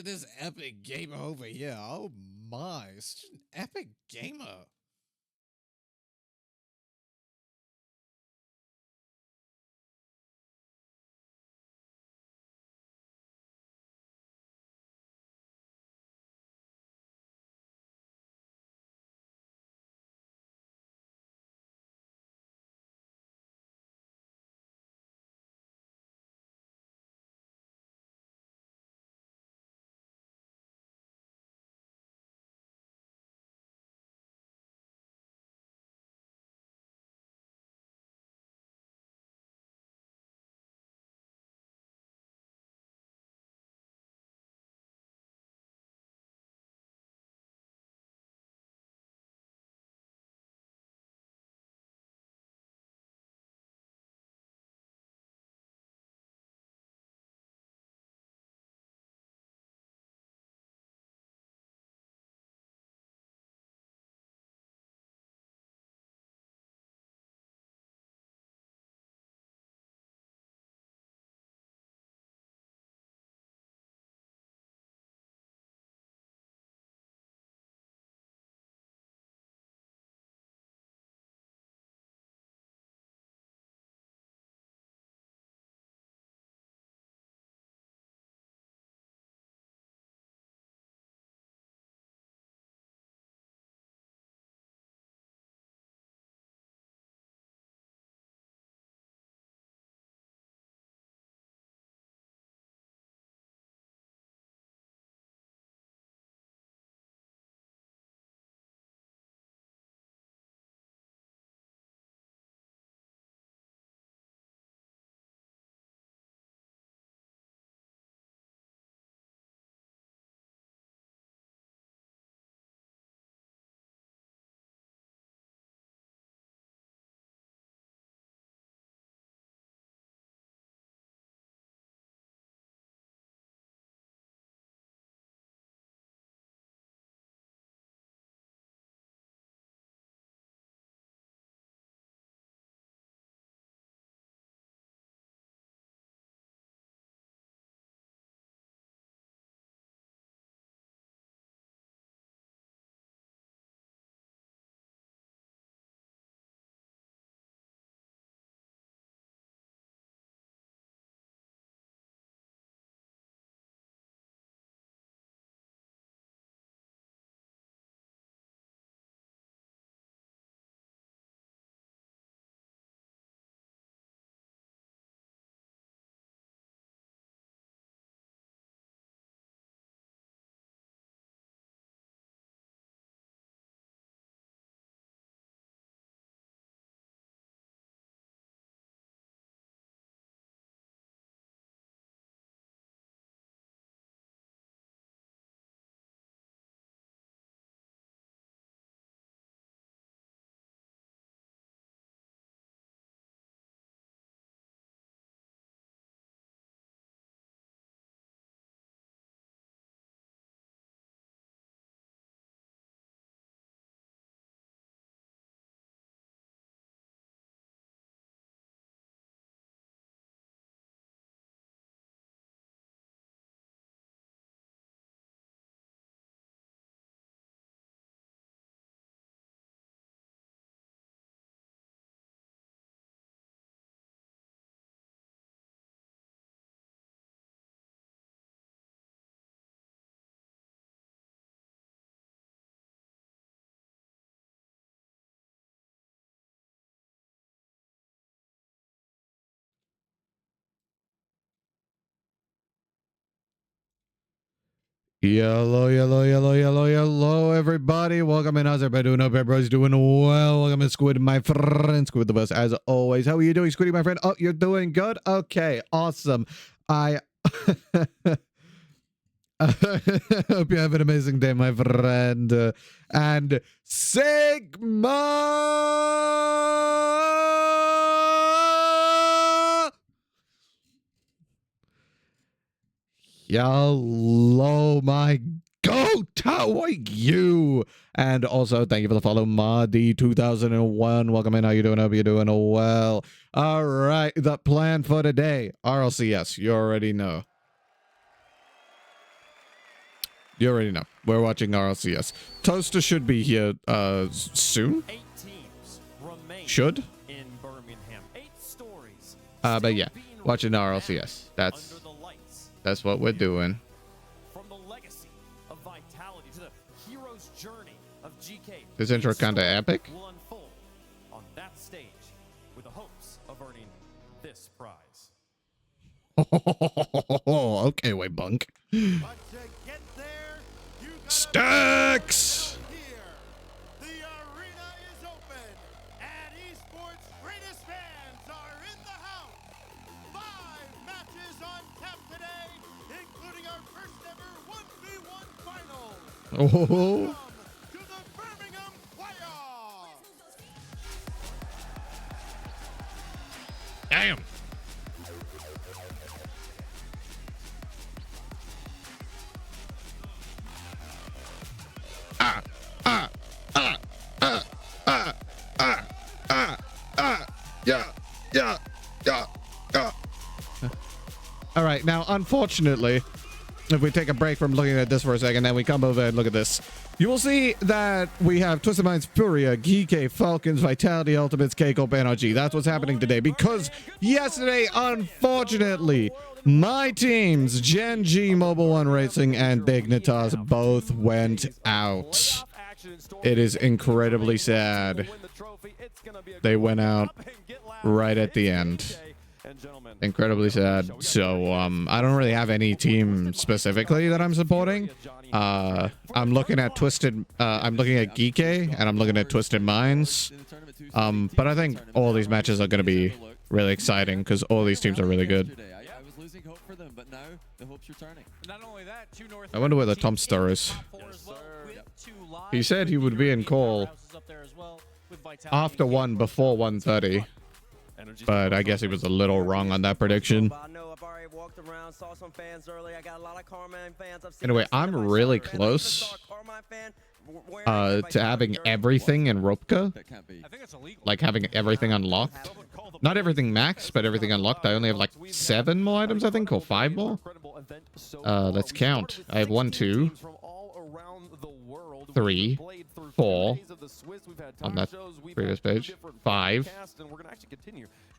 This epic gamer over here. Oh my, such an epic gamer. Yellow, yellow, yellow, yellow, yellow, everybody. Welcome in. How's everybody doing? Hope everybody's doing well. Welcome in, Squid, my friend. Squid the best, as always. How are you doing, Squiddy, my friend? Oh, you're doing good? Okay, awesome. I hope you have an amazing day, my friend. And Sigma! Hello, my goat. How are you? And also, thank you for the follow, Madi2001. Welcome in. How you doing? Hope you're doing well. All right. The plan for today, RLCS. You already know. You already know. We're watching RLCS. Toaster should be here soon. 8 teams remain Should. in Birmingham. 8 stories. But yeah, watching RLCS. That's what we're doing. From the legacy of vitality to the hero's journey of GK. This intro kinda epic. Will unfold on that stage with the hopes of earning this prize. Okay, wait, bunk. Stacks! The arena is open, and esports greatest fans are in the house. 5 matches on tap today, including our first ever 1v1 finals. Oh. Welcome to the Birmingham playoffs. Damn. Yeah. All right, now, unfortunately, if we take a break from looking at this for a second, then we come over and look at this, you will see that we have Twisted Minds, Furia, GK, Falcons, Vitality, Ultimates, K-Corp, NRG. That's what's happening today, because yesterday, unfortunately, my teams, Gen G, Mobile One Racing, and Dignitas both went out. It is incredibly sad. They went out right at the end. Incredibly sad. So I don't really have any team specifically that I'm supporting. I'm looking at I'm looking at Geeky, and I'm looking at Twisted Minds. But I think all these matches are going to be really exciting because all these teams are really good. I wonder where the Tom Star is. He said he would be in call after 1 before 1:30. But I guess he was a little wrong on that prediction. Anyway, I'm really close to having everything in Ropka. Like having everything unlocked. Not everything max, but everything unlocked. I only have like 7 more items, I think, or 5 more. Let's count. I have 1, 2, 3, 4 on that previous page, 5,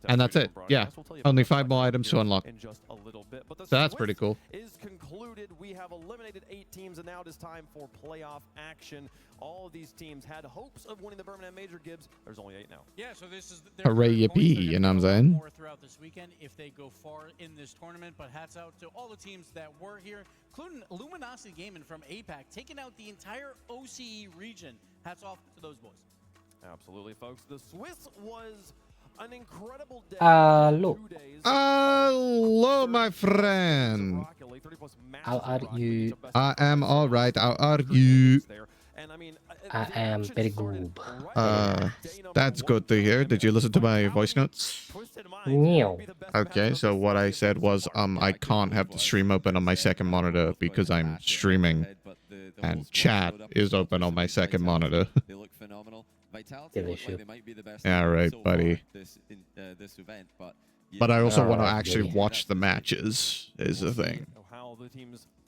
and that's it. Yeah, only 5 more items to unlock. So that's pretty cool. Is concluded. We have eliminated 8 teams, and now it is time for playoff action. All of these teams had hopes of winning the Birmingham Major. Gibbs, there's only 8 now. Yeah, so this is hooray, yippee, you know what I'm saying? More throughout this weekend if they go far in this tournament, but hats out to all the teams that were here, including Luminosity Gaming from APAC, taking out the entire OCE region. Hats off to those boys. Absolutely, folks. The Swiss was an incredible day. Hello. Hello, my friend. How are you? I am all right. How are you? I am very good. That's good to hear. Did you listen to my voice notes? Meow. Okay, so what I said was, I can't have the stream open on my second monitor because I'm streaming, and chat is open on my second monitor. Delicious. All right, buddy. But I also want to actually watch the matches, is the thing.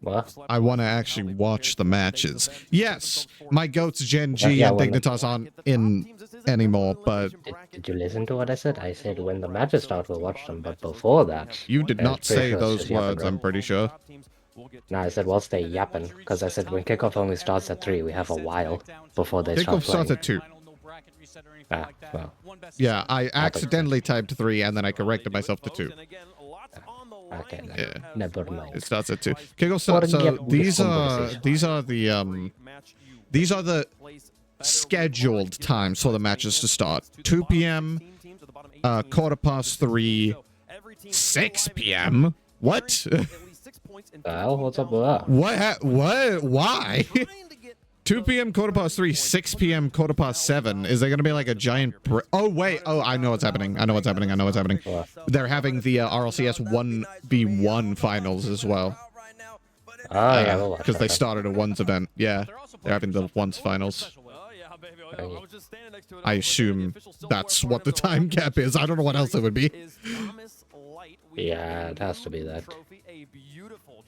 What? I want to actually watch the matches. Yes, my goats Gen G and Dignitas aren't in anymore, but... Did you listen to what I said? I said when the matches start, we'll watch them, but before that... You did not say sure those words, I'm pretty sure. No, I said, whilst they yapping, because I said when kickoff only starts at 3, we have a while before they start Kickoff starts playing. at 2. Ah, well. Yeah, I accidentally typed 3 and then I corrected myself to 2. Okay, then. Yeah. Never mind. It starts at 2. Kickoff starts. So these are the scheduled times for the matches to start. 2 p.m. 3:15, 6 p.m. What? Well, what's up with that? What? Why? 2 p.m. 3:15, 6 p.m. 7:15. Is there going to be like a giant... Oh, wait. Oh, I know what's happening. I know what's happening. What? They're having the RLCS 1v1 finals as well. Oh, yeah, we'll watch Because that they then. started a ones event. Yeah, they're having the ones finals. I assume that's what the time gap is. I don't know what else it would be. Yeah, it has to be that.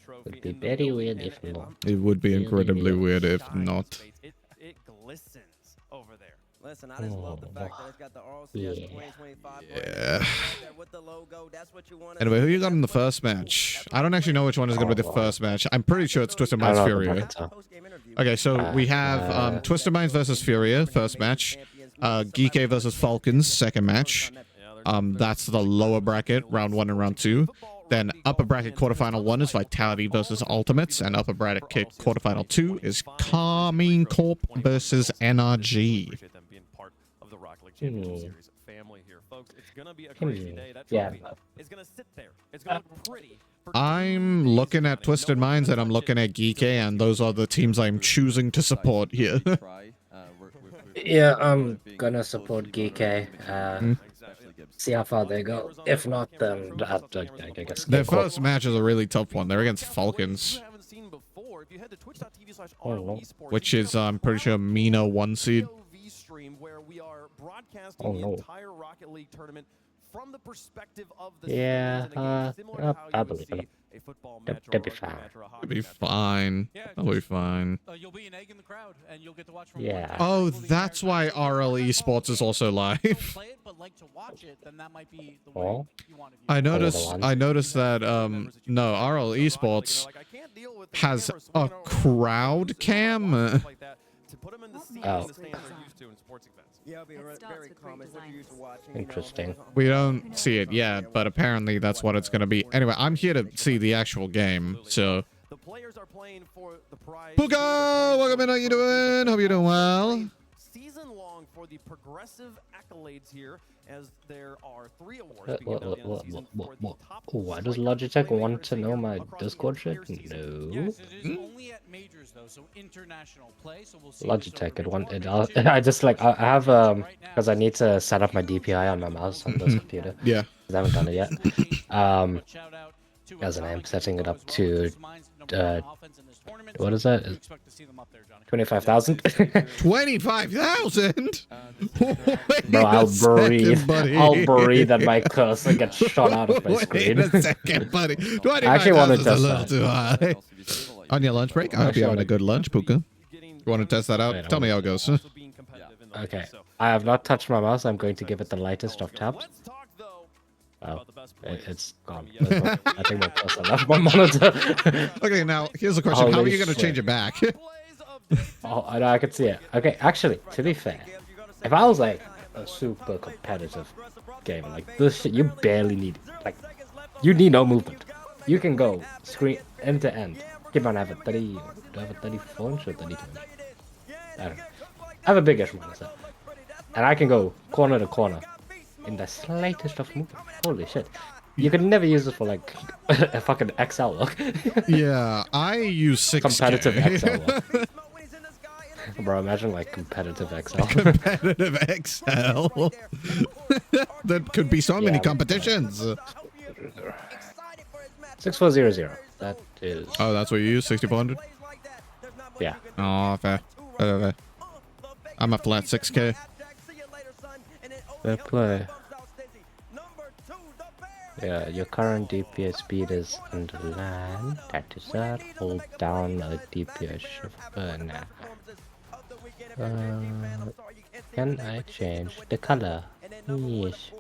trophy. Would be in the very building, weird and if not. It would be incredibly weird if shines, not. mates. It glistens over there. Listen, I just love the fact that it's got the RLCS Yeah. 2025 Yeah. brand with the logo. That's what you want. Anyway, who you got in the first match? I don't actually know which one is going to be the first match. I'm pretty sure it's Twisted Minds Furia. Okay, so we have Twisted Minds versus Furia, first match. Geek versus Falcons, second match. That's the lower bracket, round 1 and round 2. Then upper bracket quarterfinal 1 is Vitality versus Ultimates, and upper bracket quarterfinal 2 is Carmine Corp versus NRG. Appreciate them being part of the Rocket League Championship Series family here, folks. It's gonna be a crazy day. That trophy is gonna sit there. It's gonna look pretty. I'm looking at Twisted Minds and I'm looking at Geek, and those are the teams I'm choosing to support here. Yeah, I'm gonna support Geek. See how far they go. If not, then I guess Their first match is a really tough one. They're against Falcons, Oh, no. which is, I'm pretty sure, Mina 1 seed. Where we are broadcasting Oh, the no. entire Rocket League tournament from the perspective of the Yeah, fans, and again, similar to how I you would believe see it. a football They'll- match or a they'll be rugby fine. match or a hockey It'll be match. fine. Yeah, That'll be fine. You'll be an egg in the crowd, and you'll get to watch from Yeah. Oh, that's why RL Esports is also live. play it, but like to watch it, then that might be the way Oh. you want to view I it. noticed that no, RL Esports has a crowd cam. Oh. Yeah, it'll be very common. What you're used to watching. Interesting. We don't see it yet, but apparently that's what it's gonna be. Anyway, I'm here to see the actual game, so. The players are playing for the prize. Puka, welcome in. How you doing? Hope you're doing well. Season long for the progressive accolades here, as there are 3 awards being given at the end of the season for the top Why does striker, Logitech playmaker, want to know senior my across the Discord entire shit? season. No. Yes, it is only at majors though, so international play. So we'll see. Logitech, it want it. I just like I have because I need to set up my DPI on my mouse on this computer. Yeah. 'Cause I haven't done it yet. As in I'm setting it up to what is that? 25,000. 25,000. Bro, I'll breathe. I'll breathe and my cursor gets shot out of my Wait screen. a second, buddy. 25,000 actually want to is a test little that. too high. On your lunch break? I hope you're having a good lunch, Puka. You want to test that out? Wait, Tell me how it goes. Okay. I have not touched my mouse. I'm going to give it the lightest of taps. Oh, it's gone. I think my cursor left my monitor. Okay, now here's the question: How are Holy you gonna shit. change it back? Oh, I know, I can see it. Okay, actually, to be fair, if I was like a super competitive gamer like this shit, you barely need like you need no movement. You can go screen end to end. Keep on, I have a 30. Do I have a 34 inch or 32 inch? I don't know. I have a biggish monitor, and I can go corner to corner in the slightest of movement. Holy shit! You could never use this for like a fucking XL look. Yeah, I use 6K. Competitive XL look. Bro, imagine like competitive XL. Competitive XL. There could be so many Yeah, competitions. 6400. That is. Oh, that's what you use? 6400? Yeah. Oh, fair. Fair. I'm a flat 6K. Fair play. Yeah, your current DPS speed is under line. That is that. Hold down a DPS shifter now. Can I change the color? Yes.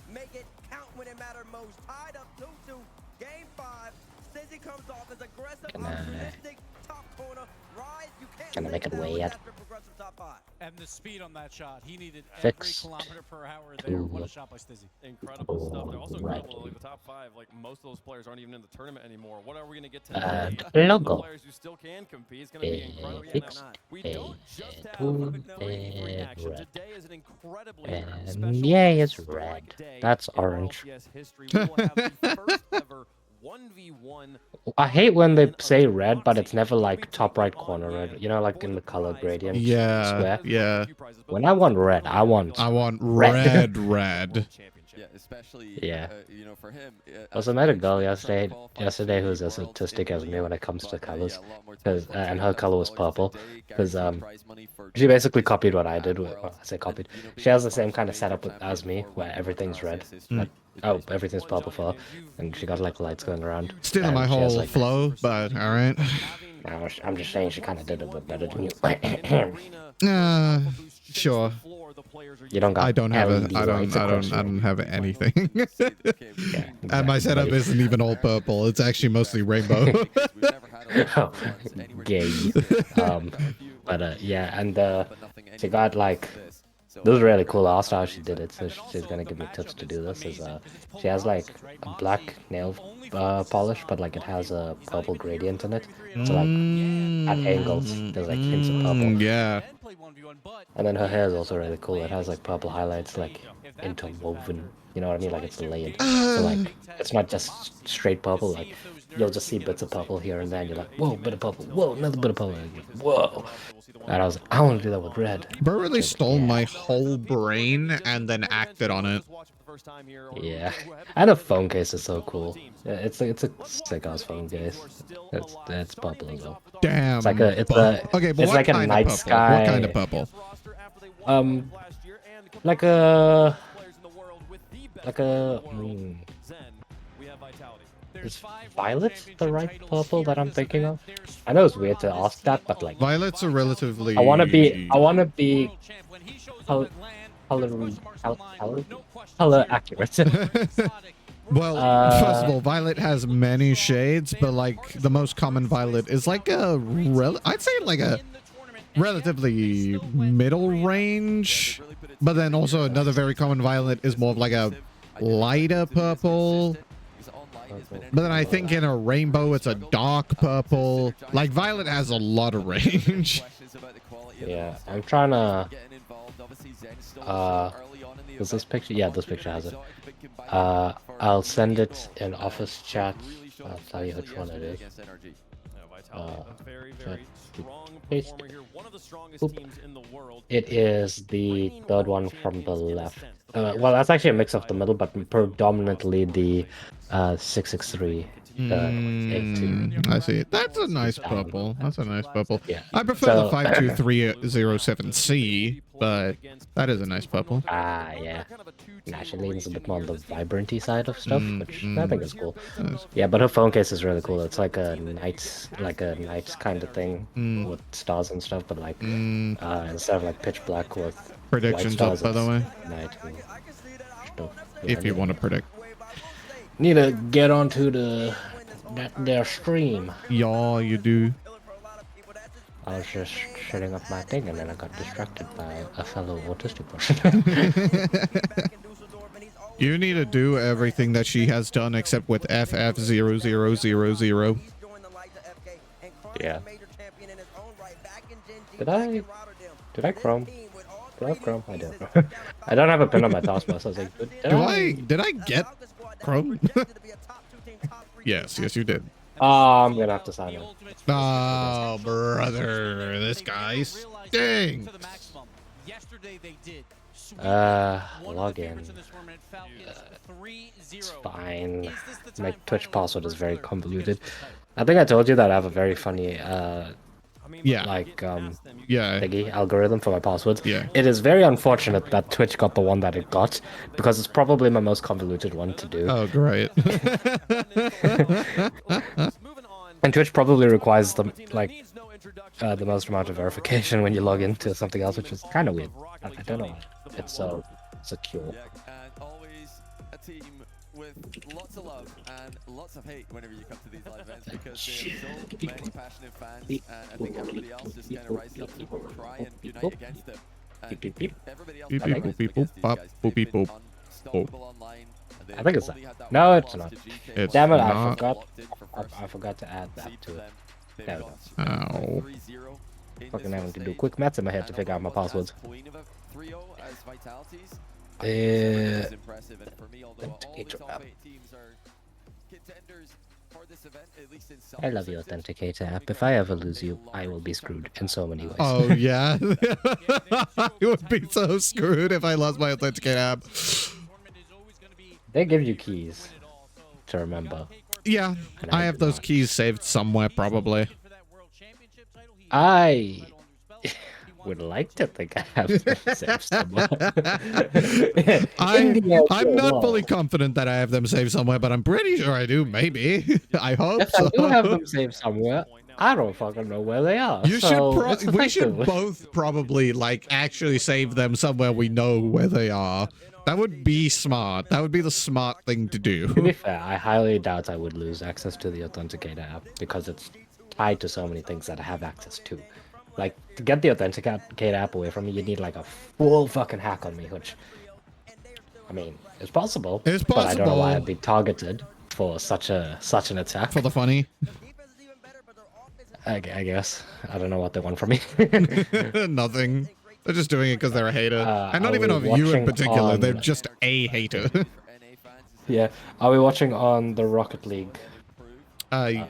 Make it count when it mattered most. Tied up 2-2. Game 5. Stizzy comes off as aggressive, Can I- opportunistic, top corner. Rise, you can't Can I make it win way now out? after progressive top 5. And the speed on that shot, he needed Fixed. every kilometer per hour there. What a shot by Stizzy. Incredible stuff. They're also Right. incredible. Like the top 5, like most of those players aren't even in the tournament anymore. What are we gonna get And today? The logo. players who still can compete is gonna be incredible. Fix. We don't just have Blue free and action. red. Today is an incredibly And special yay, it's strike red. day That's in orange. RLCS history. We will have the first ever 1v1. I hate when they say red, but it's never like top right corner red. You know, like in the color gradient. Yeah, square. yeah. When I want red, I want. I want Red. red. Yeah, especially Yeah. you know, for him. Also met a girl yesterday who's as autistic as me when it comes to colors, and her color was purple, because she basically copied what I did. Well, I say copied. She has the same kind of setup as me, where everything's red. Oh, everything's purple for her. And she got like lights going around. Stealing And my she has, whole like, flow, but all right. no, I'm just saying she kind of did a bit better than you. Sure. You don't got I don't have LED lights across I you. don't have anything. Yeah, And my exactly. setup isn't even all purple. It's actually mostly rainbow. Oh, gay. But yeah, and she got like, this is really cool. I asked her how she did it, so she's gonna give me tips to do this. She has like a black nail polish, but like it has a purple gradient in it. So like at angles, there's like hints of purple. Yeah. And then her hair is also really cool. It has like purple highlights, like interwoven. You know what I mean? Like it's layered. So like it's not just straight purple. Like you'll just see bits of purple here and there. And you're like, whoa, bit of purple. Whoa, another bit of purple. And you're like, whoa. And I was like, I want to do that with red. Bro really stole my whole brain and then acted on it. Yeah, and a phone case is so cool. Yeah, it's a sick ass phone case. It's purple as well. Damn. It's like a okay, but it's what like a kind night of purple? sky. What kind of purple? Like a is violet the right purple that I'm thinking of? I know it's weird to ask that, but like Violets are relatively. I wanna be color accurate. Well, first of all, violet has many shades, but like the most common violet is like I'd say like a relatively middle range, but then also another very common violet is more of like a lighter purple. But then I think in a rainbow, it's a dark purple. Like violet has a lot of range. Yeah, I'm trying to. Was this picture? Yeah, this picture has it. I'll send it in office chat. I'll tell you which one it is. Paste. It is the third one from the left. Well, that's actually a mix of the middle, but predominantly the 663. I see. That's a nice purple. That's a nice purple. Yeah. I prefer the 52307C, but that is a nice purple. Yeah. Nah, she leans a bit more on the vibranty side of stuff, which I think is cool. Yeah, but her phone case is really cool. It's like a night kind of thing with stars and stuff, but like instead of like pitch black with Predictions white up, stars, by the way. night and stuff. If you want to predict. Need to get onto their stream. Yeah, you do. I was just setting up my thing and then I got distracted by a fellow autistic person. You need to do everything that she has done except with FF0000. Yeah. Did I Chrome? Do I have Chrome? I don't. I don't have a pin on my taskbar, so I was like, Did I get Chrome? Yes, you did. I'm gonna have to sign in. Oh, brother, this guy stinks. Log in. It's fine. My Twitch password is very convoluted. I think I told you that I have a very funny thingy algorithm for my passwords. Yeah. It is very unfortunate that Twitch got the one that it got, because it's probably my most convoluted one to do. Oh, great. And Twitch probably requires the most amount of verification when you log into something else, which is kind of weird. I don't know why. It's so secure. And always a team with lots of love and lots of hate whenever you come to these live events, because there's so many passionate fans, and I think everybody else just kind of rises up to try and unite against them. And everybody else online. I think it's that. No, it's not. It's Damn it, not. I forgot to add that to it. There we go. Ow. Fucking having to do quick maths in my head to figure out my passwords. I love your authenticator app. If I ever lose you, I will be screwed in so many ways. Oh, yeah. I would be so screwed if I lost my authenticator app. They give you keys to remember. Yeah, I have those keys saved somewhere, probably. would like to think I have them saved somewhere. I'm not fully confident that I have them saved somewhere, but I'm pretty sure I do. Maybe. I hope If so. I do have them saved somewhere, I don't fucking know where they are. You so should. We should both probably like actually save them somewhere we know where they are. That would be smart. That would be the smart thing to do. To be fair, I highly doubt I would lose access to the Authenticator app because it's tied to so many things that I have access to. Like, to get the Authenticator app away from me, you need like a full fucking hack on me, which, I mean, it's possible. It's But I don't know why possible. I'd be targeted for such an attack. For the funny. I guess. I don't know what they want from me. Nothing. They're just doing it because they're a hater. And not are even we of you in watching particular. on- They're just a hater. Yeah. Are we watching on the Rocket League thingy?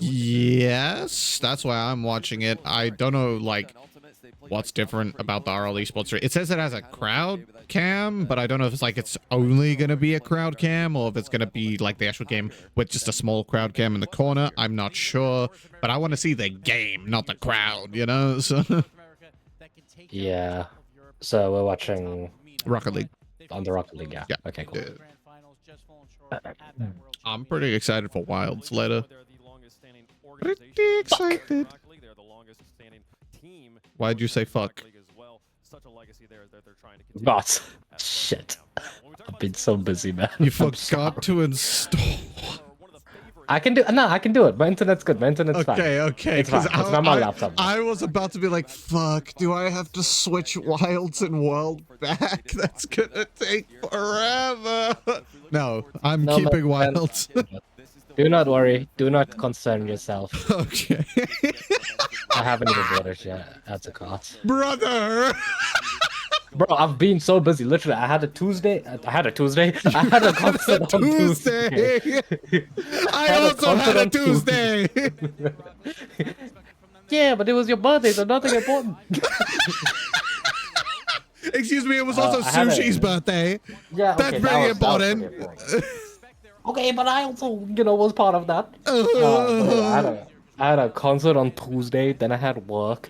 Yes, that's why I'm watching it. I don't know, like, what's different about the RL Esports. It says it has a crowd cam, but I don't know if it's like it's only going to be a crowd cam or if it's going to be like the actual game with just a small crowd cam in the corner. I'm not sure, but I want to see the game, not the crowd, you know? So Yeah. So we're watching Rocket League. on the Rocket League, yeah. Yeah. Okay, cool. I'm pretty excited for Wilds later. Pretty excited. Why'd you say fuck? God. Shit. I've been so busy, man. You I'm forgot sorry. to install. I can do it. My internet's good. My internet's fine. Okay. It's fine. 'Cause It's not my laptop. I was about to be like, fuck, do I have to switch Wilds and World back? That's gonna take forever. No, I'm No, keeping man. Wilds. Do not worry. Do not concern yourself. Okay. I haven't even bought it yet. That's a cost. Brother! Bro, I've been so busy. Literally, I had a Tuesday. I had a concert on Tuesday. I had a also had concert a on Tuesday! Yeah, but it was your birthday, so nothing important. Excuse me, it was also I had a- Sushi's birthday. Yeah, That's okay, very that was important. pretty important. Okay, but I also, was part of that. I had a concert on Tuesday, then I had work.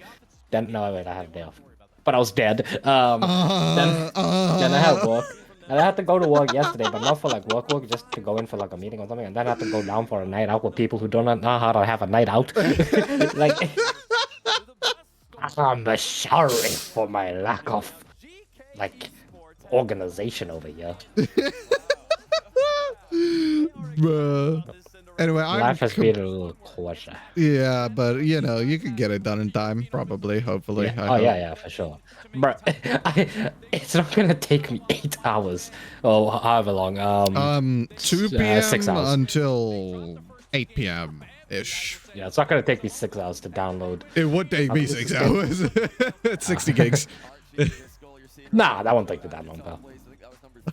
Then I had a day off. But I was dead. Then I had work. And I had to go to work yesterday, but not for like work, just to go in for like a meeting or something. And then I had to go down for a night out with people who don't know how to have a night out. Like, I'm sorry for my lack of, like, organization over here. Bruh. Anyway, Life has been a little closer. Yeah, but you know, you can get it done in time, probably, hopefully. Yeah. I Oh hope. yeah, for sure. But it's not gonna take me 8 hours or however long. 2 p.m. 6 hours. until 8 p.m. ish. Yeah, it's not gonna take me 6 hours to download. It would take me 6 hours. It's 60 gigs. Nah, that won't take me that long, pal.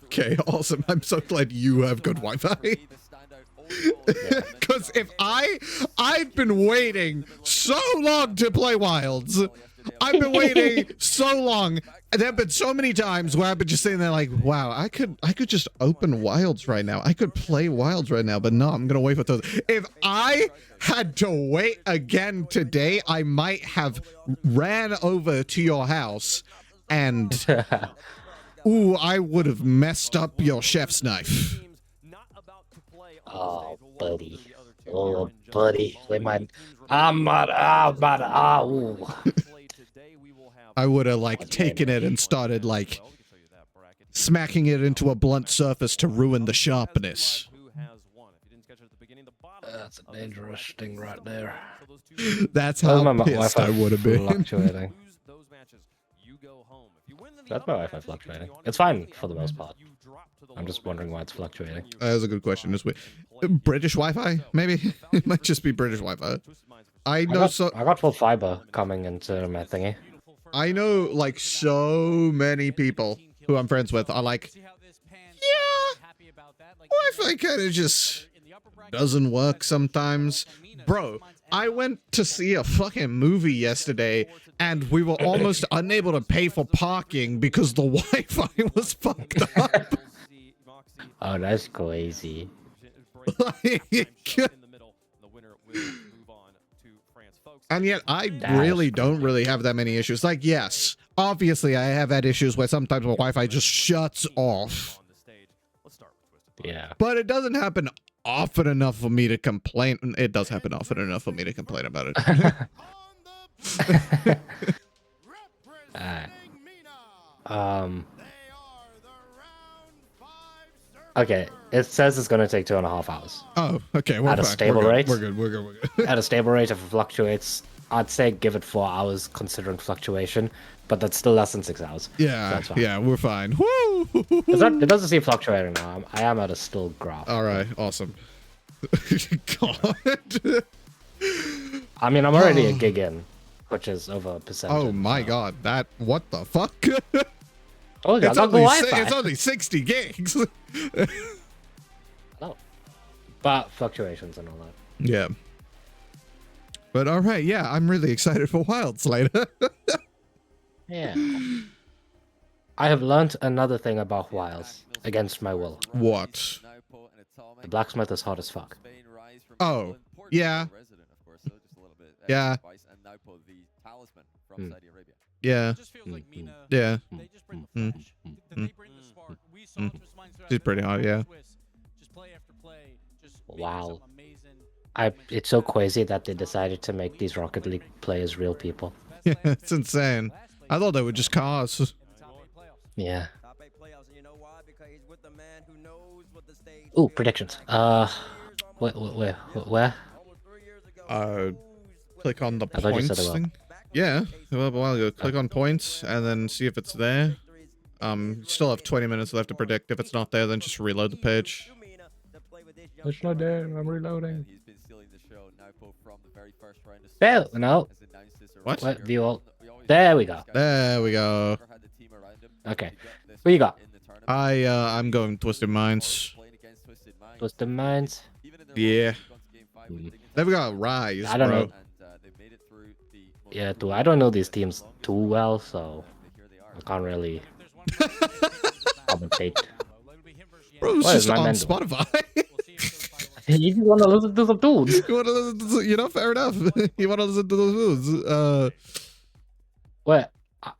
Okay, awesome. I'm so glad you have good Wi-Fi. Because if I've been waiting so long to play Wilds. I've been waiting so long. There have been so many times where I've been just sitting there like, wow, I could just open Wilds right now. I could play Wilds right now, but no, I'm gonna wait for those. If I had to wait again today, I might have ran over to your house and ooh, I would have messed up your chef's knife. Oh, buddy. Oh, buddy. I would have like taken it and started like smacking it into a blunt surface to ruin the sharpness. That's a dangerous thing right there. That's How's how my pissed I Wi-Fi would have been. fluctuating? That's my Wi-Fi fluctuating. It's fine for the most part. I'm just wondering why it's fluctuating. That's a good question. Is British Wi-Fi? Maybe it might just be British Wi-Fi. I know I got full fiber coming into my thingy. I know like so many people who I'm friends with are like, yeah, Wi-Fi kind of just doesn't work sometimes. Bro, I went to see a fucking movie yesterday and we were almost unable to pay for parking because the Wi-Fi was fucked up. Oh, that's crazy. Like, And yet I really don't really have that many issues. Like, yes, obviously I have had issues where sometimes my Wi-Fi just shuts off. Yeah. But it doesn't happen often enough for me to complain. It does happen often enough for me to complain about it. Okay, it says it's gonna take 2.5 hours. Oh, okay. We're At a fine. stable We're good. rate? We're good. We're good. We're good. At a stable rate, if it fluctuates, I'd say give it 4 hours considering fluctuation, but that's still less than 6 hours. Yeah, that's fine. yeah, we're fine. Woo! It doesn't seem fluctuating now. I am at a still graph. All right, awesome. God. I mean, I'm already a gig in, which is over a percentage. Oh my God, that what the fuck? Oh, yeah, it's, it's only 60 gigs. Oh. But fluctuations and all that. Yeah. But all right, yeah, I'm really excited for Wilds later. Yeah. I have learnt another thing about Wilds against my will. What? The blacksmith is hot as fuck. Oh, yeah. Yeah. Yeah. Yeah. She's pretty hot, yeah. Wow. It's so crazy that they decided to make these Rocket League players real people. Yeah, it's insane. I thought they were just cars. Yeah. Ooh, predictions. Where? Click on the I thought you said points it well. thing. Yeah, a little while ago. Click on points and then see if it's there. Still have 20 minutes left to predict. If it's not there, then just reload the page. It's not there. I'm reloading. There, no. What? View all. There we go. There we go. Okay. What you got? I'm going Twisted Minds. Twisted Minds. Yeah. Then we got Rise, I don't bro. know. Yeah, too. I don't know these teams too well, so I can't really commentate. Bro, it's What is just my on man doing? Spotify. You just want to listen to some dudes. You want to listen to, you know, fair enough. You want to listen to those dudes. Wait,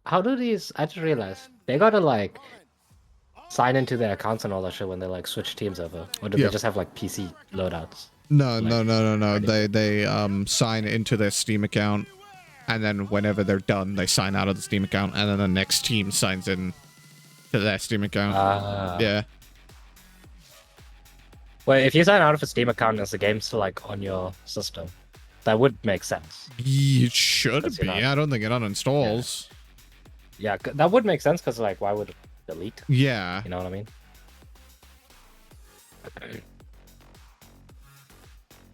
how do these? I just realized they gotta like sign into their accounts and all that shit when they like switch teams over, or do Yeah. they just have like PC loadouts? No. They sign into their Steam account, and then whenever they're done, they sign out of the Steam account, and then the next team signs in to their Steam account. Yeah. Wait, if you sign out of a Steam account, is the game still like on your system? That would make sense. It should Because be. you're not- I don't think it uninstalls. Yeah, that would make sense because like, why would it delete? Yeah. You know what I mean?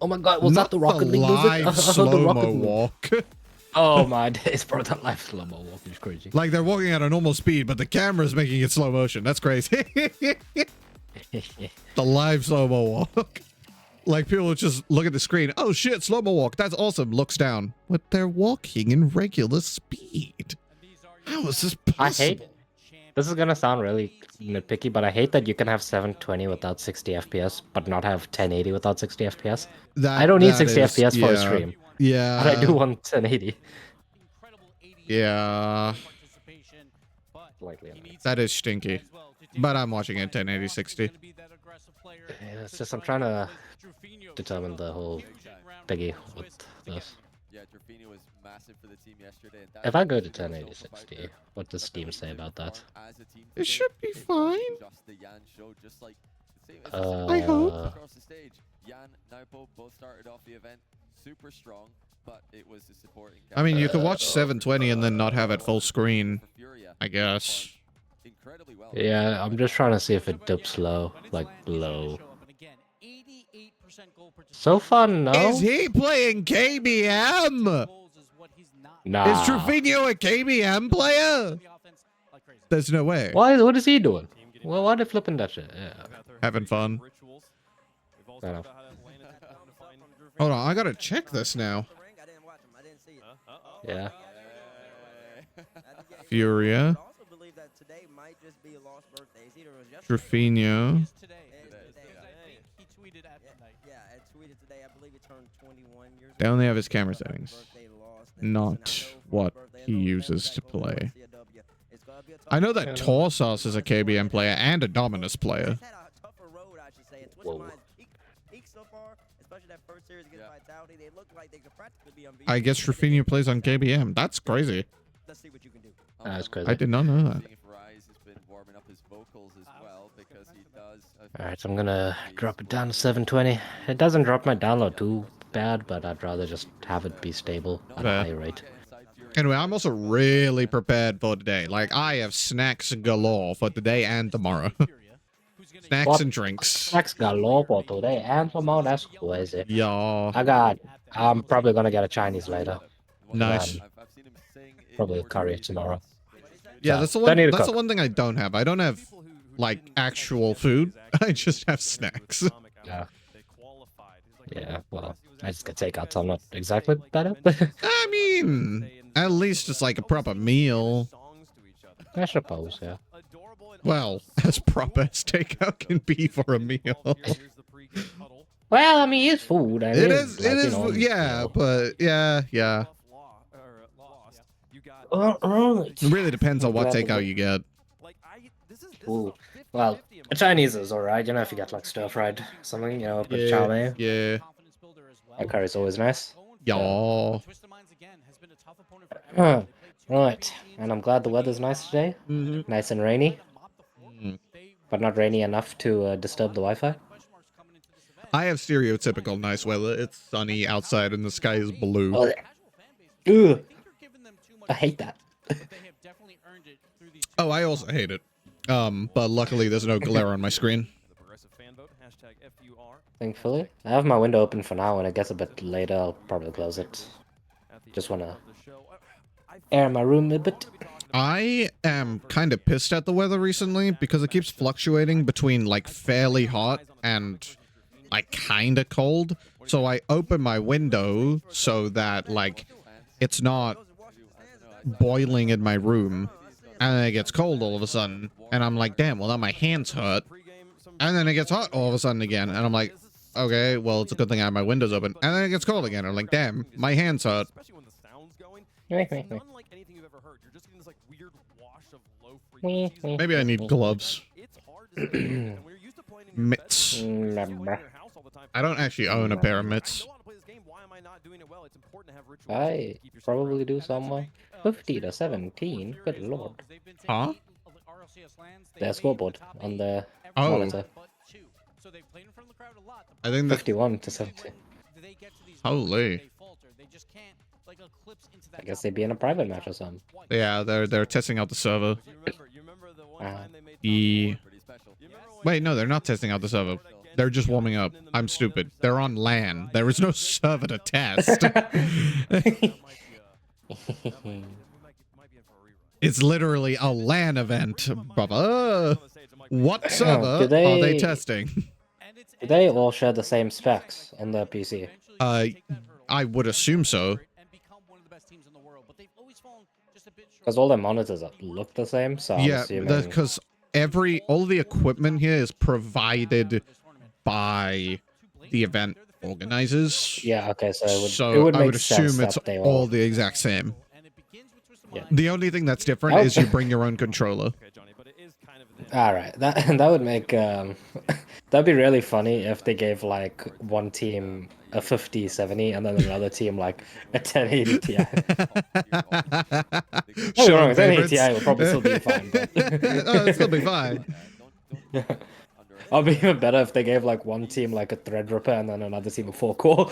Oh my god, was Not that the Rocket League live music? The slow-mo Rocket League. walk. Oh my days, bro, that live slow-mo walk is crazy. Like they're walking at a normal speed, but the camera's making it slow motion. That's crazy. The live slow-mo walk. Like people just look at the screen. Oh shit, slow-mo walk. That's awesome. Looks down. But they're walking in regular speed. How is this possible? I hate. This is gonna sound really nitpicky, but I hate that you can have 720 without 60 FPS, but not have 1080 without 60 FPS. I don't need 60 FPS for a stream, Yeah. but I do want 1080. Yeah. Slightly. That is stinky. But I'm watching it 1080 60. Yeah, it's just I'm trying to determine the whole biggie with this. Yeah, Jorfinho was massive for the team yesterday. And If I go to 1080 60, what does Steam say about that? It should be fine. I hope. Across the stage, Jan, Naupo both started off the event super strong, but it was the supporting. I mean, you could watch 720 and then not have it full screen, I guess. Incredibly well. Yeah, I'm just trying to see if it dips low, like low. So far, no. Is he playing KBM? Nah. Is Trufino a KBM player? There's no way. Why? What is he doing? Well, why are they flipping that shit? Yeah. Having fun. Fair enough. Hold on, I gotta check this now. Yeah. Furia. Trufino. They only have his camera settings. not what he uses to play. I know that Torsos is a KBM player and a Dominus player. Whoa. I guess Rafinha plays on KBM. That's crazy. That's crazy. I did not know that. Alright, so I'm gonna drop it down to 720. It doesn't drop my download too bad, but I'd rather just have it be stable at a Fair. high rate. Anyway, I'm also really prepared for today. Like, I have snacks galore for today and tomorrow. Snacks What? and drinks. Snacks galore for today and tomorrow. That's crazy. Yeah. I'm probably gonna get a Chinese later. Nice. Probably a curry tomorrow. Yeah, So, that's the don't one. need to That's the cook. one thing I don't have. I don't have like actual food. I just have snacks. Yeah. Yeah, well, I just get takeout, so I'm not exactly better. I mean, at least it's like a proper meal. I suppose, yeah. Well, as proper as takeout can be for a meal. Well, I mean, it's food. It is. It is. Yeah, but yeah. It really depends on what takeout you get. Ooh. Well, a Chinese is alright, you know, if you get like stir-fried something, you know, with chow mein. Yeah. That curry's always nice. Yeah. Right, and I'm glad the weather's nice today. Nice and rainy, but not rainy enough to disturb the Wi-Fi. I have stereotypical nice weather. It's sunny outside and the sky is blue. Oh, ugh. I hate that. Oh, I also hate it. But luckily there's no glare on my screen. Thankfully. I have my window open for now. When it gets a bit later, I'll probably close it. Just wanna air my room a bit. I am kind of pissed at the weather recently because it keeps fluctuating between like fairly hot and like kind of cold. So I open my window so that like it's not boiling in my room, and then it gets cold all of a sudden, and I'm like, damn, well now my hands hurt, and then it gets hot all of a sudden again, and I'm like, okay, well it's a good thing I have my windows open, and then it gets cold again. I'm like, damn, my hands hurt. Maybe I need gloves. Mitts. I don't actually own a pair of mitts. I probably do somewhere. 50 to 17. Good lord. Huh? Their scoreboard on the Oh. monitor. I think that 51 to 17. holy. I guess they'd be in a private match or something. Yeah, they're testing out the server. Uh, Wait, no, they're not testing out the server. They're just warming up. I'm stupid. They're on LAN. There is no server to test. It's literally a LAN event, brother. What server are they testing? Do they all share the same specs on their PC? I would assume so. Because all their monitors look the same, so I'm Yeah, assuming... because all the equipment here is provided by the event organizers. Yeah, okay, so So it would I make would sense assume it's that they all the exact same. Yeah. The only thing that's different is you bring your own controller. Alright, that would make that'd be really funny if they gave like one team a 5070 and then another team like a 1080 Ti. Don't get me wrong, 1080 Ti would probably still be fine, but Oh, it'd still be fine. It'd be even better if they gave like one team like a Threadripper and then another team a 4-core.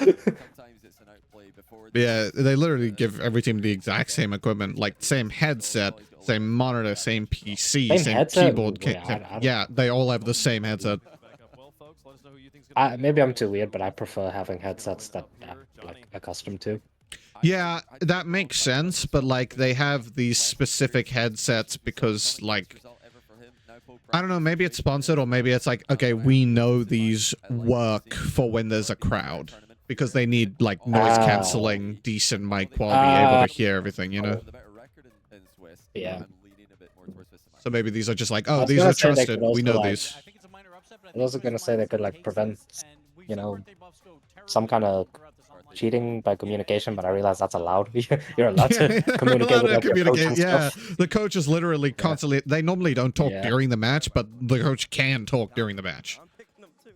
Yeah, they literally give every team the exact same equipment, like same headset, same monitor, same PC, same headset? keyboard. Yeah, I don't- Yeah, they all have the same headset. Maybe I'm too weird, but I prefer having headsets that I'm like accustomed to. Yeah, that makes sense, but like they have these specific headsets because like I don't know, maybe it's sponsored or maybe it's like, okay, we know these work for when there's a crowd because they need like noise cancelling, decent mic quality, able to hear everything, you know? Yeah. So maybe these are just like, I oh, was these gonna are say they trusted. could We know also, like, these. I was also gonna say they could like prevent, you know, some kind of cheating by communication, but I realized that's allowed. You're allowed to communicate with your coach and yeah, stuff. the coach is literally constantly. They normally don't talk Yeah. during the match, but the coach can talk during the match. I'm picking them too.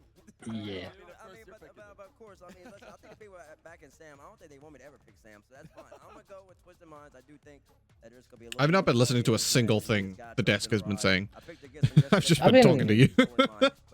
Yeah. I mean, but of course, I mean, listen, I think people back in Sam, I don't think they want me to ever pick Sam, so that's fine. I'm gonna go with Twisted Minds. I do think that there's gonna be a little I've not been more listening to a game single than thing these guys the put desk in has been ride. saying. I picked against them I've just yesterday. been talking to you.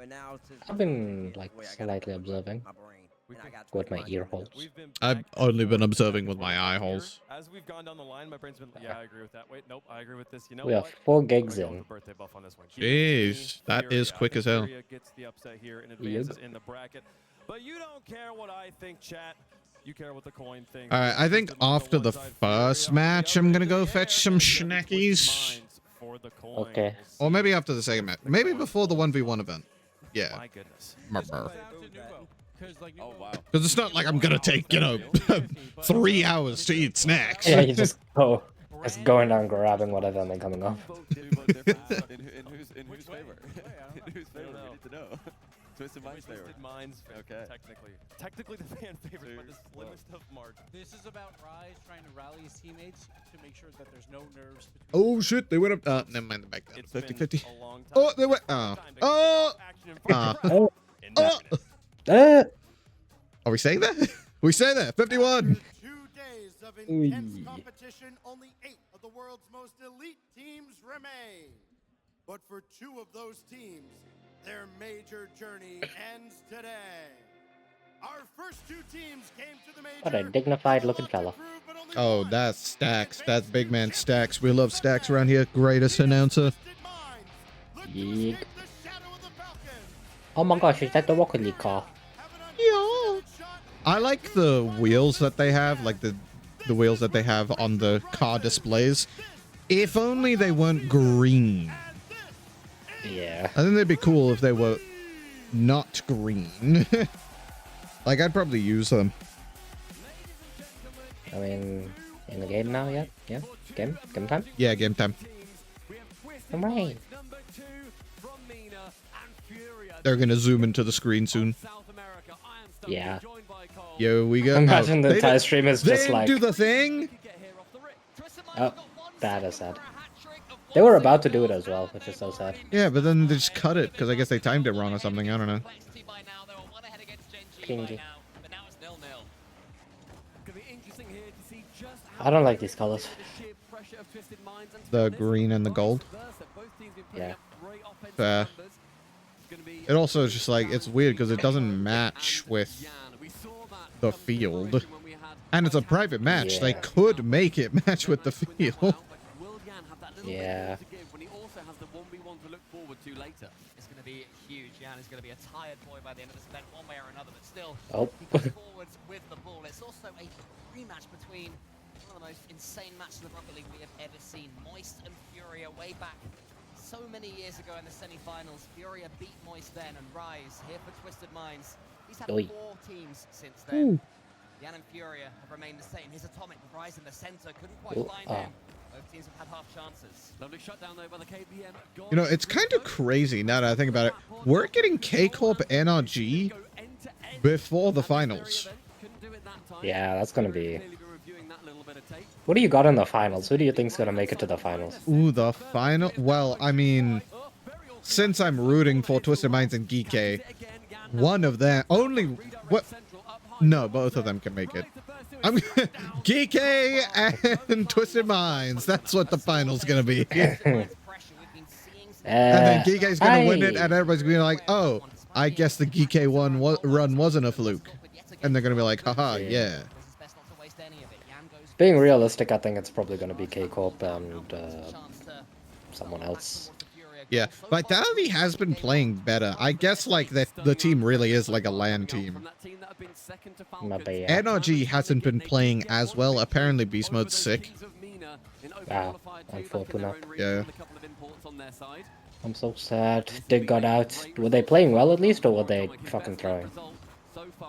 But now I've been like slightly observing my brain, and I got with my Twisted ear Minds. holes. I've only been observing with my eye holes. As we've gone down the line, my brain's been, yeah, I agree with that. Wait, nope, I agree with this. You know We have what? 4 I'm gigs gonna go with in. the birthday buff on this one. Give me Jeez, that Furia. is I quick think as hell. Furia gets the upset here and advances in the bracket. But you don't care what I think, chat. You care what the coin thinks. All right, I think after the first match, I'm gonna go fetch some schnackies. Okay. Or maybe after the second match. Maybe before the 1v1 event. Yeah. My goodness. Oh, wow. Because it's not like I'm gonna take, you know, 3 hours to eat snacks. Yeah, you just go. Just going down, grabbing whatever, and then coming off. In whose favor? In whose favor? We need to know. Twisted Minds favor. Twisted Minds, Okay. technically the fan favorite, but the slimmest of margins. This is about Rise trying to rally his teammates to make sure that there's no nerves between. Oh shit, they went up. Never mind, they're back down. It's been 50-50. a long time. Oh, they went. Time Oh. to kick Oh. off action in front of Oh. in Oh. that Are we saying that? We say that. 51. 2 days of intense Ooh. competition, only 8 of the world's most elite teams remain. But for 2 of those teams, their major journey ends today. Our first 2 teams came to the major. What a dignified looking fella. Oh, that's Stacks. That's big man Stacks. We love Stacks around here. Greatest announcer. Yeet. Oh my gosh, is that the Rocket League car? Yeah. I like the wheels that they have, like the wheels that they have on the car displays. If only they weren't green. Yeah. I think they'd be cool if they were not green. Like, I'd probably use them. I mean, in the game now, yeah? Yeah? Game time? Yeah, game time. Alright. They're gonna zoom into the screen soon. Yeah. Yo, we go. Imagine the they entire didn't- stream is They just didn't like... do the thing. Oh, that is sad. They were about to do it as well, which is so sad. Yeah, but then they just cut it because I guess they timed it wrong or something. I don't know. Kingy. I don't like these colors. The green and the gold. Yeah. Fair. It also is just like, it's weird because it doesn't match with the field. And it's a private match. They Yeah. could make it match with the field. Yeah. When he also has the 1v1 to look forward to later. It's going to be huge. Jan is going to be a tired boy by the end of this event, one way or another, but still, Oh. he goes forwards with the ball. It's also a rematch between one of the most insane matches of Rocket League we have ever seen. Moist and Furia way back so many years ago in the semi-finals. Furia beat Moist then, and Rise here for Twisted Minds. He's had Oi. 4 teams since then. Jan and Furia have remained the same. Here's Atomic with Rise in the center, couldn't quite Oh, find ah. him. Both teams have had half chances. Lovely shutdown though by the KBM. You know, it's kind of crazy now that I think about it. We're getting K-Corp NRG before the finals. Yeah, that's gonna be... What do you got in the finals? Who do you think's gonna make it to the finals? Ooh, the final. Well, I mean, since I'm rooting for Twisted Minds and Geeky, one of them only. What? No, both of them can make it. I'm Geeky and Twisted Minds. That's what the final's gonna be. And then Geeky's gonna win it, and everybody's gonna be like, "Oh, I guess the Geeky run wasn't a fluke," and they're gonna be like, "Haha, yeah." Being realistic, I think it's probably gonna be K-Corp and someone else. Yeah, Vitality has been playing better. I guess like that the team really is like a LAN team. Maybe, yeah. NRG hasn't been playing as well. Apparently Beast Mode's sick. Wow, unfortunate. Yeah. I'm so sad. They got out. Were they playing well at least, or were they fucking throwing?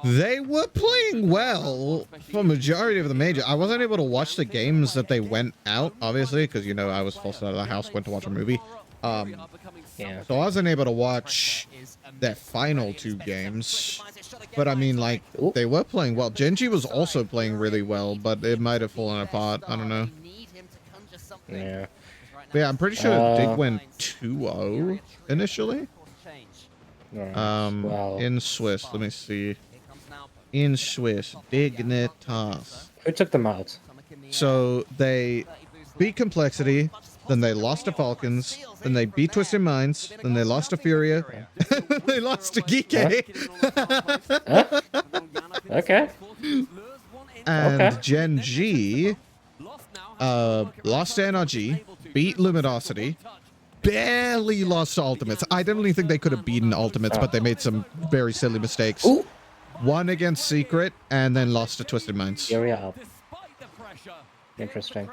They were playing well for majority of the major. I wasn't able to watch the games that they went out, obviously, because, you know, I was forced out of the house, went to watch a movie. Yeah. So I wasn't able to watch their final 2 games. But I mean, like, they were playing well. Genji was also playing really well, but it might have fallen apart. I don't know. Yeah. But yeah, I'm pretty sure it did win 2-0 initially. Well, In Swiss, let me see. In Swiss, Dignitas. who took them out? So they beat Complexity, then they lost to Falcons, then they beat Twisted Minds, then they lost to Furia, they lost to Geeky. Okay. And Okay. Gen G lost to NRG, beat Luminosity, barely lost to Ultimates. I definitely think they could have beaten Ultimates, but they made some very silly mistakes. Ooh. Won against Secret, and then lost to Twisted Minds. Furia up. Interesting.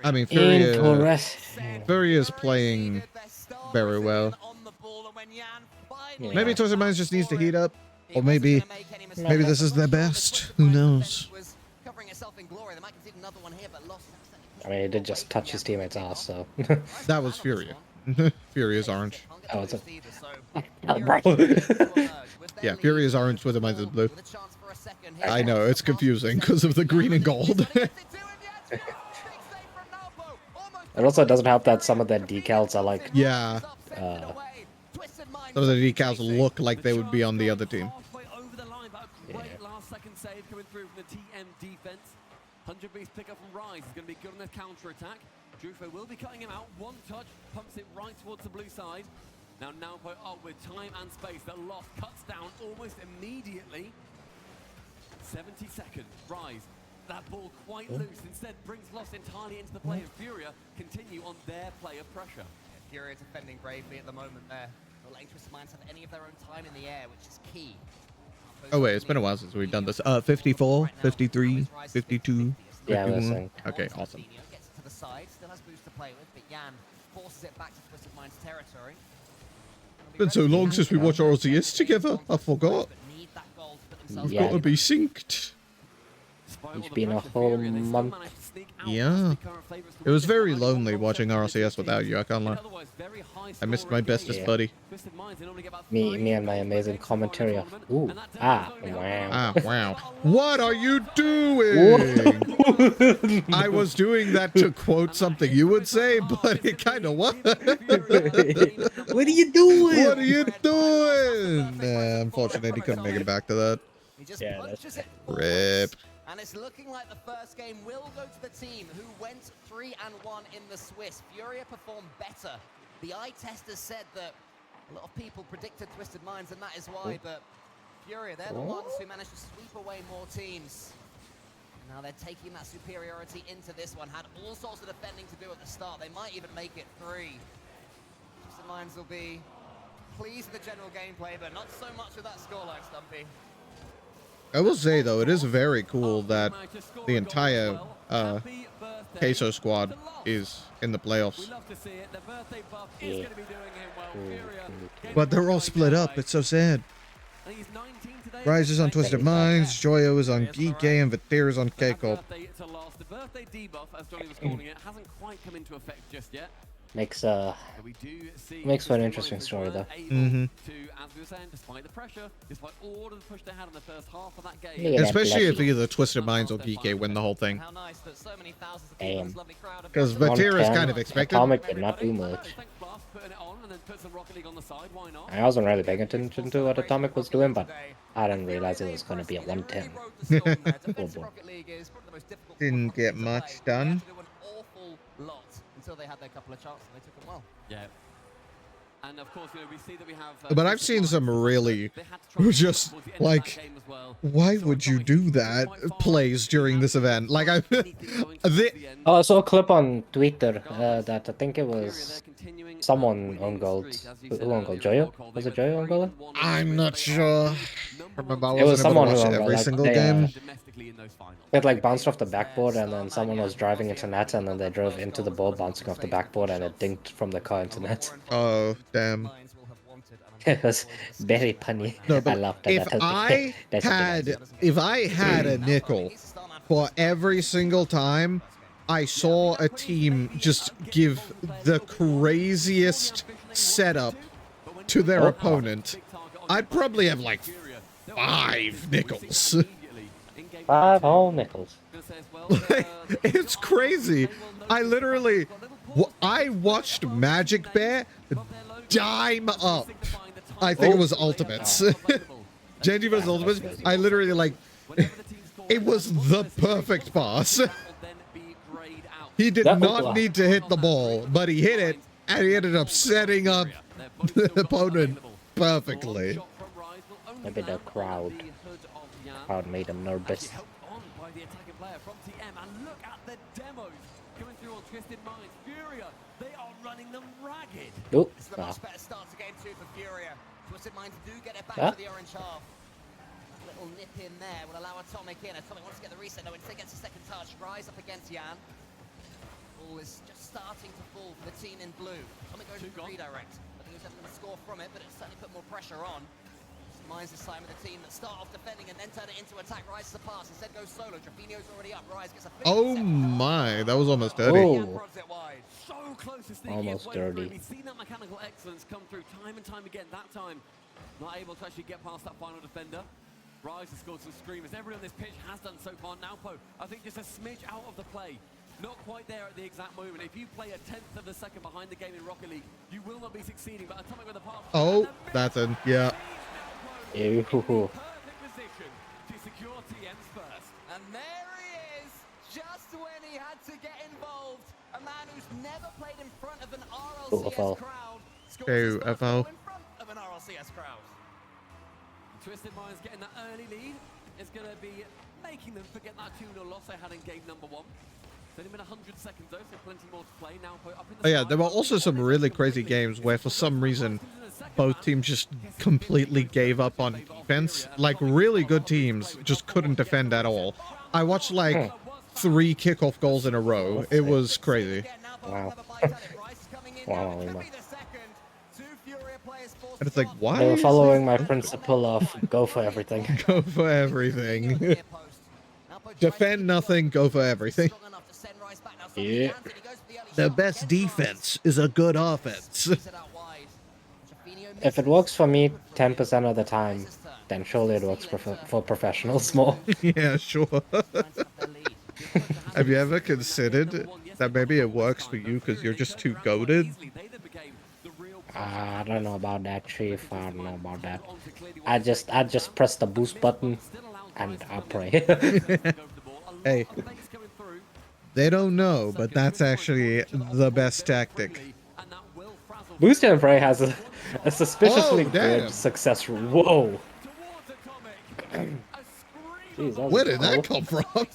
I mean, Furia Interesting. is playing very well. Yeah. Maybe Twisted Minds just needs to heat up, or maybe this is their best. Who knows? I mean, he did just touch his teammate's ass, so. That was Furia. Furia's orange. Oh, it's a... Oh, bro. Yeah, Furia's orange, Twisted Minds is blue. I know, it's confusing because of the green and gold. It also doesn't help that some of their decals are like... Yeah, Uh, some of the decals look like they would be on the other team. Last second save coming through from the TM defense. 100 beast pick up from Rise is going to be good on the counter attack. Drufo will be cutting him out. One touch, pumps it right towards the blue side. Now up with time and space. The Lost cuts down almost immediately. 70 seconds. Rise. That ball quite loose. Instead brings Lost entirely into the play, and Furia continue on their play of pressure. Furia defending bravely at the moment there. Not letting Twisted Minds have any of their own time in the air, which is key. Oh wait, it's been a while since we've done this. 54, 53, 52, Yeah, 51. Okay, awesome. Gets it to the side, still has boost to play with, but Yan forces it back to Twisted Minds territory. Been so long since we watched RLCS together, I forgot. We've got to be synced. it's been a whole month. Yeah. It was very lonely watching RLCS without you, I can't lie. I missed my bestest buddy. Me and my amazing commentary of... Ooh. Ah. Wow. Ah, wow. What are you doing? I was doing that to quote something you would say, but it kind of was. What are you doing? What are you doing? Nah, unfortunately, he couldn't make it back to that. Yeah, that's... Rip. And it's looking like the first game will go to the team who went 3-1 in the Swiss. Furia performed better. The eye testers said that a lot of people predicted Twisted Minds, and that is why. But Furia, they're the ones who managed to sweep away more teams. And now they're taking that superiority into this one. Had all sorts of defending to do at the start. They might even make it 3. Twisted Minds will be pleased with the general gameplay, but not so much with that scoreline, Stumpy. I will say, though, it is very cool that the entire Queso squad is in the playoffs. Yeah. But they're all split up. It's so sad. Rise is on Twisted Minds, Joyo is on Geeky, and Vatir is on K-Corp. The birthday debuff, as Johnny was calling it, hasn't quite come into effect just yet. Makes for an interesting story, though. Mm-hmm. As we were saying, despite the pressure, despite all of the push they had in the first half of that game. Look at that Especially if bluffy. either Twisted Minds or Geeky win the whole thing. How nice that so many thousands of people in this lovely crowd have Because got Vatir is 110, kind of expected. Atomic did not do much. I wasn't really paying attention to what Atomic was doing, but I didn't realize it was going to be a 110. Didn't get much done. Until they had their couple of chances and they took them well. Yeah. And of course, we see that we have. But I've seen some really just like, why would you do that plays during this event? Like Oh, I saw a clip on Twitter that I think it was someone on gold. Who on gold? Joyo? Was it Joyo on gold? I'm not sure. Remember, I It was wasn't able someone to who watch on every gold. single Like, game. it like bounced off the backboard, and then someone was driving into net, and then they drove into the ball, bouncing off the backboard, and it dinked from the car into net. Oh, damn. It was very funny. No, I but loved that. if I had a nickel for every single time I saw a team just give the craziest setup to their opponent, I'd probably have like 5 nickels. 5 whole nickels. It's crazy. I literally, I watched Magic Bear dime up. I think it was Ultimates. Genji vs Ultimates. I literally like, it was the perfect pass. He did not need to hit the ball, but he hit it, and he ended up setting up the opponent perfectly. Maybe the crowd made him nervous. By the attacking player from TM, and look at the demos going through on Twisted Minds. Furia, they are running them ragged. Oh, This is a much better start to game 2 for Furia. Twisted Minds do get it back to the orange half. That little nip in there will allow Atomic in. Atomic wants to get the reset though, instead gets a second touch. Rise up against Yan. Ball is just starting to fall for the team in blue. Atomic goes for redirect. I think he was able to score from it, but it certainly put more pressure on. Minds this time with the team that start off defending and then turn it into attack. Rise to the pass, instead goes solo. Trapinio's already up. Rise gets a Oh my, that was almost dirty. Oh. So close to sneaking Almost his way through. dirty. We've seen that mechanical excellence come through time and time again. That time, not able to actually get past that final defender. Rise has scored some screamers. Everyone on this pitch has done so far. Naupo, I think just a smidge out of the play. Not quite there at the exact moment. If you play a 10th of a second behind the game in Rocket League, you will not be succeeding. But Atomic with the pass. Oh, that's a, yeah. Ew. Perfect position to secure TM's first. And there he is, just when he had to get involved. A man who's never played in front of an RLCS crowd. Scores his first goal in front of an RLCS crowd. Twisted Minds getting that early lead is going to be making them forget that 2-0 loss they had in game number 1. It's only been 100 seconds though, so plenty more to play. Now up in the Oh yeah, there were also some really crazy games where for some reason both teams just completely gave up on defense. Like really good teams just couldn't defend at all. I watched like 3 kickoff goals in a row. It was crazy. Wow. Wow. And it's like, why? They were following my principle of go for everything. Go for everything. Defend nothing, go for everything. Yeah. The best defense is a good offense. If it works for me 10% of the time, then surely it works for professionals more. Yeah, sure. Have you ever considered that maybe it works for you because you're just too goated? I don't know about that, Chief. I don't know about that. I just press the boost button and I pray. Hey, they don't know, but that's actually the best tactic. Boost and pray has a suspiciously Oh, damn. good success rate. Whoa. Jeez, that was Where did that cool. come from?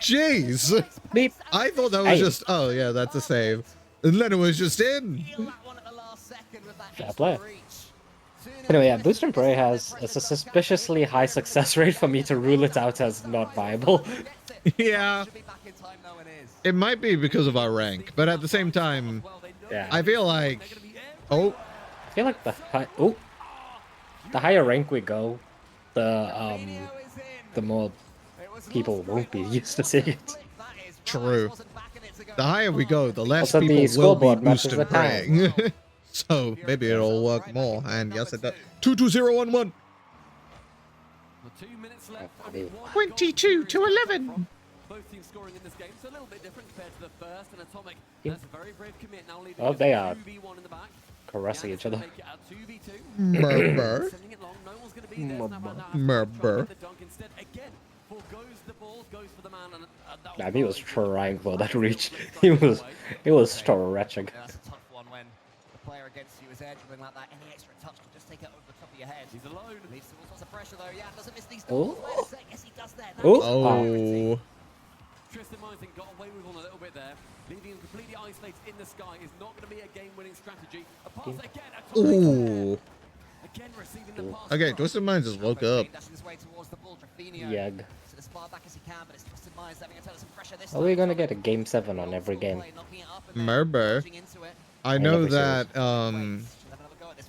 Jeez. Beep. I thought that was Hey. just, oh yeah, that's a save. And then it was just in. Fair play. Anyway, yeah, Boost and Pray has a suspiciously high success rate for me to rule it out as not viable. Yeah. It might be because of our rank, but at the same time, Yeah. I feel like, oh, I feel like the higher rank we go, the more people won't be used to seeing it. true. The higher we go, the less Also, the people will be scoreboard matches boosted the time. praying. So maybe it'll work more. And yes, it does. 2-2-0-1-1. 2 minutes left. 22-11. Both teams scoring in this game, so a little bit different compared to the first. And Atomic, that's a very brave commit. Now leading Oh, they are 2v1 in the back. caressing each other. Make it at 2v2. Murmur. Sending it long. No one's going to be there. Murmur. The dunk instead. Again, forgoes the ball, goes for the man. And that Nah, he was trying for that reach. He was stretching. Yeah, that's a tough one when the player against you is air dribbling like that. Any extra touch can just take it over the top of your head. He's alone. Leads to all sorts of pressure though. Yeah, doesn't miss these Oh. goals. Yes, he does there. Oh. Tristan Myson got away with one a little bit there. Leaving him completely isolated in the sky is not going to be a game-winning strategy. A pass again. Ooh. Again receiving the pass. Okay, Twisted Minds just woke up. Yeg. So as far back as he can, but it's Twisted Minds having to tell us some pressure this Are we gonna get a game 7 on every game? Murmur. I know every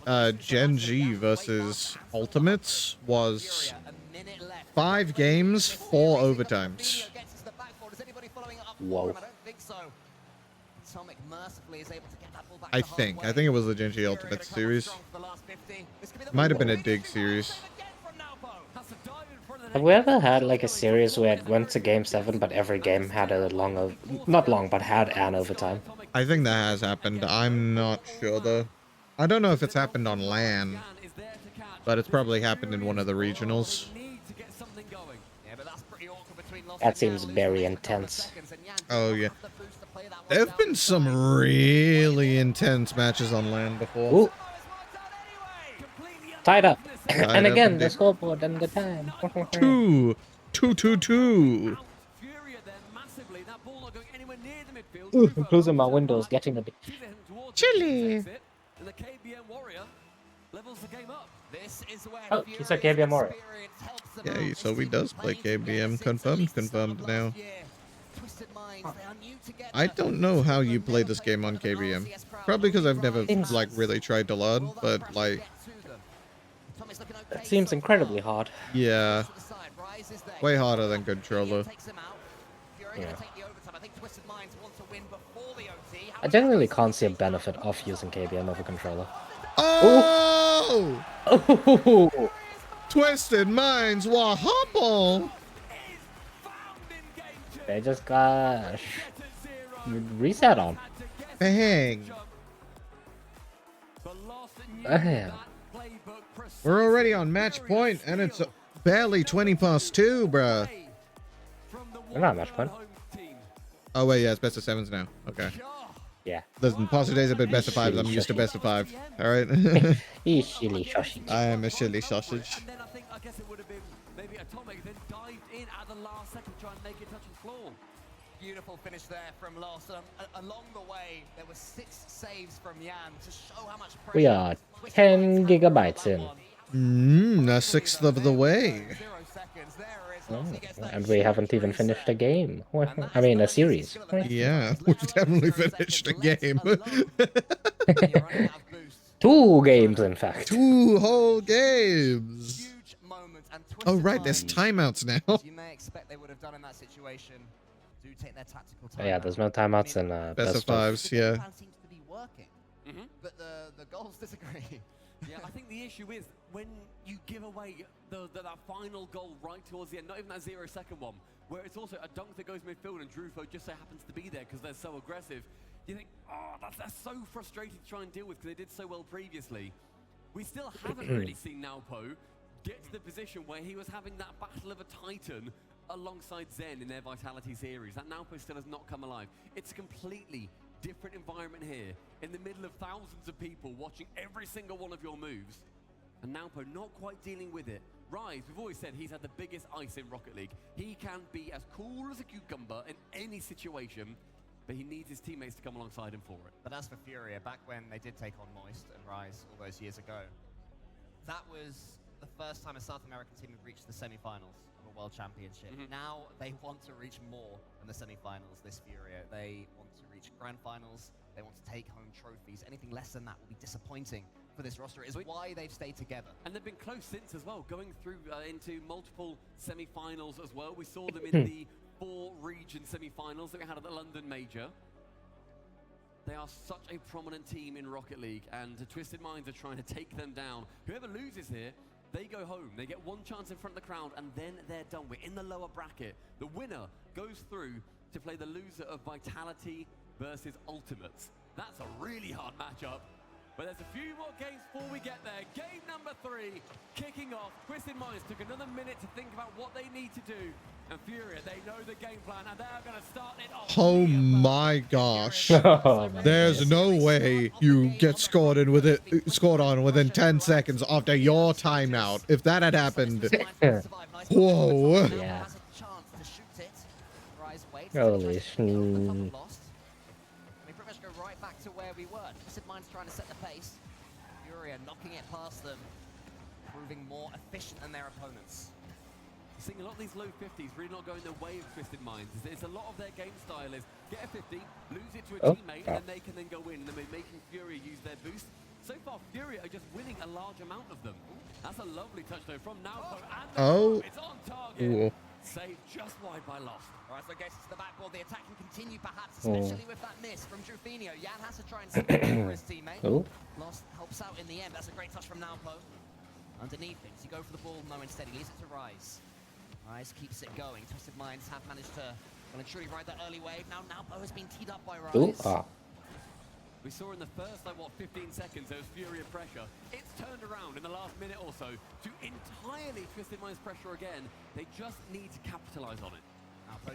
that Gen G versus Ultimates was 5 games, 4 overtimes. Whoa. I don't think so. Atomic mercifully is able to get that ball I think it was the Genji Ultimate series. Might have been a Dig series. Have we ever had like a series where it went to game 7, but every game had a long, not long, but had an overtime? I think that has happened. I'm not sure though. I don't know if it's happened on LAN, but it's probably happened in one of the regionals. That seems very intense. Oh yeah. There have been some really intense matches on LAN before. Ooh. Tied up. Tied And up again, indeed. the scoreboard and the time. 2-2-2. Ooh, I'm closing my windows, getting a bit chilly. Oh, he's a KBM warrior. Yeah, so he does play KBM. Confirmed now. I don't know how you play this game on KBM. Probably because I've never like really tried to learn, but like That seems incredibly hard. yeah, way harder than controller. Yeah. I genuinely can't see a benefit of using KBM over controller. Oh! Oh! Twisted Minds, what happened? They just got reset on. Bang! Damn. We're already on match point, and it's barely 20 past 2, bruh. We're not match point. Oh wait, yeah, it's best of 7s now. Okay. Yeah. Listen, past 2 days have been best of 5s. I'm used to best of 5. All right. He's silly sausage. I am a silly sausage. And then I guess it would have been maybe Atomic then dived in at the last second to try and make it touch the floor. Beautiful finish there from Lawson. Along the way, there were 6 saves from Yan to show how much pressure. We are 10 gigabytes in. A sixth of the way. 0 seconds. There is Oh, Lawson gets that and we haven't even finished a game. I mean, a series. Yeah, we've definitely finished a game. You're running out of boost. 2 games, in fact. 2 whole games. Huge moment and Oh Twisted right, there's Minds, timeouts now. as you may expect they would have done in that situation, do take their tactical time. Oh, yeah, there's no timeouts in Best of 5s, yeah. The plan seems to be working, but the goals disagree. Yeah, I think the issue is when you give away that final goal right towards the end, not even that 0-second one, where it's also a dunk that goes midfield and Drufo just so happens to be there because they're so aggressive. You think, oh, that's so frustrating to try and deal with because they did so well previously. We still haven't really seen Naupo get to the position where he was having that battle of a titan alongside Zen in their Vitality series. That Naupo still has not come alive. It's a completely different environment here, in the middle of thousands of people watching every single one of your moves, and Naupo not quite dealing with it. Rise, we've always said he's had the biggest ice in Rocket League. He can be as cool as a cucumber in any situation, but he needs his teammates to come alongside him for it. But as for Furia, back when they did take on Moist and Rise all those years ago, that was the first time a South American team had reached the semi-finals of a World Championship. Now they want to reach more than the semi-finals, this Furia. They want to reach grand finals. They want to take home trophies. Anything less than that will be disappointing for this roster. It is why they've stayed together. And they've been close since as well, going through into multiple semi-finals as well. We saw them in the 4 region semi-finals that we had at the London Major. They are such a prominent team in Rocket League, and the Twisted Minds are trying to take them down. Whoever loses here, they go home. They get 1 chance in front of the crowd, and then they're done. We're in the lower bracket. The winner goes through to play the loser of Vitality versus Ultimates. That's a really hard matchup. But there's a few more games before we get there. Game number 3 kicking off. Twisted Minds took another minute to think about what they need to do. And Furia, they know the game plan, and they're going to start it off. Oh my gosh. Oh, my There's no way you get scored on within 10 seconds after your timeout. If that had happened, whoa. Yeah. Has a chance to shoot it. Rise waits. Holy Touch it, shit. couple lost. We pretty much go right back to where we were. Twisted Minds trying to set the pace. Furia knocking it past them, proving more efficient than their opponents. Seeing a lot of these low 50s really not going the way of Twisted Minds. It's a lot of their game style is get a 50, lose it to a teammate, and then they can then go in, and then we're making Furia use their boost. So far, Furia are just winning a large amount of them. That's a lovely touch though from Naupo, and it's on target. Ooh. Saved just wide by Lost. All right, so I guess it's the backboard. The attack can continue, perhaps, Oh. especially with that miss from Drufinho. Jan has to try and stick for his teammate. Oh. Lost helps out in the end. That's a great touch from Nalpo. Underneath it, does he go for the ball? No, instead he leaves it to Rise. Rise keeps it going. Twisted Minds have managed to well and truly ride that early wave. Now Nalpo has been teed up by Rise. Ooh, ah. We saw in the first, 15 seconds, there was fury and pressure. It's turned around in the last minute or so to entirely Twisted Minds pressure again. They just need to capitalize on it.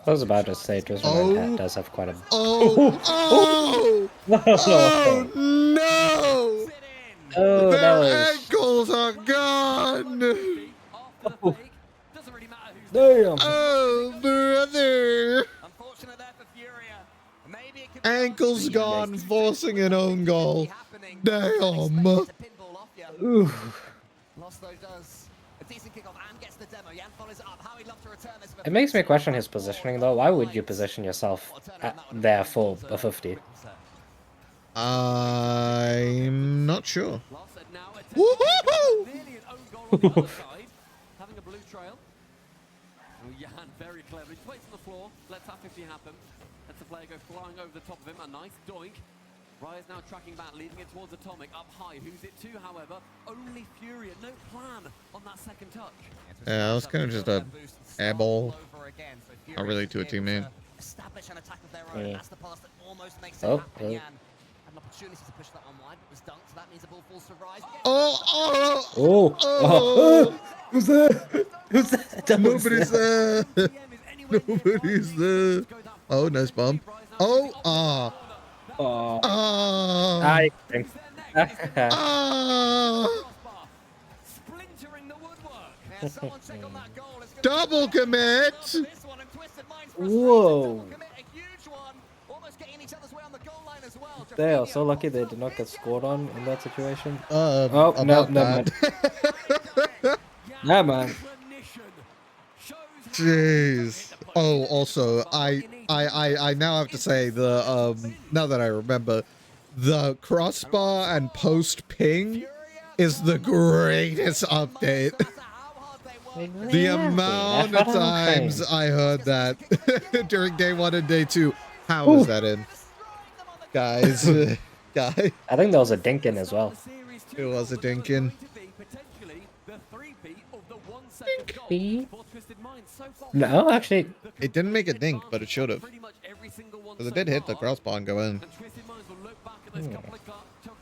I was about to say, Twisted Mind does have quite a... Oh! Oh! Oh no! Sit in! Oh, that Their was... ankles are gone! After the fake, doesn't really matter who's Damn! Oh, brother! Unfortunate there for Furia. Maybe it could be Ankles gone, forcing an own goal. happening. Damn. Expected to pinball off you. Ooh. Lost though does a decent kickoff and gets the demo. Jan follows it up. How he'd love to return this. It makes me question his positioning, though. Why would you position yourself there for a 50? I'm not sure. Lost and now it's Woohoo! nearly an own goal on the other side. Having a blue trail. Oh, Jan very clever. He waits on the floor. Lets that 50 happen. Lets the player go flying over the top of him. A nice doink. Ryan now tracking back, leading it towards Atomic. Up high. Who's it to, however? Only Furia. No plan on that second touch. Yeah, that was kind of just a airball. Not really to a teammate. Establish an attack of their own. Yeah. That's the pass that almost makes it Oh, happen. oh. Jan had an opportunity to push that one wide, but was dunked. So that means the ball falls to Rise. Oh! Oh! Oh! Oh! Who's there? Who's there? Nobody's there! Nobody's there! Oh, nice bump. Oh! Ah! Oh. Ah! I think. Ah! Splintering the woodwork. Now, someone check on that goal. It's gonna Double commit! this one and Twisted Minds for a Whoa. double commit, a huge one. Almost getting each other's way on the goal line as well. They are Jorginho so lucky they pops did up. not get scored on in that situation. Oh, no, about never that. Yeah, man. Jeez. Oh, also, I now have to say the now that I remember, the crossbar and post ping is the greatest update. The amount of times I heard that during day 1 and day 2. How was that in? Guys, guy. I think there was a dink in as well. It was a dinkin. Dink. No, actually, It didn't make a dink, but it should have. Because it did hit the crossbar and go in. And Twisted Minds will look back at those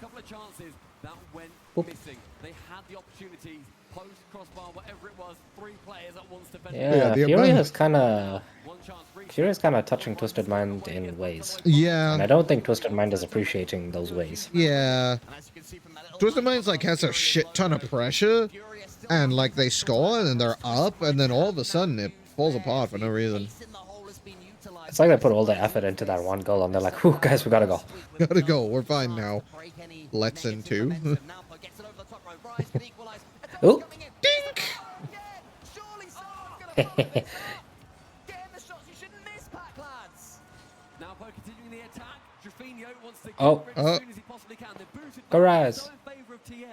couple of chances that went Oop. missing. They had the opportunities, post, crossbar, whatever it was, 3 players at once defending. yeah, the Fury amount- is kind of... One chance reached. Fury is kind of touching Twisted Mind in ways. Yeah. And I don't think Twisted Mind is appreciating those ways. Yeah. And as you can see from that little Twisted Minds like has a shit ton of pressure, and like they score and then they're up, and then all of a sudden it falls apart for no reason. space in the hole has been utilized. It's like they put all their effort into that one goal and they're like, whew, guys, we gotta go. Gotta go. We're fine now. Break any Let's in negative two. momentum. Nalpo gets it over the top row. Rise can equalize. Oh. Coming in. Dink! Surely someone's gonna follow this up. Get in the shots. You shouldn't miss, pack lads. Now Poe continuing the attack. Jorginho wants to get Oh. rid as soon as he possibly can. They're booted Go back, Rise. so in favour of TM,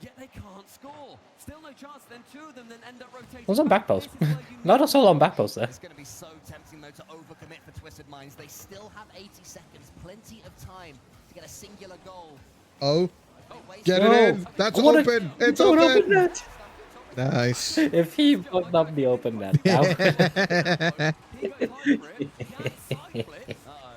yet they can't score. Still no chance. Then 2 of them then end up rotating. Was on back post. This is where you Not need a solo on back post there. It's going to be so tempting, though, to overcommit for Twisted Minds. They still have 80 seconds, plenty of time to get a singular goal. Oh, Oh, wait, get No. it in. That's What a- open. It's Don't open. open that. Nice. If he fucked up the open net, that He goes high for it. He can cycle it. Uh-oh.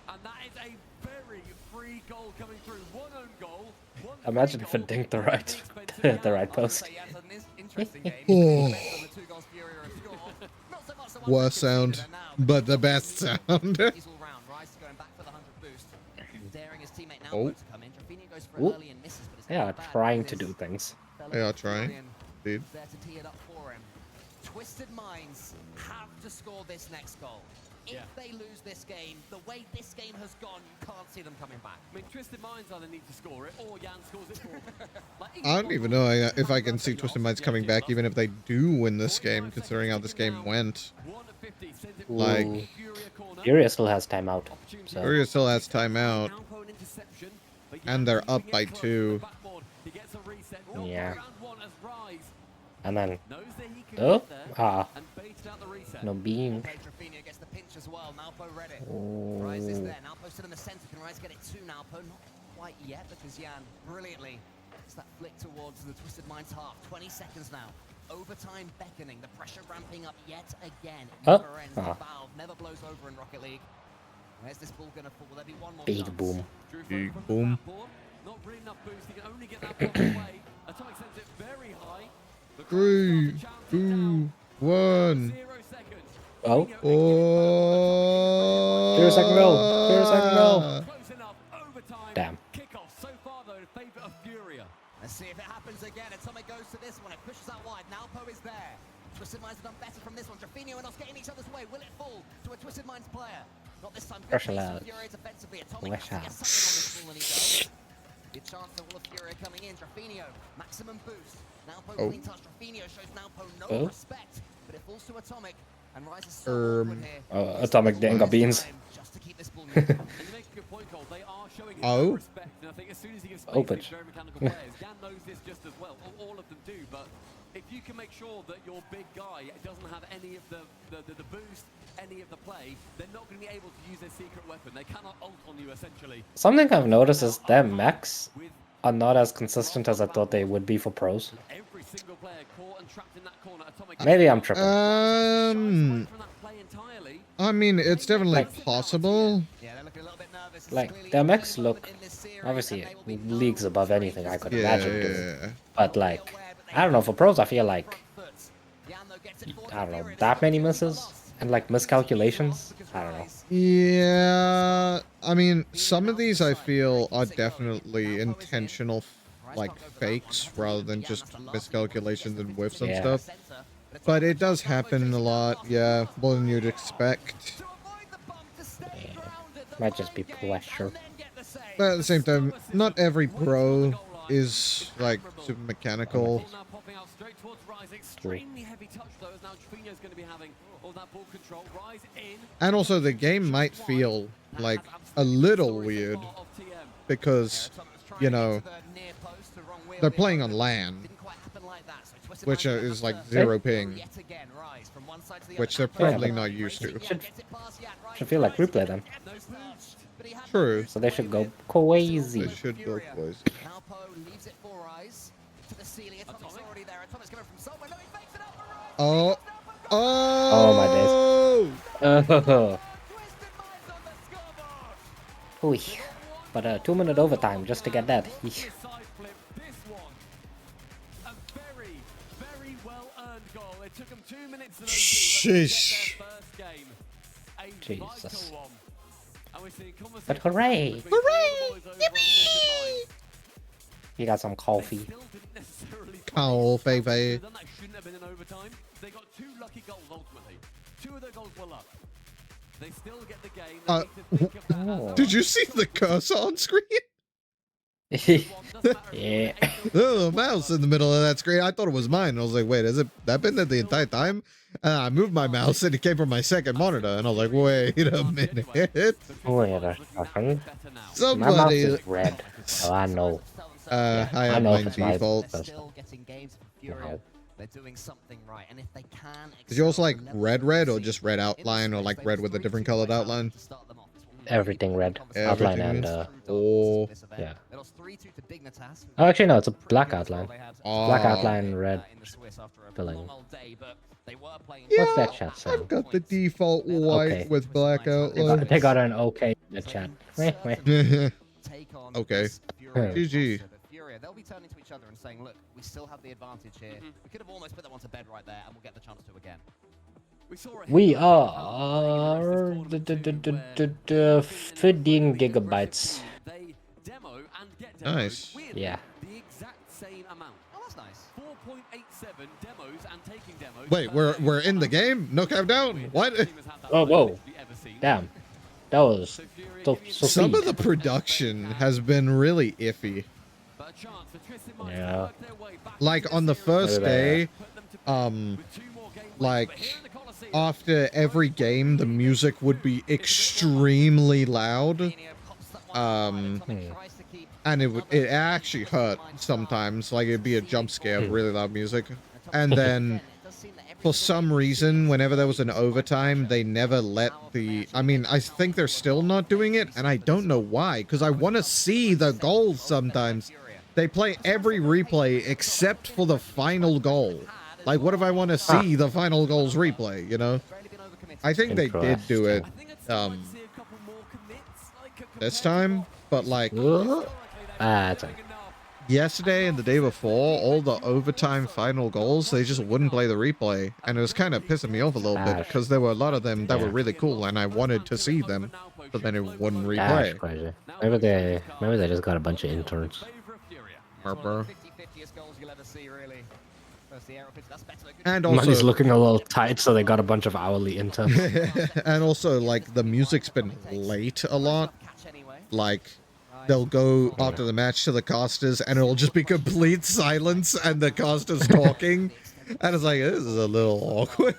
And that is a very free goal coming through. One own goal. One Imagine free if it goal, dinked the one right- expensive the right goal. post. So, yeah, it's an interesting game. Oh. The 2 goals Fury have scored. Not so much the one Worst they've sound, conceded, and now but the best sound. he's all round. Rice is going back for the 100 boost. Daring his teammate now Oh. to come in. Jorginho goes for Oh. it early and misses, but it's they are not bad trying because to do his things. fellow They are trying. Victorian Dude. is there to tee it up for him. Twisted Minds have to score this next goal. If Yeah. they lose this game, the way this game has gone, you can't see them coming back. I mean, Twisted Minds either need to score it or Jan scores it for them. Like, I don't even know if I can see Twisted Minds coming back, even if they do win this game, considering how this game went. 1-50, sends it Like- to Fury corner. Fury still has timeout. Opportunity. So Furia still has timeout. Now for an interception, but And Jan they're keeping up it by close to 2. the backboard. He gets a reset. Not Yeah. round 1 as Rise And then, Knows that he can oh, get there ah, and baited out the reset. no beam. Okay, Trofino gets the pinch as well. Nalpo read it. Oh. Rise is there. Nalpo still in the center. Can Rise get it to Nalpo? Not quite yet because Jan brilliantly gets that flick towards the Twisted Mind's half. 20 seconds now. Overtime beckoning. The pressure ramping up yet again. It Oh. never ends. Ah. The valve never blows over in Rocket League. Where's this ball going to fall? Will there be one more Big chance? boom. Big boom. Not really enough boost. He can only get that block away. Atomic sends it very high. The crowd 3, start to challenge it 2, down. 1. 0 seconds. Oh. Oh. 0 second roll. 0 second roll. Close enough. Overtime. Damn. Kickoff so far though in favor of Furia. Let's see if it happens again. Atomic goes to this one. It pushes out wide. Nalpo is there. Twisted Minds have done better from this one. Trofino and us getting each other's way. Will it fall to a Twisted Minds player? Not this time. Good Pressure pace from loud. Furia defensively. Atomic Pressure. has to get something on this ball, and he does. Good chance for all of Furia coming in. Trofino, maximum boost. Nalpo clean touch. Trofino shows Nalpo no Oh. respect, but it falls to Atomic. And Rise is so awkward here. Atomic didn't got beans. Just to keep this ball moving. And you make a good point, Cole. They are showing him Oh. no respect. And I think as soon as he gives space Oh, to but- these very mechanical players, Jan knows this just as well. All of them do. But if you can make sure that your big guy doesn't have any of the boost, any of the play, they're not going to be able to use their secret weapon. They cannot ult on you, essentially. Something I've noticed is their mechs With are not as consistent as I thought they would be for pros. every single player caught and trapped in that corner, Atomic... Maybe I'm tripping. from that play entirely. I mean, it's definitely possible. Yeah, they're looking a little bit nervous. Like, Clearly their a mechs big look, moment in this series, obviously, and they will be leagues no above anything I could imagine doing. Yeah. But, like, I don't know, for pros, I feel like, I don't know, that many misses? And, like, miscalculations? I don't know. Yeah. I mean, some of these I feel are definitely intentional, like, fakes rather than just miscalculations and whiffs and Yeah. stuff. But it does happen a lot, yeah, more than you'd expect. Might just be pressure. But at the same time, not every pro is, like, super mechanical. Ball now popping out straight towards Rise. Extremely heavy touch though, as now Trofino's going to be having all that ball control. Rise in. And also, the game might feel, like, a little weird because, you know, they're playing on LAN, which is like 0 ping, which they're probably not used to. Should feel like replay then. True. So they should go crazy. They should go boys. Nalpo leaves it for Rise to the ceiling. Atomic's already there. Atomic's coming from somewhere. No, he fakes it out for Rise. Oh. Oh, my days. Oh. Ooh. But 2-minute overtime just to get that. Yeesh. This one, a very, very well earned goal. It took them 2 minutes and Sheesh. first game. A Jesus. vital one. And we're seeing But hooray! Hooray! You got some coffee. Coffee. That shouldn't have been in overtime. They got 2 lucky goals ultimately. 2 of their goals were luck. They still get the game. They need to think of that as Did you see the cursor on screen? Yeah. Oh, mouse in the middle of that screen. I thought it was mine. I was like, wait, has it that been there the entire time? I moved my mouse and it came from my second monitor, and I was like, wait a minute. Wait a second. My mouse Somebody. is red. Oh, I know. I I have know mine if it's my default. fault. Still getting games for Furia. No. They're doing something right, and if they can, Is yours like excel the level red of or the just season, red in outline this or race, like they red lost with a 3 different to colored 2 outline? to start them off. This will Everything be red. conversation. Outline Everything and is- oh, This event. yeah. They lost 3-2 to Dignitas. Oh, actually no, it's a black outline. Oh. Black outline, red In the Swiss after a filling. long old day, but they were playing What's Yeah, that chat saying? I've got the default white Okay. with black They outline. got an okay in the chat. Meh, meh. take on Okay. this Furia GG. roster. The Furia, they'll be turning to each other and saying, look, we still have the advantage here. We could have almost put that one to bed right there, and we'll get the chance to again. We are 15 gigabytes. Nice. Yeah. The exact same amount. Oh, that's nice. 4.87 demos and taking demos. Wait, we're in the game? No countdown? What? Oh, whoa. Damn. That was so Some sweet. of the production has been really iffy. Yeah. Like on the first Maybe they day, like after every game, the music would be extremely loud. And it actually hurt sometimes. Like it'd be a jump scare of really loud music. and then for some reason, whenever there was an overtime, they never let the... I mean, I think they're still not doing it, and I don't know why, because I want to see the goals sometimes. They play every replay except for the final goal. Like, what if I want to see the final goals replay, you know? I think they did do it this time, but like It's like, yesterday and the day before, all the overtime final goals, they just wouldn't play the replay, and it was kind of pissing me off a little bit because there were a lot of them that were really cool and I wanted to see them, but then it wouldn't that's replay. crazy. Maybe they just got a bunch of interns. Bro. 50-50est goals you'll ever see, really. First the aerial pitch, that's better. Good And Money's also, looking a little tight, so they got a bunch of hourly interns. and also, like, the music's been late a lot. catch anyway. Like, they'll go after the match to the casters and it'll just be complete silence and the casters talking, and it's like, this is a little awkward.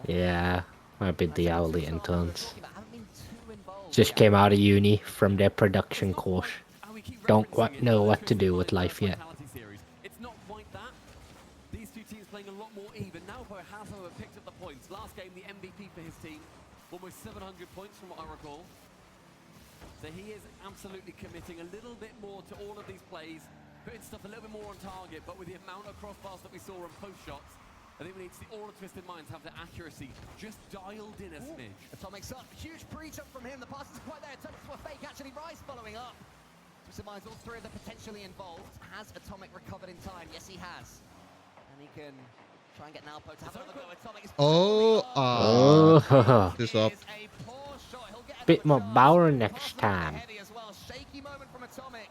Yeah, might be the hourly interns. Just came out of uni from their production course. Don't quite know what to do with life yet. It's not quite that. These two teams playing a lot more even. Now has, however, picked up the points. Last game, the MVP for his team. Almost 700 points from what I recall. So he is absolutely committing a little bit more to all of these plays, putting stuff a little bit more on target, but with the amount of crossbars that we saw on post shots, I think we need to see all the Twisted Minds have the accuracy just dialed in a smidge. Atomic's up. Huge pre-jump from him. The pass is quite there. Turns to a fake. Actually, Rise following up. Twisted Minds, all three of them potentially involved. Has Atomic recovered in time? Yes, he has. And he can try and get Nalpo to have another go. Atomic is This up. Bit more power next time. Shaky moment from Atomic.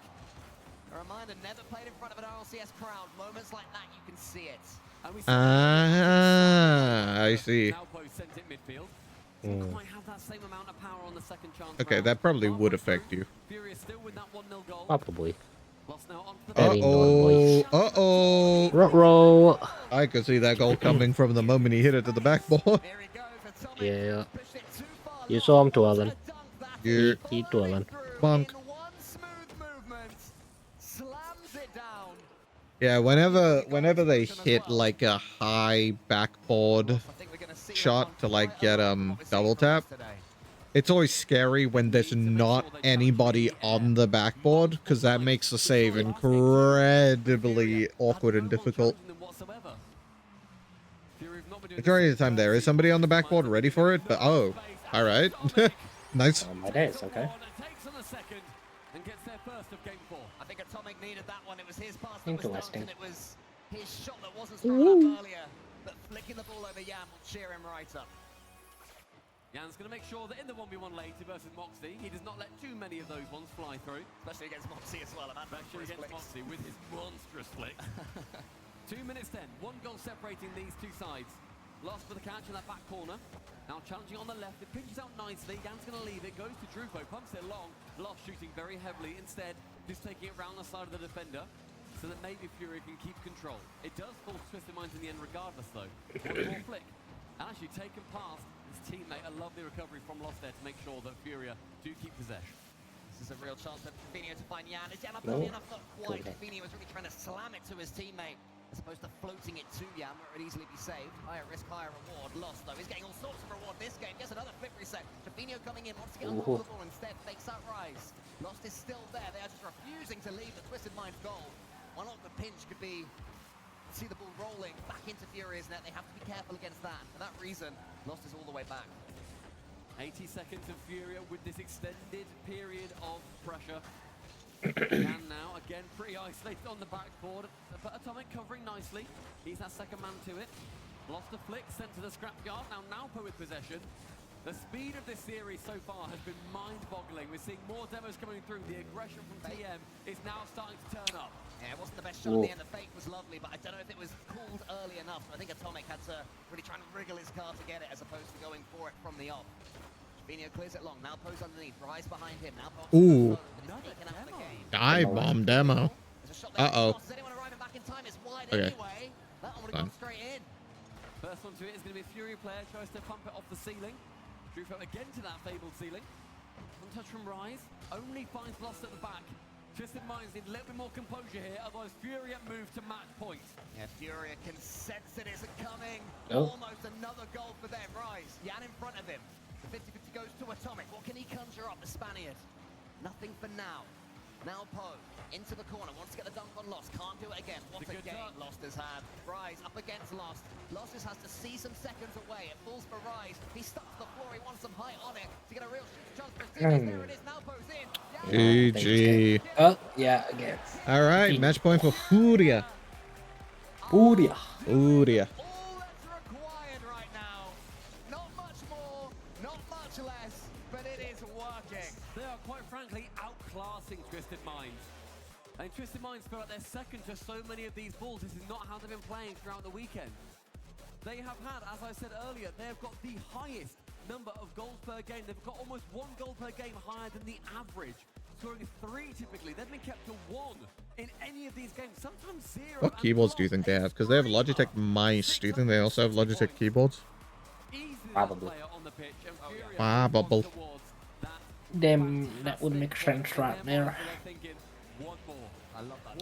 A reminder, never played in front of an RLCS crowd. Moments like that, you can see it. I see. Okay, that probably would affect you. Probably. Uh-oh. Uh-oh. Roll. I could see that goal coming from the moment he hit it to the backboard. Yeah. You saw him twirling. Yeah. He twirling. Bonk. Yeah, whenever they hit like a high backboard shot to like get double tap, it's always scary when there's not anybody on the backboard, because that makes the save incredibly awkward and difficult. Majority of the time there is somebody on the backboard ready for it, but oh, all right. Nice. My days, okay. I think Atomic needed that one. It was his pass that was Interesting. dunked, and it was his shot that wasn't thrown up earlier. But flicking the ball over Yam will cheer him right up. Jan's going to make sure that in the 1v1 later versus Moxie, he does not let too many of those ones fly through. Especially against Moxie as well. Especially against Moxie with his monstrous flick. 2 minutes 10, 1 goal separating these two sides. Lost for the catch in that back corner. Now challenging on the left, it pinches out nicely. Jan's going to leave it, goes to Drufo, pumps it long. Lost shooting very heavily. Instead, just taking it round the side of the defender so that maybe Fury can keep control. It does force Twisted Minds in the end regardless though. One more flick. And actually taken past his teammate. A lovely recovery from Lost there to make sure that Furia do keep possession. This is a real chance for Fabinho to find Jan. Is Jan up early enough? Not quite. Fabinho was really trying to slam it to his teammate, as opposed to floating it to Jan, where it would easily be saved. Higher risk, higher reward. Lost, though. He's getting all sorts of reward this game. Gets another flip reset. Fabinho coming in, wants to get on the ball instead. Fakes out Rise. Lost is still there. They are just refusing to leave the Twisted Mind goal. One of the pinch could be see the ball rolling back into Furia's net. They have to be careful against that. For that reason, Lost is all the way back. 80 seconds of Furia with this extended period of pressure. And now, again, pretty isolated on the backboard, but Atomic covering nicely. He's that second man to it. Lost a flick, sent to the scrapyard. Now Nalpo with possession. The speed of this series so far has been mind-boggling. We're seeing more demos coming through. The aggression from TM is now starting to turn up. Yeah, it wasn't the best shot at the end. The fake was lovely, but I don't know if it was called early enough. I think Atomic had to really try and wriggle his car to get it, as opposed to going for it from the off. Fabinho clears it long. Nalpo's underneath. Rise behind him. Nalpo. Ooh. The game. Dive bomb demo. Uh-oh. Does anyone arriving back in time? It's wide Okay. anyway. That one would have gone straight in. First one to it is going to be a Fury player. Tries to pump it off the ceiling. Drufo again to that fabled ceiling. One touch from Rise. Only finds Lost at the back. Twisted Minds need a little bit more composure here, otherwise Furia move to match point. Yeah, Furia can sense it isn't coming. Oh. Almost another goal for them. Rise, Jan in front of him. The 50-50 goes to Atomic. What can he conjure up, the Spaniard? Nothing for now. Now Poe, into the corner, wants to get the dunk on Lost, can't do it again. What a game Lost has had. Rise up against Lost. Lost just has to see some seconds away. It falls for Rise. He stops the floor, he wants some height on it to get a real shoot chance for his teammates. There it is, now Poe's in. GG. Oh, yeah, again. All right, match point for Furia. Furia. Furia. All that's required right now. Not much more, not much less, but it is working. They are quite frankly outclassing Twisted Minds. And Twisted Minds feel like they're second to so many of these balls. This is not how they've been playing throughout the weekend. They have had, as I said earlier, they have got the highest number of goals per game. They've got almost 1 goal per game higher than the average. Scoring 3 typically. They've been kept to 1 in any of these games, sometimes 0. What keyboards do you think they have? Because they have Logitech mice. Do you think they also have Logitech keyboards? Probably. Probably. Damn, that would make sense right there.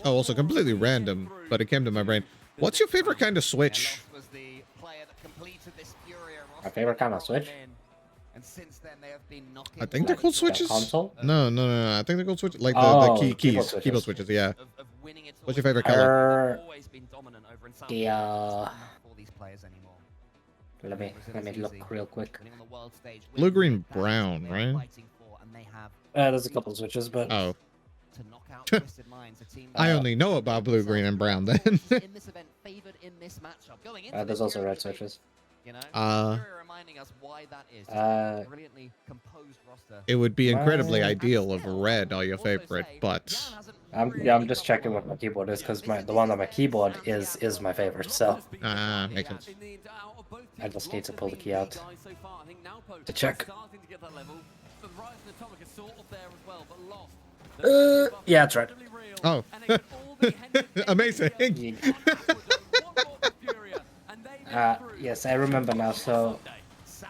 Oh, also completely random, but it came to my brain. What's your favorite kind of Switch? Was the player that completed this Furia roster. My favorite kind of Switch? And since then they have been knocking I think they're called switches. Console? No. I think they're called switches. Like Oh, the keyboard keys. switches. Keyboard switches, yeah. of winning it What's your all. favorite color? Always been dominant over in South The, America. It's not for these players anymore. Let me look real quick. Winning on the world stage, Blue, winning green, with that is what brown, they're right? fighting for, and they have There's a couple switches, but Oh. to knock out Twisted Minds, a team I that only know about blue, green, and brown then. in this event favored in this matchup. Going into there's this also Furia red debate, switches. You know, Uh, Furia reminding us why that is. Uh, Brilliantly composed roster. It would be incredibly Uh, ideal if red are your favorite, but I'm just checking what my keyboard is because the one on my keyboard is my favorite. So makes sense. I just need to pull the key out to check. Yeah, that's right. Oh, amazing. Yes, I remember now. So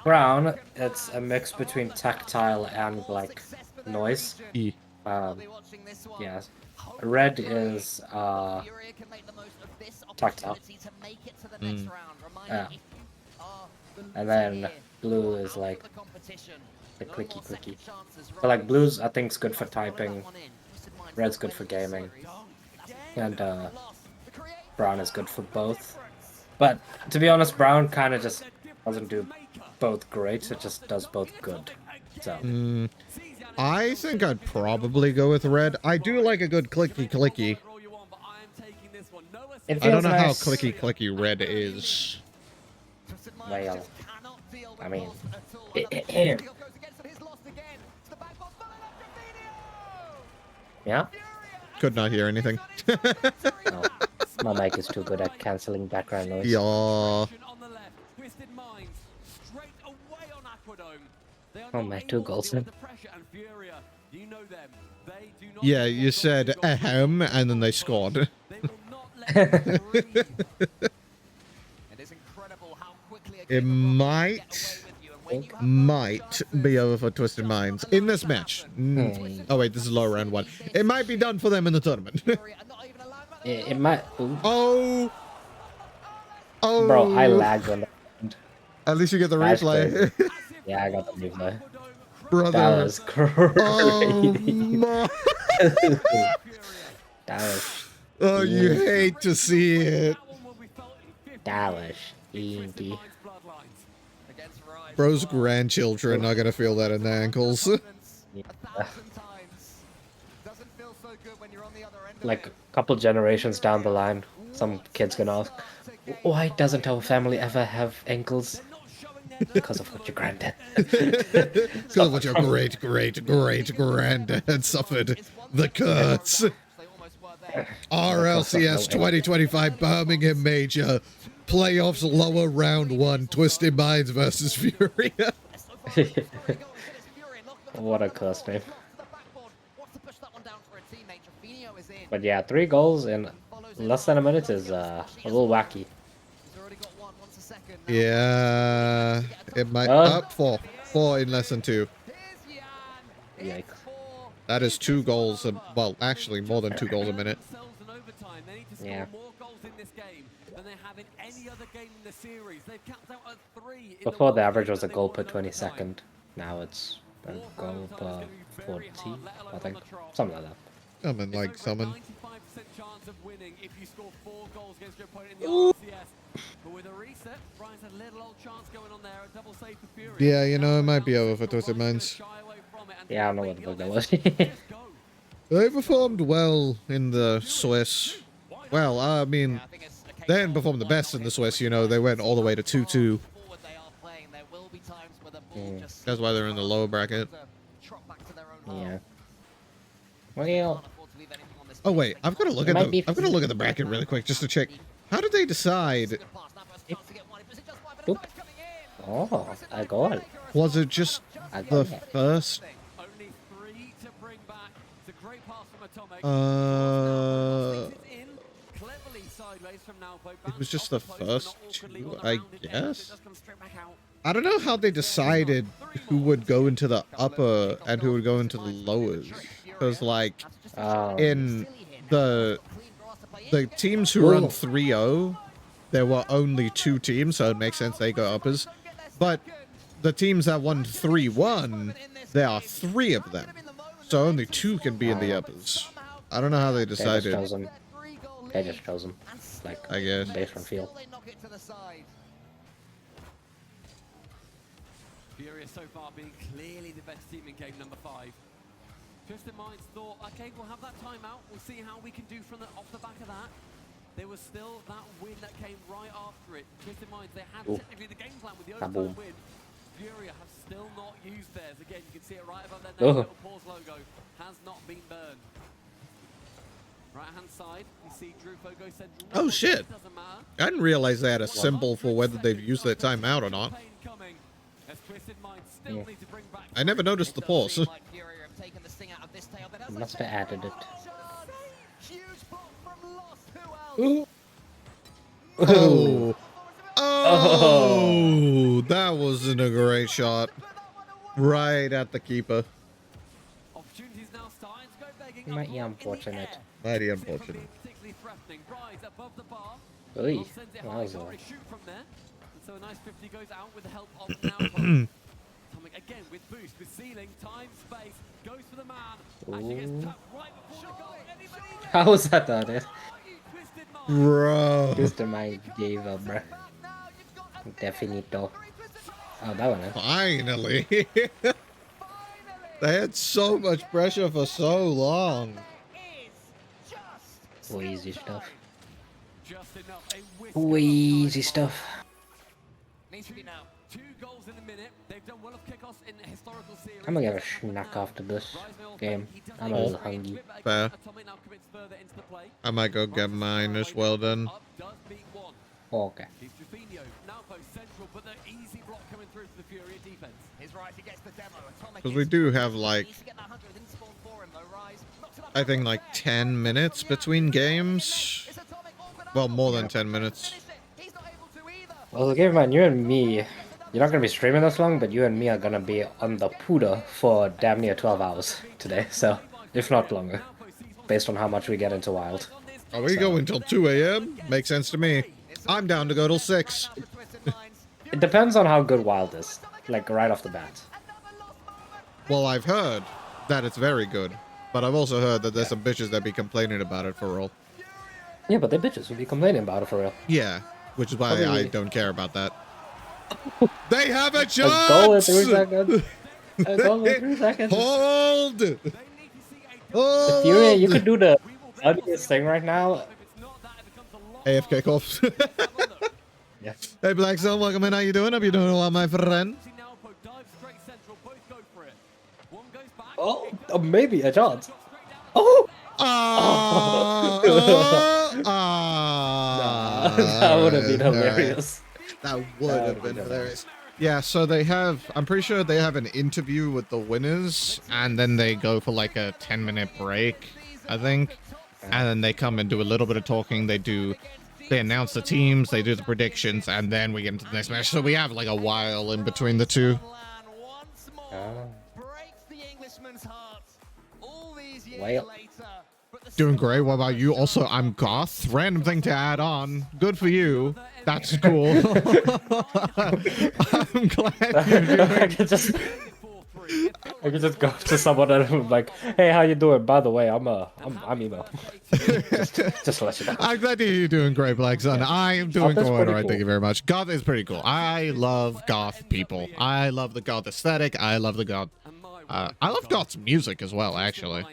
brown, it's a mix between tactile and like noise. E. Yes. Red is tactile. Yeah. And then blue is like the clicky. But like blue's I think is good for typing. Red's good for gaming. And brown is good for both. But to be honest, brown kind of just doesn't do both great. It just does both good. So. I think I'd probably go with red. I do like a good clicky. I don't know how clicky red is. Well, I mean, yeah. Could not hear anything. No, my mic is too good at canceling background noise. Yeah. Oh my, 2 goals in. Yeah, you said ahem, and then they scored. It might be over for Twisted Minds in this match. Oh wait, this is low round 1. It might be done for them in the tournament. It might. Ooh. Oh. Bro, I lagged on that. At least you get the That's replay. Yeah, I got the replay. Brother. That was crazy. Oh, my. That was. Oh, you hate to see it. That was easy. Bro's grandchildren are gonna feel that in their ankles. Like a couple generations down the line, some kid's gonna ask, why doesn't our family ever have ankles? Because of what your granddad. Because of what your great granddad suffered. The curse. RLCS 2025 Birmingham Major. Playoffs lower round 1. Twisted Minds versus Furia. What a curse name. But yeah, 3 goals in less than a minute is a little wacky. Yeah, it might up 4 in less than 2. Yikes. That is 2 goals. Well, actually, more than 2 goals a minute. They need to score Yeah. more goals in this game than they have in any other game in the series. They've capped out at 3. Before the average was a goal per 22nd. Now it's a goal per 40, I think. Something like that. Come in like summon. 95% chance of winning if you score 4 goals against your opponent in the RLCS. But with a reset, Brian's had a little old chance going on there. A double save for Fury. Yeah, you know, it might be over for Twisted Minds. Yeah, I don't know what the fuck that was. They performed well in the Swiss. Well, I mean, they didn't perform the best in the Swiss, you know. They went all the way to 2-2. That's why they're in the lower bracket. Yeah. Well, Oh wait, I've got to look at the bracket really quick just to check. How did they decide? oop. Oh, a goal. Was it just A the goal. first? Only 3 to bring back. It's a great pass from Atomic. Cleverly sideways from Nalpo. It was just the first 2, I guess. I don't know how they decided who would go into the upper and who would go into the lowers. Because like in the teams who run 3-0, there were only 2 teams, so it makes sense they go uppers. But the teams that won 3-1, there are 3 of them, so only 2 can be in the uppers. I don't know how they They just decided. chose him. They just chose him. Like, I guess. based on feel. Fury so far being clearly the best team in game number 5. Twisted Minds thought, okay, we'll have that timeout. We'll see how we can do from off the back of that. There was still that win that came right after it. Twisted Minds, they had technically the game plan with the overtime win. Fury have still not used theirs. Again, you can see it right above their name. Little pause logo has not been burned. Right hand side, you see Drufo go central. Oh shit! Doesn't matter. I didn't realize they had a symbol for whether they've used their timeout or not. I never noticed the pause. Must have added it. Oh. Oh, that wasn't a great shot. Right at the keeper. Opportunities now starting to go begging. Mighty unfortunate. Mighty unfortunate. Particularly threatening. Rise above the bar. Oi, Sends it that high, was can't a... really shoot from there. And so a nice 50 goes out with the help of Nalpo. Coming again with boost, with ceiling, time, space, goes for the man. Actually gets tapped right before the goal. Anybody How was that done? Twisted Mind. Bro. Just my gave up, bruh. Definito. Oh, that one, eh? Finally. They had so much pressure for so long. Easy stuff. Just enough. A whisker Easy stuff. needs to be now. 2 goals in a minute. They've done well of kickoffs in the historical series. I'm gonna get a snack after this game. I'm a little hungry. Fair. Atomic now commits further into the play. I might go get mine as well then. Up does beat 1. Okay. He's Trufino, now post central, but the easy block coming through for the Fury defense. His right, he gets the demo. Atomic Because we do have like, needs to get that 100. Didn't spawn for him though. Rise. Knocks it up. I think like 10 minutes between games. It's Atomic awkward Well, out. more than 10 minutes. Finish it. He's not able to either. Well, game man, you and me, you're not gonna be streaming this long, but you and me are gonna be on the Puda for damn near 12 hours today, so if not longer, based on how much we get into Wild. Are we going till 2 a.m.? Makes sense to me. I'm down to go till 6. It depends on how good Wild is, like right off the bat. Well, I've heard that it's very good. But I've also heard that there's some bitches that be complaining about it for real. Yeah, but the bitches will be complaining about it for real. Yeah, which is why Probably. I don't care about that. They have a A goal in chance! 3 seconds. A goal in 3 seconds. Hold! Hold! Fury, you could do the funniest thing right now. AFK cough. Yeah. Hey, Black Zone, welcome in. How you doing? Hope you're doing well, my friend. Oh, maybe a chance. Oh! Ah! That would have been hilarious. That would have been hilarious. Yeah, so they have, I'm pretty sure they have an interview with the winners, and then they go for like a 10-minute break, I think. And then they come and do a little bit of talking. They announce the teams, they do the predictions, and then we get into the next match. So we have like a while in between the two. Oh. Breaks the Englishman's heart. All Well, Doing great. What about you? Also, I'm goth. Random thing to add on. Good for you. That's cool. I'm glad you're I doing. could just go to someone and I'm like, hey, how you doing? By the way, I'm emo. just to let you know. I'm glad to hear you're doing great, Black Sun. I am doing Goth is quite pretty alright. Thank cool. you very much. Goth is pretty cool. I love goth people. I love the goth aesthetic. I love the goth. I love goth's music as well, actually.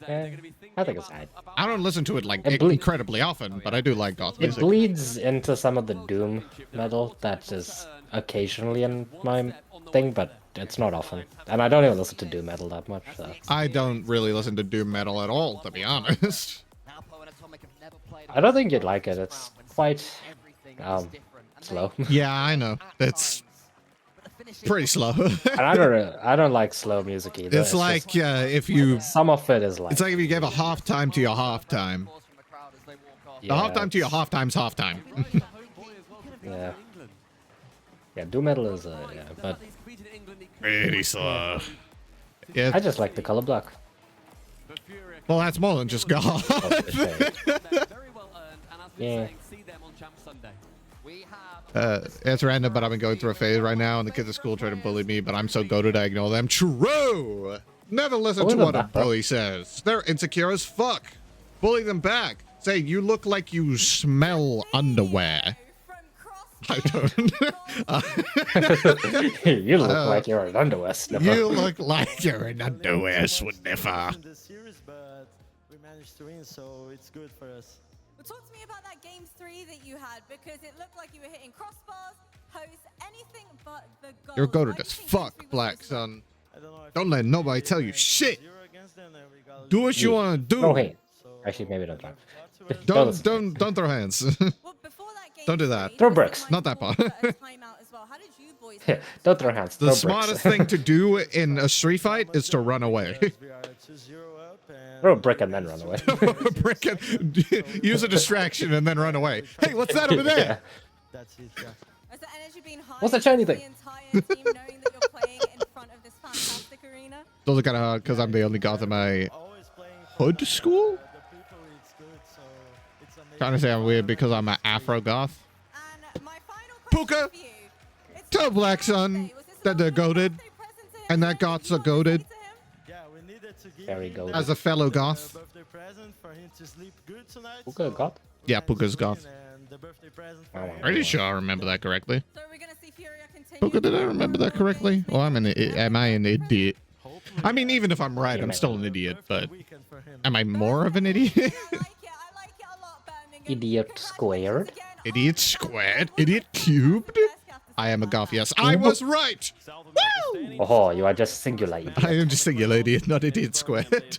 I think it's fine. I don't listen to it like It ble- incredibly often, but I do like goth It music. bleeds into some of the doom metal that is occasionally in my thing, but it's not often. And I don't even listen to doom metal that much. So. I don't really listen to doom metal at all, to be honest. I don't think you'd like it. It's quite slow. Yeah, I know. It's pretty slow. And I don't like slow music either. It's like if you. Some of it is like. It's like if you gave a halftime to your halftime. The halftime to your halftime's halftime. Yeah. Yeah, doom metal is yeah, but Pretty slow. Yeah. I just like the color black. Well, that's more than just goth. Yeah. It's random, but I've been going through a phase right now, and the kids at school try to bully me, but I'm so goated I ignore them. True! Never listen to what a bully says. They're insecure as fuck. Bully them back. Say, you look like you smell underwear. I don't. You look like you're an underwear sniffer. You look like you're an underwear sniffer. In the series, but we managed to win, so it's good for us. Well, talk to me about that game 3 that you had, because it looked like you were hitting crossbars, posts, anything but the goal. You're goated Why do as you think fuck, game 3 was Black so Sun. I don't know if Don't let nobody tell you shit. 0 against them, then we got Do what you want to No do. hate. Actually, maybe don't try. Don't throw hands. Well, before that game Don't do 3, that. Throw was bricks. it Not that Michael part. for a timeout as well? How did you boys Yeah, don't throw hands. The throw smartest bricks. thing to do in a street fight is to run away. we are 2-0 up and Throw a brick and then run away. Brick it, use a distraction and then run away. Hey, what's that over there? Yeah. that's it. Yeah. Has the energy been high What's that shiny for thing? the entire team, knowing that you're playing in front of this fantastic arena? Those are kind of hard because I'm the only goth in my Always playing for hood school. the people. It's good, so it's amazing. Trying to say I'm weird because I'm an Afro goth. And my final question Puka, for you. It's tell his Black Sun birthday. Was this that a they're lovely goated birthday present to him? and that Anything goths you are want to say goated. to him? Yeah, we needed to give Very him goated. As a fellow the goth. birthday present for him to sleep good tonight. Puka so goth? we Yeah, managed to Puka's win, goth. and the birthday present for Oh, him Pretty was- sure I remember that correctly. So we're gonna see Furia continue. Puka, did I remember that correctly? Or am I an idiot? Hopefully, I mean, even if I'm right, I'm still an idiot, but weekend for him. am I more of an idiot? I like it a lot, Birmingham. Idiot squared. Congratulations again. Idiot squared? Idiot cubed? I am a goth, yes. I was right! Woo! Oh, you are just singular. I am just singular idiot, not idiot squared.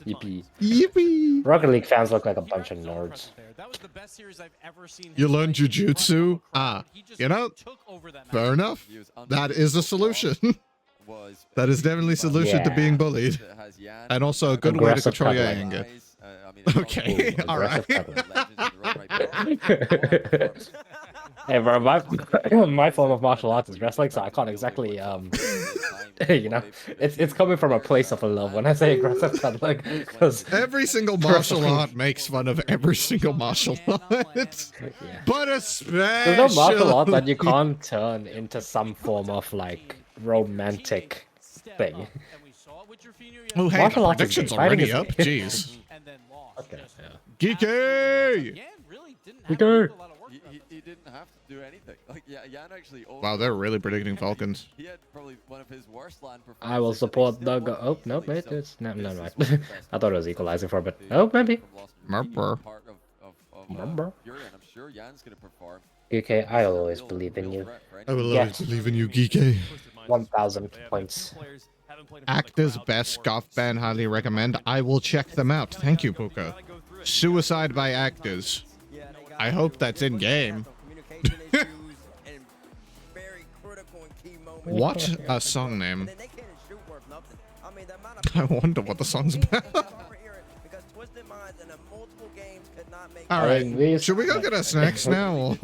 Yippee. Yippee! Rocket League fans look like a bunch of nerds. That was the best series I've ever seen. You him learn play. jujutsu? Ah, He just you know, took over that fair match. enough. That is a solution. Was That is definitely a solution to Yeah. being bullied. that has Jan, And also a good way to Aggressive control your cuddling. anger. guys, I mean, it's Okay, Ooh, alright. aggressive legends of the road right now. Hey, bro, my form of martial arts is wrestling, so I can't exactly, you know, it's coming from a place of love when I say aggressive cuddling, because Every single martial art makes fun of every single martial art. But especially... there's no martial art that you can't turn into some form of, like, romantic thing. And we saw it with Jorfinho Oh, hey, Martial the arts is prediction's gay. Fighting already is up? gay. Jeez. and then lost. Okay, Just- yeah. Geeky! Yan really didn't have We to do. do a lot of work. He didn't have to do anything. Like, yeah, Jan actually. Wow, they're really predicting Falcons. He had probably one of his worst land performances. I will but they support still the... won Oh, no, easily, wait, so it's... No, this never is mind. one of the best I thought it was performances equalizing for a bit. from Oh, maybe. Lost Remember. part of Remember. Fury, and I'm sure Jan's gonna perform. Okay, I He's a always real- believe in real you. threat for I will anyone. always believe in you, Geeky. 1,000 points. Actors Best Goth Band highly recommend. I will check them out. Thank you, Puka. Suicide by Actors. Yeah, they got I hope that's in game. communication issues and very critical and key moments. What a song name. And then they can't shoot worth nothing. I mean, the amount of I wonder what the song's about. because Twisted Minds in multiple games could not make All right, should we go get our snacks now?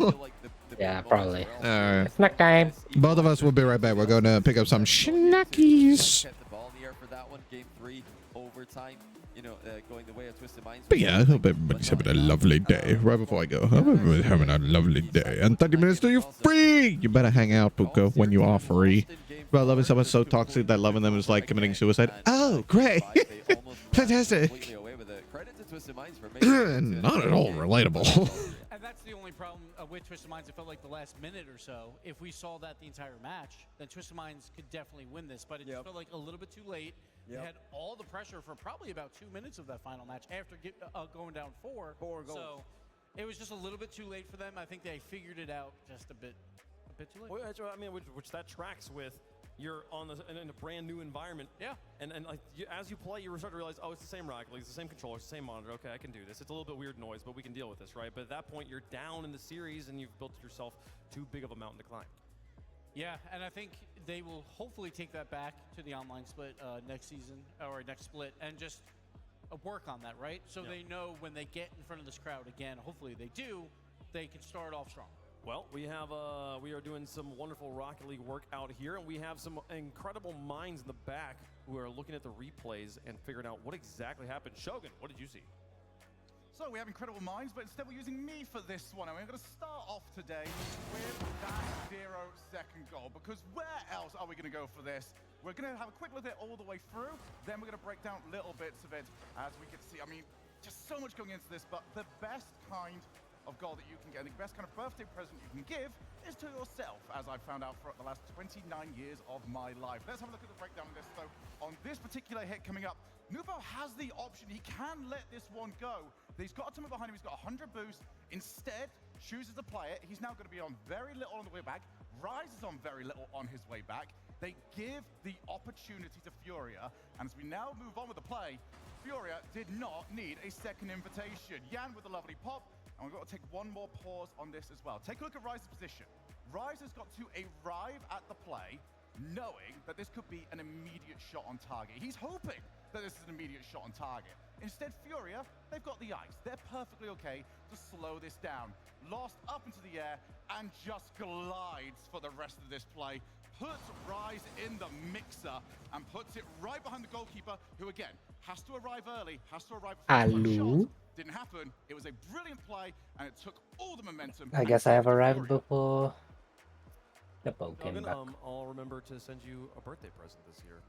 Yeah, probably. Alright. Snack time. Both of us will be right back. We're going to pick up some snackies. Kept the ball in the air for that one, game 3, overtime, you know, going the way of Twisted Minds. But yeah, I hope everybody's having a lovely day. Right before I go, I hope everybody's having a lovely day. And 30 minutes till you're free. You better hang out, Puka, when you are free. About loving someone so toxic that loving them is like committing suicide. Oh, great. Fantastic. Not at all relatable. And that's the only problem with Twisted Minds. It felt like the last minute or so. If we saw that the entire match, then Twisted Minds could definitely win this. But it just felt like a little bit too late. They had all the pressure for probably about 2 minutes of that final match after going down 4 goals. So it was just a little bit too late for them. I think they figured it out just a bit too late. Well, I mean, which that tracks with you're in a brand new environment. Yeah. And like as you play, you start to realize, oh, it's the same Rocket League, it's the same controller, it's the same monitor. Okay, I can do this. It's a little bit weird noise, but we can deal with this, right? But at that point, you're down in the series and you've built yourself too big of a mountain to climb. Yeah, and I think they will hopefully take that back to the online split next season or next split and just work on that, right? So they know when they get in front of this crowd again, hopefully they do, they can start off strong. Well, we are doing some wonderful Rocket League work out here, and we have some incredible minds in the back who are looking at the replays and figuring out what exactly happened. Shogun, what did you see? So we have incredible minds, but instead we're using me for this one. And we're going to start off today with that 0-second goal, because where else are we going to go for this? We're going to have a quick look at it all the way through, then we're going to break down little bits of it as we can see. I mean, just so much going into this, but the best kind of goal that you can get, the best kind of birthday present you can give is to yourself, as I've found out throughout the last 29 years of my life. Let's have a look at the breakdown of this. So on this particular hit coming up, Nuvo has the option. He can let this one go. He's got a team behind him. He's got 100 boost. Instead, chooses to play it. He's now going to be on very little on the way back. Rise is on very little on his way back. They give the opportunity to Furia. And as we now move on with the play, Furia did not need a second invitation. Yan with a lovely pop. And we've got to take one more pause on this as well. Take a look at Rise's position. Rise has got to arrive at the play knowing that this could be an immediate shot on target. He's hoping that this is an immediate shot on target. Instead, Furia, they've got the ice. They're perfectly okay to slow this down. Lost up into the air and just glides for the rest of this play. Puts Rise in the mixer and puts it right behind the goalkeeper, who again has to arrive early, has to arrive before the shot. Didn't happen. It was a brilliant play, and it took all the momentum. I guess I have arrived before the boat came Shogun, back. I'll remember to send you a birthday present this year.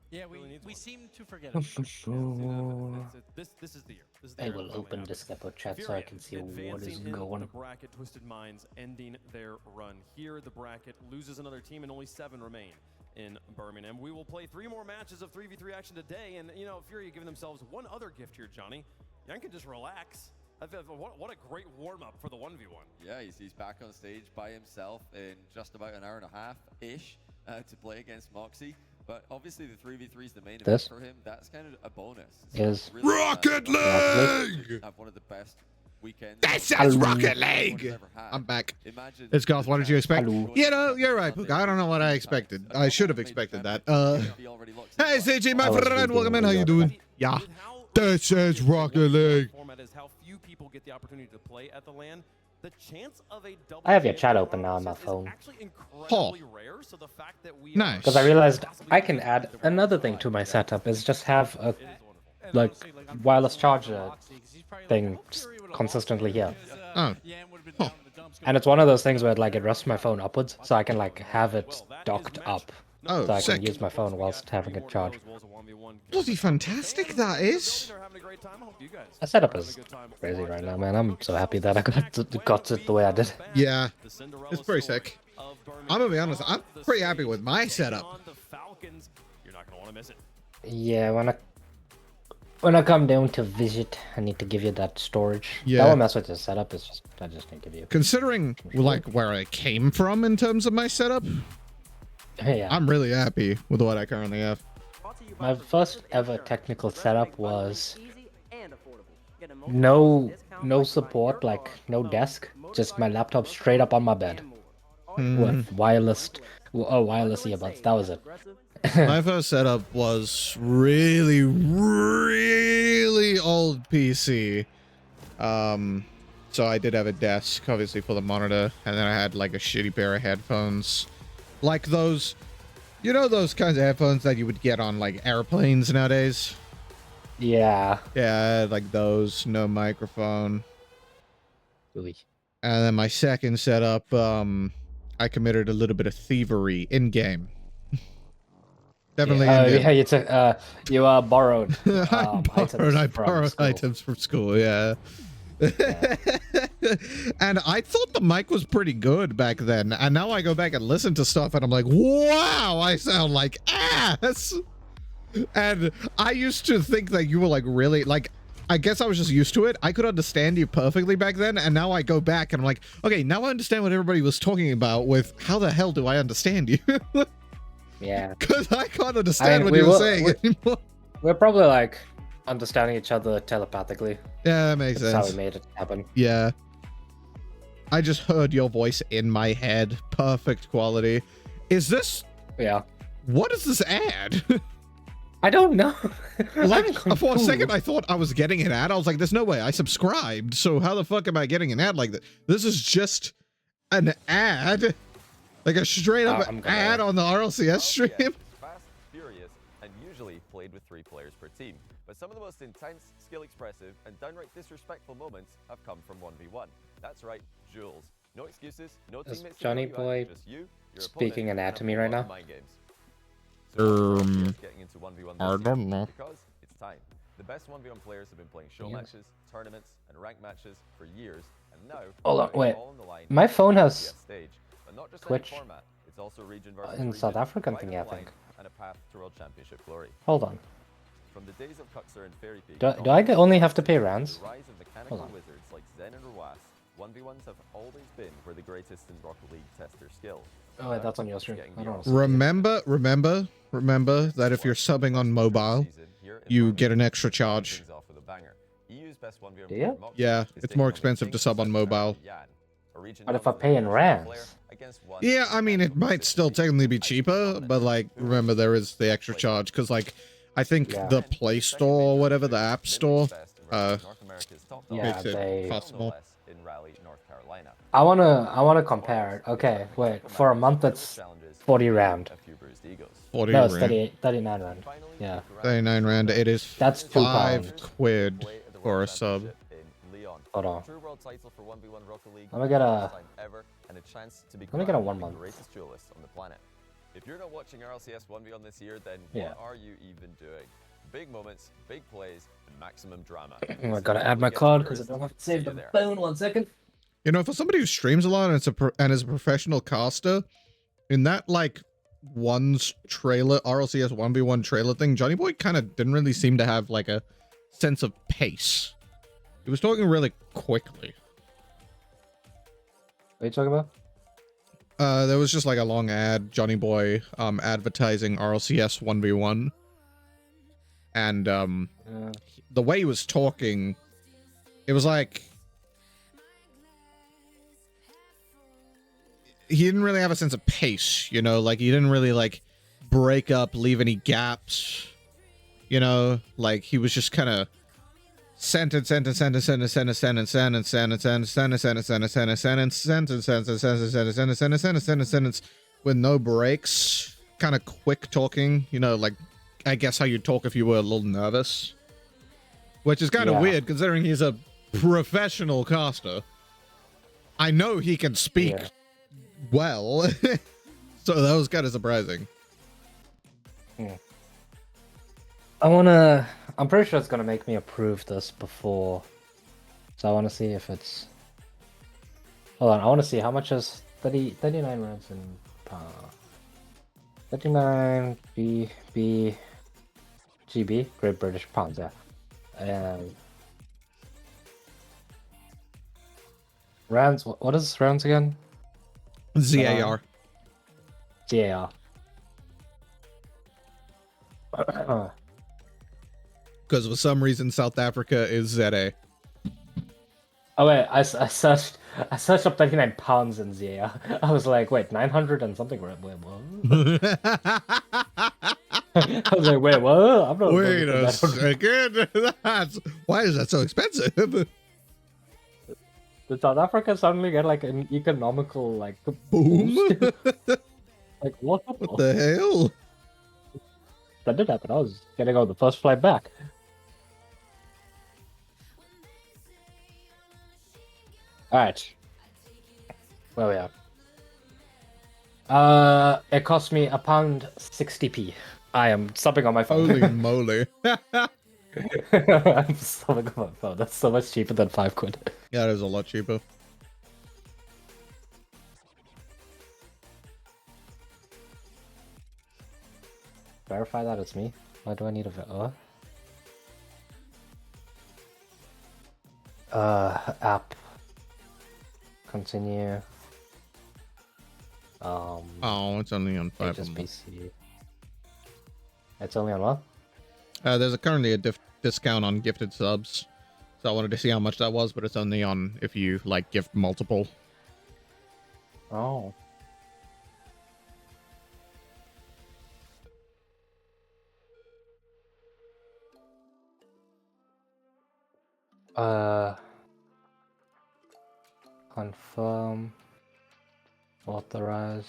Yeah, really we seem to forget this is the year. This is the I year will it open happens. the Scappo chat so I Furia can see what is advancing in going the bracket, Twisted Minds ending their run. Here, the bracket loses another team, and only 7 remain in Birmingham. We will play 3 more matches of 3v3 action today, and you know, Furia giving themselves one other gift here, Johnny. Young can just relax. What a great warm-up for the 1v1. Yeah, he's back on stage by himself in just about an hour and a half-ish to play against Moxie. But obviously the 3v3 is the main event for him. That's kind of a bonus. Is really Rocket League! Have one of the best weekends. This is Rocket League! I'm back. Imagine It's Goth. What did you expect? Hello. You know, you're right, Puka. I don't know what I expected. I should have expected that. Hey, CG, my friend. Welcome in. How you doing? Yeah. This is Rocket League. Format is how few people get the opportunity to play at the LAN. The chance of a double I have your chat open now on my phone. actually incredibly rare, so the fact that we Nice. Because I realized I can add another thing to my setup is just have a like wireless charger thing consistently here. Oh. Huh. And it's one of those things where like it rests my phone upwards, so I can like have it docked up. Oh, so I sick. can use my phone whilst having it charged. Bloody fantastic that is. My setup is crazy right now, man. I'm so happy that I got it the way I did. Yeah, it's pretty sick. I'm gonna be honest, I'm pretty happy with my setup. You're not gonna want to miss it. Yeah, when I come down to visit, I need to give you that storage. Yeah. That won't mess with the setup. It's just I just need to give you. Considering like where I came from in terms of my setup, Yeah. I'm really happy with what I currently have. My first ever technical setup was no support, like no desk, just my laptop straight up on my bed with wireless earbuds. That was it. My first setup was really old PC. So I did have a desk, obviously, for the monitor, and then I had like a shitty pair of headphones, like those You know those kinds of headphones that you would get on like airplanes nowadays? Yeah. Yeah, like those, no microphone. Really. And then my second setup, I committed a little bit of thievery in game. Definitely in game. Yeah, you took you borrowed I borrowed items from school, yeah. And I thought the mic was pretty good back then, and now I go back and listen to stuff and I'm like, wow, I sound like ass. And I used to think that you were like really like, I guess I was just used to it. I could understand you perfectly back then, and now I go back and I'm like, okay, now I understand what everybody was talking about with how the hell do I understand you? Yeah, because I can't understand what you were saying anymore. We're probably like understanding each other telepathically. Yeah, that makes sense. That's how we made it happen. Yeah. I just heard your voice in my head. Perfect quality. Is this... Yeah. What is this ad? I don't know. Like, for a second, I thought I was getting an ad. I was like, there's no way. I subscribed. So how the fuck am I getting an ad like that? This is just an ad. Like a straight up ad on the RLCS stream. Fast, furious, and usually played with 3 players per team. But some of the most intense, skill expressive, and downright disrespectful moments have come from 1v1. That's right, duels. No excuses, no teammates. Johnny Boy just you, your speaking an ad to me right now? I don't know. Because it's time. The best 1v1 players have been playing show matches, tournaments, and ranked matches for years, and now hold on, wait. all on the line My phone has stage. But not just Twitch format, it's also region versus in region, South African right thingy, I on the think. line, and a path to World Championship glory. Hold on. From the days of Cuxer and Fairy Peak, Do I only have to pay rounds? the rise of mechanical wizards like Zen and Ruas, 1v1s have always been where the greatest in Rocket League test their skill. Oh, wait, that's on your stream. I don't know. Remember that if you're subbing on mobile, you get an extra charge. Yeah, it's more expensive to sub on mobile. But if I pay in rands? Yeah, I mean, it might still technically be cheaper, but like, remember there is the extra charge, because like, I think the Play Store or whatever, the App Store, makes it possible. I wanna compare it. Okay, wait, for a month it's 40 rand. 40 no, it's rand. 39 rand. Yeah. 39 rand. It is That's £5 for a sub. Hold on. Let me get a 1 month. If you're not watching RLCS 1v1 this year, then Yeah. what are you even doing? Big moments, big plays, and maximum drama. I gotta add my card because I don't have to save the phone. 1 second. You know, for somebody who streams a lot and is a professional caster, in that like trailer RLCS 1v1 trailer thing, Johnny Boy kind of didn't really seem to have like a sense of pace. He was talking really quickly. What are you talking about? There was just like a long ad, Johnny Boy advertising RLCS 1v1. And the way he was talking, it was like he didn't really have a sense of pace, you know, like he didn't really like break up, leave any gaps, you know, like he was just kind of sentence with no breaks, kind of quick talking, you know, like I guess how you'd talk if you were a little nervous, which is kind of weird considering he's a professional caster. I know he can speak well, so that was kind of surprising. I'm pretty sure it's gonna make me approve this before, so I want to see if it's, hold on, I want to see how much is 39 rands in 39 GB, Great British Pounds, yeah. And rands, what is rands again? ZAR. ZAR. Because for some reason South Africa is ZA. Oh wait, I searched up 39 pounds in ZAR. I was like, wait, 900 and something. Wait, what? I was like, wait, what? I'm not. Wait a second. Why is that so expensive? Did South Africa suddenly get like an economical like boom? Like, what? What the hell? That did happen. I was getting on the first flight back. Alright. Where we are. It cost me £1.60p. I am subbing on my phone. Holy moly. I'm subbing on my phone. That's so much cheaper than £5. Yeah, it is a lot cheaper. Verify that it's me. Why do I need a app. Continue. Oh, it's only on 5 just a month. PC. It's only on what? There's currently a discount on gifted subs. So I wanted to see how much that was, but it's only on if you like gift multiple. Oh. Confirm. Authorize.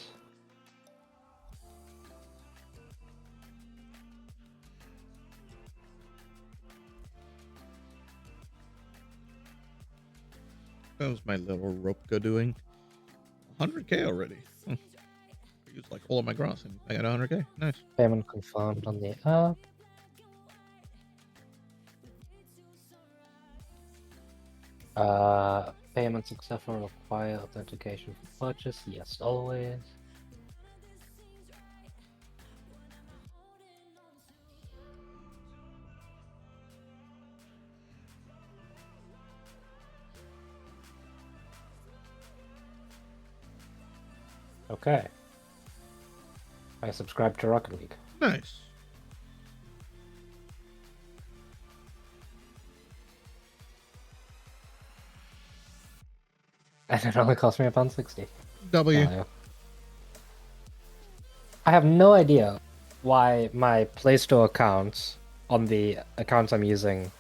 How's my little Ropka doing? 100k already. I used like all of my grass and I got 100k. Nice. Payment confirmed on the app. Payment successful, require authentication for purchase. Yes, always. Okay. I subscribe to Rocket League. Nice. And it only cost me £1.60. W. I have no idea why my Play Store accounts on the accounts I'm using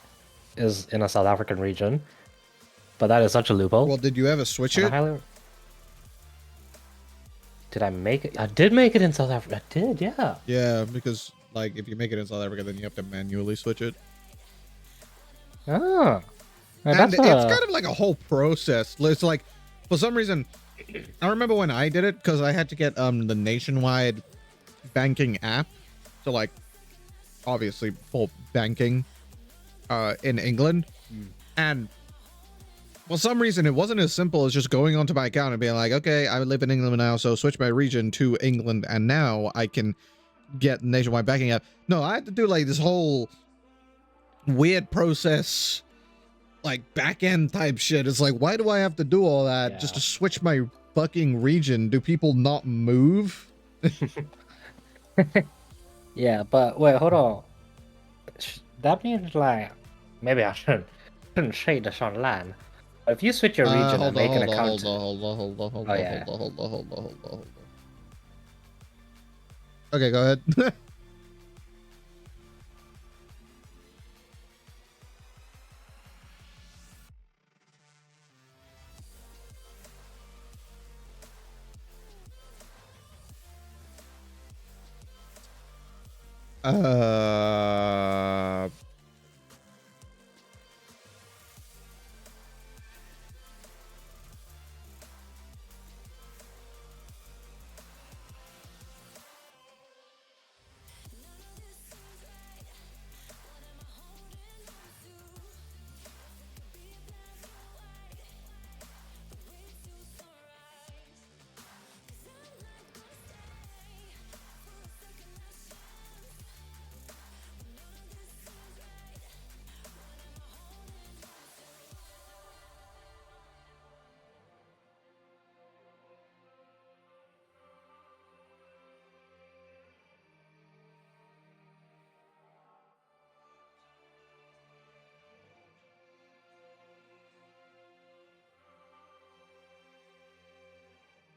is in a South African region, but that is such a loophole. Well, did you ever switch it? Did I make it? I did make it in South Africa. I did, yeah. Yeah, because like if you make it in South Africa, then you have to manually switch it. Oh. And it's kind of like a whole process. It's like, for some reason, I remember when I did it because I had to get the nationwide banking app, so like obviously for banking in England, and for some reason it wasn't as simple as just going onto my account and being like, okay, I live in England now, so switch my region to England, and now I can get nationwide banking app. No, I had to do like this whole weird process, like back end type shit. It's like, why do I have to do all that just to switch my fucking region? Do people not move? Yeah, but wait, hold on. That means like maybe I shouldn't say this online. If you switch your region and make an account, hold on. Okay, go ahead.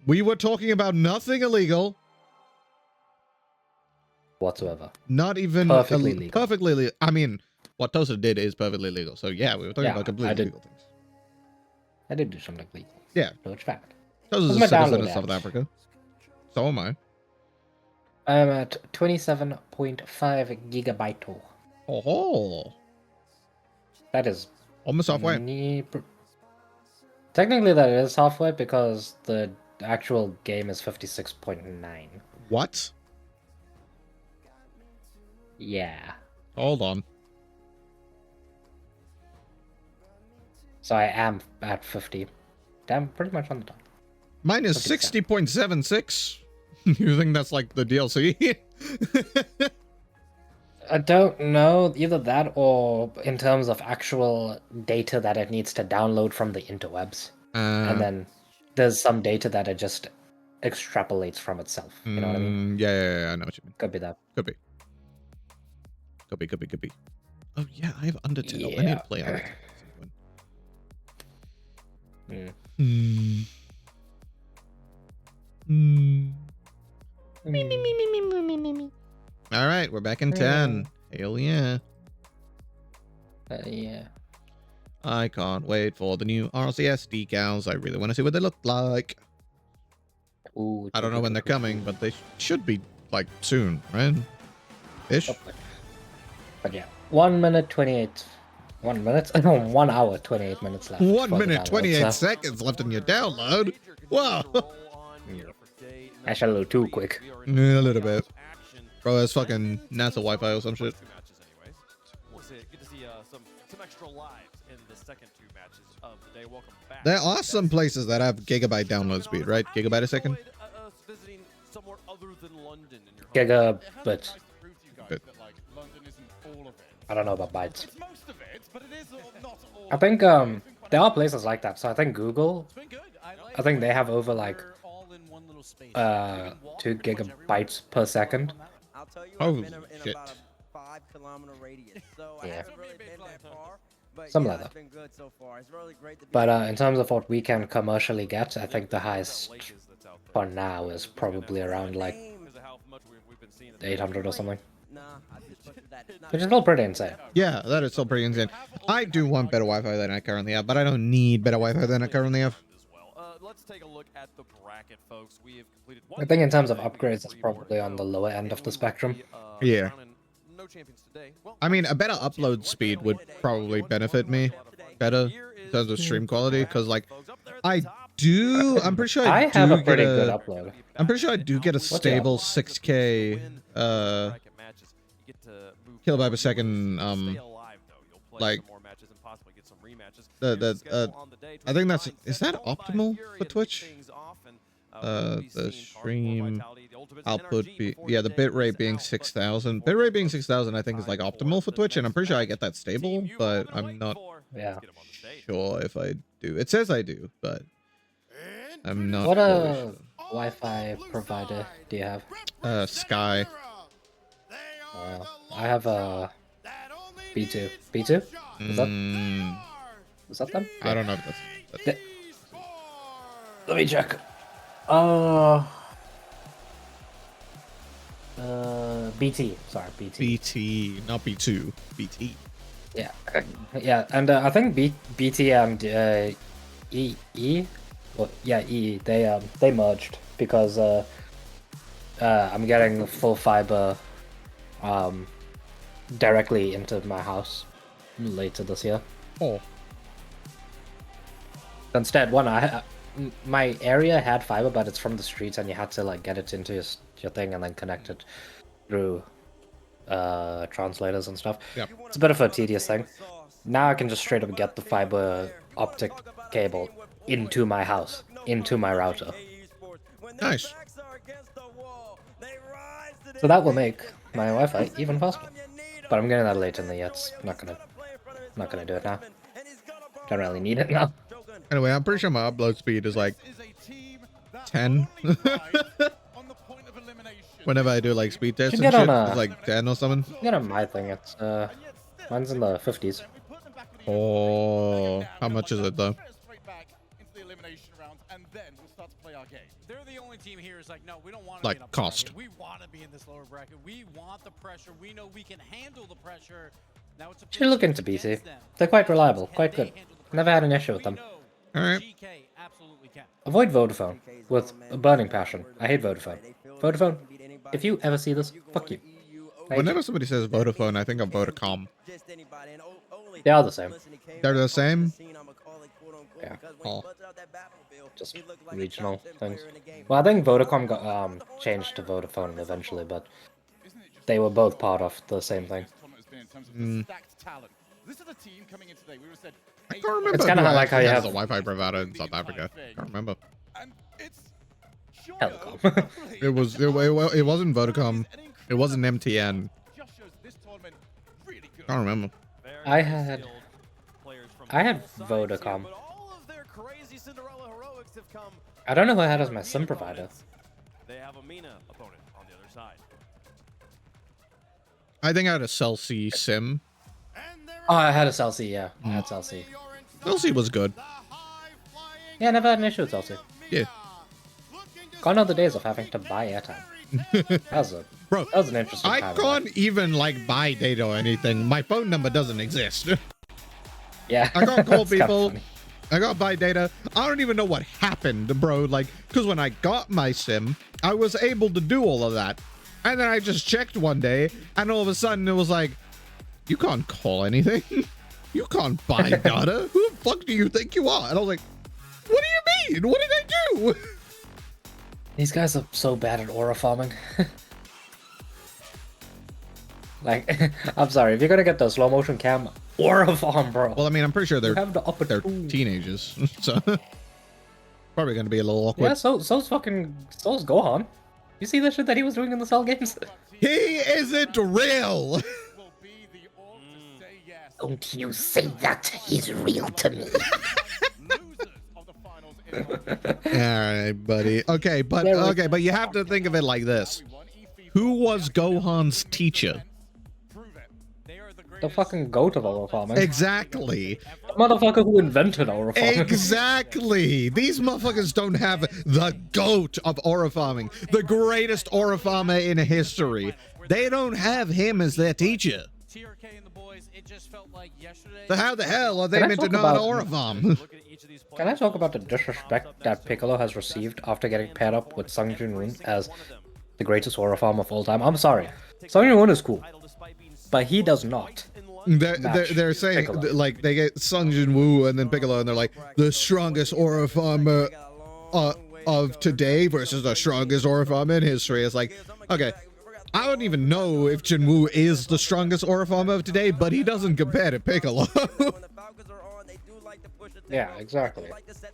We were talking about nothing illegal whatsoever. Not even perfectly legal. Perfectly legal. I mean, what Tosa did is perfectly legal. So yeah, we were talking about completely legal things. I did do something legal. Yeah. No, it's fact. Tosa's a citizen of South Africa. So am I. I'm at 27.5 gigabyte. Oh, That is almost halfway. Technically, that is halfway because the actual game is 56.9. What? Yeah. Hold on. So I am at 50. Damn, pretty much on the top. Mine is 60.76. You think that's like the DLC? I don't know, either that or in terms of actual data that it needs to download from the interwebs. And then there's some data that it just extrapolates from itself. You know what I mean? Yeah, I know what you mean. Could be that. Could be. Oh yeah, I have Undertale. I need to play Undertale. All right, we're back in 10. Hell yeah. Yeah. I can't wait for the new RLCS decals. I really want to see what they look like. Ooh, I don't know when they're coming, but they should be like soon, right? Ish. But yeah, 1 minute 28. 1 minute? 1 hour 28 minutes left. 1 minute 28 seconds left in your download. Wow. Actually, a little too quick. A little bit. Bro, that's fucking NASA Wi-Fi or some shit. Good to see some extra lives in the second 2 matches of the day. Welcome back. There are some places that have gigabyte download speed, right? Gigabyte a second? Visiting somewhere other than London in your Gigabit. Bit. I don't know about bytes. It's most of it, but it is not all. I think there are places like that. So I think Google, I think they have over like 2 gigabytes per second. I'll tell you, Oh, I've been in shit. about a 5-kilometer radius, so I Yeah. haven't really been that far. But Something yeah, like it's that. been good so far. It's really great to be. But in terms of what we can commercially get, I think the highest for now is probably around like 800 or something. Nah, I just put that. Which is still pretty insane. Yeah, that is still pretty insane. I do want better Wi-Fi than I currently have, but I don't need better Wi-Fi than I currently have. Let's take a look at the bracket, folks. We have completed I think in terms of upgrades, it's probably on the lower end of the spectrum. Yeah. No champions today. Well, I mean, a better upload speed would probably benefit me better in terms of stream quality, because like I'm pretty sure I I have do a pretty get good upload. I'm pretty sure I do get a stable 6K kilobyte per second like I think that's is that optimal for Twitch? The stream output the bit rate being 6,000. Bit rate being 6,000 I think is like optimal for Twitch, and I'm pretty sure I get that stable, but I'm not sure if I do. It says I do, but I'm not What sure. Wi-Fi provider do you have? Sky. I have a B2. B2? Is that them? I don't know if that's Let me check. BT. Sorry, BT. BT, not B2. BT. Yeah, yeah, and I think BT and EE, well, yeah, EE, they merged because I'm getting full fiber directly into my house later this year. Oh. Instead, my area had fiber, but it's from the streets, and you had to like get it into your thing and then connect it through translators and stuff. Yep. It's a bit of a tedious thing. Now I can just straight up get the fiber optic cable into my house, into my router. Nice. So that will make my Wi-Fi even faster. But I'm getting that later in the year. It's not gonna do it now. Don't really need it now. Anyway, I'm pretty sure my upload speed is like 10. Whenever I do like speed tests and Get shit, on it's like 10 or something. Get on my thing. It's mine's in the 50s. Oh, how much is it though? They're the only team here is like, no, we don't want to Like be in a cost. bracket. We want to be in this lower bracket. We want the pressure. We know we can handle the pressure. Now it's a Should look into BT. They're quite reliable, quite good. Never had an issue with them. Alright. GK absolutely can. Avoid Vodafone with a burning passion. I hate Vodafone. Vodafone, if you ever see this, fuck you. Thank Whenever you. somebody says Vodafone, I think of Vodacom. They are the same. They're the same? Yeah. Oh. Just regional things. Well, I think Vodacom got changed to Vodafone eventually, but they were both part of the same thing. I can't remember. It's kind of like how you have a Wi-Fi provider in South Africa. I can't remember. Telecom. It wasn't Vodacom. It wasn't MTN. I can't remember. I had Vodacom. I don't know who I had as my SIM provider. They have a Mina opponent on the other side. I think I had a Cell C SIM. Oh, I had a Cell C, yeah. I had Cell C. Cell C was good. Yeah, I never had an issue with Cell C. Yeah. Gone are the days of having to buy airtime. That was an interesting I time. can't even like buy data or anything. My phone number doesn't exist. Yeah. I can't call It's kinda people. funny. I gotta buy data. I don't even know what happened, bro. Like, because when I got my SIM, I was able to do all of that. And then I just checked one day, and all of a sudden it was like, you can't call anything. You can't buy data. Who the fuck do you think you are? And I was like, what do you mean? What did I do? These guys are so bad at aura farming. Like, I'm sorry, if you're gonna get the slow motion cam, aura farm, bro. Well, I mean, I'm pretty sure they're opportunity. teenagers, so probably gonna be a little awkward. Yeah, so's Gohan. You see the shit that he was doing in the Cell games? He isn't real. Don't you say that? He's real to me. All right, buddy. Okay, but you have to think of it like this: who was Gohan's teacher? The fucking goat of aura farming. Exactly. The motherfucker who invented aura farming. Exactly. These motherfuckers don't have the goat of aura farming, the greatest aura farmer in history. They don't have him as their teacher. So how the hell are they meant to know how to aura farm? Can I talk about the disrespect that Piccolo has received after getting paired up with Sung Jin-Woon as the greatest aura farm of all time? I'm sorry. Sung Jin-Woon is cool, but he does not. They're saying, Piccolo. like, they get Sung Jin-Woo and then Piccolo, and they're like, the strongest aura farmer of today versus the strongest aura farmer in history. It's like, okay, I don't even know if Jin-Woo is the strongest aura farmer of today, but he doesn't compare to Piccolo. Yeah, exactly.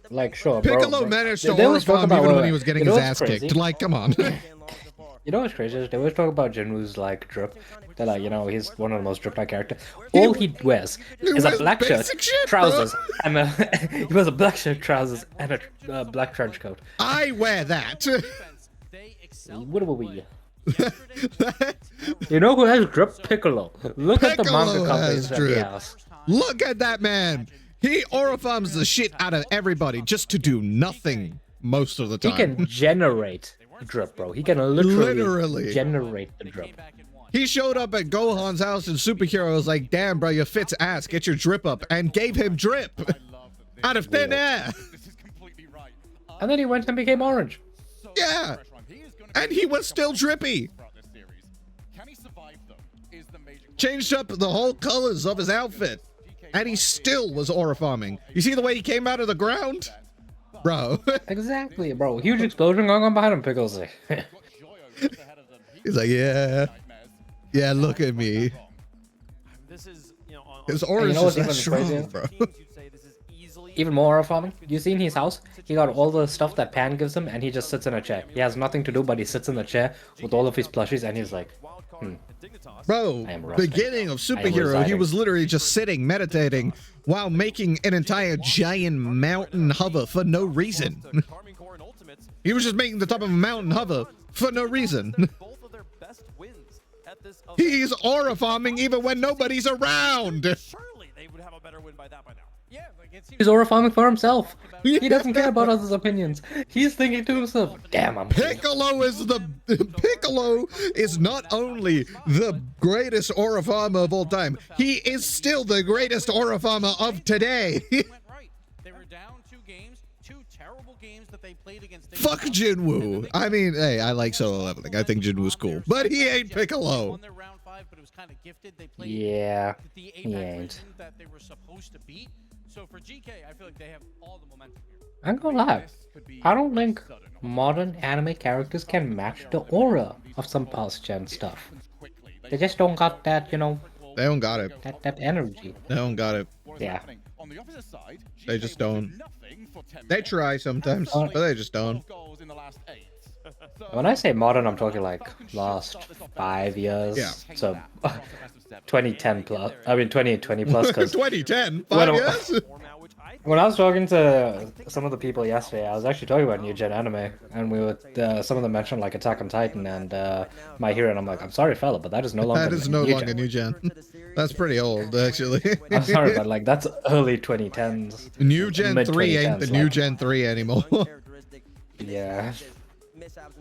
Like, sure, bro. Piccolo managed to aura farm even when he was getting his ass kicked. Like, come on. You know what's crazy? They always talk about Jinwoo's like drip. They're like, you know, he's one of the most drip-like characters. All he wears is a black shirt, trousers, and he wears a black shirt, trousers, and a black trench coat. I wear that. What will we? You know who has drip? Piccolo. Look at the manga companies that he has. Look at that man. He aura farms the shit out of everybody just to do nothing most of the time. He can generate drip, bro. He can literally generate the drip. He showed up at Gohan's house in Superhero, was like, damn, bro, your fit's ass, get your drip up, and gave him drip out of thin air. And then he went and became orange. Yeah. And he was still drippy. Changed up the whole colors of his outfit. And he still was aura farming. You see the way he came out of the ground? Bro. Exactly, bro. Huge explosion going on behind him, Pickles. He's like, yeah. Yeah, look at me. His aura is just that strong, bro. Even more aura farming. You seen his house? He got all the stuff that Pan gives him, and he just sits in a chair. He has nothing to do, but he sits in the chair with all of his plushies, and he's like, Bro, beginning of Superhero, he was literally just sitting, meditating, while making an entire giant mountain hover for no reason. He was just making the top of a mountain hover for no reason. He's aura farming even when nobody's around. He's aura farming for himself. He doesn't care about others' opinions. He's thinking to himself, damn, I'm Piccolo is not only the greatest aura farmer of all time, he is still the greatest aura farmer of today. They were down 2 games, 2 terrible games that they played against. Fuck Jinwoo. I mean, hey, I like solo leveling. I think Jinwoo's cool, but he ain't Piccolo. Won their round 5, but it was kind of gifted. They played Yeah, the he Apex ain't. region that they were supposed to beat. So for GK, I feel like they have all the momentum here. I'm gonna lie. I don't think modern anime characters can match the aura of some past gen stuff. They just don't got that, you know. They don't got it. That energy. They don't got it. Yeah. On the opposite side, They just don't. nothing for 10 They minutes. try sometimes, but they just don't. Goals in the last 8. When I say modern, I'm talking like last 5 years. Yeah. So 2010 plus. I mean 2020 plus. Because 2010, when 5 years. when I was talking to some of the people yesterday, I was actually talking about new gen anime, and we were some of them mentioned like Attack on Titan and My Hero, and I'm like, I'm sorry, fella, but that is no longer. That is no longer new gen. That's pretty old, actually. I'm sorry, but like that's early 2010s. New Gen 3 ain't the new Gen 3 anymore. Yeah.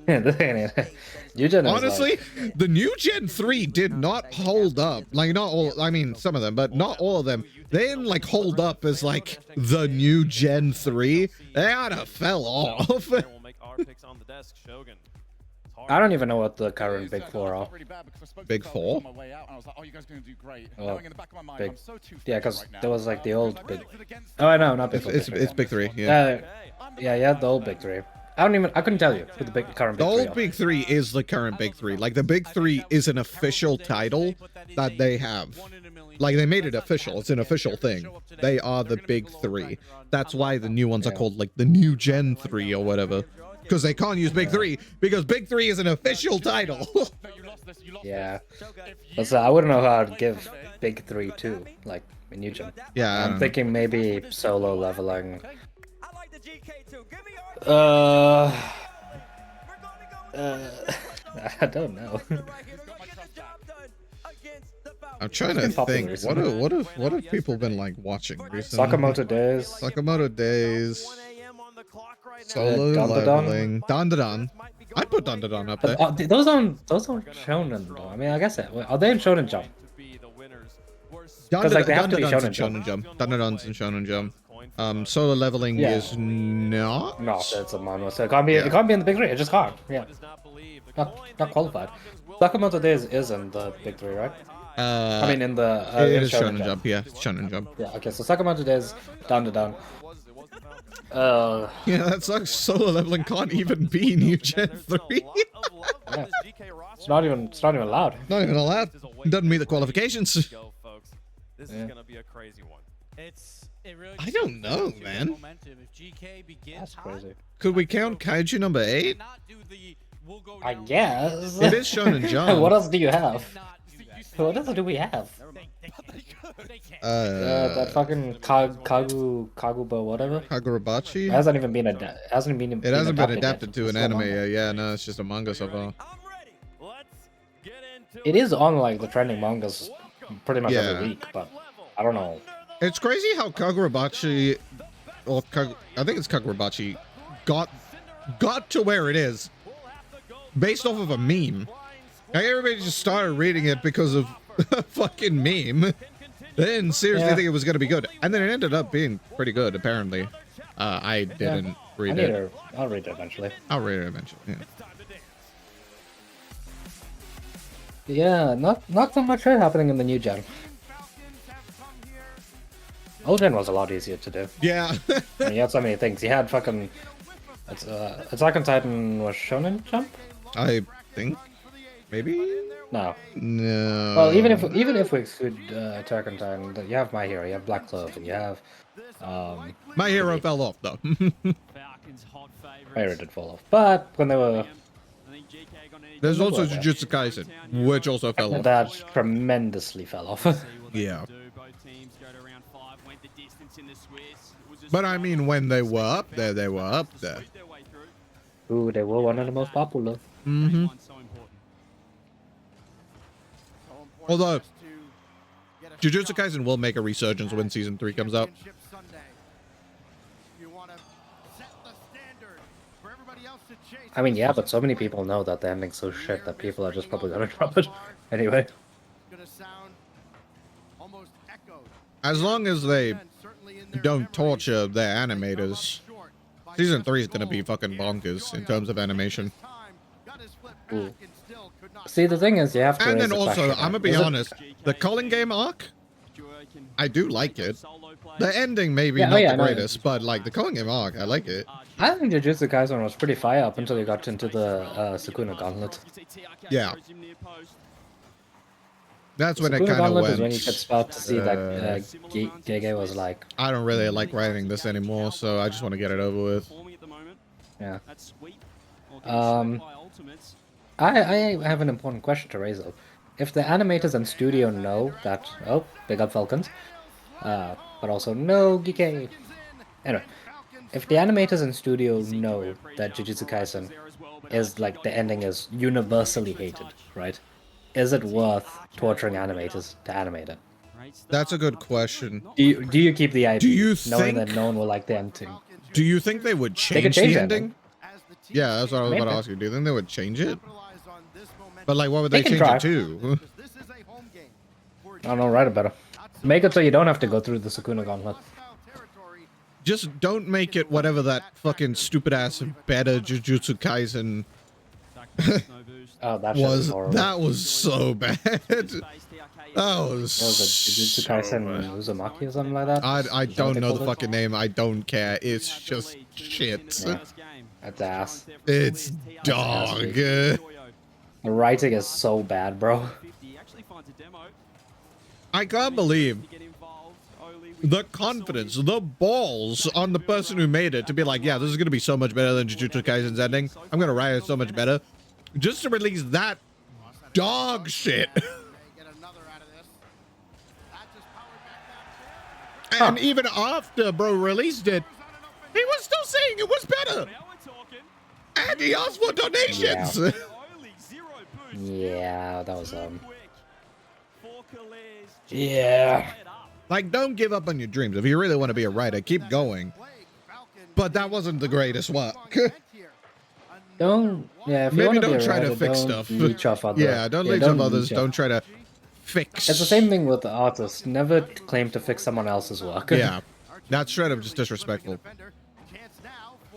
New Gen is Honestly, like, the new Gen 3 did not hold up. Like, not all, I mean, some of them, but not all of them. They didn't, like, hold up as, like, the new Gen 3. They kind of fell off. I don't even know what the current big four are. Big four? Big, yeah, because there was, like, the old big... Oh, I know, not big four. It's big three, yeah. Yeah, the old big three. I couldn't tell you who the current big The three old are. big three is the current big three. Like, the big three is an official title that they have. Like, they made it official. It's an official thing. They are the big three. That's why the new ones are called, like, the new Gen 3 or whatever. Because they can't use big three, because big three is an official title. Yeah. But so I wouldn't know who I'd give big three to, like, in new gen. Yeah. I'm thinking maybe solo leveling. I don't know. I'm trying to think. What have people been like watching recently? Sakamoto Days. Sakamoto Days. Solo Dandadan. leveling. Dandadan. I'd put Dandadan up there. But those aren't shonen though. I mean, I guess are they in Shonen Jump? Because like they have to be Dandadan's Shonen in Jump. Shonen Jump. Dandadan's in Shonen Jump. Solo leveling is not. No, it's a manga, so it can't be. It can't be in the big three. It just can't. Yeah. Not qualified. Sakamoto Days is in the big three, right? I mean, in the it in is Shonen Jump. Yeah, it's Shonen Jump. Yeah. Okay, so Sakamoto Days, down. Yeah, that sucks. Solo leveling can't even be new Gen 3. Yeah. It's not even allowed. Not even allowed. Doesn't meet the qualifications. This is gonna be a crazy one. I don't know, man. That's crazy. Could we count Kaiju number 8? I guess. It is Shonen Jump. What else do you have? What else do we have? That fucking Kaguba whatever. Kagurabachi? It hasn't even been adapted to an anime yet. Yeah, no, it's just a manga so far. It is on like the trending mangas pretty much every week, but I don't know. It's crazy how Kagurabachi, I think it's Kagurabachi, got to where it is based off of a meme. Like, everybody just started reading it because of a fucking meme. They didn't seriously think it was going to be good. And then it ended up being pretty good, apparently. I didn't read it. I'll read it eventually. I'll read it eventually, yeah. Not so much happening in the new gen. Old gen was a lot easier to do. Yeah. I mean, you had so many things. You had fucking... Attack on Titan was Shonen Jump? I think. Maybe? No. No. Well, even if we exclude Attack on Titan, you have My Hero, you have Black Clover, you have... My Hero fell off, though. My Hero did fall off. But when they were... There's also Jujutsu Kaisen, which also fell off. That tremendously fell off. Yeah. But I mean, when they were up there, they were up there. Ooh, they were one of the most popular. Mm-hmm. Although, Jujutsu Kaisen will make a resurgence when Season 3 comes out. I mean, yeah, but so many people know that the ending's so shit that people are just probably gonna drop it. Anyway. As long as they don't torture their animators Season 3 is gonna be fucking bonkers in terms of animation. Ooh. See, the thing is, you have to. And raise then the also, question, I'm gonna be is it- honest, the calling game arc, I do like it. The ending maybe Yeah, oh not yeah, the no, greatest, but like the calling game arc, I like it. I think Jujutsu Kaisen was pretty fire up until you got into the Sukuna Gauntlet. Yeah. That's when it Sukuna kind of Gauntlet went. is when you could start to see that Gege was like, I don't really like writing this anymore, so I just want to get it over with. yeah. I have an important question to raise though. If the animators and studio know that, oh, big up Falcons, but also no Gege. Anyway, if the animators and studio know that Jujutsu Kaisen is like the ending is universally hated, right? Is it worth torturing animators to animate it? That's a good question. Do you keep the IP, Do you knowing think- that no one will like the ending? Do you think they would They change could change the the ending? Yeah, that's what I was about to Maybe. ask you. Do you think they would change it? But like, what would They they can change try. it to? I don't know, write it better. Make it so you don't have to go through the Sukuna Gauntlet. Just don't make it whatever that fucking stupid ass beta Jujutsu Kaisen Oh, that shit was was. horrible. That was so bad. That was What was it, Jujutsu so Kaisen bad. Uzumaki or something like that? I Is that what don't they know the called it? fucking name. I don't care. It's just shit. Yeah. That's ass. It's dog. The writing is so bad, bro. I can't believe the confidence, the balls on the person who made it to be like, yeah, this is going to be so much better than Jujutsu Kaisen's ending. I'm going to write it so much better. Just to release that dog shit. And even after bro released it, he was still saying it was better. And he asked for donations. Yeah, that was yeah. Like, don't give up on your dreams. If you really want to be a writer, keep going. But that wasn't the greatest work. Don't if you Maybe wanna be don't a try to writer, fix don't stuff. leech off other. Yeah, don't leech off others. leech off. Don't try to fix. It's the same thing with the artists. Never claim to fix someone else's work. Yeah, that's straight up just disrespectful.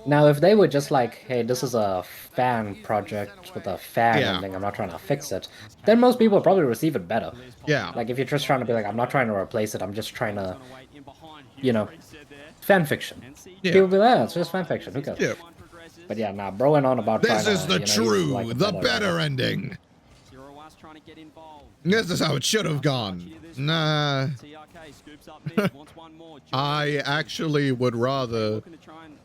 Now, if they were just like, hey, this is a fan project with a fan Yeah. ending, I'm not trying to fix it, then most people would probably receive it better. Yeah. Like, if you're just trying to be like, I'm not trying to replace it, I'm just trying to, you know, fan fiction. Yeah. People be like, it's just fan fiction, who cares? Yeah. But yeah, nah, bro went on about This trying is to, the you know, he's true, like a the writer. better ending. This is how it should have gone. Nah. I actually would rather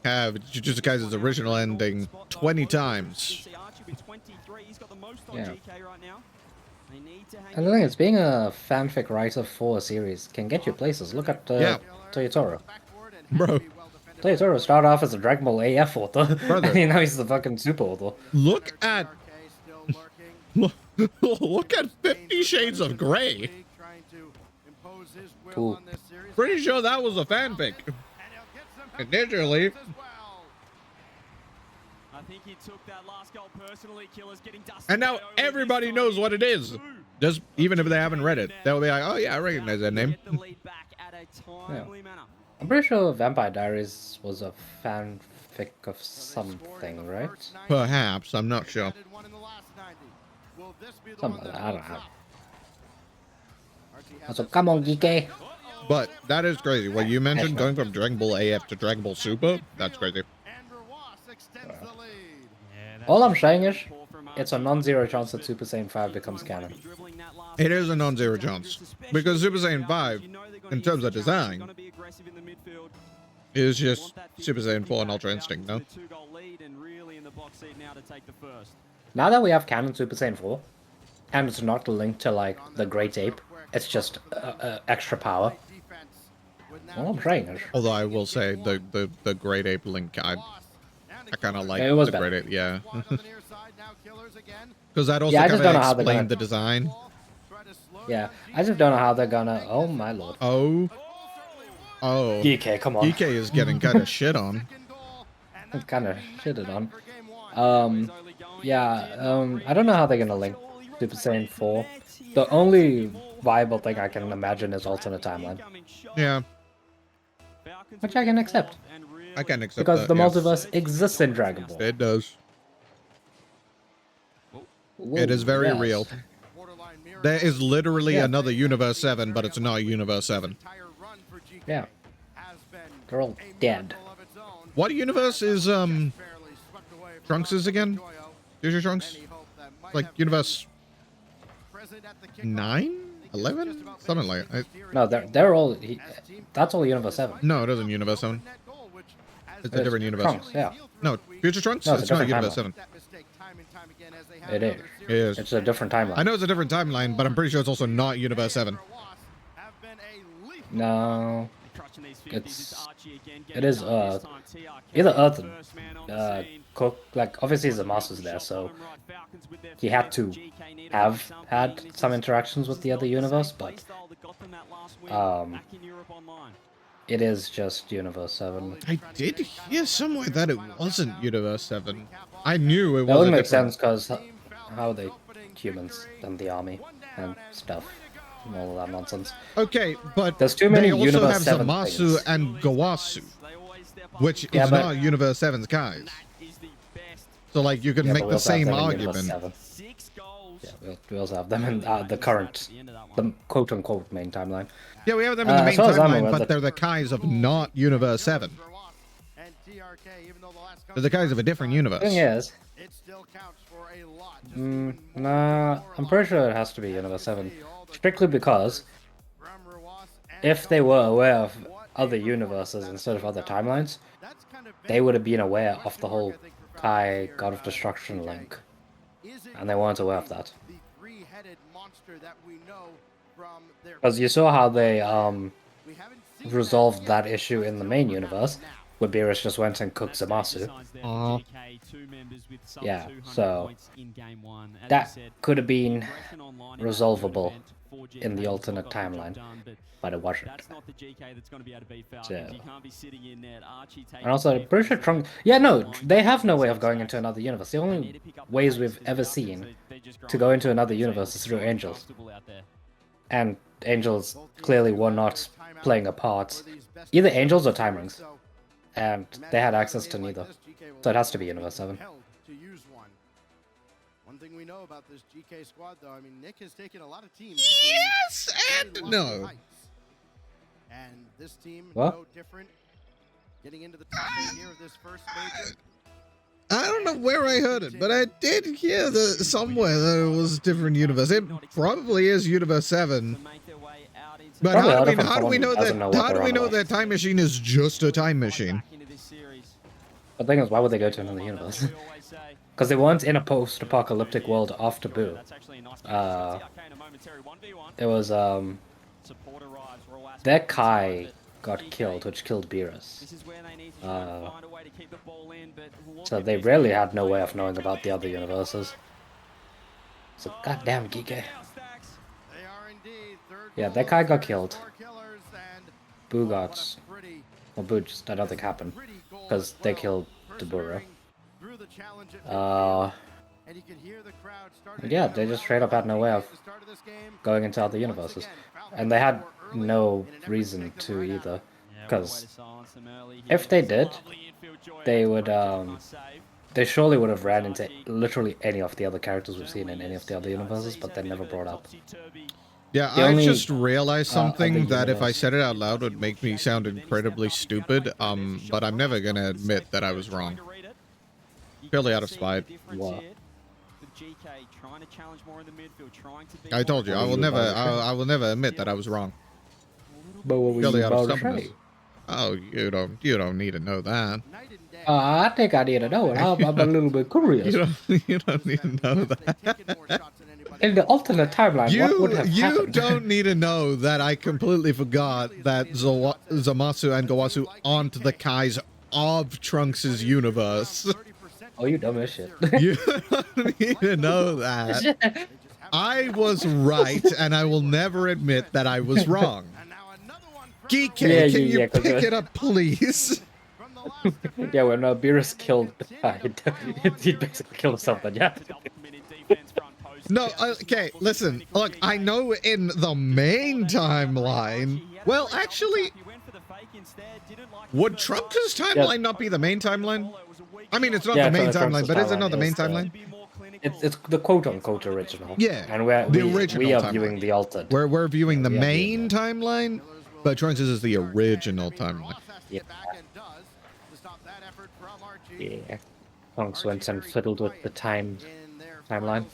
have Jujutsu Kaisen's original ending 20 times. Yeah. And the thing is, being a fanfic writer for a series can get you places. Look at Yeah. Toyotaro. Bro, Toyotaro started off as a Dragon Ball AF author, Brother. and now he's the fucking super author. look at... Look at 50 Shades of Grey. Cool. Pretty sure that was a fanfic. Initially. I think he took that last goal personally. Killer's getting dusted. And now everybody knows what it is. Just even if they haven't read it, they'll be like, "Oh yeah, I recognize that name." Yeah. I'm pretty sure Vampire Diaries was a fanfic of something, right? Perhaps, I'm not sure. Something like that, I don't know. So come on, Geeky. But that is crazy. What you mentioned, going from Dragon Ball AF to Dragon Ball Super, that's crazy. All I'm saying is, it's a non-zero chance that Super Saiyan 5 becomes canon. It is a non-zero chance because Super Saiyan 5, in terms of design, is just Super Saiyan 4 and Ultra Instinct, no? Now that we have canon Super Saiyan 4, and it's not linked to like the Great Ape, it's just extra power. All I'm saying is, Although I will say the Great Ape Link, I kind of like Yeah, it was the better. Great Ape, yeah. Because that also Yeah, I kind just don't know how of they're gonna- explained the design. yeah, I just don't know how they're gonna. Oh my lord. Oh. Oh. DK, come on. DK is getting kind of shit on. Kind of shitted on. I don't know how they're gonna link Super Saiyan 4. The only viable thing I can imagine is alternate timeline, Yeah. which I can accept. I can accept because that, the yeah. multiverse exists in Dragon Ball. It does. Whoa, It is very yes. real. There is literally another Universe 7, but it's not Universe 7. Yeah. They're all dead. What universe is Trunks is again? Future Trunks? Like Universe 9? 11? Something like that. No, they're all. That's all Universe 7. No, it isn't Universe 7. It's a different universe. Trunks, yeah. No, Future Trunks? No, it's not Universe timeline. 7. It is. It is. It's a different timeline. I know it's a different timeline, but I'm pretty sure it's also not Universe 7. No. It is Earth. Either Earth and Cook. Like, obviously Zamasu's there, so he had to have had some interactions with the other universe, but it is just Universe 7. I did hear somewhere that it wasn't Universe 7. I knew it That would wasn't. make sense because how are they humans and the army and stuff and all of that nonsense. Okay, but there's too many they also Universe have 7 Zamasu things. and Gawasu, which Yeah, is but- not Universe 7's guys. So, like, you can Yeah, make but we the also have same them in Universe argument. 7. Yeah, we also have them in the current, the quote-unquote main timeline. Yeah, we have them in the main as far as I'm timeline, aware, but they're the Kais of not Universe 7. They're the Kais of a different universe. Thing is, nah, I'm pretty sure it has to be Universe 7. Strictly because if they were aware of other universes instead of other timelines, they would have been aware of the whole Kai God of Destruction link. And they weren't aware of that. Because you saw how they resolved that issue in the main universe, where Beerus just went and cooked Zamasu. Yeah, so that could have been resolvable in the alternate timeline, but it wasn't. So. And also, I'm pretty sure Trunks... Yeah, no, they have no way of going into another universe. The only ways we've ever seen to go into another universe is through angels. And angels clearly were not playing a part. Either angels or time rings. And they had access to neither. So it has to be Universe 7. One thing we know about this GK squad, though, I mean, Nick has taken a lot of teams. Yes and no. And this team, what? No different. Getting into the top 8 here of this first major. I don't know where I heard it, but I did hear that somewhere that it was a different universe. It probably is Universe 7. But how do we know that? How do we know that time machine is just a time machine? The thing is, why would they go to another universe? Because they weren't in a post-apocalyptic world after Boo. It was their Kai got killed, which killed Beerus. So they really had no way of knowing about the other universes. So goddamn Gige. Yeah, that Kai got killed. Boo got... Well, Boo just... I don't think happened. Because they killed Dabura. Yeah, they just straight up had no way of going into other universes. And they had no reason to either. Because if they did, they would, they surely would have ran into literally any of the other characters we've seen in any of the other universes, but they're never brought up. Yeah, I just realized something that if I said it out loud would make me sound incredibly stupid, but I'm never gonna admit that I was wrong. Purely out of spite. What? I told you, I will never admit that I was wrong. But what were Purely you out of about to stubbornness. say? Oh, you don't need to know that. I think I need to know it. I'm a little bit curious. You don't need to know that. In the alternate timeline, what would have happened? You don't need to know that I completely forgot that Zamasu and Gawasu aren't the Kais of Trunks' universe. Oh, you dumb as shit. You don't need to know that. I was right, and I will never admit that I was wrong. Geek, Yeah, can you yeah, pick it up, please? Yeah, when Beerus killed, he basically killed something, yeah. No, okay, listen, look, I know in the main timeline, well, actually, Would Trunks' timeline not be the main timeline? I mean, it's not Yeah, the main Trunks' timeline, but is it not the main timeline timeline? It's the quote-unquote original. Yeah, and the original we are timeline. viewing the altered. We're viewing the we are main timeline, but Trunks is the original timeline. Yeah. Yeah. Trunks went and fiddled with the timeline.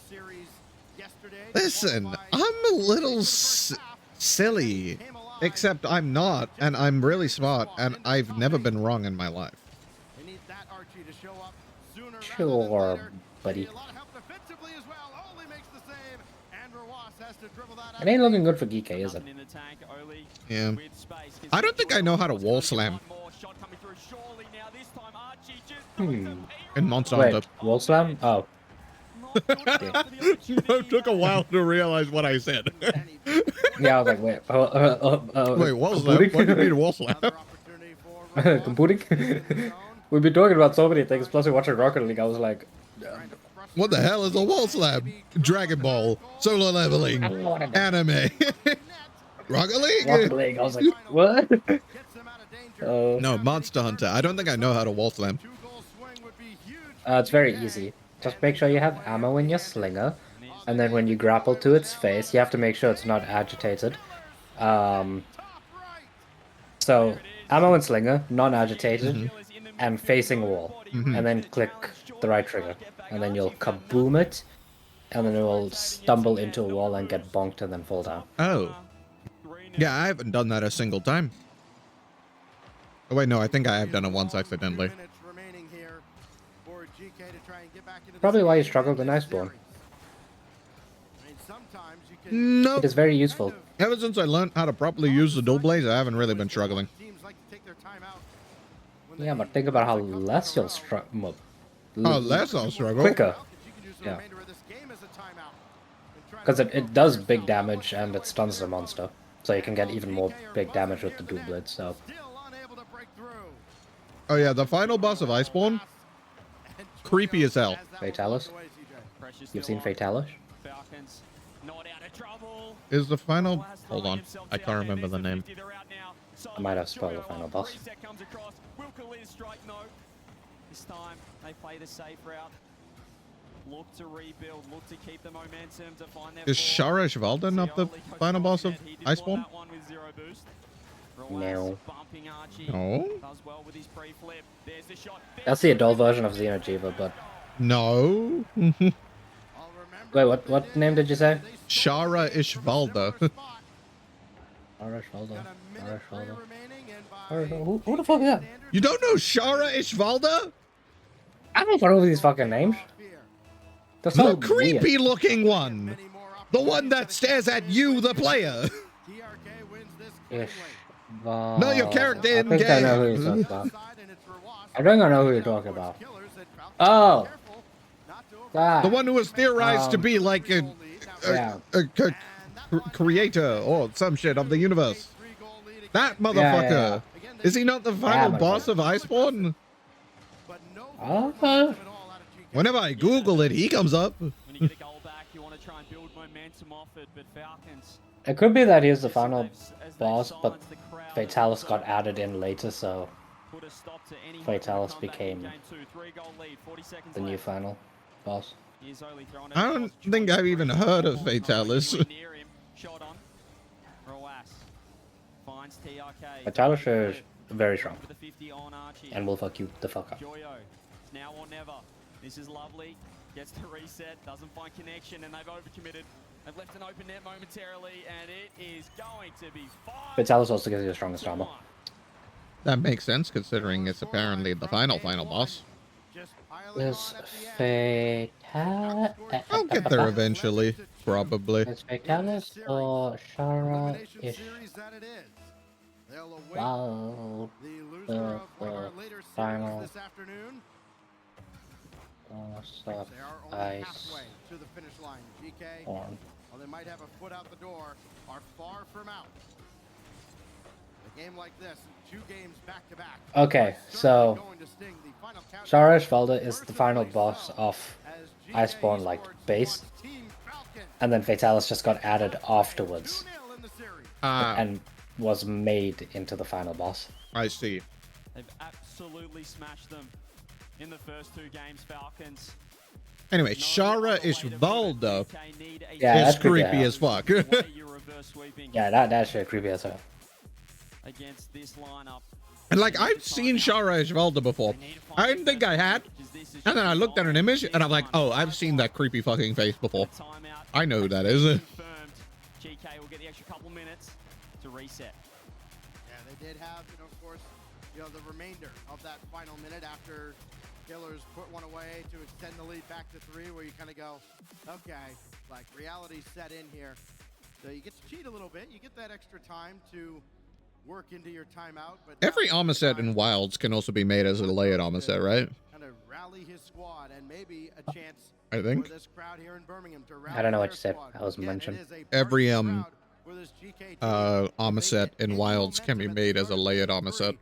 Listen, I'm a little silly, except I'm not, and I'm really smart, and I've never been wrong in my life. Sure, buddy. It ain't looking good for GK, is it? Yeah. I don't think I know how to wall slam. In Monster Wait, Hunter. wall slam? Oh. It took a while to realize what I said. Yeah, I was like, wait. Wait, wall slam? What do you mean wall slam? Computing? We've been talking about so many things, plus we watched Rocket League, I was like... What the hell is a wall slam? Dragon Ball, solo leveling, anime, Rocket League? Rocket League, I was like, what? No, Monster Hunter. I don't think I know how to wall slam. It's very easy. Just make sure you have ammo in your slinger, and then when you grapple to its face, you have to make sure it's not agitated. So, ammo and slinger, non-agitated, and facing wall. And then click the right trigger. And then you'll kaboom it, and then it will stumble into a wall and get bonked and then fall down. Oh. Yeah, I haven't done that a single time. Oh, wait, no, I think I have done it once accidentally. Probably why you struggled in Iceborne. No. It is very useful. Ever since I learned how to properly use the dual blades, I haven't really been struggling. Yeah, but think about how less you'll struggle. Oh, less I'll struggle? Quicker. Yeah. Because it does big damage and it stuns the monster. So you can get even more big damage with the dual blades, so... Oh yeah, the final boss of Iceborne? Creepy as hell. Fatalis? You've seen Fatalis? Is the final... Hold on, I can't remember the name. I might have spoiled the final boss. This time they play the safe route. Look to rebuild, look to keep the momentum to find their Is Shara Ishvalda not the final boss of Iceborne? No. No? That's the adult version of Xeno'jiva, but... No. Wait, what name did you say? Shara Ishvalda. Shara Ishvalda. Who the fuck is that? You don't know Shara Ishvalda? I don't know these fucking names. That's The so creepy looking one. The one that stares at you, the player. No, your character in I think I know who you're talking about. I think I know who you're talking about. Oh! That. The one who was theorized to be like a creator or some shit of the universe. That motherfucker. Is he not the final boss of Iceborne? Whenever I Google it, he comes up. It could be that he is the final boss, but Fatalis got added in later, so Fatalis became the new final boss. I don't think I've even heard of Fatalis. Fatalis is very strong and will fuck you the fuck up. Now or never. This is lovely. Gets to reset, doesn't find connection, and they've overcommitted. They've left an open net momentarily, and it is going to be fine. Fatalis also gives you the strongest armor. That makes sense, considering it's apparently the final boss. Is Fatalis... I'll get there eventually, probably. Is Fatalis or Shara ish? Wow. The final boss of Ice. While they might have a foot out the door, are far from out. A game like this, 2 games back to back. Okay, so Shara Ishvalda is the final boss of Iceborne like base, and then Fatalis just got added afterwards and was made into the final boss. I see. They've absolutely smashed them in the first 2 games, Falcons. Anyway, Shara Ishvaldo Yeah, is that's creepy creepy as fuck. Yeah, that's creepy as hell. Against this lineup. And like, I've seen Shara Ishvaldo before. I didn't think I had. And then I looked at an image and I'm like, oh, I've seen that creepy fucking face before. I know who that is. GK will get the extra couple minutes to reset. Yeah, they did have, of course, the remainder of that final minute after Killers put one away to extend the lead back to 3, where you kind of go, okay, like reality set in here. So you get to cheat a little bit. You get that extra time to work into your timeout. But Every Omset in Wilds can also be made as a layered Omset, right? Kind of rally his squad and maybe a chance I think. for this crowd here in Birmingham to rally I don't know what their you said. squad. I was Again, mentioned. it is a Every crowd where this GK team Omset in Wilds can be made as a layered Omset,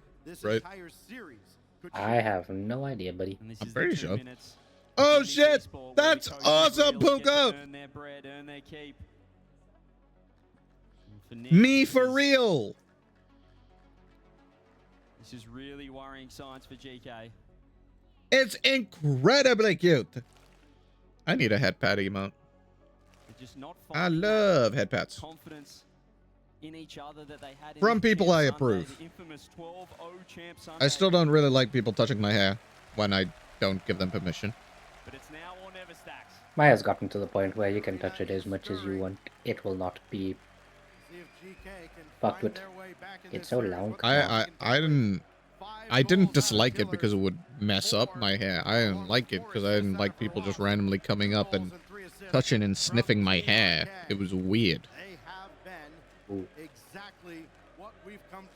right? I have no idea, buddy. I'm pretty sure. Oh shit! That's awesome, Puka! Earn their bread, earn their keep. Me for real! This is really worrying signs for GK. It's incredibly cute. I need a head pat emote. Just not I love head pats. Confidence in each other that they had From people I approve. I still don't really like people touching my hair when I don't give them permission. But it's now or never, Stacks. My hair's gotten to the point where you can touch it as much as you want. It will not be fucked with. It's so long. I didn't dislike it because it would mess up my hair. I didn't like it because I didn't like people just randomly coming up and touching and sniffing my hair. It was weird. Ooh.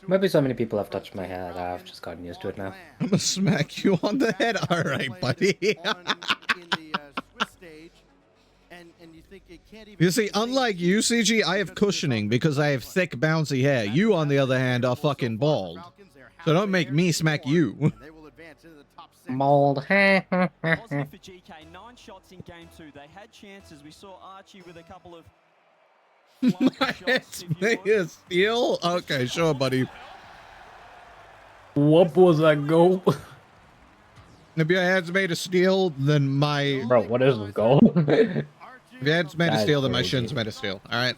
Maybe so many people have touched my hair that I've just gotten used to it now. I'm gonna smack you on the head. All right, buddy. You see, unlike you, CG, I have cushioning because I have thick, bouncy hair. You, on the other hand, are fucking bald. So don't make me smack you. Mold. Positive for GK, 9 shots in game 2. They had chances. We saw Archie with a couple of It's me a steal? Okay, sure, buddy. What was that goal? If your head's made of steel, then my... Bro, what is the goal? If your head's made of steel, then my shin's made of steel. Alright?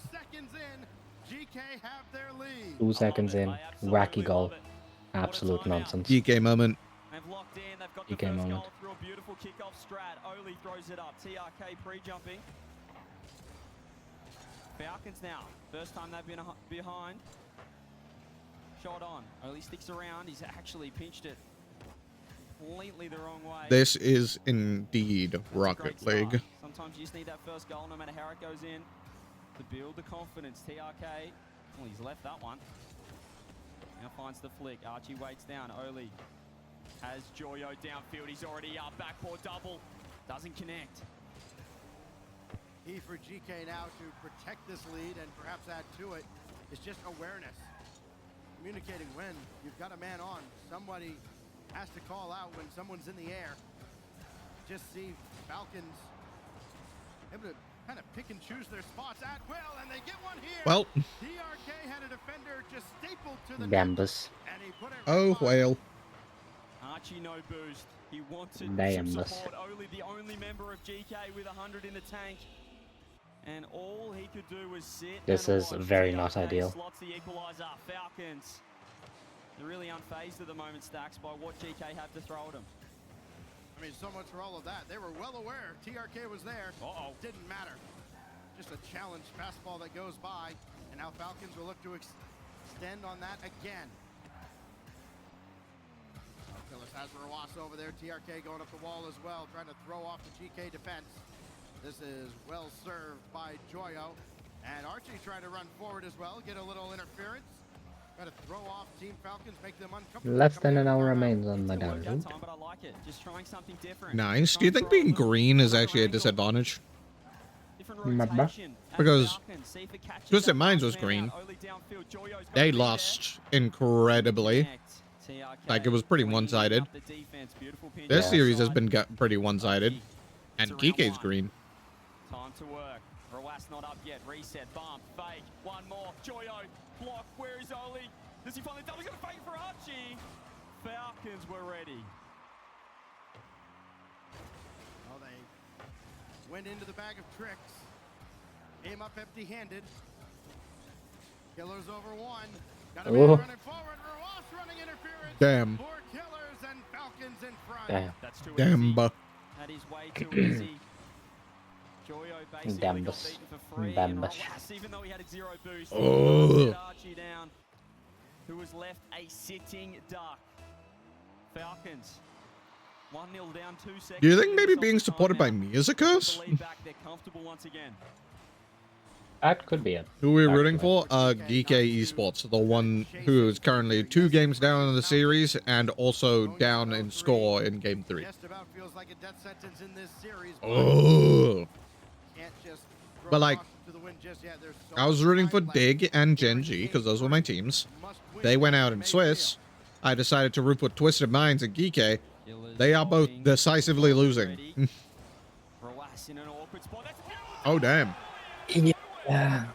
2 seconds in. Wacky goal. Absolute nonsense. GK moment. GK moment. Through a beautiful kickoff strat. Oli throws it up. TRK pre-jumping. Falcons now. First time they've been behind. Shot on. Oli sticks around. He's actually pinched it completely the wrong way. This is indeed Rocket League. Sometimes you just need that first goal, no matter how it goes in, to build the confidence. TRK. Well, he's left that one. Now finds the flick. Archie waits down. Oli has Joyo downfield. He's already up. Backboard double. Doesn't connect. Key for GK now to protect this lead and perhaps add to it is just awareness. Communicating when you've got a man on. Somebody has to call out when someone's in the air. Just see Falcons able to kind of pick and choose their spots at will, and they get one here. Well. TRK had a defender just stapled to the Gambus. and he put it Oh, whale. Archie no boost. He wanted Damn some this. support. Only the only member of GK with 100 in the tank. And all he could do was sit. This and is watch. very TRK not ideal. Slots the equalizer. Falcons. They're really unfazed at the moment, Stacks, by what GK have to throw at them. I mean, so much for all of that. They were well aware TRK was there. Didn't matter. Just a challenge fastball that goes by. And now Falcons will look to extend on that again. Killers has Rawas over there. TRK going up the wall as well, trying to throw off the GK defense. This is well served by Joyo. And Archie trying to run forward as well, get a little interference. Got to throw off Team Falcons, make them uncomfortable. Less than an hour remains on the That download. time, but I like it. Just trying something different. Nice. Do you think being green is actually a disadvantage? Because Twisted Minds was green. They lost incredibly. Like, it was pretty one-sided. This series has been pretty one-sided. And Kike's green. Time to work. Rawas not up yet. Reset. Bump. Fake. One more. Joyo. Block. Where is Oli? Does he finally double? He's going to fight for Archie. Falcons were ready. Oh, they went into the bag of tricks. Came up empty-handed. Killers over one. Got a man running forward. Ross running interference. Damn. Four Killers and Falcons in front. Damn. That's too Damn. easy. That is way too easy. Joyo basically got beaten for free. And Ross, even though he had a 0 boost, he Archie down, who was left a sitting duck. Falcons 1-0 down, 2 seconds. Do you think maybe being supported by me is a curse? They're comfortable once again. That could be it. Who are we rooting for? Geek Esports, the one who is currently 2 games down in the series and also down in score in Game 3. Just about feels like a death sentence in this series. Oh. Can't just throw But like, Ross to the wind just yet. There's so I was much rooting for time left. Dig and Gen G because those were my teams. They went out in Swiss. I decided to root for Twisted Minds and Geek. They are both decisively losing. Oh, damn. Yeah.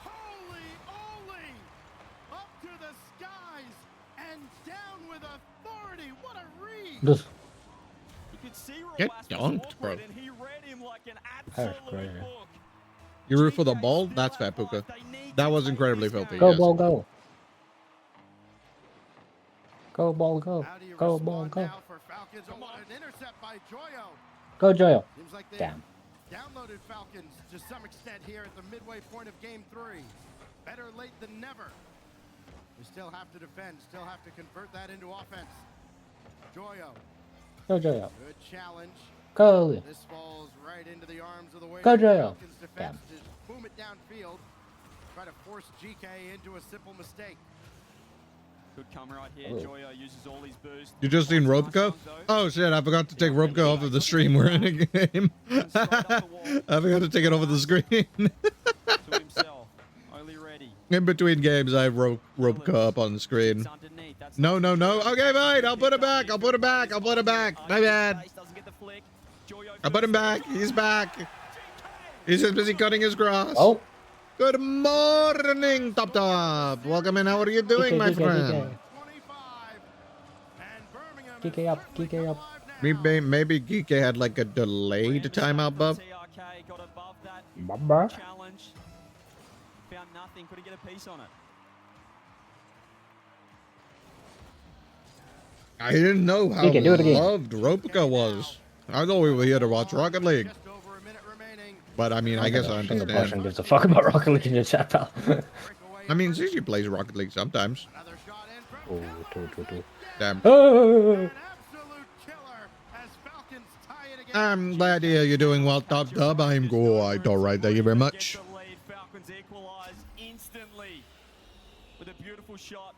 Holy Oli! Up to the skies and down with authority. What a read! Get dunked, bro. That's great. You root for the ball? That's fair, Puka. That was incredibly filthy. Go, yes. ball, go. Go, ball, go. Go, ball, go. Go, Joyo. Damn. Downloaded Falcons to some extent here at the midway point of Game 3. Better late than never. We still have to defend, still have to convert that into offense. Joyo. Go, Joyo. Good challenge. Go. This falls right into the arms of the way Go, Joyo. Falcons defense to boom it downfield. Try to force GK into a simple mistake. Good come right here. Joyo uses all his boost. You just seen Robco? Oh shit, I forgot to take Robco off of the stream. We're in a game. I forgot to take it off of the screen. In between games, I have Robco up on the screen. No. Okay, fine. I'll put it back. I'll put it back. My bad. I put him back. He's back. He's just busy cutting his grass. Oh. Good morning, Top. Welcome in. How are you doing, my friend? Geek up. Maybe Geek had like a delayed timeout buff. Bumba. Challenge. Found nothing. Couldn't get a piece on it. I didn't know how loved Robco was. I thought we were here to watch Rocket League. But I mean, I guess I understand. Gives a fuck about Rocket League in the chat, pal. I mean, Zizi plays Rocket League sometimes. Oh, Damn. Oh. I'm glad to hear you're doing well, Top. I'm good. All right, thank you very much. Falcons equalize instantly with a beautiful shot.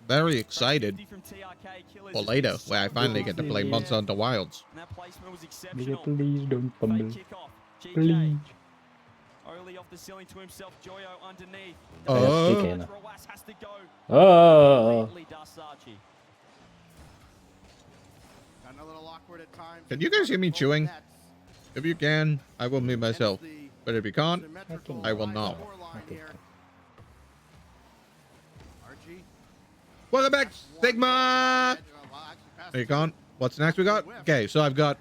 Very excited for later, where I finally get to play Monster Hunter Wilds. That placement was exceptional. Please don't fumble. Please. Oli off the ceiling to himself. Joyo underneath. Has to go. Oh. Can you guys hear me chewing? If you can, I will mute myself. But if you can't, I will not. Welcome back, Sigma! You can't. What's next we got? Okay, so I've got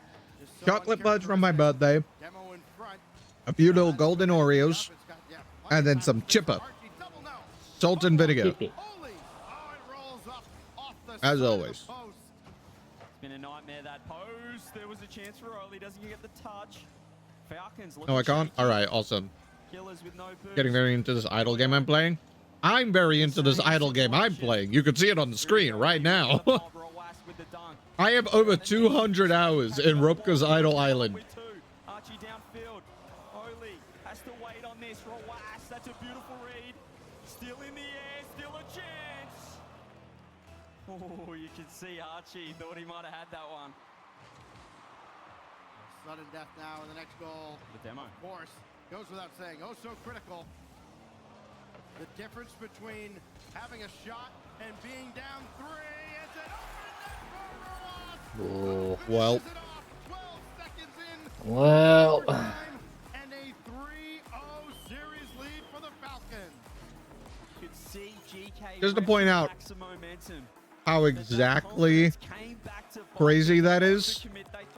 chocolate fudge from my birthday, a few little golden Oreos, and then some chipper. Salt and vinegar. As always. It's been a nightmare, that post. There was a chance for Oli. Doesn't get the touch. Falcons. No, I can't? Alright, awesome. Killers with no boost. Getting very into this idle game I'm playing. I'm very into this idle game I'm playing. You can see it on the screen right now. I have over 200 hours in Ropka's Idle Island. Archie downfield. Oli has to wait on this. Rawas, that's a beautiful read. Still in the air, still a chance. Oh, you can see Archie thought he might have had that one. Sudden death now in the next goal. The demo. Of course, goes without saying. Oh, so critical. The difference between having a shot and being down 3 is an Oh. Well. 12 seconds in. Well. And a 3-0 series lead for the Falcons. Just to point out how exactly crazy that is.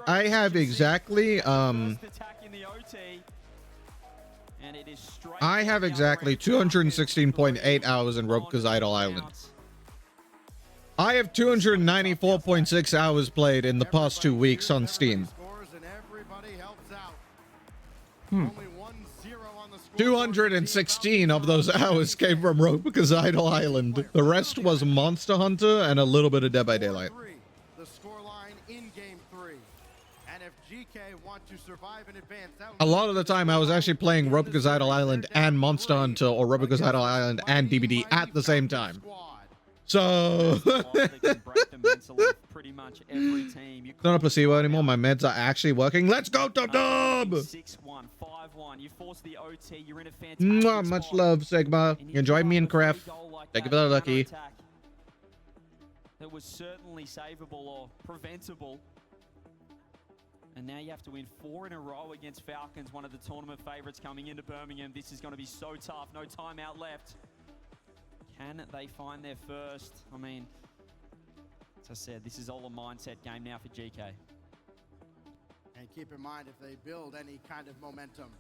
I have exactly 216.8 hours in Rope's Idle Island. I have 294.6 hours played in the past 2 weeks on Steam. 216 of those hours came from Rope's Idle Island. The rest was Monster Hunter and a little bit of Dead by Daylight. The scoreline in game 3. And if GK want to survive and advance, A lot of the time I was actually playing Rope's Idle Island and Monster Hunter or Rope's Idle Island and DBD at the same time. So not a placebo anymore. My meds are actually working. Let's go, Dub Dub! 6-1, 5-1. You force the OT. You're in a fantastic Much love, Sigma. You enjoyed me and Kref. Thank you for the lucky. That was certainly savable or preventable. And now you have to win 4 in a row against Falcons, one of the tournament favorites coming into Birmingham. This is going to be so tough. No timeout left. Can they find their first? I mean, as I said, this is all a mindset game now for GK. And keep in mind, if they build any kind of momentum,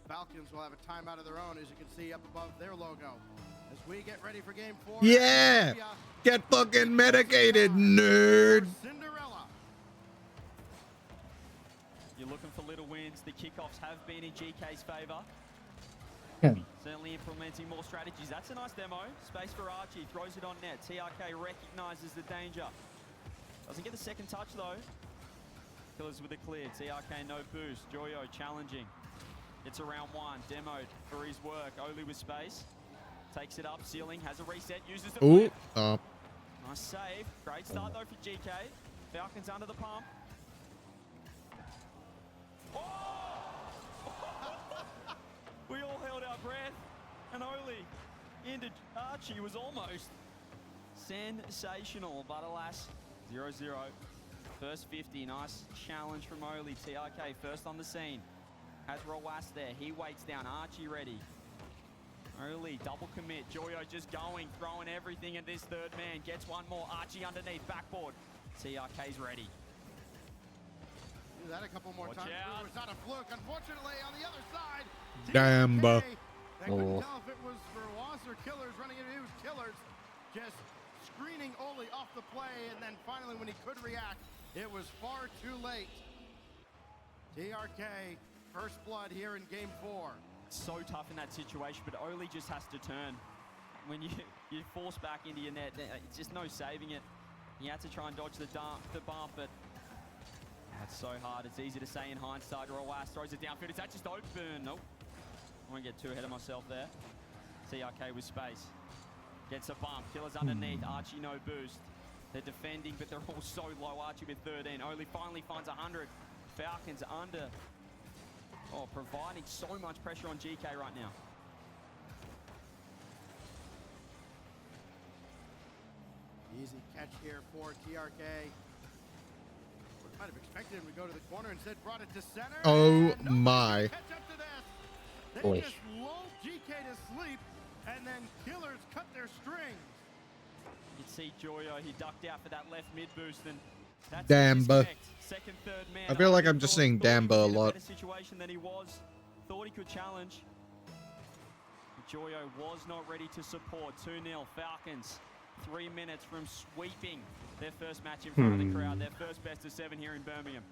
Falcons will have a timeout of their own, as you can see up above their logo. As we get ready for game 4. Yeah! Get fucking medicated, nerd! Cinderella. You're looking for little wins. The kickoffs have been in GK's favor. Certainly implementing more strategies. That's a nice demo. Space for Archie. Throws it on net. TRK recognizes the danger. Doesn't get the second touch, though. Killers with a clear. TRK no boost. Joyo challenging. It's around 1. Demoed for his work. Oli with space. Takes it up. Ceiling. Has a reset. Uses the Ooh. Nice save. Great start, though, for GK. Falcons under the pump. We all held our breath, and Oli into Archie was almost sensational, but alas, 0-0. First 50, nice challenge from Oli. TRK first on the scene. Has Rowas there, he waits down, Archie ready. Oli, double commit, Joyo just going, throwing everything at this third man. Gets one more, Archie underneath, backboard. TRK's ready. Do that a couple more Watch times. out. It was not a fluke. Unfortunately, on the other side, Damn, TRK, bro. I couldn't tell if it was for Was or Killers running into it was Killers, just screening Oli off the play, and then finally when he could react, it was far too late. TRK, first blood here in game 4. So tough in that situation, but Oli just has to turn. When you force back into your net, it's just no saving it. You have to try and dodge the bump, but that's so hard. It's easy to say in hindsight. Rowas throws it downfield. Is that just open? Nope. I won't get too ahead of myself there. TRK with space. Gets a bump. Killers underneath. Archie no boost. They're defending, but they're all so low. Archie with 13. Oli finally finds 100. Falcons under. Oh, providing so much pressure on GK right now. Easy catch here for TRK. Might have expected him to go to the corner, instead brought it to center. Oh my. Catch up to this. They Boy. just lulled GK to sleep, and then Killers cut their strings. You can see Joyo, he ducked out for that left mid boost, and that's Damba. second, third man. I feel like I'm just saying Damba a lot. Better situation than he was. Thought he could challenge. But Joyo was not ready to support. 2-0 Falcons. 3 minutes from sweeping their first match in front of the crowd. Their first best of 7 here in Birmingham.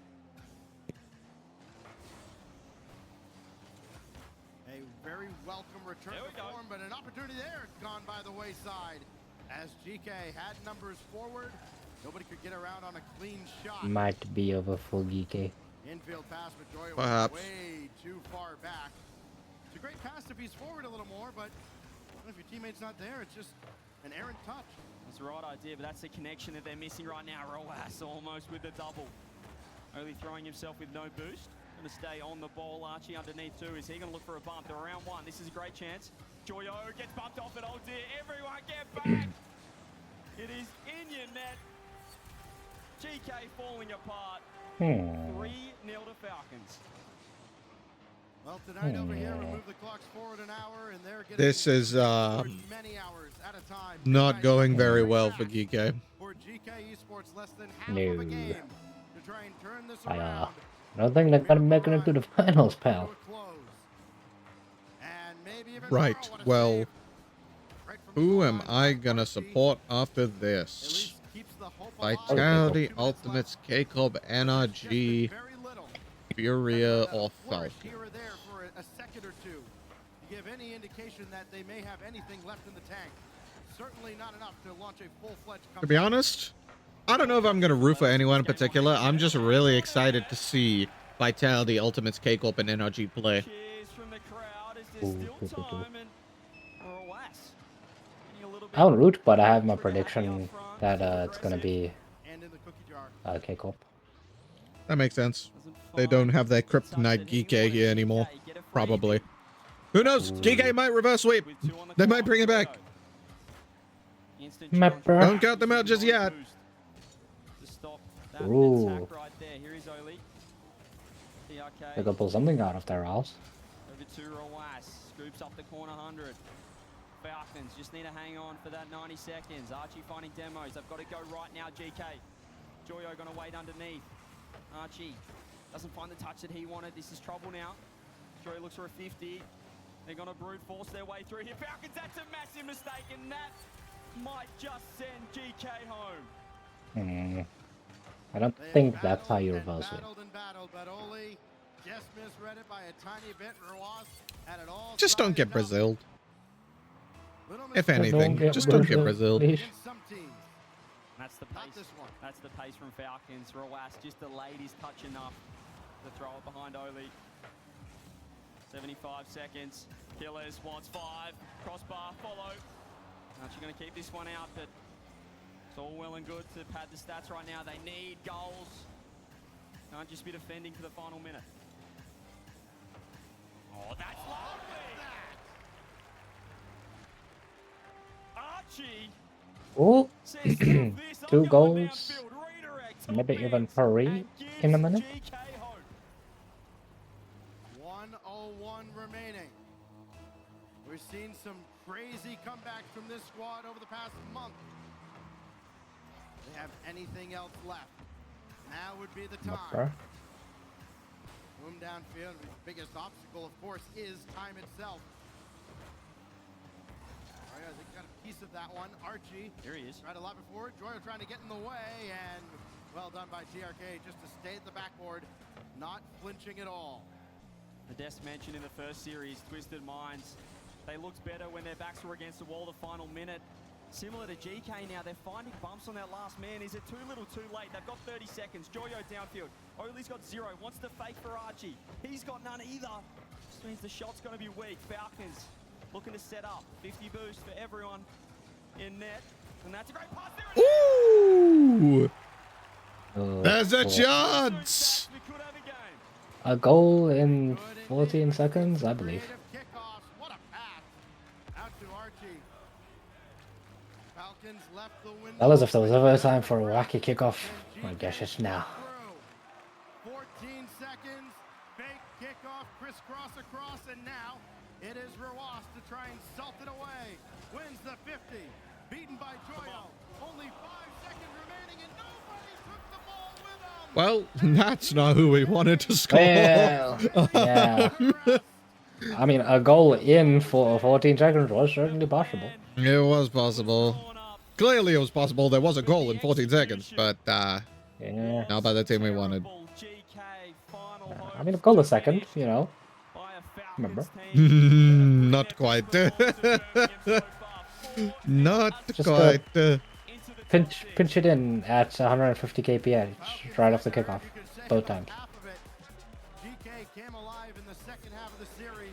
A very welcome return to form, but an opportunity there gone by the wayside. As GK had numbers forward, nobody could get around on a clean shot. Might be over full GK. Infield pass, but Joy was Perhaps. way too far back. It's a great pass if he's forward a little more, but if your teammate's not there, it's just an errant touch. That's the right idea, but that's the connection that they're missing right now. Rowas almost with the double. Only throwing himself with no boost. Going to stay on the ball. Archie underneath too. Is he going to look for a bump? They're around 1. This is a great chance. Joyo gets bumped off it. Oh dear. Everyone get back. It is in your net. GK falling apart. 3-0 to Falcons. Well, tonight over here, we move the clocks forward an hour, and they're getting This is many hours at a time. not going very well for GK. For GK Esports, less than half No. of a game to try and turn this I around. don't think they're gonna make it into the finals, pal. And maybe even Right. tomorrow, what a Well, save. Right from the who goal am line, I Watchparty gonna support after at this? least keeps the hope alive. Vitality, 2 minutes Ultimates, left. K-Club, NRG, Very little. Furia, But a or flourish Falcon. here or there for a second or two to give any indication that they may have anything left in the tank. Certainly not enough to launch a full-fledged To be honest, I don't know if I'm going to root for anyone in particular. I'm just really excited to see Vitality, Ultimates, K-Corp, and NRG play. Cheers from the crowd. Is there still time? And Roas getting a little bit I don't root, but I have my prediction that it's gonna be and in the cookie jar. K-Corp. That makes sense. They don't have their Kryptonite GK here anymore. Probably. Who knows? GK might reverse sweep. They might bring it back. Mapper. Don't count them out just yet. to stop that Ooh. attack right there. Here is Oli. TRK. They could pull something out of their ass. Over to Roas. Scoops up the corner 100. Falcons just need to hang on for that 90 seconds. Archie finding demos. They've got to go right now, GK. Joyo going to wait underneath. Archie doesn't find the touch that he wanted. This is trouble now. Joyo looks for a 50. They're going to brute force their way through here. Falcons, that's a massive mistake, and that might just send GK home. I don't think that's how you reverse it. But Oli just misread it by a tiny bit. Roas had it all Just don't get sized up. Braziled. Little If mistake. anything, just don't get Braziled. In some teams. That's the Not pace. this one. That's the pace from Falcons. Roas just delayed his touch enough to throw it behind Oli. 75 seconds. Killers wants 5. Crossbar follow. Archie going to keep this one out, but it's all well and good to pad the stats right now. They need goals. Can't just be defending for the final minute. Oh, that's lovely. Archie. Oh, says, "Screw this, I'm 2 going goals, downfield, redirect, maybe top even ends, 3 and in a gives minute. GK hope." 1:01 remaining. We've seen some crazy comebacks from this squad over the past month. They have anything else left? Now would be the time. Boom downfield. The biggest obstacle, of course, is time itself. Joyo, they got a piece of that one. Archie. Here he is. Tried a lot before. Joyo trying to get in the way, and well done by TRK just to stay at the backboard, not flinching at all. The desk mentioned in the first series, Twisted Minds. They looked better when their backs were against the wall the final minute. Similar to GK now, they're finding bumps on that last man. Is it too little too late? They've got 30 seconds. Joyo downfield. Oli's got 0. Wants to fake for Archie. He's got none either. Just means the shot's going to be weak. Falcons looking to set up. 50 boost for everyone in net. And that's a great pass there. Ooh! Oh, There's a oh. chance! We could have a game. A goal in 14 seconds, I believe. Creative kickoffs. What a pass. Out to Archie. Falcons left the window. Fellas, if there was ever a time for a wacky kickoff, I guess it's now. 14 seconds. Fake kickoff. Crisscross across. And now it is Roas to try and salt it away. Wins the 50. Beaten by Joyo. Only 5 seconds remaining and nobody took the ball with him. Well, that's not who we wanted to score. Well, yeah. I mean, a goal in for 14 seconds was certainly possible. It was possible. Clearly it was possible. There was a goal in 14 seconds, but Yeah. not by the team we wanted. I mean, a goal a second, you know. Remember? Not quite. Not Just quite. Pinch it in at 150 kph right off the kickoff, both times. Half of it. GK came alive in the second half of the series.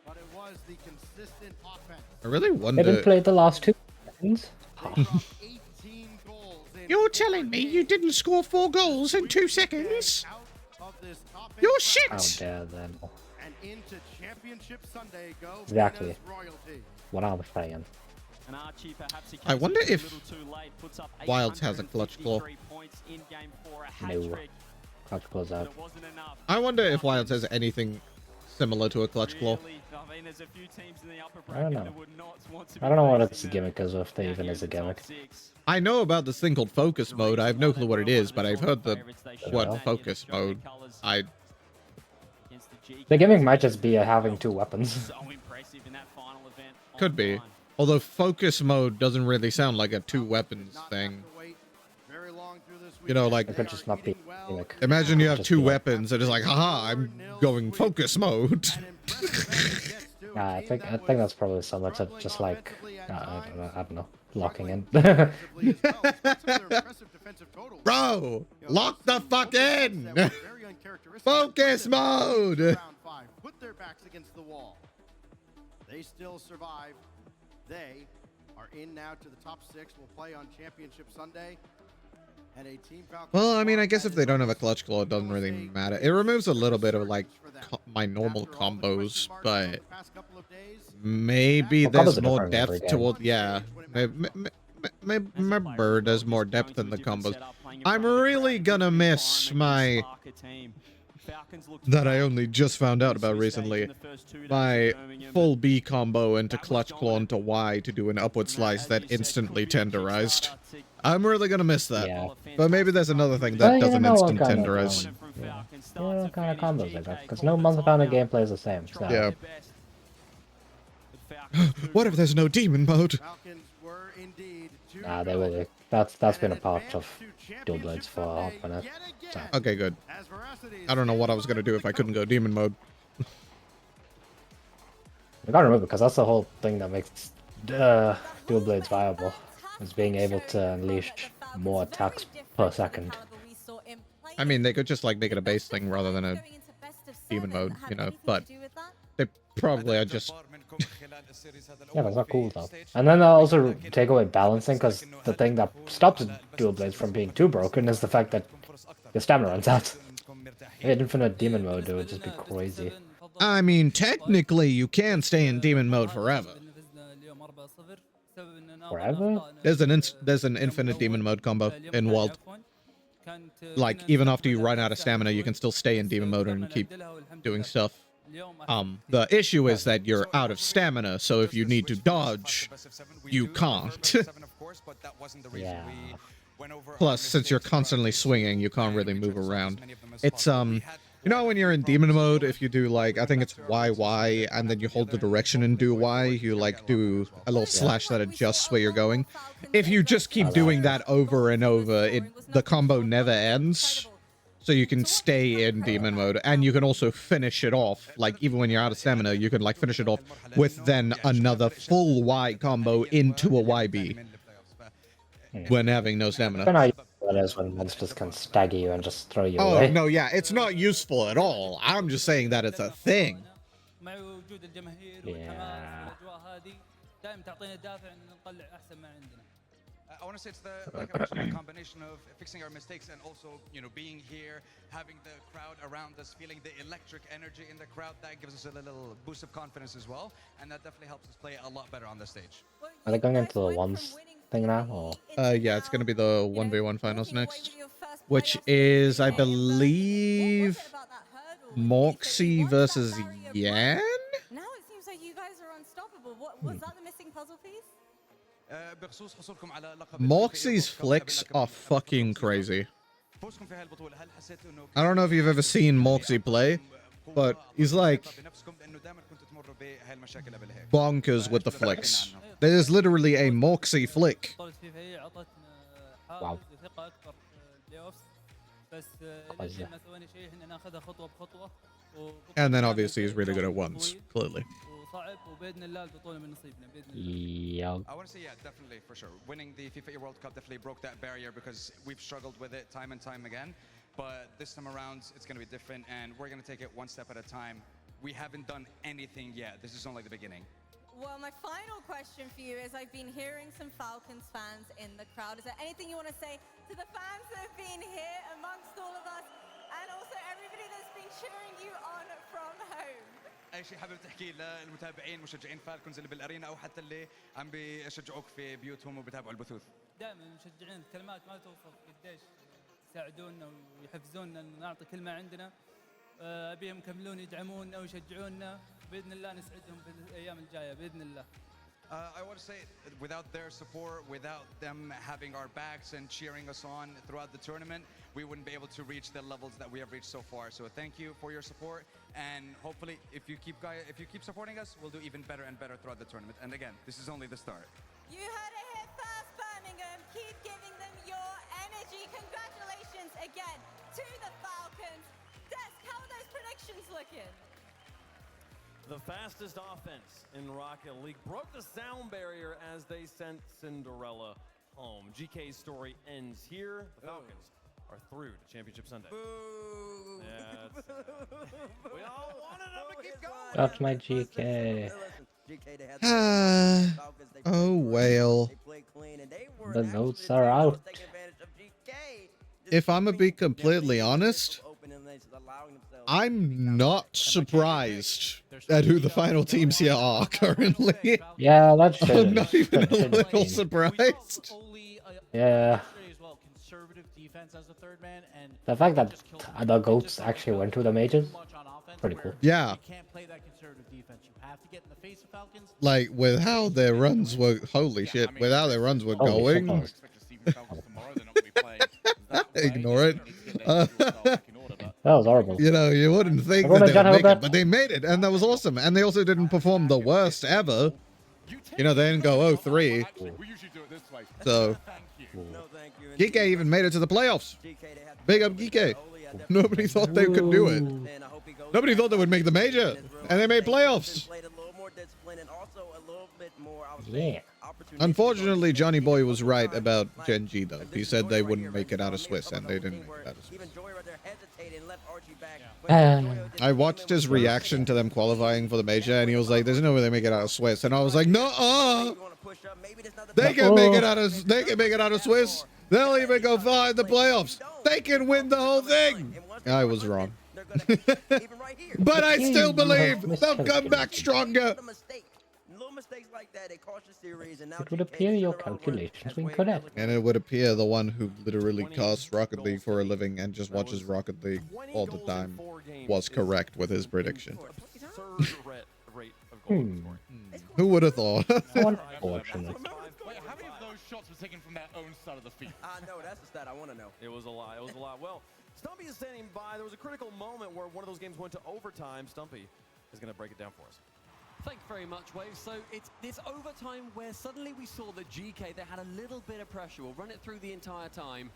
But it was the consistent offense. I really They wonder. didn't play the last 2 seconds. 18 goals in You're telling me you didn't score 4 goals in 2 seconds? out of this top 8 You're bracket shit! How dare them. and into Championship Sunday go Exactly. Venus royalty. What are we saying? And Archie, perhaps he I wonder catches it a if little too late, puts up Wilds has a clutch claw. 853 points in game 4, a hat No. trick clutch close out. I wonder if Wilds has anything similar to a clutch claw. I don't know. I don't know what its gimmick is, or if there even is a gimmick. I know about this thing called focus mode. I have no clue what it is, but I've heard the word focus mode. The gimmick might just be having two weapons. Could be. Although focus mode doesn't really sound like a two weapons thing. You know, like, it could just not be gimmick. imagine you have two weapons and it's like, haha, I'm going focus mode. I think that's probably similar to just like I don't know, locking in. Bro, lock the fuck in. Focus mode. Put their backs against the wall. They still survive. They are in now to the top 6. Will play on Championship Sunday. And a Team Falcon. Well, I mean, I guess if they don't have a clutch claw, it doesn't really matter. It removes a little bit of like my normal combos, but maybe there's more depth toward. Yeah, remember there's more depth in the combos. I'm really gonna miss my that I only just found out about recently. My full B combo into clutch claw into Y to do an upward slice that instantly tenderized. I'm really gonna miss that. Yeah. But maybe there's another thing that doesn't instant tenderize. Yeah. You know what kind of combos like that? Because no Monster Pounder gameplay is the same. So. Yeah. What if there's no demon mode? Nah, they will. That's been a part of Dual Blades for a hot minute. So. Okay, good. I don't know what I was gonna do if I couldn't go demon mode. I gotta remember, because that's the whole thing that makes Dual Blades viable, is being able to unleash more attacks per second. I mean, they could just like make it a base thing rather than a demon mode, you know, but they probably are just... Yeah, that's not cool though. And then they'll also take away balancing, because the thing that stops Dual Blades from being too broken is the fact that the stamina runs out. If you had infinite demon mode, it would just be crazy. I mean, technically, you can stay in demon mode forever. Forever? There's an infinite demon mode combo in World. Like, even after you run out of stamina, you can still stay in demon mode and keep doing stuff. The issue is that you're out of stamina, so if you need to dodge, you can't. Yeah. Plus, since you're constantly swinging, you can't really move around. It's, you know when you're in demon mode, if you do, like, I think it's YY, and then you hold the direction and do Y, you, like, do a little slash that adjusts where you're going. If you just keep doing that over and over, the combo never ends. So you can stay in demon mode, and you can also finish it off, like, even when you're out of stamina, you can, like, finish it off with then another full Y combo into a YB. When having no stamina. That is when monsters can stagger you and just throw you away. Oh, no, yeah, it's not useful at all. I'm just saying that it's a thing. Yeah. I want to say it's like I mentioned, a combination of fixing our mistakes and also, you know, being here, having the crowd around us, feeling the electric energy in the crowd. That gives us a little boost of confidence as well, and that definitely helps us play a lot better on the stage. Are they going into the ones thing now, or? Yeah, it's gonna be the 1v1 finals next, which is, I believe, Moxie versus Yan? Now it seems like you guys are unstoppable. What was that the missing puzzle piece? Moxie's flicks are fucking crazy. I don't know if you've ever seen Moxie play, but he's like bonkers with the flicks. There's literally a Moxie flick. Wow. And then obviously he's really good at ones, clearly. Yeah. I want to say, yeah, definitely, for sure. Winning the FIFA World Cup definitely broke that barrier because we've struggled with it time and time again. But this time around, it's going to be different, and we're going to take it one step at a time. We haven't done anything yet. This is only the beginning. Well, my final question for you is, I've been hearing some Falcons fans in the crowd. Is there anything you want to say to the fans that have been here amongst all of us, and also everybody that's been cheering you on from home? اي شيء حابب تحكيه للمتابعين مشجعين فالكونز اللي بالارينا او حتى اللي عم بيشجعوك في بيوتهم وبيتابعوا البثوث؟ دائما المشجعين الكلمات ما توصف قديش يساعدونا ويحفزونا إن نعطي كل ما عندنا. أبيهم يكملون يدعمونا ويشجعونا بإذن الله نسعدهم في الأيام الجاية بإذن الله. I want to say, without their support, without them having our backs and cheering us on throughout the tournament, we wouldn't be able to reach the levels that we have reached so far. So thank you for your support, and hopefully, if you keep supporting us, we'll do even better and better throughout the tournament. And again, this is only the start. You heard it here first, Birmingham. Keep giving them your energy. Congratulations again to the Falcons. Desk, how are those predictions looking? The fastest offense in Rocket League broke the sound barrier as they sent Cinderella home. GK's story ends here. The Falcons are through to Championship Sunday. Boo! Yeah, it's, we all wanted them to keep going. That's my GK. Oh, well. The notes are out. If I'm gonna be completely honest, I'm not surprised at who the final teams here are currently. Yeah, that's I'm not even a little surprised. Yeah. Conservative defense as a third man, and The fact that the GOATs actually went to the majors, pretty cool. Yeah. you can't play that conservative defense. You have to get in the face of Falcons. Like, with how their runs were, holy shit, with how their runs were going. Ignore it. That was horrible. You know, you wouldn't think Everyone that they got would make held it, but they made it, and that was awesome. And they also didn't perform the worst ever. You know, they didn't go 0-3. So, Geeke even made it to the playoffs. Big up Geeke. Nobody thought they could do it. Nobody thought they would make the major, and they made playoffs. Yeah. Unfortunately, Johnny Boy was right about Gen G, though. He said they wouldn't make it out of Swiss, and they didn't make it out of Swiss. I watched his reaction to them qualifying for the major, and he was like, "There's no way they make it out of Swiss." And I was like, "No, they can make it out of. They can make it out of Swiss. They'll even go far in the playoffs. They can win the whole thing." I was wrong, but I still believe they'll come back stronger. It would appear your calculations were incorrect. And it would appear the one who literally casts Rocket League for a living and just watches Rocket League all the time was correct with his prediction. Who would have thought? Unfortunate. Wait, how many of those shots were taken from their own side of the field? No, that's the stat I want to know. It was a lot. It was a lot. Well, Stumpy is standing by. There was a critical moment where one of those games went to overtime. Stumpy is going to break it down for us. Thank you very much, Wave. So it's this overtime where suddenly we saw that GK, they had a little bit of pressure. We'll run it through the entire time.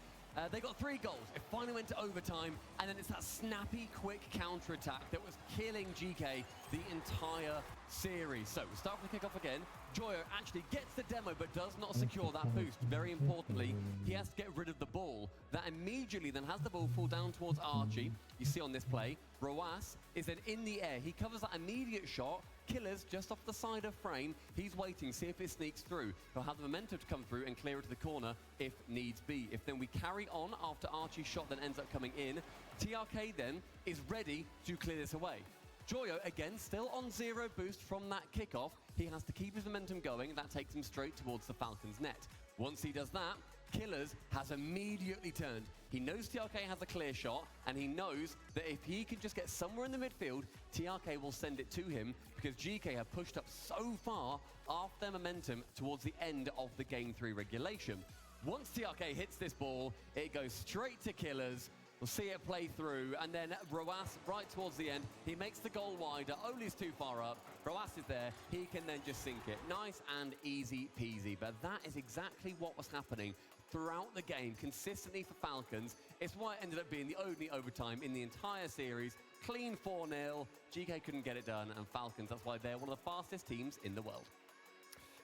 They got 3 goals. It finally went to overtime, and then it's that snappy, quick counter-attack that was killing GK the entire series. So we start with the kickoff again. Joyo actually gets the demo, but does not secure that boost. Very importantly, he has to get rid of the ball. That immediately then has the ball fall down towards Archie. You see on this play, Roas is then in the air. He covers that immediate shot. Killer's just off the side of frame. He's waiting, see if it sneaks through. He'll have the momentum to come through and clear it to the corner if needs be. If then we carry on after Archie's shot then ends up coming in, TRK then is ready to clear this away. Joyo, again, still on 0 boost from that kickoff. He has to keep his momentum going, and that takes him straight towards the Falcons' net. Once he does that, Killers has immediately turned. He knows TRK has a clear shot, and he knows that if he can just get somewhere in the midfield, TRK will send it to him, because GK have pushed up so far after their momentum towards the end of the Game 3 regulation. Once TRK hits this ball, it goes straight to Killers. We'll see it play through, and then Roas right towards the end. He makes the goal wider. Oli's too far up. Roas is there. He can then just sink it. Nice and easy peasy. But that is exactly what was happening throughout the game, consistently for Falcons. It's why it ended up being the only overtime in the entire series. Clean 4-0. GK couldn't get it done, and Falcons, that's why they're one of the fastest teams in the world.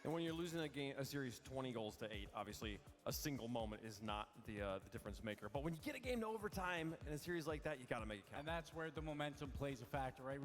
And when you're losing a series 20 goals to 8, obviously a single moment is not the difference maker. But when you get a game to overtime in a series like that, you got to make it count. And that's where the momentum plays a factor, right?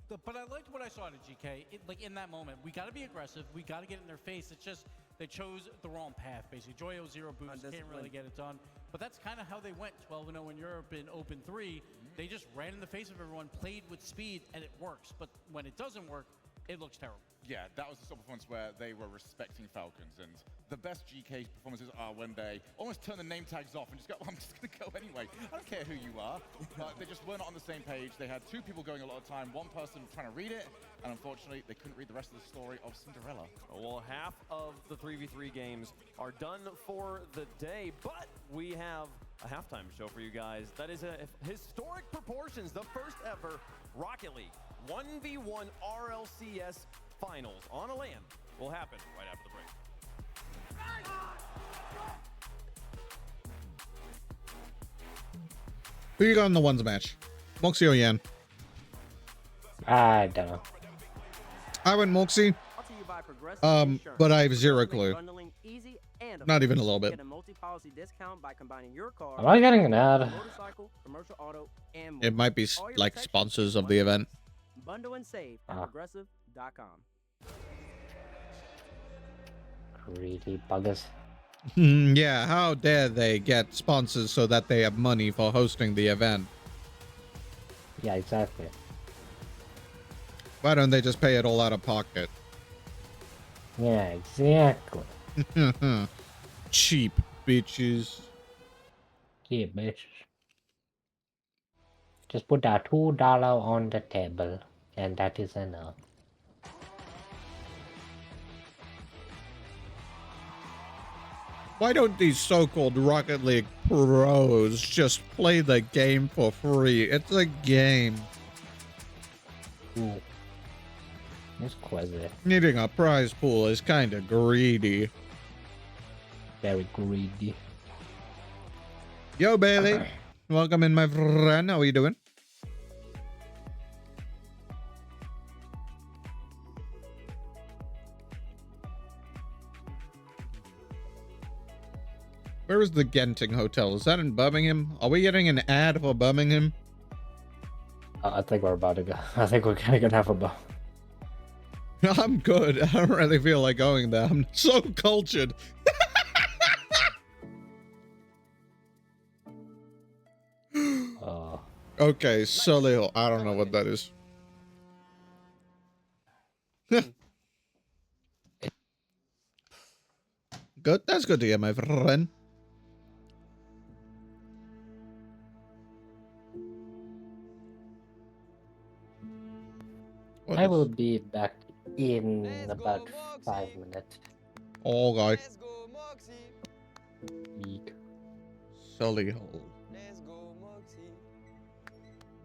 But I liked what I saw to GK. Like in that moment, we got to be aggressive. We got to get in their face. It's just they chose the wrong path, basically. Joyo 0 boost, can't really get it done. But that's kind of how they went 12-0 in Europe in Open 3. They just ran in the face of everyone, played with speed, and it works. But when it doesn't work, it looks terrible. Yeah, that was the sort of performance where they were respecting Falcons, and the best GK performances are when they almost turn the name tags off and just go, well, I'm just going to go anyway. I don't care who you are. They just were not on the same page. They had two people going a lot of time, one person trying to read it, and unfortunately, they couldn't read the rest of the story of Cinderella. Well, half of the 3v3 games are done for the day, but we have a halftime show for you guys. That is a historic proportions, the first ever Rocket League 1v1 RLCS Finals on a LAN will happen right after the break. Who you got in the ones match? Moxie or Yan? I don't know. I went Moxie. But I have zero clue. Not even a little bit. Am I getting an ad? It might be like sponsors of the event. Bundle and save at progressive.com. Greedy buggers. Yeah, how dare they get sponsors so that they have money for hosting the event? Yeah, exactly. Why don't they just pay it all out of pocket? Yeah, exactly. Cheap bitches. Yeah, bitches. Just put that $2 on the table, and that is enough. Why don't these so-called Rocket League pros just play the game for free? It's a game. Ooh. It's quasi. Needing a prize pool is kind of greedy. Very greedy. Yo, Bailey. Welcome in, my friend. How are you doing? Where is the Genting Hotel? Is that in Birmingham? Are we getting an ad for Birmingham? I think we're about to go. I think we're gonna have a bow. I'm good. I don't really feel like going there. I'm so cultured. Okay, Sully. I don't know what that is. Good. That's good to hear, my friend. I will be back in about 5 minutes. Okay. Eek. Sully Hole.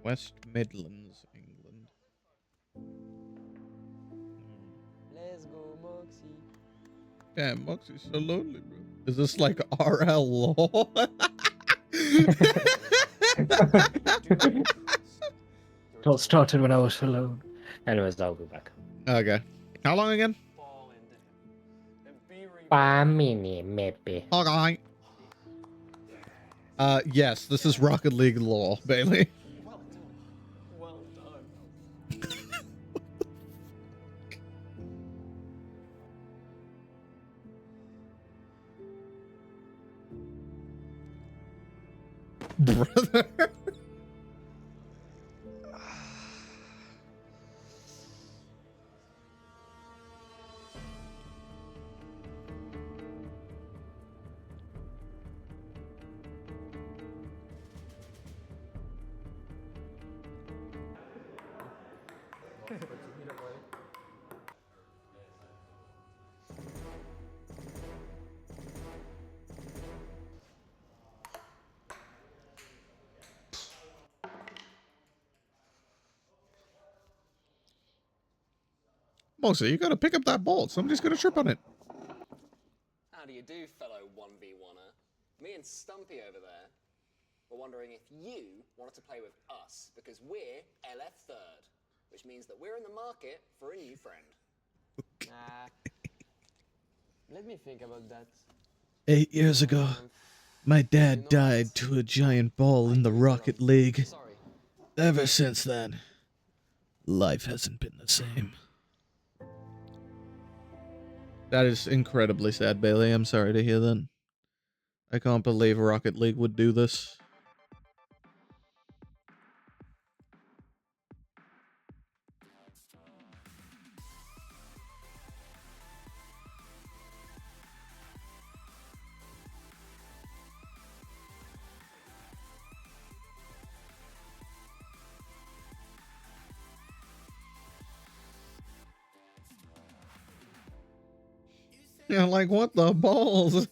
West Midlands, England. Let's go, Moxie. Damn, Moxie's so lonely, bro. Is this like RL Law? It all started when I was alone. Anyways, I'll be back. Okay. How long again? 5 minutes, maybe. Okay. Yes, this is Rocket League law, Bailey. Well done. Brother. Moxie, you gotta pick up that ball. Somebody's gonna trip on it. How do you do, fellow 1v1er? Me and Stumpy over there were wondering if you wanted to play with us, because we're LF third, which means that we're in the market for a new friend. Let me think about that. 8 years ago, my dad died to a giant ball in the Rocket League. Ever since then, life hasn't been the same. That is incredibly sad, Bailey. I'm sorry to hear that. I can't believe Rocket League would do this. Yeah, like what the balls?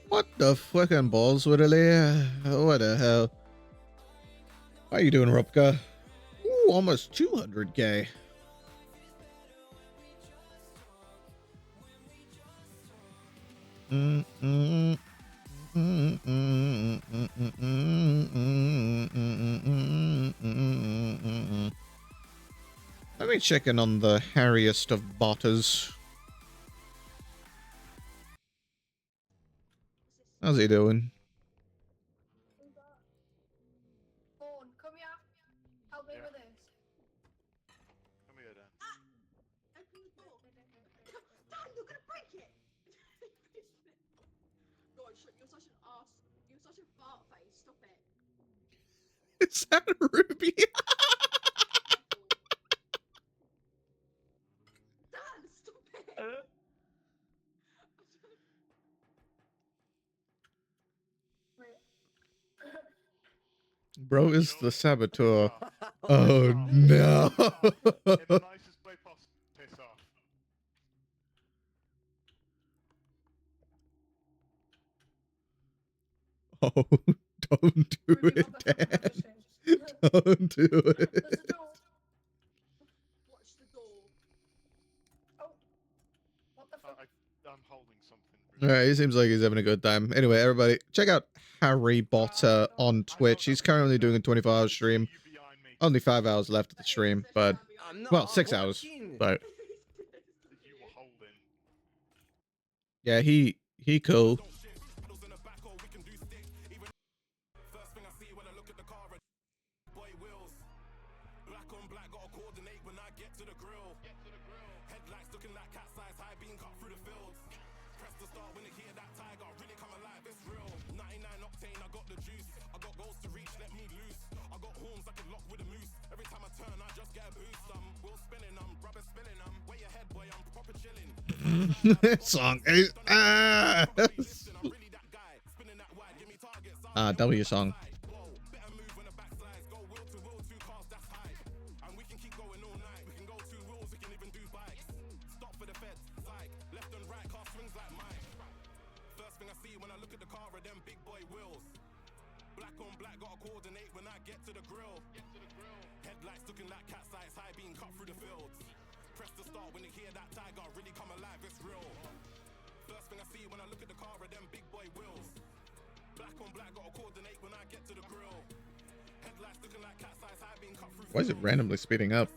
What the fucking balls, Whittly? What the hell? How you doing, Rupka? Ooh, almost 200k. Let me check in on the hairiest of botters. How's he doing? Come here. Help me with this. Come here then. Open the door. Dan, you're gonna break it. God, you're such an ass. You're such a fart face. Stop it. Is that Ruby? Dan, stop it. Bro is the saboteur. Oh no. In the nicest way possible. Piss off. Oh, don't do it, Dad. Don't do it. Watch the door. Oh. What the fuck? I'm holding something. Alright, he seems like he's having a good time. Anyway, everybody, check out Harry Botter on Twitch. He's currently doing a 24-hour stream. Only 5 hours left of the stream, but, well, 6 hours. But, yeah, he cool. Song is ass. W song. Why is it randomly speeding up?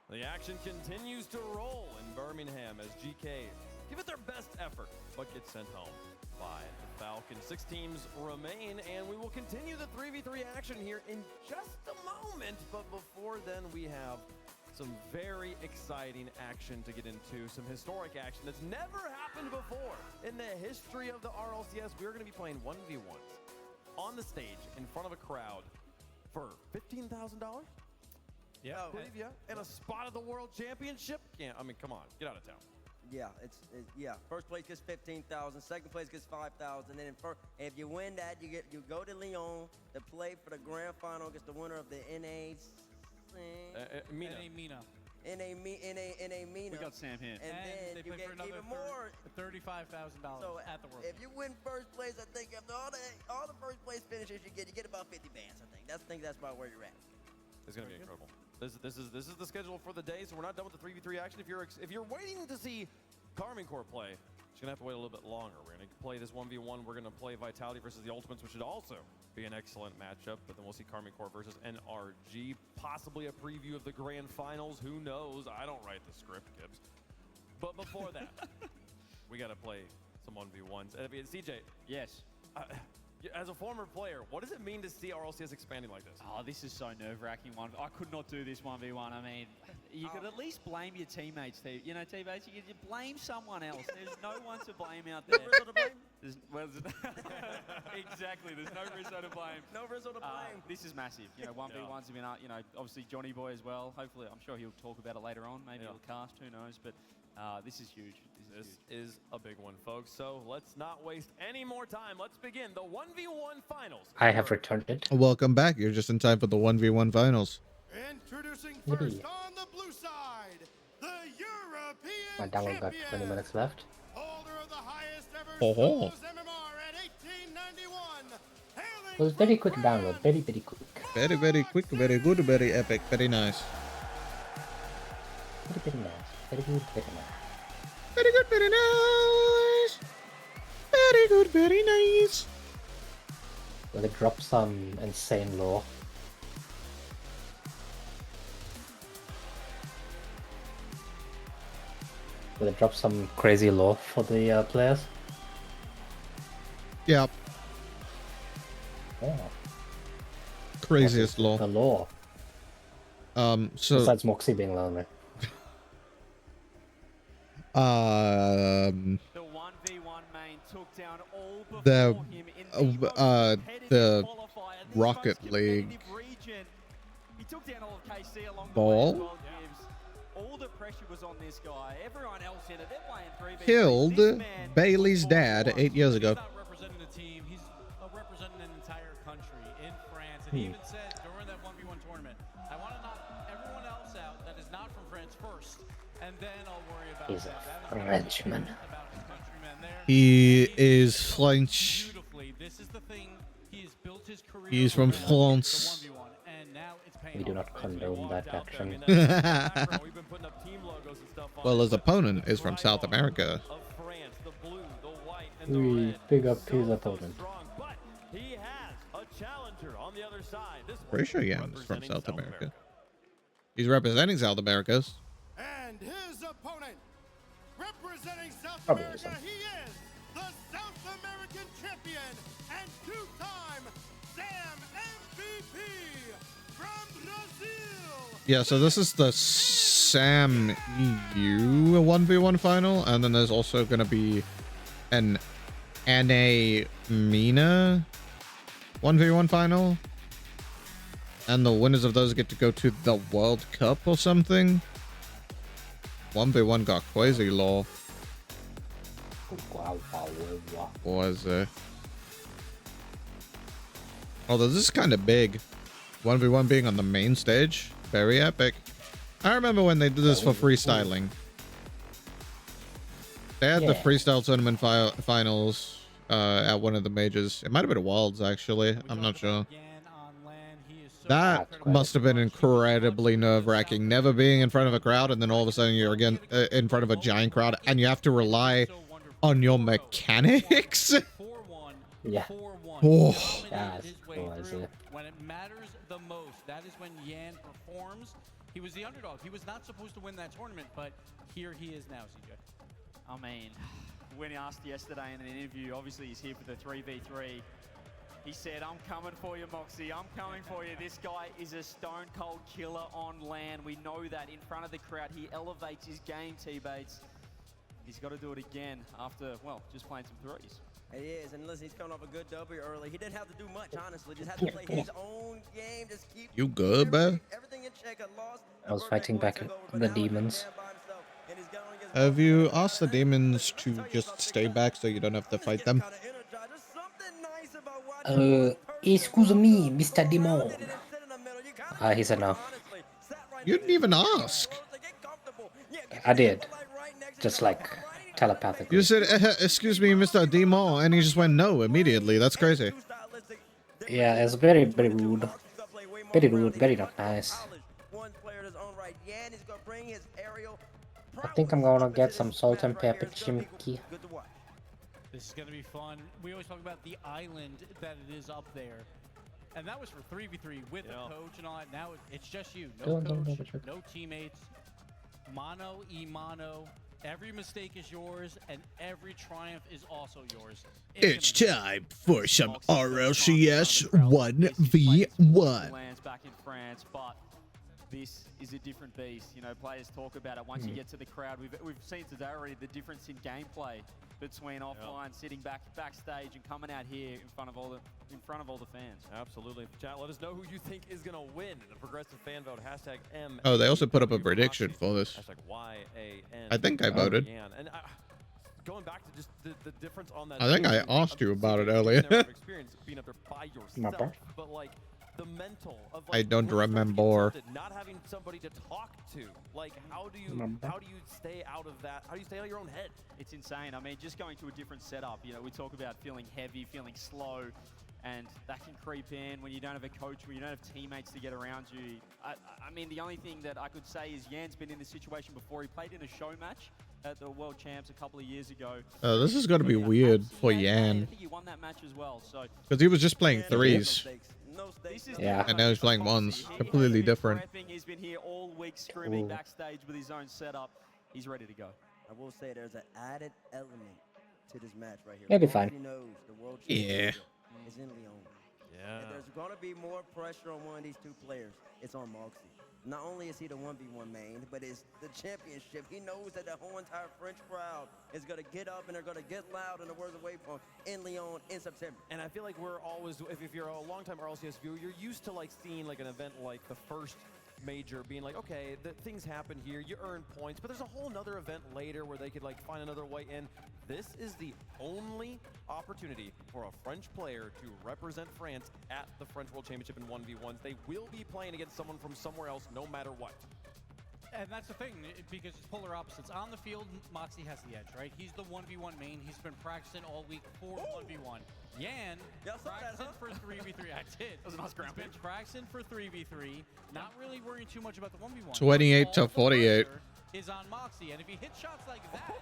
The action continues to roll in Birmingham as GK give it their best effort, but get sent home by the Falcons. 6 teams remain, and we will continue the 3v3 action here in just a moment. But before then, we have some very exciting action to get into, some historic action that's never happened before in the history of the RLCS. We're going to be playing 1v1s on the stage in front of a crowd for $15,000. Yeah, I believe, yeah. And a spot at the World Championship? Yeah, I mean, come on, get out of town. Yeah, yeah. First place gets 15,000. Second place gets 5,000. And if you win that, you go to Lyon to play for the grand final against the winner of the NA's Mina. In a Mina. We got Sam here. And then they you play get for another even more. $35,000 So at the World if you win first place, I think after all the first place finishes you get about 50 bands. I think that's about where you're at. It's gonna be incredible. This is the schedule for the day, so we're not done with the 3v3 action. If you're waiting to see Karmine Corp play, it's gonna have to wait a little bit longer. We're gonna play this 1v1. We're gonna play Vitality versus the Ultimates, which should also be an excellent matchup. But then we'll see Karmine Corp versus NRG, possibly a preview of the grand finals. Who knows? I don't write the script, Gibbs. But before that, we gotta play some 1v1s. CJ. Yes. As a former player, what does it mean to see RLCS expanding like this? Oh, this is so nerve-wracking. I could not do this 1v1. I mean, you could at least blame your teammates. You know, teammates, you could blame someone else. There's no one to blame out there. No Rizzo to blame? Exactly. There's no Rizzo to blame. No Rizzo to blame. This is massive. You know, 1v1s have been, you know, obviously Johnny Boy as well. Hopefully, I'm sure he'll talk about it later on. Maybe he'll cast. Who knows? But this is huge. This is a big one, folks. So let's not waste any more time. Let's begin the 1v1 finals. I have returned it. Welcome back. You're just in time for the 1v1 finals. Introducing first on the blue side, the European My download got 20 minutes left. holder of the highest ever Oh. solos MMR at 1891. It was very quick download. Very, very quick. Very, very quick, very good, very epic, very nice. Very, very nice. Very good, very nice. Very good, very nice. Very good, very nice. Will it drop some insane lore? Will it drop some crazy lore for the players? Yep. Oh. Craziest law. The lore. So besides Moxie being lonely. The 1v1 main took down all before him in the Rocket League He took down all of KC along ball the way as well, Gibbs. All the pressure was on this guy. Everyone else in it, they're playing 3v3. killed Bailey's dad 8 years ago. He's not representing a team, he's representing an entire country in France. And he even said during that 1v1 tournament, I want to knock everyone else out that is not from France first, and then I'll worry about He's them. a Frenchman. He is French. This is the thing. He has built his career. He's from France. We do not condone that action. Well, his opponent is from South America. We big up his opponent. Pretty sure Yan is from South America. He's representing South America. And his opponent, representing South Probably America, isn't. he is the South American champion and two-time Sam MVP from Brazil. Yeah, so this is the Sam EU 1v1 final, and then there's also going to be an NA Mina 1v1 final. And the winners of those get to go to the World Cup or something. 1v1 got crazy law. Was it? Although this is kind of big. 1v1 being on the main stage. Very epic. I remember when they did this for freestyling. They had the freestyle tournament finals at one of the majors. It might have been Worlds, actually. I'm not sure. That must have been incredibly nerve-wracking. Never being in front of a crowd, and then all of a sudden you're again in front of a giant crowd, and you have to rely on your mechanics. Yeah. Oh. When it matters the most, that is when Yan performs. He was the underdog. He was not supposed to win that tournament, but here he is now, CJ. I mean, when he asked yesterday in an interview, obviously he's here for the 3v3. He said, I'm coming for you, Moxie. I'm coming for you. This guy is a stone-cold killer on land. We know that in front of the crowd. He elevates his game, T-Bates. He's got to do it again after, well, just playing some threes. He is, and listen, he's coming off a good W early. He didn't have to do much, honestly. Just had to play his own game. Just keep You good, bro? everything in check. I was fighting back the demons. Have you asked the demons to just stay back so you don't have to fight them? Excuse me, Mr. Demon. He said no. You didn't even ask. I did. Just like telepathically. You said, excuse me, Mr. Demon, and he just went no immediately. That's crazy. Yeah, it's very, very rude. Very rude, very not nice. I think I'm gonna get some salt and pepper chimkey. This is gonna be fun. We always talk about the island that it is up there. And that was for 3v3 with a coach and all that. Now it's just you. No coach, no teammates. Mono, e-mono. Every mistake is yours, and every triumph is also yours. It's time for some RLCS 1v1. Lands back in France, but this is a different beast. You know, players talk about it once you get to the crowd. We've seen today already the difference in gameplay between offline, sitting backstage, and coming out here in front of all the fans. Absolutely. Chat, let us know who you think is going to win in the progressive fan vote. Hashtag M. Oh, they also put up a prediction for this. Hashtag YAN. I think I voted. And going back to just the difference on that. I think I asked you about it earlier. Experience being up there by yourself, but like the mental of like, I don't remember. Not having somebody to talk to. Like, how do you stay out of that? How do you stay out of your own head? It's insane. I mean, just going to a different setup. You know, we talk about feeling heavy, feeling slow, and that can creep in when you don't have a coach, when you don't have teammates to get around you. I mean, the only thing that I could say is Yan's been in this situation before. He played in a show match at the World Champs a couple of years ago. This is going to be weird for Yan. I think he won that match as well. So because he was just playing threes. Yeah. And now he's playing ones. Completely different. He's been here all week screaming backstage with his own setup. He's ready to go. I will say there's an added element to this match right here. It'll be fine. Yeah. Is in Lyon. Yeah. If there's going to be more pressure on one of these two players, it's on Moxie. Not only is he the 1v1 main, but it's the championship. He knows that the whole entire French crowd is going to get up and they're going to get loud in the words of Waypoint in Lyon in September. And I feel like we're always, if you're a long-time RLCS viewer, you're used to like seeing like an event like the first major being like, okay, things happen here, you earn points, but there's a whole nother event later where they could like find another way in. This is the only opportunity for a French player to represent France at the French World Championship in 1v1s. They will be playing against someone from somewhere else no matter what. And that's the thing, because it's polar opposites. On the field, Moxie has the edge, right? He's the 1v1 main. He's been practicing all week for 1v1. Yan, practicing for 3v3. I did. That was a nice ground pitch. Practicing for 3v3, not really worrying too much about the 1v1. 28 to 48. Is on Moxie, and if he hits shots like that,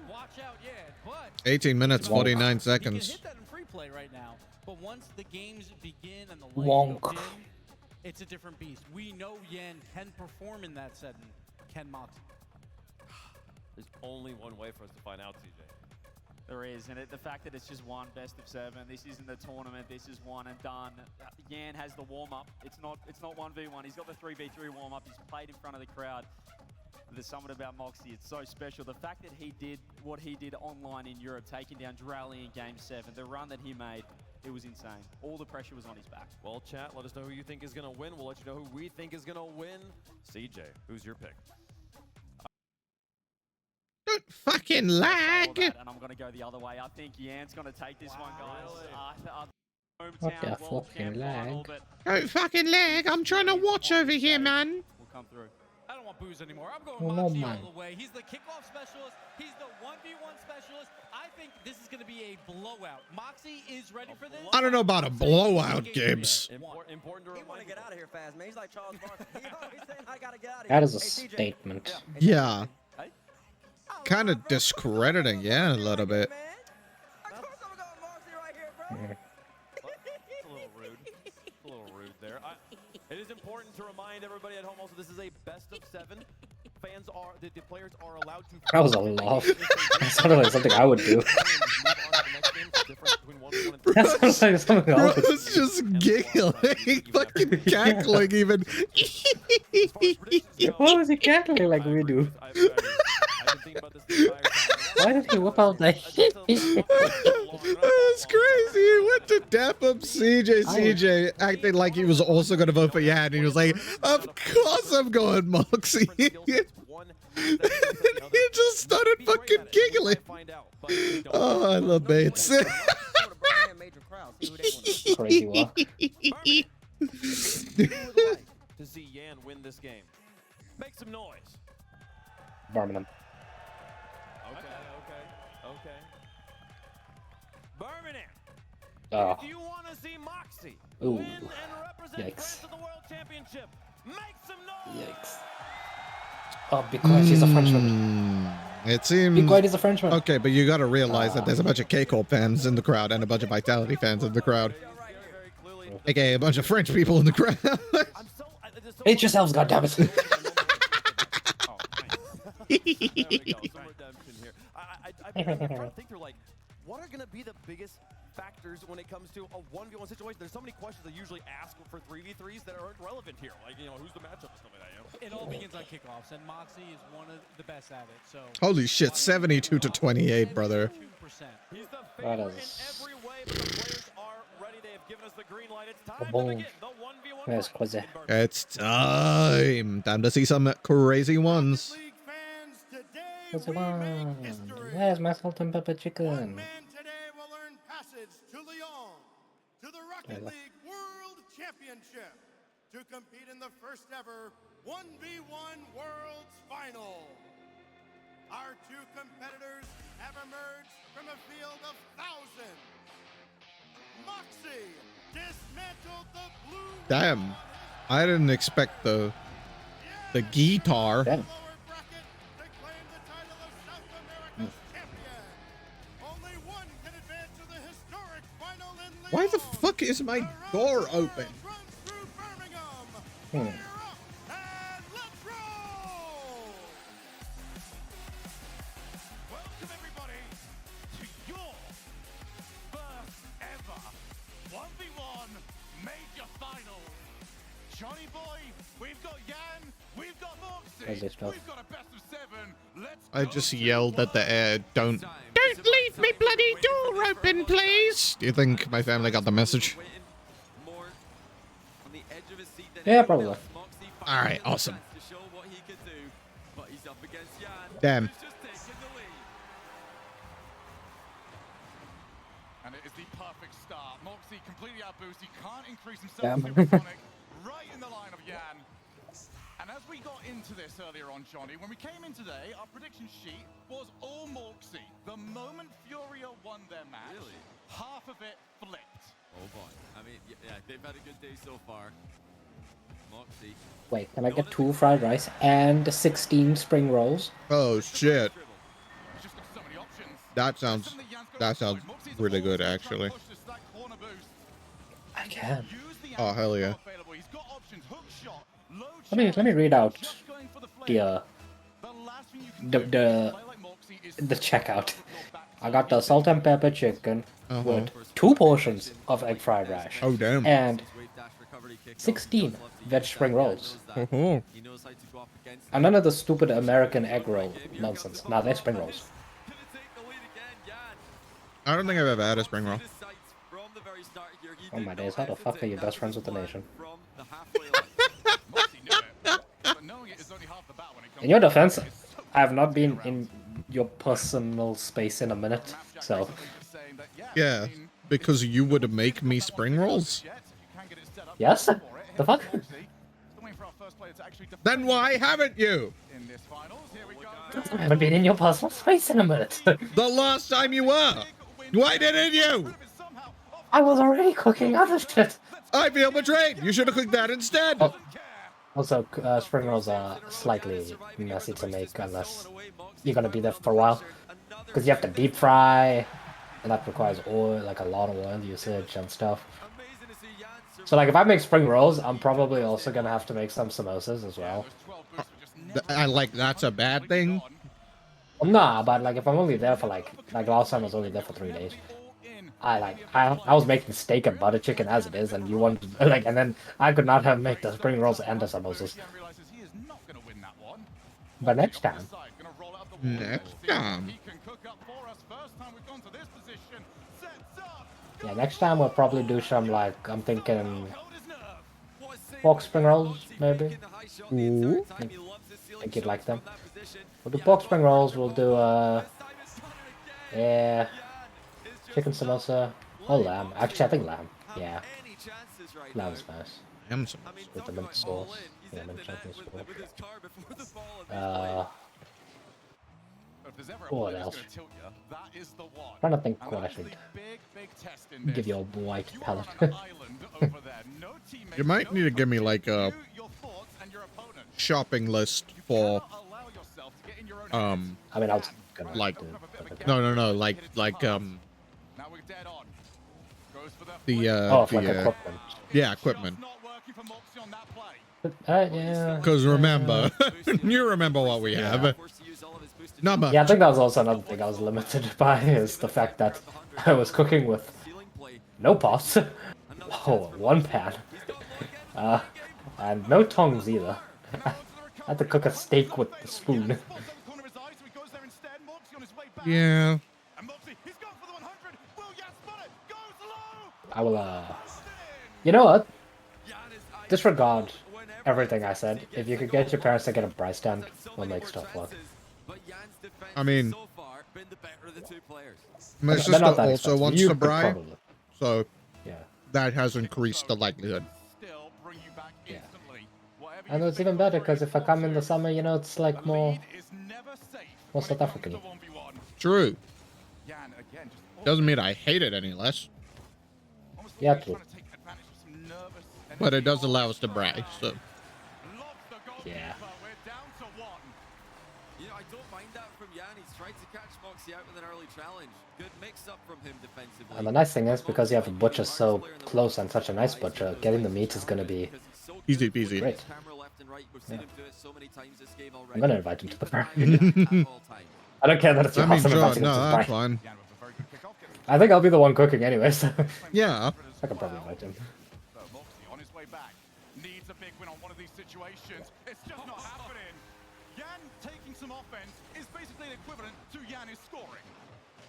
watch out, but 18 minutes, 49 seconds. You can hit that in free play right now, but once the games begin and the lights go dim, it's a different beast. We know Yan can perform in that setting. Can Moxie? There's only one way for us to find out, CJ. There is, and the fact that it's just one best of 7, this isn't the tournament, this is one and done. Yan has the warm-up. It's not 1v1. He's got the 3v3 warm-up. He's played in front of the crowd. There's something about Moxie, it's so special. The fact that he did what he did online in Europe, taking down Drally in Game 7, the run that he made, it was insane. All the pressure was on his back. Well, chat, let us know who you think is going to win. We'll let you know who we think is going to win. CJ, who's your pick? Don't fucking lag! And I'm going to go the other way. I think Yan's going to take this one, guys. What the fucking lag? Don't fucking lag! I'm trying to watch over here, man! We'll come through. I don't want booze anymore. I'm going Moxie all the way. He's the kickoff specialist. He's the 1v1 specialist. I think this is going to be a blowout. Moxie is ready for this. I don't know about a blowout, Gibbs. Important to He want to get out of here fast, man. He's like Charles Barkley. He always saying, I got to get out of here. That is a statement. Yeah. Kind of discrediting, yeah, a little bit. A little rude there. It is important to remind everybody at home also this is a best of 7. The players are allowed to. That was a laugh. That sounded like something I would do. That sounds like something I would do. Bro's just giggling, fucking cackling even. What was he cackling like we do? Why did he whip out the That's crazy. He went to dap up CJ, acting like he was also going to vote for Yan. And he was like, of course I'm going Moxie. And he just started fucking giggling. Oh, I love Bates. Crazy walk. To see Yan win this game. Make some noise. Birmingham. Okay. Birmingham. Oh. If you want to see Moxie Ooh. win and represent Yikes. France at the World Championship, make some noise. Yikes. Oh, be quiet, she's a Frenchman. It seems. Be quiet, he's a Frenchman. Okay, but you gotta realize that there's a bunch of K-Corp fans in the crowd and a bunch of Vitality fans in the crowd. AKA a bunch of French people in the crowd. Hate yourselves, goddammit. I'm trying to think through, like, what are going to be the biggest factors when it comes to a 1v1 situation? There's so many questions I usually ask for 3v3s that aren't relevant here. Like, you know, who's the matchup and stuff like that, you know? It all begins on kickoffs, and Moxie is one of the best at it. So Holy shit, 72 to 28, brother. He's the That favorite is... in every way, but the players are ready. They have given us the green light. It's time to Boom. begin the 1v1 Where's fight. Quizzy? It's time. Time to see some crazy ones. Quizzy one. Where's my salt and pepper chicken? Today will earn passage to Lyon, to the Rocket League World Championship, to compete in the first ever 1v1 Worlds Final. Our two competitors have emerged from a field of thousands. Moxie dismantled the blue. Damn. I didn't expect the guitar. Damn. Why the fuck is my door open? Welcome everybody to your first ever 1v1 major final. Johnny boy, we've got Yan, we've got Moxie, we've got a best of 7. Let's I just yelled at the air, don't leave me bloody door open, please. Do you think my family got the message? Yeah, probably. Alright, awesome. Damn. And it is the perfect start. Moxie completely outboost. He can't increase himself. Damn. Supersonic, right in the line of Yan. And as we got into this earlier on, Johnny, when we came in today, our prediction sheet was all Moxie. The moment Furia won their match, half of it flipped. Oh boy. I mean, yeah, they've had a good day so far. Moxie. Wait, can I get 2 fried rice and 16 spring rolls? Oh shit. That sounds really good, actually. I can. Oh hell yeah. Let me read out the checkout. I got the salt and pepper chicken with 2 portions of egg fried rice. Oh damn. And 16 veg spring rolls. And none of the stupid American egg roll nonsense. Nah, they're spring rolls. I don't think I've ever had a spring roll. Oh my days, how the fuck are you best friends with the nation? In your defense, I have not been in your personal space in a minute, so... Yeah, because you would make me spring rolls? Yes? The fuck? Then why haven't you? I haven't been in your personal space in a minute. The last time you were! Why didn't you? I was already cooking other shit. I feel betrayed! You should have cooked that instead! Oh. Also, spring rolls are slightly messy to make unless you're gonna be there for a while. Because you have to deep fry, and that requires oil, like a lot of oil usage and stuff. So like if I make spring rolls, I'm probably also gonna have to make some samosas as well. That's a bad thing? Nah, but like if I'm only there for like last time I was only there for 3 days. I was making steak and butter chicken as it is, and you wanted and then I could not have made the spring rolls and the samosas. But next time. Next time. Yeah, next time we'll probably do some I'm thinking pork spring rolls maybe. Ooh. I think you'd like them. We'll do pork spring rolls. We'll do yeah. Chicken samosa or lamb. Actually, I think lamb. Yeah. Lamb's nice. Lamb with the mint sauce. Yeah, I'm in Champions Sport. with his car before the ball. If there's ever a What play that's else? going to tilt you, that is the one. Trying to think And what I that is should the big test in this. give you a white You are palette. on an island over there. No teammates, You might need to give me like a your thoughts and your opponent. shopping list for Allow yourself to get in your own I mean, I was gonna like do it. no, like Now we're dead on. Goes for the like equipment. yeah, equipment. not working for Moxie on that play. Yeah. Because remember, you remember what we have. Not much. Yeah, I think that was also another thing I was limited by is the fact that I was cooking with no pots, one pan, and no tongs either. I had to cook a steak with the spoon. Yeah. I will, you know what? Disregard everything I said. If you could get your parents to get a braai stand, we'll make stuff work. I mean, my They're sister not that also expensive. wants You to could braai, probably. so Yeah. that has increased the likelihood. Yeah. And it's even better because if I come in the summer, you know, it's like more South African. True. Doesn't mean I hate it any less, Yeah, true. but it does allow us to braai. So Yeah. You know, I don't mind that from Jan. He's tried to catch Moxie out with an early challenge. Good mix-up from him defensively. And the nice thing is, because you have a butcher so close and such a nice butcher, getting the meat is gonna be easy peasy. great. Yeah. I'm gonna invite him to the party. I don't care that it's your I mean, house. I'm sure, inviting him no, to the that's party. fine. I think I'll be the one cooking anyway, so Yeah. I can probably invite him. Moxie on his way back. Needs a big win on one of these situations. It's just not happening. Jan taking some offense is basically equivalent to Jan is scoring.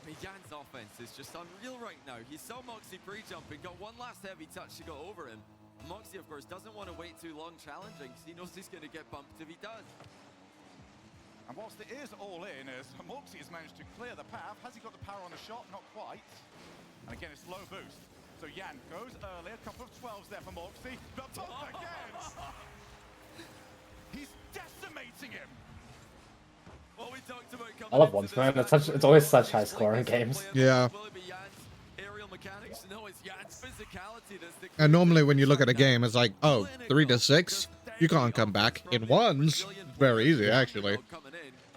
I mean, Jan's offense is just unreal right now. He saw Moxie pre-jumping, got one last heavy touch to go over him. Moxie, of course, doesn't want to wait too long challenging because he knows he's going to get bumped if he does. And whilst it is all in, as Moxie has managed to clear the path, has he got the power on the shot? Not quite. And again, it's low boost. So Jan goes early, a couple of 12s there for Moxie. The bump again! He's decimating him! Well, we talked about I love ones, man. It's always such high scoring games. Yeah. Will it be Jan's aerial mechanics? No, it's Jan's physicality that's the And normally when you look at a game, it's like, oh, 3-6, you can't come back in ones. Very easy, actually.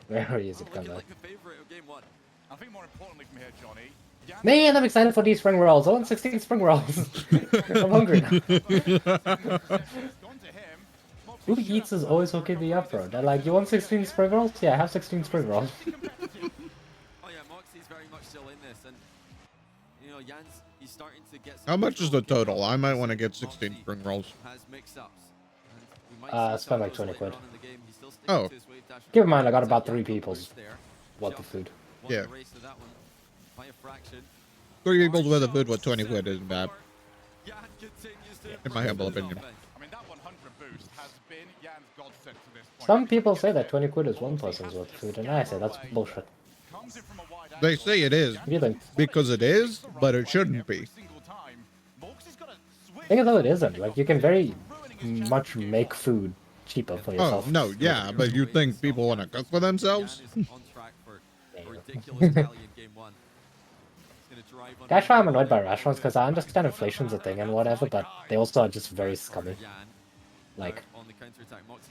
Very easy to come back. I think more importantly from here, Johnny. Man, I'm excited for these spring rolls. I want 16 spring rolls. I'm hungry now. Uber Eats is always hooking me up, bro. They're like, you want 16 spring rolls? Yeah, I have 16 spring rolls. Oh yeah, Moxie's very much still in this, and you know, Jan's he's starting to get. How much is the total? I might want to get 16 spring rolls. Has mix-ups. Spend like 20 quid. Oh. Keep in mind, I got about 3 people's worth of food. Yeah. 3 people with a food with 20 quid isn't bad. In my humble opinion. I mean, that 100 boost has been Jan's godsend to this point. Some people say that 20 quid is one person's worth of food, and I say that's bullshit. They say it is because it is, but it shouldn't be. Thing is, though, it isn't. Like, you can very much make food cheaper for yourself. Oh, no, yeah, but you think people want to cook for themselves? That's why I'm annoyed by restaurants, because I understand inflation's a thing and whatever, but they also are just very scummy. Like,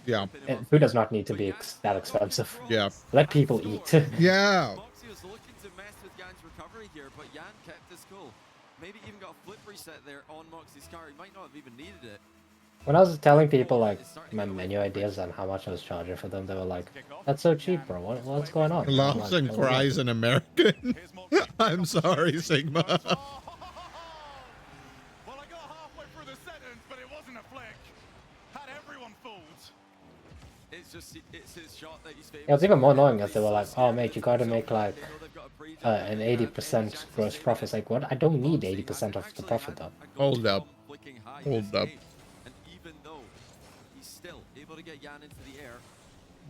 Yeah. food does not need to be that expensive. Yeah. Let people eat. Yeah. Moxie was looking to mess with Jan's recovery here, but Jan kept his cool. Maybe even got a flip reset there on Moxie's car. He might not have even needed it. When I was telling people, like, my menu ideas and how much I was charging for them, they were like, that's so cheap, bro. What's going on? Lots and like, fries in American. I'm sorry, Sigma. Well, I got halfway through the sentence, but it wasn't a flick. Had everyone fooled. It's just it's his shot that he's famous. Yeah, it was even more annoying as they were like, oh, mate, you gotta make, like, an 80% gross profit. It's like, what? I don't need 80% of the profit, though. Hold up. Hold up. Able to get Jan into the air.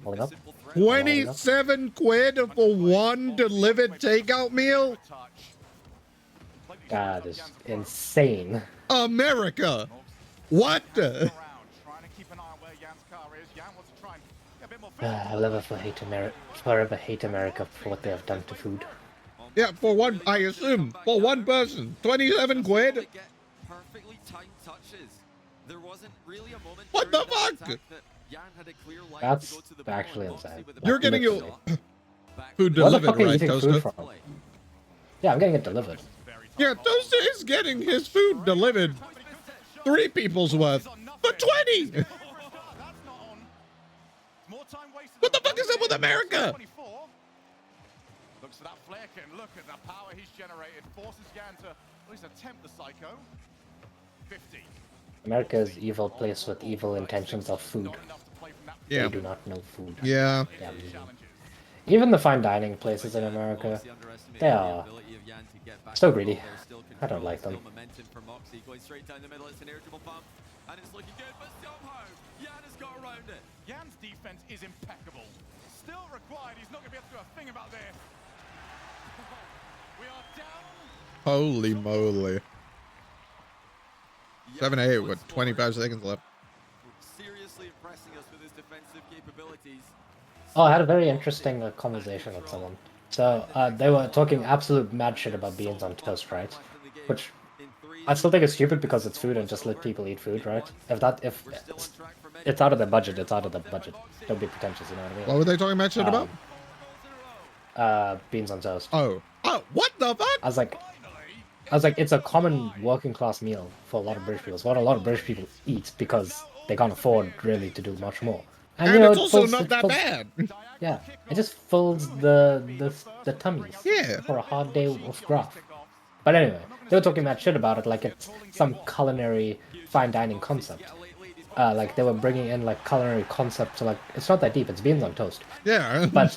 Hold up. 27 quid for one delivered takeout meal? That is insane. America! What? Trying to keep an eye on where Jan's car forever hate America for what they have done to food. Yeah, for one, I assume, for one person, 27 quid. Perfectly timed touches. There wasn't really a moment. What the fuck? That's actually insane. You're getting your food Where the delivered, fuck are you right, eating Toaster? food from? Yeah, I'm getting it delivered. Yeah, Toaster is getting his food delivered. 3 people's worth for 20. What the fuck is up with America? Looks at that flick and look at the power he's generated. Forces Yan to at least attempt the psycho. 50. America is evil place with evil intentions of food. Yeah. They do not know food. Yeah. Even the fine dining places in America, they are so greedy. I don't like them. Yan's defense is impeccable. Still required. He's not going to be able to do a thing about this. We are down. Holy moly. 7-8 with 25 seconds left. Seriously impressing us with his defensive capabilities. Oh, I had a very interesting conversation with someone. So they were talking absolute mad shit about beans on toast, right? Which I still think is stupid because it's food and just let people eat food, right? If it's out of their budget, it's out of their budget. Don't be pretentious, you know what I mean? What were they talking mad shit about? Beans on toast. Oh, what the fuck? I was like, it's a common working class meal for a lot of British people. It's what a lot of British people eat because they can't afford really to do much more. And you know, it's also not that bad. Yeah, it just fills the tummies. Yeah. For a hard day of graft. But anyway, they were talking mad shit about it like it's some culinary fine dining concept. Like they were bringing in like culinary concept to like it's not that deep. It's beans on toast. Yeah. But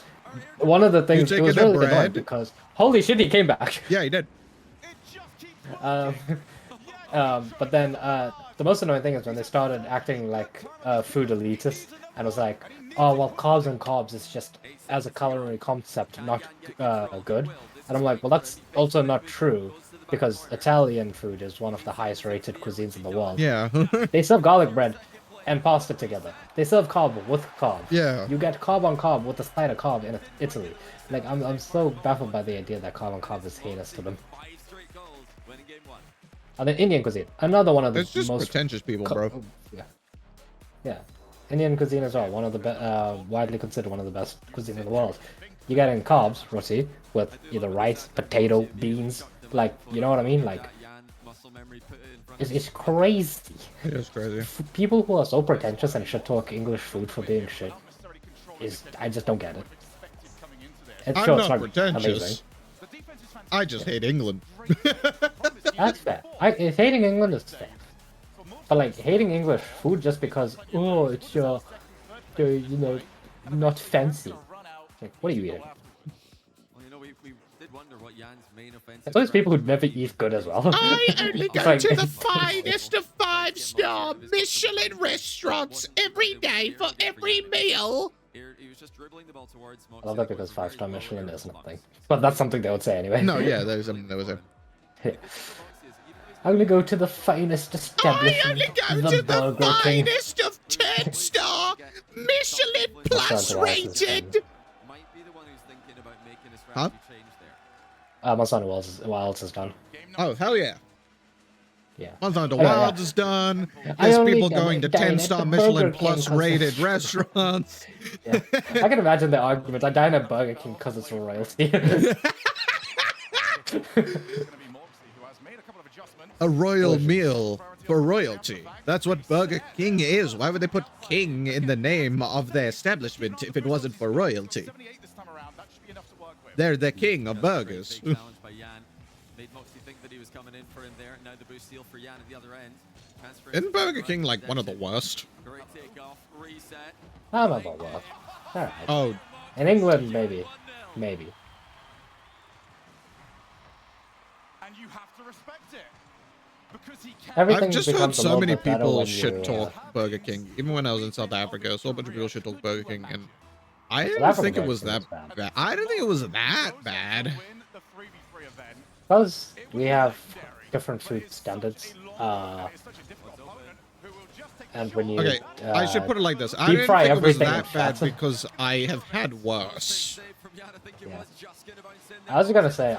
one of the things it was taking the really annoying bread. because holy shit, he came back. Yeah, he did. But then the most annoying thing is when they started acting like food elitists and was like, oh well, carbs and carbs is just as a culinary concept not good. And I'm like, well, that's also not true because Italian food is one of the highest rated cuisines in the world. Yeah. They serve garlic bread and pasta together. They serve carb with carb. Yeah. You get carb on carb with a side of carb in Italy. Like I'm so baffled by the idea that carb on carb is heinous to them. And then Indian cuisine, another one of the It's just most pretentious people, bro. Yeah, Indian cuisine as well. One of the widely considered one of the best cuisine in the world. You get in carbs, roti, with either rice, potato, beans. Like, you know what I mean? Like, it's crazy. It is crazy. People who are so pretentious and should talk English food for being shit I just don't get it. It's I'm sure not it's pretentious. amazing. I just hate England. That's fair. Hating England is fair. But like hating English food just because it's you know not fancy. Like, what are you eating? Well, you know, we did wonder what Jan's main offense. It's always people who never eat good as well. I only go like, to the finest of 5-star Michelin restaurants every day for every meal. He was just dribbling the ball towards I love that because 5-star Michelin is nothing. But that's something they would say anyway. No, yeah, there's something that was it. I only go to the finest establishment. I only go to the finest of 10-star Michelin plus rated. Huh? Monsanto Wilds is done. Oh, hell yeah. Yeah. Monsanto Oh, Wilds yeah. is done. I There's only people dine going to at the 10-star Burger Michelin King plus 'cause rated it's- restaurants. Yeah. I can imagine the argument. I dine at Burger King because it's a royalty. A royal meal for royalty. That's what Burger King is. Why would they put king in the name of their establishment if it wasn't for royalty? They're the king of burgers. Made Moxie think that he was coming in for him there. Now the boost steal for Yan at the other end. Isn't Burger King like one of the worst? Great takeoff, reset. I'm about well. Alright. Oh. In England, maybe. Maybe. And you have to respect it. Because he can. Everything I've just heard becomes a so little many bit better people when shit you, talk Burger King. Even when I was in South Africa, I saw a bunch of people shit talk Burger King, and I didn't African think it Burger was King that is bad. bad. I didn't think it was that bad. Because we have different food standards. and when you Okay, I should put it like this. I deep didn't fry think it was everything in that bad fat. because I have had worse. Yeah. I was gonna say,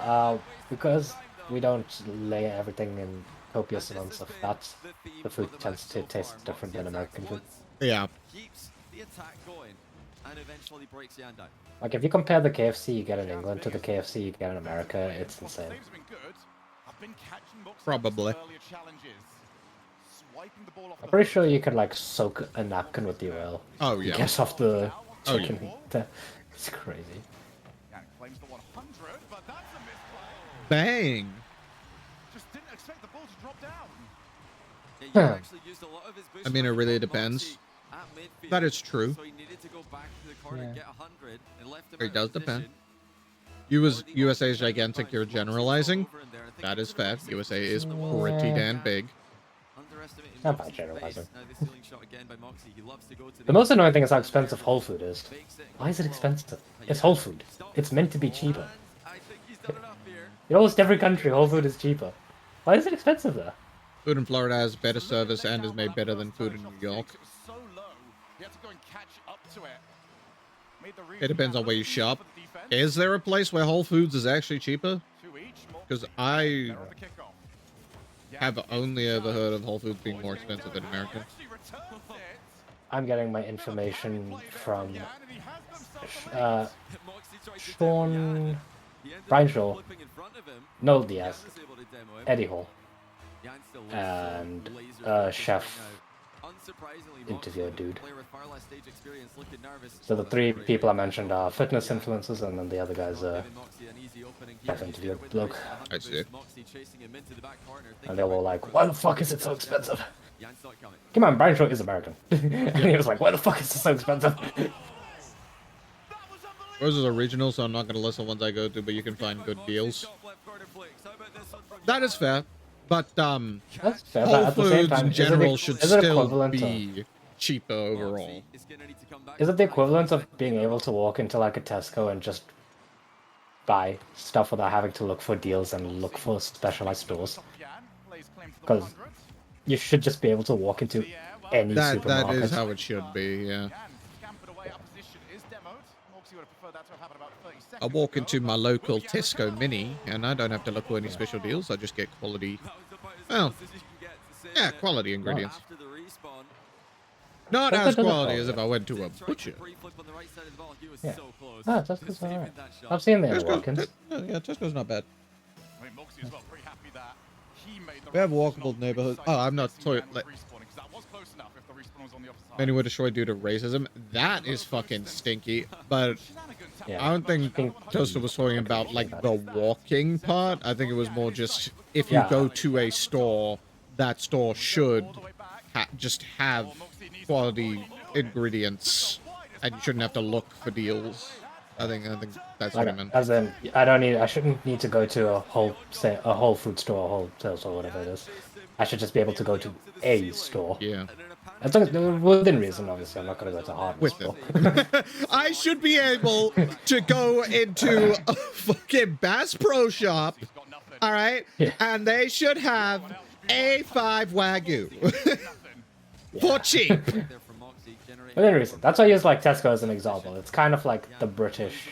because we don't lay everything in copious amounts of fat, the food tends to taste different than American food. Yeah. Keeps the attack going and eventually breaks Yan down. Like, if you compare the KFC you get in England to the KFC you get in America, it's insane. Probably. I'm pretty sure you could, like, soak a napkin with the oil. Oh, yeah. Get off the Oh, yeah. chicken. It's crazy. Bang! Just didn't expect the ball to drop down. I mean, it really depends. That is true. It does depend. USA is gigantic, you're generalizing. That is fair. USA is pretty damn big. I'm not generalizing. The most annoying thing is how expensive whole food is. Why is it expensive? It's whole food. It's meant to be cheaper. In almost every country, whole food is cheaper. Why is it expensive there? Food in Florida has better service and is made better than food in New York. It depends on where you shop. Is there a place where Whole Foods is actually cheaper? Because I have only ever heard of Whole Foods being more expensive in America. I'm getting my information from Sean Brineshaw, Noel Diaz, Eddie Hall, and chef interviewer dude. So the three people I mentioned are fitness influencers, and then the other guy's chef interviewer bloke. I see. And they were like, "Why the fuck is it so expensive?" Come on, Brian Shaw is American, and he was like, "Why the fuck is it so expensive?" Those are original, so I'm not gonna list the ones I go to, but you can find good deals. That is fair, but That's fair, but Whole at the same Foods time, in general should still be cheaper overall. Is it the equivalent of being able to walk into like a Tesco and just buy stuff without having to look for deals and look for specialized stores? Because you should just be able to walk into any supermarket. That is how it should be, yeah. I walk into my local Tesco Mini, and I don't have to look for any special deals. I just get quality, well, yeah, quality ingredients. Not as quality as if I went to a butcher. Yeah. Ah, Tesco's alright. I've seen the Walk-ins. Yeah, Tesco's not bad. We have walkable neighborhoods. Oh, I'm not sorry. Many were destroyed due to racism. That is fucking stinky. But yeah. I don't think Toaster was talking about like the walking part. I think it was more just if you go to a store, that store should just have quality ingredients, and you shouldn't have to look for deals. I think that's what I meant. As in, I shouldn't need to go to a Whole Food store, a Whole Sales or whatever it is. I should just be able to go to a store. Yeah. As long as, within reason, obviously. I'm not going to go to a hardware store. I should be able to go into a fucking Bass Pro Shop, all right? Yeah. And they should have A5 Wagyu for cheap. Within reason. That's why I use like Tesco as an example. It's kind of like the British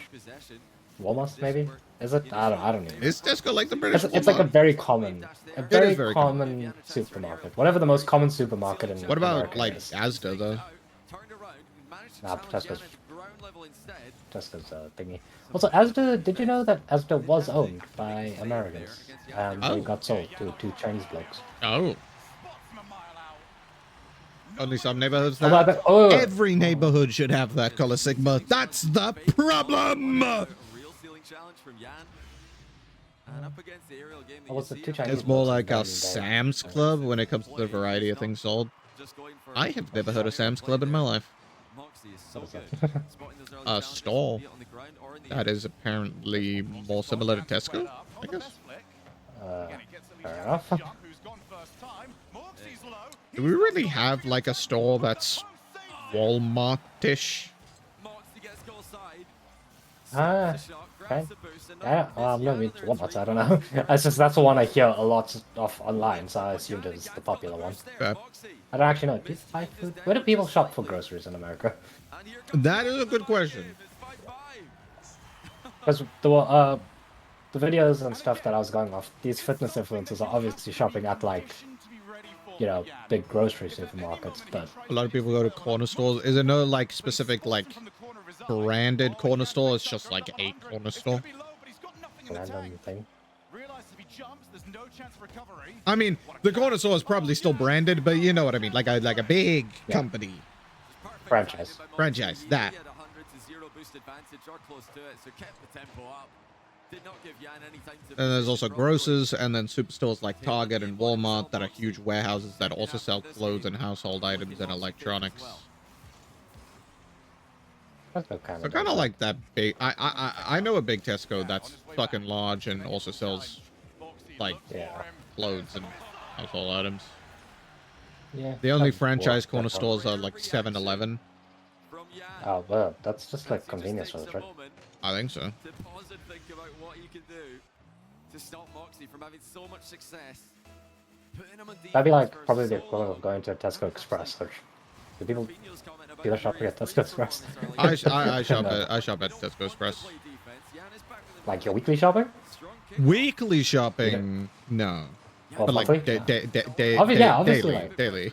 Walmart, maybe? Is it? I don't know. Is Tesco like the British Walmart? It's like a very common very common supermarket. Whatever the most common supermarket in What about America like is. Asda though? Nah, Tesco's thingy. Also, Asda, did you know that Asda was owned by Americans? And they got sold to two Chinese blokes. Oh. Only some neighborhoods Oh, now. but- oh. Every neighborhood should have that color sigma. That's the problem. What's the two Chinese It's more blokes like a and, Sam's Club when it comes to the variety of things sold. I have never heard of Sam's Club in my life. A store that is apparently more similar to Tesco, I guess. Fair enough. Do we really have like a store that's Walmart-ish? Okay. Yeah, well, maybe it's Walmart, I don't know. It's just that's the one I hear a lot of online, so I assumed it was the popular one. Okay. I don't actually know. Do you buy food? Where do people shop for groceries in America? That is a good question. Because the videos and stuff that I was going off, these fitness influencers are obviously shopping at like, you know, big grocery supermarkets, but A lot of people go to corner stores. Is there no like specific like branded corner store? It's just like a corner store. random thing. I mean, the corner store is probably still branded, but you know what I mean, like a big company. Franchise. Franchise. That. And there's also grocers and then superstores like Target and Walmart that are huge warehouses that also sell clothes and household items and electronics. So kind of like that big. I know a big Tesco that's fucking large and also sells like clothes and household items. Yeah. The only franchise corner stores are like 7-Eleven. Oh well, that's just like convenience stores, right? I think so. That'd be like probably the equivalent of going to a Tesco Express. Which, do people shop at Tesco Express? I shop at Tesco Express. Like your weekly shopping? Weekly shopping, no. Well, But like obviously, daily.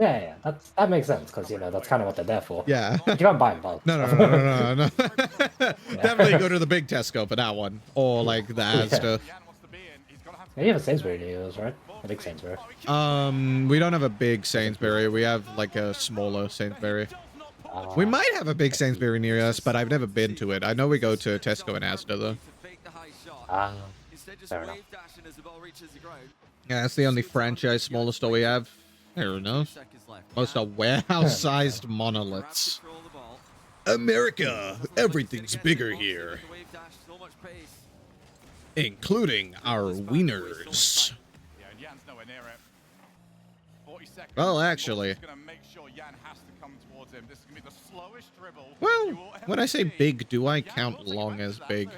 yeah, that makes sense because you know that's kind of what they're there for. Yeah. You can't buy in bulk. No. Definitely go to the big Tesco for that one, or like the Aster. Yeah, you have a Sainsbury near yours, right? A big Sainsbury. We don't have a big Sainsbury. We have like a smaller Sainsbury. We might have a big Sainsbury near us, but I've never been to it. I know we go to Tesco and Aster though. Fair enough. Yeah, that's the only franchise smaller store we have. Fair enough. Most are warehouse-sized monoliths. America, everything's bigger here. Including our wieners. Well, actually. Well, when I say big, do I count long as big?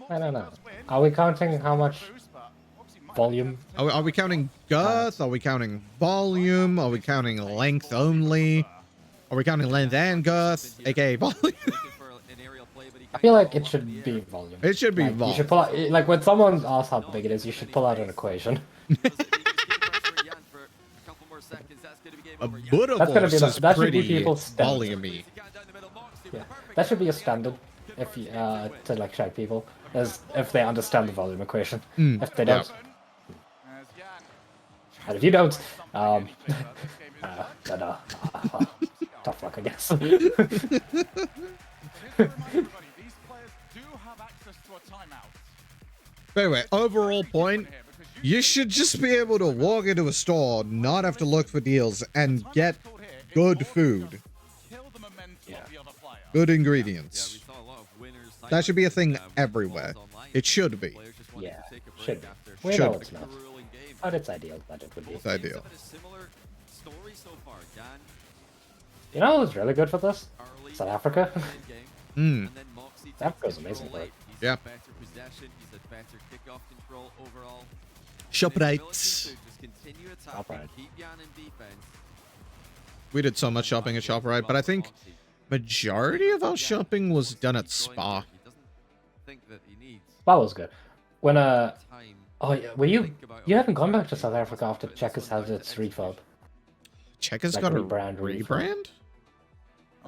I don't know. Are we counting how much volume? Are we counting girth? Are we counting volume? Are we counting length only? Are we counting length and girth, aka volume? I feel like it should be volume. It should be like, volume. You should pull out, like when someone asks how big it is, you should pull out an equation. A Buddha-Force is pretty volumey. Yeah, that should be a standard if you, to like shout people, as if they understand the volume equation. If they don't, and if you don't, then tough luck, I guess. But anyway, overall point, you should just be able to walk into a store, not have to look for deals, and get good food. Good ingredients. That should be a thing everywhere. It should be. Yeah, should be. We know it's not. But it's ideal that it would be. It's ideal. You know who's really good for this? South Africa. South Africa's amazing for it. Yeah. ShopRite. We did so much shopping at ShopRite, but I think majority of our shopping was done at Spa. Spa was good. When oh yeah, were you haven't gone back to South Africa after Checkers has its refurb? Checkers like got a rebrand? rebrand?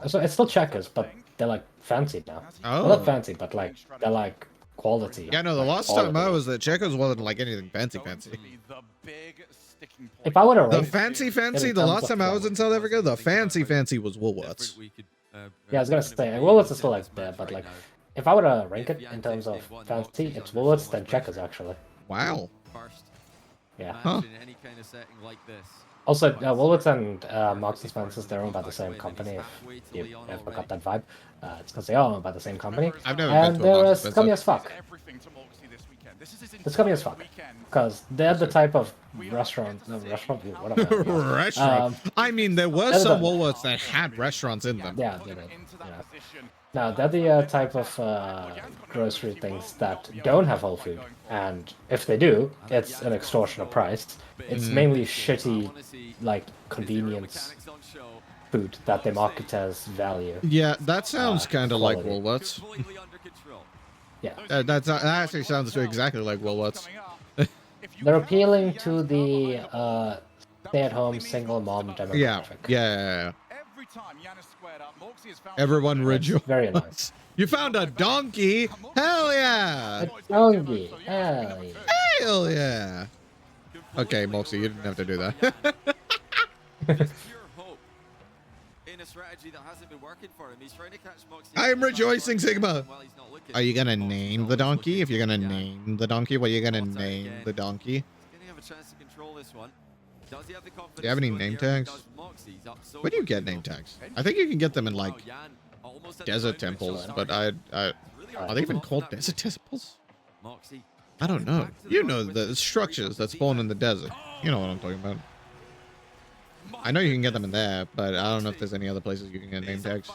So it's still Checkers, but they're like fancy now. Oh. Well, not fancy, but like they're like quality. Yeah, no, the last time I was at Checkers wasn't like anything fancy. If I would have the fancy, the last time I was in South Africa, the fancy was Woolworths. Yeah, I was gonna say Woolworths is still like there, but like if I were to rank it in terms of fancy, it's Woolworths then Checkers actually. Wow. Yeah. Huh. Also, Woolworths and Marks and Spencer's, they're owned by the same company. If you ever got that vibe, it's because they are owned by the same company. I've never and been to a they're Marks and scummy Spencer. as fuck. They're scummy as fuck. Because they're the type of restaurant, whatever. Restaurant. I mean, there were some Woolworths that had restaurants in them. Yeah, they did. No, they're the type of grocery things that don't have whole food, and if they do, it's an extortionate price. It's mainly shitty, like, convenience food that they market as value. Yeah, that sounds kind of like quality. Woolworths. Yeah. That actually sounds exactly like Woolworths. They're appealing to the stay-at-home single mom demographic. Yeah. Everyone rejoice. Very nice. You found a donkey? Hell yeah! A donkey. Hell yeah. Hell yeah! Okay, Moxie, you didn't have to do that. I am rejoicing, Sigma. Are you gonna name the donkey? If you're gonna name the donkey, what are you gonna name the donkey? Do you have any name tags? Where do you get name tags? I think you can get them in like desert temples, but are they even called desert temples? I don't know. You know the structures that spawn in the desert. You know what I'm talking about. I know you can get them in there, but I don't know if there's any other places you can get name tags.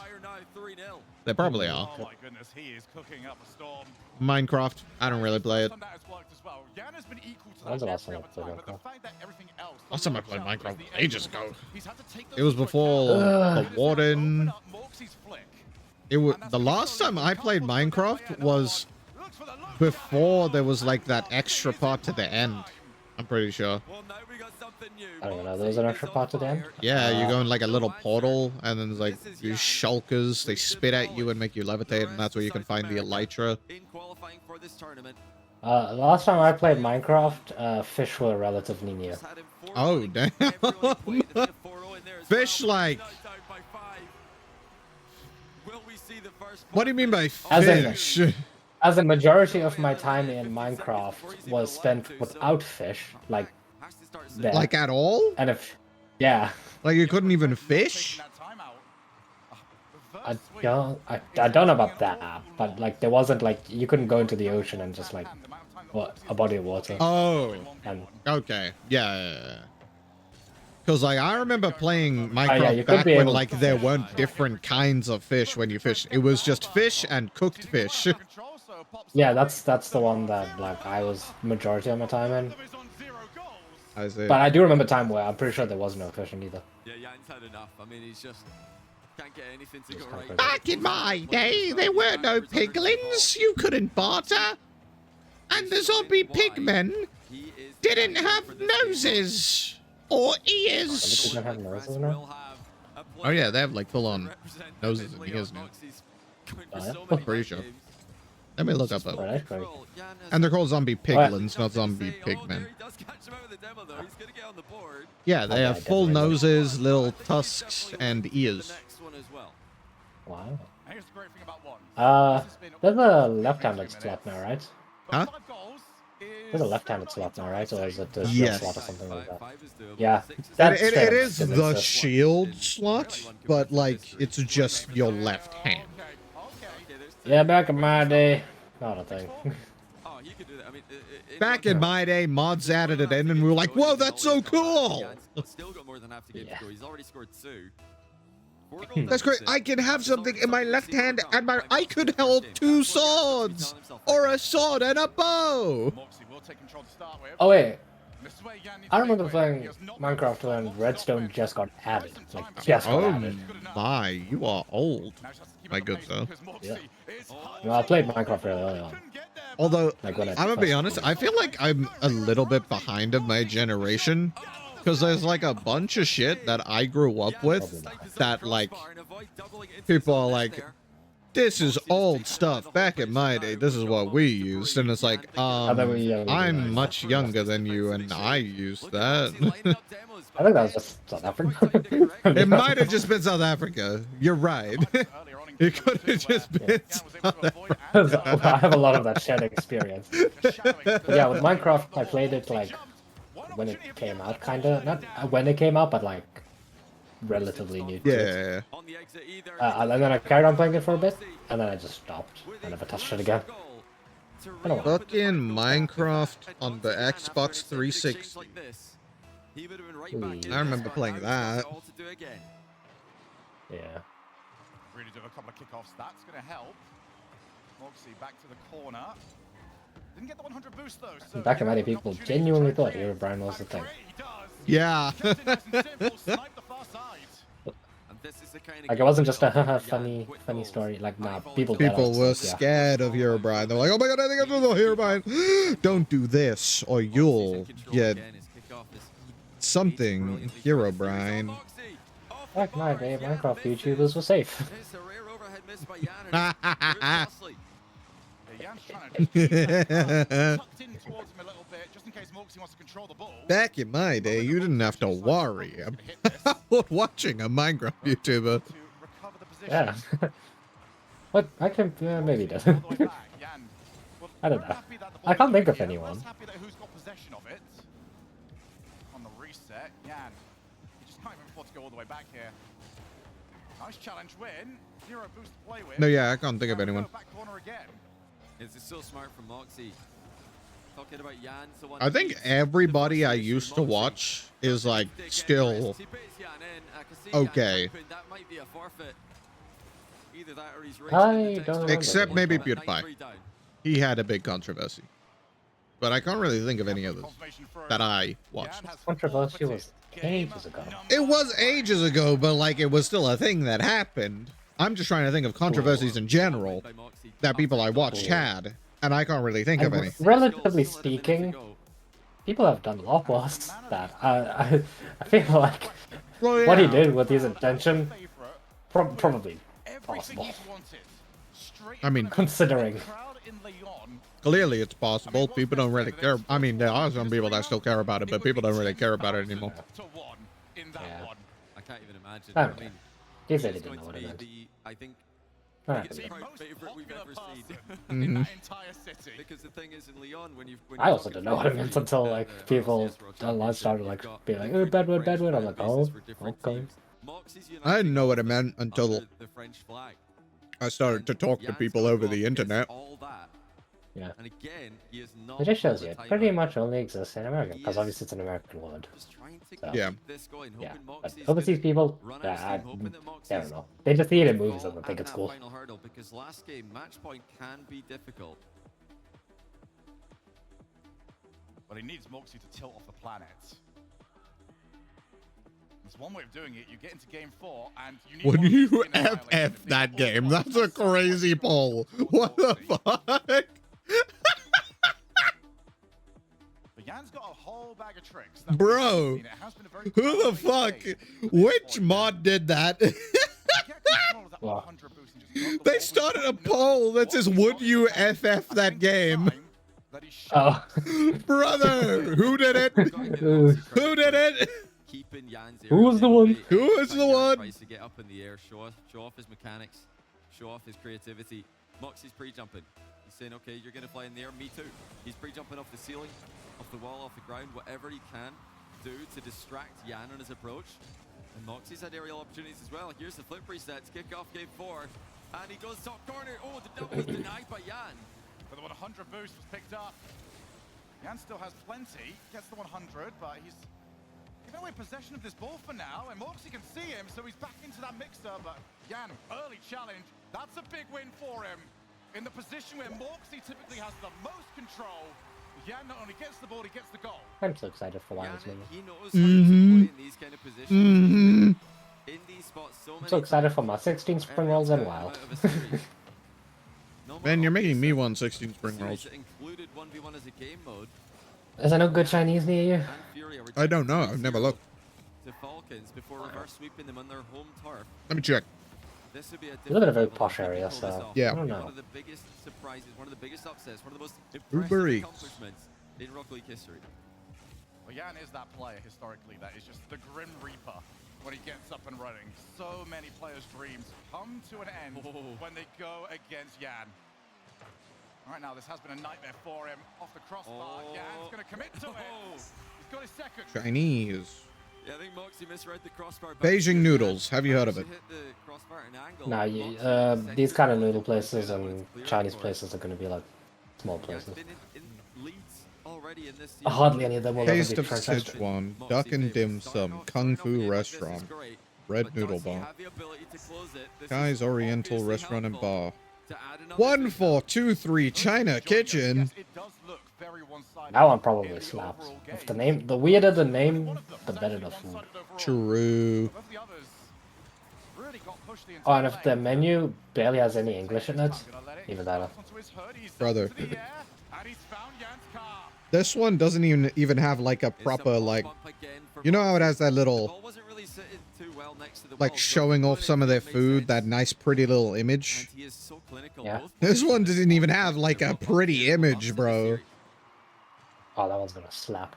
There probably are. Oh my goodness, he is cooking up a storm. Minecraft. I don't really play it. When's the last time I played Minecraft? Last time I played Minecraft ages ago. It was before the Warden. It was the last time I played Minecraft was before there was like that extra part to the end. I'm pretty sure. I don't know. There's an extra part to the end. Yeah, you go in like a little portal, and then there's like these shulkers. They spit at you and make you levitate, and that's where you can find the elytra. Last time I played Minecraft, fish were relatively new. Oh damn! Fish like. What do you mean by fish? As a majority of my time in Minecraft was spent without fish, like that. Like at all? And if, yeah. Like you couldn't even fish? I don't know about that, but like there wasn't like you couldn't go into the ocean and just like a body of water. Oh. And okay. Yeah. Because like I remember playing Minecraft yeah, back when like there weren't different kinds of fish when you fished. It was just fish and cooked fish. Yeah, that's the one that like I was majority of my time in. I see. But I do remember a time where I'm pretty sure there was no fishing either. Yeah, Jan's had enough. I mean, he's just can't get anything to go right. Back in my day, there were no piglins. You couldn't barter. And the zombie pigmen didn't have noses or ears. Oh yeah, they have like full-on noses and ears now. I'm pretty sure. Let me look up. And they're called zombie piglins, not zombie pigmen. Yeah, they have full noses, little tusks, and ears. Wow. There's a left-handed slot now, right? Huh? There's a left-handed slot now, right? Or is it the Yes. slot or something like that? Yeah. It is the shield slot, but like it's just your left hand. Yeah, back in my day, not a thing. Back in my day, mods added it in, and we were like, "Whoa, that's so cool!" That's great. I can have something in my left hand, and I could hold two swords, or a sword and a bow. Oh wait, I remember playing Minecraft when Redstone just got added. Like just got added. My, you are old, my good sir. Yeah. No, I played Minecraft really early on. Although, like when I'm gonna be honest, I feel like I'm a little bit behind of my generation. Because there's like a bunch of shit that I grew up with that like people are like, this is old stuff. Back in my day, this is what we used. And it's like, I'm much younger than you and I used that. I think that was just South Africa. It might have just been South Africa. You're right. It could have just been South Africa. I have a lot of that shared experience. But yeah, with Minecraft, I played it like when it came out, kind of. Not when it came out, but like relatively new to it. And then I carried on playing it for a bit, and then I just stopped. I never touched it again. Fucking Minecraft on the Xbox 360. I remember playing that. Yeah. really do a couple of kickoffs. That's going to help. Moxie back to the corner. Didn't get the 100 boost though. So Back in many people genuinely thought Herobrine was the thing. Yeah. Like it wasn't just a haha funny story. Like nah, people were scared of Herobrine. They're like, oh my god, I think I'm the Herobrine. Don't do this, or you'll get something, Herobrine. Back in my day, Minecraft YouTubers were safe. Back in my day, you didn't have to worry about watching a Minecraft YouTuber. Yeah. What? I can maybe it doesn't. I don't know. I can't think of anyone. On the reset, Yan. He just can't even afford to go all the way back here. Nice challenge win. 0 boost to play with. No, yeah, I can't think of anyone. Back corner again. It's so smart from Moxie. Talking about Jan, so I think everybody I used to watch is like still okay. That might be a forfeit. Either that or he's I don't except maybe PewDiePie. He had a big controversy. But I can't really think of any others that I watched. Controversy was ages ago. It was ages ago, but like it was still a thing that happened. I'm just trying to think of controversies in general that people I watched had, and I can't really think of any. Relatively speaking, people have done a lot worse. That I feel like what he did with his intention, probably possible. I mean, considering. Clearly, it's possible. People don't really care. I mean, there are some people that still care about it, but people don't really care about it anymore. Yeah. I can't even imagine. I I don't mean, he said he didn't know what it meant. I think Alright. it's the most favorite we've ever seen in that entire city. Because the thing is, in Leon, when you I also didn't know what it meant until like people online started like being like, "Oh, bad word, bad word." I'm like, "Oh, okay." I didn't know what it meant until the French flag. I started to talk to people over the internet. All that. Yeah. And again, he is not It just shows you it pretty much only exists in America because obviously it's an American word. So, yeah. Yeah. But overseas people, I don't know. They just see it in movies and they think it's cool. Final hurdle, because last game match point can be difficult. Well, he needs Moxie to tilt off the planet. There's one way of doing it. You get into game 4 and you need When one you in the FF that game, that's a crazy poll. What the fuck? But Jan's got a whole bag of tricks. Bro, who the fuck? Which mod did that? They started a poll that says, would you FF that game? Oh. Brother, who did it? Who did it? Who was the one? Who was the one? Tries to get up in the air, show off his mechanics, show off his creativity. Moxie's pre-jumping. He's saying, okay, you're going to fly in the air. Me too. He's pre-jumping off the ceiling, off the wall, off the ground, whatever he can do to distract Jan on his approach. And Moxie's had aerial opportunities as well. Here's the flip resets, kick off game 4. And he goes top corner. Oh, the double is denied by Jan. But the 100 boost was picked up. Jan still has plenty. Gets the 100, but he's giving away possession of this ball for now. And Moxie can see him, so he's back into that mixer. But Jan, early challenge. That's a big win for him. In the position where Moxie typically has the most control, Jan not only gets the ball, he gets the goal. I'm so excited for Lions Jan, movie. he knows how to play in these kind of positions. In these spots, I'm so excited for my 16 spring rolls and wild. Man, you're making me want 16 spring rolls. Included 1v1 as a game mode. Is there no good Chinese near you? I don't know. I've never looked. To Falcons before reverse sweeping them on their home turf. Let me check. This would be a little bit of a posh area, so yeah. I don't know. One of the biggest surprises, one of the biggest upsets, one of the most Uber impressive Eats. accomplishments in Rock League history. Well, Jan is that player historically that is just the Grim Reaper when he gets up and running. So many players' dreams come to an end when they go against Jan. All right, now this has been a nightmare for him. Off the crossbar, Jan's going to commit to it. He's got his second. Chinese. Yeah, I think Moxie misread the crossbar. Beijing noodles. Have you heard of it? Nah, these kind of noodle places and Chinese places are going to be like small places. Hardly any of them will ever Taste be of franchised. Sichuan, Duck and Dim Sum, Kung Fu Restaurant. Red Noodle Bar. Have the ability to close it. This Guy's is Oriental obviously Restaurant and helpful Bar. to add another 1423 China Kitchen. That one probably slaps. If the weirder the name, the better the food. True. Oh, and if the menu barely has any English in it, even better. Brother. This one doesn't even have like a proper like, you know how it has that little like showing off some of their food, that nice pretty little image. Yeah. This one doesn't even have like a pretty image, bro. Oh, that one's gonna slap.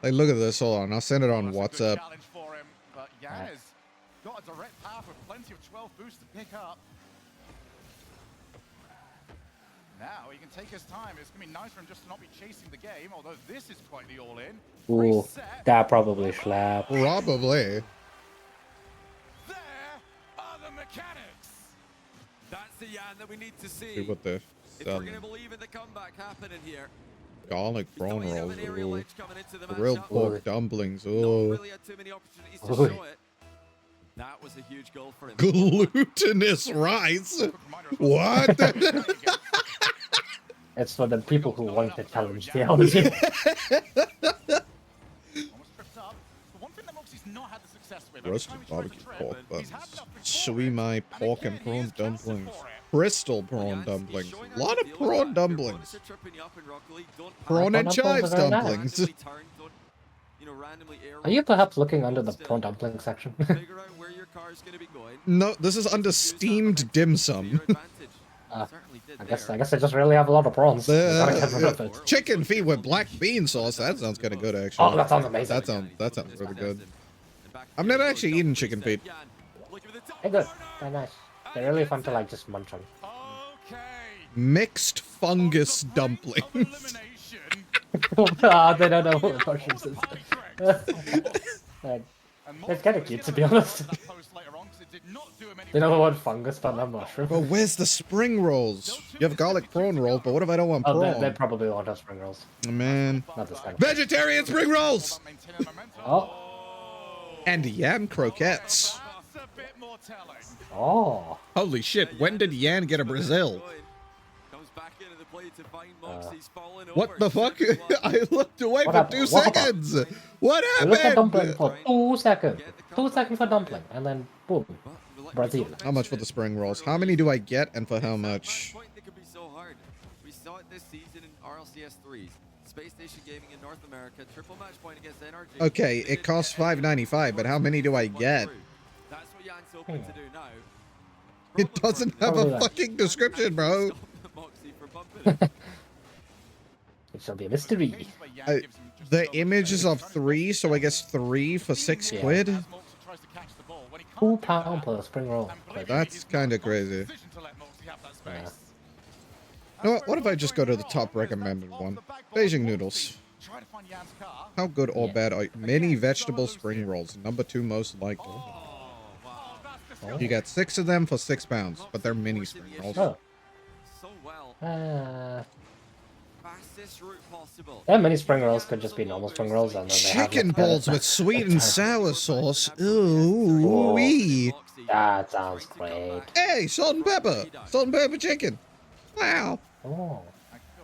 Like, look at this. Hold on, I'll send it on WhatsApp. Got a direct path with plenty of 12 boosts to pick up. Now he can take his time. It's going to be nice for him just to not be chasing the game, although this is quite the all-in. Ooh, that probably slap. Probably. There are the mechanics. That's the Yan that we need to see. See what they're If we're selling. going to believe in the comeback happening here. Garlic prawn Don't rolls. have an aerial Ooh. edge coming into the Grilled matchup. pork dumplings. Not Ooh. really had too many opportunities to Ooh. show it. That was a huge goal for him. Glutinous rice. What? It's for the people who want to challenge theology. Almost tripped up. The one thing that Moxie's not had the success with. Roasted barbecue pork buns. Sui mai pork and prawn dumplings. Crystal prawn dumplings. A lot of prawn dumplings. Prawn and chives dumplings. Are you perhaps looking under the prawn dumpling section? No, this is under steamed dim sum. I guess I just really have a lot of prawns. Gotta get rid of it. Chicken feet with black bean sauce. That sounds kind of good, actually. Oh, that sounds amazing. That sounds really good. I've never actually eaten chicken feet. They're good. They're nice. They're really fun to like just munch on. Mixed fungus dumplings. Ah, they don't know what mushrooms is. It's kind of cute, to be honest. They know the word fungus, but not mushroom. But where's the spring rolls? You have garlic prawn rolls, but what if I don't want Oh, prawn? they probably won't have spring rolls. Oh, man. Not this kind of Vegetarian spring rolls! Oh. And yam croquettes. Oh. Holy shit, when did Yan get a Brazil? What the fuck? I looked away for 2 seconds. What You look at happened? dumpling for 2 seconds. 2 seconds for dumpling, and then boom, Brazil. How much for the spring rolls? How many do I get, and for how much? We saw it this season in RLCS 3s. Space Station Gaming in North America, triple match point against NRG. Okay, it costs $5.95, but how many do I get? That's what Jan's hoping to do now. It doesn't have a fucking description, bro. It shall be a mystery. The image is of 3, so I guess 3 for 6 Yeah. quid? £2 per spring roll. That's kind of crazy. Yeah. You know what if I just go to the top recommended one? Beijing noodles. How good or bad are mini vegetable spring rolls? Number 2 most likely. You got 6 of them for £6, but they're mini spring rolls. Oh. So well. Fastest route possible. Yeah, many spring rolls could just be normal spring rolls, and then they have Chicken like, balls with sweet and sour sauce. Ooh wee. That sounds great. Hey, salt and pepper. Salt and pepper chicken. Wow. Oh.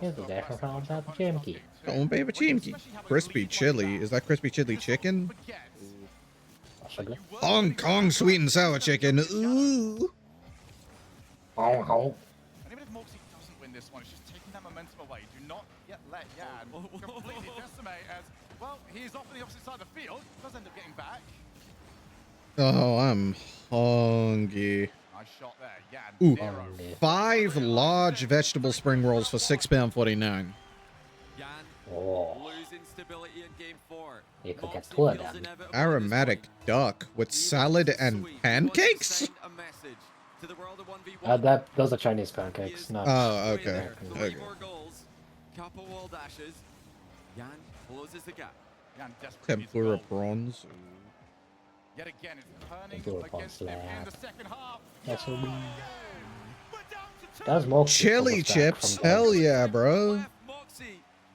Here's the different from that chimkey. Salt and pepper chimkey. Crispy chili. Is that crispy chili chicken? Possibly. Hong Kong sweet and sour chicken. Ooh. Hong Kong. And even if Moxie doesn't win this one, it's just taking that momentum away. Do not yet let Yan completely decimate as, well, he's off on the opposite side of the field. Does end up getting back. Oh, I'm hungry. Nice shot there. Yan, Ooh, zero. 5 large vegetable spring rolls for £6.49. Oh. Losing stability in game 4. You could get 2 of them. Aromatic duck with salad and pancakes? Those are Chinese pancakes, not. Oh, okay. Okay. Couple wall dashes. Yan closes the gap. Yan desperately needs Tempura goal. prawns. Yet again, it's turning Tempura prawns against him in the slap. second half. That's what we. That's more. Chili chips. Hell yeah, bro.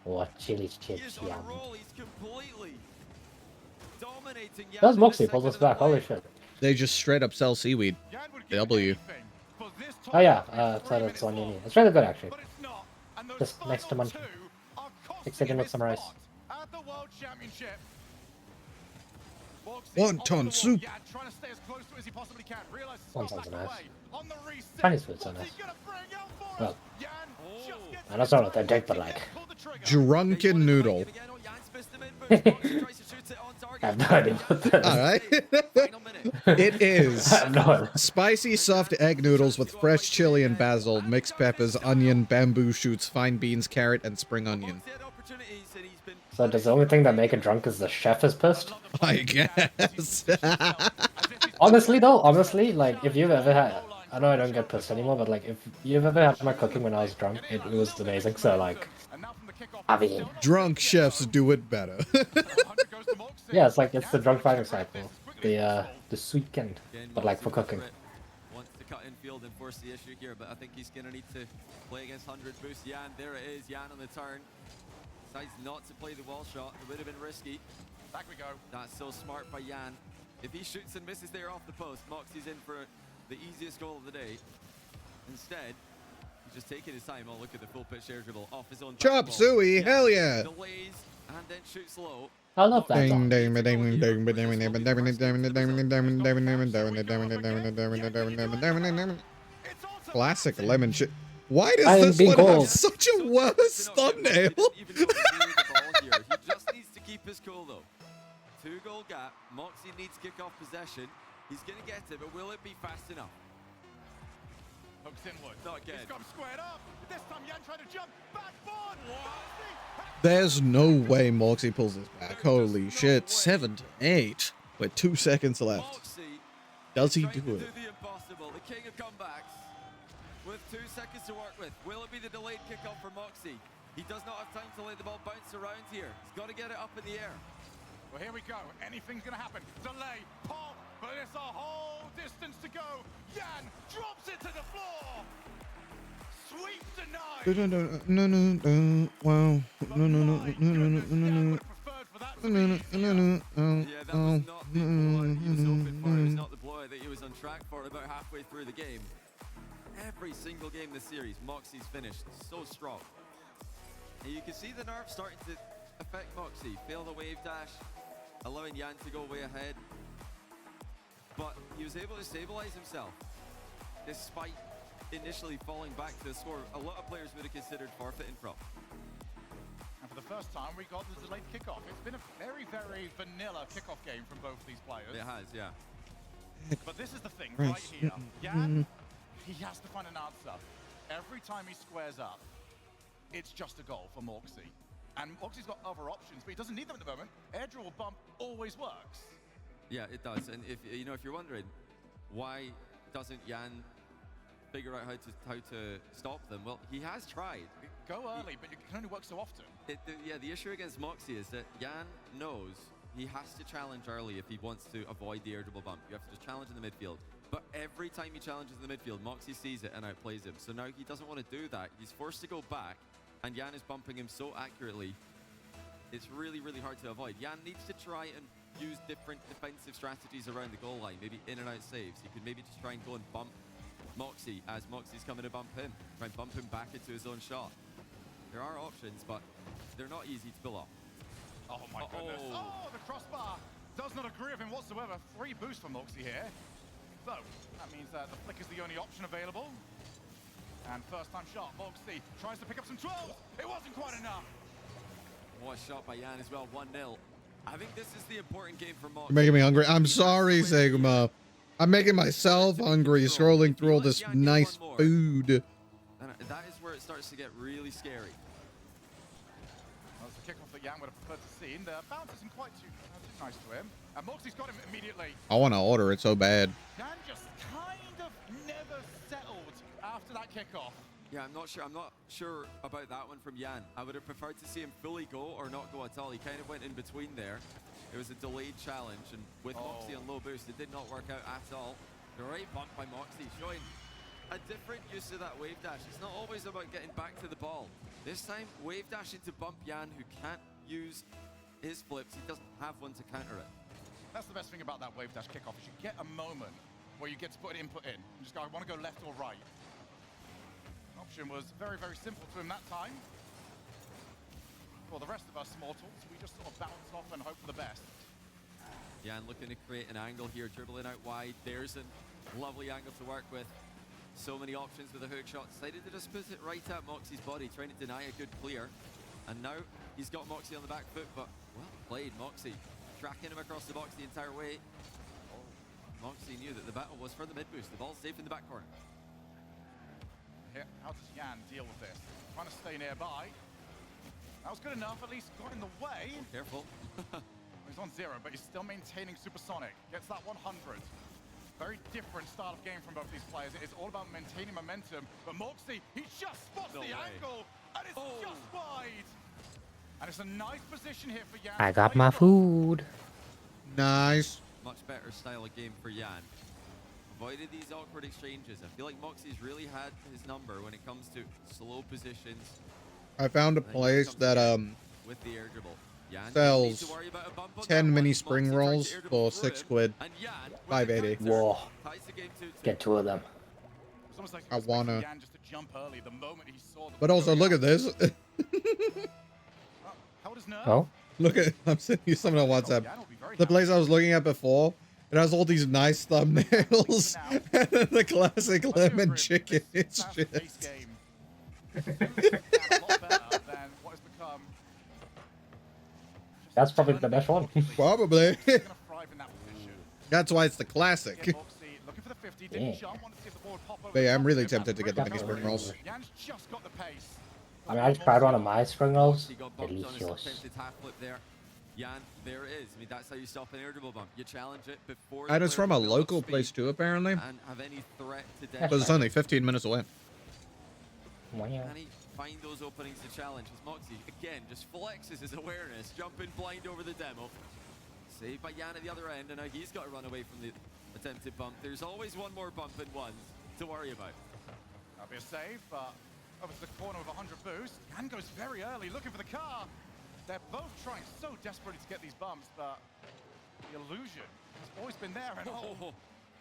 What chili chips? On a Yum. roll, he's completely dominating Yan That's in the Moxie pulls us second back. of the Holy play. shit. They just straight up sell seaweed. W. Oh yeah, so that's one you need. It's really good actually. Just next to munch. Mix it in with some rice. At the World Championship. Wonton soup. Trying to stay as close to it as he possibly can. Wontons are nice. Chinese food's so nice. Well, and that's not what they take, but like Drunken noodle. I have no idea what that is. Alright. It is I have no idea. spicy soft egg noodles with fresh chili and basil, mixed peppers, onion, bamboo shoots, fine beans, carrot, and spring onion. So does the only thing that make it drunk is the chef is pissed? I guess. Honestly though, like if you've ever had, I know I don't get pissed anymore, but like if you've ever had my cooking when I was drunk, it was amazing. So like, I mean, drunk chefs do it better. yeah, it's like it's the drunk fighting cycle, the sweet-end, but like for cooking. Wants to cut infield and force the issue here, but I think he's gonna need to play against 100 boost. Yan, there it is. Yan on the turn. Decides not to play the wall shot. It would have been risky. Back we go. That's so smart by Yan. If he shoots and misses there off the post, Moxie's in for the easiest goal of the day. Instead, he's just taking his time. Oh, look at the full pitch air dribble off his own. Chop suey, hell yeah! Delays and then shoots low. I love that song. Classic lemon shit. Why does this one have such a worse thumbnail? He just needs to keep his cool though. 2-goal gap. Moxie needs kickoff possession. He's gonna get it, but will it be fast enough? Hooks inward. Not again. He's got him squared up. This time Yan tried to jump. Backboard. There's no way Moxie pulls this back. Holy shit. 7-8 with 2 seconds left. Does he do it? The impossible. The king of comebacks. With 2 seconds to work with. Will it be the delayed kickoff for Moxie? He does not have time to let the ball bounce around here. He's got to get it up in the air. Well, here we go. Anything's going to happen. Delay, pop, but it's a whole distance to go. Yan drops it to the floor. Sweep denied. No, wow. No. Yeah, that was not the blow he was hoping for. It was not the blow that he was on track for about halfway through the game. Every single game this series, Moxie's finished so strong. And you can see the nerve starting to affect Moxie. Fail the wave dash, allowing Yan to go way ahead. But he was able to stabilize himself, despite initially falling back to the score a lot of players would have considered forfeiting from. And for the first time, we got the delayed kickoff. It's been a very, very vanilla kickoff game from both these players. It has, yeah. But this is the thing right here. Yan, he has to find an answer. Every time he squares up, it's just a goal for Moxie. And Moxie's got other options, but he doesn't need them at the moment. Air dribble bump always works. Yeah, it does. And if you're wondering why doesn't Yan figure out how to stop them, well, he has tried. Go early, but it can only work so often. The issue against Moxie is that Yan knows he has to challenge early if he wants to avoid the air dribble bump. You have to just challenge in the midfield. But every time he challenges in the midfield, Moxie sees it and outplays him. So now he doesn't want to do that. He's forced to go back, and Yan is bumping him so accurately. It's really, really hard to avoid. Yan needs to try and use different defensive strategies around the goal line, maybe in and out saves. He could maybe just try and go and bump Moxie as Moxie's coming to bump him. Try and bump him back into his own shot. There are options, but they're not easy to pull off. Oh my goodness. Oh, the crossbar does not agree with him whatsoever. 3 boosts for Moxie here. So, that means that the flick is the only option available. And first time shot, Moxie tries to pick up some 12s. It wasn't quite enough. What a shot by Yan as well, 1-0. I think this is the important game for Moxie. You're making me hungry. I'm sorry, Sigma. I'm making myself hungry scrolling through all this nice food. And that is where it starts to get really scary. Well, it's a kickoff that Yan would have preferred to see. And the bounce isn't quite too nice to him. And Moxie's got him immediately. I want to order it so bad. Yan just kind of never settled after that kickoff. Yeah, I'm not sure about that one from Yan. I would have preferred to see him fully go or not go at all. He kind of went in between there. It was a delayed challenge, and with Moxie on low boost, it did not work out at all. Great bump by Moxie, showing a different use of that wave dash. It's not always about getting back to the ball. This time, wave dashing to bump Yan, who can't use his flips. He doesn't have one to counter it. That's the best thing about that wave dash kickoff is you get a moment where you get to put an input in. You just go, I want to go left or right. Option was very, very simple to him that time. For the rest of us mortals, we just sort of bounce off and hope for the best. Jan looking to create an angle here, dribbling out wide. There's a lovely angle to work with. So many options with a hook shot. Decided to just put it right at Moxie's body, trying to deny a good clear. And now he's got Moxie on the back foot, but well played, Moxie. Tracking him across the box the entire way. Moxie knew that the battle was for the mid boost. The ball's safe in the back corner. Here, how does Jan deal with this? Trying to stay nearby. That was good enough, at least got in the way. Oh, careful. He's on 0, but he's still maintaining supersonic. Gets that 100. Very different style of game from both these players. It is all about maintaining momentum. But Moxie, he just spots the angle, and it's just wide. And it's a nice position here for Jan. I got my food. Nice. Much better style of game for Jan. Avoided these awkward exchanges. I feel like Moxie's really had his number when it comes to slow positions. I found a place that with the air dribble. Jan sells 10 mini spring rolls for £6. 580. Whoa. Get 2 of them. I wanna. But also, look at this. Oh? Look at, I'm sending you something on WhatsApp. The place I was looking at before, it has all these nice thumbnails, and then the classic lemon chicken. It's shit. That's probably the best one. Probably. That's why it's the classic. Yeah. But yeah, I'm really tempted to get the mini spring rolls. I mean, I just tried one of my spring rolls. Delicious. Jan, there it is. I mean, that's how you stop an air dribble bump. You challenge it before. And it's from a local place too, apparently. And have any threat to death. But it's only 15 minutes away. Can he find those openings to challenge? As Moxie, again, just flexes his awareness, jumping blind over the demo. Saved by Jan at the other end, and now he's got to run away from the attempted bump. There's always one more bump in ones to worry about. That'll be a save, but over to the corner with 100 boost. Jan goes very early, looking for the car. They're both trying so desperately to get these bumps, but the illusion has always been there, and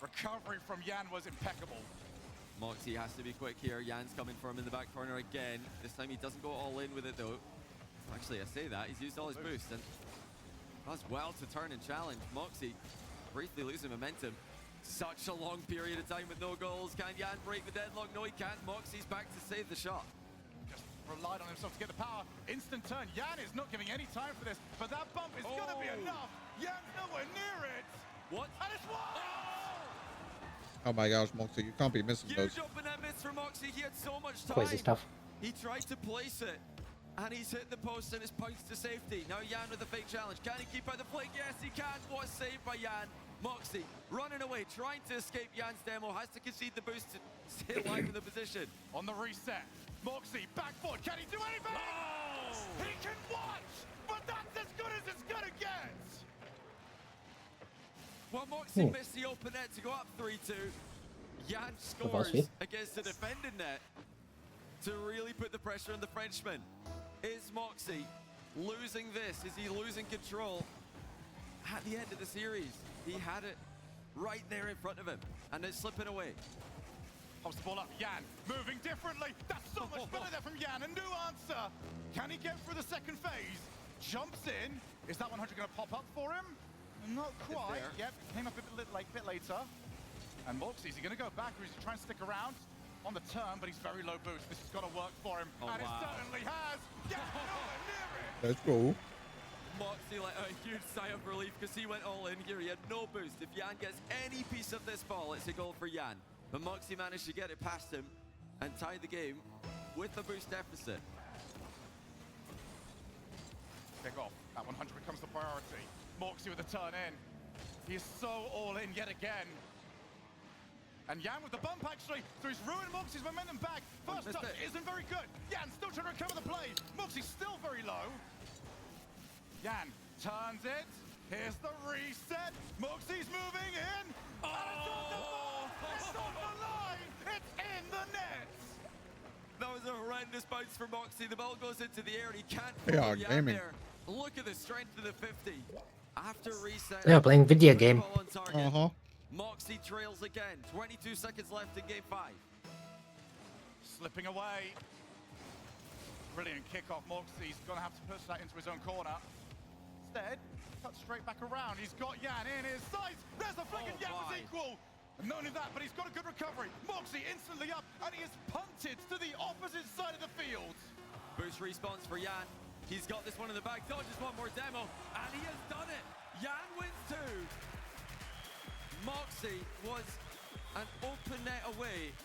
recovery from Jan was impeccable. Moxie has to be quick here. Jan's coming for him in the back corner again. This time he doesn't go all in with it though. Actually, I say that. He's used all his boost and does well to turn and challenge. Moxie briefly losing momentum. Such a long period of time with no goals. Can Jan break the deadlock? No, he can't. Moxie's back to save the shot. Just relied on himself to get the power. Instant turn. Jan is not giving any time for this, but that bump is going to be enough. Jan's nowhere near it. What? And it's wide. Oh my gosh, Moxie, you can't be missing those. Huge open end miss for Moxie. He had so much time. Crazy stuff. He tried to place it, and he's hit the post and is pounced to safety. Now Jan with a fake challenge. Can he keep out the plate? Yes, he can. What a save by Jan. Moxie running away, trying to escape Jan's demo. Has to concede the boost to stay alive in the position. On the reset, Moxie back foot. Can he do anything? Oh! He can watch, but that's as good as it's gonna get. Well, Moxie missed the open net to go up 3-2. Jan scores against the defending net to really put the pressure on the Frenchman. Is Moxie losing this? Is he losing control? At the end of the series, he had it right there in front of him, and it's slipping away. Pops the ball up, Jan, moving differently. That's so much better there from Jan. A new answer. Can he get through the second phase? Jumps in. Is that 100 going to pop up for him? Not quite. Yep, came up a bit later. And Moxie, is he going to go back, or is he trying to stick around on the turn? But he's very low boost. This has got to work for him, and it certainly has. Yeah, nowhere near it. That's cool. Moxie let out a huge sigh of relief because he went all in here. He had no boost. If Jan gets any piece of this ball, it's a goal for Jan. But Moxie managed to get it past him and tie the game with a boost deficit. Kick off. That 100 becomes the priority. Moxie with the turn in. He is so all in yet again. And Jan with the bump actually, so he's ruined Moxie's momentum back. First touch isn't very good. Jan still trying to recover the play. Moxie's still very low. Jan turns it. Here's the reset. Moxie's moving in. And it's on the ball. It's on the line. It's in the net. That was a horrendous bounce for Moxie. The ball goes into the air and he can't They are Jan gaming. there. Look at the strength of the 50. After reset. They're playing video game. Moxie trails again. 22 seconds left in game 5. Slipping away. Brilliant kickoff. Moxie's going to have to push that into his own corner. Instead, cut straight back around. He's got Yan in his sights. There's the flick, and Yan was equal. And not only that, but he's got a good recovery. Moxie instantly up, and he is punted to the opposite side of the field. Boost response for Yan. He's got this one in the back. Dodges one more demo, and he has done it. Yan wins 2. Moxie was an open net away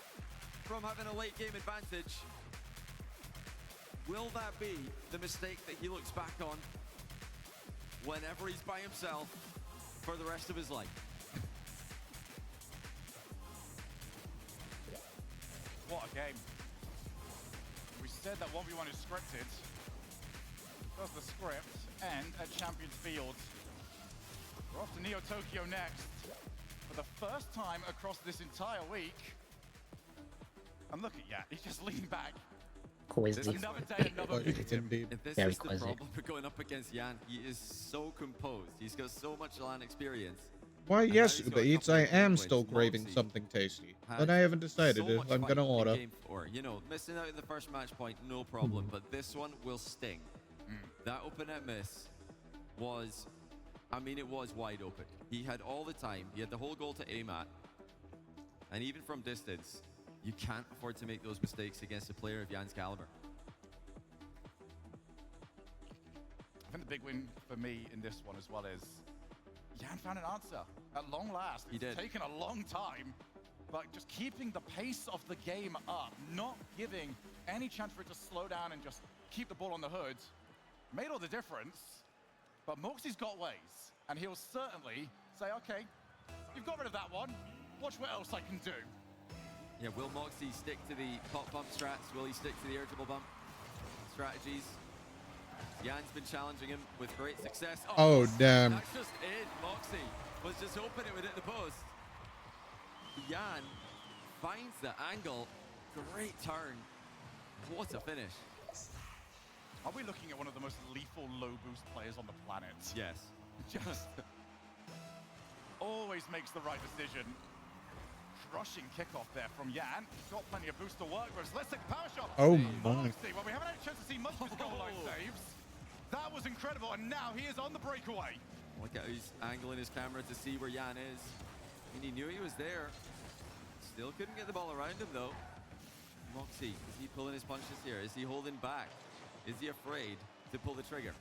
from having a late game advantage. Will that be the mistake that he looks back on whenever he's by himself for the rest of his life? What a game. We said that 1v1 is scripted. Does the script end at Champions Field? We're off to Neo Tokyo next. For the first time across this entire week. And look at Yan, he's just leaning back. Quizzy. Another day, another week. If this Very is the quizzy. problem for going up against Yan, he is so composed. He's got so much LAN experience. Why, And yes, now he's got a Uber Eats, couple I of am wins. still craving Moxie something tasty. has But I haven't decided so if much I'm fight gonna in order. game 4. You know, missing out in the first match point, no problem. But this one will sting. That open net miss was, I mean, it was wide open. He had all the time. He had the whole goal to aim at. And even from distance, you can't afford to make those mistakes against a player of Yan's caliber. I think the big win for me in this one as well is Yan found an answer at long last. He did. It's taken a long time, but just keeping the pace of the game up, not giving any chance for it to slow down and just keep the ball on the hood, made all the difference. But Moxie's got ways, and he'll certainly say, okay, you've got rid of that one. Watch what else I can do. Yeah, will Moxie stick to the pop bump strats? Will he stick to the irritable bump strategies? Yan's been challenging him with great success. Oh, damn. That's just it. Moxie was just hoping it would hit the post. Yan finds the angle. Great turn. What a finish. Are we looking at one of the most lethal low boost players on the planet? Yes. Just always makes the right decision. Crushing kickoff there from Yan. He's got plenty of boost to work with. So let's take the power shot. Oh my. Well, we haven't had a chance to see much of his goal line saves. That was incredible, and now he is on the breakaway. Look at how he's angling his camera to see where Yan is. And he knew he was there. Still couldn't get the ball around him though. Moxie, is he pulling his punches here? Is he holding back? Is he afraid to pull the trigger?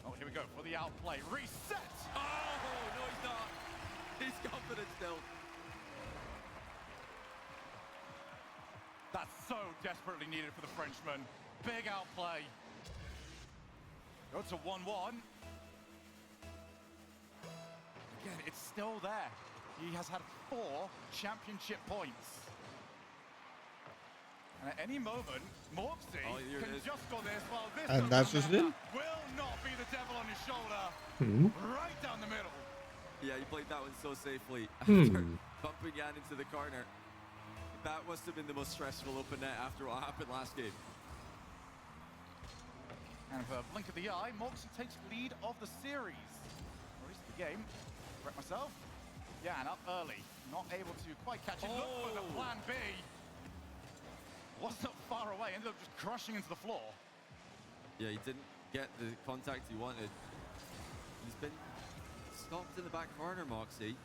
Oh, here we go for the outplay. Reset! Oh, no, he's not. He's confident still. That's so desperately needed for the Frenchman. Big outplay. Go to 1-1. Again, it's still there. He has had 4 championship points. And at any moment, Moxie can just go this while this And that's just it? will not be the devil on his shoulder. Right down the middle. Yeah, he played that one so safely after bumping Yan into the corner. That must have been the most stressful open net after what happened last game. And for a blink of the eye, Moxie takes lead of the series. Or at least the game. Correct myself. Yan up early. Not able to quite catch it. Look for the plan B. Wasn't far away. Ended up just crushing into the floor. Yeah, he didn't get the contact he wanted. He's been stopped in the back corner, Moxie.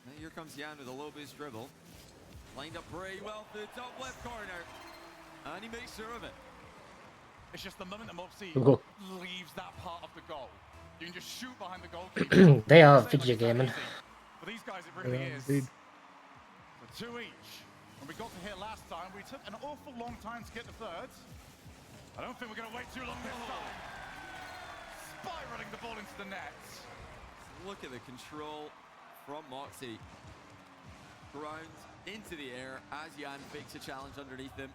Now here comes Yan with a low boost dribble. Lined up very well for the top left corner. And he makes sure of it. It's just the moment that Moxie Go. leaves that part of the goal. You can just shoot behind the goalkeeper. They are video gaming. For these guys, it really Yeah, is. indeed. So 2 each. When we got to here last time, we took an awful long time to get the third. I don't think we're going to wait too long this time. Spiraling the ball into the net. Look at the control from Moxie. Ground into the air as Yan fakes a challenge underneath him.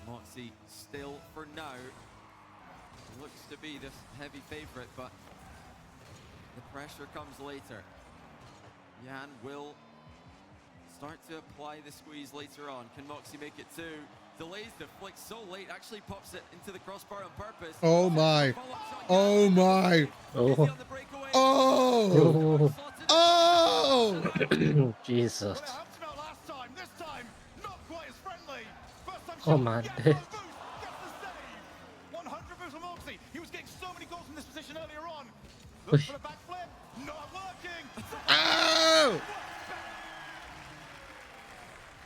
Moxie still, for now, looks to be the heavy favorite, but the pressure comes later. Yan will start to apply the squeeze later on. Can Moxie make it 2? Delays the flick so late, actually pops it into the crossbar on purpose. Oh my. Oh my. Oh. Oh. Oh. Jesus. Well, helped him out last time. This time, not quite as friendly. First time Oh shot, man. gets the boost, gets the save. 100 boost from Moxie. He was getting so many goals from this position earlier on. Looks for the backflip. Not working. Oh.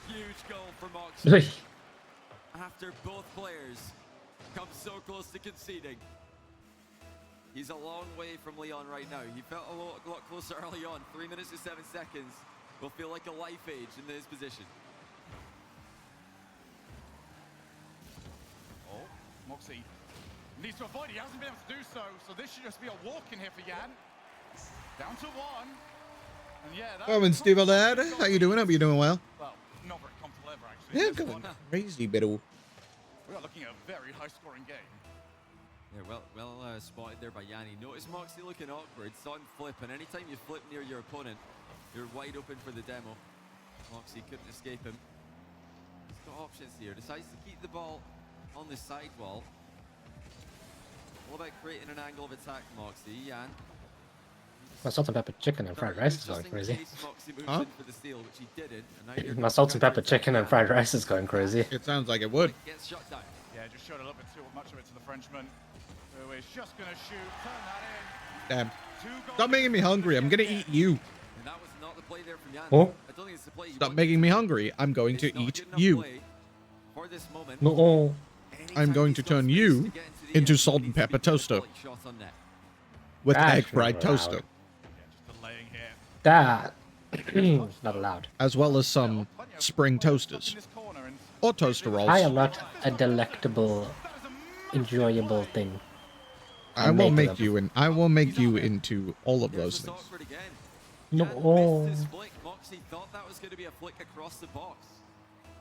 Huge goal for Moxie. After both players come so close to conceding. He's a long way from Leon right now. He felt a lot closer early on. 3 minutes and 7 seconds will feel like a life age in his position. Oh, Moxie needs to avoid it. He hasn't been able to do so. So this should just be a walk in here for Jan. Down to 1. And yeah, that's Oh, and Steve Dad, how you doing? Hope you're doing well. Well, not very comfortable ever, actually. Yeah, This going one, crazy, Biddle. we are looking at a very high-scoring game. Yeah, well spotted there by Yanni. Notice Moxie looking awkward, saw him flip, and anytime you flip near your opponent, you're wide open for the demo. Moxie couldn't escape him. He's got options here. Decides to keep the ball on the sidewall. All about creating an angle of attack, Moxie. Jan. My salt and pepper chicken and fried rice is going crazy. Huh? For the steal, which he didn't, and now My salt and pepper chicken and fried rice is going crazy. It sounds like it would. gets shot down. Yeah, just showed a little bit too much of it to the Frenchman, who is just going to shoot, turn that in. Damn. Stop making me hungry. I'm gonna eat you. And that was not the play there from Jan. Oh. I don't think it's the play. Stop making me hungry. I'm going to eat you. For this moment. No. I'm going to turn you into salt and pepper toaster with That's egg fried not toaster, allowed. That not allowed. as well as some spring toasters or toaster rolls. I am not a delectable, enjoyable thing. I will make you in. I will make you into all of those things. No. Moxie thought that was going to be a flick across the box.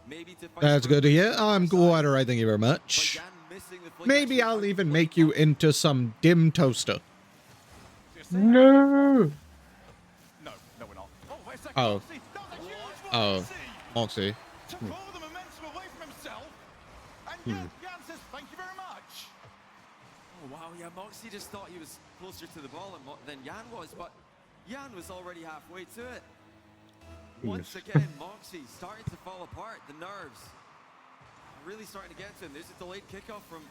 Maybe to That's good to hear. I'm quite alright. Thank you very much. Maybe I'll even make you into some dim toaster. No. No, we're not. Oh, wait a second. Oh. Moxie, that was a huge one. Oh, Moxie. Took all the momentum away from himself. And Jan says, thank you very much. Oh, wow, yeah, Moxie just thought he was closer to the ball than Jan was, but Jan was already halfway to it. Once again, Moxie starting to fall apart. The nerves are really starting to get to him. There's a delayed kickoff from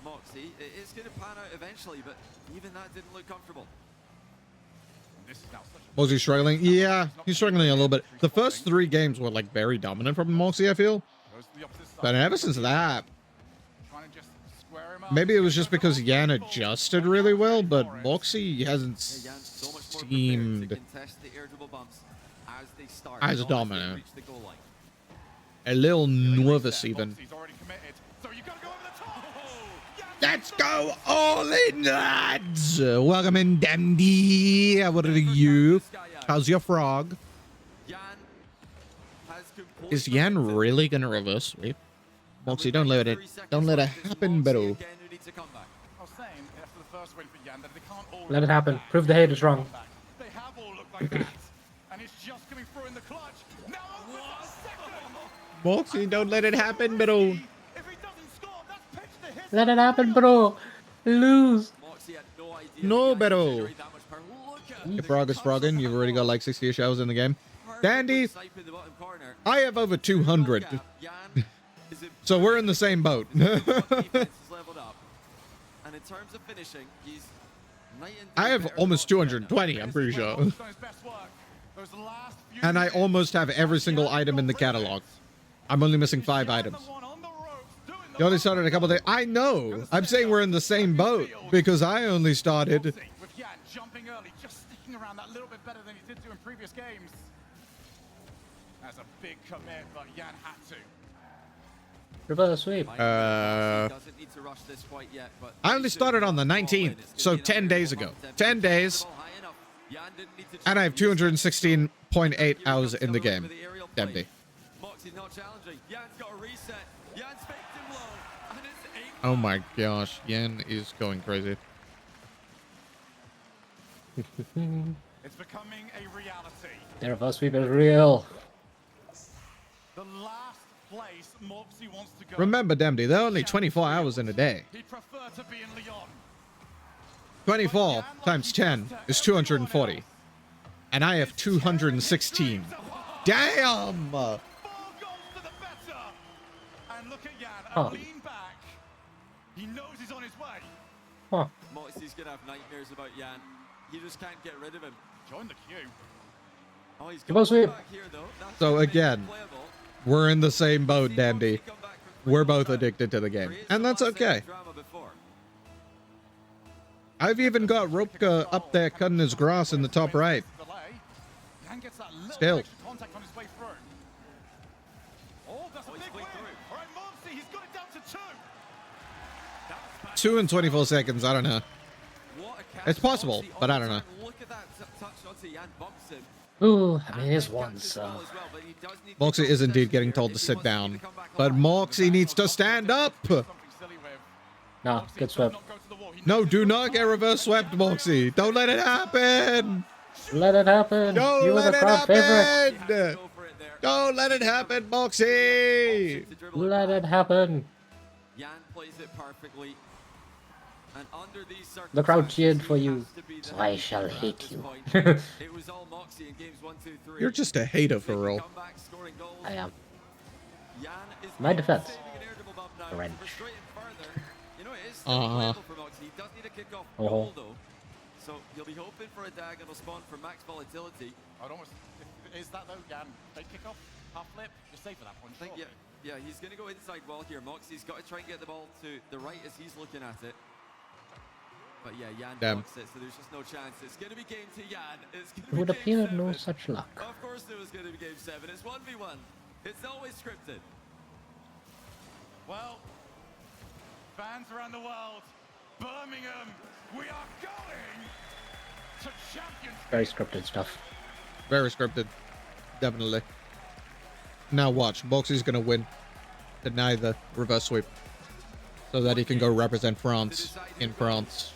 Moxie. It is going to pan out eventually, but even that didn't look comfortable. This is now such Was he struggling? Yeah, he's struggling a little bit. The first 3 games were like very dominant from Moxie, I feel. But ever since that, maybe it was just because Yan adjusted really well, but Moxie hasn't seemed as dominant. A little nervous even. Let's go all in, lads! Welcome in, Dandy. What are you? How's your frog? Is Yan really gonna reverse sweep? Moxie, don't let it happen, bro. I was saying, after the first win for Jan, that they can't all Let it happen. Prove the haters wrong. They have all looked like that. And it's just coming through in the clutch. Now over for the second. Moxie, don't let it happen, bro. If he doesn't score, that's pitch to hit. Let it happen, bro. Lose. No, bro. Your frog is frogging. You've already got like 60-ish hours in the game. Dandy, I have over 200. So we're in the same boat. I have almost 220, I'm pretty sure. And I almost have every single item in the catalog. I'm only missing 5 items. You only started a couple days. I know. I'm saying we're in the same boat because I only started. With Jan jumping early, just sticking around that little bit better than he did do in previous games. That's a big commit, but Jan had to. Reverse sweep. I only started on the 19th, so 10 days ago. 10 days. And I have 216.8 hours in the game. Empty. Oh my gosh, Yan is going crazy. It's becoming a reality. The reverse sweep is real. The last place Moxie wants to go. Remember, Demdy, there are only 24 hours in a day. He'd prefer to be in Lyon. 24 times 10 is 240. And I have 216. Damn! And look at Jan, Huh. lean back. He knows he's on his way. Huh. Moxie's gonna have nightmares about Jan. He just can't get rid of him. Join the queue. Oh, he's Supposed going to be- back here though. That's So gonna make it again, playable. we're in the same boat, Dandy. We're both addicted to the game. And that's okay. Drama before. I've even got Ropka up there cutting his grass in the top right. Jan gets that little Still. extra contact on his way through. Oh, that's a big win. All right, Moxie, he's got it down to 2. 2 and 24 seconds, I don't know. What a catch. It's possible, Moxie but I on don't the know. turn. Look at that touch onto Jan, bumps him. Ooh, I mean, here's one, so. Moxie is indeed getting told to sit down. But Moxie needs to stand up! No, good swap. No, do not get reverse swept, Moxie. Don't let it happen! Let it happen. Don't You were let the it crowd favorite. happen! Don't let it happen, Moxie! Let it happen. Jan plays it perfectly. And under these The crowd circumstances, cheered for he you, has to be the so I head shall at hate this you. point. It was all Moxie in games 1, 2, 3. You're just a hater for real. Come back, scoring goals. I am. Jan is My defense. saving an air double bump now. Wrench. Frustrating further. You know, it is still playable for Moxie. He does need a kick-off goal, though. So he'll be hoping for a diagonal spawn for max volatility. I'd almost, is that though, Jan? Fake kickoff, half flip, you're safe at that point. I think, yeah, he's going to go inside wall here. Moxie's got to try and get the ball to the right as he's looking at it. But yeah, Jan Damn. blocks it, so there's just no chance. It's going to be game to Jan. It's going to It be would game appear 7. no such luck. Of course it was going to be game 7. It's 1v1. It's always scripted. Well, fans around the world, Birmingham, we are going to Champions. Very scripted stuff. Very scripted. Definitely. Now watch. Moxie's gonna win. Deny the reverse sweep. So that he can go represent France in France.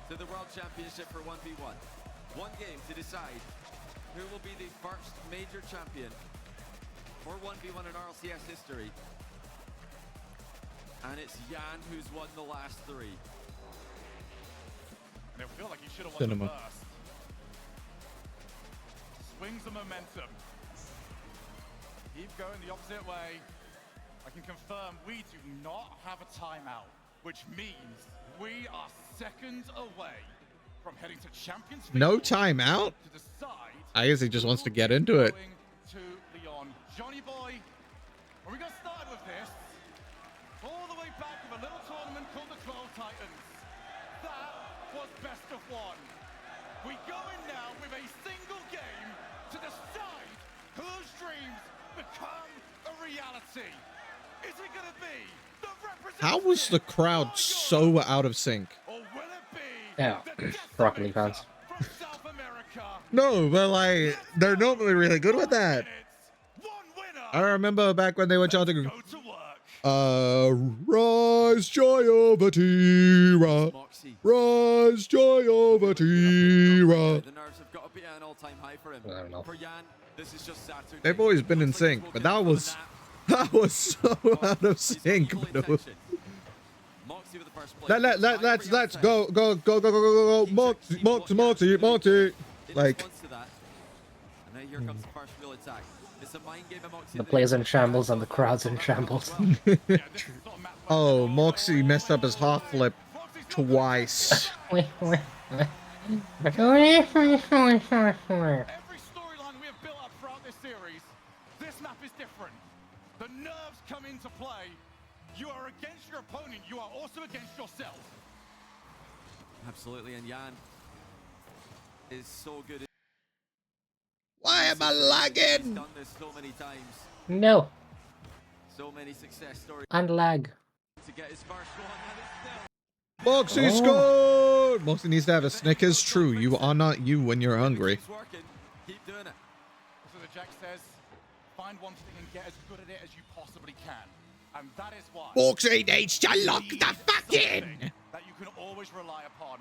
To the World Championship for 1v1. One game to decide who will be the first major champion for 1v1 in RLCS history. And it's Jan who's won the last 3. And I feel like he should have won Cinema. the first. Swings the momentum. Keep going the opposite way. I can confirm we do not have a timeout, which means we are seconds away from heading to Champions League No timeout? to decide I guess he just wants to get into it. going to Lyon. Johnny boy, when we got started with this, all the way back with a little tournament called the 12 Titans. That was best of 1. We go in now with a single game to decide whose dreams become a reality. Is it going to be the representative? How was the crowd so out of sync? Or will it be Yeah, Rocket League fans. from South America? No, but like, they're normally really good with that. I remember back when they were chanting, rise joy over Tira, rise joy over Tira. The nerves have got to be at an all-time high for him. I don't know. For Jan, this is just Saturday. They've always been in sync, but that was so out of sync, bro. Moxie with the first play. Let's go, Moxie. Like, Response to that. And now here comes the first real attack. It's a mind game of Moxie. The players in shambles and the crowd's in shambles. oh, Moxie messed up his half flip twice. Every storyline we have built up throughout this series, this map is different. The nerves come into play. You are against your opponent. You are also against yourself. Absolutely, and Jan is so good. Why am I lagging? He's done this so many times. No. So many success stories. And lag. To get his first one, and it's still. Moxie scored! Moxie needs to have a Snickers. True, you are not you when you're hungry. Keeps working. Keep doing it. So the Jack says, find one thing and get as good at it as you possibly can. And that is why Moxie needs to lock the fuck in! that you can always rely upon.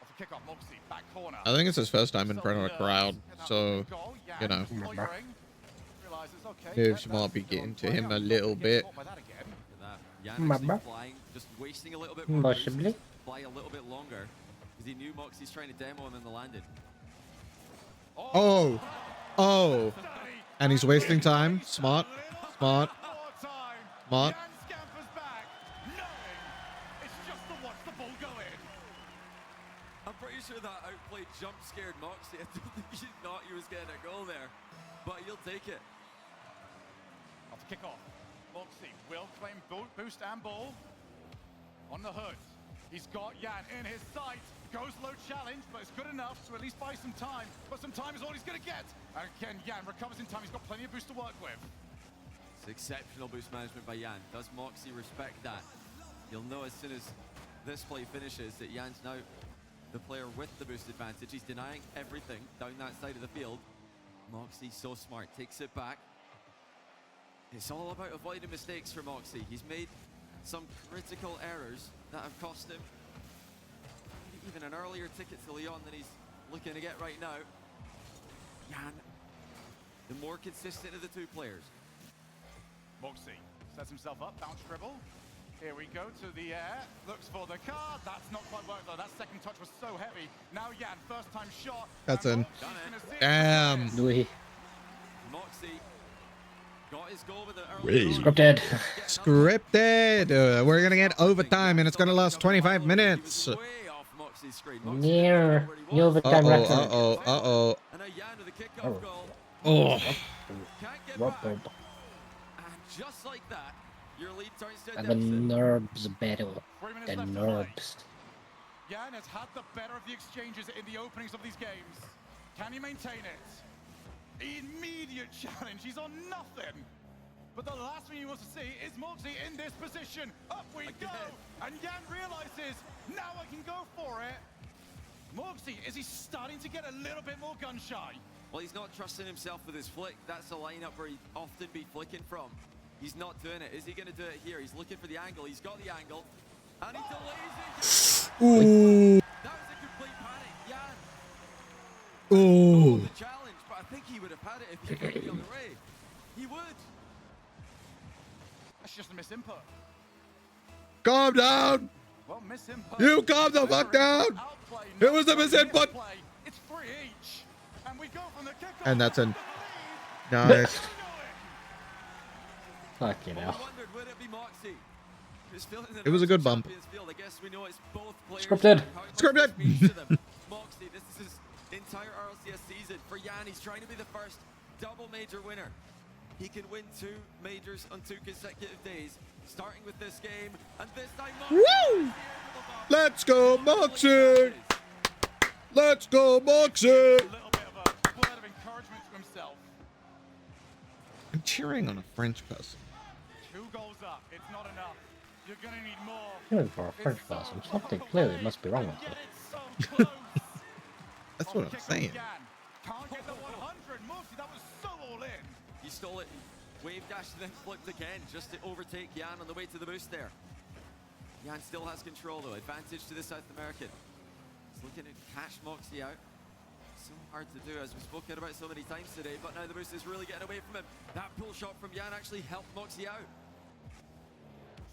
Off a kickoff, Moxie, back corner. I think it's his first time in front of a crowd, so, you know. realizes, okay, Moves might be getting to him a little bit. Jan actually flying, just wasting a little bit more boost, Possibly. fly a little bit longer, because he knew Moxie's trying to demo him in the landing. Oh. Oh. And he's wasting time. Smart. Smart. Smart. I'm pretty sure that outplayed jump scared Moxie. I don't think he thought he was getting a goal there, but he'll take it. Off the kickoff. Moxie will claim boost and ball on the hood. He's got Jan in his sight. Goes low challenge, but it's good enough to at least buy some time. But some time is all he's going to get. And again, Jan recovers in time. He's got plenty of boost to work with. It's exceptional boost management by Jan. Does Moxie respect that? You'll know as soon as this play finishes that Jan's now the player with the boost advantage. He's denying everything down that side of the field. Moxie, so smart, takes it back. It's all about avoiding mistakes for Moxie. He's made some critical errors that have cost him even an earlier ticket to Lyon than he's looking to get right now. Jan, the more consistent of the two players. Moxie sets himself up, bounce dribble. Here we go to the air, looks for the card. That's not quite worked though. That second touch was so heavy. Now Jan, first time shot. That's in. Damn. Moxie got his goal with the early Scripted. Scripted. We're gonna get overtime, and it's gonna last 25 minutes. Near overtime record. Uh-oh. Oh. Just like that, your lead turns to a The deficit. nerves battle. The nerves. Jan has had the better of the exchanges in the openings of these games. Can he maintain it? Immediate challenge. He's on nothing. But the last thing he wants to see is Moxie in this position. Up we go. And Jan realizes, now I can go for it. Moxie, is he starting to get a little bit more gun shy? Well, he's not trusting himself with his flick. That's a lineup where he'd often be flicking from. He's not doing it. Is he going to do it here? He's looking for the angle. He's got the angle. And he delays it. Ooh. That was a complete panic. Jan. Ooh. The challenge, but I think he would have had it if he got the other way. He would. That's just a misinput. Calm down. Well, misinput. You calm the fuck down. It was a misinput. It's free each. And we go from the kickoff. And that's in. Nice. Fucking hell. It was a good bump. I guess we know it's both players. Scripted. Scripted. Moxie, this is his entire RLCS season. For Jan, he's trying to be the first double major winner. He can win 2 majors on 2 consecutive days, starting with this game, and this time Woo! Let's go, Moxie! Let's go, Moxie! A little bit of a word of encouragement to himself. I'm cheering on a French person. 2 goals up. It's not enough. You're going to need more. Cheering for a French person. Something clearly must be wrong with it. That's what I'm saying. Can't get the 100. Moxie, that was so all in. He stole it, wave dashed, and then flipped again just to overtake Jan on the way to the boost there. Jan still has control though, advantage to the South American. He's looking to catch Moxie out. So hard to do, as we've spoken about so many times today, but now the boost is really getting away from him. That pull shot from Jan actually helped Moxie out.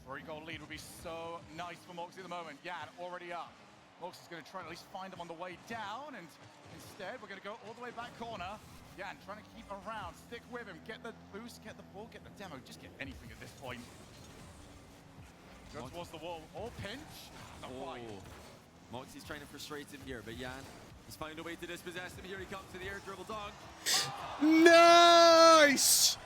3-goal lead would be so nice for Moxie at the moment. Jan already up. Moxie's going to try and at least find him on the way down, and instead we're going to go all the way back corner. Jan trying to keep around, stick with him, get the boost, get the ball, get the demo, just get anything at this point. Go towards the wall, or pinch. Not quite. Moxie's trying to frustrate him here, but Jan has found a way to dispossess him. Here he comes to the air dribble dog. Nice!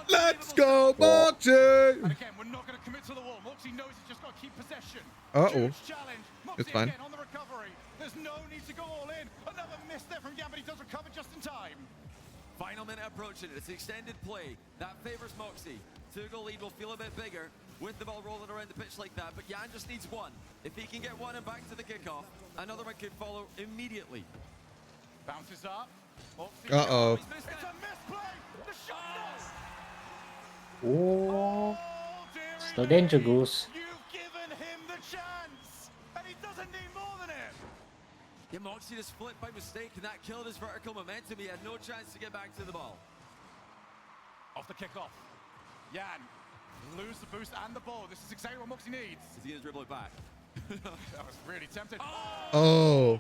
Let's go, Moxie! And again, we're not going to commit to the wall. Moxie knows he's just got to keep possession. Uh-oh. Huge challenge. Moxie It's fine. again on the recovery. There's no need to go all in. Another miss there from Jan, but he does recover just in time. Final minute approaching it. It's extended play. That favors Moxie. 2-goal lead will feel a bit bigger with the ball rolling around the pitch like that, but Jan just needs 1. If he can get 1 and back to the kickoff, another one could follow immediately. Bounces up. Uh-oh. It's a misplay. The shot. Oh. Still danger, Goose. You've given him the chance, and he doesn't need more than it. Yeah, Moxie just flipped by mistake, and that killed his vertical momentum. He had no chance to get back to the ball. Off the kickoff. Jan, lose the boost and the ball. This is exactly what Moxie needs. Is he going to dribble it back? That was really tempting. Oh.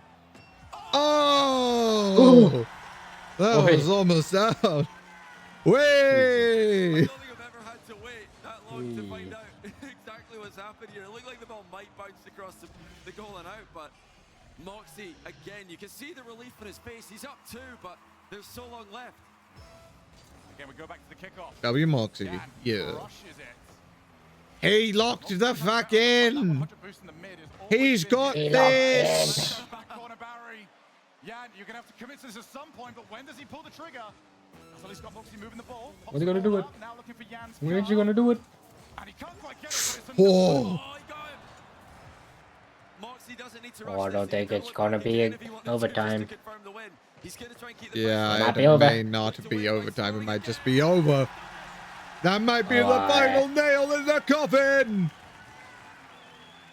Oh. That was almost out. Wait. I don't think I've ever had to wait that long to find out exactly what's happened here. It looked like the ball might bounce across the goal and out, but Moxie, again, you can see the relief in his face. He's up 2, but there's so long left. Again, we go back to the kickoff. W Moxie. Jan Yeah. crushes it. He locked the fuck in. He's got this. Back corner Barry. Jan, you're going to have to commit to this at some point, but when does he pull the trigger? So he's got Moxie moving the ball. What's he gonna do it? Now looking for Jan's When's he gonna do it? and he can't quite get it, but it's Oh. Moxie doesn't need to Oh, I don't think it's gonna be overtime. Yeah, Might be it over. may not be overtime. It might just be over. That might be the Alright. final nail in the coffin.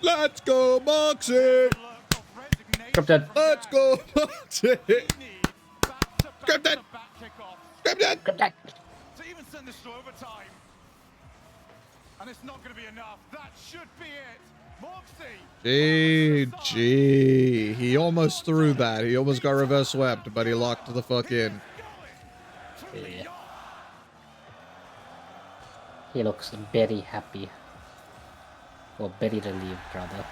Let's go, Moxie. Captain. Let's go, Moxie. Captain. Captain. Captain. to even send this to overtime. And it's not going to be enough. That should be it. Moxie. GG. He almost threw that. He almost got reverse swept, but he locked the fuck in. Yeah. He looks very happy. Or very relieved, rather.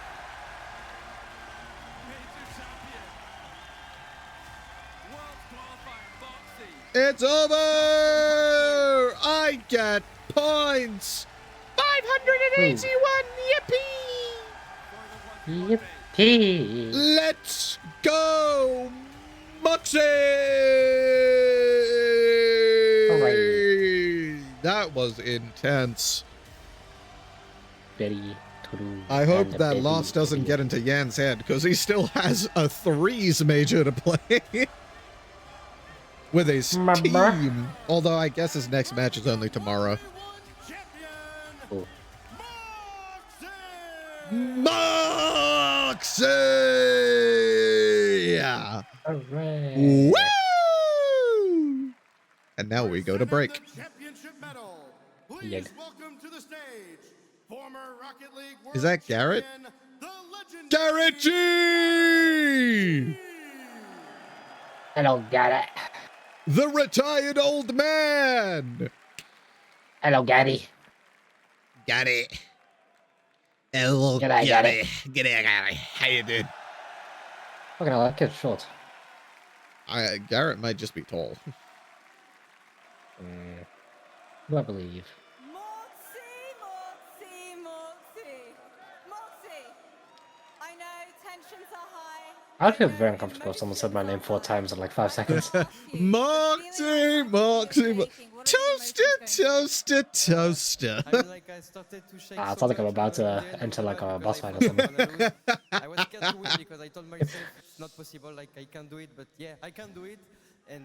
It's over! I get points! 581! Yippee! Let's go, Moxie! Hooray. That was intense. Very true. I hope And that very loss doesn't get into Jan's head, because he still has a threes major to play. With his team. Although I guess his next match is only tomorrow. Cool. Moxie! Yeah. Hooray. Woo! And now we go to break. Championship medal. Please Yeah. welcome to the stage former Rocket League World Is that Garrett? Champion, the legendary Garrett G! Hello, Garrett. The retired old man! Hello, Gary. Got it. Hello, G'day, Gary. G'day, Gary. How you doing? Fucking hell, that kid's short. Garrett might just be tall. Do I believe? Moxie! I know tensions are high. I'd feel very uncomfortable if someone said my name 4 times in like 5 seconds. Moxie! Toaster! I felt like I'm about to enter like a boss fight or something. I was scared to win because I told myself it's not possible, like I can't do it, but yeah, I can do it. And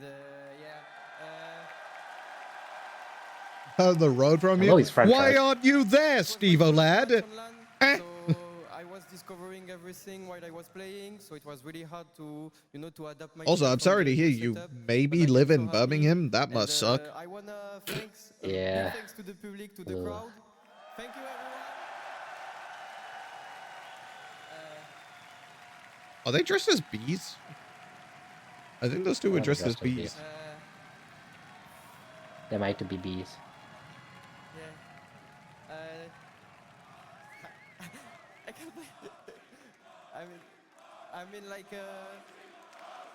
On the road from I you? know he's French, Why right? aren't you there, Steve-O lad? so I was discovering everything while I was playing, so it was really hard to, to adapt my Also, I'm sorry to hear you maybe live in Birmingham. That must suck. I wanna thanks, Yeah. thanks to the public, to the Ugh. crowd. Thank you, everyone. Are they dressed as bees? I think those two were dressed as bees. There might be bees. Yeah. I can't. I mean, like,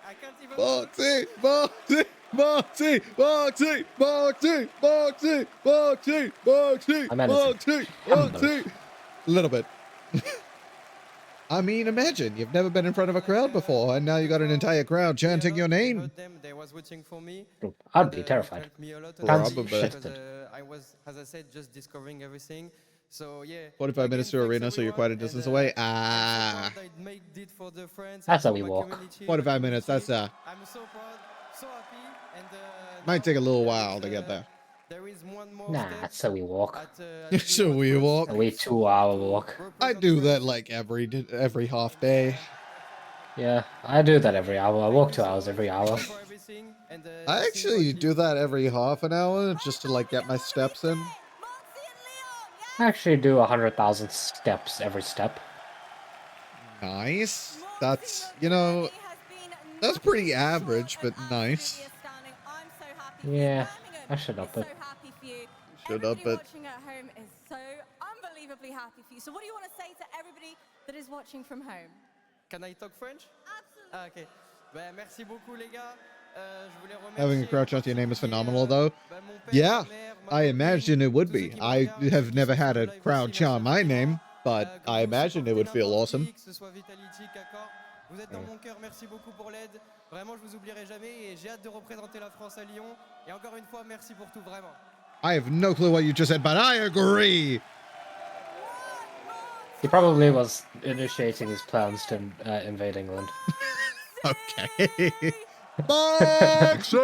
I can't even. Moxie! Moxie! Moxie! Moxie! Moxie! Moxie! Moxie! Moxie! I meant it's Moxie! Moxie! A little bit. I mean, imagine you've never been in front of a crowd before, and now you got an entire crowd chanting your name. They was waiting for me. I'd be terrified. Helped me a lot. Probably. Because, I was, as I said, just discovering everything. So yeah. 45 minutes to arena, so you're quite a distance away. Ah. That's how we walk. 45 minutes, that's I'm so proud, so happy, and might take a little while to get there. there is one more Nah, step that's how we walk. So we walk. A wee 2-hour walk. I do that like every half day. Yeah, I do that every hour. I walk 2 hours every hour. I actually do that every half an hour just to like get my steps in. I actually do 100,000 steps every step. Nice. That's, you know, that's pretty average, but nice. Yeah, I should up it. Should up it. Watching at home is so unbelievably happy for you. So what do you want to say to everybody that is watching from home? Can I talk French? Absolutely. Okay. Ben, merci beaucoup, les gars. Having a crouch onto your name is phenomenal, though. Yeah, I imagine it would be. I have never had a crouch on my name, but I imagine it would feel awesome. Vous êtes dans mon cœur, merci beaucoup pour l'aide. Vraiment, je vous oublierai jamais et j'ai hâte de représenter la France à Lyon. Et encore une fois, merci pour tout, vraiment. I have no clue what you just said, but I agree. He probably was initiating his plans to invade England. Okay. Boxing!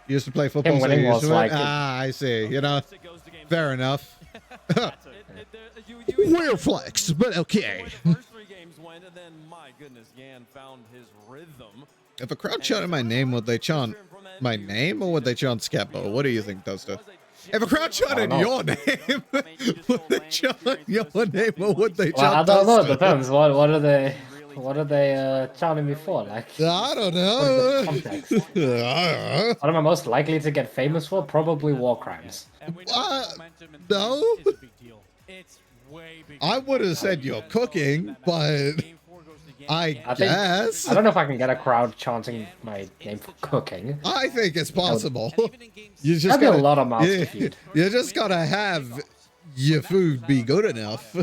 Used to play football, so you used to it? Ah, I see. You know, fair enough. We're flex, but okay. First 3 games went, and then my goodness, Yan found his rhythm. If a crowd chanted my name, would they chant my name or would they chant Scappo? What do you think, Toaster? If a crowd chanted your name, would they chant your name or would they chant I don't know. It Toaster? depends. What are they chanting me for? Like, I don't know. What am I most likely to get famous for? Probably war crimes. No. I would have said you're cooking, but I guess. I don't know if I can get a crowd chanting my name for cooking. I think it's possible. You just That'd be gotta, a lot of mouths to feed. You just gotta have your food be good enough.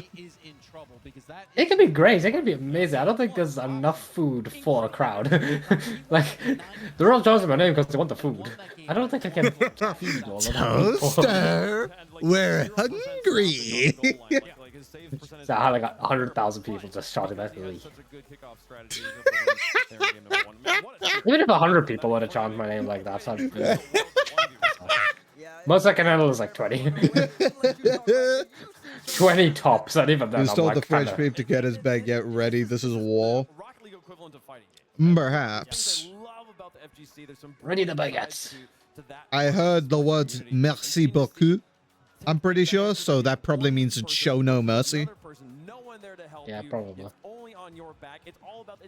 It can be great. It can be amazing. I don't think there's enough food for a crowd. Like, they're all chanting my name because they want the food. I don't think I can feed all of them. Toaster, we're hungry. So I had like 100,000 people just shouting at me. Even if 100 people would have chanted my name like that, I'd be most I can handle is like 20. 20 tops, and even then He's I'm told like the French kinda... people to get his baguette ready. This is war. Perhaps. Ready the baguettes. I heard the words merci beaucoup. I'm pretty sure, so that probably means show no mercy. Yeah, probably. Only on your back. It's all about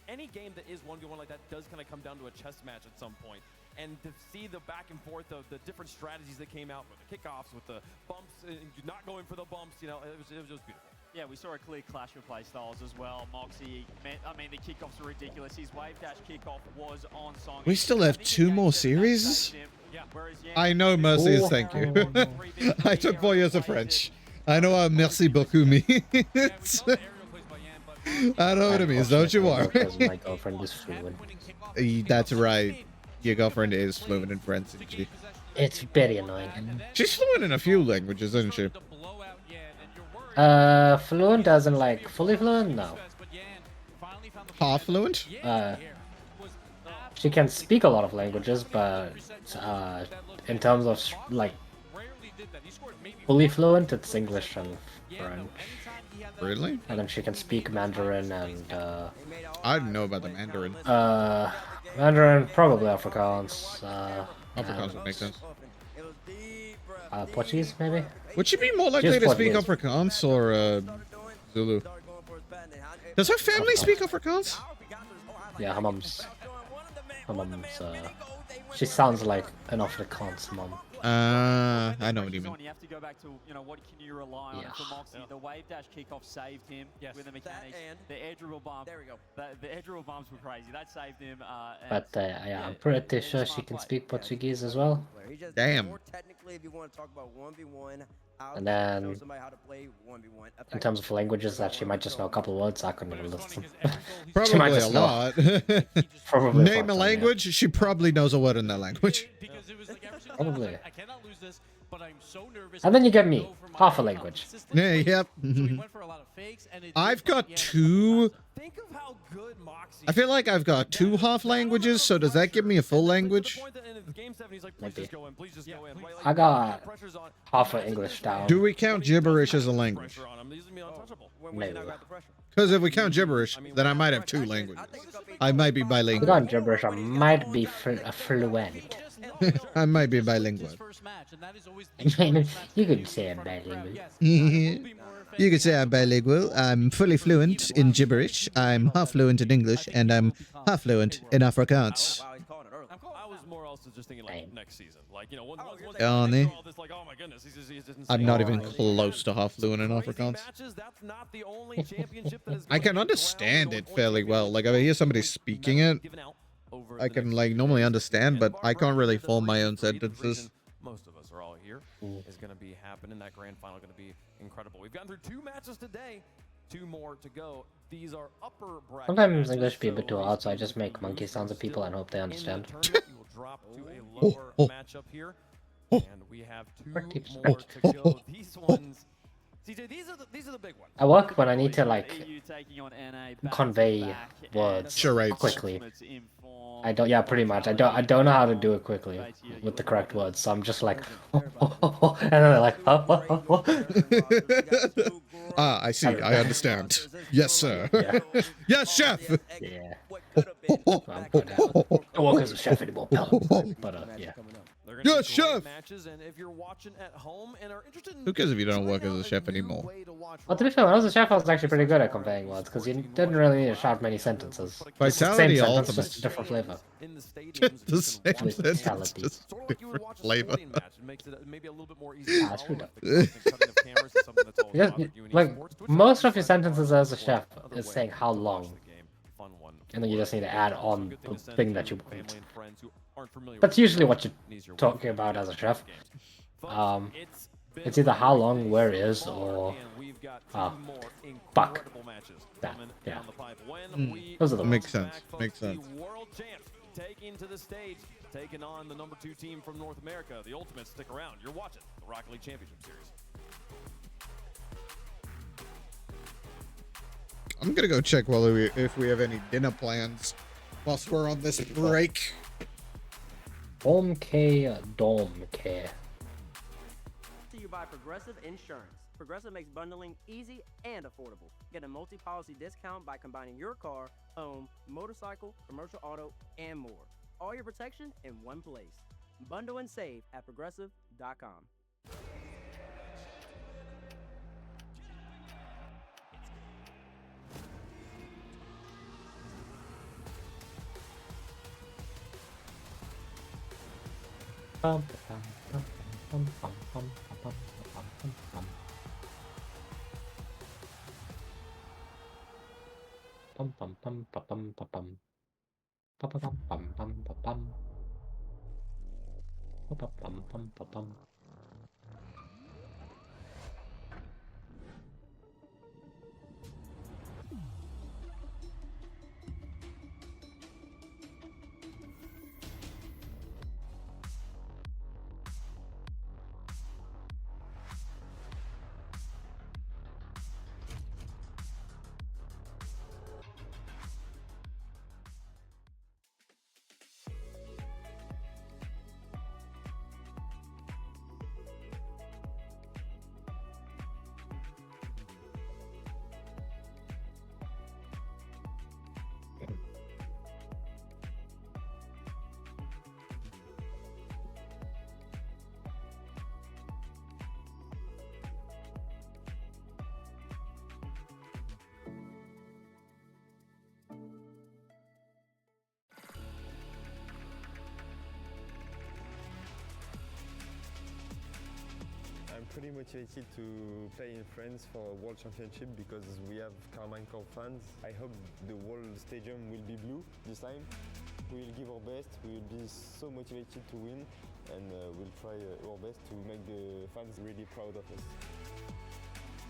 any game that is 1v1 like that does kind of come down to a chess match at some point. And to see the back and forth of the different strategies that came out with the kickoffs, with the bumps, and not going for the bumps, you know, it was just beautiful. Yeah, we saw a clear clash of play styles as well. Moxie, I mean, the kickoffs were ridiculous. His wave dash kickoff was on song. We still have 2 more series? I know mercy is thank you. I took 4 years of French. I know what merci beaucoup means. I know what it means, don't you worry. My girlfriend is fluent. That's right. Your girlfriend is fluent in French, isn't she? It's very annoying. She's fluent in a few languages, isn't she? Fluent as in like fully fluent? No. Half fluent? She can speak a lot of languages, but in terms of like fully fluent, it's English and French. Really? And then she can speak Mandarin and I didn't know about the Mandarin. Mandarin, probably Afrikaans. Afrikaans would make sense. Portuguese, maybe? Would she be more likely to speak Afrikaans or Zulu? Does her family speak Afrikaans? Yeah, her mom's. She sounds like an Afrikaans mom. I know what you mean. You have to go back to, you know, what can you rely on for Moxie? The wave dash kickoff saved him with the mechanics. The air dribble bump. There we go. The air dribble bumps were crazy. That saved him. But yeah, I'm pretty sure she can speak Portuguese as well. Damn. And then, in terms of languages that she might just know a couple words, I couldn't even listen. Probably she might a just lot. Probably Name a language, she probably knows a word in that language. Probably. And then you get me. half a language. Yeah, yep. I've got two. Think of how good Moxie. I feel like I've got two half languages, so does that give me a full language? Maybe. I got half of English down. Do we count gibberish as a language? Maybe. Because if we count gibberish, then I might have two languages. I might be If bilingual. we got gibberish, I might be fluent. I might be bilingual. You could say I'm bilingual. You could say I'm bilingual. I'm fully fluent in gibberish. I'm half fluent in English, and I'm half fluent in Afrikaans. I was more also just thinking like next season, like once Arnie. all this, like, oh my goodness, he's just I'm not insane. even close to half fluent in Afrikaans. I can understand it fairly well. Like, if I hear somebody speaking it, I can, like, normally understand, but I can't really form my own sentences. Most of us are all here. Is going to be happening. That grand final going to be incredible. We've gone through 2 matches today. 2 more to go. These are upper bracket. Sometimes English be a bit too hard, so I just make monkey sounds at people and hope they understand. You will drop to a lower matchup here, and we have 2 more to go. These ones, CJ, these are the big ones. I work when I need to like convey words Charades. quickly. I don't. Yeah, pretty much. I don't know how to do it quickly with the correct words, so I'm just like, and then they're like, Ah, I see. I understand. Yes, sir. Yeah. Yes, chef. Yeah. I work as a chef anymore, pal. But yeah. Yes, chef. Matches, and if you're watching at home and are interested in Who cares if you don't work as a chef anymore? Well, to be fair, when I was a chef, I was actually pretty good at conveying words because you didn't really need to shout many sentences. Vitality Same sentence, Ultimate. just a different flavor. The same sentence, just different flavor. Ah, screw that. Yeah, like most of your sentences as a chef is saying how long, and then you just need to add on the thing that you want. That's usually what you're talking about as a chef. It's either how long, where is, or fuck. That, yeah. Those are the Makes sense. Makes sense. Taking to the stage, taking on the number 2 team from North America, the Ultimates. Stick around. You're watching the Rocket League Championship Series. I'm gonna go check if we have any dinner plans whilst we're on this break. Dom care. To you by Progressive Insurance. Progressive makes bundling easy and affordable. Get a multi-policy discount by combining your car, home, motorcycle, commercial auto, and more. All your protection in one place. Bundle and save at progressive.com. I'm pretty motivated to play in France for a World Championship because we have Carmine Corp fans. I hope the whole stadium will be blue this time. We will give our best, we will be so motivated to win, and we'll try our best to make the fans really proud of us.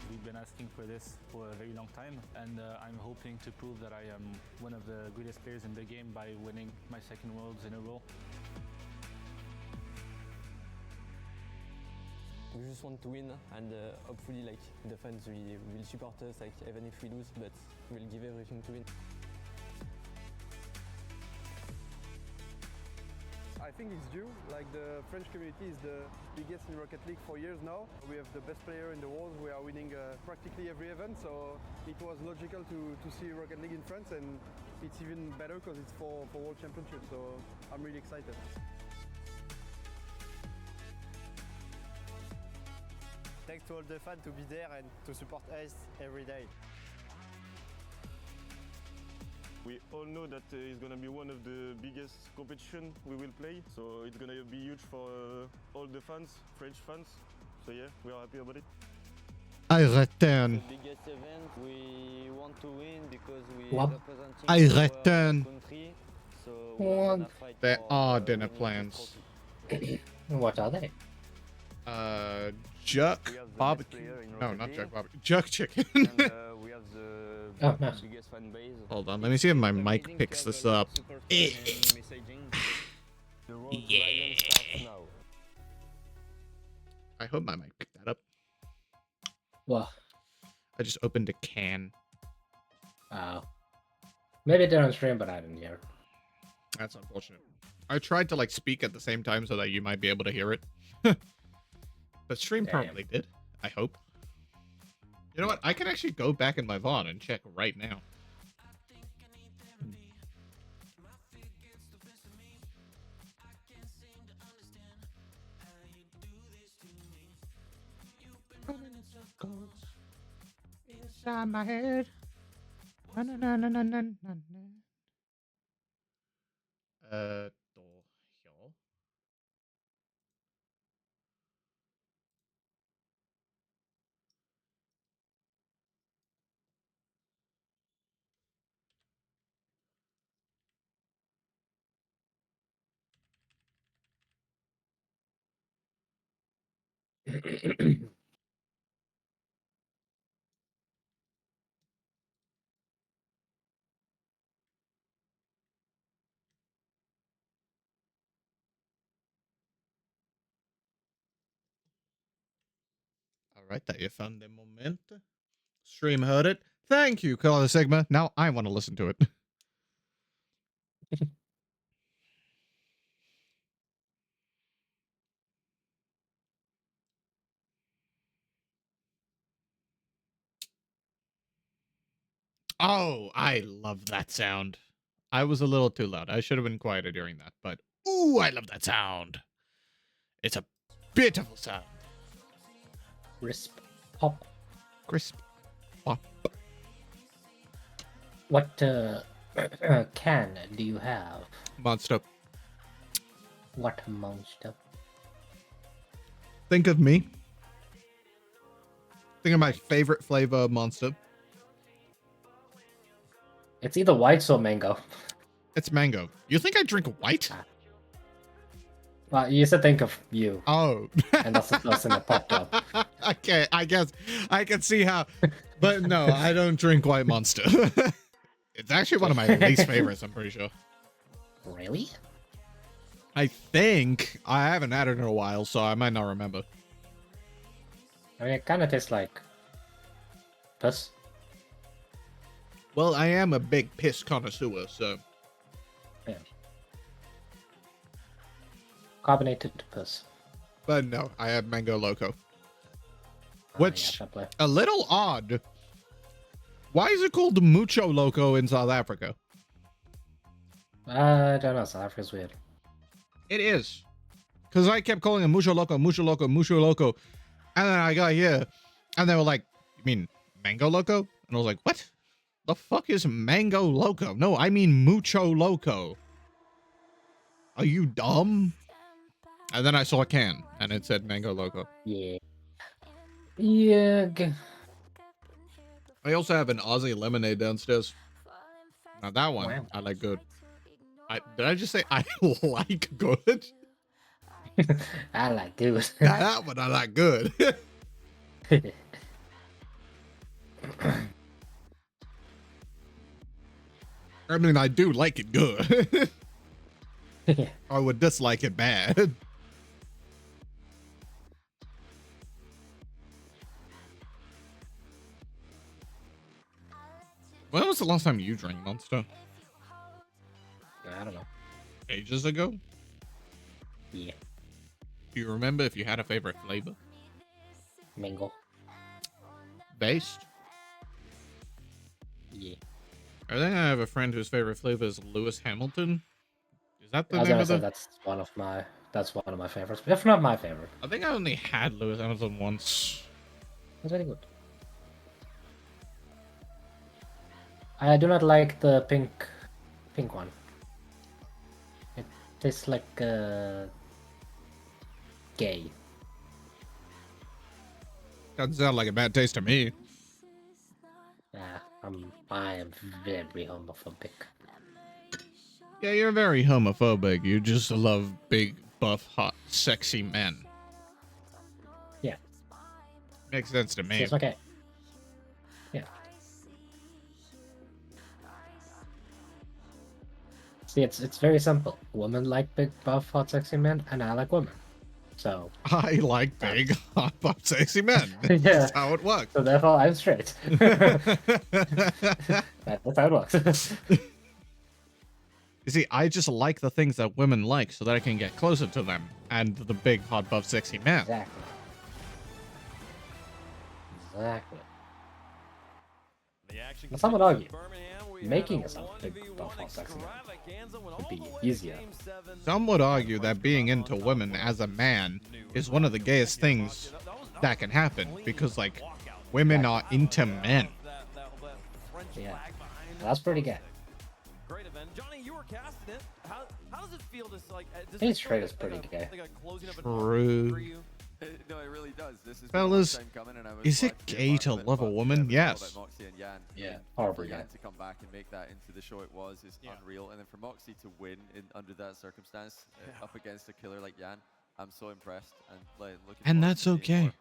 We've been asking for this for a very long time, and I'm hoping to prove that I am one of the greatest players in the game by winning my 2nd Worlds in a row. we just want to win, and hopefully like the fans will support us, like even if we lose, but we'll give everything to win. I think it's due. Like the French community is the biggest in Rocket League for years now. We have the best player in the world. We are winning practically every event, so it was logical to see Rocket League in France, and it's even better because it's for World Championship. So I'm really excited. Thanks to all the fans to be there and to support us every day. We all know that it's going to be one of the biggest competition we will play, so it's going to be huge for all the fans, French fans. So yeah, we are happy about it. I return. The biggest event, we want to win because we What? representing I our return. country. So What? There are dinner plans. What are they? Jerk barbecue. No, not jerk barbecue. Jerk chicken. We have the Oh, nice. biggest fan base. Hold on, let me see if my mic picks this up. Yeah. I hope my mic picked that up. What? I just opened a can. Oh. Maybe they're on stream, but I didn't hear. That's unfortunate. I tried to like speak at the same time so that you might be able to hear it. But stream probably did. I hope. You know what? I can actually go back in my VOD and check right now. Inside my head. Na, na, na, na, na, na, na. Alright, that you found the moment. Stream heard it. Thank you, Color Sigma. Now I want to listen to it. Oh, I love that sound. I was a little too loud. I should have been quieter during that, but ooh, I love that sound. It's a beautiful sound. Crisp pop. Crisp pop. What can do you have? Monster. What monster? Think of me. Think of my favorite flavor of Monster. It's either white or mango. It's mango. You think I drink white? Well, you said think of you. Oh. And that's the first thing that popped up. Okay, I guess I can see how. But no, I don't drink white Monster. It's actually one of my least favorites, I'm pretty sure. Really? I think. I haven't had it in a while, so I might not remember. I mean, it kind of tastes like piss. Well, I am a big piss connoisseur, so. Yeah. Carbonated piss. But no, I have Mango Loco. Which, yeah, a little odd. Why is it called Mucho Loco in South Africa? I don't know, South Africa's weird. It is. Because I kept calling it Mucho Loco, Mucho Loco, Mucho Loco. And then I got here, and they were like, you mean Mango Loco? And I was like, what? The fuck is Mango Loco? No, I mean Mucho Loco. Are you dumb? And then I saw a can, and it said Mango Loco. Yeah. Yeah. I also have an Aussie lemonade downstairs. Now that one, Wow. I like good. Did I just say I like good? I like good. That one I like good. I mean, I do like it good. I would dislike it bad. When was the last time you drank Monster? I don't know. Ages ago? Yeah. Do you remember if you had a favorite flavor? Mingle. Based? Yeah. I think I have a friend whose favorite flavor is Lewis Hamilton. Is that the I was name gonna of say the? that's one of my favorites, if not my favorite. I think I only had Lewis Hamilton once. It's very good. I do not like the pink one. It tastes like gay. Doesn't sound like a bad taste to me. Yeah, I am very homophobic. Yeah, you're very homophobic. You just love big, buff, hot, sexy men. Yeah. Makes sense to me. It's okay. Yeah. See, it's very simple. Women like big, buff, hot, sexy men, and I like women. So I like big, hot, buff, sexy men. Yeah. That's how it works. So therefore, I'm straight. That's how it works. You see, I just like the things that women like so that I can get closer to them and the big, hot, buff, sexy man. Exactly. Exactly. Now, some would argue making yourself big, buff, hot, sexy man would be easier. Some would argue that being into women as a man is one of the gayest things that can happen because, like, women are into men. Yeah, that's pretty gay. Great event. Johnny, you were casting it. How does it feel to like? Being straight is pretty gay. True. No, it really does. This is Fellas, is it gay to love a woman? Yes. Yeah, horribly Jan gay. to come back and make that into the show it was is unreal. And then for Moxie to win under that circumstance up against a killer like Jan, I'm so impressed. And looking And forward that's to seeing okay. more.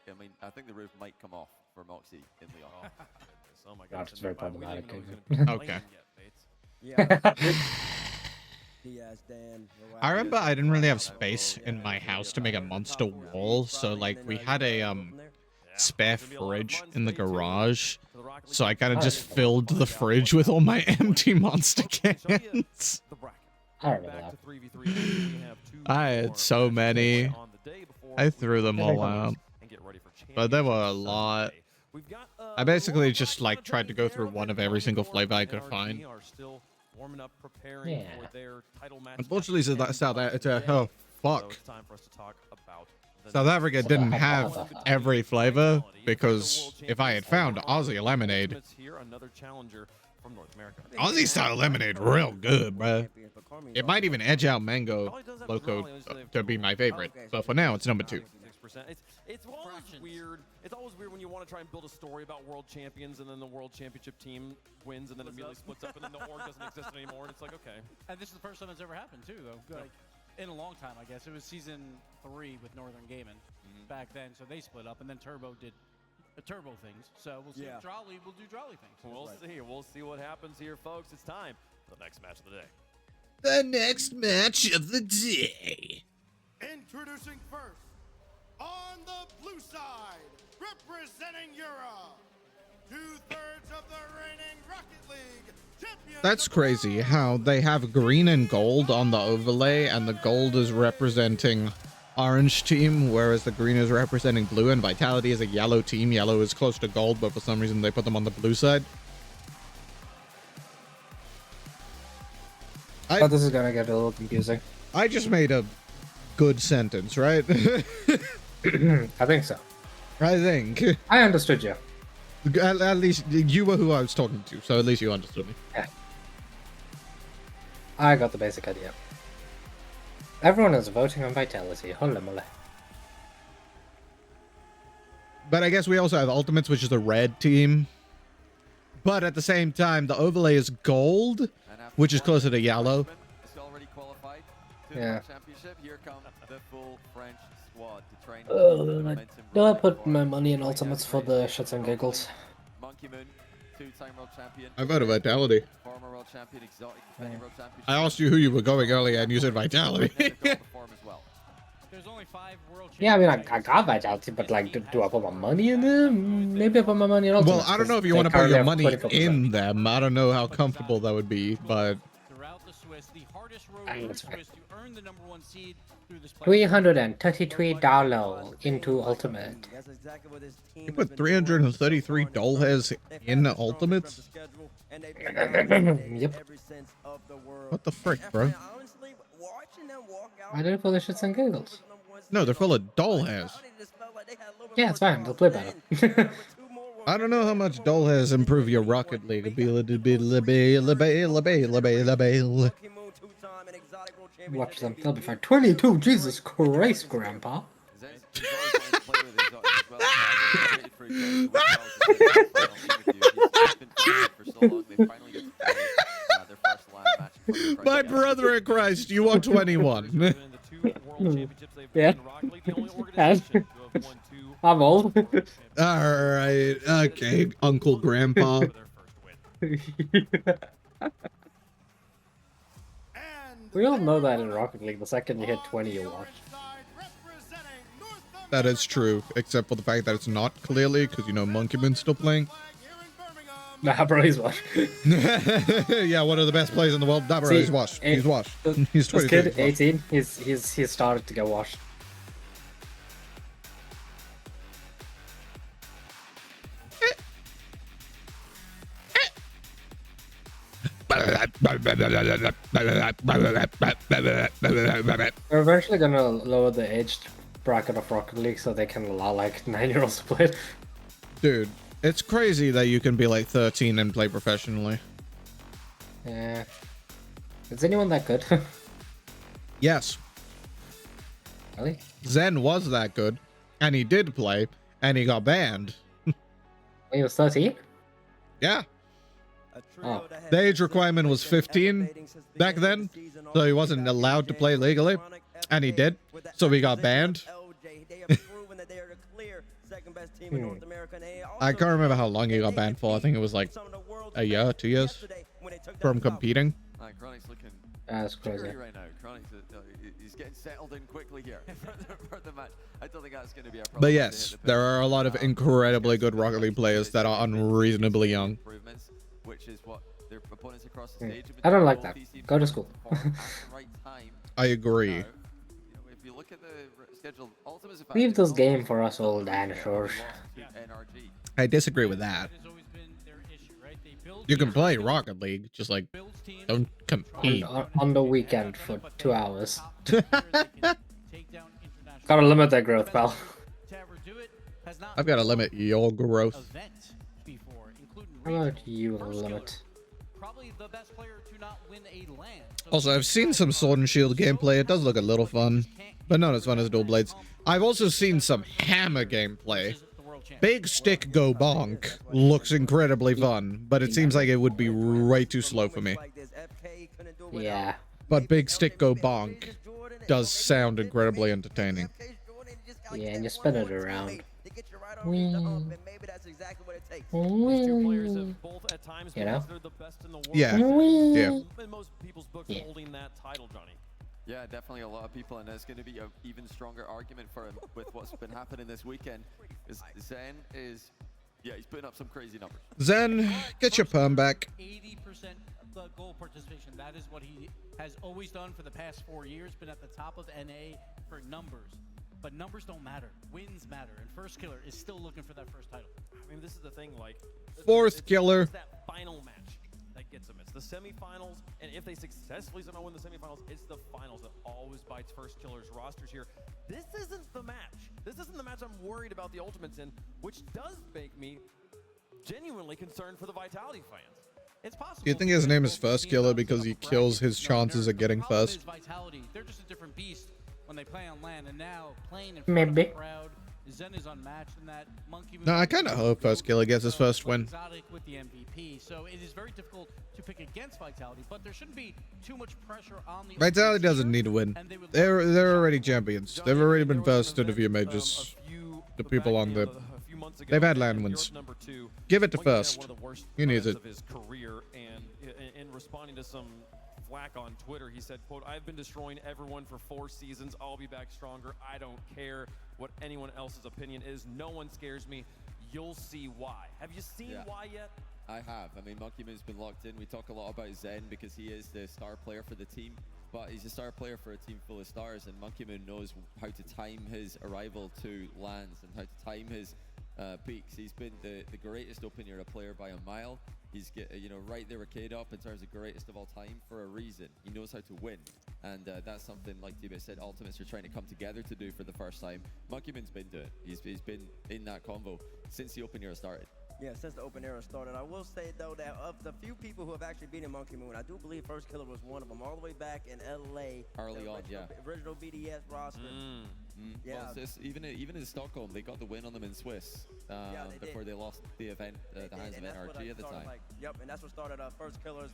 I mean, I think the roof might come off for Moxie in Leon. Oh my God, it's very problematic. Okay. Yeah. Diaz, Dan, I remember I didn't really have space in my house to make a monster wall, so like we had a spare fridge in the garage, so I kind of just filled the fridge with all my empty monster cans. I remember that. I had so many. I threw them all out, but there were a lot. I basically just like tried to go through one of every single flavor I could find. Warming up, preparing for their title match. Unfortunately, oh fuck. It's time for us to talk about South Africa didn't have every flavor because if I had found Aussie lemonade, here another challenger from North America. Aussie style lemonade real good, bruh. It might even edge out Mango Loco to be my favorite, but for now it's number 2. It's always weird. It's always weird when you want to try and build a story about world champions and then the world championship team wins and then immediately splits up and then the org doesn't exist anymore. And it's like, okay. And this is the first time it's ever happened too, though. Like, in a long time, I guess. It was season 3 with Northern Gaming back then, so they split up, and then Turbo did Turbo things. So we'll see if Drolley will do Drolley things. We'll see. We'll see what happens here, folks. It's time for the next match of the day. The next match of the day. Introducing first, on the blue side, representing Europe, 2/3 of the reigning Rocket League champion. That's crazy how they have green and gold on the overlay, and the gold is representing orange team, whereas the green is representing blue, and Vitality is a yellow team. Yellow is close to gold, but for some reason they put them on the blue side. But this is gonna get a little confusing. I just made a good sentence, right? I think so. I think. I understood you. At least you were who I was talking to, so at least you understood me. Yeah. I got the basic idea. Everyone is voting on Vitality. Holy moly. But I guess we also have Ultimates, which is the red team. But at the same time, the overlay is gold, which is closer to yellow. It's already qualified to Yeah. the championship. Here come the full French squad to train. Do I put my money in Ultimates for the shits and giggles? Monkey Moon, 2-time world champion. I voted Vitality. Former world champion, exotic defending world champion. I asked you who you were going earlier, and you said Vitality. there's only 5 world Yeah, I mean, I got Vitality, but like, do I put my money in them? Maybe I put my money in Ultimate. Well, I don't know if you want to put your money in them. I don't know how comfortable that would be, but throughout the Swiss, the hardest road in the Swiss to earn the #1 seed through this $333 into Ultimate. you put 333 dollars in Ultimates? Yep. What the frick, bro? Why did it for the shits and giggles? No, they're full of doll hairs. Yeah, it's fine. They'll play better. I don't know how much doll hairs improve your Rocket League. Watch them. They'll be fine. 22. Jesus Christ, Grandpa. My brother in Christ, you want 21. Yeah. I'm old. Alright, okay, Uncle Grandpa. We all know that in Rocket League, the second you hit 20, you watch. That is true, except for the fact that it's not clearly, because you know Monkey Moon's still playing. Nah, bro, he's washed. Yeah, one of the best players in the world. Nah, bro, he's washed. He's washed. He's 22. This kid, 18, he's started to get washed. We're eventually gonna lower the age bracket of Rocket League so they can allow like 9-year-olds to play it. Dude, it's crazy that you can be like 13 and play professionally. Yeah. Is anyone that good? Yes. Really? Zen was that good, and he did play, and he got banned. He was 13? Yeah. Oh. The age requirement was 15 back then, so he wasn't allowed to play legally, and he did, so he got banned. I can't remember how long he got banned for. I think it was like a year, 2 years from competing. That's crazy. Right now. He's getting settled in quickly here for the match. I don't think that's going to be a problem. But yes, there are a lot of incredibly good Rocket League players that are unreasonably young. Which is what their opponents across the stage. I don't like that. Go to school. I agree. If you look at the schedule, Leave this game for us old dinosaurs. I disagree with that. You can play Rocket League, just like don't compete. On the weekend for 2 hours. Gotta limit that growth, pal. I've got to limit your growth. How about you limit? Also, I've seen some Sword and Shield gameplay. It does look a little fun, but not as fun as Dual Blades. I've also seen some Hammer gameplay. Big Stick Go Bonk looks incredibly fun, but it seems like it would be way too slow for me. Yeah. But Big Stick Go Bonk does sound incredibly entertaining. Yeah, and you spin it around. These two players have both at times You know? they're the best in the world. Yeah. Yeah. In most people's books holding that title, Johnny. Yeah, definitely a lot of people, and there's going to be an even stronger argument for him with what's been happening this weekend. Zen is, yeah, he's putting up some crazy numbers. Zen, get your perm back. 80% of the goal participation. That is what he has always done for the past 4 years. Been at the top of NA for numbers. But numbers don't matter. Wins matter. And First Killer is still looking for that first title. I mean, this is the thing, like... Fourth Killer. It's that final match that gets them. It's the semifinals, and if they successfully somehow win the semifinals, it's the finals that always bites First Killer's rosters here. This isn't the match. This isn't the match I'm worried about the Ultimates in, which does make me genuinely concerned for the Vitality fans. It's possible. Do you think his name is First Killer because he kills his chances of getting first? Vitality, they're just a different beast when they play on land, and now playing in front of the crowd, Zen is unmatched in that. Monkey No, I kind of hope First Killer gets his first win. Exotic with the MVP, so it is very difficult to pick against Vitality, but there shouldn't be too much pressure on the Vitality doesn't need to win. They're already champions. They've already been first at a few majors. The people on the... They've had land wins. Give it to First. He needs it. His career and in responding to some flack on Twitter. He said, quote, "I've been destroying everyone for 4 seasons. I'll be back stronger. I don't care what anyone else's opinion is. No one scares me. You'll see why." Have you seen why yet? I have. I mean, Monkey Moon's been locked in. We talk a lot about Zen because he is the star player for the team, but he's a star player for a team full of stars, and Monkey Moon knows how to time his arrival to lands and how to time his peaks. He's been the greatest open era player by a mile. He's right there with K-Dop in terms of greatest of all time for a reason. He knows how to win, and that's something, like T-Bit said, Ultimates are trying to come together to do for the first time. Monkey Moon's been doing it. He's been in that convo since the open era started. Yeah, since the open era started. I will say, though, that of the few people who have actually beaten Monkey Moon, I do believe First Killer was one of them, all the way back in LA. Early on, Original BDS roster. Yeah. Well, even in Stockholm, they got the win on them in Swiss before they lost the event, the hands of NRG at the time. Yep, and that's what started First Killer's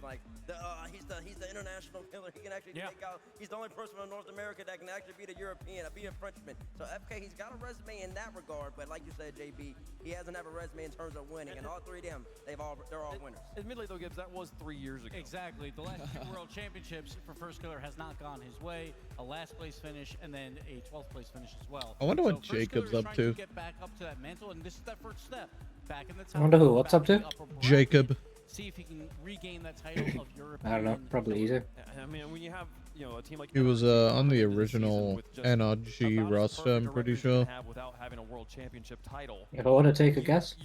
he's the international killer. He can actually take out. He's the only person in North America that can actually beat a European, beat a Frenchman. So FK, he's got a resume in that regard, but like you said, JB, he hasn't have a resume in terms of winning. And all three of them, they're all winners. Admittedly, though, Gibbs, that was 3 years ago. Exactly. The last 2 World Championships for First Killer has not gone his way. A last place finish and then a 12th place finish as well. I wonder what Jacob's up to. Get back up to that mantle, and this is that first step. Back in the top. I wonder who. What's up to? Jacob. See if he can regain that title of European. I don't know. Probably easier. I mean, when you have a team like He was on the original NRG roster, I'm pretty sure. Without having a world championship title. If I want to take a guess,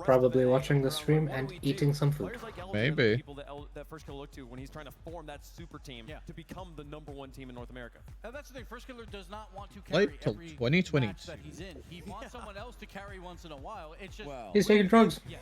probably watching the stream and eating some food. Maybe. People that First Killer look to when he's trying to form that super team to become the #1 team in North America. And that's the thing. First Killer does not want to carry Late till every 2022. match that he's in. He wants someone else to carry once in a while. It's just He's taking drugs. Yeah,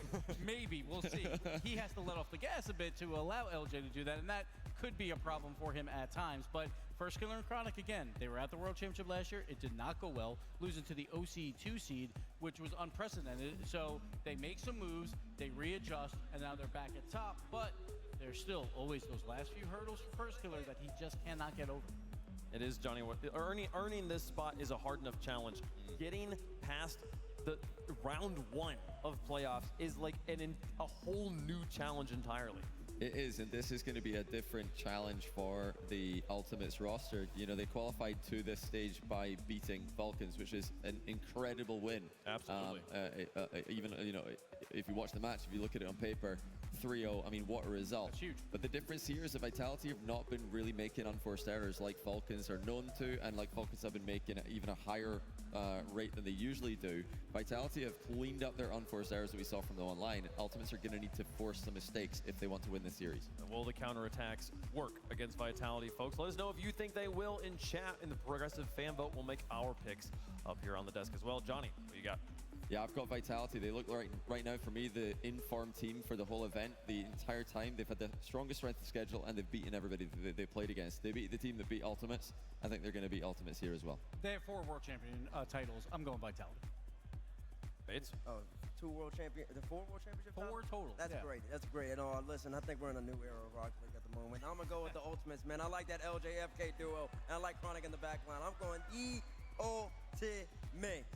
maybe we'll see. He has to let off the gas a bit to allow LJ to do that, and that could be a problem for him at times. But First Killer and Chronic, again, they were at the World Championship last year. It did not go well, losing to the OC 2 seed, which was unprecedented. So they make some moves, they readjust, and now they're back at top. But there's still always those last few hurdles for First Killer that he just cannot get over. It is, Johnny. Earning this spot is a hard enough challenge. Getting past the round 1 of playoffs is like a whole new challenge entirely. It is, and this is going to be a different challenge for the Ultimates roster. They qualified to this stage by beating Falcons, which is an incredible win. Absolutely. Even, if you watch the match, if you look at it on paper, 3-0, I mean, what a result. That's huge. But the difference here is that Vitality have not been really making unforced errors like Falcons are known to, and like Falcons have been making even a higher rate than they usually do. Vitality have cleaned up their unforced errors that we saw from the online. Ultimates are going to need to force some mistakes if they want to win the series. Will the counterattacks work against Vitality, folks? Let us know if you think they will in chat, and the progressive fan vote will make our picks up here on the desk as well. Johnny, what you got? Yeah, I've got Vitality. They look right now for me the in-form team for the whole event. The entire time they've had the strongest strength of schedule, and they've beaten everybody they played against. They beat the team that beat Ultimates. I think they're going to beat Ultimates here as well. They have 4 World Champion titles. I'm going Vitality. Bates? 2 World Champion, the 4 World Championship. 4 total. That's great. That's great. And listen, I think we're in a new era of Rocket League at the moment. I'm gonna go with the Ultimates, man. I like that LJFK duo, and I like Chronic in the back line. I'm going Ultimates.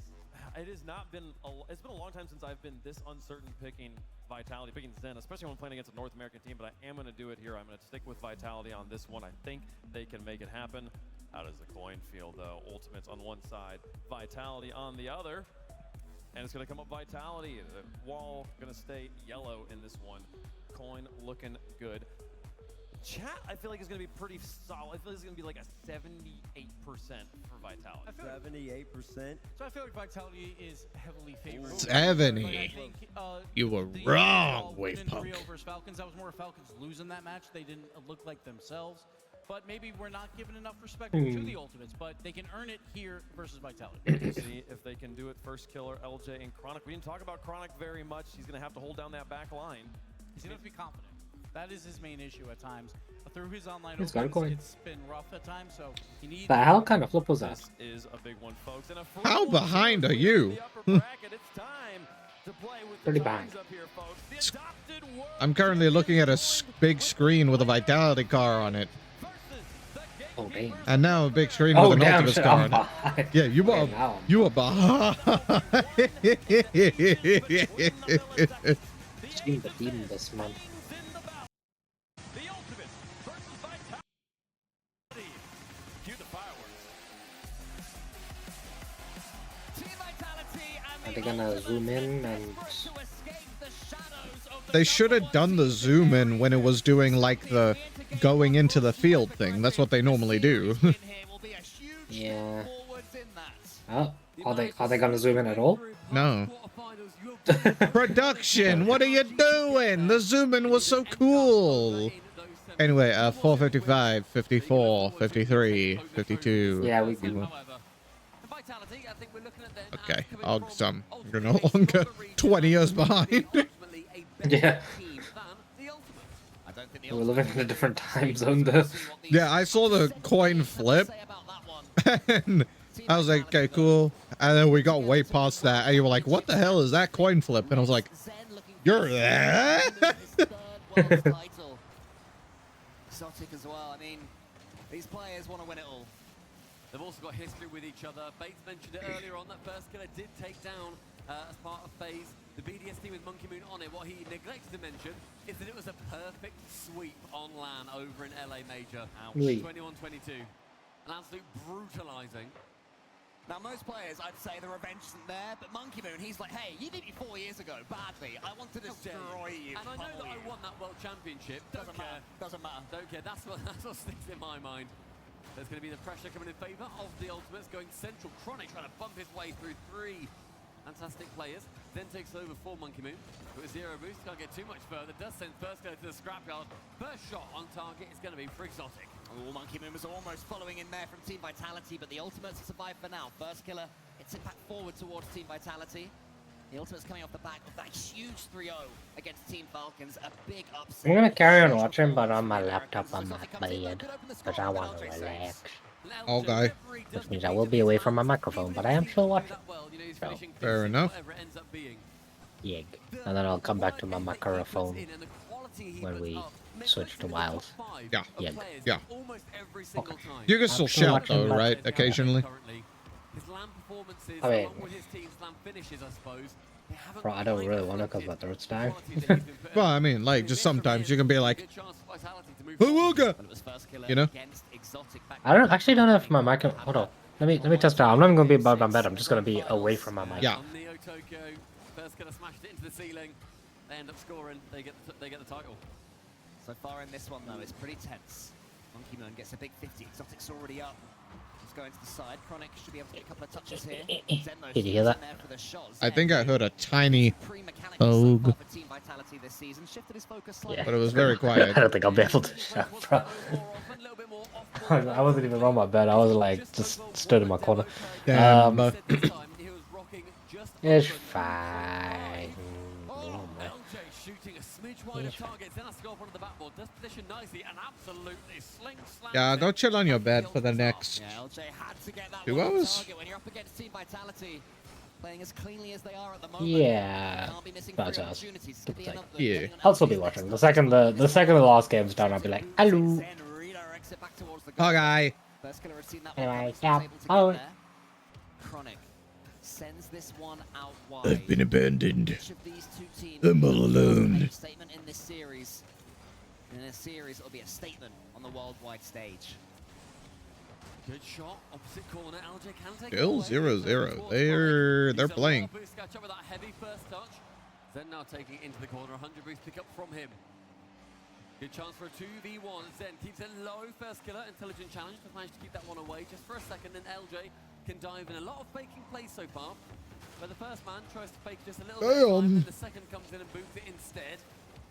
It has not been it's been a long time since I've been this uncertain picking Vitality, picking Zen, especially when playing against a North American team, but I am going to do it here. I'm going to stick with Vitality on this one. I think they can make it happen. How does the coin feel, though? Ultimates on one side, Vitality on the other. And it's going to come up Vitality. The wall going to stay yellow in this one. Coin looking good. Chat, I feel like, is going to be pretty solid. I feel like it's going to be like a 78% for Vitality. 78%? So I feel like Vitality is heavily favored. 70. But I think, You were the wrong, overall Wave win in Punk. Rio versus Falcons, that was more Falcons losing that match. They didn't look like themselves. But maybe we're not giving enough respect to the Ultimates, but they can earn it here versus Vitality. We'll see if they can do it. First Killer, LJ, and Chronic. We didn't talk about Chronic very much. He's going to have to hold down that back line. He's going to have to be confident. That is his main issue at times. Through his online He's got a coin. it's been rough at times, so he needs... The hell kind of flip was that? This is a big one, folks. And How behind are you? Pretty behind. I'm currently looking at a big screen with a Vitality car on it. Oh, damn. And now a big screen Oh, with an damn, Ultimates shit, car I'm on it. behind. Yeah, you are. now I'm You are behind. Team the team this month. zoom in and... They should have done the zoom in when it was doing like the going into the field thing. That's what they normally do. Yeah. Oh, are they gonna zoom in at all? No. Production, what are you doing? The zoom in was so cool. Anyway, 455, 54, 53, 52. Yeah, we do. Okay, you're no longer 20 years behind. Yeah. We're living in a different time zone though. Yeah, I saw the coin flip. And I was like, okay, cool. And then we got way past that. And you were like, what the hell is that coin flip? And I was like, you're there? Exotic as well. I mean, these players want to win it all. They've also got history with each other. Bates mentioned it earlier on. That first killer did take down, as part of phase, the BDS team with Monkey Moon on it. What he neglected to mention is that it was a perfect sweep on LAN over in LA Major. 21-22. An absolute brutalizing. Now, most players, I'd say the revenge isn't there, but Monkey Moon, he's like, hey, you beat me 4 years ago, badly. I want to destroy you. And I know that I won that World Championship. Doesn't matter. Doesn't matter. Don't care. That's what sticks in my mind. There's going to be the pressure coming in favour of the Ultimates, going central. Chronic trying to bump his way through 3 fantastic players. Then takes over for Monkey Moon. With a 0 boost, can't get too much further. Does send first go to the scrapyard. First shot on target is going to be for Exotic. Oh, Monkey Moon was almost following in there from Team Vitality, but the Ultimates survive for now. First killer, it's it back forward towards Team Vitality. The Ultimates coming off the back of that huge 3-0 against Team Falcons. A big upset. I'm gonna carry on watching, but on my laptop on my bed, because I want to relax. Okay. Which means I will be away from my microphone, but I am still watching. So, fair enough. Yig. And then I'll come back to my microphone when we switch to wilds. Yeah. Yig. Yeah. Okay. You can still shout though, right? Occasionally. I mean, bro, I don't really want to because my throat's dying. Well, I mean, like, just sometimes you can be like, Hawooga! You know? I actually don't know if my mic. Hold on. Let me test it out. I'm not even gonna be above my bed. I'm just gonna be away from my mic. Yeah. First killer smashed it into the ceiling. They end up scoring. They get the title. So far in this one though, it's pretty tense. Monkey Moon gets a big 50. Exotic's already up. He's going to the side. Chronic should be able to get a couple of touches here. Did you hear that? I think I heard a tiny boog. Yeah. But it was very quiet. I don't think I'll be able to shout, bro. I wasn't even on my bed. I was like just stood in my corner. Damn. It's fine. Yeah, go chill on your bed for the next 2 hours. Yeah, about 2 hours. Yeah. I'll still be watching. The second the last game's done, I'll be like, hello. Okay. Anyway, yeah. Oh. Chronic sends this one out wide. I've been abandoned. I'm all alone. Statement in this series. In a series, it'll be a statement on the worldwide stage. Good shot, opposite corner. LJ can take Still 0-0. They're playing. Boost catch up with that heavy first touch. Zen now taking it into the corner. 100 boost pick up from him. Good chance for a 2v1. Zen keeps it low. First killer, intelligent challenge. Just managed to keep that one away just for a second. Then LJ can dive in. A lot of faking plays so far. But the first man tries to fake just a little bit of time, and the second comes in and boots it instead.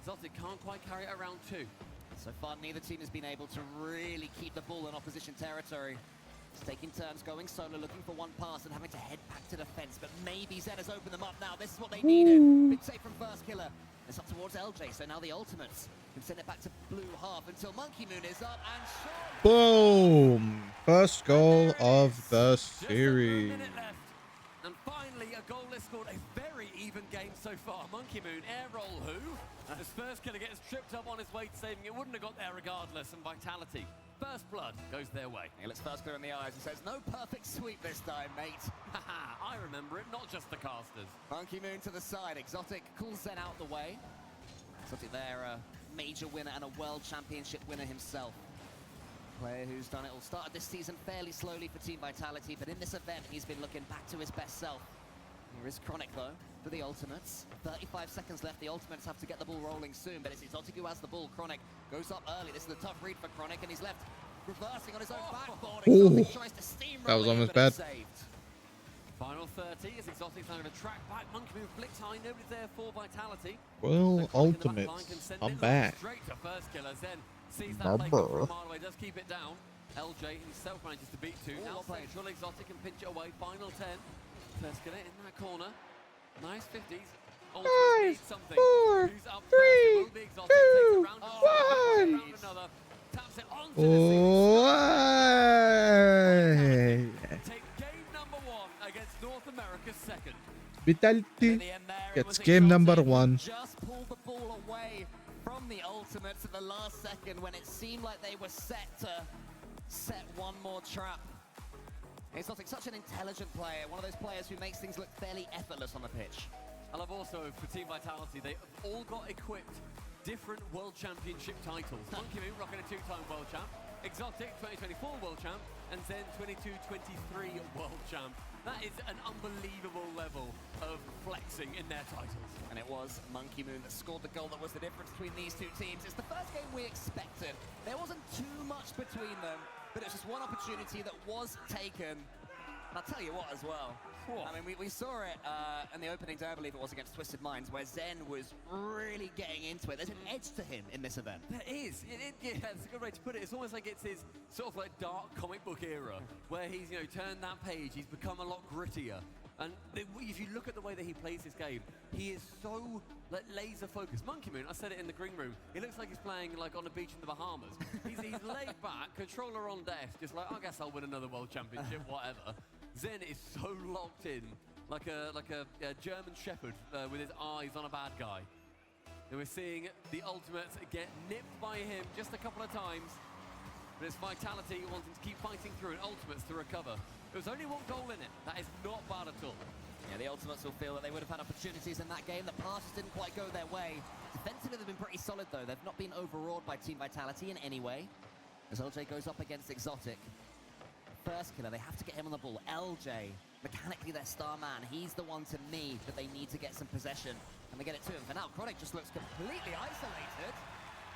Exotic can't quite carry it around 2. So far, neither team has been able to really keep the ball in opposition territory. It's taking turns going solo, looking for one pass and having to head back to defense. But maybe Zen has opened them up now. This is what they needed. Big save from first killer. It's up towards LJ, so now the Ultimates can send it back to blue half until Monkey Moon is up and shot. Boom! First goal of the series. And finally, a goal is scored. A very even game so far. Monkey Moon, air roll who? His first killer gets tripped up on his way to saving it. Wouldn't have got there regardless. And Vitality, first blood, goes their way. He looks first clear in the eyes and says, no perfect sweep this time, mate. Haha, I remember it, not just the casters. Monkey Moon to the side. Exotic calls Zen out the way. Exotic there, a major winner and a world championship winner himself. Player who's done it all. Started this season fairly slowly for Team Vitality, but in this event, he's been looking back to his best self. Here is Chronic, though. for the Ultimates. 35 seconds left. The Ultimates have to get the ball rolling soon, but it's Exotic who has the ball. Chronic goes up early. This is a tough read for Chronic, and he's left reversing on his own backboard. Exotic tries to steamroll That was it, almost but it's bad. saved. Final 30 as Exotic's now going to track back. Monkey Moon flicks high, nobody's there for Vitality. Well, Ultimates, I'm back. Straight to first killer, Zen sees that play come from a mile away, does keep it down. LJ himself manages to beat two. Now Central Exotic can pinch it away. Final 10. First killer in that corner. Nice 50s. Ultimates needs something. Who's up first? It will be Exotic. Takes it round another. Taps it onto Take game number 1 against North America's second. Vitality gets game number 1. Just pulled the ball away from the Ultimates at the last second when it seemed like they were set to set one more trap. Exotic, such an intelligent player, one of those players who makes things look fairly effortless on the pitch. I love also for Team Vitality, they all got equipped different World Championship titles. Monkey Moon rocking a 2-time World Champ, Exotic 2024 World Champ, and Zen 22-23 World Champ. That is an unbelievable level of flexing in their titles. And it was Monkey Moon that scored the goal that was the difference between these two teams. It's the first game we expected. There wasn't too much between them, but it's just one opportunity that was taken. And I'll tell you what as well. I mean, we saw it in the opening day, I believe it was against Twisted Minds, where Zen was really getting into it. There's an edge to him in this event. There is. Yeah, that's a good way to put it. It's almost like it's his sort of like dark comic book era, where he's, you know, turned that page, he's become a lot grittier. And if you look at the way that he plays this game, he is so like laser focused. Monkey Moon, I said it in the green room, he looks like he's playing like on a beach in the Bahamas. He's laid back, controller on desk, just like, I guess I'll win another world championship, whatever. Zen is so locked in, like a German shepherd with his eyes on a bad guy. And we're seeing the Ultimates get nipped by him just a couple of times. But it's Vitality wanting to keep fighting through and Ultimates to recover. There was only one goal in it. That is not bad at all. Yeah, the Ultimates will feel that they would have had opportunities in that game. The passes didn't quite go their way. Defensively, they've been pretty solid, though. They've not been overawed by Team Vitality in any way. As LJ goes up against Exotic. First killer, they have to get him on the ball. LJ, mechanically their star man. He's the one to me that they need to get some possession. And they get it to him. For now, Chronic just looks completely isolated.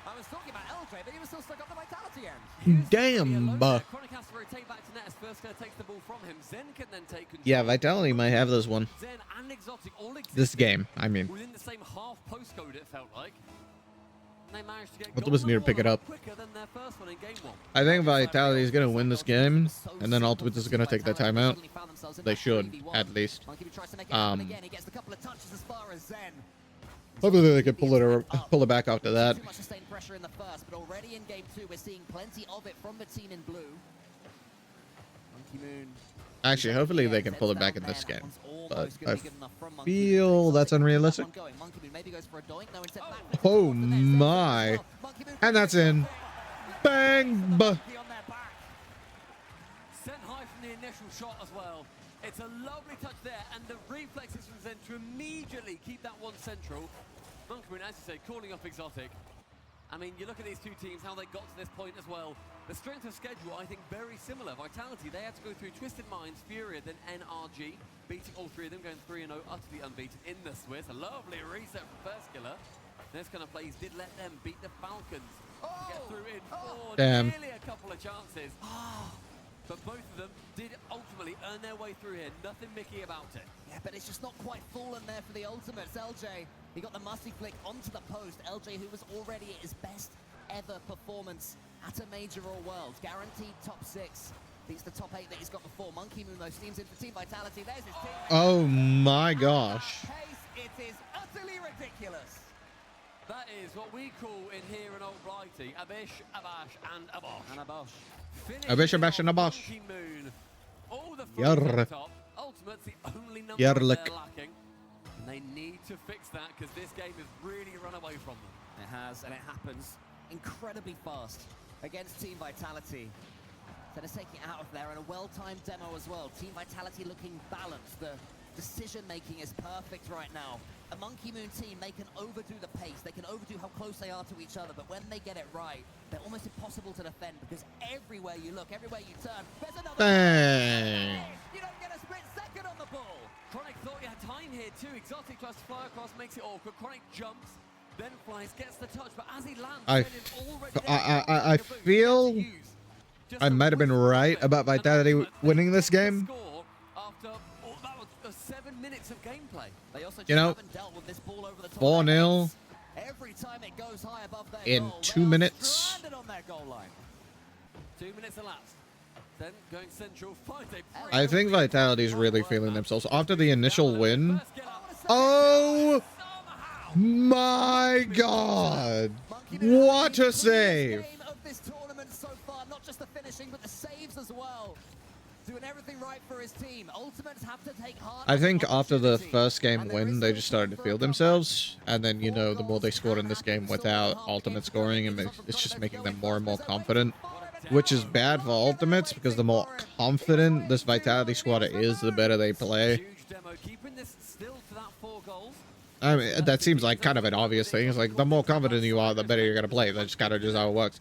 I was talking about LJ, but he was still stuck on the Vitality end. Damn. Chronic has to rotate back to net as first killer takes the ball from him. Zen can then take control. Yeah, Vitality might have this one. Zen and Exotic all This game, I mean. within the same half postcode, it felt like. They managed to get Ultimates need to pick it up. quicker than their first one in game 1. I think Vitality is going to win this game, and then Ultimates is going to take their time out. They should, at least. Again, he gets a couple of touches as far as Zen. Hopefully they can pull it back after that. Too much sustained pressure in the first, but already in game 2, we're seeing plenty of it from the team in blue. Monkey Moon. Actually, hopefully they can pull it back in this game. But I feel that's unrealistic. Oh my. And that's in. Bang! Sent high from the initial shot as well. It's a lovely touch there, and the reflexes from Zen to immediately keep that one central. Monkey Moon, as you say, calling up Exotic. I mean, you look at these two teams, how they got to this point as well. The strength of schedule, I think, very similar. Vitality, they had to go through Twisted Minds, Furia, then NRG, beating all three of them, going 3-0, utterly unbeaten in the Swiss. A lovely reset from First Killer. This kind of plays did let them beat the Falcons to get through in 4. Damn. Nearly a couple of chances. But both of them did ultimately earn their way through here. Nothing Mickey about it. Yeah, but it's just not quite fallen there for the Ultimates. LJ, he got the musty flick onto the post. LJ, who was already at his best ever performance at a major or worlds. Guaranteed top 6. Beats the top 8 that he's got before. Monkey Moon, though, steams in for Team Vitality. There's his team. Oh my gosh. It is utterly ridiculous. That is what we call in here in Old Blighty, Abish, Abash, and Abosh. And Abosh. Abish, Abash, and Abosh. Monkey Moon. All the Yarr. at the top. Ultimate's the only number Yarr, they're look. lacking. And they need to fix that because this game has really run away from them. It has, and it happens incredibly fast against Team Vitality. So they're taking it out of there, and a well-timed demo as well. Team Vitality looking balanced. The decision-making is perfect right now. A Monkey Moon team, they can overdo the pace, they can overdo how close they are to each other, but when they get it right, they're almost impossible to defend because everywhere you look, everywhere you turn, there's another... Bang! You don't get a split second on the ball! Chronic thought he had time here too. Exotic tries to fly across, makes it awkward. Chronic jumps, then flies, gets the touch, but as he lands, I feel I might have been right about Vitality winning this game. after about 7 minutes of gameplay. They also just You know, haven't dealt with this ball over the top 4-0 Every time it goes high above their in goal, 2 minutes. Stranded on their goal line. 2 minutes elapsed. Then going central, finds a I think Vitality's really feeling themselves after the initial win. Oh my god! What a save! of this tournament so far, not just the finishing, but the saves as well. Doing everything right for his team. Ultimates have to take hard. I think after the first game win, they just started to feel themselves. And then, you know, the more they scored in this game without ultimate scoring, it's just making them more and more confident. Which is bad for ultimates, because the more confident this Vitality squad is, the better they play. I mean, that seems like kind of an obvious thing. It's like, the more confident you are, the better you're going to play. That's kind of just how it works.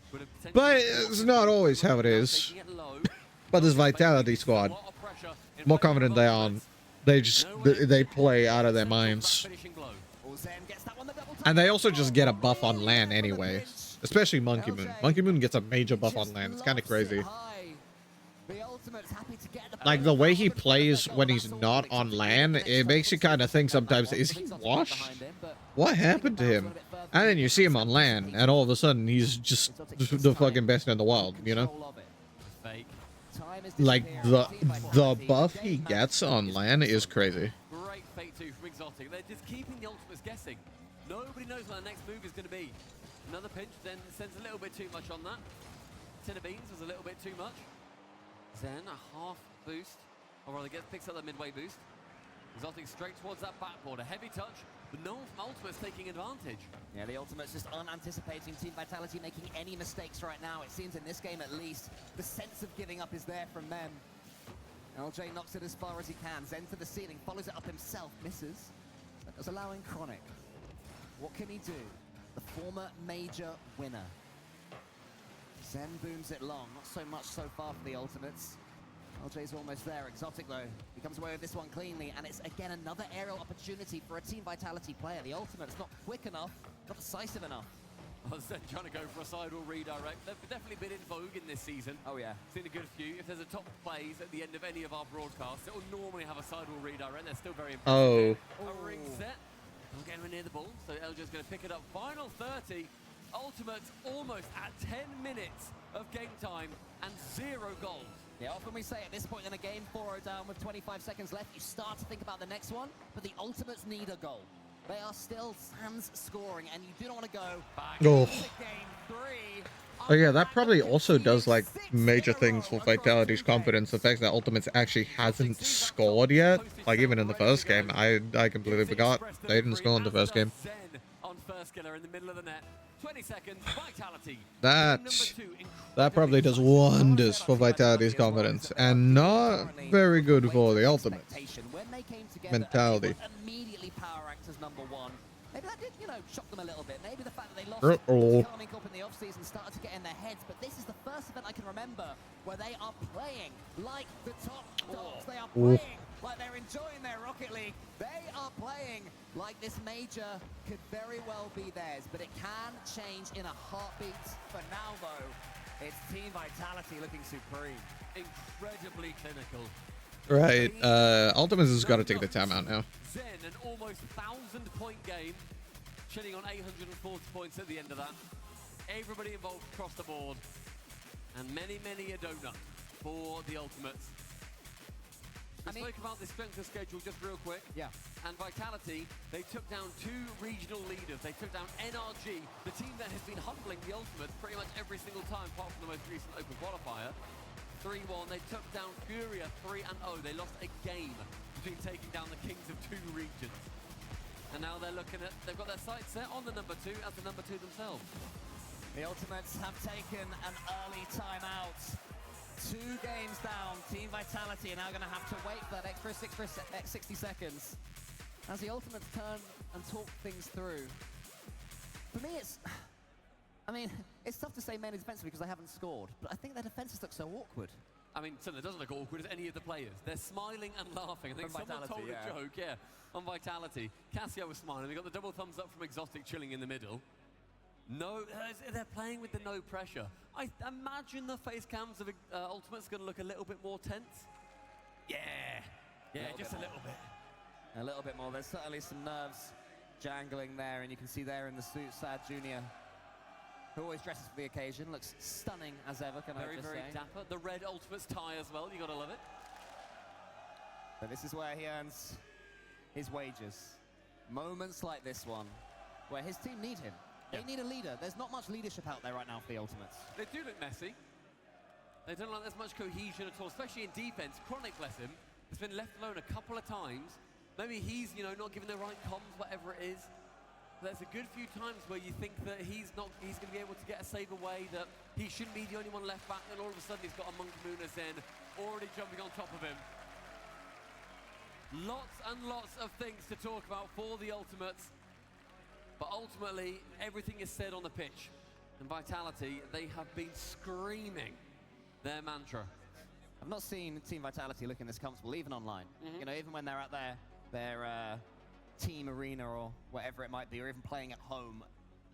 But it's not always how it is. But this Vitality squad, more confident they are, they play out of their minds. And they also just get a buff on land anyway. Especially Monkey Moon. Monkey Moon gets a major buff on land. It's kind of crazy. Like, the way he plays when he's not on land, it makes you kind of think sometimes, is he washed? What happened to him? And then you see him on land, and all of a sudden, he's just the fucking best in the world, you know? Like, the buff he gets on land is crazy. Great fake two from Exotic. They're just keeping the ultimates guessing. Nobody knows what the next move is going to be. Another pinch, then sends a little bit too much on that. Tin of beans was a little bit too much. Then a half boost, or rather picks up the midway boost. Exotic straight towards that backboard, a heavy touch, but no one from Ultimates taking advantage. Yeah, the Ultimates just aren't anticipating Team Vitality making any mistakes right now. It seems in this game at least, the sense of giving up is there from them. LJ knocks it as far as he can. Zen to the ceiling, follows it up himself, misses. That was allowing Chronic. What can he do? The former major winner. Zen booms it long, not so much so far for the Ultimates. LJ's almost there. Exotic, though, he comes away with this one cleanly, and it's again another aerial opportunity for a Team Vitality player. The Ultimate's not quick enough, not decisive enough. Zen trying to go for a sidewall redirect. They've definitely been in vogue in this season. Oh, yeah. Seen a good few. If there's a top plays at the end of any of our broadcasts, it will normally have a sidewall redirect. They're still very impressive. A ring set. Not getting near the ball, so LJ's going to pick it up. Final 30. Ultimates almost at 10 minutes of game time and 0 goals. Yeah, often we say at this point in a game, 4-0 down with 25 seconds left, you start to think about the next one, but the Ultimates need a goal. They are still sans scoring, and you do not want to go back into game 3. Oh yeah, that probably also does like major things for Vitality's confidence. The fact that Ultimates actually hasn't scored yet. Like even in the first game, I completely forgot they didn't score in the first game. On first killer in the middle of the net. 20 seconds, Vitality. That probably does wonders for Vitality's confidence, and not very good for the Ultimate mentality. Immediately power ranked as #1. Maybe that did, you know, shock them a little bit. Maybe the fact that they lost coming up in the offseason started to get in their heads, but this is the first event I can remember where they are playing like the top dogs. They are playing like they're enjoying their Rocket League. They are playing like this major could very well be theirs, but it can change in a heartbeat. For now, though, it's Team Vitality looking supreme. Incredibly clinical. Right, Ultimates has got to take the timeout now. Zen, an almost 1,000-point game, chilling on 840 points at the end of that. Everybody involved across the board, and many a donut for the Ultimates. We spoke about the strength of schedule just real quick. Yeah. And Vitality, they took down 2 regional leaders. They took down NRG, the team that has been humbling the Ultimates pretty much every single time, apart from the most recent Open qualifier. 3-1. They took down Furia 3-0. They lost a game between taking down the kings of 2 regions. And now they're looking at, they've got their sights set on the #2 as the #2 themselves. The Ultimates have taken an early timeout. 2 games down. Team Vitality are now going to have to wait for that extra 60 seconds as the Ultimates turn and talk things through. For me, it's tough to say mainly defensively because they haven't scored, but I think their defenses look so awkward. I mean, something that doesn't look awkward is any of the players. They're smiling and laughing. I think From someone told Vitality, a joke, yeah, on Vitality. Cassio was smiling. We got the double thumbs up from Exotic chilling in the middle. No, they're playing with the no pressure. I imagine the face cams of Ultimate's going to look a little bit more tense. Yeah, just a little bit. A little bit more. There's certainly some nerves jangling there, and you can see there in the suit, Sad Junior, who always dresses for the occasion, looks stunning as ever, can I just say. Very dapper. The red Ultimate's tie as well, you gotta love it. But this is where he earns his wages. Moments like this one, where his team need him. They need a leader. There's not much leadership out there right now for the Ultimates. They do look messy. They don't like there's much cohesion at all, especially in defense. Chronic, bless him, has been left alone a couple of times. Maybe he's, not given the right comms, whatever it is. There's a good few times where you think that he's going to be able to get a save away, that he shouldn't be the only one left back, and all of a sudden he's got a Monkey Mooners in, already jumping on top of him. Lots and lots of things to talk about for the Ultimates, but ultimately everything is said on the pitch. And Vitality, they have been screaming their mantra. I've not seen Team Vitality looking this comfortable, even online. Even when they're at their team arena or whatever it might be, or even playing at home,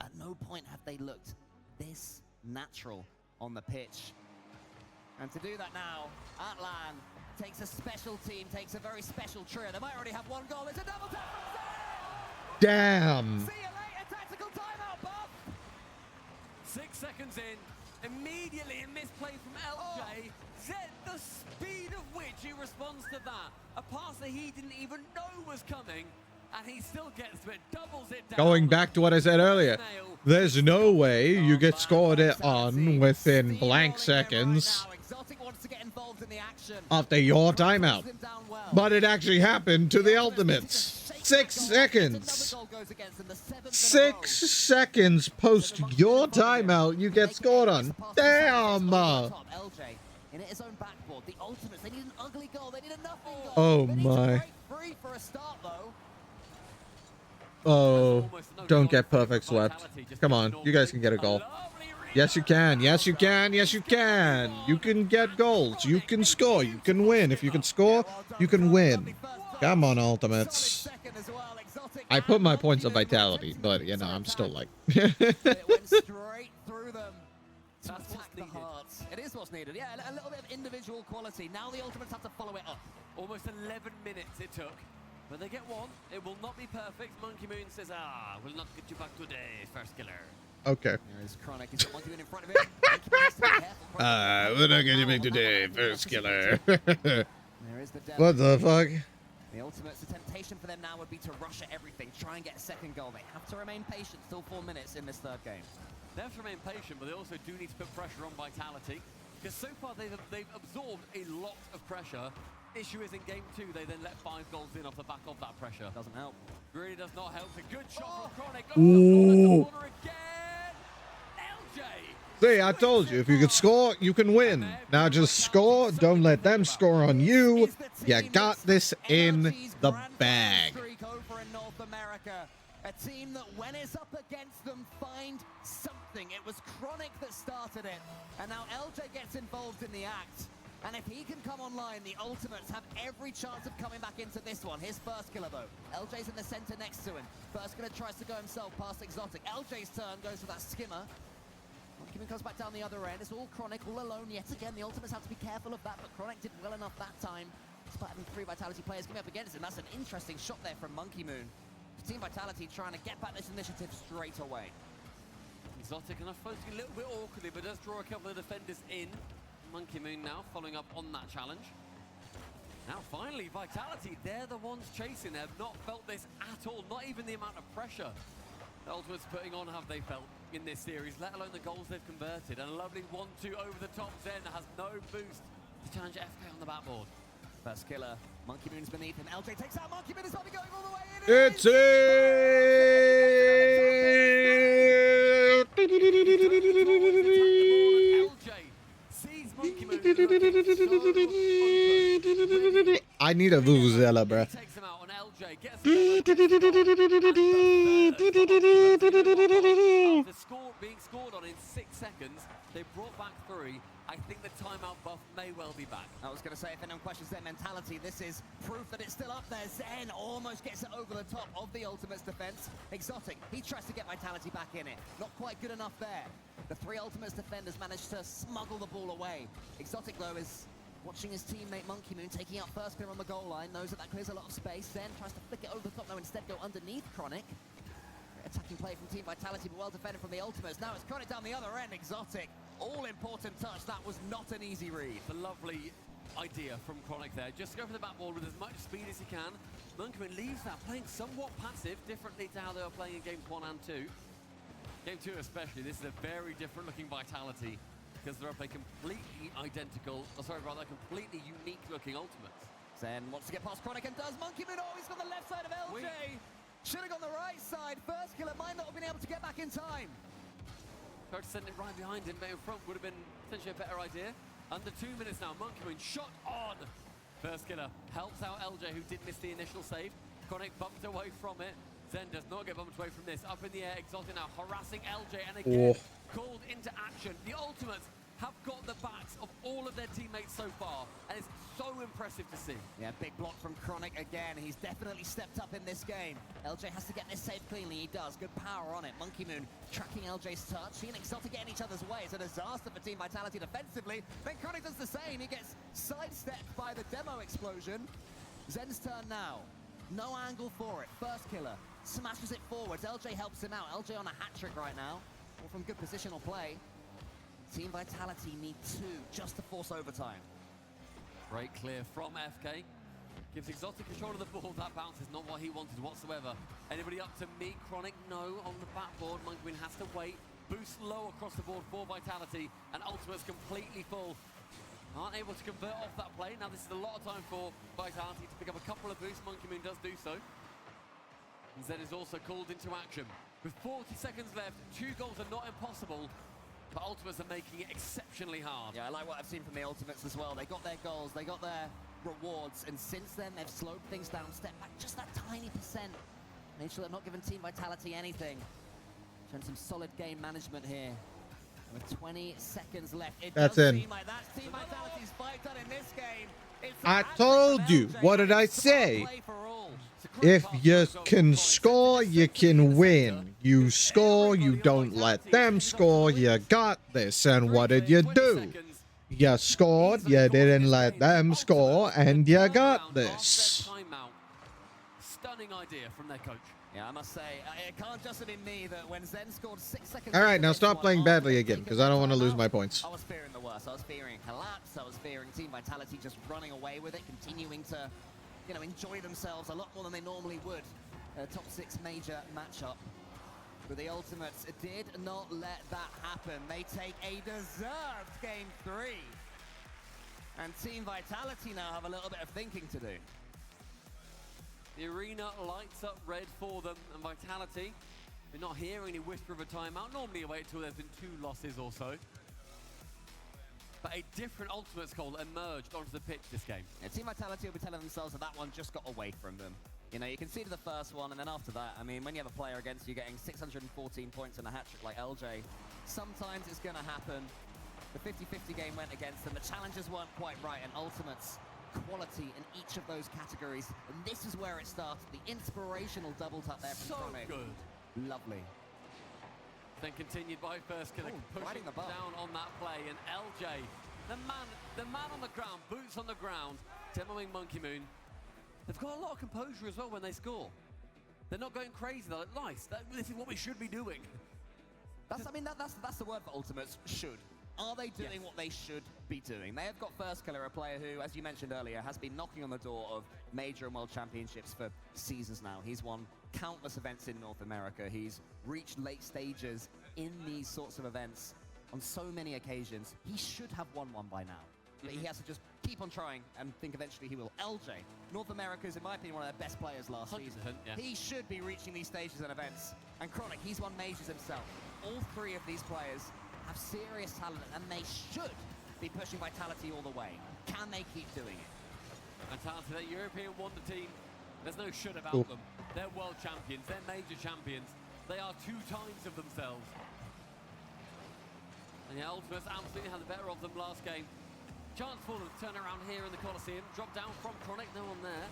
at no point have they looked this natural on the pitch. And to do that now, Atlan takes a special team, takes a very special trio. They might already have one goal. It's a double tap from Zed! Damn. See you later, tactical timeout, Bob! 6 seconds in, immediately a misplay from LJ. Zed, the speed of which he responds to that. A pass that he didn't even know was coming. And he still gets to it, doubles it down. Going back to what I said earlier, there's no way you get scored it on within blank seconds after your timeout. But it actually happened to the Ultimates. 6 seconds. 6 seconds post your timeout, you get scored on. Damn. In his own backboard, the Ultimates, they need an ugly goal, they need a nothing goal. Oh they need my. to break free for a start, though. Oh, don't get perfect swept. Come on, you guys can get a goal. Yes, you can. Yes, you can. Yes, you can. You can get goals. You can score. You can win. If you can score, you can win. Come on, Ultimates. I put my points on Vitality, but, I'm still like... It went straight through them. That's what's needed. It is what's needed. Yeah, a little bit of individual quality. Now the Ultimates have to follow it up. Almost 11 minutes it took. But they get one. It will not be perfect. Monkey Moon says, we'll not get you back today, first killer. Okay. There's Chronic. He's got Monkey Moon in front of him. We're not getting you back today, first killer. There is the What the fuck? The Ultimates, the temptation for them now would be to rush at everything, try and get a second goal. They have to remain patient. Still 4 minutes in this third game. They have to remain patient, but they also do need to put pressure on Vitality. Because so far they've absorbed a lot of pressure. Issue is in game 2, they then let 5 goals in off the back of that pressure. Doesn't help. Really does not help. A good shot from Chronic. Ooh. Corner again. LJ. See, I told you, if you can score, you can win. Now just score. Don't let them score on you. You got this in the bag. Over in North America. A team that when it's up against them, find something. It was Chronic that started it. And now LJ gets involved in the act. And if he can come online, the Ultimates have every chance of coming back into this one. His first killer, though. LJ's in the center next to him. First killer tries to go himself past Exotic. LJ's turn goes for that skimmer. Monkey Moon comes back down the other end. It's all Chronic, all alone yet again. The Ultimates have to be careful of that, but Chronic did well enough that time. Despite having 3 Vitality players coming up against him. That's an interesting shot there from Monkey Moon. Team Vitality trying to get back this initiative straight away. Exotic enough, floating a little bit awkwardly, but does draw a couple of defenders in. Monkey Moon now following up on that challenge. Now finally, Vitality, they're the ones chasing. They have not felt this at all, not even the amount of pressure the Ultimates putting on have they felt in this series, let alone the goals they've converted. And a lovely 1-2 over the top. Zen has no boost to challenge FK on the backboard. First killer, Monkey Moon's beneath him. LJ takes out Monkey Moon, is probably going all the way in. It's I need a vuvuzela, bruh. Takes him out on LJ, gets him score being scored on in 6 seconds, they brought back 3. I think the timeout buff may well be back. I was going to say, if anyone questions their mentality, this is proof that it's still up there. Zen almost gets it over the top of the Ultimates defense. Exotic, he tries to get Vitality back in it. Not quite good enough there. The 3 Ultimates defenders managed to smuggle the ball away. Exotic, though, is watching his teammate Monkey Moon taking out first clear on the goal line. Knows that clears a lot of space. Zen tries to flick it over the top, though, instead go underneath Chronic. Attacking play from Team Vitality, but well defended from the Ultimates. Now it's Chronic down the other end. Exotic, all-important touch. That was not an easy read. A lovely idea from Chronic there. Just go for the backboard with as much speed as he can. Monkeyman leaves that playing somewhat passive, differently to how they were playing in Games 1 and 2. Game 2 especially, this is a very different looking Vitality because they're up a completely identical, completely unique looking Ultimates. Zen wants to get past Chronic and does. Monkeyman, oh, he's on the left side of LJ. Should have gone the right side. First killer might not have been able to get back in time. Tried to send it right behind him, but in front would have been potentially a better idea. Under 2 minutes now, Monkeyman shot on. First killer helps out LJ, who did miss the initial save. Chronic bumped away from it. Zen does not get bumped away from this. Up in the air, Exotic now harassing LJ, and again, called into action. The Ultimates have got the backs of all of their teammates so far, and it's so impressive to see. Yeah, big block from Chronic again. He's definitely stepped up in this game. LJ has to get this save cleanly. He does. Good power on it. Monkey Moon tracking LJ's touch. He and Exotic get in each other's way. It's a disaster for Team Vitality defensively. Then Chronic does the same. He gets sidestepped by the demo explosion. Zen's turn now. No angle for it. First killer smashes it forwards. LJ helps him out. LJ on a hat trick right now. All from good positional play. Team Vitality need 2 just to force overtime. Great clear from FK. Gives Exotic control of the ball. That bounce is not what he wanted whatsoever. Anybody up to me? Chronic, no. On the backboard, Monkeyman has to wait. Boost low across the board for Vitality. And Ultimate's completely full. Aren't able to convert off that play. Now this is a lot of time for Vitality to pick up a couple of boosts. Monkeyman does do so. And Zen is also called into action. With 40 seconds left, 2 goals are not impossible. But Ultimates are making it exceptionally hard. Yeah, I like what I've seen from the Ultimates as well. They got their goals, they got their rewards, and since then they've slowed things down, stepped back just that tiny percent. Made sure they're not giving Team Vitality anything. Showing some solid game management here. And with 20 seconds left, it That's does in. seem like that's Team Vitality's fight done in this game. It's I told you. What did I say? If you can score, you can win. You score, you don't let them score. You got this. And what did you do? You scored, you didn't let them score, and you got this. Stunning idea from their coach. Yeah, I must say, it can't just have been me that when Zen scored 6 seconds. All right, now stop playing badly again, because I don't want to lose my points. I was fearing the worst. I was fearing collapse. I was fearing Team Vitality just running away with it, continuing to, you know, enjoy themselves a lot more than they normally would. A top 6 major matchup. But the Ultimates did not let that happen. They take a deserved Game 3. And Team Vitality now have a little bit of thinking to do. The arena lights up red for them, and Vitality, we're not hearing any whisper of a timeout. Normally you wait until there's been 2 losses or so. But a different Ultimates call emerged onto the pitch this game. Yeah, Team Vitality will be telling themselves that one just got away from them. You know, you can see to the first one, and then after that, I mean, when you have a player against you getting 614 points and a hat-trick like LJ, sometimes it's going to happen. The 50-50 game went against them. The challenges weren't quite right, and Ultimates quality in each of those categories. And this is where it started. The inspirational double tap there from Chronic. So good. Lovely. Then continued by first killer, pushing down on that play, and LJ, the man on the ground, boots on the ground, demoing Monkey Moon. They've got a lot of composure as well when they score. They're not going crazy. They're like, nice. This is what we should be doing. That's the word for Ultimates. Should. Are they doing what they should be doing? They have got first killer, a player who, as you mentioned earlier, has been knocking on the door of major and world championships for seasons now. He's won countless events in North America. He's reached late stages in these sorts of events on so many occasions. He should have won one by now. But he has to just keep on trying and think eventually he will. LJ, North America's, in my opinion, one of their best players last season. Yeah. He should be reaching these stages and events. And Chronic, he's won majors himself. All 3 of these players have serious talent, and they should be pushing Vitality all the way. Can they keep doing it? Vitality, that European wonder team, there's no should about them. They're world champions. They're major champions. They are 2 times of themselves. And yeah, Ultimates absolutely had the better of them last game. Chance for them to turn around here in the Coliseum. Drop down from Chronic, no one there.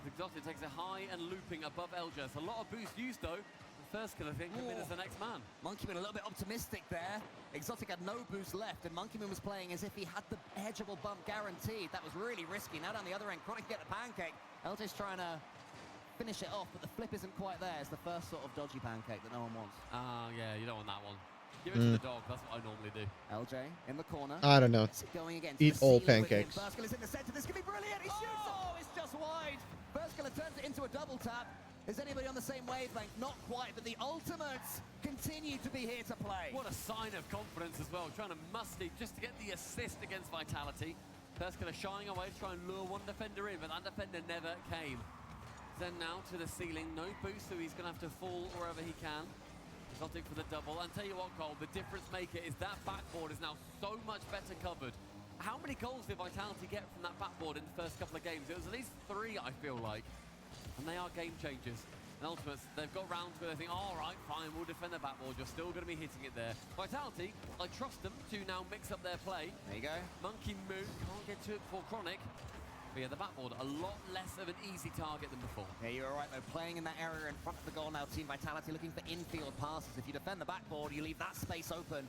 Exotic takes it high and looping above Elja. A lot of boost used though. The first kill, I think, could be as the next man. Monkey Moon a little bit optimistic there. Exotic had no boost left, and Monkey Moon was playing as if he had the edgeable bump guaranteed. That was really risky. Now down the other end, Chronic get the pancake. LJ's trying to finish it off, but the flip isn't quite there. It's the first sort of dodgy pancake that no one wants. Yeah, you don't want that one. Give it to the dog. That's what I normally do. LJ in the corner. I don't know. Going again Eat all pancakes. First is in the center. This could be brilliant. He shoots. Oh, it's just wide. First turns it into a double tap. Is anybody on the same wavelength? Not quite, but the Ultimates continue to be here to play. What a sign of confidence as well. Trying to musty just to get the assist against Vitality. First shying away to try and lure one defender in, but that defender never came. Then now to the ceiling. No boost, so he's going to have to fall wherever he can. Exotic for the double. And tell you what, Cole, the difference maker is that backboard is now so much better covered. How many goals did Vitality get from that backboard in the first couple of games? It was at least 3, I feel like. And they are game changers. And Ultimates, they've got rounds where they think, all right, fine, we'll defend the backboard. You're still going to be hitting it there. Vitality, I trust them to now mix up their play. There you go. Monkey Moon can't get to it for Chronic. But yeah, the backboard, a lot less of an easy target than before. Yeah, you're right, though. Playing in that area in front of the goal now, Team Vitality looking for infield passes. If you defend the backboard, you leave that space open.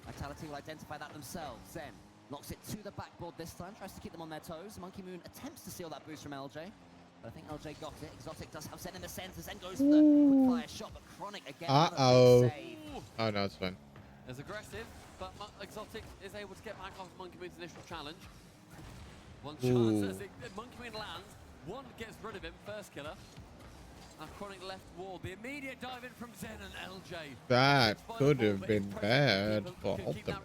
Vitality will identify that themselves. Zen locks it to the backboard this time, tries to keep them on their toes. Monkey Moon attempts to steal that boost from LJ. But I think LJ got it. Exotic does have Zen in the center. Zen goes for the quick fire shot, but Chronic again. Uh-oh. Oh, no, it's fine. It's aggressive, but Exotic is able to get back off Monkey Moon's initial challenge. One chance as Monkey Moon lands, one gets rid of him, first killer. And Chronic left wall. The immediate dive in from Zen and LJ. That could have been bad for Ultimate.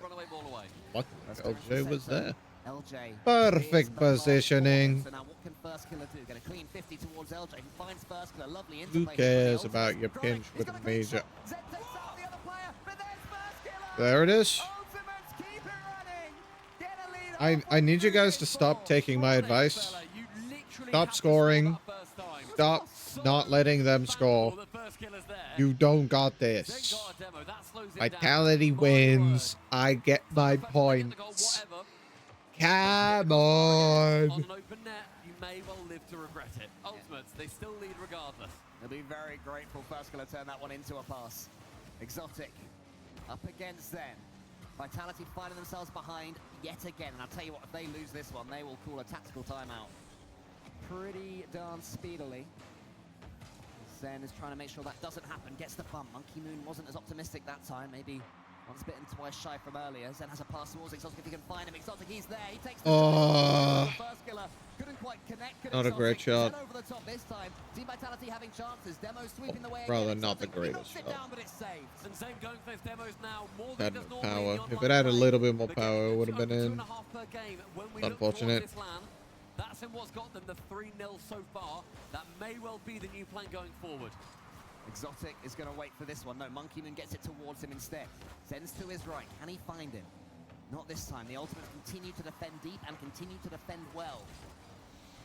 What? LJ was there. LJ. Perfect positioning. So now what can first killer do? Get a clean 50 towards LJ. He finds first killer. Lovely Who interplay. cares about your pinch with a major? There it is. I need you guys to stop taking my advice. Stop scoring. Stop not letting them score. You don't got this. Vitality wins. I get my points. Come on. On an open net, you may well live to regret it. Ultimates, they still lead regardless. They'll be very grateful first killer turn that one into a pass. Exotic up against Zen. Vitality finding themselves behind yet again. And I'll tell you what, if they lose this one, they will call a tactical timeout pretty darn speedily. Zen is trying to make sure that doesn't happen. Gets the bump. Monkey Moon wasn't as optimistic that time. Maybe once bitten, twice shy from earlier. Zen has a pass towards Exotic if he can find him. Exotic, he's there. He takes the first killer. Couldn't quite connect. Not a great shot. Zen over the top this time. Team Vitality having chances. Demo sweeping the way. Rather not the greatest shot. Down, but it's saved. And Zen going for his demos now. More Had than no power. If it had a little bit more power, it would have been in. 2.5 per game. When we Unfortunate. look towards this land, that's in what's got them the 3-0 so far. That may well be the new plan going forward. Exotic is going to wait for this one. No, Monkey Moon gets it towards him instead. Zen's to his right. Can he find him? Not this time. The Ultimates continue to defend deep and continue to defend well.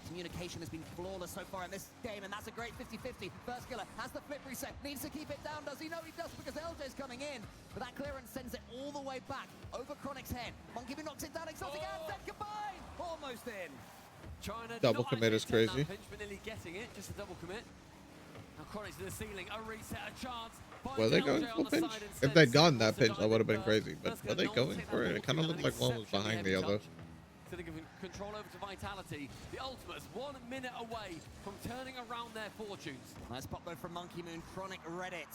Communication has been flawless so far in this game, and that's a great 50-50. First killer has the flip reset. Needs to keep it down. Does he? No, he does, because LJ's coming in. But that clearance sends it all the way back over Chronic's head. Monkey Moon knocks it down. Exotic and Zen combine. Almost in. Trying to double commit is crazy. Pinch, but nearly getting it. Just a double commit. Now Chronic to the ceiling. A reset, a chance. Were they going for pinch? If they'd gone that pinch, that would have been crazy. But were they going for it? It kind of looked like one was behind the other. So they're giving control over to Vitality. The Ultimates 1 minute away from turning around their fortunes. Nice pop though from Monkey Moon. Chronic read it.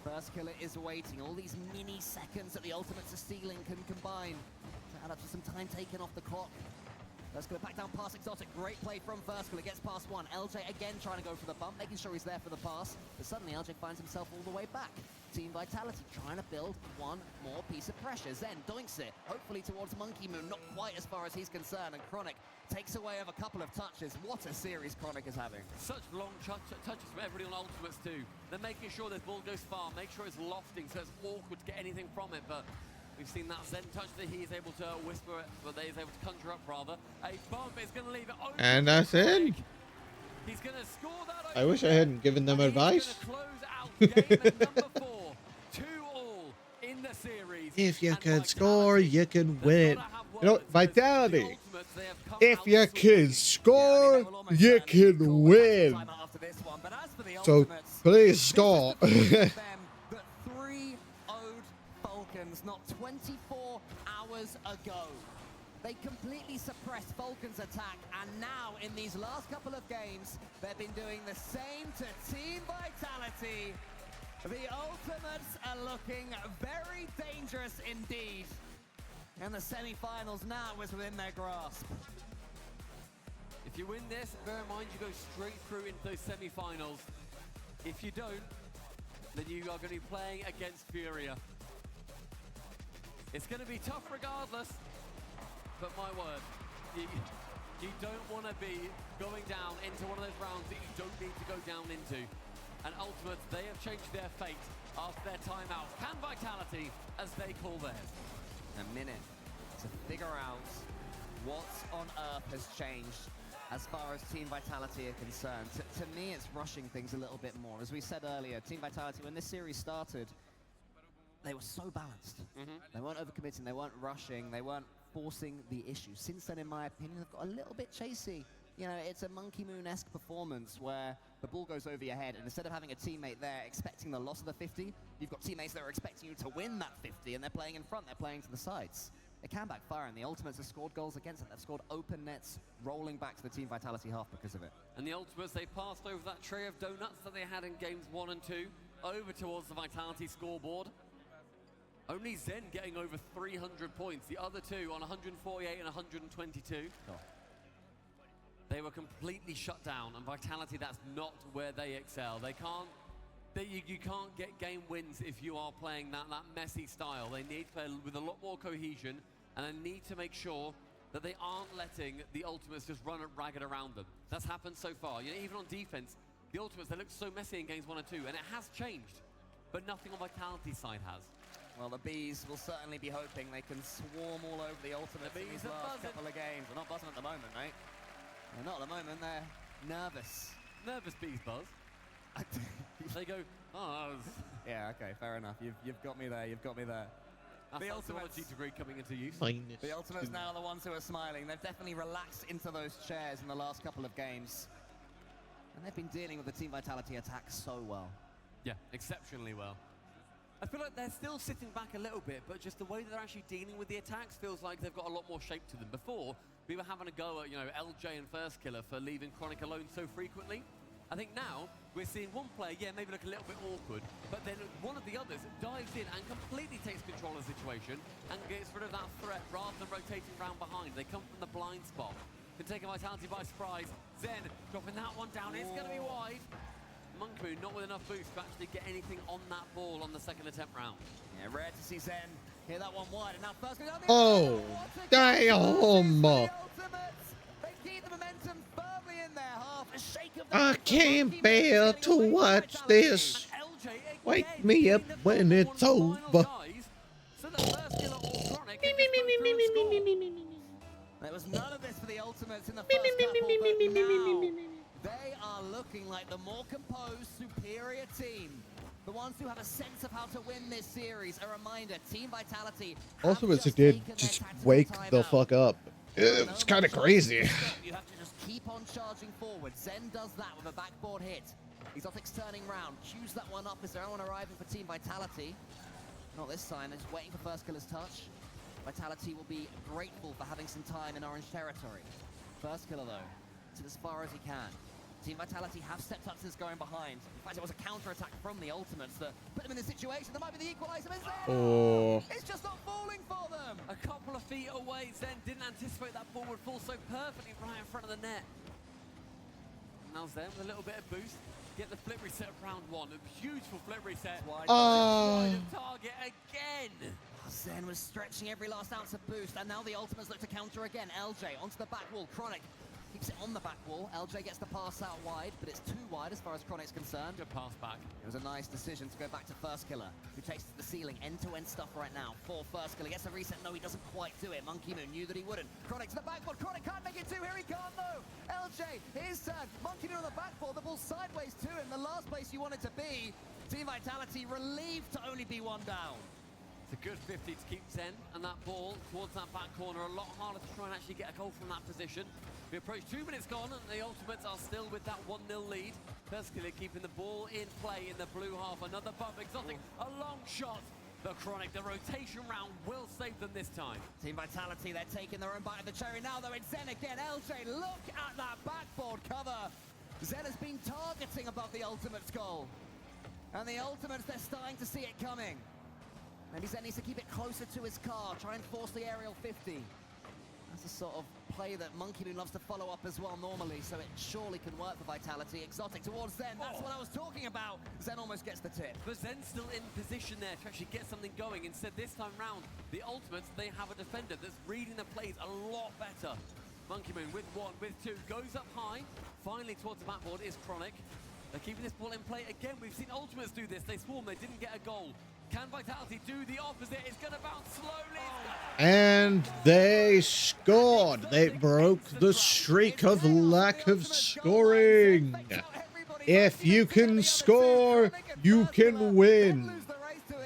First killer is waiting. All these mini seconds that the Ultimates are stealing can combine to add up to some time taken off the clock. First killer back down past Exotic. Great play from First killer. Gets past one. LJ again trying to go for the bump, making sure he's there for the pass. But suddenly LJ finds himself all the way back. Team Vitality trying to build one more piece of pressure. Zen doinks it, hopefully towards Monkey Moon. Not quite as far as he's concerned. And Chronic takes away of a couple of touches. What a series Chronic is having. Such long touches from everybody on Ultimates too. They're making sure this ball goes far. Make sure it's lofting so it's awkward to get anything from it. But we've seen that Zen touch that he is able to whisper it, but they is able to conjure up rather. A bump is going to leave it open. And that's it. He's going to score that. I wish I hadn't given them advice. Close out game at number 4. 2-2 in the series. If you can score, you can win. You know, Vitality. If you can score, you can win. So please score. The 3-0'd Falcons not 24 hours ago. They completely suppressed Falcons' attack, and now in these last couple of games, they've been doing the same to Team Vitality. The Ultimates are looking very dangerous indeed. And the semi-finals now is within their grasp. If you win this, bear in mind you go straight through into those semi-finals. If you don't, then you are going to be playing against Furia. It's going to be tough regardless, but my word, you don't want to be going down into one of those rounds that you don't need to go down into. And Ultimates, they have changed their fate after their timeout. Can Vitality, as they call theirs. A minute to figure out what on earth has changed as far as Team Vitality are concerned. To me, it's rushing things a little bit more. As we said earlier, Team Vitality, when this series started, they were so balanced. They weren't overcommitting, they weren't rushing, they weren't forcing the issue. Since then, in my opinion, they've got a little bit chasey. You know, it's a Monkey Moon-esque performance where the ball goes over your head, and instead of having a teammate there expecting the loss of the 50, you've got teammates that are expecting you to win that 50, and they're playing in front, they're playing to the sides. It can backfire, and the Ultimates have scored goals against it. They've scored open nets, rolling back to the Team Vitality half because of it. And the Ultimates, they passed over that tray of donuts that they had in games 1 and 2, over towards the Vitality scoreboard. Only Zen getting over 300 points, the other two on 148 and 122. They were completely shut down, and Vitality, that's not where they excel. They can't, you can't get game wins if you are playing that messy style. They need to play with a lot more cohesion, and they need to make sure that they aren't letting the Ultimates just run ragged around them. That's happened so far. You know, even on defense, the Ultimates, they look so messy in games 1 and 2, and it has changed, but nothing on Vitality's side has. Well, the Bees will certainly be hoping they can swarm all over the Ultimates in these last couple of games. They're not buzzing at the moment, right? They're not at the moment, they're nervous. Nervous Bees buzz. They go, oh. Yeah, okay, fair enough. You've got me there, you've got me there. That's the Ultimates degree coming into use. The Ultimates now are the ones who are smiling. They've definitely relaxed into those chairs in the last couple of games. And they've been dealing with the Team Vitality attack so well. Yeah, exceptionally well. I feel like they're still sitting back a little bit, but just the way that they're actually dealing with the attacks feels like they've got a lot more shape to them. Before, we were having a go at, you know, LJ and First Killer for leaving Chronic alone so frequently. I think now we're seeing one player, yeah, maybe look a little bit awkward, but then one of the others dives in and completely takes control of the situation and gets rid of that threat rather than rotating around behind. They come from the blind spot. Can take a Vitality by surprise. Zen dropping that one down. It's going to be wide. Monkey not with enough boost to actually get anything on that ball on the second attempt round. Yeah, rare to see Zen hear that one wide, and now First goes down the Oh, damn! They keep the momentum firmly in their half. A shake of I can't bear to watch this. Wake me up when it's over. There was none of this for the Ultimates in the first couple, but now they are looking like the more composed, superior team. The ones who have a sense of how to win this series. A reminder, Team Vitality. Ultimates did just wake the fuck up. It's kind of crazy. You have to just keep on charging forward. Zen does that with a backboard hit. Exotic's turning round. Cues that one up. Is there anyone arriving for Team Vitality? Not this time. They're just waiting for First Killer's touch. Vitality will be grateful for having some time in orange territory. First Killer, though, to as far as he can. Team Vitality have stepped up since going behind. In fact, it was a counter-attack from the Ultimates that put them in this situation. That might be the equalizer. Oh. It's just not falling for them. A couple of feet away, Zen didn't anticipate that ball would fall so perfectly right in front of the net. Now Zen with a little bit of boost. Get the flip reset of round 1. A beautiful flip reset. Wide of target again. Zen was stretching every last ounce of boost, and now the Ultimates look to counter again. LJ onto the back wall. Chronic Keeps it on the back wall. LJ gets the pass out wide, but it's too wide as far as Chronic's concerned. Good pass back. It was a nice decision to go back to First Killer, who takes to the ceiling. End-to-end stuff right now for First Killer. Gets a reset. No, he doesn't quite do it. Monkey Moon knew that he wouldn't. Chronic to the backboard. Chronic can't make it too. Here he can't, though. LJ, his turn. Monkey Moon on the backboard. The ball sideways to him. The last place you wanted to be. Team Vitality relieved to only be one down. It's a good 50 to keep Zen and that ball towards that back corner. A lot harder to try and actually get a goal from that position. We approach 2 minutes gone and the Ultimates are still with that 1-0 lead. Perskiller keeping the ball in play in the blue half. Another bump. Exotic, a long shot. The Chronic, the rotation round will save them this time. Team Vitality, they're taking their own bite of the cherry now, though. It's Zen again. LJ, look at that backboard cover. Zen has been targeting above the Ultimates goal. And the Ultimates, they're starting to see it coming. Maybe Zen needs to keep it closer to his car, try and force the aerial 50. That's the sort of play that Monkey Moon loves to follow up as well normally, so it surely can work for Vitality. Exotic towards Zen, that's what I was talking about. Zen almost gets the tip. But Zen's still in position there to actually get something going. Instead, this time round, the Ultimates, they have a defender that's reading the plays a lot better. Monkey Moon with 1, with 2, goes up high. Finally towards the backboard is Chronic. They're keeping this ball in play again. We've seen Ultimates do this. They swarm, they didn't get a goal. Can Vitality do the opposite? It's going to bounce slowly. And they scored. They broke the streak of lack of scoring. If you can score, you can win.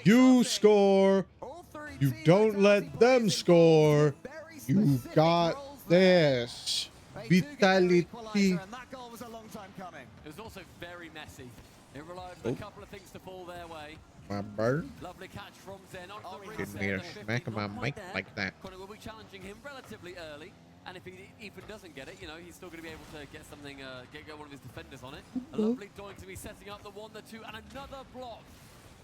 You score. You don't let them score. You got this. Vitality. It was also very messy. It relied on a couple of things to fall their way. My bird. Lovely catch from Zen on the ring. Give me a smack of my mic like that. Connor will be challenging him relatively early, and if he even doesn't get it, you know, he's still going to be able to get something, get one of his defenders on it. A lovely doink to be setting up the 1, the 2, and another block.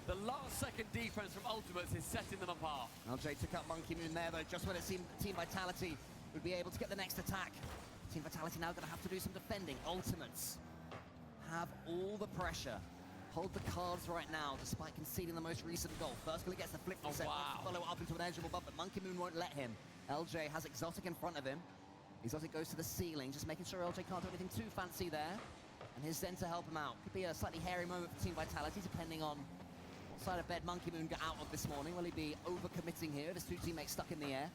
The last second defense from Ultimates is setting them apart. LJ took out Monkey Moon there, though, just when it seemed Team Vitality would be able to get the next attack. Team Vitality now going to have to do some defending. Ultimates have all the pressure. Hold the cards right now, despite conceding the most recent goal. First Killer gets the flip reset, follow up into an edgeable bump, but Monkey Moon won't let him. LJ has Exotic in front of him. Exotic goes to the ceiling, just making sure LJ can't do anything too fancy there. And here's Zen to help him out. Could be a slightly hairy moment for Team Vitality, depending on what side of bed Monkey Moon got out of this morning. Will he be overcommitting here? His 2 teammates stuck in the air.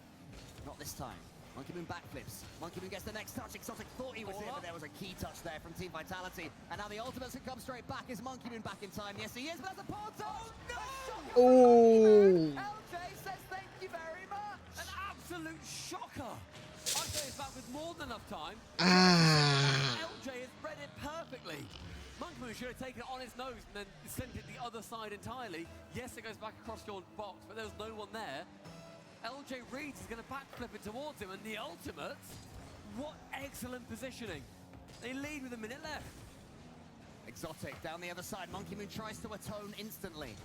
Not this time. Monkey Moon backflips. Monkey Moon gets the next touch. Exotic thought he was in, but there was a key touch there from Team Vitality. And now the Ultimates can come straight back. Is Monkey Moon back in time? Yes, he is, but that's a poor touch. Oh! LJ says thank you very much. An absolute shocker. I'd say it's back with more than enough time. LJ has read it perfectly. Monkey Moon should have taken it on his nose and then sent it the other side entirely. Yes, it goes back across your box, but there was no one there. LJ reads is going to backflip it towards him, and the Ultimates, what excellent positioning. They lead with a minute left. Exotic down the other side. Monkey Moon tries to atone instantly.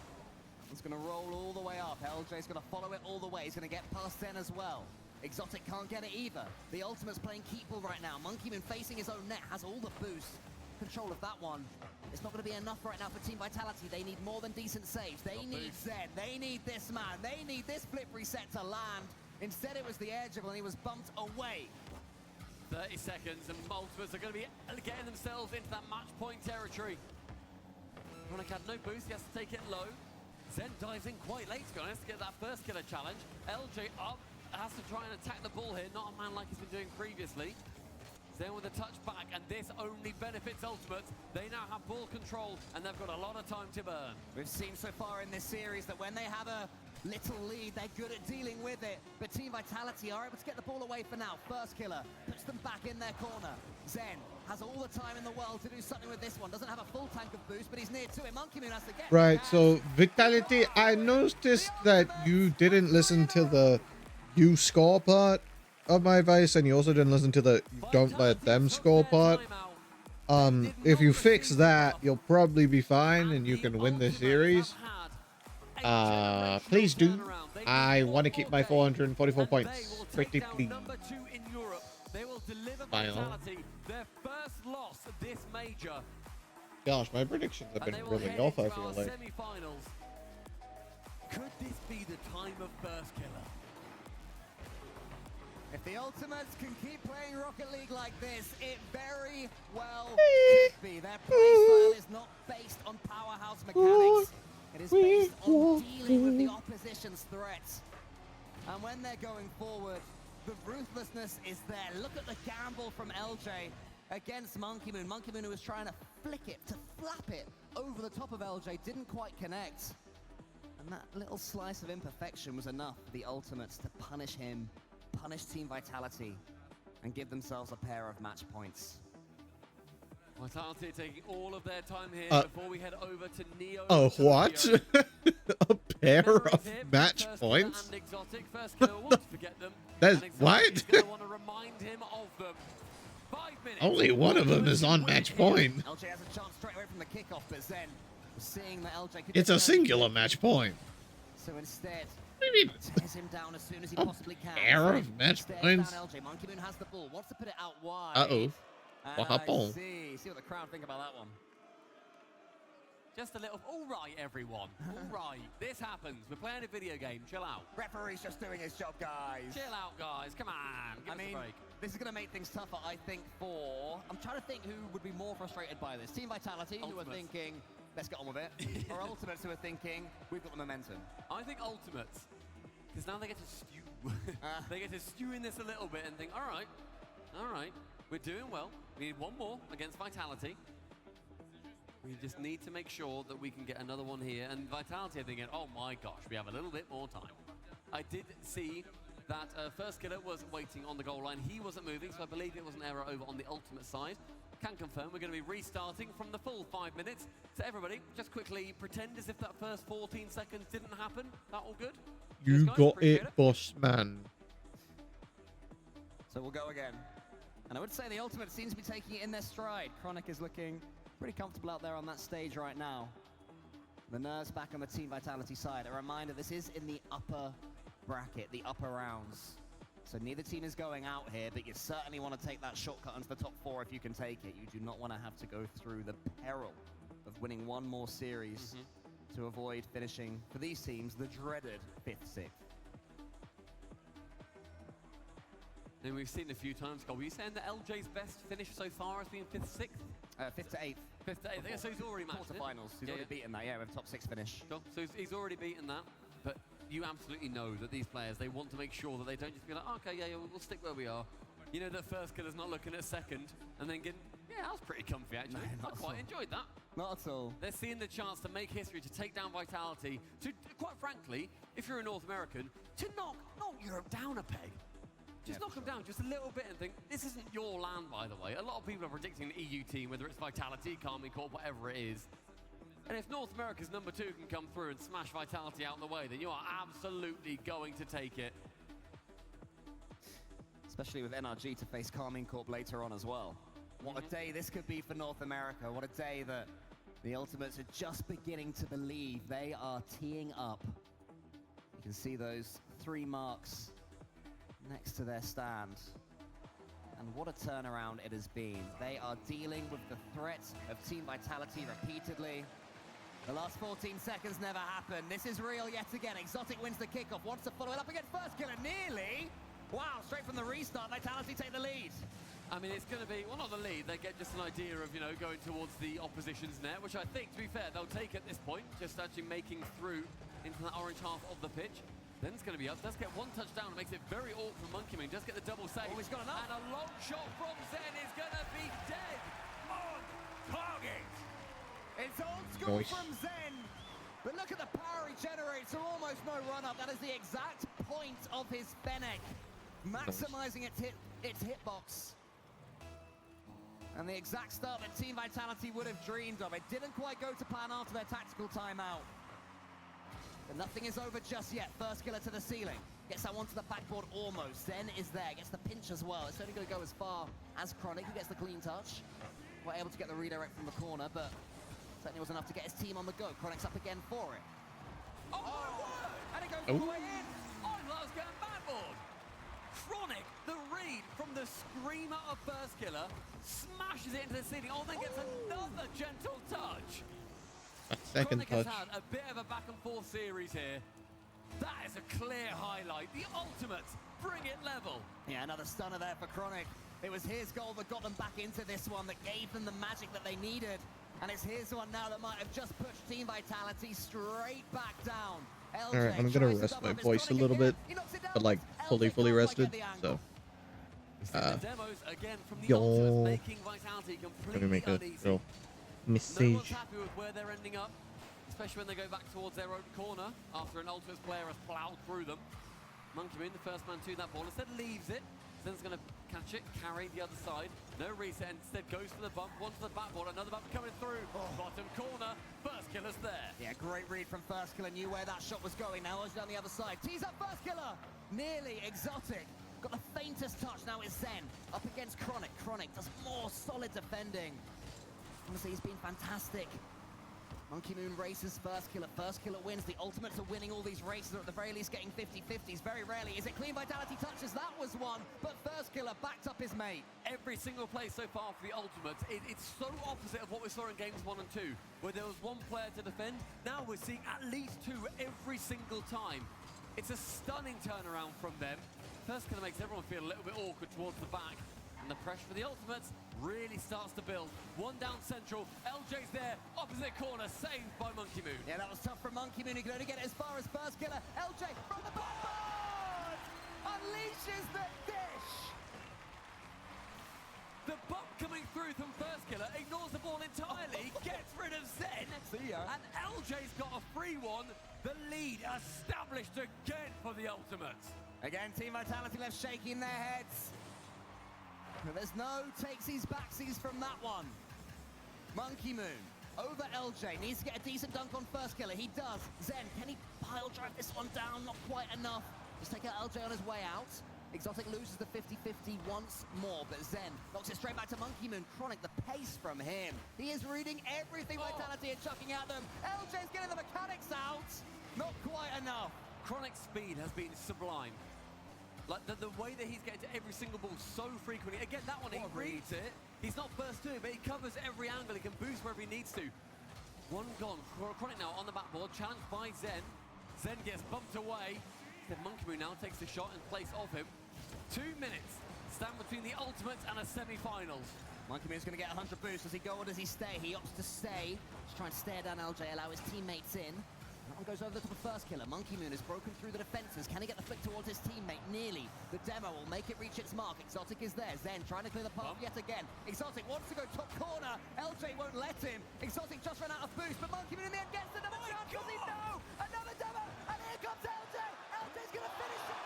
It's going to roll all the way up. LJ's going to follow it all the way. He's going to get past Zen as well. Exotic can't get it either. The Ultimate's playing keep ball right now. Monkey Moon facing his own net, has all the boost. Control of that one. It's not going to be enough right now for Team Vitality. They need more than decent saves. They need Zen. They need this man. They need this flip reset to land. Instead, it was the edgeable, and he was bumped away. 30 seconds, and Ultimates are going to be getting themselves into that match point territory. Chronic had no boost. He has to take it low. Zen dives in quite late, to be honest, to get that first killer challenge. LJ up, has to try and attack the ball here. Not a man like he's been doing previously. Zen with a touch back, and this only benefits Ultimates. They now have ball control, and they've got a lot of time to burn. We've seen so far in this series that when they have a little lead, they're good at dealing with it. But Team Vitality are able to get the ball away for now. First Killer puts them back in their corner. Zen has all the time in the world to do something with this one. Doesn't have a full tank of boost, but he's near to it. Monkey Moon has to get Right, so Vitality, I noticed that you didn't listen to the you score part of my advice, and you also didn't listen to the don't let them score part. If you fix that, you'll probably be fine and you can win this series. Please do. I want to keep my 444 points. Pretty please. They will deliver Vitality their first loss of this major. Gosh, my predictions have been really off, I feel like. Semi-finals. Could this be the time of First Killer? If the Ultimates can keep playing Rocket League like this, it very well could be. Their playstyle is not based on powerhouse mechanics. It is based on dealing with the opposition's threats. And when they're going forward, the ruthlessness is there. Look at the gamble from LJ against Monkey Moon. Monkey Moon, who was trying to flick it, to flap it over the top of LJ, didn't quite connect. And that little slice of imperfection was enough for the Ultimates to punish him, punish Team Vitality, and give themselves a pair of match points. Vitality taking all of their time here before we head over to Neo. Oh, what? A pair of match points? That's what? Only one of them is on match point. LJ has a chance straight away from the kickoff, but Zen was seeing that LJ could It's a singular match point. So instead, What do you mean? tears him down as soon as he possibly can. Pair of match Stares points? down LJ. Monkey Moon has the ball, wants to put it out wide. Uh-oh. And What happened? see what the crowd think about that one. Just a little, all right, everyone. All right, this happens. We're playing a video game. Chill out. Referee's just doing his job, guys. Chill out, guys. Come on. Give us a break. This is going to make things tougher, I think, for... I'm trying to think who would be more frustrated by this. Team Vitality, who are thinking, let's get on with it. Or Ultimates, who are thinking, we've got the momentum. I think Ultimates, because now they get to stew. They get to stew in this a little bit and think, all right, we're doing well. We need one more against Vitality. We just need to make sure that we can get another one here. And Vitality are thinking, oh my gosh, we have a little bit more time. I did see that first killer was waiting on the goal line. He wasn't moving, so I believe it was an error over on the Ultimate side. Can confirm we're going to be restarting from the full 5 minutes. So everybody, just quickly pretend as if that first 14 seconds didn't happen. That all good? You guys, got appreciate it, boss man. So we'll go again. And I would say the Ultimate seems to be taking it in their stride. Chronic is looking pretty comfortable out there on that stage right now. The nerves back on the Team Vitality side. A reminder, this is in the upper bracket, the upper rounds. So neither team is going out here, but you certainly want to take that shortcut into the top 4 if you can take it. You do not want to have to go through the peril of winning one more series to avoid finishing, for these teams, the dreaded 5th, 6th. And we've seen a few times, Cole. Were you saying that LJ's best finish so far has been 5th, 6th? 5th to 8th. 5th to 8th. So he's already matched it. Quarterfinals. He's already beaten that, yeah, with top 6 finish. Sure. So he's already beaten that. But you absolutely know that these players, they want to make sure that they don't just be like, oh, okay, yeah, we'll stick where we are. You know that first killer's not looking at second and then getting, yeah, that was pretty comfy, actually. I quite enjoyed that. Not at all. They're seeing the chance to make history, to take down Vitality, to, quite frankly, if you're a North American, to knock Europe down a peg. Just knock them down just a little bit and think, this isn't your land, by the way. A lot of people are predicting an EU team, whether it's Vitality, Karmine Corp, whatever it is. And if North America's number 2 can come through and smash Vitality out of the way, then you are absolutely going to take it. Especially with NRG to face Karmine Corp later on as well. What a day this could be for North America. What a day that the Ultimates are just beginning to believe they are teeing up. You can see those 3 marks next to their stand. And what a turnaround it has been. They are dealing with the threat of Team Vitality repeatedly. The last 14 seconds never happened. This is real yet again. Exotic wins the kickoff, wants to follow it up against first killer, nearly. Wow, straight from the restart, Vitality take the lead. I mean, it's going to be, well, not the lead. They get just an idea of, you know, going towards the opposition's net, which I think, to be fair, they'll take at this point, just actually making through into the orange half of the pitch. Then it's going to be up. Does get one touchdown. It makes it very awkward for Monkey Moon. Does get the double save. Oh, he's got enough. And a long shot from Zen is going to be dead on target. It's old school from Zen. But look at the power he generates. So almost no run-up. That is the exact point of his Fennec. Maximizing its hitbox. And the exact start that Team Vitality would have dreamed of. It didn't quite go to plan after their tactical timeout. But nothing is over just yet. First killer to the ceiling. Gets that one to the backboard almost. Zen is there. Gets the pinch as well. It's only going to go as far as Chronic, who gets the clean touch. We're able to get the redirect from the corner, but certainly was enough to get his team on the go. Chronic's up again for it. Oh, my word! And it goes all the way in. Oh, that was going backboard. Chronic, the read from the screamer of first killer, smashes it into the ceiling. Oh, then gets another gentle touch. A second Chronic touch. has had a bit of a back and forth series here. That is a clear highlight. The Ultimates bring it level. Yeah, another stunner there for Chronic. It was his goal that got them back into this one, that gave them the magic that they needed. And it's his one now that might have just pushed Team Vitality straight back down. All right, I'm gonna rest my voice a little bit, but like fully rested. So, The demos again from the yo, Ultimates, making Vitality let me make a uneasy. little No message. one's happy with where they're ending up, especially when they go back towards their own corner after an Ultimates player has ploughed through them. Monkey Moon, the first man to that ball, instead leaves it. Zen's going to catch it, carry the other side. No reset, instead goes for the bump, one to the backboard, another bump coming through. Bottom corner, first killer's there. Yeah, great read from First Killer, knew where that shot was going. Now it's down the other side. Tees up First Killer. Nearly exotic. Got the faintest touch now is Zen. Up against Chronic. Chronic does more solid defending. Honestly, he's been fantastic. Monkey Moon races First Killer. First Killer wins. The Ultimates are winning all these races, or at the very least getting 50-50s. Very rarely is it clean Vitality touches. That was one, but First Killer backed up his mate. Every single play so far for the Ultimates, it's so opposite of what we saw in games 1 and 2, where there was one player to defend. Now we're seeing at least 2 every single time. It's a stunning turnaround from them. First Killer makes everyone feel a little bit awkward towards the back. And the pressure for the Ultimates really starts to build. One down central, LJ's there, opposite corner, saved by Monkey Moon. Yeah, that was tough for Monkey Moon. He could only get as far as First Killer. LJ from the backboard! Unleashes the dish! The bump coming through from First Killer, ignores the ball entirely, gets rid of Zen. See ya. And LJ's got a free one. The lead established again for the Ultimates. Again, Team Vitality left shaking their heads. But there's no takesies backsies from that one. Monkey Moon over LJ. Needs to get a decent dunk on First Killer. He does. Zen, can he pile drive this one down? Not quite enough. Just take out LJ on his way out. Exotic loses the 50-50 once more, but Zen knocks it straight back to Monkey Moon. Chronic, the pace from him. He is reading everything Vitality are chucking at them. LJ's getting the mechanics out. Not quite enough. Chronic's speed has been sublime. Like the way that he's getting to every single ball so frequently. Again, that one, he reads it. He's not burst to it, but he covers every angle. He can boost wherever he needs to. One gone. Chronic now on the backboard, challenged by Zen. Zen gets bumped away. Then Monkey Moon now takes the shot in place of him. 2 minutes stand between the Ultimates and a semi-finals. Monkey Moon's going to get 100 boosts. Does he go or does he stay? He opts to stay. Just try and stare down LJ, allow his teammates in. That one goes over the top of First Killer. Monkey Moon has broken through the defenses. Can he get the flick towards his teammate? Nearly. The demo will make it reach its mark. Exotic is there. Zen trying to clear the path yet again. Exotic wants to go top corner. LJ won't let him. Exotic just ran out of boost, but Monkey Moon in the end gets the double chance. Does he know? Another demo, and here comes LJ. LJ's going to finish it.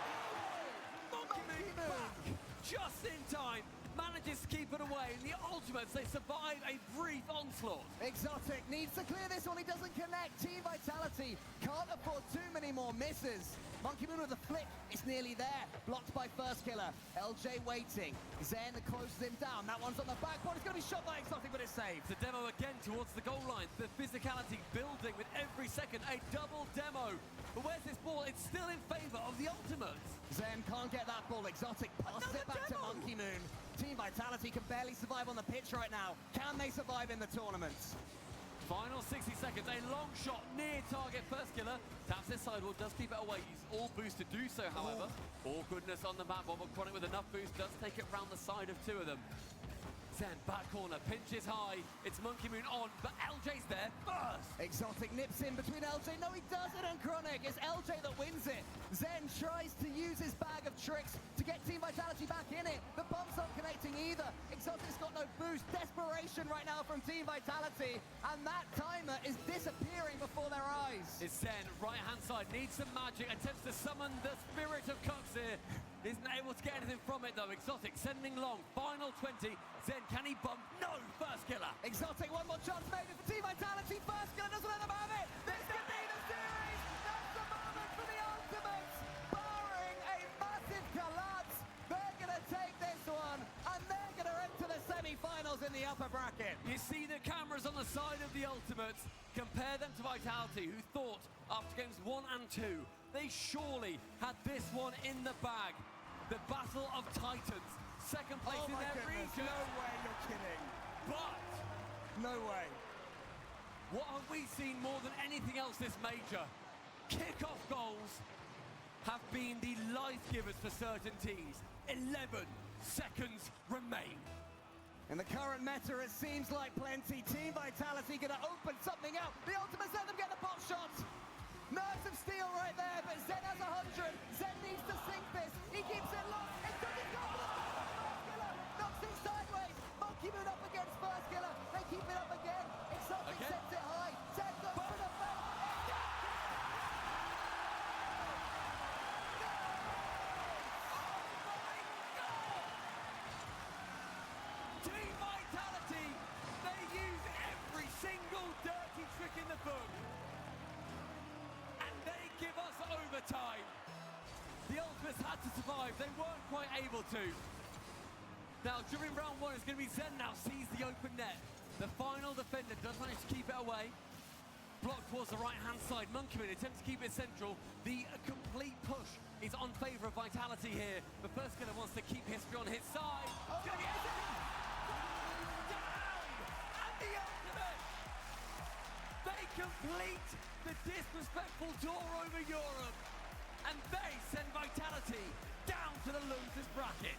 Monkey Moon back just in time. Manages to keep it away, and the Ultimates, they survive a brief onslaught. Exotic needs to clear this one, he doesn't connect. Team Vitality can't afford too many more misses. Monkey Moon with a flick, it's nearly there. Blocked by First Killer. LJ waiting. Zen closes him down. That one's on the backboard. It's going to be shot by Exotic, but it's saved. The demo again towards the goal line. The physicality building with every second. A double demo. But where's this ball? It's still in favor of the Ultimates. Zen can't get that ball. Exotic passes it back to Monkey Moon. Team Vitality can barely survive on the pitch right now. Can they survive in the tournament? Final 60 seconds, a long shot near target. First Killer taps his sidewall, does keep it away. He's all boost to do so, however. Awkwardness on the map, but Chronic with enough boost does take it round the side of 2 of them. Zen, back corner, pinches high. It's Monkey Moon on, but LJ's there first. Exotic nips in between LJ. No, he doesn't, and Chronic. It's LJ that wins it. Zen tries to use his bag of tricks to get Team Vitality back in it. The bump's not connecting either. Exotic's got no boost. Desperation right now from Team Vitality, and that timer is disappearing before their eyes. It's Zen, right-hand side, needs some magic, attempts to summon the spirit of Cux here. Isn't able to get anything from it though. Exotic sending long, final 20. Zen, can he bump? No, First Killer. Exotic, one more chance maybe for Team Vitality. First Killer doesn't let them have it. This could be the series. That's the moment for the Ultimates. Barring a massive collapse, they're going to take this one, and they're going to enter the semi-finals in the upper bracket. You see the cameras on the side of the Ultimates. Compare them to Vitality, who thought after games 1 and 2, they surely had this one in the bag. The Battle of Titans. Second place in their region. No way you're kidding. But no way. What have we seen more than anything else this major? Kick-off goals have been the life-givers for certain teams. 11 seconds remain. In the current meta, it seems like plenty. Team Vitality gonna open something up. The Ultimates let them get the pop shot. Nerves of steel right there, but Zen has 100. Zen needs to sink this. He keeps it locked. It's good to go. First Killer knocks it sideways. Monkey Moon up against First Killer. They keep it up again. Exotic sends it high. Zen goes for the fake. Team Vitality, they use every single dirty trick in the book. And they give us overtime. The Ultimates had to survive. They weren't quite able to. Now, during round one, it's going to be Zen now sees the open net. The final defender does manage to keep it away. Blocked towards the right-hand side. Monkeyman attempts to keep it central. The complete push is on favor of Vitality here. The First Killer wants to keep history on his side. It's going to get it. And the Ultimate, they complete the disrespectful tour over Europe, and they send Vitality down to the losers bracket.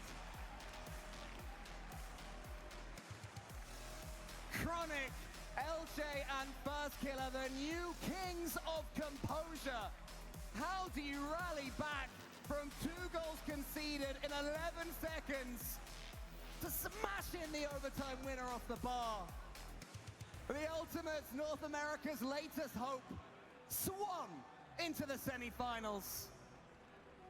Chronic, LJ and First Killer, the new kings of composure. How do you rally back from 2 goals conceded in 11 seconds to smash in the overtime winner off the bar? The Ultimates, North America's latest hope, swung into the semi-finals.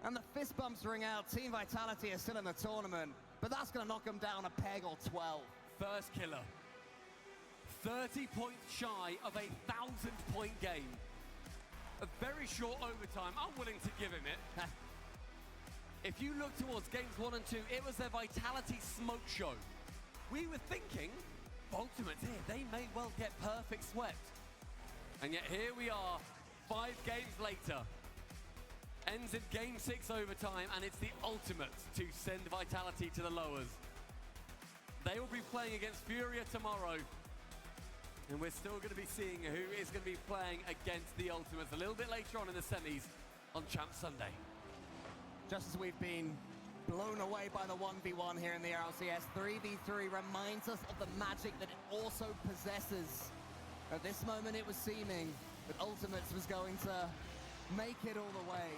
And the fist bumps ring out. Team Vitality is still in the tournament, but that's going to knock them down a peg or 12. First Killer, 30 points shy of a 1,000-point game. A very short overtime. I'm willing to give him it. If you look towards games 1 and 2, it was their Vitality smoke show. We were thinking, Ultimates here, they may well get perfect swept. And yet here we are, 5 games later. Ends in game 6 overtime, and it's the Ultimates to send Vitality to the lowers. They will be playing against Furia tomorrow. And we're still going to be seeing who is going to be playing against the Ultimates a little bit later on in the semis on Champ Sunday. Just as we've been blown away by the 1v1 here in the RLCS, 3v3 reminds us of the magic that it also possesses. At this moment, it was seeming that Ultimates was going to make it all the way.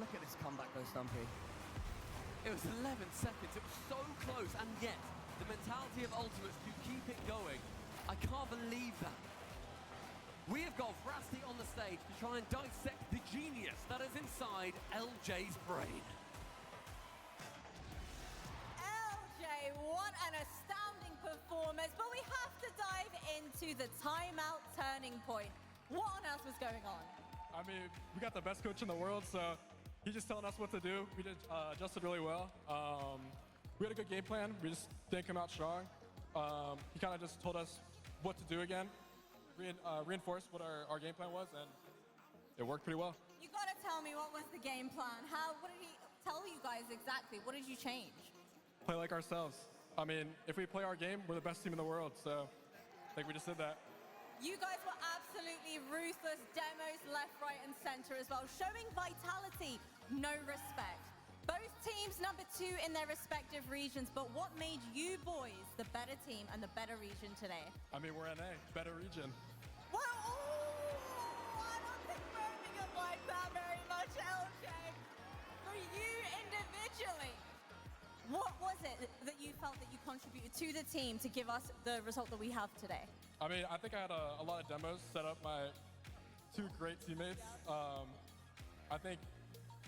Look at this comeback, though, Stumpy. It was 11 seconds. It was so close, and yet the mentality of Ultimates to keep it going. I can't believe that. We have got Frasty on the stage to try and dissect the genius that is inside LJ's brain. LJ, what an astounding performance, but we have to dive into the timeout turning point. What on earth was going on? I mean, we got the best coach in the world, so he's just telling us what to do. We did adjusted really well. We had a good game plan. We just didn't come out strong. He kind of just told us what to do again, reinforced what our game plan was, and it worked pretty well. You gotta tell me, what was the game plan? What did he tell you guys exactly? What did you change? Play like ourselves. I mean, if we play our game, we're the best team in the world, so I think we just did that. You guys were absolutely ruthless, demos left, right, and center as well, showing Vitality no respect. Both teams number 2 in their respective regions, but what made you boys the better team and the better region today? I mean, we're NA, better region. Well, I don't think Birmingham likes that very much, LJ. For you individually, what was it that you felt that you contributed to the team to give us the result that we have today? I mean, I think I had a lot of demos set up by 2 great teammates. I think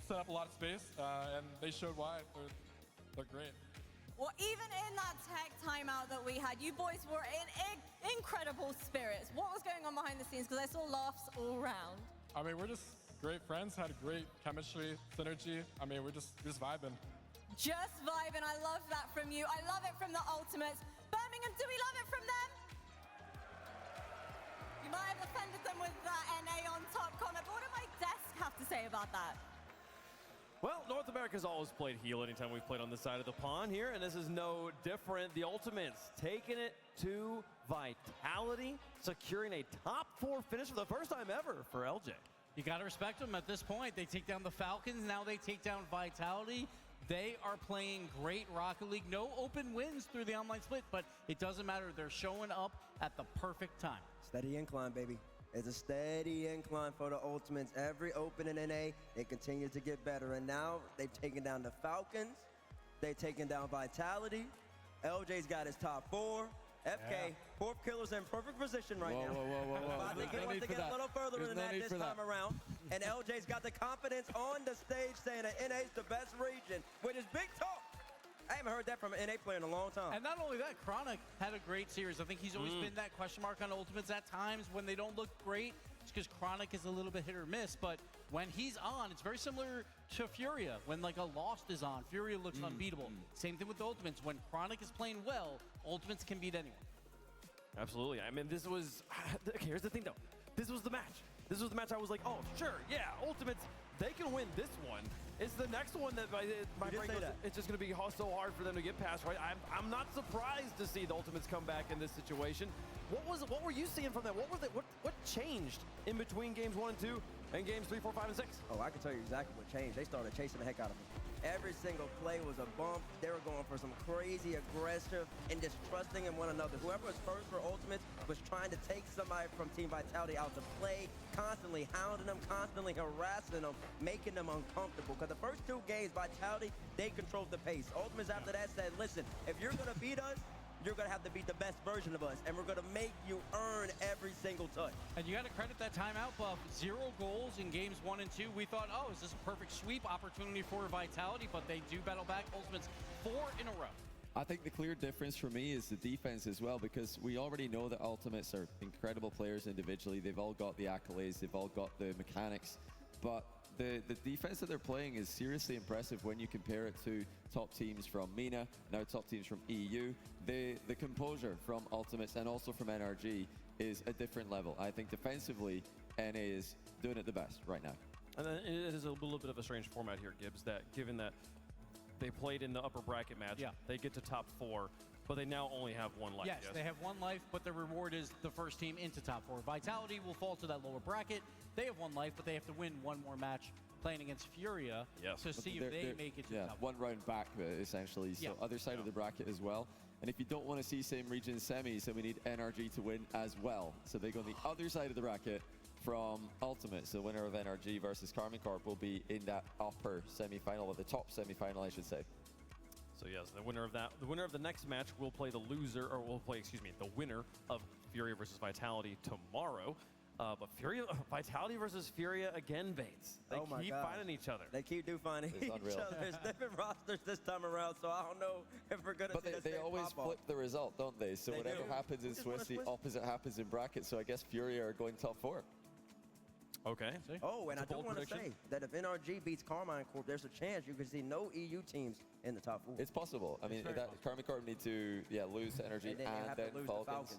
set up a lot of space, and they showed why. They're great. Well, even in that tech timeout that we had, you boys were in incredible spirits. What was going on behind the scenes? Because I saw laughs all around. I mean, we're just great friends, had great chemistry, synergy. I mean, we're just vibing. Just vibing. I love that from you. I love it from the Ultimates. Birmingham, do we love it from them? You might have offended them with that NA on top comment, but what did my desk have to say about that? Well, North America's always played heel anytime we've played on this side of the pond here, and this is no different. The Ultimates taking it to Vitality, securing a top 4 finish for the first time ever for LJ. You got to respect them at this point. They take down the Falcons. Now they take down Vitality. They are playing great Rocket League. No open wins through the online split, but it doesn't matter. They're showing up at the perfect time. Steady incline, baby. It's a steady incline for the Ultimates. Every open in NA, they continue to get better. And now they've taken down the Falcons. They've taken down Vitality. LJ's got his top 4. FK, fourth killer's in perfect position right now. Whoa. I think he wants to get a little further than that this time around. And LJ's got the confidence on the stage saying that NA's the best region, which is big talk. I haven't heard that from an NA player in a long time. And not only that, Chronic had a great series. I think he's always been that question mark on Ultimates at times when they don't look great. It's because Chronic is a little bit hit or miss, but when he's on, it's very similar to Furia. When like a Lost is on, Furia looks unbeatable. Same thing with the Ultimates. When Chronic is playing well, Ultimates can beat anyone. Absolutely. I mean, this was, okay, here's the thing though. This was the match. This was the match I was like, oh, sure, yeah, Ultimates, they can win this one. It's the next one that my brain goes, it's just going to be so hard for them to get past, right? I'm not surprised to see the Ultimates come back in this situation. What were you seeing from them? What changed in between games 1 and 2 and games 3, 4, 5, and 6? Oh, I can tell you exactly what changed. They started chasing the heck out of them. Every single play was a bump. They were going for some crazy aggressive and just trusting in one another. Whoever was first for Ultimates was trying to take somebody from Team Vitality out to play, constantly hounding them, constantly harassing them, making them uncomfortable. Because the first 2 games, Vitality, they controlled the pace. Ultimates after that said, listen, if you're going to beat us, you're going to have to beat the best version of us, and we're going to make you earn every single touch. And you got to credit that timeout buff. 0 goals in games 1 and 2. We thought, oh, is this a perfect sweep opportunity for Vitality? But they do battle back. Ultimates 4 in a row. I think the clear difference for me is the defense as well, because we already know that Ultimates are incredible players individually. They've all got the accolades, they've all got the mechanics, but the defense that they're playing is seriously impressive when you compare it to top teams from MENA, now top teams from EU. The composure from Ultimates and also from NRG is a different level. I think defensively, NA is doing it the best right now. And then it is a little bit of a strange format here, Gibbs, that given that they played in the upper bracket match, they get to top 4, but they now only have 1 life. Yes, they have 1 life, but the reward is the first team into top 4. Vitality will fall to that lower bracket. They have 1 life, but they have to win 1 more match playing against Furia to see if they make it to top 4. 1 round back, essentially. So other side of the bracket as well. And if you don't want to see same region semis, then we need NRG to win as well. So they go on the other side of the bracket from Ultimate. So the winner of NRG versus Karmine Corp will be in that upper semi-final, or the top semi-final, I should say. So yes, the winner of the next match will play the winner of Furia versus Vitality tomorrow. But Vitality versus Furia again, Bates. They keep finding each other. They keep finding each other. There's different rosters this time around, so I don't know if we're going to see the same they always pop-off. flip the result, don't they? So whatever happens in Swiss, the opposite happens in bracket. So I guess Furia are going top 4. Okay. Oh, and I do want to say that if NRG beats Karmine Corp, there's a chance you could see no EU teams in the top 4. It's possible. I mean, Karmine Corp need to lose to NRG and then Falcons.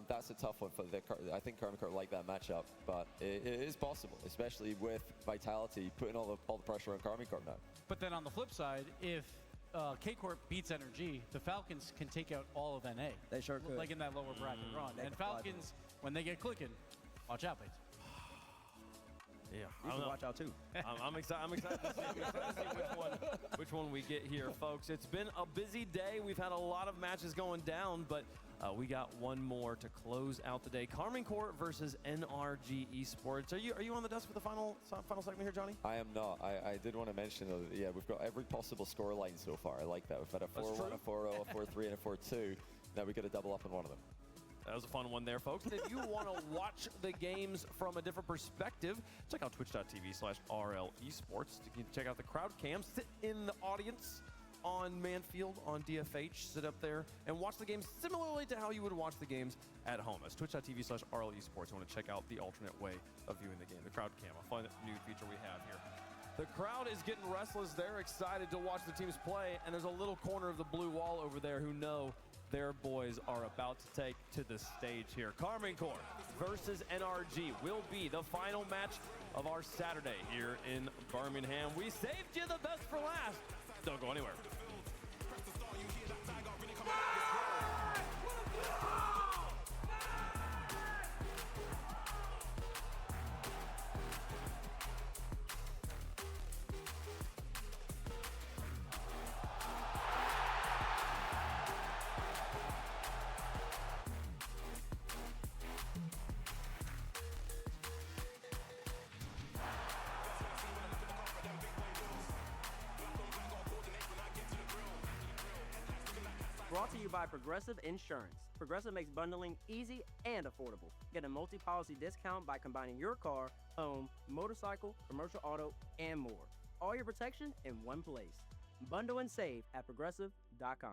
That's a tough one for I think Karmine Corp like that matchup, but it is possible, especially with Vitality putting all the pressure on Karmine Corp now. But then on the flip side, if K-Corp beats NRG, the Falcons can take out all of NA. They sure could. Like in that lower bracket run. And Falcons, when they get clicking, watch out, Bates. Yeah, you can watch out too. I'm excited. I'm excited to see which one we get here, folks. It's been a busy day. We've had a lot of matches going down, but we got one more to close out the day. Karmine Corp versus NRG Esports. Are you on the desk for the final segment here, Johnny? I am not. I did want to mention that, we've got every possible scoreline so far. I like that. We've had a 4-1, a 4-0, a 4-3, and a 4-2. Now we got to double up on one of them. That was a fun one there, folks. And if you want to watch the games from a different perspective, check out twitch.tv/RLEsports. You can check out the crowd cam. Sit in the audience on Manfield, on DFH. Sit up there and watch the games similarly to how you would watch the games at home. That's twitch.tv/RLEsports. You want to check out the alternate way of viewing the game, the crowd cam, a fun new feature we have here. The crowd is getting restless. They're excited to watch the teams play, and there's a little corner of the blue wall over there who know their boys are about to take to the stage here. Karmine Corp versus NRG will be the final match of our Saturday here in Birmingham. We saved you the best for last. Don't go anywhere. Brought to you by Progressive Insurance. Progressive makes bundling easy and affordable. Get a multi-policy discount by combining your car, home, motorcycle, commercial auto, and more. All your protection in one place. Bundle and save at progressive.com.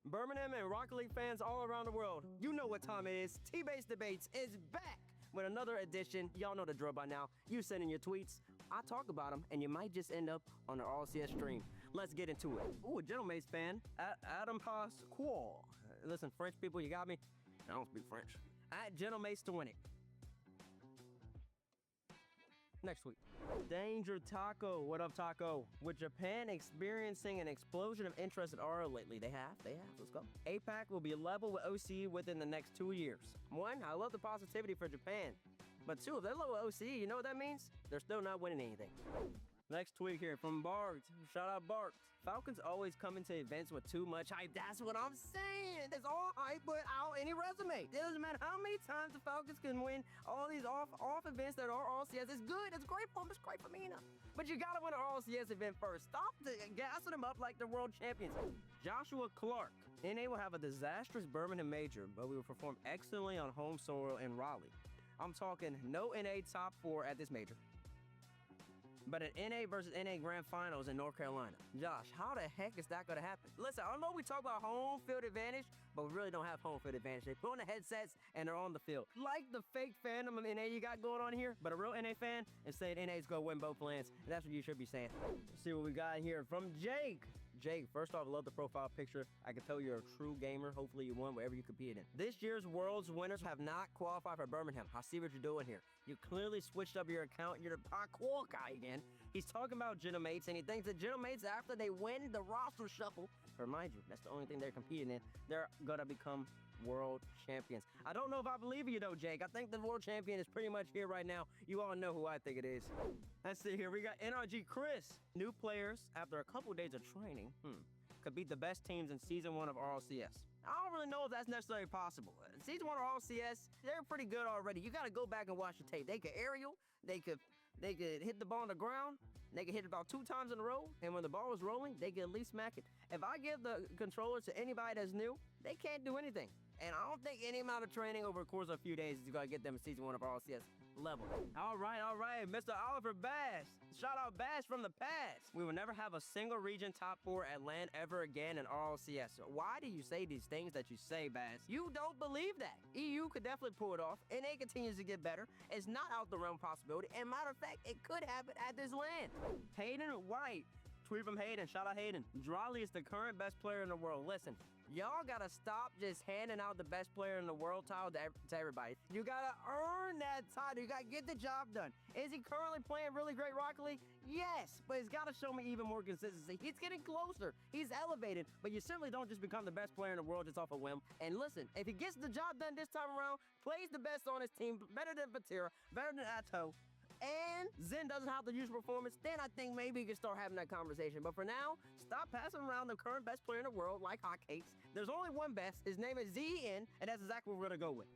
Birmingham and Rocket League fans all around the world, you know what time it is. T-Base Debates is back with another edition. Y'all know the drill by now. You send in your tweets, I talk about them, and you might just end up on the RLCS stream. Let's get into it. Ooh, a Gentlemates fan, Adam Pasquale. Listen, French people, you got me? I don't speak French. At Gentlemates to win it. Next week. Danger Taco. What up, Taco? With Japan experiencing an explosion of interest in RL lately. They have. Let's go. APAC will be level with OCE within the next 2 years. One, I love the positivity for Japan. But two, if they're level with OCE, you know what that means? They're still not winning anything. Next tweet here from Bart. Shout out Bart. Falcons always come into events with too much hype. That's what I'm saying. There's all hype without any resume. It doesn't matter how many times the Falcons can win all these off events that are RLCS. It's good. It's great for them. It's great for Mina. But you gotta win an RLCS event first. Stop gassing them up like the world champions. Joshua Clark. NA will have a disastrous Birmingham major, but we will perform excellently on home soil in Raleigh. I'm talking no NA top 4 at this major, but an NA versus NA Grand Finals in North Carolina. Josh, how the heck is that going to happen? Listen, I know we talk about home field advantage, but we really don't have home field advantage. They put on the headsets and they're on the field. Like the fake fandom of NA you got going on here, but a real NA fan is saying NA's going to win both lands. And that's what you should be saying. Let's see what we got here from Jake. Jake, first off, I love the profile picture. I can tell you're a true gamer. Hopefully you won wherever you competed in. This year's Worlds winners have not qualified for Birmingham. I see what you're doing here. You clearly switched up your account. You're the Pasquale guy again. He's talking about Gentlemates, and he thinks that Gentlemates, after they win the roster shuffle, remind you, that's the only thing they're competing in, they're gonna become world champions. I don't know if I believe you though, Jake. I think the world champion is pretty much here right now. You all know who I think it is. Let's see here. We got NRG Chris. New players, after a couple days of training, could beat the best teams in Season 1 of RLCS. I don't really know if that's necessarily possible. Season 1 of RLCS, they're pretty good already. You gotta go back and watch the tape. They could aerial, they could hit the ball on the ground, they could hit it about 2 times in a row, and when the ball was rolling, they could at least smack it. If I give the controller to anybody that's new, they can't do anything. And I don't think any amount of training over the course of a few days is gonna get them in Season 1 of RLCS level. All right, Mr. Oliver Bass. Shout out Bass from the past. We will never have a single region top 4 at LAN ever again in RLCS. Why do you say these things that you say, Bass? You don't believe that. EU could definitely pull it off, and it continues to get better. It's not out the realm of possibility, and matter of fact, it could happen at this LAN. Hayden White. Tweet from Hayden. Shout out Hayden. Drolly is the current best player in the world. Listen, y'all gotta stop just handing out the best player in the world title to everybody. You gotta earn that title. You gotta get the job done. Is he currently playing really great Rocket League? Yes, but he's gotta show me even more consistency. He's getting closer. He's elevated, but you simply don't just become the best player in the world just off a whim. And listen, if he gets the job done this time around, plays the best on his team, better than Patera, better than Atto, and Zen doesn't have the usual performance, then I think maybe you can start having that conversation. But for now, stop passing around the current best player in the world like hotcakes. There's only one best. His name is ZN, and that's exactly what we're gonna go with.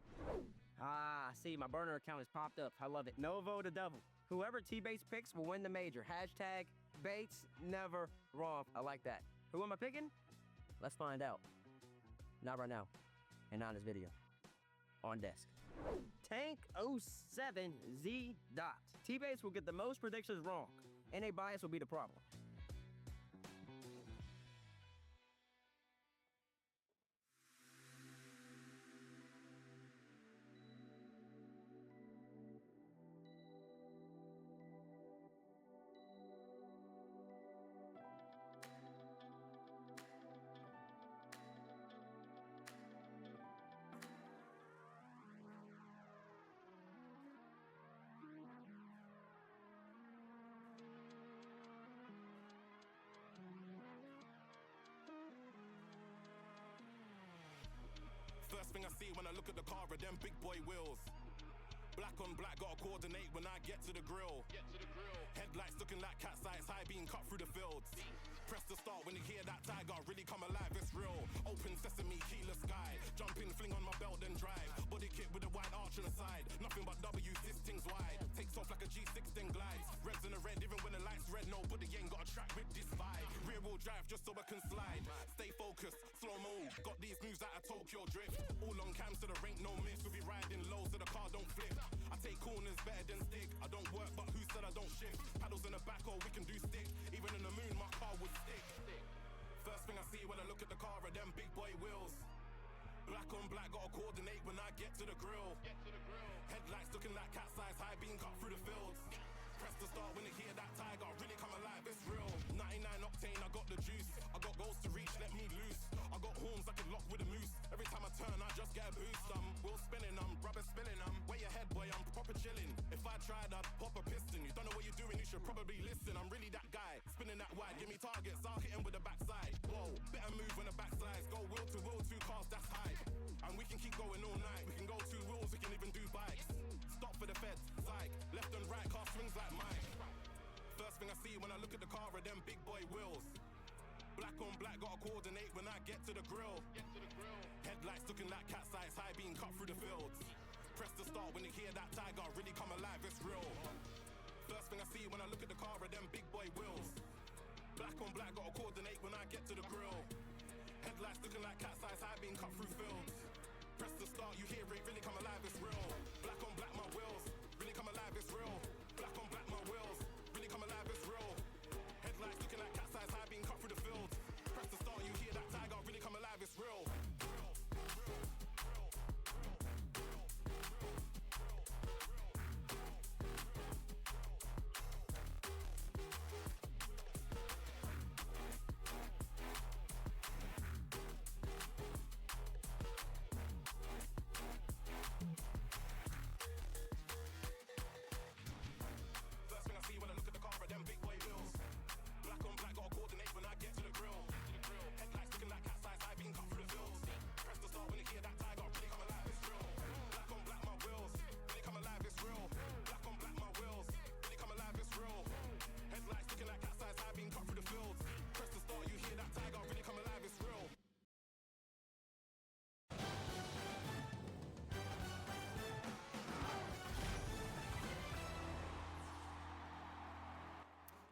Ah, see, my burner account has popped up. I love it. Novo the devil. Whoever T-Bates picks will win the major. Hashtag Bates never wrong. I like that. Who am I picking? Let's find out. Not right now. And not in this video. On desk. Tank 07 Z dot. T-Bates will get the most predictions wrong. NA bias will be the problem. First thing I see when I look at the car are them big boy wheels. Black on black, gotta coordinate when I get to the grill. Headlights looking like cat's eyes, high being cut through the fields. Press the start when you hear that tiger really come alive, it's real. Open sesame, keyless sky. Jump in, fling on my belt, then drive. Body kit with a wide arch on the side. Nothing but W's, this thing's wide. Takes off like a G6, then glides. Reds in the red, even when the light's red. Nobody ain't got a track with this vibe. Rear wheel drive just so I can slide. Stay focused, slow mo. Got these moves out of Tokyo Drift. All on cam so there ain't no miss. We'll be riding low so the car don't flip. I take corners better than stick. I don't work, but who said I don't shift? Paddles in the back, oh, we can do stick. Even in the moon, my car would stick. First thing I see when I look at the car are them big boy wheels. Black on black, gotta coordinate when I get to the grill. Headlights looking like cat's eyes, high being cut through the fields. Press the start when you hear that tiger really come alive, it's real. 99 octane, I got the juice. I got goals to reach, let me loose. I got horns I can lock with a moose. Every time I turn, I just get a boost. Wheel spinning, rubber spilling, way ahead, boy, I'm proper chilling. If I tried, I'd pop a piston. You don't know what you're doing, you should probably listen. I'm really that guy, spinning that wide, give me targets, I'll hit him with the backside. Whoa, better move when the backslides. Go wheel to wheel, 2 cars, that's high. And we can keep going all night. We can go 2 wheels, we can even do bikes. Stop for the feds, psych. Left and right, car swings like mine. First thing I see when I look at the car are them big boy wheels. Black on black, gotta coordinate when I get to the grill. Headlights looking like cat's eyes, high being cut through the fields. Press the start when you hear that tiger really come alive, it's real. First thing I see when I look at the car are them big boy wheels. Black on black, gotta coordinate when I get to the grill. Headlights looking like cat's eyes, high being cut through fields. Press the start, you hear it really come alive, it's real. Black on black, my wheels really come alive, it's real. Black on black, my wheels really come alive, it's real. Headlights looking like cat's eyes, high being cut through the fields. Press the start, you hear that tiger really come alive, it's real.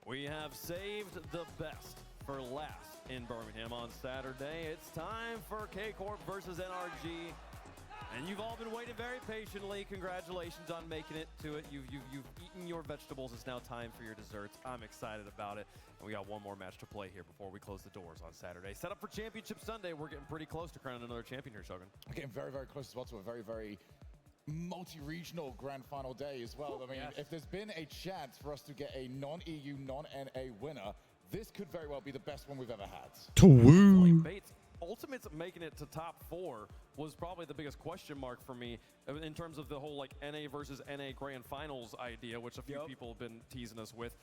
We have saved the best for last in Birmingham on Saturday. It's time for K-Corp versus NRG. And you've all been waiting very patiently. Congratulations on making it to it. You've eaten your vegetables. It's now time for your desserts. I'm excited about it. And we got one more match to play here before we close the doors on Saturday. Set up for Championship Sunday. We're getting pretty close to crowning another champion here, Shogun. We're getting very, very close as well to a very, very multi-regional grand final day as well. I mean, if there's been a chance for us to get a non-EU, non-NA winner, this could very well be the best one we've ever had. To woo! Bates Ultimates making it to top 4 was probably the biggest question mark for me in terms of the whole like NA versus NA grand finals idea, which a few people have been teasing us with.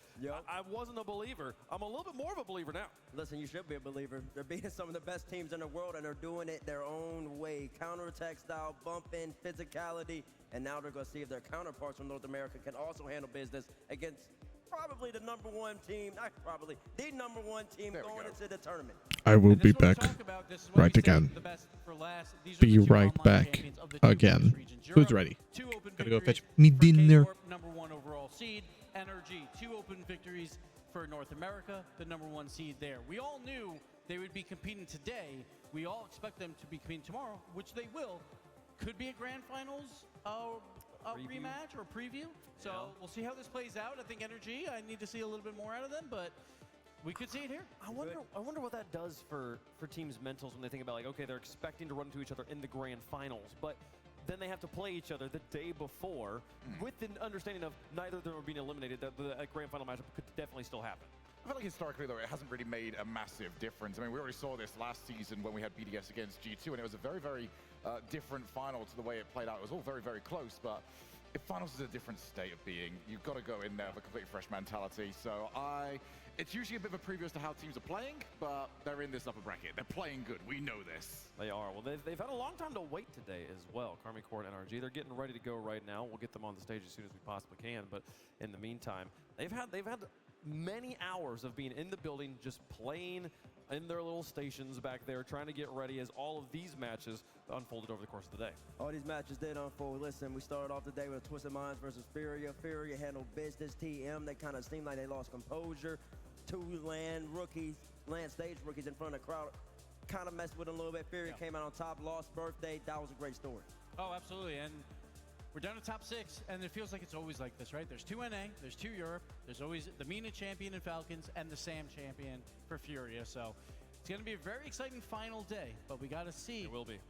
I wasn't a believer. I'm a little bit more of a believer now. Listen, you should be a believer. They're beating some of the best teams in the world, and they're doing it their own way. Counterattack style, bumping, physicality, and now they're going to see if their counterparts from North America can also handle business against probably the #1 team, not probably, the #1 team going into the tournament. I will be back right again. The best for last. past, these are be the two right online back champions of the two again. biggest regions. Who's Europe, ready? 2 open Gotta go victories fetch me for dinner. K-Corp, #1 overall seed. NRG, 2 open victories for North America, the #1 seed there. We all knew they would be competing today. We all expect them to be competing tomorrow, which they will. Could be a grand finals rematch or preview. So we'll see how this plays out. I think NRG, I need to see a little bit more out of them, but we could see it here. I wonder what that does for teams' mentals when they think about, like, okay, they're expecting to run into each other in the grand finals, but then they have to play each other the day before with the understanding of neither of them are being eliminated. The grand final matchup could definitely still happen. I feel like historically, though, it hasn't really made a massive difference. I mean, we already saw this last season when we had BDS against G2, and it was a very, very different final to the way it played out. It was all very, very close, but if finals is a different state of being, you've got to go in there with a completely fresh mentality. So it's usually a bit of a preview as to how teams are playing, but they're in this upper bracket. They're playing good. We know this. They are. Well, they've had a long time to wait today as well. Karmine Corp and NRG, they're getting ready to go right now. We'll get them on the stage as soon as we possibly can, but in the meantime, they've had many hours of being in the building, just playing in their little stations back there, trying to get ready as all of these matches unfolded over the course of the day. All these matches did unfold. Listen, we started off the day with Twisted Minds versus Furia. Furia handled business. TM, they kind of seemed like they lost composure. 2 land stage rookies in front of the crowd kind of messed with them a little bit. Furia came out on top, lost birthday. That was a great story. Oh, absolutely. And we're down to top 6, and it feels like it's always like this, right? There's 2 NA, there's 2 Europe, there's always the MENA champion in Falcons and the SAM champion for Furia. So it's going to be a very exciting final day, but we got to see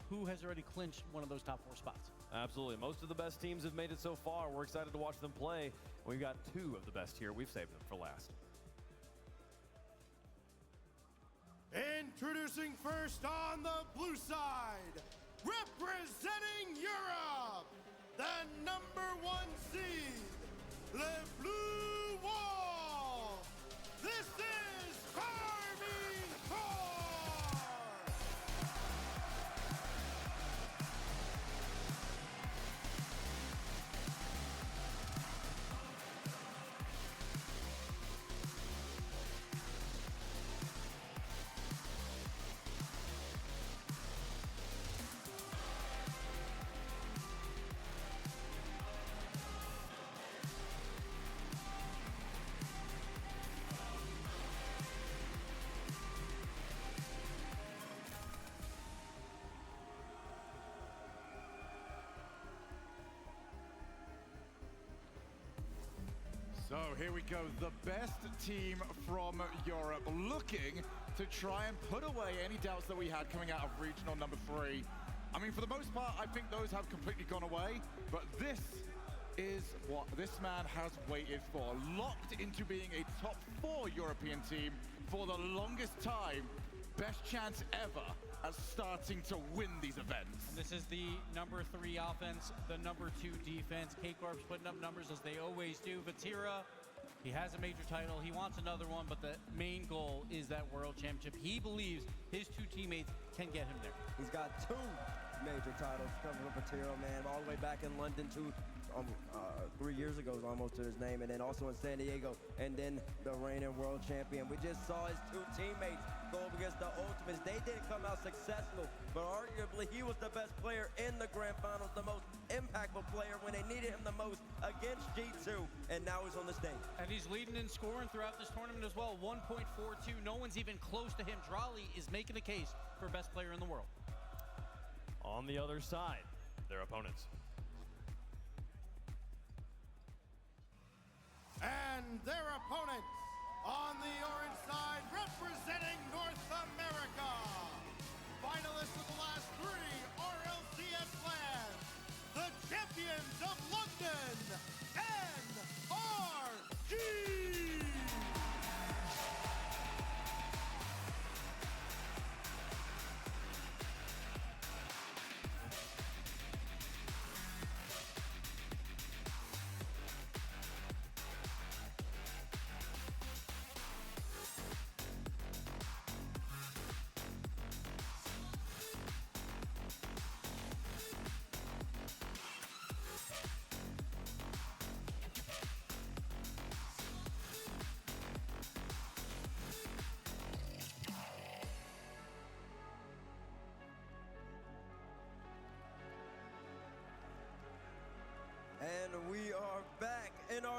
who has already clinched one of those top 4 spots. Absolutely. Most of the best teams have made it so far. We're excited to watch them play. We've got 2 of the best here. We've saved them for last. Introducing first on the blue side, representing Europe, the #1 seed, Le Blue Wall. This is Karmine Corp. So here we go, the best team from Europe, looking to try and put away any doubts that we had coming out of regional #3. I mean, for the most part, I think those have completely gone away, but this is what this man has waited for. Locked into being a top 4 European team for the longest time. Best chance ever at starting to win these events. And this is the #3 offense, the #2 defense. K-Corp's putting up numbers as they always do. Vatira, he has a major title. He wants another one, but the main goal is that world championship. He believes his 2 teammates can get him there. He's got 2 major titles coming from Vatira, man, all the way back in London, 3 years ago is almost to his name, and then also in San Diego, and then the reigning world champion. We just saw his 2 teammates go up against the Ultimates. They didn't come out successful, but arguably he was the best player in the grand finals, the most impactful player when they needed him the most against G2, and now he's on the stage. And he's leading in scoring throughout this tournament as well, 1.42. No one's even close to him. Drali is making a case for best player in the world. On the other side, their opponents. And their opponents on the orange side, representing North America, finalists of the last 3 RLCS lands, the champions of London, NRG.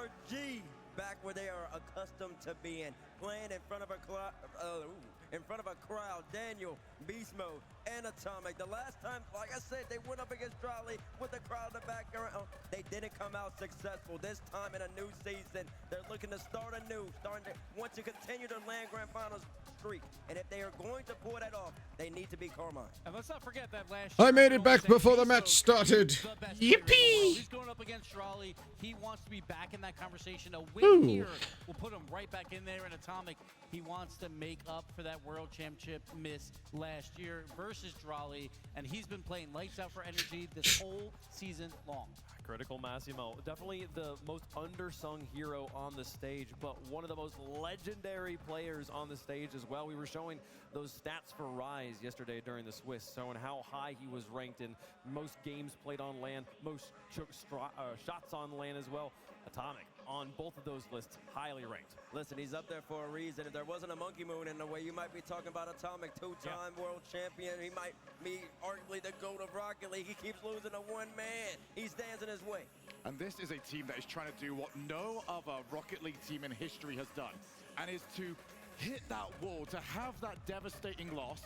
NRG back where they are accustomed to being, playing in front of a crowd. Daniel, Beast Mode, and Atomic. The last time, like I said, they went up against Trolley with the crowd in the background. They didn't come out successful. This time in a new season, they're looking to start anew, want to continue their land grand finals streak. And if they are going to pull that off, they need to be Carmine. And let's not forget that last I year, made it back before the match started. Yippee! He's going up against Raleigh. He wants to be back in that conversation. A win Ooh. here will put him right back in there. And Atomic, he wants to make up for that World Championship miss last year versus Raleigh. And he's been playing lights out for Energy this whole season long. Critical Massimo, definitely the most undersung hero on the stage, but one of the most legendary players on the stage as well. We were showing those stats for Rise yesterday during the Swiss, showing how high he was ranked in most games played on land, most shots on land as well. Atomic on both of those lists, highly ranked. Listen, he's up there for a reason. If there wasn't a monkey moon in the way, you might be talking about Atomic, two-time world champion. He might be arguably the GOAT of Rocket League. He keeps losing to one man. He stands in his way. And this is a team that is trying to do what no other Rocket League team in history has done, and is to hit that wall, to have that devastating loss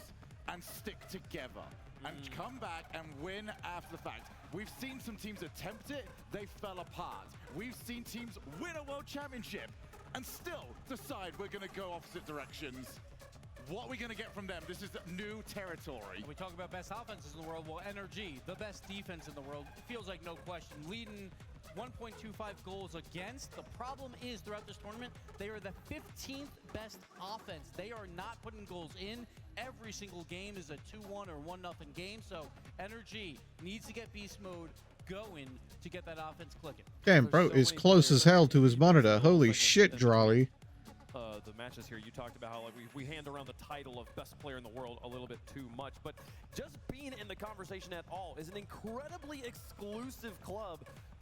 and stick together and come back and win after the fact. We've seen some teams attempt it, they fell apart. We've seen teams win a world championship and still decide we're going to go opposite directions. What are we going to get from them? This is new territory. We talk about best offenses in the world. Well, NRG, the best defense in the world. It feels like no question. Leading 1.25 goals against. The problem is throughout this tournament, they are the 15th best offense. They are not putting goals in. Every single game is a 2-1 or 1-0 game. So NRG needs to get beast mode going to get that offense clicking. Damn, bro is close as hell to his monitor. Holy shit, Drawley. The matches here, you talked about how like we hand around the title of best player in the world a little bit too much, but just being in the conversation at all is an incredibly exclusive club.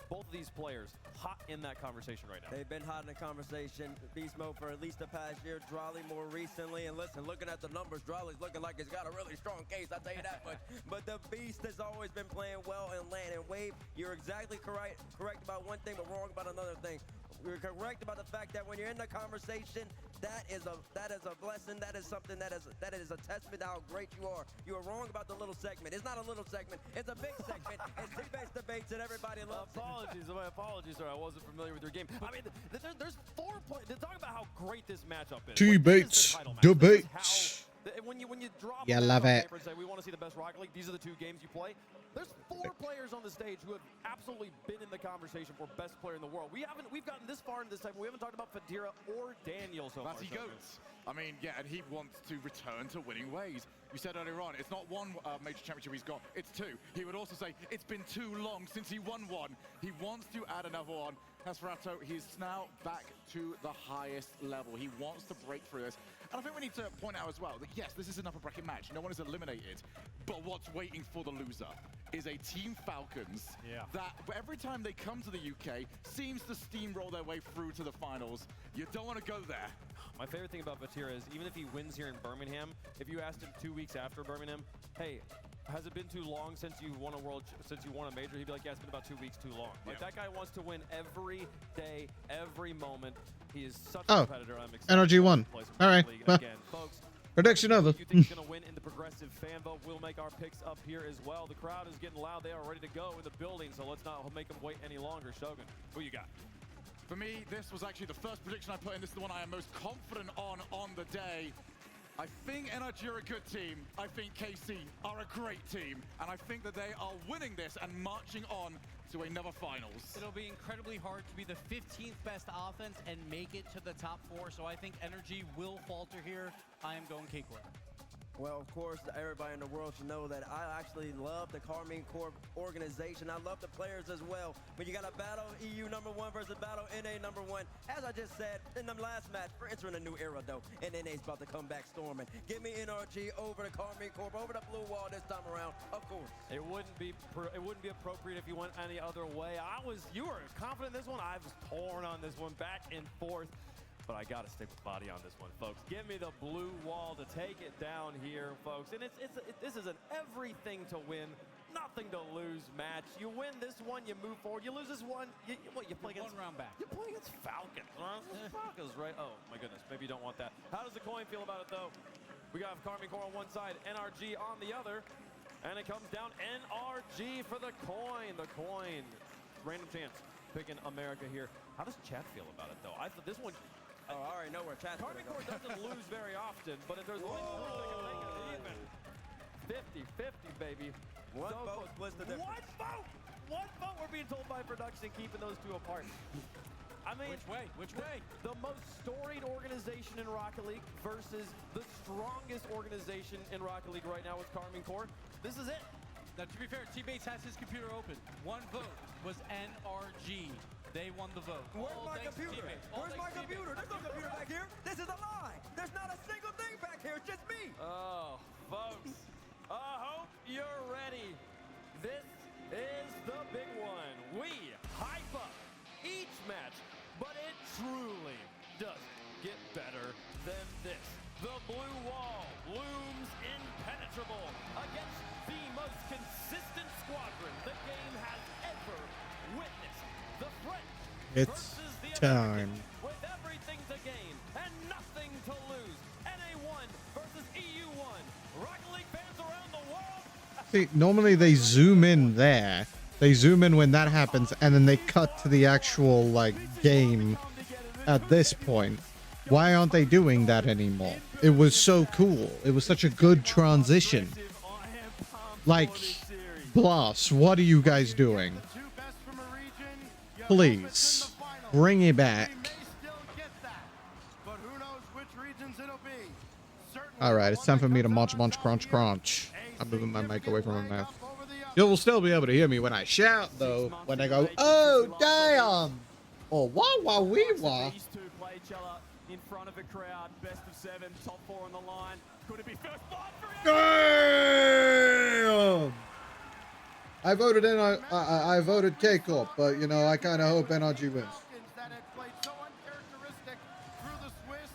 Both of these players hot in that conversation right now. They've been hot in the conversation. Beast Mode for at least the past year. Drawley more recently. And listen, looking at the numbers, Drawley's looking like he's got a really strong case. I'll tell you that much. But the Beast has always been playing well in land and wave. You're exactly correct about one thing, but wrong about another thing. You're correct about the fact that when you're in the conversation, that is a blessing. That is something that is a testament to how great you are. You are wrong about the little segment. It's not a little segment. It's a big segment. It's team-based debates that everybody loves. My apologies, sir. I wasn't familiar with your game. I mean, there's 4 players. Talk about how great this matchup is. Debates. Debates. When you drop Yeah, love it. paper and say we want to see the best Rocket League, these are the 2 games you play. There's 4 players on the stage who have absolutely been in the conversation for best player in the world. We've gotten this far in this segment. We haven't talked about Fadira or Daniel so far. But he goes. I mean, yeah, and he wants to return to winning ways. You said earlier on, it's not 1 major championship he's got, it's 2. He would also say, it's been too long since he won 1. He wants to add another one. Nosferatu, he's now back to the highest level. He wants to break through this. And I think we need to point out as well that, yes, this is an upper bracket match. No one is eliminated. But what's waiting for the loser is a Team Falcons that every time they come to the UK seems to steamroll their way through to the finals. You don't want to go there. My favorite thing about Vatira is even if he wins here in Birmingham, if you asked him 2 weeks after Birmingham, hey, has it been too long since you won a major? He'd be like, yeah, it's been about 2 weeks too long. Like that guy wants to win every day, every moment. He is such a competitor. I'm excited. NRG won. All right. Well, again, folks. Prediction over. You think he's going to win in the progressive fan vote? We'll make our picks up here as well. The crowd is getting loud. They are ready to go in the building, so let's not make them wait any longer. Shogun, who you got? For me, this was actually the first prediction I put in. This is the one I am most confident on the day. I think NRG are a good team. I think KC are a great team. And I think that they are winning this and marching on to another finals. It'll be incredibly hard to be the 15th best offense and make it to the top 4. So I think NRG will falter here. I am going K-Corp. Well, of course, everybody in the world should know that I actually love the Carmine Corp organization. I love the players as well. When you got a battle EU #1 versus battle NA #1, as I just said in the last match, we're entering a new era though, and NA's about to come back storming. Give me NRG over to Carmine Corp, over the blue wall this time around, of course. It wouldn't be appropriate if you went any other way. You were confident in this one. I was torn on this one, back and forth. But I got to stick with body on this one, folks. Give me the blue wall to take it down here, folks. And this is an everything to win, nothing to lose match. You win this one, you move forward. You lose this one, you play against... One round back. You play against Falcons. Falcons, right? Oh, my goodness. Maybe you don't want that. How does the coin feel about it, though? We got Karmine Corp on one side, NRG on the other. And it comes down NRG for the coin. The coin. Random chance. Picking America here. How does chat feel about it, though? I thought this one... Oh, I already know where chat's going to go. Karmine Corp doesn't lose very often, but if there's only one that can make it even. 50-50, baby. One vote splits the difference. One vote! One vote, we're being told by production, keeping those two apart. I mean, which way? Which way? The most storied organization in Rocket League versus the strongest organization in Rocket League right now with Karmine Corp. This is it. Now, to be fair, T-Bates has his computer open. One vote was NRG. They won the vote. Where's my computer? Where's my computer? There's no computer back here. This is a lie. There's not a single thing back here. It's just me. Oh, folks. I hope you're ready. This is the big one. We hype up each match, but it truly doesn't get better than this. The blue wall looms impenetrable against the most consistent squadron the game has ever witnessed. The French It's versus the time. Americans with everything to gain and nothing to lose. NA1 versus EU1. Rocket League fans around the world. See, normally they zoom in there. They zoom in when that happens, and then they cut to the actual, like, game at this point. Why aren't they doing that anymore? It was so cool. It was such a good transition. Like, Blast, what are you guys doing? Please, bring it back. Alright, it's time for me to munch, crunch, crunch. I'm moving my mic away from my mouth. You will still be able to hear me when I shout, though. When I go, oh, damn! Or wah, wah, wee, wah. These two play each other in front of a crowd. Best of 7, top 4 on the line. Could it be first blood for Damn! I voted in. I voted K Corp, but you know I kind of hope NRG wins. That had played so uncharacteristic through the Swiss,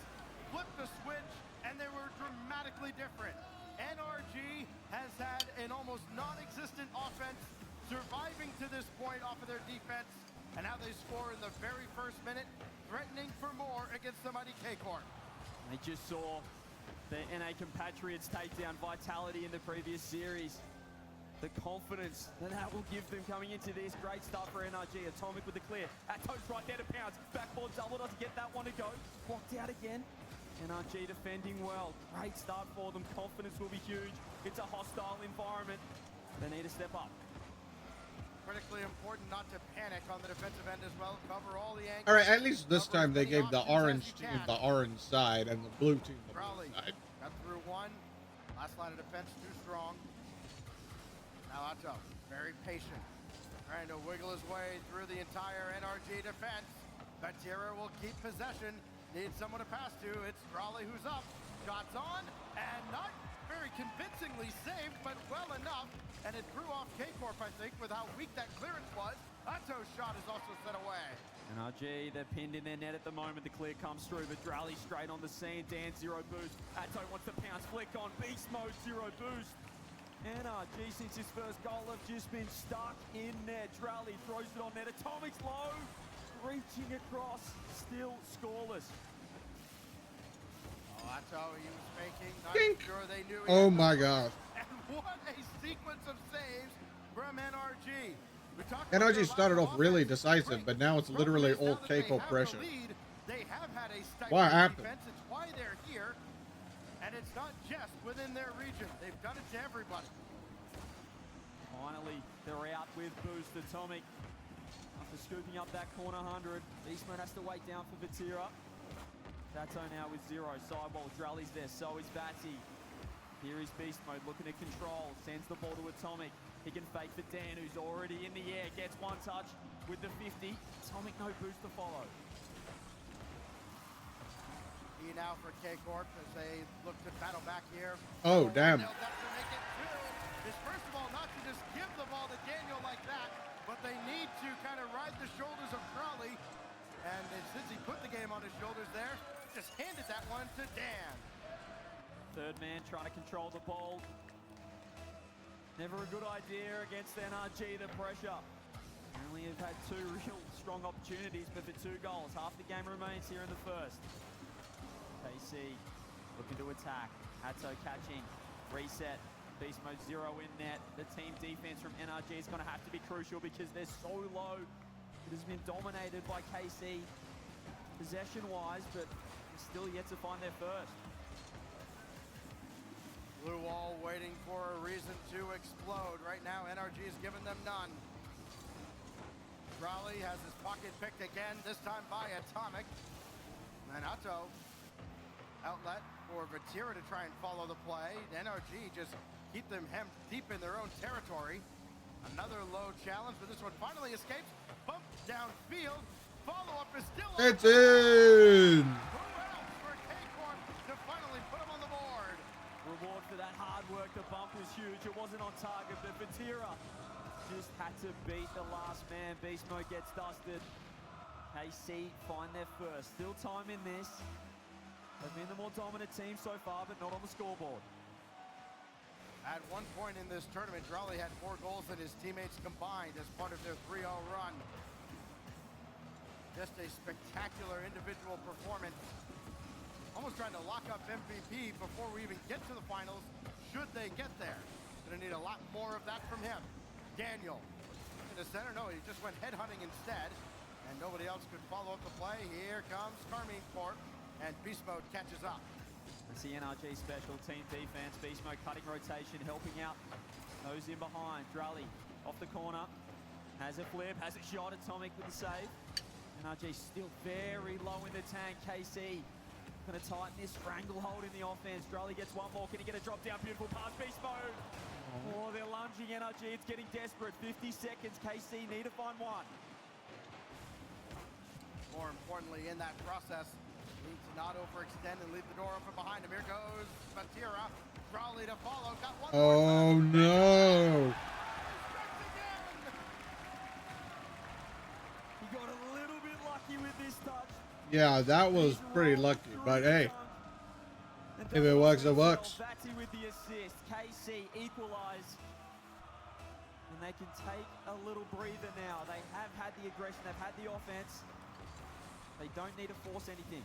flipped the switch, and they were dramatically different. NRG has had an almost non-existent offense, surviving to this point off of their defense, and now they score in the very first minute, threatening for more against the mighty K Corp. They just saw the NA compatriots take down Vitality in the previous series. The confidence that will give them coming into this. Great start for NRG. Atomic with the clear. Ato's right there to pounce. Backboard double doesn't get that one to go. Blocked out again. NRG defending well. Great start for them. Confidence will be huge. It's a hostile environment. They need to step up. Critically important not to panic on the defensive end as well. Cover all the angles. All right, at least this time they gave the orange team the orange side and the blue team the blue side. Got through one. Last line of defense too strong. Now Ato, very patient, trying to wiggle his way through the entire NRG defense. Batira will keep possession. Needs someone to pass to. It's Raleigh who's up. Shots on, and not very convincingly saved, but well enough. And it threw off K-Corp, I think, with how weak that clearance was. Ato's shot is also set away. NRG, they're pinned in their net at the moment. The clear comes through, but Drally straight on the scene. Dan, 0 boost. Ato wants to pounce. Flick on. Beast mode, 0 boost. NRG, since his first goal, have just been stuck in net. Drally throws it on net. Atomic's low. Reaching across. Still scoreless. Oh, Ato, he was faking. Not Dink. sure they knew. Oh my God. And what a sequence of saves from NRG. NRG started off really decisive, but now it's literally all K-Corp pressure. They have had a What happened? defense. It's why they're here. And it's not just within their region. They've done it to everybody. Finally, they're out with boost. Atomic, after scooping up that corner 100. Beastman has to wait down for Batira. Dato now with 0. Sidewall, Drally's there, so is Batsy. Here is Beast Mode looking at control. Sends the ball to Atomic. He can fake for Dan, who's already in the air. Gets one touch with the 50. Atomic, no boost to follow. Now for K-Corp as they look to battle back here. Oh, damn. They'll definitely make it two. Is first of all not to just give the ball to Daniel like that, but they need to kind of ride the shoulders of Crowley. And since he put the game on his shoulders there, just handed that one to Dan. Third man trying to control the ball. Never a good idea against NRG, the pressure. Only have had 2 real strong opportunities, but for 2 goals. Half the game remains here in the first. KC looking to attack. Hatto catching. Reset. Beast mode 0 in net. The team defense from NRG is going to have to be crucial because they're so low. It has been dominated by KC possession-wise, but still yet to find their first. Blue wall waiting for a reason to explode. Right now, NRG has given them none. Raleigh has his pocket picked again, this time by Atomic. And Hatto, outlet for Vatira to try and follow the play. NRG just keep them hemmed deep in their own territory. Another low challenge, but this one finally escapes. Bump downfield. Follow-up is still on. It's in! For K-Corp to finally put him on the board. Reward for that hard work. The bump was huge. It wasn't on target, but Vatira just had to beat the last man. Beast mode gets dusted. KC find their first. Still time in this. They've been the more dominant team so far, but not on the scoreboard. At one point in this tournament, Raleigh had 4 goals than his teammates combined as part of their 3-0 run. Just a spectacular individual performance. Almost trying to lock up MVP before we even get to the finals, should they get there. Gonna need a lot more of that from him. Daniel in the center. No, he just went headhunting instead, and nobody else could follow up the play. Here comes Carmine Corp, and Beast Mode catches up. It's the NRG special team defense. Beast Mode cutting rotation, helping out those in behind. Drully off the corner, has a flip, has a shot. Atomic with the save. NRG still very low in the tank. KC gonna tighten this stranglehold in the offense. Drully gets one more. Can he get a drop down? Beautiful pass. Beast Mode. Oh, they're lunging NRG. It's getting desperate. 50 seconds. KC need to find one. More importantly, in that process, need to not overextend and leave the door open behind him. Here goes Vatira. Raleigh to follow. Got one more. Oh no! He got a little bit lucky with this touch. Yeah, that was pretty lucky, but hey, if it works, it works. Vati with the assist. KC equalize. And they can take a little breather now. They have had the aggression. They've had the offense. They don't need to force anything.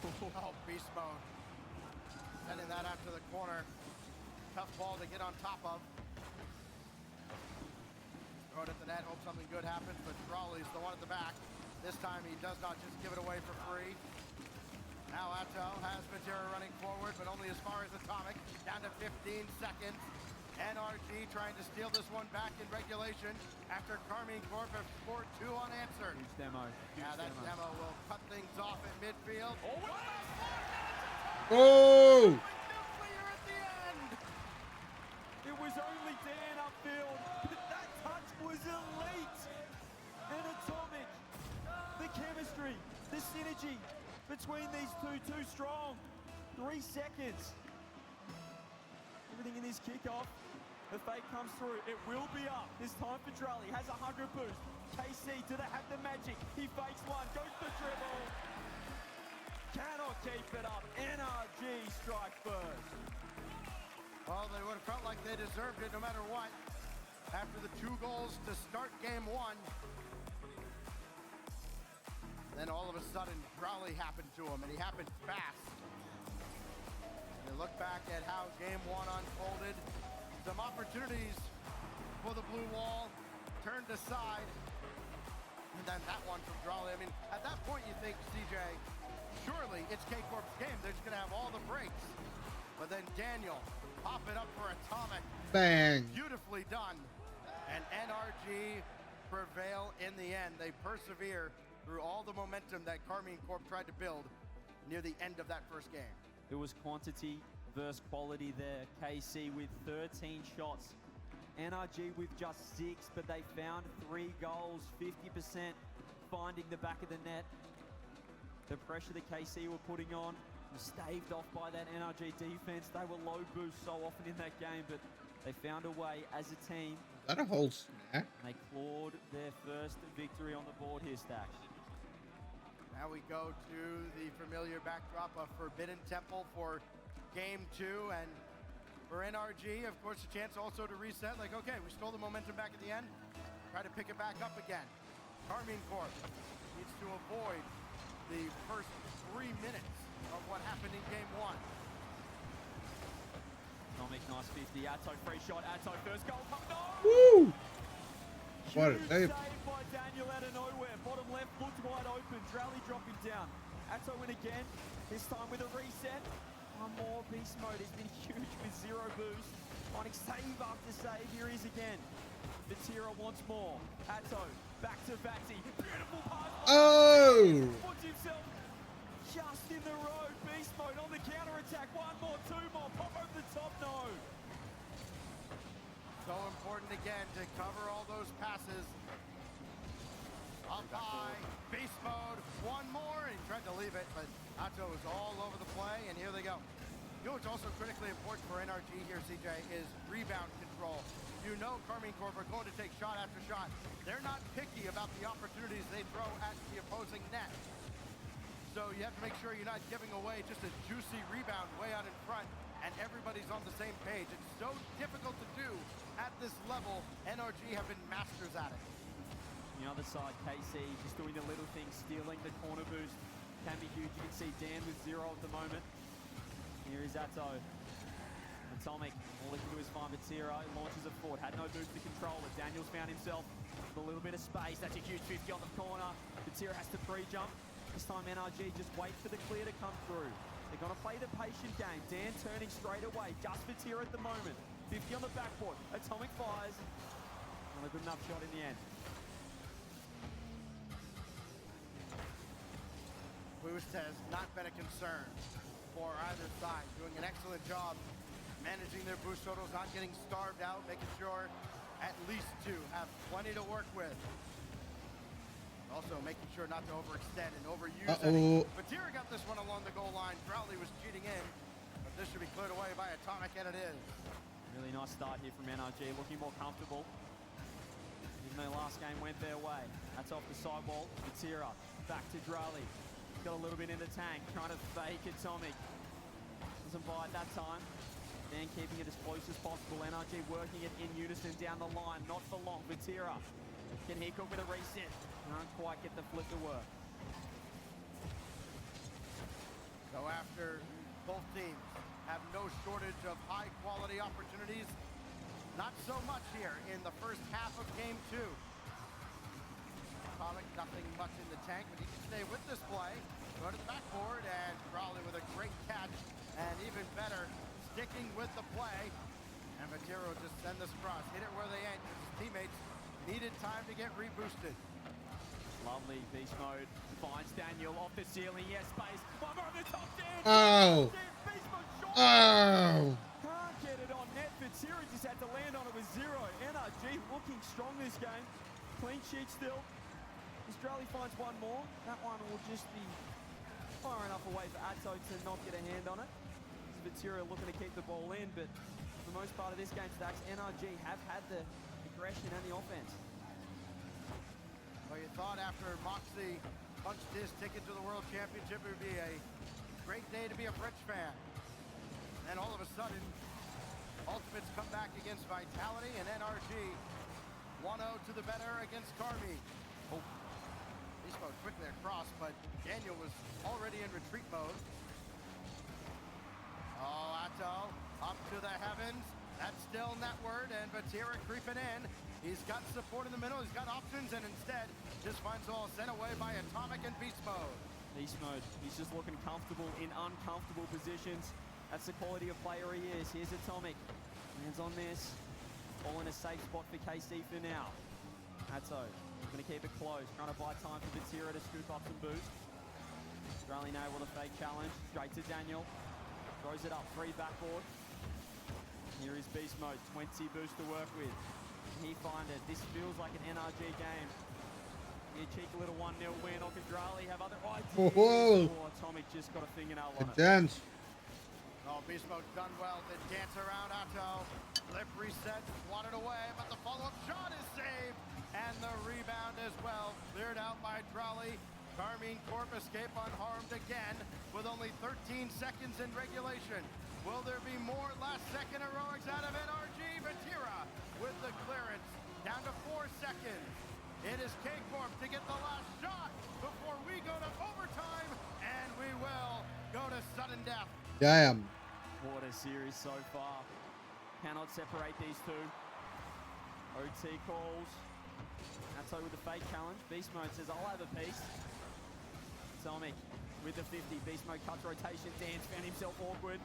Oh, Beast Mode. Sending that out to the corner. Tough ball to get on top of. Throw it at the net, hope something good happens, but Raleigh's the one at the back. This time he does not just give it away for free. Now Atto has Vatira running forward, but only as far as Atomic. Down to 15 seconds. NRG trying to steal this one back in regulation after Carmine Corp have scored 2 unanswered. Huge demo. Yeah, that demo will cut things off at midfield. Oh! Nuclear at the end! It was only Dan upfield, but that touch was elite. And Atomic, the chemistry, the synergy between these two, too strong. 3 seconds. Everything in this kickoff. The fake comes through. It will be up. This time for Drully. Has 100 boost. KC, do they have the magic? He fakes one. Goes the dribble. Cannot keep it up. NRG strike first. Well, they would have felt like they deserved it no matter what. After the 2 goals to start game 1. Then all of a sudden, Raleigh happened to him, and he happened fast. They look back at how game 1 unfolded. Some opportunities for the blue wall, turned aside. And then that one from Raleigh. I mean, at that point you think, CJ, surely it's K-Corp's game. They're just gonna have all the breaks. But then Daniel, pop it up for Atomic. Bang. Beautifully done. And NRG prevail in the end. They persevere through all the momentum that Carmine Corp tried to build near the end of that first game. It was quantity versus quality there. KC with 13 shots. NRG with just 6, but they found 3 goals, 50% finding the back of the net. The pressure that KC were putting on was staved off by that NRG defense. They were low boost so often in that game, but they found a way as a team. Is that a whole snack? They clawed their first victory on the board here, Stack. Now we go to the familiar backdrop of Forbidden Temple for Game 2, and for NRG. Of course, a chance also to reset. Like, okay, we stole the momentum back at the end. Try to pick it back up again. Karmine Corp needs to avoid the first 3 minutes of what happened in game 1. Atomic, nice 50. Atto, free shot. Atto, first goal. No! Woo! What a Huge save. save by Daniel out of nowhere. Bottom left looked wide open. Drally dropping down. Atto in again. This time with a reset. One more. Beast mode has been huge with 0 boost. Finding save after save. Here he is again. Vatira wants more. Atto back to Vati. Beautiful pass. Oh! Puts himself just in the road. Beast mode on the counter attack. 1 more, 2 more. Pop over the top. No. So important again to cover all those passes. Up high, beast mode, 1 more, and he tried to leave it, but Atto is all over the play, and here they go. You know what's also critically important for NRG here, CJ, is rebound control. You know Karmine Corp are going to take shot after shot. They're not picky about the opportunities they throw at the opposing net. So you have to make sure you're not giving away just a juicy rebound way out in front, and everybody's on the same page. It's so difficult to do at this level. NRG have been masters at it. On the other side, KC just doing the little things, stealing the corner boost. Can be huge. You can see Dan with 0 at the moment. Here is Atto. Atomic, all he can do is find Vatira. He launches a forward, had no boost to control it. Daniel's found himself with a little bit of space. That's a huge 50 on the corner. Vatira has to pre-jump. This time NRG just wait for the clear to come through. They're going to play the patient game. Dan turning straight away. Just Vatira at the moment. 50 on the backboard. Atomic fires. Not a good enough shot in the end. Boost has not been a concern for either side. Doing an excellent job managing their boost totals, not getting starved out, making sure at least 2 have plenty to work with. Also making sure not to overextend and overuse any. Vatira got this one along the goal line. Crowley was cheating in, but this should be cleared away by Atomic, and it is. Really nice start here from NRG, looking more comfortable. Even though last game went their way. That's off the sidewall. Vatira back to Drali. Got a little bit in the tank, trying to fake Atomic. Doesn't bite that time. Dan keeping it as close as possible. NRG working it in unison down the line, not for long. Vatira can he cook with a reset. Can't quite get the flip to work. So after both teams have no shortage of high quality opportunities, not so much here in the first half of game 2. Atomic, nothing much in the tank, but he can stay with this play. Go to the backboard, and Crowley with a great catch, and even better, sticking with the play. And Vatira just send this across, hit it where they ain't, because his teammates needed time to get reboosted. Lovely beast mode. Finds Daniel off the ceiling. Yes, space. 1 more on the top. Dan. Oh. Beast mode shot. Oh. Can't get it on net. Vatira just had to land on it with 0. NRG looking strong this game. Clean sheet still. Australia finds 1 more. That one will just be far enough away for Atto to not get a hand on it. Vatira looking to keep the ball in, but for the most part of this game, Stacks, NRG have had the aggression and the offense. Well, you thought after Moxie punched his ticket to the World Championship, it would be a great day to be a French fan. And all of a sudden, Ultimates come back against Vitality, and NRG 1-0 to the better against Karmine. Oh, beast mode quickly across, but Daniel was already in retreat mode. Oh, Atto up to the heavens. That's still netward, and Vatira creeping in. He's got support in the middle, he's got options, and instead just finds all sent away by Atomic and Beast Mode. Beast Mode, he's just looking comfortable in uncomfortable positions. That's the quality of player he is. Here's Atomic, lands on this. All in a safe spot for KC for now. Atto, gonna keep it close, trying to buy time for Vatira to scoop up some boost. Australian able to fake challenge, straight to Daniel. Throws it up, free backboard. Here is Beast Mode, 20 boost to work with. He find it. This feels like an NRG game. Here, cheeky little 1-0 win. Or Drali have other ideas. Whoa. Oh, Atomic just got a fingernail on it. Dance. Oh, Beast Mode done well. Then dance around Atto. Flip reset, swatted away, but the follow-up shot is saved. And the rebound as well. Cleared out by Drali. Karmine Corp escape unharmed again with only 13 seconds in regulation. Will there be more last-second heroics out of NRG? Vatira with the clearance. Down to 4 seconds. It is K-Corp to get the last shot before we go to overtime, and we will go to sudden death. Damn. What a series so far. Cannot separate these two. OT calls. Natto with the fake challenge. Beast Mode says, I'll have a piece. Tomic with the 50. Beast Mode cuts rotation. Dance found himself awkward.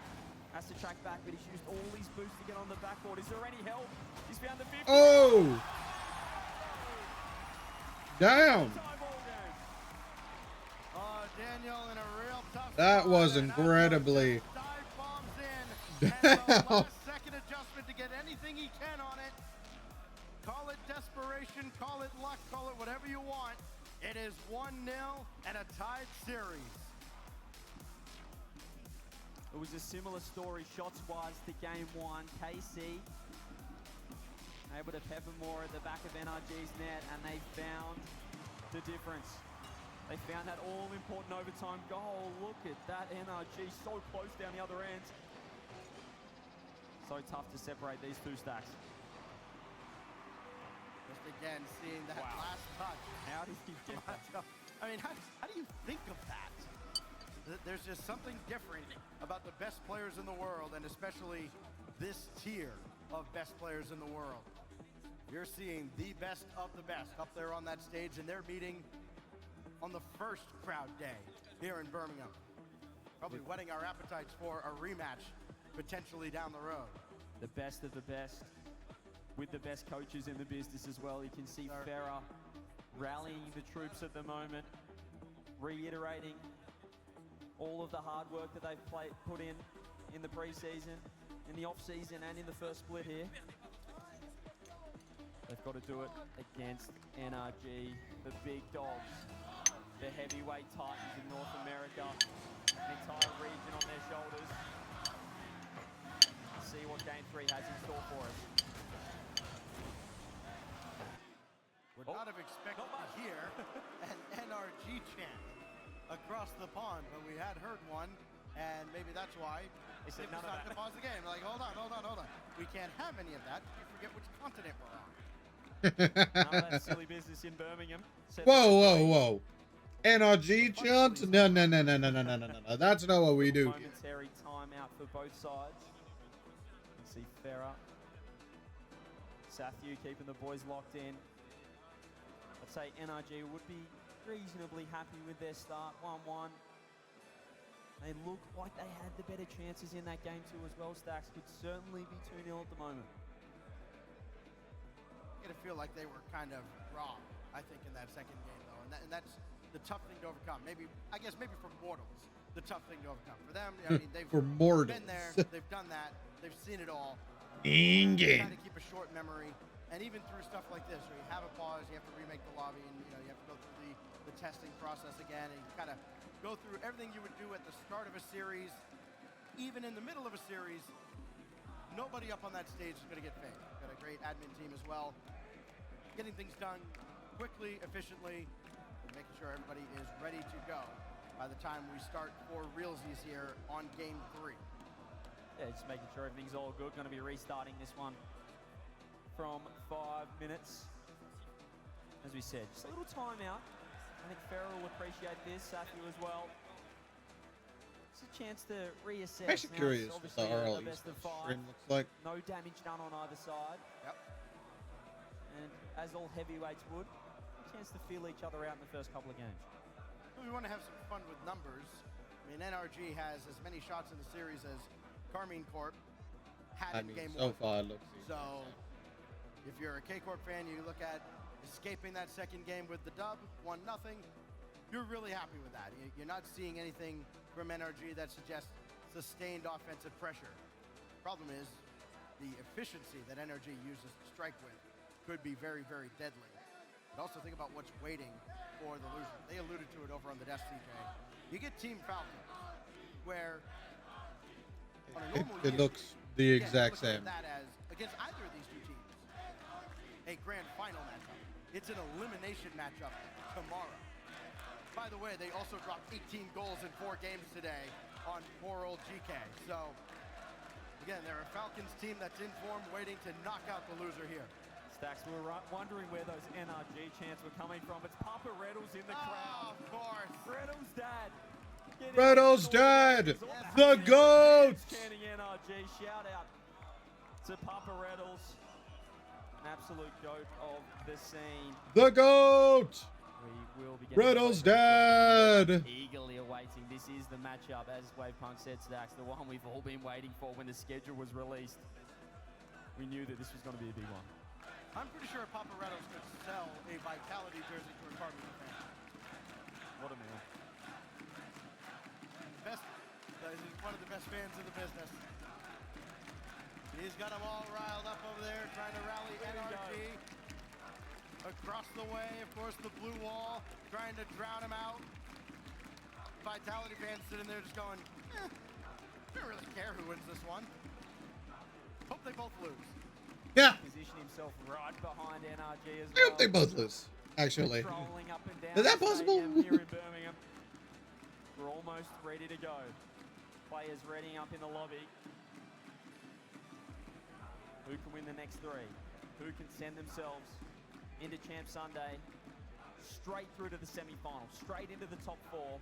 Has to track back, but he's used all his boosts to get on the backboard. Is there any help? He's found the 50. Oh! Damn! Daniel in a real tough That was incredibly. Damn! Second adjustment to get anything he can on it. Call it desperation, call it luck, call it whatever you want. It is 1-0 and a tied series. It was a similar story shots-wise to game 1. KC able to pepper more at the back of NRG's net, and they found the difference. They found that all-important overtime goal. Look at that NRG, so close down the other end. So tough to separate these two stacks. Just again, seeing that last touch. How did he get that? I mean, how do you think of that? There's just something different about the best players in the world, and especially this tier of best players in the world. You're seeing the best of the best up there on that stage, and they're meeting on the first crowd day here in Birmingham. Probably whetting our appetites for a rematch potentially down the road. The best of the best with the best coaches in the business as well. You can see Farah rallying the troops at the moment, reiterating all of the hard work that they've put in the preseason, in the off-season, and in the first split here. They've got to do it against NRG, the big dogs, the heavyweight titans in North America, an entire region on their shoulders. Let's see what Game 3 has in store for us. Would not have expected to hear an NRG chant across the pond, but we had heard one, and maybe that's why they decided to pause the game. Like, hold on. We can't have any of that. You forget which continent we're on. None of that silly business in Birmingham. Whoa. NRG chant? No. That's not what we do. Momentary timeout for both sides. You can see Farah, Sathu keeping the boys locked in. I'd say NRG would be reasonably happy with their start, 1-1. They look like they had the better chances in that game too as well. Stacks could certainly be 2-0 at the moment. I get a feel like they were kind of raw, I think, in that second game though, and that's the tough thing to overcome. Maybe for mortals, the tough thing to overcome. For them, I mean, they've been there, they've done that, they've seen it all. Kind of keep a short memory, and even through stuff like this, where you have a pause, you have to remake the lobby, and you have to go through the testing process again, and you kind of go through everything you would do at the start of a series, even in the middle of a series. Nobody up on that stage is going to get paid. Got a great admin team as well, getting things done quickly, efficiently, and making sure everybody is ready to go by the time we start for realsies here on Game 3. Yeah, just making sure everything's all good. Going to be restarting this one from 5 minutes. As we said, just a little timeout. I think Farah will appreciate this, Sathu as well. It's a chance to reassess. I'm actually curious what the RLCS stream looks like. No damage done on either side. Yep. And as all heavyweights would, a chance to feel each other out in the first couple of games. We want to have some fun with numbers. I mean, NRG has as many shots in the series as Carmine Corp had in Game 1. So far, it looks easy. So, if you're a K-Corp fan, you look at escaping that second game with the dub, 1-0, you're really happy with that. You're not seeing anything from NRG that suggests sustained offensive pressure. Problem is, the efficiency that NRG uses to strike with could be very, very deadly. But also think about what's waiting for the loser. They alluded to it over on the desk, CJ. You get Team Falcon, where on a normal it year, looks the exact same. that as against either of these two teams, a grand final matchup. It's an elimination matchup tomorrow. By the way, they also dropped 18 goals in 4 games today on poor old GK. So Again, they're a Falcons team that's in form, waiting to knock out the loser here. Stacks, we were wondering where those NRG chants were coming from. It's Papa Reddles in the crowd. Of course. Reddles' dad. Reddles' dad. The GOAT. Chanting NRG. Shout out to Papa Reddles. An absolute goat of the scene. The GOAT. We will be Reddles' dad. Eagerly awaiting. This is the matchup, as Wavepunk said, Stacks, the one we've all been waiting for when the schedule was released. We knew that this was going to be a big one. I'm pretty sure Papa Reddles could sell a Vitality jersey to a Cardinals fan. What a man. He's one of the best fans in the business. He's got them all riled up over there, trying to rally NRG. Across the way, of course, the blue wall, trying to drown him out. Vitality fans sitting there just going, I don't really care who wins this one. Hope they both lose. Yeah. Position himself right behind NRG as I well. hope they both lose, actually. Patrolling up and down Is that the possible? stadium here in Birmingham. We're almost ready to go. Players readying up in the lobby. Who can win the next three? Who can send themselves into Champ Sunday, straight through to the semi-final, straight into the top four?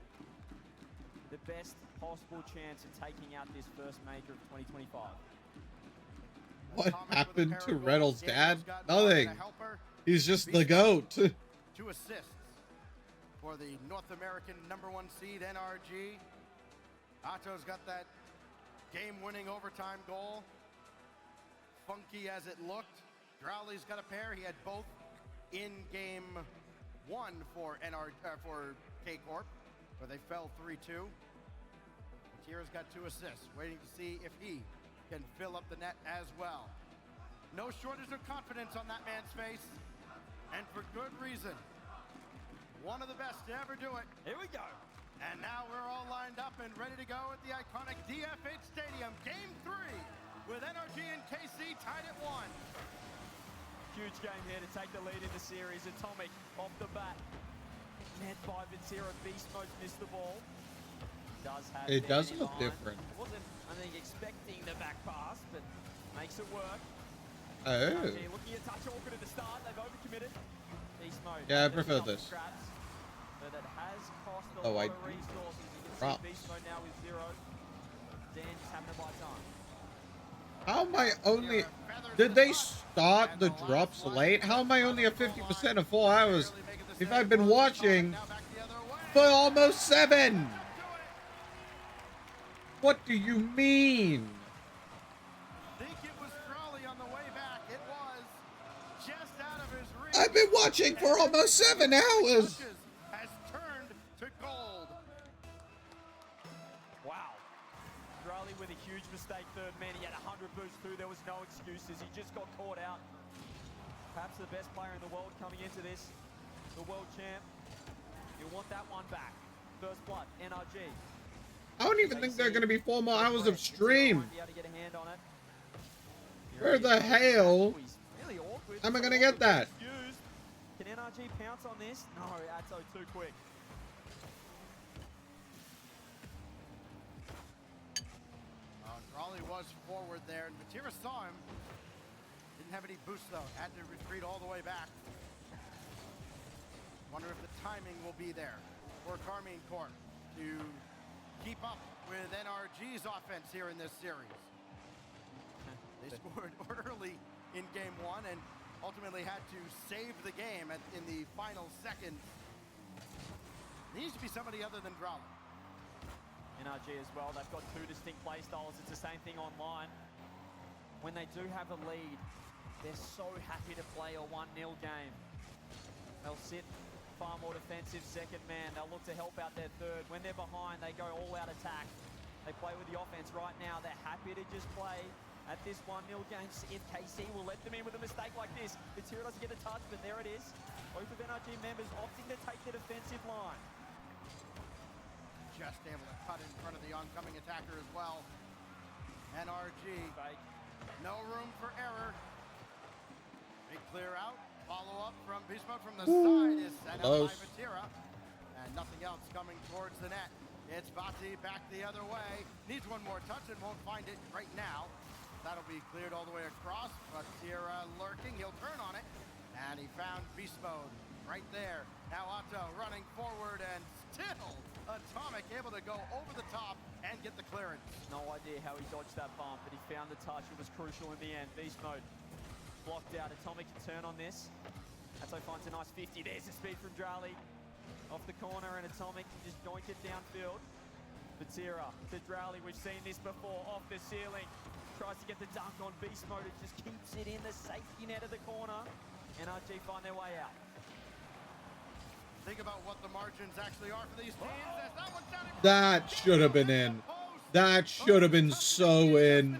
The best possible chance of taking out this first major of 2025. What happened to Reddles' dad? Nothing. He's just the GOAT. 2 assists for the North American #1 seed NRG. Otto's got that game-winning overtime goal. Funky as it looked. Drowley's got a pair. He had both in game 1 for K-Corp, where they fell 3-2. Matira's got 2 assists, waiting to see if he can fill up the net as well. No shortage of confidence on that man's face, and for good reason. One of the best to ever do it. Here we go. And now we're all lined up and ready to go at the iconic DFH Stadium. Game 3 with NRG and KC tied at 1. Huge game here to take the lead in the series. Atomic off the bat. Net by Ventira. Beast Mode's missed the ball. It does look different. Wasn't, I think, expecting the back pass, but makes it work. Oh. NRG looking at touch awkward at the start. They've overcommitted. Beast Mode. Yeah, I prefer this. Scraps, but it has cost a Oh, lot I of resources. You can drops. see Beast Mode now with 0. Dan just having to buy time. How am I only... Did they start the drops late? How am I only at 50% of 4 hours if I've been watching for almost 7? What do you mean? Think it was Crawley on the way back. It was just out of his reach. I've been watching for almost 7 hours. Has turned to gold. Wow. Drowley with a huge mistake third man. He had 100 boosts through. There was no excuses. He just got caught out. Perhaps the best player in the world coming into this. The world champ. You want that one back. First blood, NRG. I don't even think there are going to be 4 more hours of stream. Where the hell am I going to get that? Can NRG pounce on this? No, Atto too quick. Crawley was forward there, and Matira saw him. Didn't have any boost though. Had to retreat all the way back. Wonder if the timing will be there for Carmine Corp to keep up with NRG's offense here in this series. They scored early in game 1 and ultimately had to save the game in the final seconds. It needs to be somebody other than Drowley. NRG as well, they've got 2 distinct play styles. It's the same thing online. When they do have a lead, they're so happy to play a 1-0 game. They'll sit far more defensive second man. They'll look to help out their third. When they're behind, they go all-out attack. They play with the offense right now. They're happy to just play at this 1-0 game. See if KC will let them in with a mistake like this. Matira doesn't get a touch, but there it is. Both of NRG members opting to take the defensive line. Just able to cut in front of the oncoming attacker as well. NRG, no room for error. Big clear out. Follow up from Beast Mode from the side is sent out by Matira. And nothing else coming towards the net. It's Vati back the other way. Needs one more touch and won't find it right now. That'll be cleared all the way across. Batira lurking. He'll turn on it. And he found beast mode right there. Now Otto running forward and still Atomic able to go over the top and get the clearance. No idea how he dodged that bump, but he found the touch. It was crucial in the end. Beast mode blocked out. Atomic can turn on this. Atto finds a nice 50. There's the speed from Drali. Off the corner, and Atomic just doink it downfield. Batira to Drali. We've seen this before. Off the ceiling. Tries to get the dunk on beast mode. It just keeps it in the safety net of the corner. NRG find their way out. Think about what the margins actually are for these teams. As that one's down in That should have been in. That should have been so in.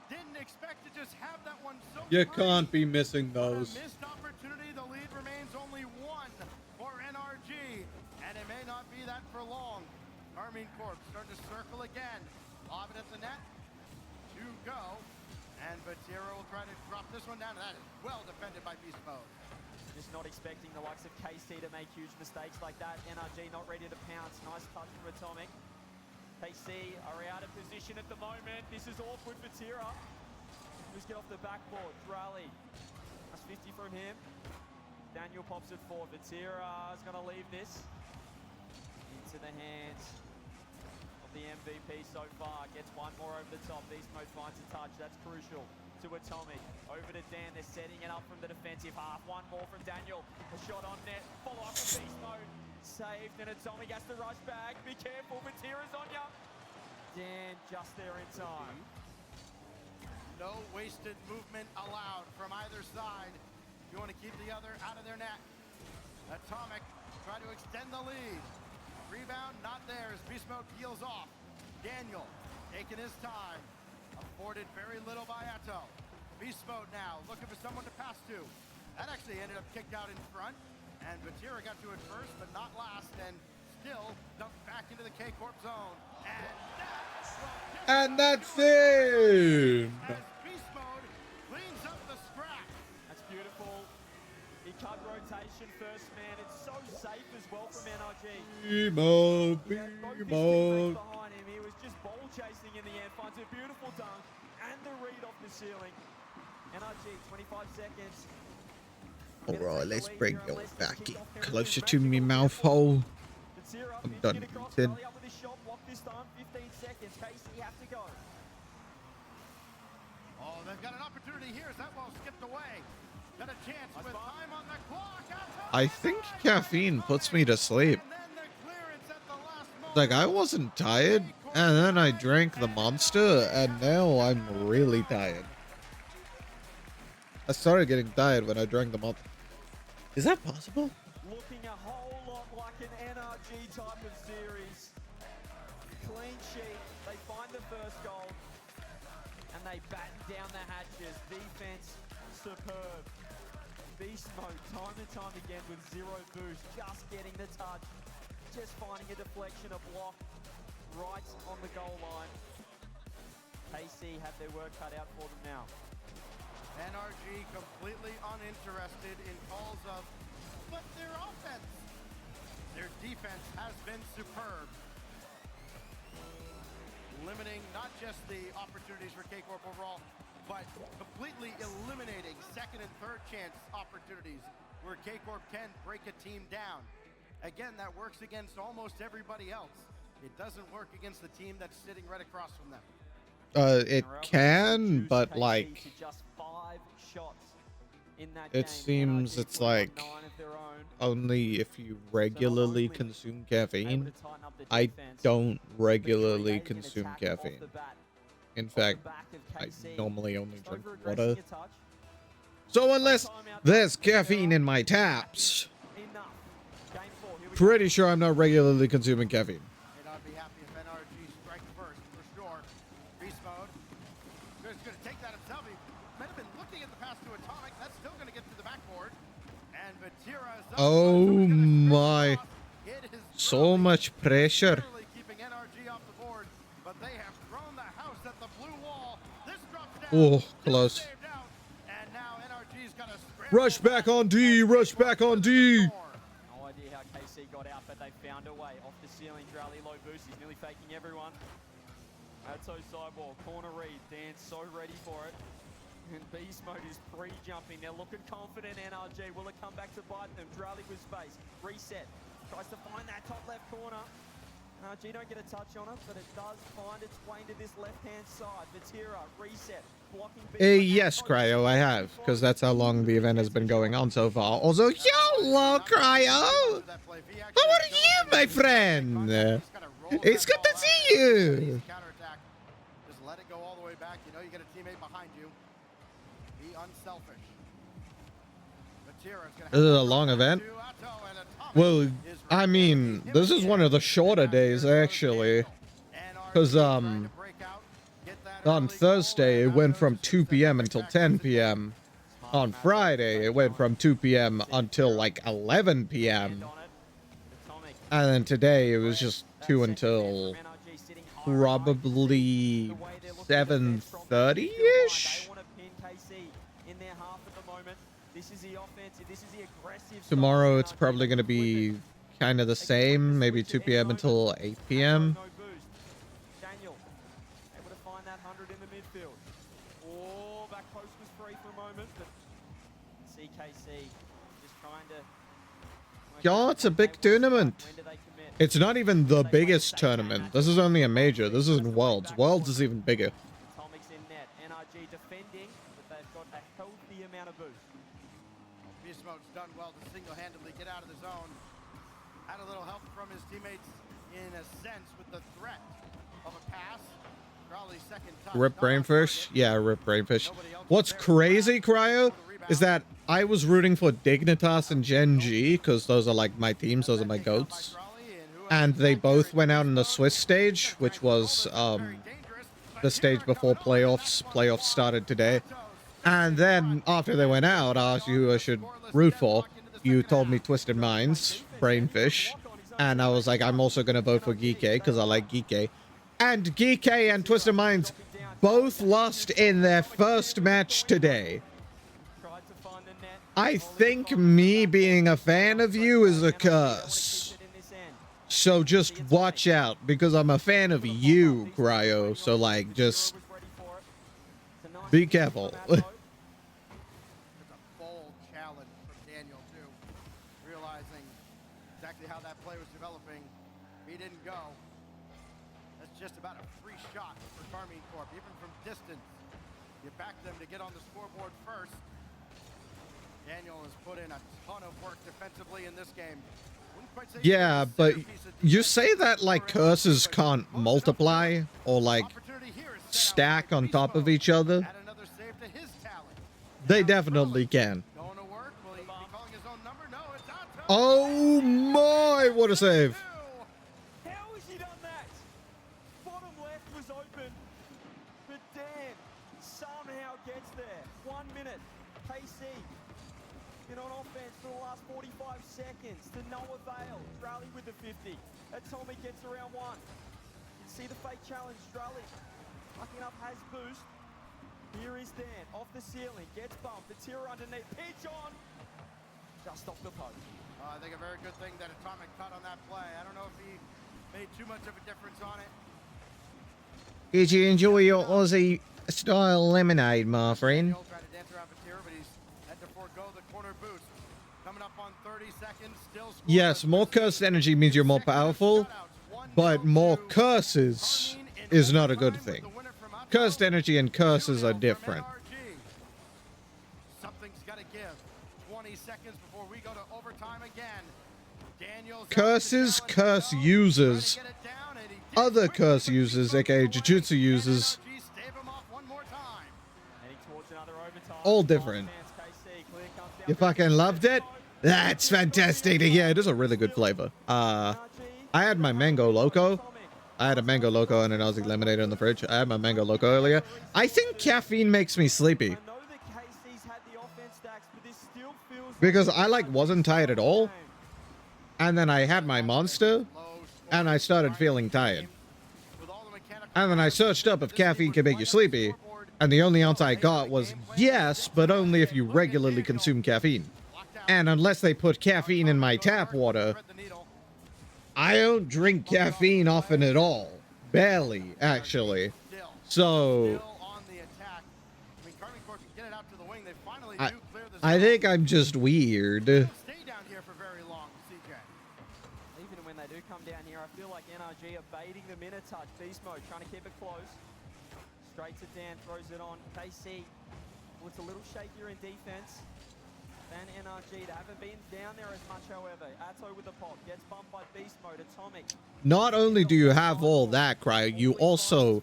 Didn't expect to just have that one so You can't be missing those. missed opportunity. The lead remains only one for NRG, and it may not be that for long. Armin Corp starting to circle again. Lob it at the net. 2 go, and Batira will try to drop this one down. That is well defended by Beast Mode. Just not expecting the likes of KC to make huge mistakes like that. NRG not ready to pounce. Nice touch from Atomic. KC are out of position at the moment. This is awkward for Tira. Just get off the backboard. Drali. That's 50 from him. Daniel pops it forward. Tira is going to leave this into the hands of the MVP so far. Gets one more over the top. Beast Mode finds a touch. That's crucial. To Atomic, over to Dan, they're setting it up from the defensive half. One more from Daniel, a shot on net, follow up with Beast Mode, saved, and Atomic has to rush back. Be careful, Batira's on ya. Dan just there in time. No wasted movement allowed from either side. You want to keep the other out of their net. Atomic try to extend the lead. Rebound not there as Beast Mode peels off. Daniel taking his time. Afforded very little by Atto. Beast Mode now, looking for someone to pass to. That actually ended up kicked out in front, and Batira got to it first, but not last, and still dumped back into the K-Corp zone. And that's it! As Beast Mode cleans up the scrap. That's beautiful. He cut rotation first, man. It's so safe as well from NRG. B-Mode, B-Mode. Behind him, he was just ball chasing in the end, finds a beautiful dunk and the read off the ceiling. NRG, 25 seconds. Alright, let's bring you back in closer to me mouth hole. I'm done eating. Oh, they've got an opportunity here as that ball skipped away. Got a chance with time on the clock. I think caffeine puts me to sleep. Like, I wasn't tired, and then I drank the monster, and now I'm really tired. I started getting tired when I drank the monster. Is that possible? Looking a whole lot like an NRG type of series. Clean sheet, they find the first goal, and they batten down the hatches. Defense, superb. Beast Mode, time and time again with 0 boost, just getting the touch. Just finding a deflection, a block, right on the goal line. KC have their work cut out for them now. NRG completely uninterested in calls of, but their offense. Their defense has been superb. Limiting not just the opportunities for K-Corp overall, but completely eliminating second and third chance opportunities where K-Corp can break a team down. Again, that works against almost everybody else. It doesn't work against the team that's sitting right across from them. It can, but like, it seems it's like only if you regularly consume caffeine. I don't regularly consume caffeine. In fact, I normally only drink water. So unless there's caffeine in my taps, pretty sure I'm not regularly consuming caffeine. And I'd be happy if NRG strike first, for sure. Beast Mode. He's going to take that himself. He might have been looking at the pass to Atomic. That's still going to get to the backboard. And Batira is up. Oh my. So much pressure. Keeping NRG off the board, but they have thrown the house at the blue wall. This drops down. Oh, close. And now NRG's got to Rush back on D. Rush back on D. No idea how KC RLC got out, but they found a way. Off the ceiling, Drally low boost. He's nearly faking everyone. Atto sidewall, corner read. Dan's so ready for it. And Beast Mode is pre-jumping. They're looking confident, NRG. Will it come back to bite them? Drally with space. Reset. Tries to find that top left corner. NRG don't get a touch on it, but it does find its way into this left-hand side. Vatira, reset. Blocking Yes, Cryo, I have, because that's how long the event has been going on so far. Also, YOLO, Cryo! How are you, my friend? It's good to see you! Counterattack. Just let it go all the way back. You know you got a teammate behind you. Be unselfish. This is a long event. Well, I mean, this is one of the shorter days, actually. Because, on Thursday, it went from 2 p.m. until 10 p.m. On Friday, it went from 2 p.m. until, like, 11 p.m. And then today, it was just 2 until probably 7:30-ish? Tomorrow, it's probably going to be kind of the same, maybe 2 p.m. until 8 p.m. Daniel, able to find that 100 in the midfield. Oh, back post was free for a moment, but CKC just trying to... Yeah, it's a big tournament. It's not even the biggest tournament. This is only a major. This isn't Worlds. Worlds is even bigger. Atomics in net. NRG defending, but they've got a healthy amount of boost. Beast Mode's done well to single-handedly get out of the zone. Had a little help from his teammates in a sense with the threat of a pass. Charlie's second touch. Rip Brainfish? Yeah, Rip Brainfish. What's crazy, Cryo, is that I was rooting for Dignitas and Gen G, because those are like my teams, those are my goats. And they both went out in the Swiss stage, which was the stage before playoffs. Playoffs started today. And then after they went out, I asked you who I should root for. You told me Twisted Minds, Brainfish. And I was like, I'm also going to vote for Geekay because I like Geekay. And Geekay and Twisted Minds both lost in their first match today. I think me being a fan of you is a curse. So just watch out, because I'm a fan of you, Cryo. So, like, just be careful. It's a bold challenge from Daniel, too. Realizing exactly how that play was developing. He didn't go. That's just about a free shot for Carmine Corp, even from distance. You back them to get on the scoreboard first. Daniel has put in a ton of work defensively in this game. Yeah, but you say that like curses can't multiply or like stack on top of each other. They definitely can. Oh my, what a save. How has he done that? Bottom left was open, but Dan somehow gets there. 1 minute. KC been on offense for the last 45 seconds to no avail. Drally with the 50. Atomic gets around 1. You see the fake challenge. Drally fucking up, has boost. Here is Dan off the ceiling, gets bumped. The tier underneath, pitch on. Just off the post. I think a very good thing that Atomic cut on that play. I don't know if he made too much of a difference on it. Did you enjoy your Aussie style lemonade, my friend? Tried to dance around Vatira, but he's had to forego the corner boost. Coming up on 30 seconds, still Yes, more cursed energy means you're more powerful, but more curses is not a good thing. Cursed energy and curses are different. Something's got to give. 20 seconds before we go to overtime again. Daniel's Curses curse users. Other curse users, aka Jujutsu users, all different. You fucking loved it? That's fantastic to hear. It is a really good flavor. I had my Mango Loco. I had a Mango Loco and an Aussie Lemonade in the fridge. I had my Mango Loco earlier. I think caffeine makes me sleepy. Because I, like, wasn't tired at all. And then I had my Monster, and I started feeling tired. And then I searched up if caffeine can make you sleepy, and the only answer I got was yes, but only if you regularly consume caffeine. And unless they put caffeine in my tap water, I don't drink caffeine often at all. Barely, actually. So I think I'm just weird. Even when they do come down here, I feel like NRG are baiting them in a touch. Beast mode, trying to keep it close. Straight to Dan, throws it on. KC, well, it's a little shakier in defense than NRG. They haven't been down there as much, however. Atto with the pop, gets bumped by Beast mode. Atomic. Not only do you have all that, Cryo, you also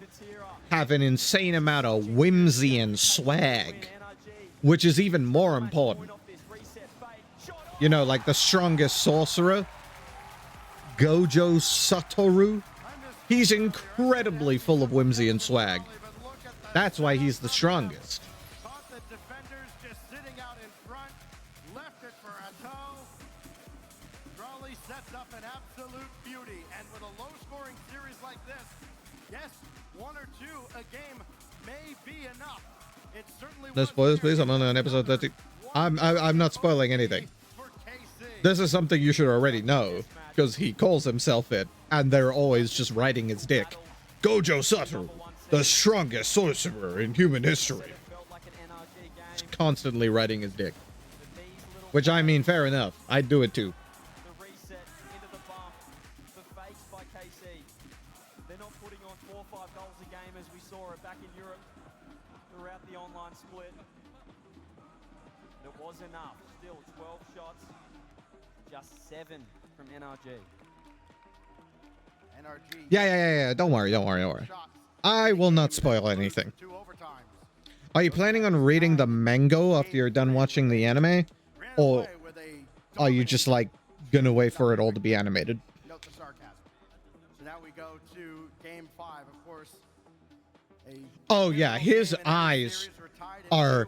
have an insane amount of whimsy and swag, which is even more important. You know, like the strongest sorcerer, Gojo Satoru. He's incredibly full of whimsy and swag. That's why he's the strongest. Sets up an absolute beauty, and with a low-scoring series like this, yes, 1 or 2 a game may be enough. It certainly No spoilers, please. I'm only on episode 30. I'm not spoiling anything. This is something you should already know, because he calls himself it, and they're always just riding his dick. Gojo Satoru, the strongest sorcerer in human history. Just constantly riding his dick. Which, I mean, fair enough. I'd do it too. Split. It was enough. Still 12 shots, just 7 from NRG. Yeah. Don't worry. I will not spoil anything. Are you planning on reading the manga after you're done watching the anime? Or are you just like gonna wait for it all to be animated? Note the sarcasm. So now we go to game 5, of course. Oh yeah, his eyes are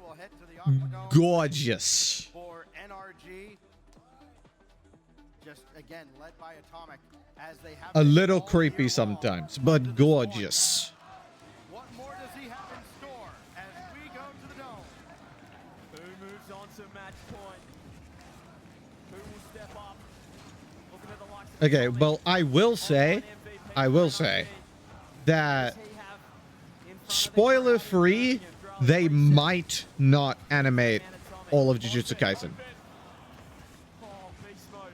gorgeous. For NRG, just again led by Atomic, as they have A little creepy sometimes, but gorgeous. What more does he have in store as we go to the dome? Who moves on to match point? Who will step up? Looking at the likes of Okay, well, I will say that spoiler free, they might not animate all of Jujutsu Kaisen. Oh, beast mode.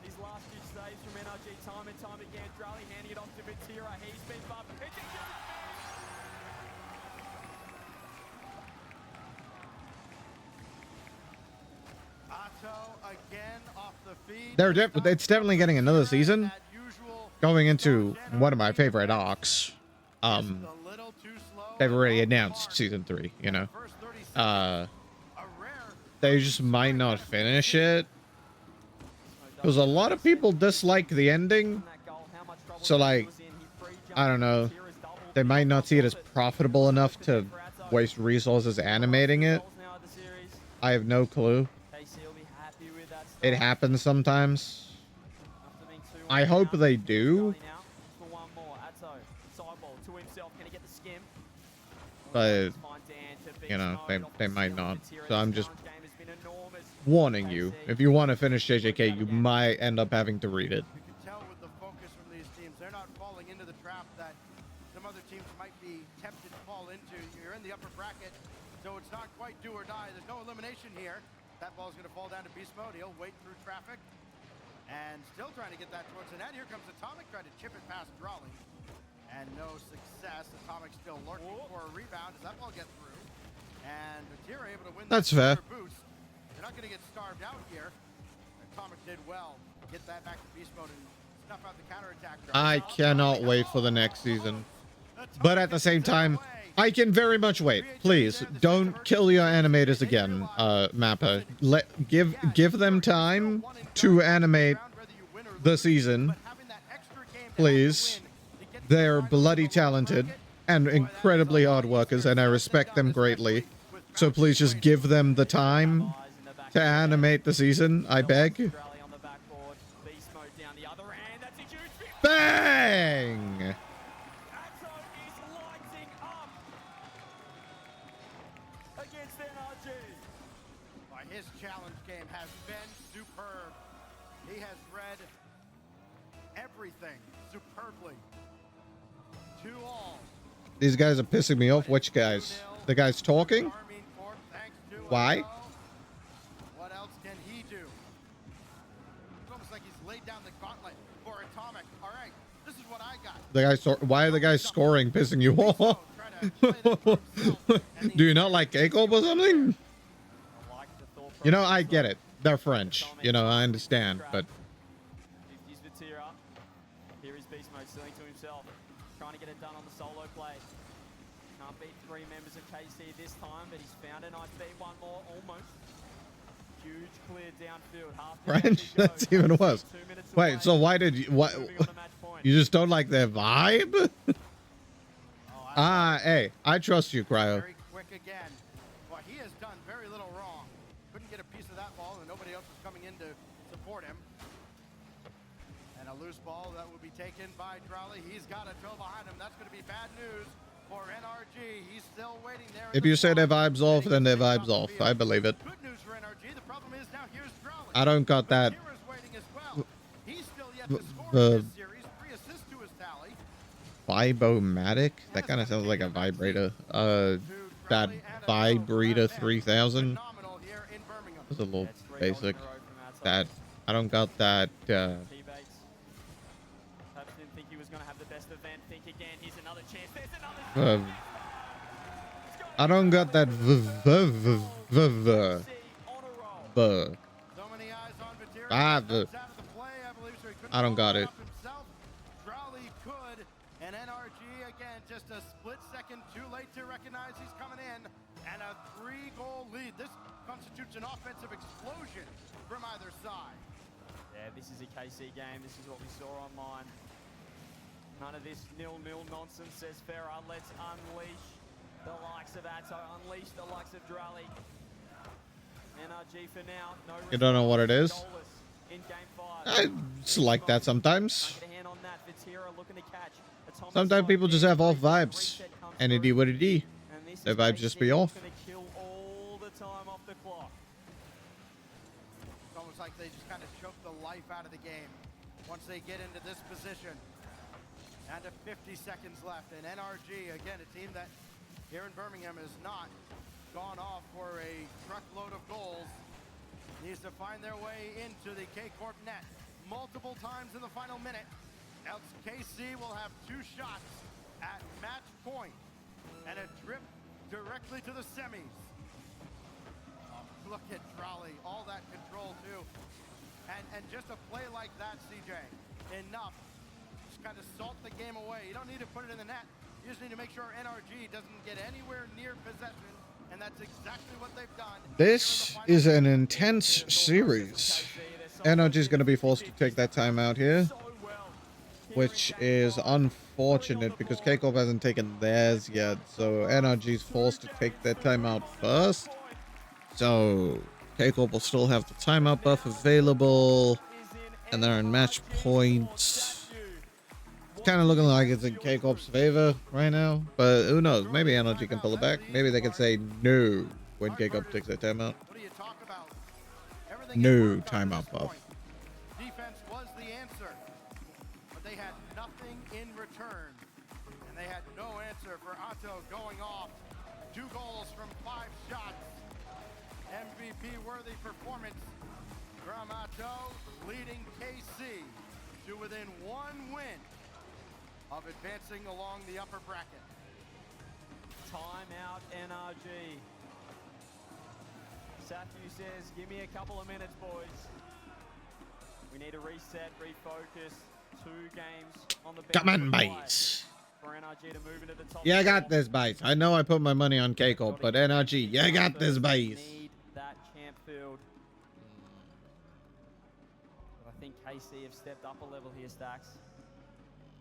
These last few saves from NRG time and time again. Drali handing it off to Vitira. He's been bumped. Atto again off the feed. It's definitely getting another season. Going into one of my favorite arcs. They've already announced season 3, you know. They just might not finish it. Because a lot of people dislike the ending. So, like, I don't know. They might not see it as profitable enough to waste resources animating it. I have no clue. It happens sometimes. I hope they do. But, you know, they might not. So I'm just warning you. If you want to finish JJK, you might end up having to read it. You can tell with the focus from these teams, they're not falling into the trap that some other teams might be tempted to fall into. You're in the upper bracket, so it's not quite do or die. There's no elimination here. That ball's going to fall down to beast mode. He'll wait through traffic and still trying to get that towards the net. Here comes Atomic trying to chip it past Raleigh. And no success. Atomic still lurking for a rebound. Does that ball get through? And Batira able to win. That's fair. Boost. They're not going to get starved out here. Atomic did well. Get that back to beast mode and snuff out the counterattack. I cannot wait for the next season. But at the same time, I can very much wait. Please, don't kill your animators again, Mappa. Give them time to animate the season. Please. They're bloody talented and incredibly hard workers, and I respect them greatly. So please just give them the time to animate the season, I beg. Bang! Against NRG. His challenge game has been superb. He has read everything superbly. 2-all. These guys are pissing me off. Which guys? The guys talking? Why? What else can he do? It's almost like he's laid down the gauntlet for Atomic. All right, this is what I got. The guys. Why are the guys scoring pissing you off? Do you not like K-Corp or something? You know, I get it. They're French. You know, I understand, but. Here is Beast Mode selling to himself, trying to get it done on the solo play. Can't beat 3 members of KC this time, but he's found a nice beat, one more, almost. Huge clear downfield. French? That's even worse. Wait, so why did you... What? You just don't like their vibe? Hey, I trust you, Cryo. Very quick again. Well, he has done very little wrong. Couldn't get a piece of that ball, and nobody else was coming in to support him. And a loose ball that will be taken by Drowley. He's got a toe behind him. That's going to be bad news for NRG. He's still waiting there. If you say their vibe's off, then their vibe's off. I believe it. Good news for NRG. The problem is now here's Drowley. I don't got that. He's still yet to score in this series. 3 assists to his tally. Vibomatic? That kind of sounds like a vibrator. That Vibrator 3000. It's a little basic. That I don't got that. Perhaps didn't think he was going to have the best event. Think again. Here's another chance. There's another. I don't got that. I don't got it. Drowley could, and NRG again just a split second too late to recognize he's coming in, and a 3-goal lead. This constitutes an offensive explosion from either side. Yeah, this is a KC game. This is what we saw online. None of this nil-nil nonsense, says Farah. Let's unleash the likes of Atto, unleash the likes of Drowley. NRG for now. No You don't know what it is? in game 5. I just like that sometimes. Sometimes people just have off vibes. And it what it is. Their vibes just be off. All the time off the clock. It's almost like they just kind of choke the life out of the game once they get into this position. And to 50 seconds left. And NRG, again, a team that here in Birmingham has not gone off for a truckload of goals, needs to find their way into the K-Corp net multiple times in the final minute. Else KC will have 2 shots at match point and a trip directly to the semis. Look at Drowley, all that control too. And just a play like that, CJ, enough. Just kind of salt the game away. You don't need to put it in the net. You just need to make sure NRG doesn't get anywhere near possession. And that's exactly what they've done. This is an intense series. NRG is going to be forced to take that time out here, which is unfortunate because K-Corp hasn't taken theirs yet. So NRG is forced to take their timeout first. So K-Corp will still have the timeout buff available, and they're in match point. Kind of looking like it's in K-Corp's favor right now, but who knows? Maybe NRG can pull it back. Maybe they can say no when K-Corp takes their timeout. No timeout buff. Defense was the answer, but they had nothing in return, and they had no answer for Atto going off. 2 goals from 5 shots. MVP-worthy performance from Atto, leading KC to within 1 win of advancing along the upper bracket. Timeout NRG. Sathu says, give me a couple of minutes, boys. We need to reset, refocus. 2 games on the bench. Come on, boys. For NRG to move into the top. Yeah, I got this, boys. I know I put my money on K-Corp, but NRG, yeah, I got this, boys. Need that champ field. But I think KC have stepped up a level here, Stacks.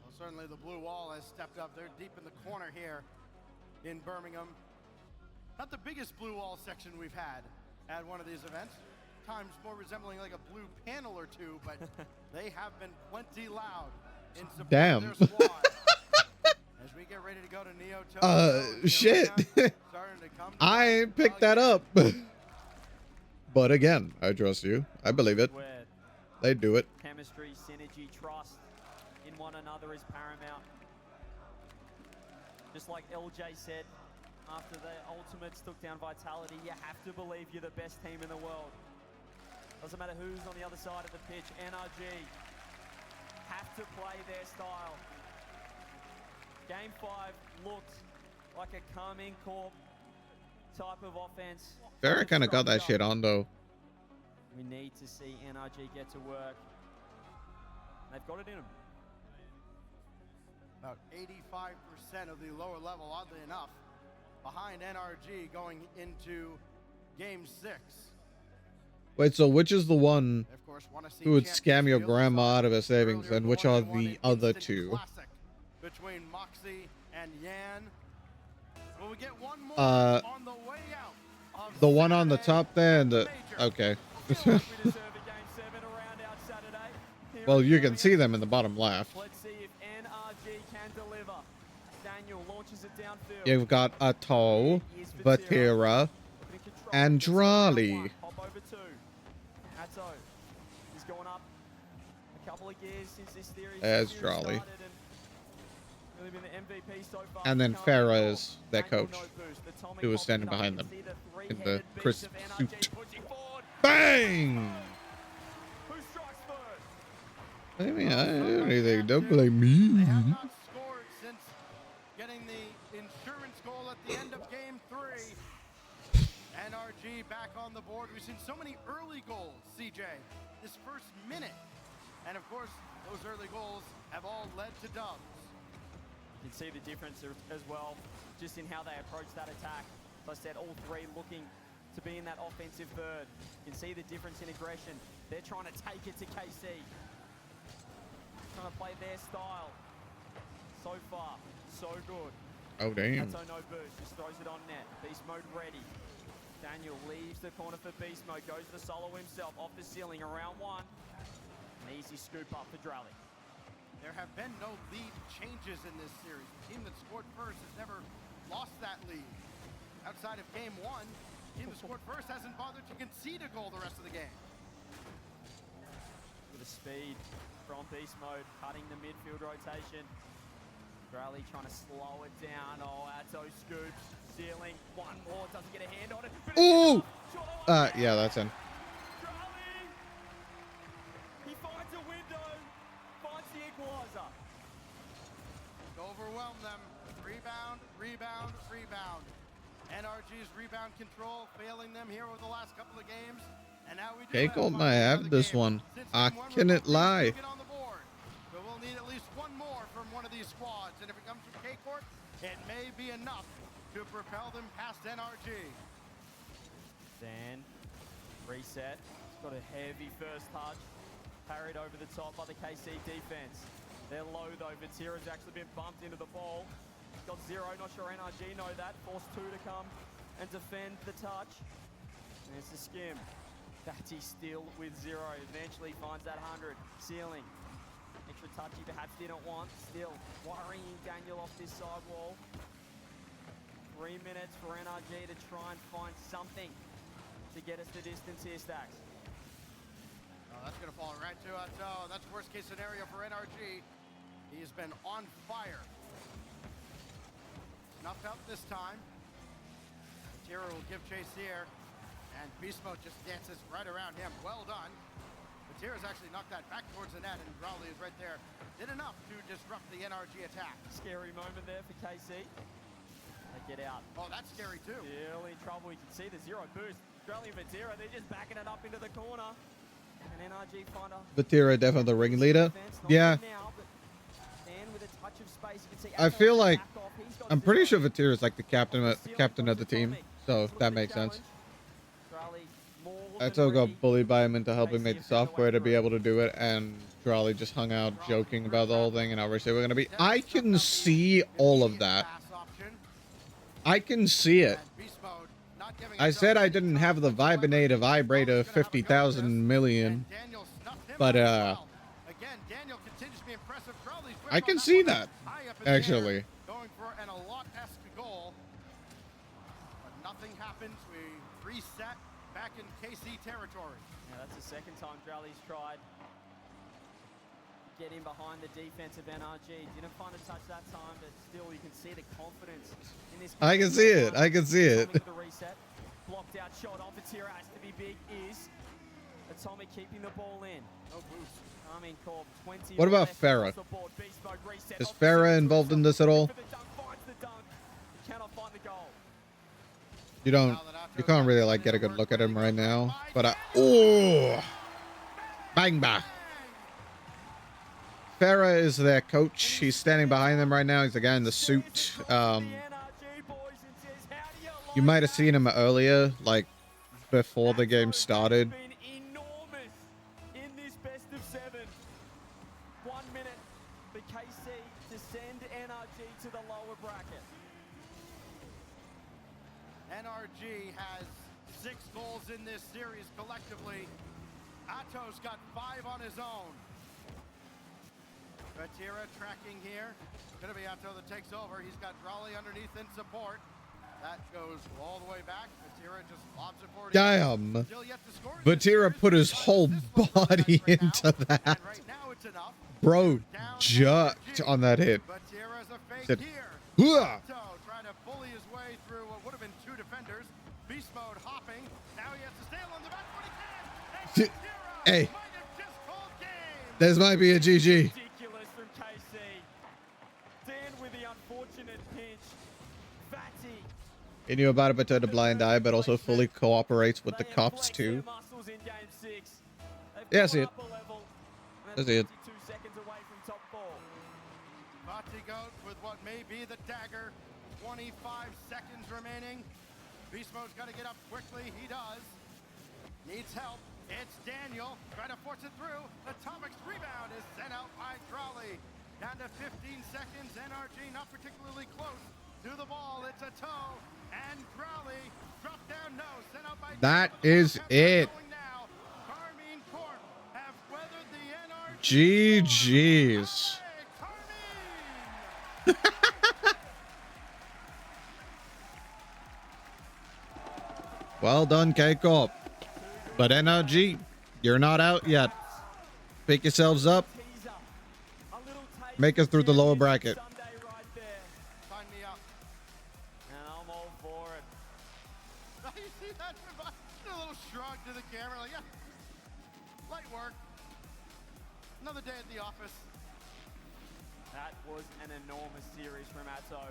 Well, certainly the blue wall has stepped up. They're deep in the corner here in Birmingham. Not the biggest blue wall section we've had at one of these events. Times more resembling like a blue panel or 2, but they have been plenty loud in support Damn. of their squad. As we get ready to go to Neo Tokyo, Shit. I ain't picked that up. But again, I trust you. I believe it. They do it. Chemistry, synergy, trust. in one another is paramount. Just like LJ said, after the Ultimates took down Vitality, you have to believe you're the best team in the world. Doesn't matter who's on the other side of the pitch. NRG have to play their style. Game 5 looked like a Carmine Corp type of offense. Farrah kind of got that shit on though. We need to see NRG get to work. They've got it in them. About 85% of the lower level, oddly enough, behind NRG going into Game 6. Wait, so which is the one who would scam your grandma out of her savings, and which are the other two? Between Moxie and Yan. Will we get one more Uh, on the way out? the one on the top there, and the okay. Well, you can see them in the bottom left. Let's see if NRG can deliver. Daniel launches it downfield. You've got Atto, Vatira, and Drali. Hop over 2. Atto is going up a couple of gears since this series There's started, Drali. and really been the MVP so far. And then Farrah is their coach, who was standing behind them in the crisp suit. Bang! I mean, I don't do anything. Don't blame me. Scored since getting the insurance goal at the end of Game 3. NRG back on the board. We've seen so many early goals, CJ, this first minute. And of course, those early goals have all led to dubs. You can see the difference as well, just in how they approach that attack. As I said, all three looking to be in that offensive third. You can see the difference in aggression. They're trying to take it to KC. Trying to play their style. So far, so good. Oh, damn. Atto no boost, just throws it on net. Beast mode ready. Daniel leaves the corner for beast mode, goes the solo himself off the ceiling around 1. An easy scoop up for Drali. There have been no lead changes in this series. The team that scored first has never lost that lead. Outside of Game 1, the team that scored first hasn't bothered to concede a goal the rest of the game. With a speed from beast mode, cutting the midfield rotation. Drali trying to slow it down. Oh, Atto scoops, ceiling. One more, doesn't get a hand on it. Ooh! Yeah, that's in. He finds a window, finds the equalizer. Overwhelm them. Rebound, rebound, rebound. NRG's rebound control failing them here over the last couple of games. And now we do Keiko might have this one. I cannot lie. But we'll need at least one more from one of these squads. And if it comes from K-Court, it may be enough to propel them past NRG. Dan, reset. He's got a heavy first touch. Parried over the top by the KC defense. They're low though. Vatira's actually been bumped into the ball. Got 0, not sure NRG know that. Forced 2 to come and defend the touch. There's the skim. Batty still with 0. Eventually finds that 100. Ceiling. Extra touchy perhaps didn't want. Still worrying Daniel off this side wall. 3 minutes for NRG to try and find something to get us the distance here, Stacks. Oh, that's going to fall right to Atto. That's worst case scenario for NRG. He has been on fire. Snuffed out this time. Tira will give chase here. And Beast Mode just dances right around him. Well done. But Tira's actually knocked that back towards the net, and Rowley is right there. Did enough to disrupt the NRG attack. Scary moment there for KC. They get out. Oh, that's scary too. Still in trouble. You can see the 0 boost. Drali and Vatira, they're just backing it up into the corner. And NRG find a... Vatira definitely the ringleader. Yeah. Now, but Dan with a touch of space, you can see I feel like I'm pretty sure Vatira is like the captain of the team, so that makes sense. Atto got bullied by him into helping make the software to be able to do it, and Drali just hung out joking about the whole thing, and obviously we're gonna be. I can see all of that. I can see it. I said I didn't have the Vibinator vibrator 50,000 million, but I can see that actually. Going for an Alot-esque goal. But nothing happens. We reset back in KC territory. Yeah, that's the second time Drali's tried. get in behind the defense of NRG. Didn't find a touch that time, but still you can see the confidence in this. I can see it. I can see it. The reset. Blocked out shot on Vatira has to be big. Is Atomic keeping the ball in? No boost. Armin Korb, 20. What about Farah? Is Farah involved in this at all? Cannot find the goal. You can't really like get a good look at him right now. But oh, bang bang. Farah is their coach. He's standing behind them right now. He's the guy in the suit. You might have seen him earlier, like before the game started. In this best of 7. 1 minute for KC to send NRG to the lower bracket. NRG has 6 goals in this series collectively. Ato's got 5 on his own. Vatira tracking here. Gonna be Ato that takes over. He's got Raleigh underneath in support. That goes all the way back. Vatira just lobs it forward. Damn. Vatira put his whole body into that. Bro jerked on that hit. Vatira's a fake Said, here. "Hua!" Ato trying to bully his way through what would have been 2 defenders. Beast mode hopping. Now he has to stay along the back when he can. Hey, this might be a GG. Ridiculous from KC. Dan with the unfortunate pinch. Vati. He knew about it but turned a blind eye, but also fully cooperates with the cops too. Muscles in game 6. Yeah, I see it. I see it. 2 seconds away from top 4. Vati goes with what may be the dagger. 25 seconds remaining. Beast mode's got to get up quickly. He does. Needs help. It's Daniel trying to force it through. Atomic's rebound is sent out by Crowley. Down to 15 seconds. NRG not particularly close to the ball. It's a toe. And Crowley drop down no. Sent out by That is it. Carmine Corp have weathered the NRG. GG's. Well done, K-Corp. But NRG, you're not out yet. Pick yourselves up. Make it through the lower bracket. Sign me up. And I'm all for it. You see that? A little shrug to the camera, like, yeah, light work. Another day at the office. That was an enormous series from Atto.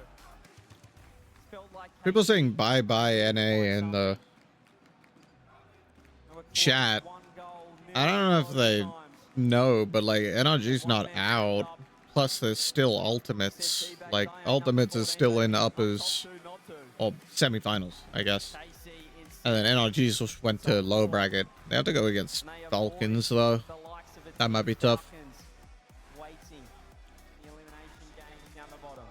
Felt like People saying bye-bye NA in the chat. I don't know if they know, but like NRG's not out. Plus there's still Ultimates. Like Ultimates is still in uppers or semifinals, I guess. And then NRG just went to low bracket. They have to go against Falcons though. That might be tough. waiting. The elimination game is down the bottom.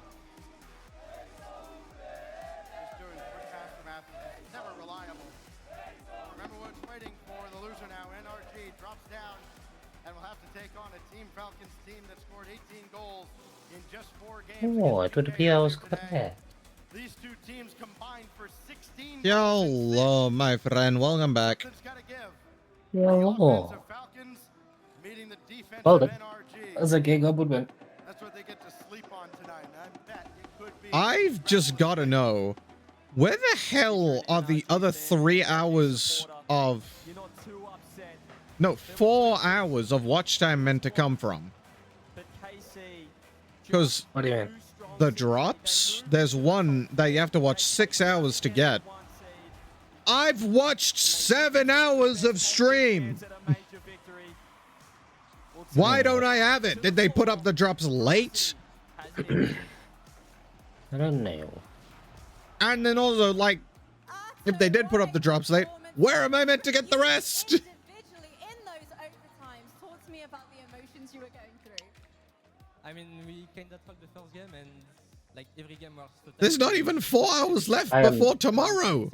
Just doing quick master math. Never reliable. Remember what's waiting for the loser now. NRG drops down and will have to take on a Team Falcons team that scored 18 goals in just 4 games. Oh, it would appear I was correct. These 2 teams combined for 16 Hello, my friend. Welcome back. Yo. Falcons meeting the defense Oh, of NRG. that's a gig up woodman. That's what they get to sleep on tonight. And I bet it could be. I've just got to know, where the hell are the other 3 hours of... No, 4 hours of watch time meant to come from? Because what do you mean? The drops, there's one that you have to watch 6 hours to get. I've watched 7 hours of stream. Why don't I have it? Did they put up the drops late? I don't know. And then also, like, if they did put up the drops late, where am I meant to get the rest? Individually in those overtimes, talk to me about the emotions you were going through. I mean, we kind of talked the first game and like every game was totally... There's not even 4 hours left I am- before tomorrow.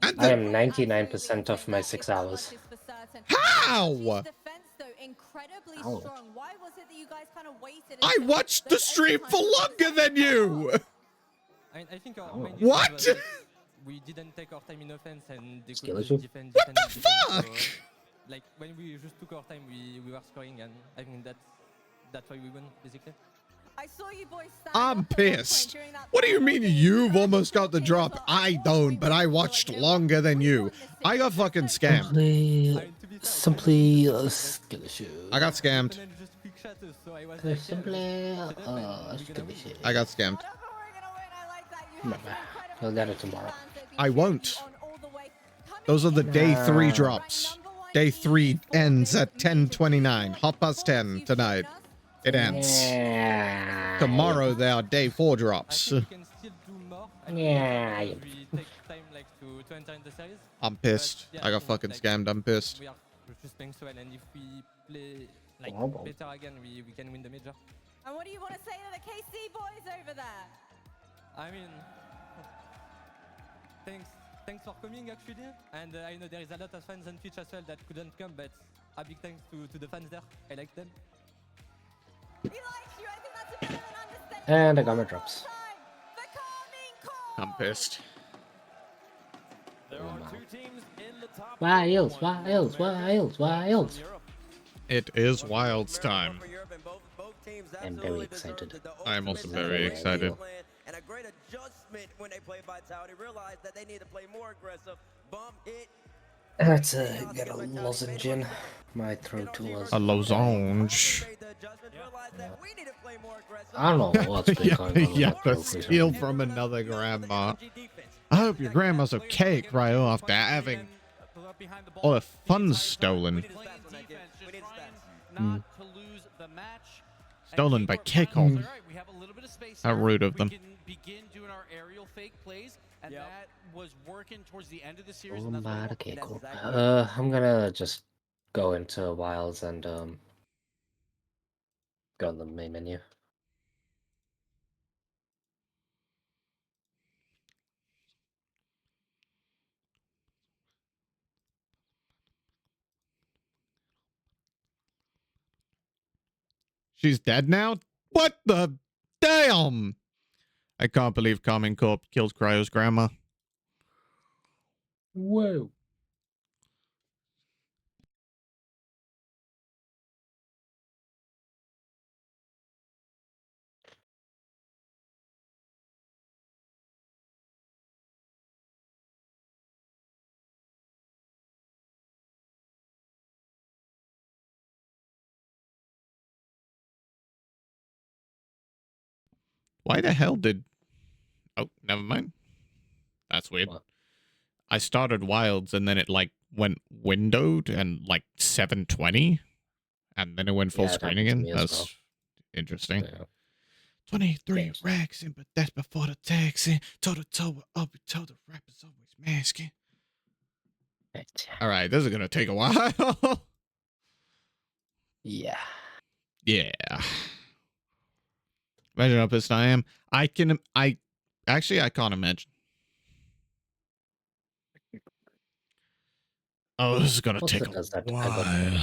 And I am 99% of my 6 hours. How? Defense though incredibly Ow. strong. Why was it that you guys kind of waited? I until watched the those stream for overtimes? longer than you. I think our Oh. main issue What? was, like, we didn't take our time in offense and they could Skeleton? just defend. What the defend, defend. fuck? So, like when we just took our time, we were scoring, and I think that's that's why we win, basically. I saw you boys stand I'm up at one point pissed. during that What do you final mean game. you've almost got the drop? I don't, but I watched longer than you. I got fucking scammed. Simply skill issue. I got scammed. I got scammed. You'll get it tomorrow. I won't. Those are the day 3 drops. Day 3 ends at 10:29. 10:30 tonight. It ends. Tomorrow there are day 4 drops. Yeah. I'm pissed. I got fucking scammed. I'm pissed. We are just playing so well, and if we play like better again, we can win the major. And what do you want to say to the KC boys over there? I mean, thanks for coming actually, and I know there is a lot of fans on Twitch as well that couldn't come, but a big thanks to the fans there. I like them. He likes you. I think that's a bit of an understatement. And I got my drops. I'm pissed. There are 2 teams in the top. Wilds. It is Wilds time. I'm very excited. I'm also very excited. And a great adjustment when they play Vitality. Realized that they need to play more aggressive. Bump hit. Let's get a lozenge in. My throat too was. A lozenge. I don't know what's been going on. Yeah, but steal from another grandma. I hope your grandma's okay, Cryo, after having all the funds stolen. Stolen by Keiko. How rude of them. Begin doing our aerial fake plays, and that was working towards the end of the series. Okay, cool. I'm gonna just go into Wilds and go on the main menu. She's dead now? What the damn? I can't believe Carmine Corp kills Cryo's grandma. Whoa. Why the hell did... Oh, never mind. That's weird. What? I started Wilds and then it like went windowed and like 720 and then it went full screen again. That's interesting. Yeah. 23 racks in, but that's before the taxi. Toe to toe up, toe the rappers always masking. All right, this is gonna take a while. Yeah. Yeah. Imagine how pissed I am. I can't imagine. Oh, this is gonna take a while.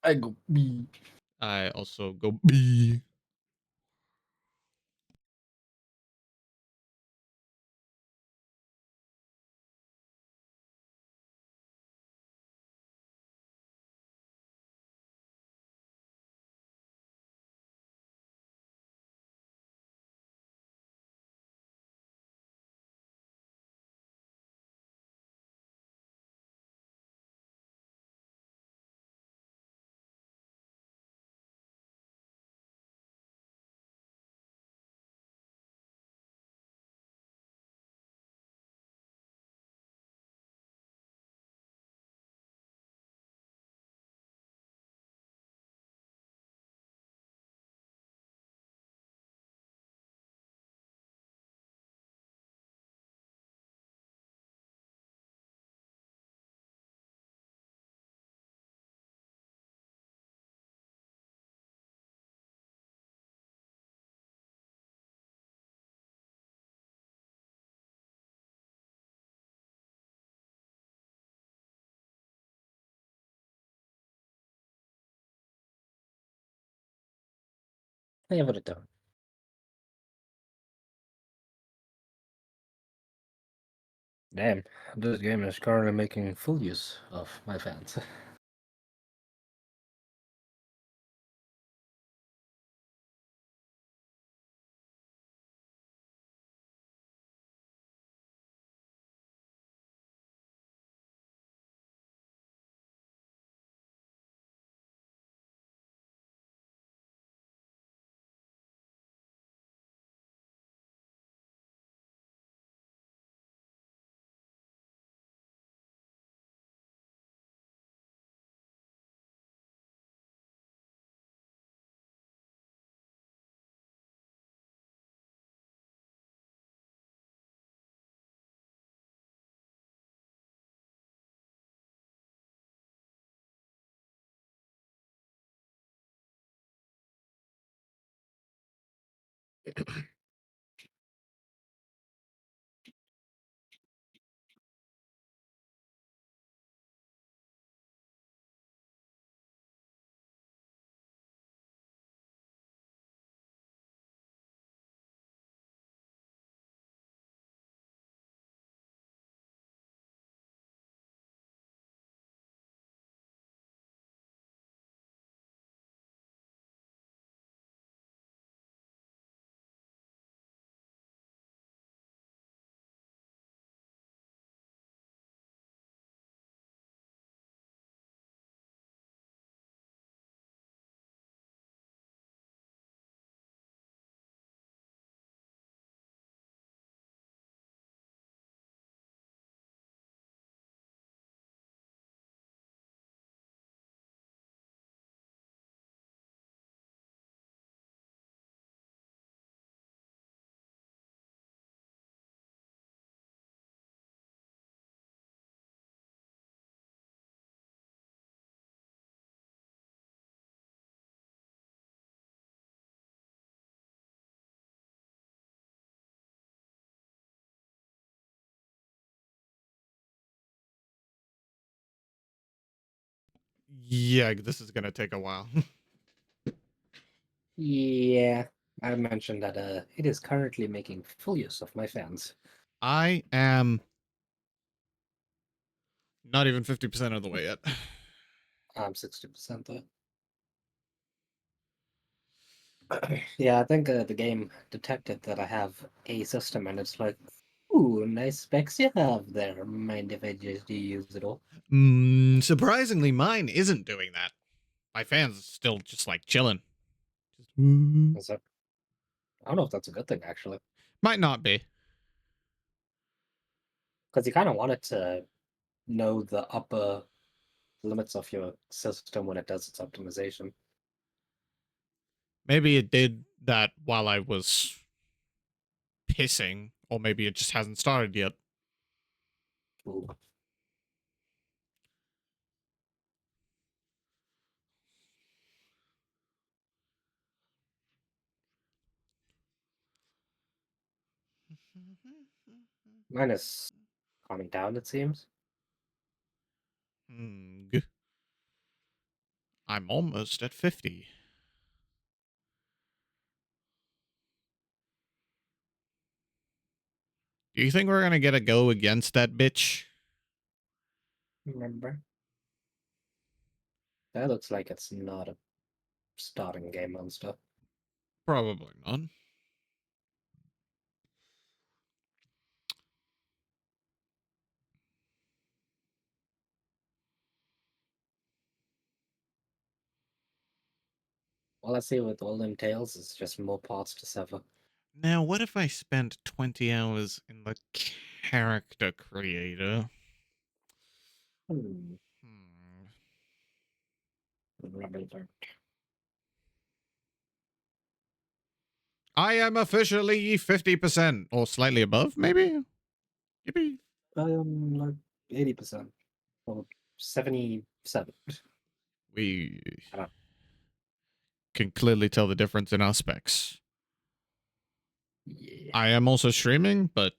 I go B. I also go B. I have it down. Damn, this game is currently making full use of my fans. Yeah, this is gonna take a while. Yeah, I mentioned that it is currently making full use of my fans. I am not even 50% of the way yet. I'm 60% though. Yeah, I think the game detected that I have a system, and it's like, ooh, nice specs you have there. Mind if I just use it all? Surprisingly, mine isn't doing that. My fans are still just like chilling. Is that... I don't know if that's a good thing, actually. Might not be. Because you kind of want it to know the upper limits of your system when it does its optimization. Maybe it did that while I was pissing, or maybe it just hasn't started yet. Ooh. Mine is calming down, it seems. I'm almost at 50. Do you think we're gonna get a go against that bitch? Remember? That looks like it's not a starting game monster. Probably not. All I see with all them tails is just more parts to sever. Now, what if I spent 20 hours in the character creator? I am officially 50%, or slightly above, maybe? Yippee. Like 80%. Or 77. We can clearly tell the difference in our specs. Yeah. I am also streaming, but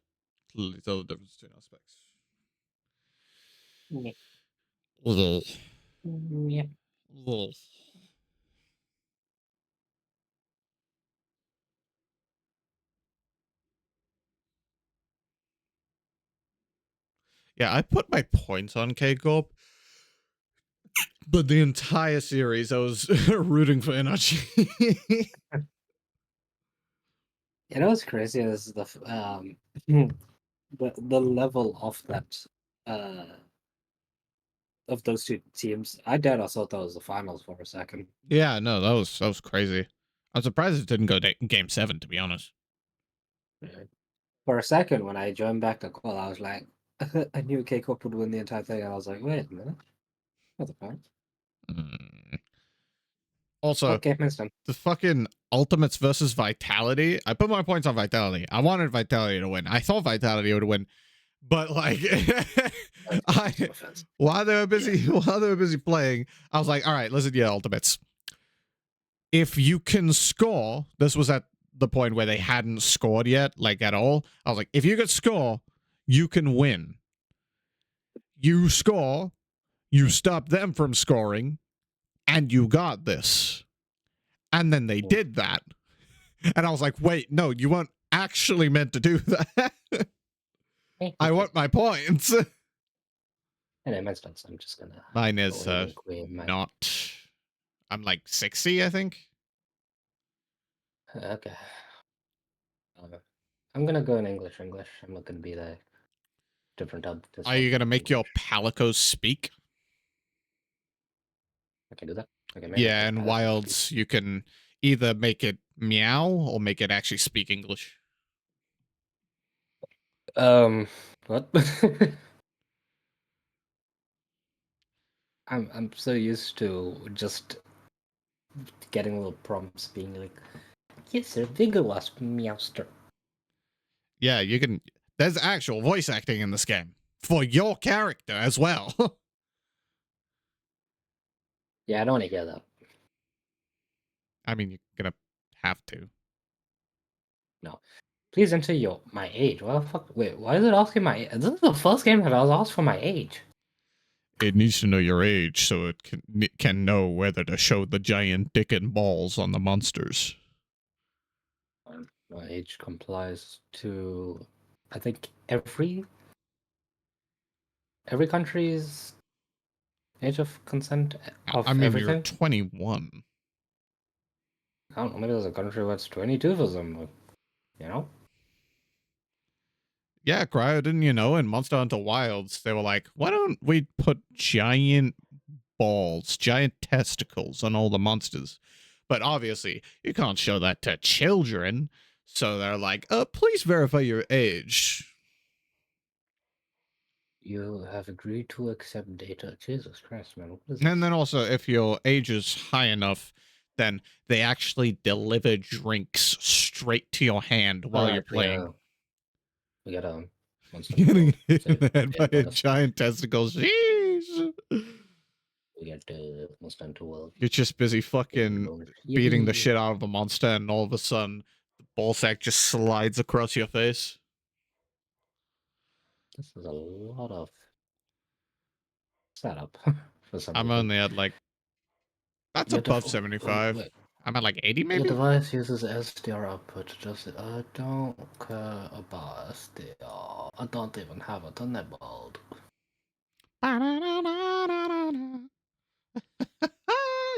clearly tell the difference between our specs. Yeah. Yeah, I put my points on K-Corp, but the entire series I was rooting for energy. You know what's crazy is the level of that of those two teams. I doubt I thought that was the finals for a second. Yeah, no, that was crazy. I'm surprised it didn't go to game 7, to be honest. Yeah. For a second, when I joined back the call, I was like, I knew K-Corp would win the entire thing, and I was like, wait a minute, what the fuck? Also, Okay, the fucking Ultimates versus Vitality. I put my points on Vitality. I wanted Vitality to win. I thought Vitality would win, but like, while they were busy playing, I was like, all right, listen, yeah, Ultimates. If you can score, this was at the point where they hadn't scored yet, like at all. I was like, if you could score, you can win. You score, you stop them from scoring, and you got this. And then they did that. And I was like, wait, no, you weren't actually meant to do that. I want my points. And mine's done, so I'm just gonna. Mine is go ahead and claim my- not. I'm like 60, I think. Okay. I'm gonna go in English. I'm not gonna be like different hub. Are you gonna make your palicos speak? I can do that. I can make Yeah, it and palicos wilds you can either make it meow or make it actually speak English. What? I'm so used to just getting little prompts being like, yes sir, Vigor was meowster. Yeah, you can. There's actual voice acting in this game for your character as well. Yeah, I don't want to hear that. I mean, you're gonna have to. No. Please enter my age. What the fuck? Wait, why is it asking my age? This is the first game that I was asked for my age. It needs to know your age so it can know whether to show the giant dick and balls on the monsters. My age complies to, I think, every country's age of consent of I mean, everything. you're 21. I don't know. Maybe there's a country where it's 22 for some, you know? Yeah, Cryo, didn't you know? In Monster Hunter Wilds, they were like, why don't we put giant balls, giant testicles on all the monsters? But obviously, you can't show that to children. So they're like, please verify your age. You have agreed to accept data. Jesus Christ, man. What is And then also, if your age is high enough, then they actually deliver drinks straight to your hand while you're playing. We got a monster. Getting hit in the head by a giant testicle. Jeez. We get Monster Hunter World. You're just busy fucking beating the shit out of the monster, and all of a sudden, the ball sack just slides across your face. This is a lot of setup for some I'm people. only at like. That's Your above default- 75. wait. I'm at like 80 Your maybe? device uses SDR output. Just I don't care about SDR. I don't even have it enabled.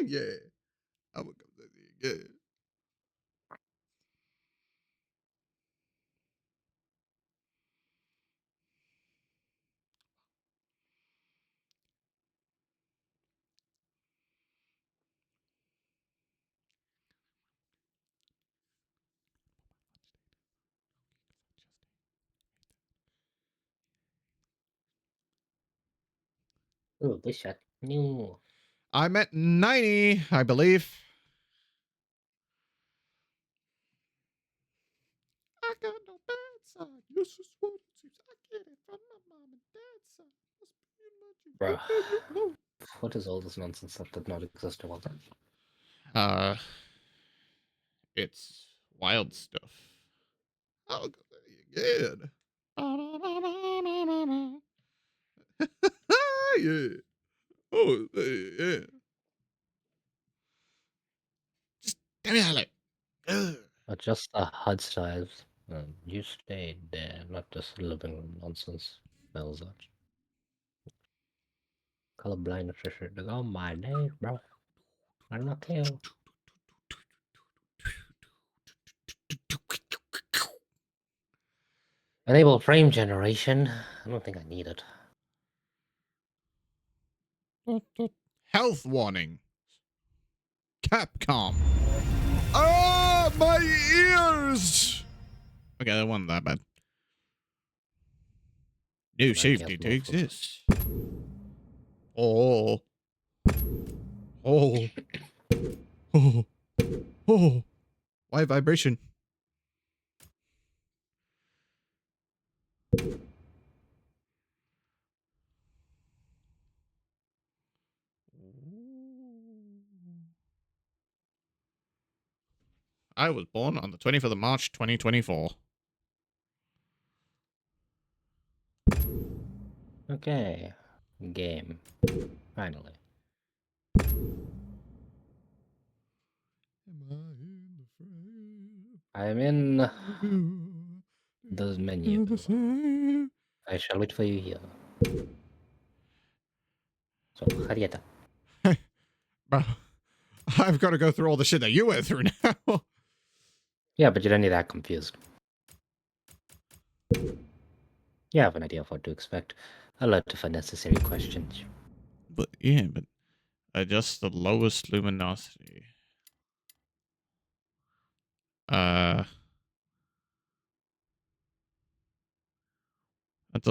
Yeah. I would go yeah. Oh, this shot. No. I'm at 90, I believe. I got no bad side. This is what it seems. I get it from my mom and dad's side. Bruh. What is all this nonsense that did not exist in one time? It's wild stuff. Oh, good. Yeah. Oh, yeah. Just damn it, Alec. Adjust the HUD styles. You stayed there, not this living room nonsense. Smells that. Colorblind shit. Oh my days, bro. I'm not kill. Enable frame generation. I don't think I need it. Health warning. Capcom. Oh, my ears! Okay, that wasn't that bad. New safety to exist. Oh. Oh. Oh. Oh. Why vibration? I was born on the 25th of March, 2024. Okay. Game. Finally. I am in the menu. I shall wait for you here. So, Harrieta. Bro, I've got to go through all the shit that you went through now. Yeah, but you don't need that confused. You have an idea of what to expect. A lot of unnecessary questions. But yeah, but adjust the lowest luminosity. Until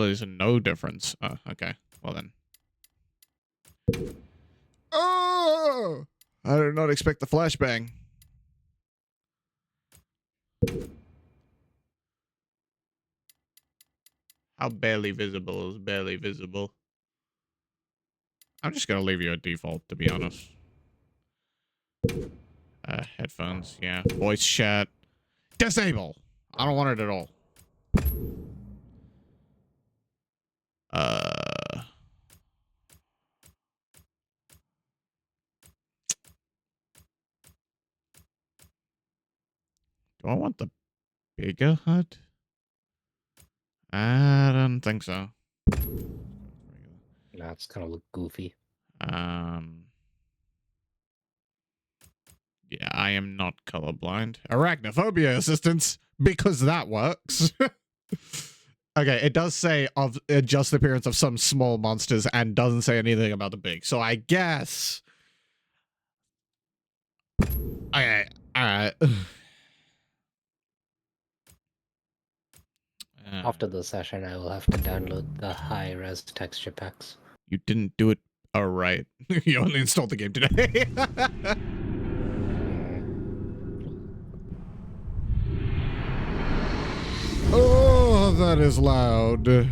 there's no difference. Oh, okay. Well then. Oh! I did not expect the flashbang. How barely visible is barely visible? I'm just gonna leave you at default, to be honest. Headphones, yeah. Voice chat. Disable! I don't want it at all. Do I want the bigger HUD? I don't think so. Nah, it's gonna look goofy. Yeah, I am not colorblind. Arachnophobia assistance, because that works. Okay, it does say of just the appearance of some small monsters and doesn't say anything about the big. So I guess. Okay, alright. After the session, I will have to download the high-res texture packs. You didn't do it alright. You only installed the game today. Oh, that is loud.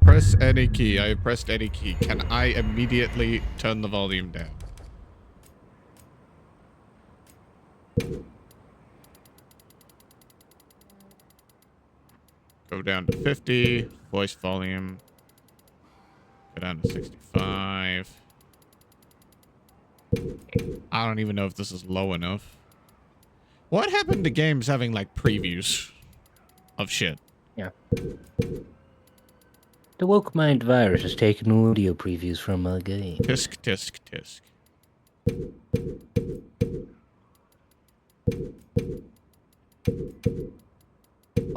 Press any key. I pressed any key. Can I immediately turn the volume down? Go down to 50. Voice volume. Go down to 65. I don't even know if this is low enough. What happened to games having, like, previews of shit? Yeah. The woke mind virus has taken audio previews from our game. Tisk, tisk, tisk.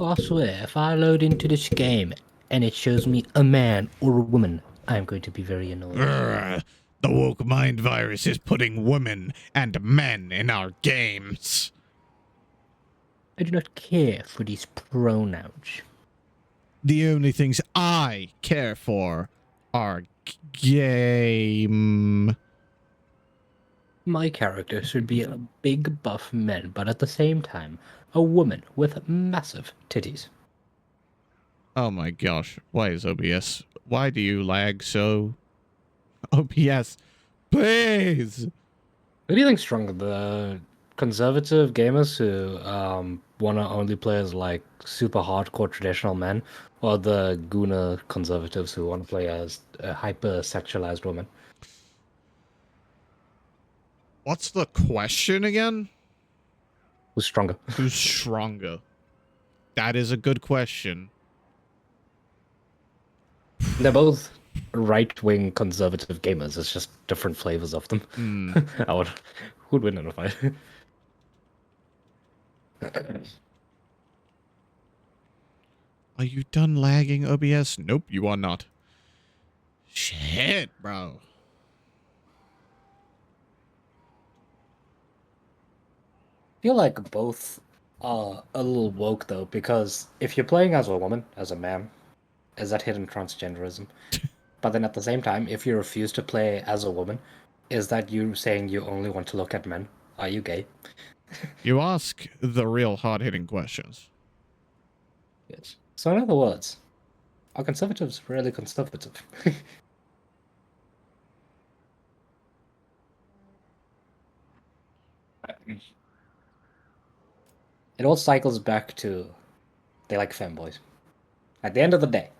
I swear, if I load into this game and it shows me a man or a woman, I'm going to be very annoyed. Grr, the woke mind virus is putting women and men in our games. I do not care for these pronouns. The only things I care for are game. My character should be a big buff man, but at the same time, a woman with massive titties. Oh my gosh, why is OBS? Why do you lag so? OBS, please! Who do you think's stronger, the conservative gamers who want to only play as like super hardcore traditional men, or the gooner conservatives who want to play as hyper-sexualized women? What's the question again? Who's stronger? Who's stronger? That is a good question. They're both right-wing conservative gamers. It's just different flavors of them. Who'd win in a fight? Are you done lagging, OBS? Nope, you are not. Shit, bro. I feel like both are a little woke, though, because if you're playing as a woman, as a man, is that hidden transgenderism? But then at the same time, if you refuse to play as a woman, is that you saying you only want to look at men? Are you gay? You ask the real hard-hitting questions. Yes. So in other words, are conservatives really conservative? It all cycles back to they like fanboys. At the end of the day.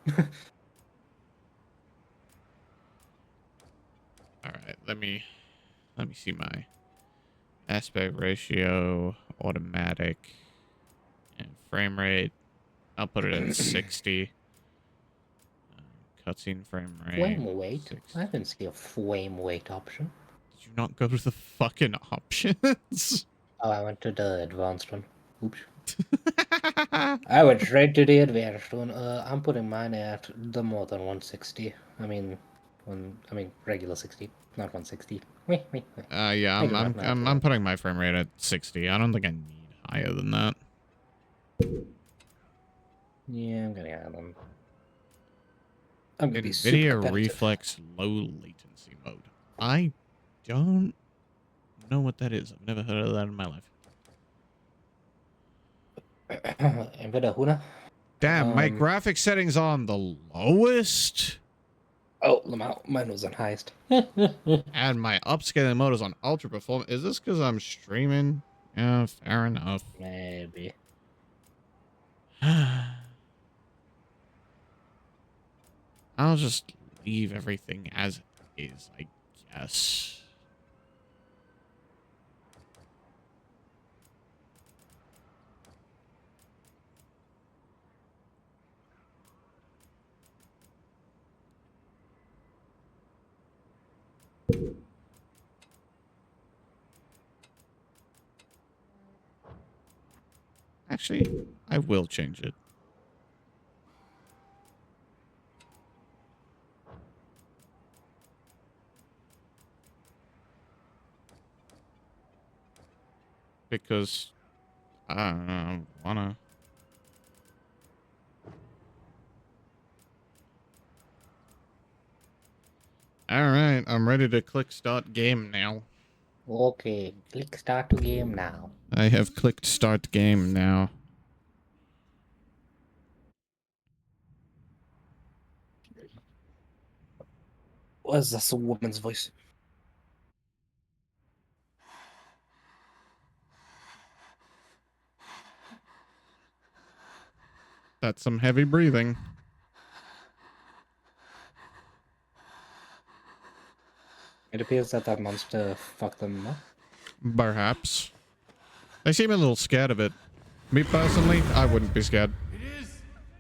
All right, let me see my aspect ratio, automatic, and frame rate. I'll put it at 60. Cutscene frame rate. Flame weight? 60. I didn't see a flame weight option. Did you not go to the fucking options? Oh, I went to the advanced one. Oops. I went straight to the advanced one. I'm putting mine at the more than 160. I mean, regular 60, not 160. Yeah, I'm putting my frame rate at 60. I don't think I need higher than that. Yeah, I'm gonna add them. I'm gonna be super NVIDIA competitive. Reflex low latency mode. I don't know what that is. I've never heard of that in my life. NVIDIA Huna. Damn, my graphic settings on the lowest. Oh, mine was on highest. And my upscaling mode is on ultra performance. Is this because I'm streaming? Yeah, fair enough. Maybe. I'll just leave everything as is, I guess. Actually, I will change it. Because I don't know, I wanna. All right, I'm ready to click start game now. Okay, click start to game now. I have clicked start game now. Was this a woman's voice? That's some heavy breathing. It appears that that monster fucked them up. Perhaps. They seem a little scared of it. Me personally, I wouldn't be scared.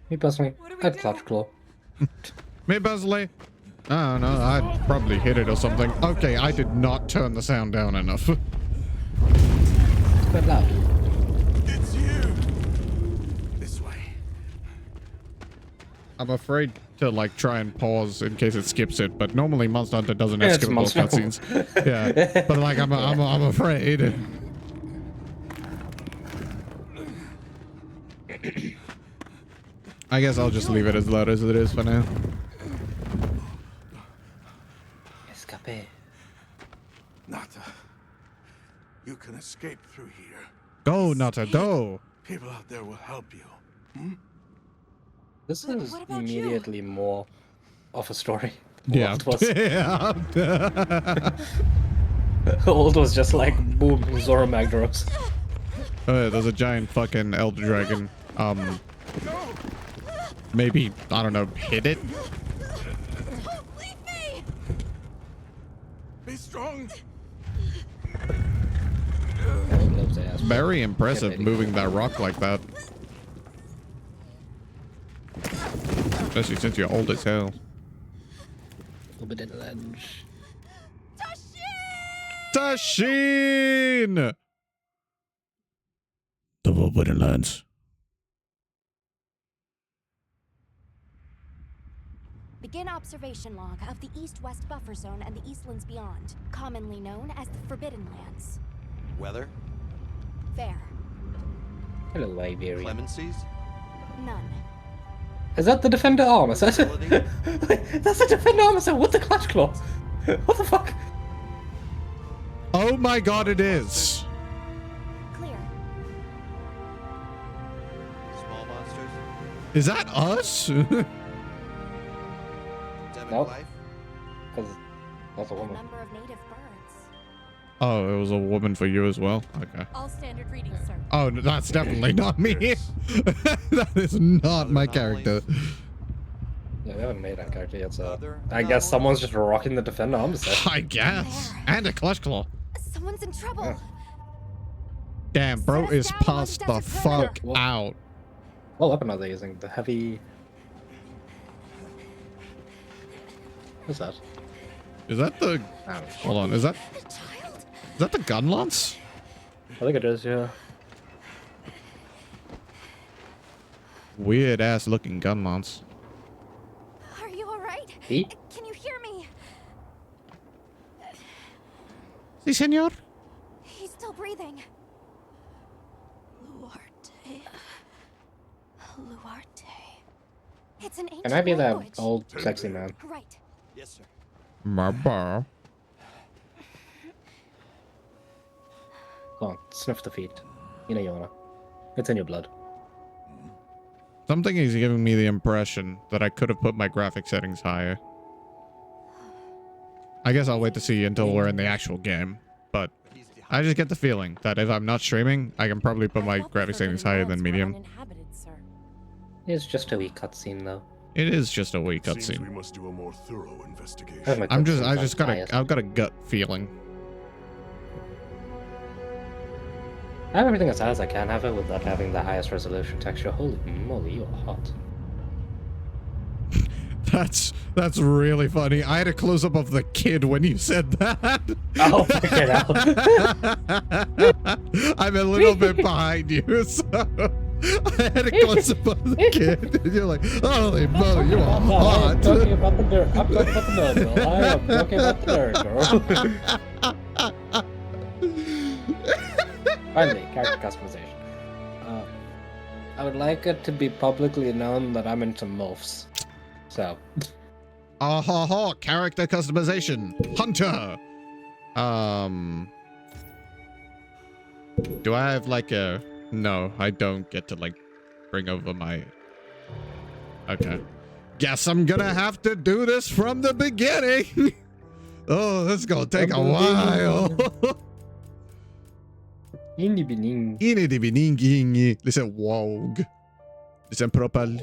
Me personally, I'd clutch claw. Me personally, I don't know, I'd probably hit it or something. Okay, I did not turn the sound down enough. It's quite loud. It's you. This way. I'm afraid to like try and pause in case it skips it, but normally Monster Hunter doesn't have Yeah, it's skippable Monster. cutscenes. Yeah, but like I'm afraid. I guess I'll just leave it as loud as it is for now. Escape. Nata, you can escape through here. Go, Nata, go! People out there will help you. Hmm? This is immediately more of a story. Yeah. Old was. Yeah. Old was just like, boom, Zoro Magdaros. Oh, yeah, there's a giant fucking Elder Dragon. Maybe, I don't know, hit it? Leave me! Be strong. Very impressive moving that rock like that. Especially since you're old as hell. Forbidden Ledge. Tashin! The Forbidden Lands. Begin observation log of the East-West Buffer Zone and the Eastlands beyond, commonly known as the Forbidden Lands. Weather? Fair. Hello, Iberian. Clemencies? None. Is that the Defender armor set? That's the Defender armor set with the Clutch Claw. What the fuck? Oh my god, it is. Clear. Small monsters? Is that us? Devon Nope. life? Because that's a woman. Number of native birds. Oh, it was a woman for you as well? Okay. All standard readings, sir. Oh, that's definitely not me. That is not my character. Yeah, we haven't made that character yet, so I guess someone's just rocking the defender arm set. I guess. And a clutch claw. Someone's in trouble. Yeah. Damn, bro is passed the fuck out. What weapon are they using? The heavy... What's that? Is that the... Hold on, is that the gun lance? I think it is, yeah. Weird ass looking gun lance. Are you alright? Eat? Can you hear me? Si, senor. He's still breathing. Luarte. It's an ancient Can I be that language. old sexy man? Right. Yes, sir. Marbar. Go on, sniff the feet. You know you wanna. It's in your blood. Something is giving me the impression that I could have put my graphic settings higher. I guess I'll wait to see until we're in the actual game, but I just get the feeling that if I'm not streaming, I can probably put my graphic settings higher than medium. It's just a wee cutscene though. It is just a wee Seems cutscene. we must do a more thorough investigation. I've got a gut feeling. I have everything as high as I can have it without having the highest resolution texture. Holy moly, you're hot. That's really funny. I had a close up of the kid when you said that. Oh, fucking hell. I'm a little bit behind you, so I had a close up of the kid. And you're like, holy moly, you are hot. I'm talking about the nerd. I'm talking about the nerd girl. I am talking about the nerd girl. Finally, character customization. I would like it to be publicly known that I'm into MILFs. So. Character customization. Hunter. Do I have like a... No, I don't get to like bring over my... Okay. Guess I'm gonna have to do this from the beginning. Oh, this is gonna take a while. Listen, Wog. Listen, Propel.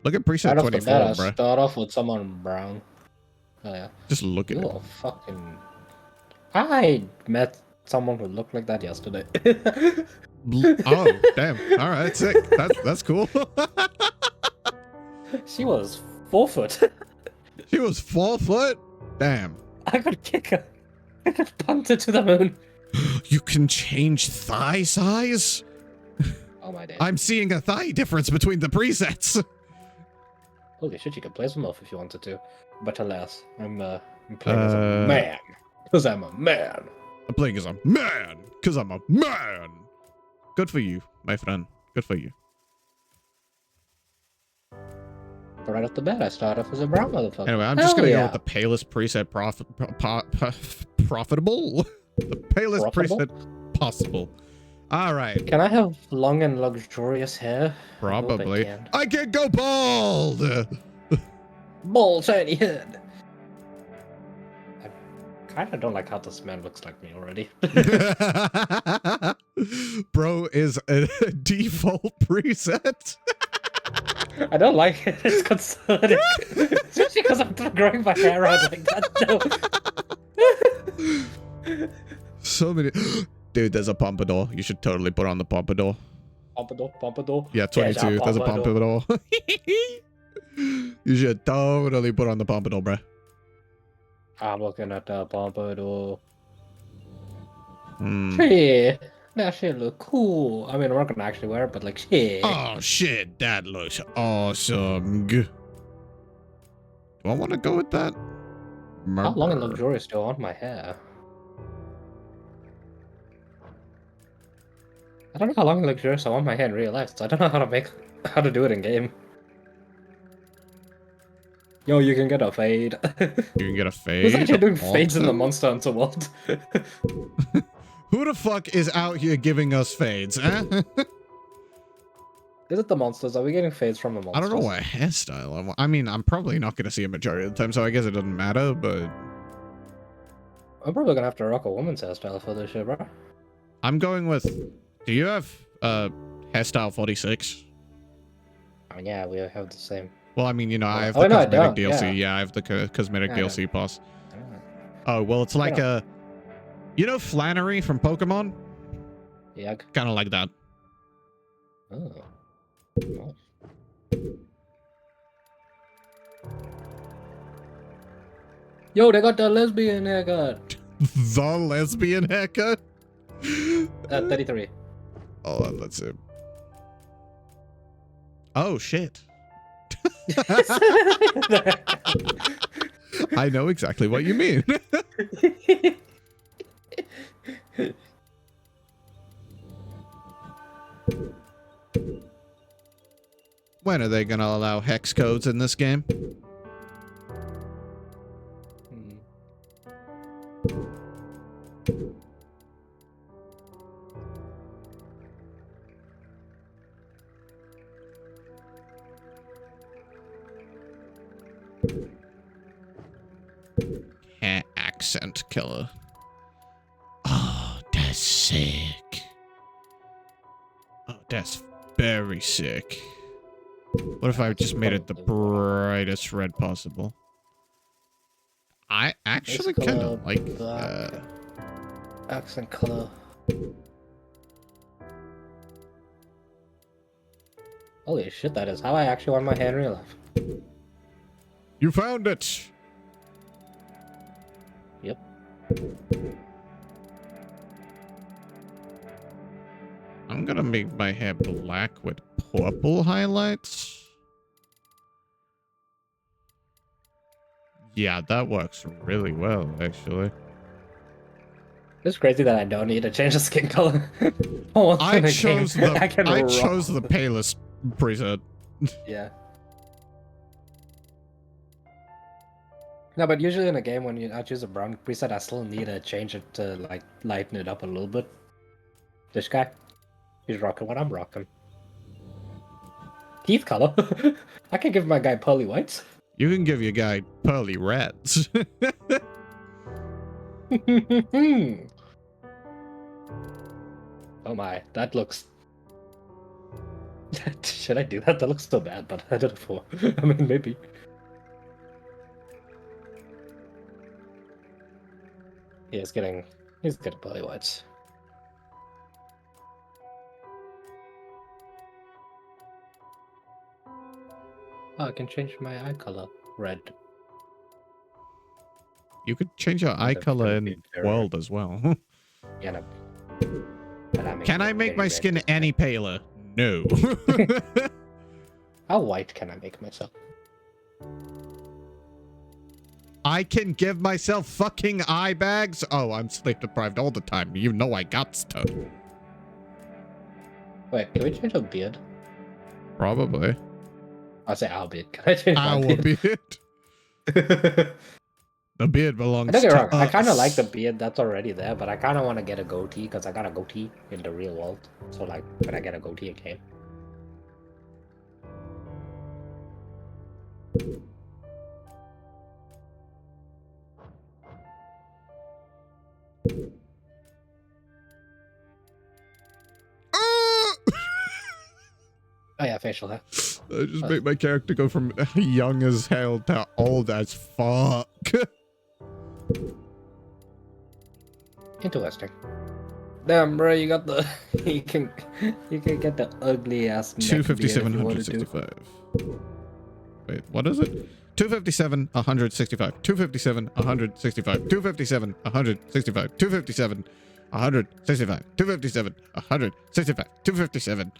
Look at preset 24, bro. bruh. Start off with someone brown. Oh yeah. Just look at it. Oh, fucking... I met someone who looked like that yesterday. Oh, damn. Alright, sick. That's cool. She was 4 foot. She was 4 foot? Damn. I could kick her. I could punt her to the moon. You can change thigh size? Oh my days. I'm seeing a thigh difference between the presets. Holy shit, you could play some off if you wanted to. But alas, I'm playing as a man. Because I'm a man. I'm playing as a man. Because I'm a man. Good for you, my friend. Good for you. But right off the bat, I start off as a brown motherfucker. Anyway, I'm just going to go with the palest preset profitable? The palest preset possible. All right. Can I have long and luxurious hair? Probably. I can go bald! Bald, shiny head. I kind of don't like how this man looks like me already. Bro is a default preset. I don't like it. It's concerning. Especially because I'm growing my hair out like that. No. So many... Dude, there's a pompadour. You should totally put on the pompadour. Pompadour? Yeah, 22. There's a pompadour. You should totally put on the pompadour, bruh. I'm looking at the pompadour. Hmm. Shit. That shit look cool. I mean, I'm not gonna actually wear it, but like, shit. Oh, shit. That looks awesome. Do I want to go with that? How long and luxurious do I want my hair? I don't know how long and luxurious I want my hair in real life, so I don't know how to do it in game. Yo, you can get a fade. You can get a fade? Who's actually doing fades in the Monster Hunter world? Who the fuck is out here giving us fades, eh? Is it the monsters? Are we getting fades from the monsters? I don't know what hairstyle I want. I mean, I'm probably not going to see a majority of the time, so I guess it doesn't matter, but... I'm probably gonna have to rock a woman's hairstyle for this shit, bro. I'm going with. Do you have hairstyle 46? Oh yeah, we have the same. Well, I mean, you know, I have Oh, the no, I cosmetic don't, DLC. yeah. Yeah, I have the cosmetic Yeah, I DLC don't. pass. Oh well, it's like a. You know Flannery from Pokemon? Yeah. Kind of like that. Oh. Nice. Yo, they got the lesbian haircut. The lesbian haircut? 33. Oh, let's see. Oh shit. I know exactly what you mean. When are they gonna allow hex codes in this game? Accent killer. Oh, that's sick. Oh, that's very sick. What if I just made it the brightest red possible? I actually kind of like that. Accent color. Holy shit, that is how I actually want my hair in real life. You found it! Yep. I'm gonna make my hair black with purple highlights. Yeah, that works really well, actually. It's crazy that I don't need to change the skin color. I chose the palest preset. Yeah. No, but usually in a game when I choose a brown preset, I still need to change it to like lighten it up a little bit. This guy, he's rocking what I'm rocking. Teeth color. I can give my guy pearly whites. You can give your guy pearly reds. Oh my, that looks... Should I do that? That looks so bad, but I did it for... I mean, maybe. He's getting pearly whites. Oh, I can change my eye color. Red. You could change your eye color in world as well. Yeah, no. Can I make my skin any paler? No. How white can I make myself? I can give myself fucking eye bags? Oh, I'm sleep deprived all the time. You know I got stuff. Wait, can we change our beard? Probably. I'll say our beard. Can I change my Our beard? The beard belongs Don't get to me wrong, I us. kind of like the beard that's already there, but I kind of want to get a goatee because I got a goatee in the real world. So, like, when I get a goatee again. Oh yeah, facial hair. I just make my character go from young as hell to old as fuck. Interesting. Damn, bro, you got the you can get the ugly ass. 257, 165. Wait, what is it? 257, 165. 257, 165. 257, 165. 257, 165. 257, 165. 257.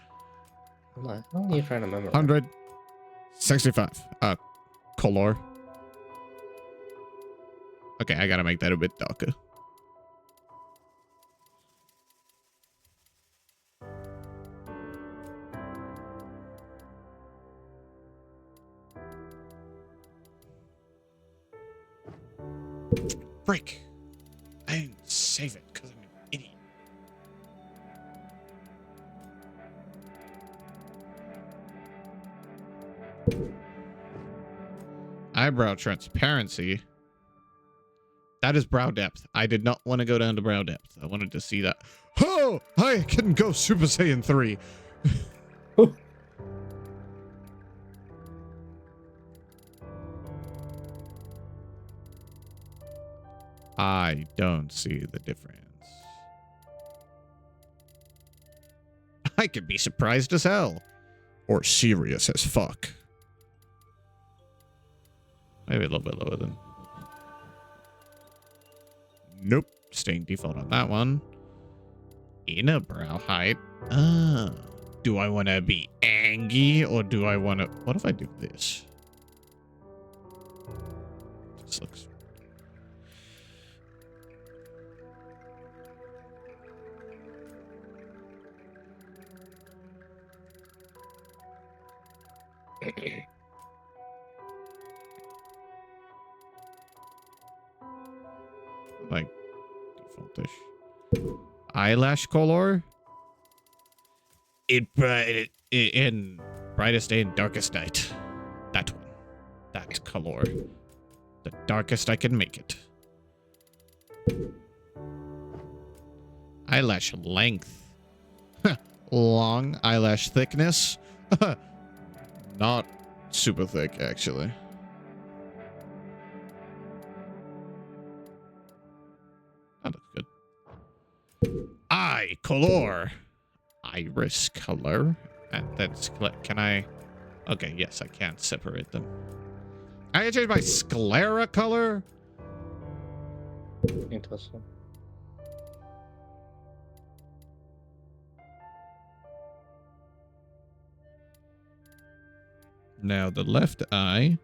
How are you trying to memorize? 165. Color. Okay, I gotta make that a bit darker. Break. I didn't save it because I'm an idiot. Eyebrow transparency. That is brow depth. I did not want to go down to brow depth. I wanted to see that. Oh, I can go Super Saiyan 3. I don't see the difference. I could be surprised as hell. Or serious as fuck. Maybe a little bit lower than. Nope. Staying default on that one. Inner brow height. Do I want to be angry or do I want to... What if I do this? This looks... like defaultish. Eyelash color in brightest day and darkest night. That one. That color. The darkest I can make it. Eyelash length. Long eyelash thickness. Not super thick, actually. That looks good. Eye color. Iris color. And then can I... Okay, yes, I can separate them. I can change my sclera color. Interesting. Now the left eye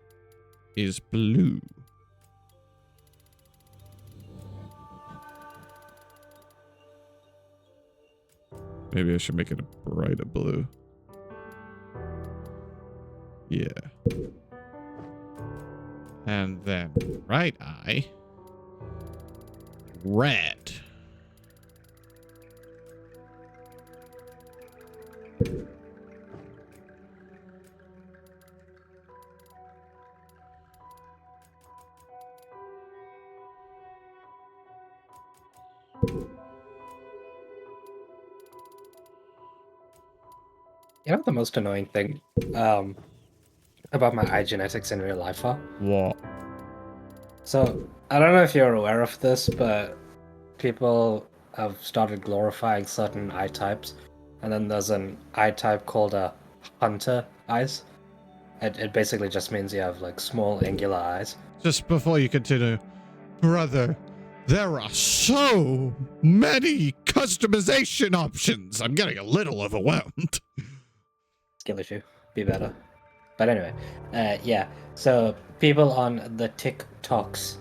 is blue. Maybe I should make it a brighter blue. Yeah. And then right eye, red. You know the most annoying thing about my eye genetics in real life are? What? So, I don't know if you're aware of this, but people have started glorifying certain eye types. And then there's an eye type called a hunter eyes. It basically just means you have like small angular eyes. Just before you continue, brother, there are so many customization options. I'm getting a little overwhelmed. Skill issue. Be better. But anyway, yeah. So people on the TikToks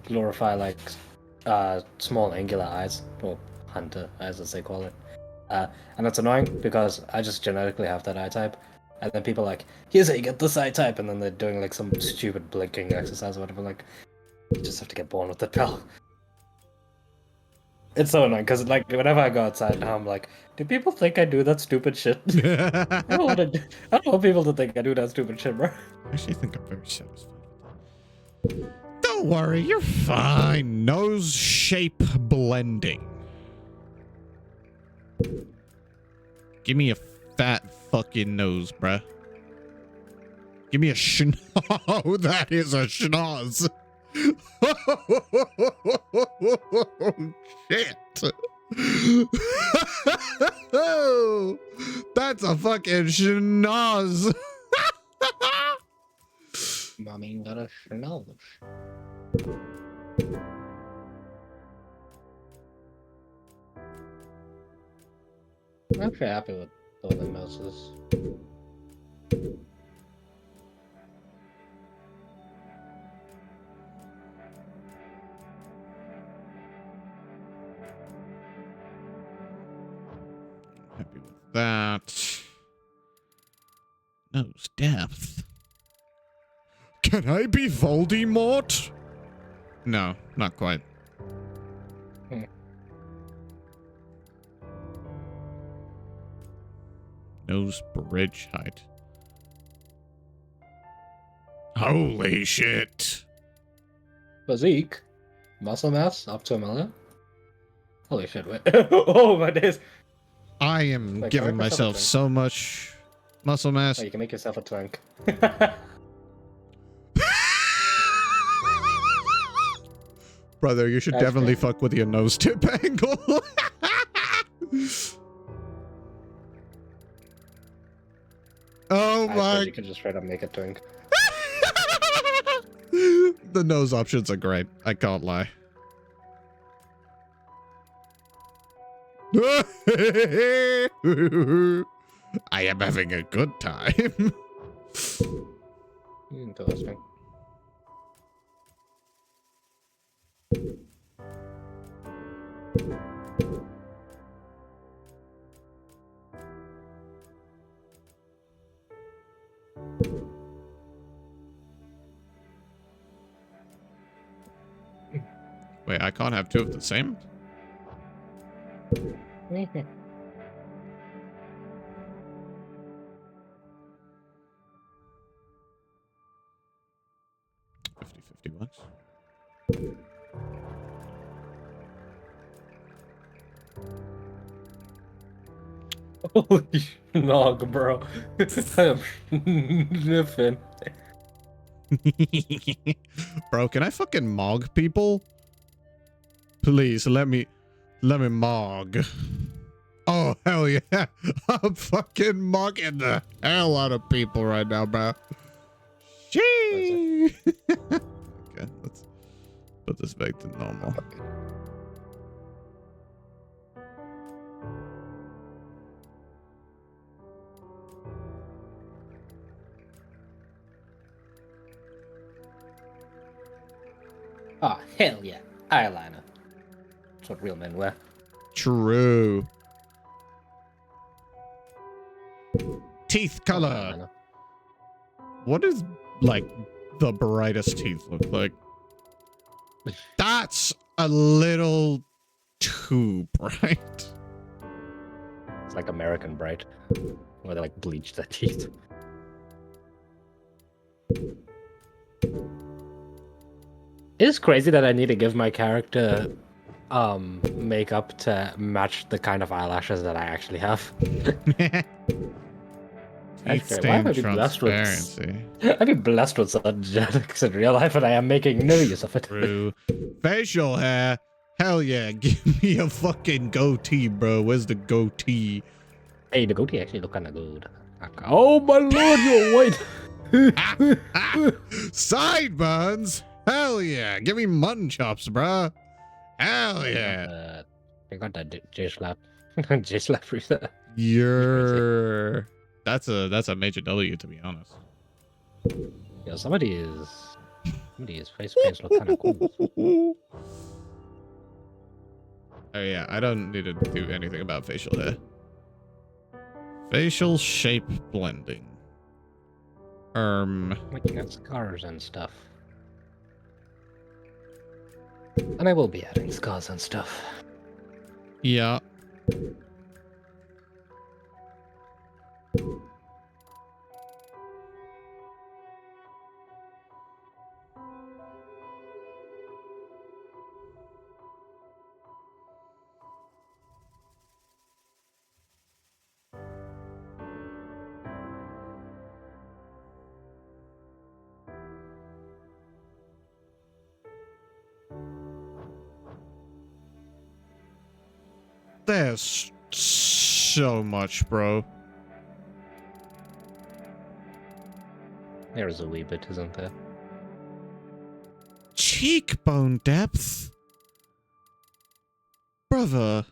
glorify like small angular eyes, or hunter eyes as they call it. And it's annoying because I just genetically have that eye type. And then people are like, here's how you get this eye type, and then they're doing like some stupid blinking exercise or whatever. Like, you just have to get born with it, pal. It's so annoying because like whenever I go outside now, I'm like, do people think I do that stupid shit? I don't want people to think I do that stupid shit, bro. I actually think I'm very satisfied with that. Don't worry, you're fine. Nose shape blending. Give me a fat fucking nose, bruh. Give me a Oh, that is a schnoz. Shit. That's a fucking schnoz. Mommy got a schnoz. I'm actually happy with all the mouses. Happy with that. Nose depth. Can I be Voldemort? No, not quite. Nose bridge height. Holy shit. Physique. Muscle mass up to 1 million? Holy shit, wait. Oh my days. I am Wait, giving can I press up a myself twink? so much muscle mass. Oh, you can make yourself a twink. Brother, you should That's definitely great. fuck with your nose tip angle. Oh I my. suppose you can just straight up make a twink. The nose options are great. I can't lie. I am having a good time. You can do this thing. Wait, I can't have two of the same? $50 Holy nog, bro. I am sniffing. Bro, can I fucking mog people? Please, let me mog. Oh, hell yeah. I'm fucking mogging the hell out of people right now, bro. Gee. Okay, let's put this back to normal. Oh, hell yeah. Eyeliner. That's what real men wear. True. Teeth color. What is, like, the brightest teeth look like? That's a little too bright. It's like American Bright, where they like bleach their teeth. It is crazy that I need to give my character makeup to match the kind of eyelashes that I actually have. Teeth Why have I stain been blessed with? transparency. I've been blessed with such genetics in real life, and I am making no use of it. True. Facial hair. Hell yeah. Give me a fucking goatee, bro. Where's the goatee? Hey, the goatee actually look kind of good. Oh my lord, you're white. Sideburns. Hell yeah. Give me mutton chops, bro. Hell yeah. I got that J-slap. J-slap reset. You're... That's a major W, to be honest. Yeah, somebody's face paints look kind of cool. Oh yeah, I don't need to do anything about facial hair. Facial shape blending. Like you got scars and stuff. And I will be adding scars and stuff. Yeah. There's so much, bro. There's a wee bit, isn't there? Cheekbone depth? Brother.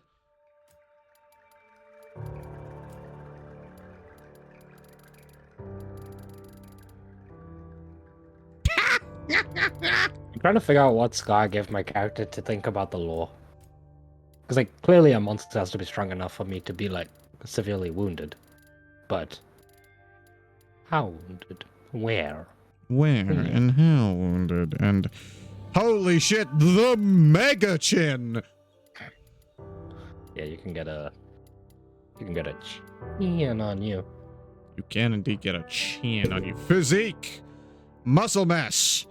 I'm trying to figure out what scar I give my character to think about the lore. Because, like, clearly a monster has to be strong enough for me to be, like, severely wounded. But... how wounded? Where? Where and how wounded? And... holy shit, the mega chin! Yeah, you can get a chin on you. You can indeed get a chin on you. Physique! Muscle mass!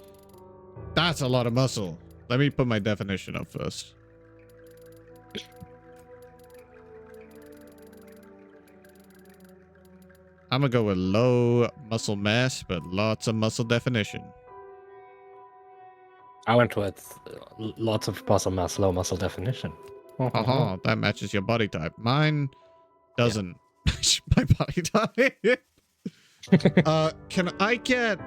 That's a lot of muscle. Let me put my definition up first. I'm gonna go with low muscle mass, but lots of muscle definition. I went with lots of muscle mass, low muscle definition. Haha, that matches your body type. Mine doesn't match my body type. Can I get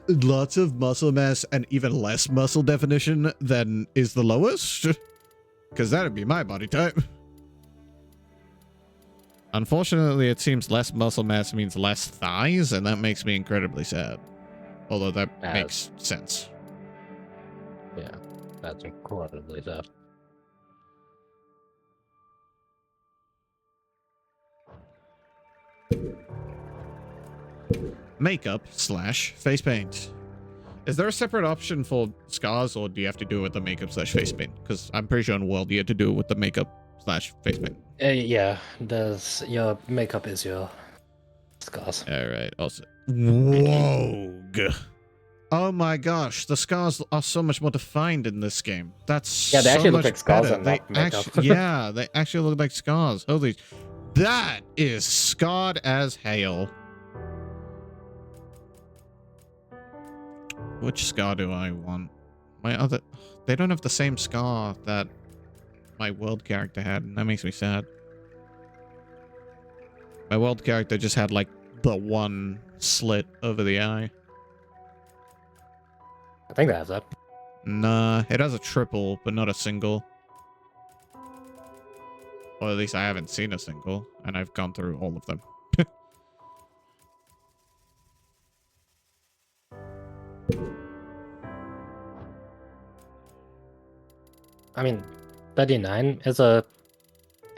lots of muscle mass and even less muscle definition than is the lowest? Because that'd be my body type. Unfortunately, it seems less muscle mass means less thighs, and that makes me incredibly sad. Although that makes sense. Yeah, that's incredibly sad. Makeup / face paint. Is there a separate option for scars, or do you have to do it with the makeup / face paint? Because I'm pretty sure in World you had to do it with the makeup / face paint. Yeah, there's your makeup is your scars. All right. Also, whoa. Oh my gosh, the scars are so much more defined in this game. That's yeah, they so actually much look like scars better. and not makeup. Yeah, they actually look like scars. Holy, that is scarred as hail. Which scar do I want? My other... They don't have the same scar that my world character had, and that makes me sad. My world character just had, like, the one slit over the eye. I think that has that. Nah, it has a triple, but not a single. Or at least I haven't seen a single, and I've gone through all of them. I mean, 39 is a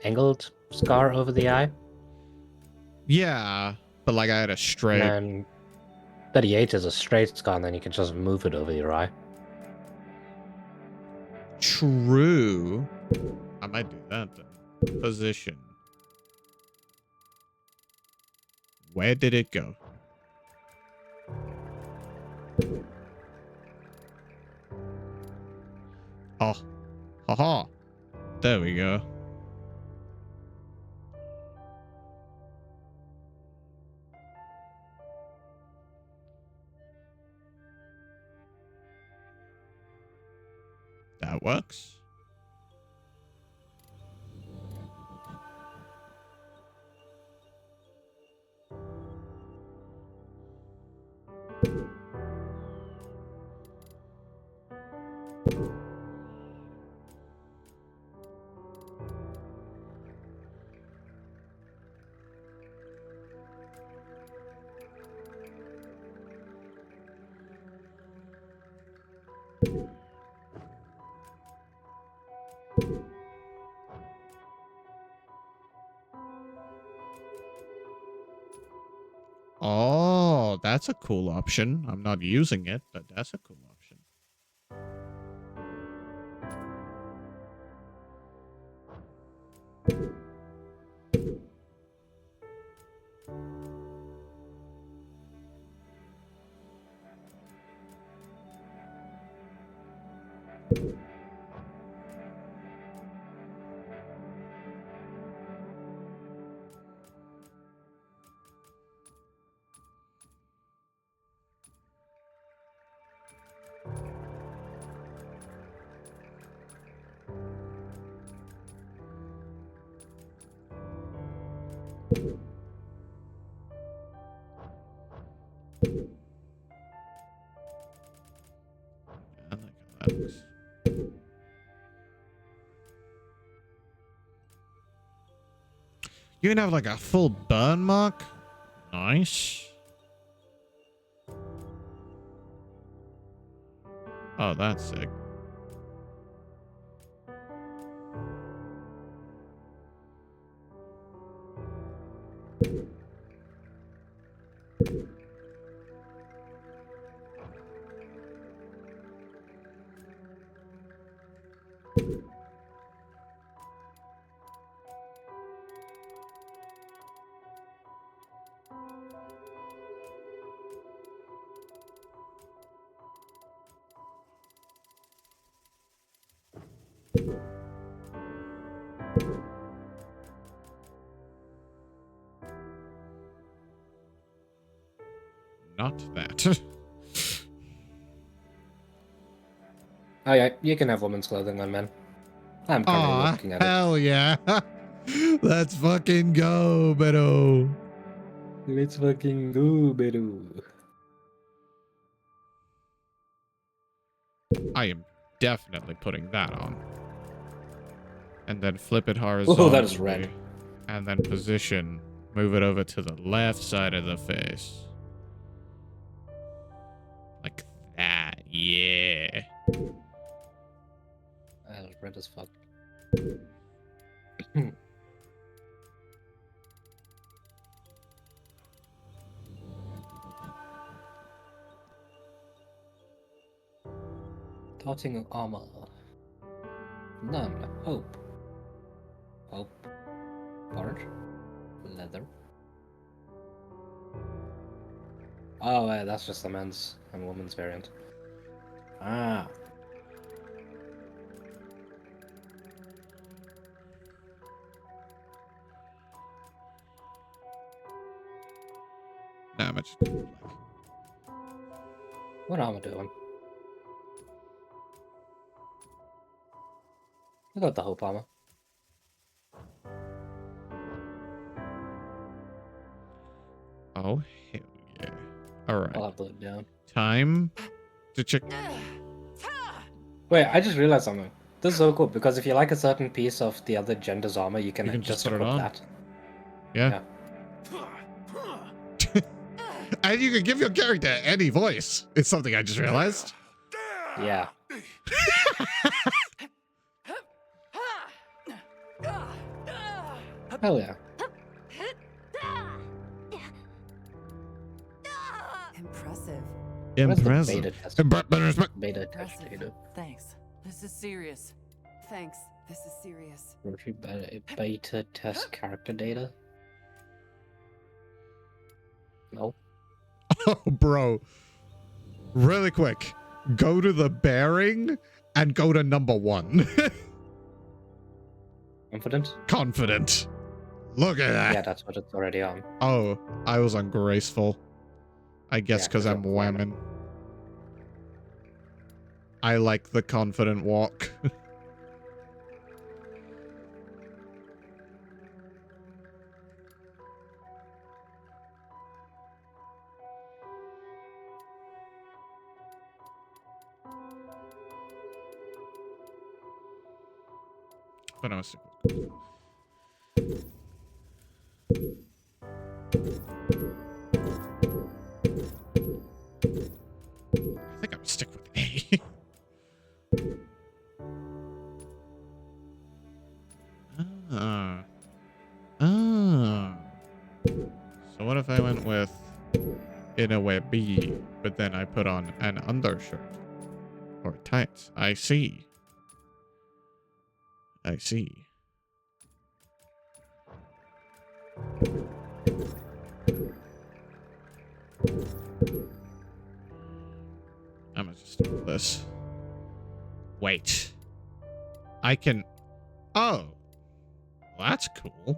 angled scar over the eye. Yeah, but like I had a straight... And 38 is a straight scar, and then you can just move it over your eye. True. I might do that then. Position. Where did it go? Oh. Haha. There we go. That works. Oh, that's a cool option. I'm not using it, but that's a cool option. I like how that looks. You can have like a full burn mark. Nice. Oh, that's sick. Not that. Oh yeah, you can have women's clothing on, man. I'm currently Aw, looking at it. hell yeah. Let's fucking go, Beto. Let's fucking go, Beto. I am definitely putting that on. And then flip it horizontally. Oh, that is red. And then position. Move it over to the left side of the face. Like that. Yeah. That is red as fuck. Darting armor. None. Hope. Hope. Barge. Leather. Oh, that's just the men's and women's variant. Ah. Nah, I'm just What armor doing? I got the hope armor. Oh, hell yeah. Alright. I'll have it down. Time to check. Wait, I just realized something. This is so cool because if you like a certain piece of the other gender's armor, you can just just put it equip on. that. Yeah. And you can give your character any voice. It's something I just realized. Yeah. Hell yeah. Impressive. Impressive. Beta test Impressive. data. Thanks. This is serious. Thanks. This is serious. Beta test character data. No. Oh, bro. Really quick. Go to the bearing and go to number 1. Confident? Confident. Look at that. Yeah, that's what it's already on. Oh, I was ungraceful. I guess Yeah, because I'm whamming. I like the confident walk. But I'm a stupid. I think I'm stick with A. So what if I went with, in a way, B, but then I put on an undershirt or tights? I see. I see. I'm gonna just do this. Wait. I can... Oh. Well, that's cool.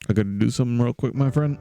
I gotta do something real quick, my friend.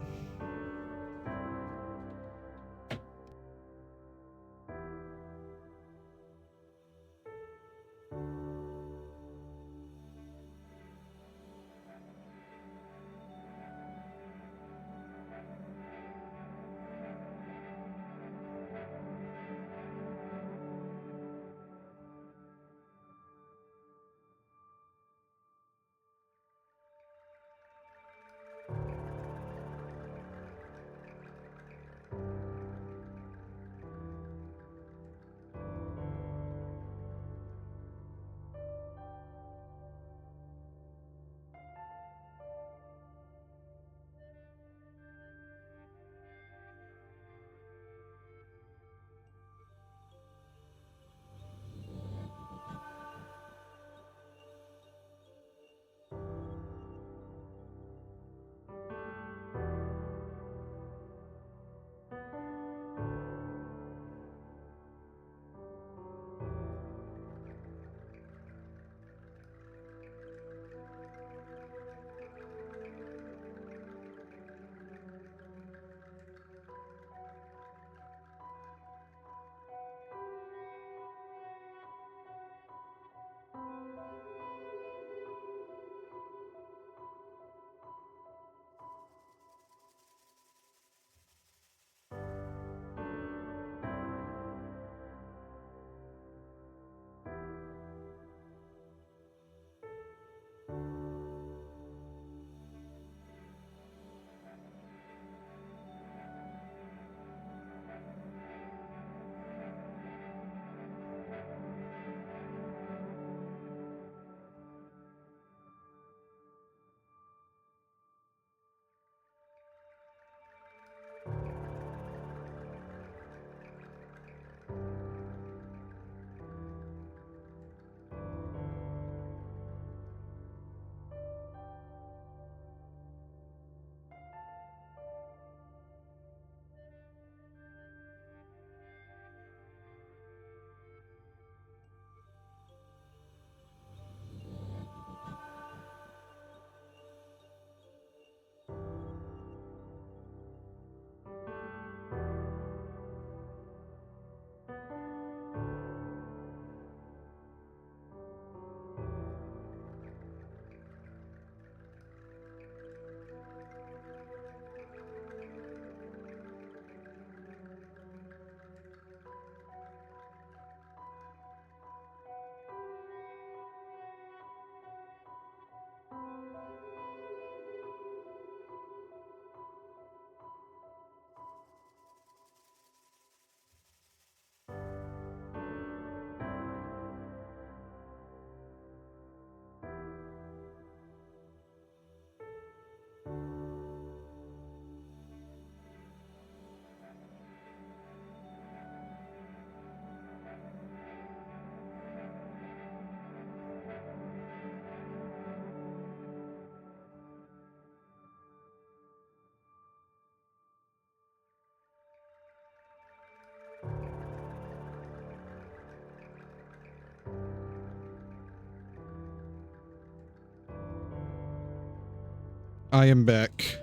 I am back.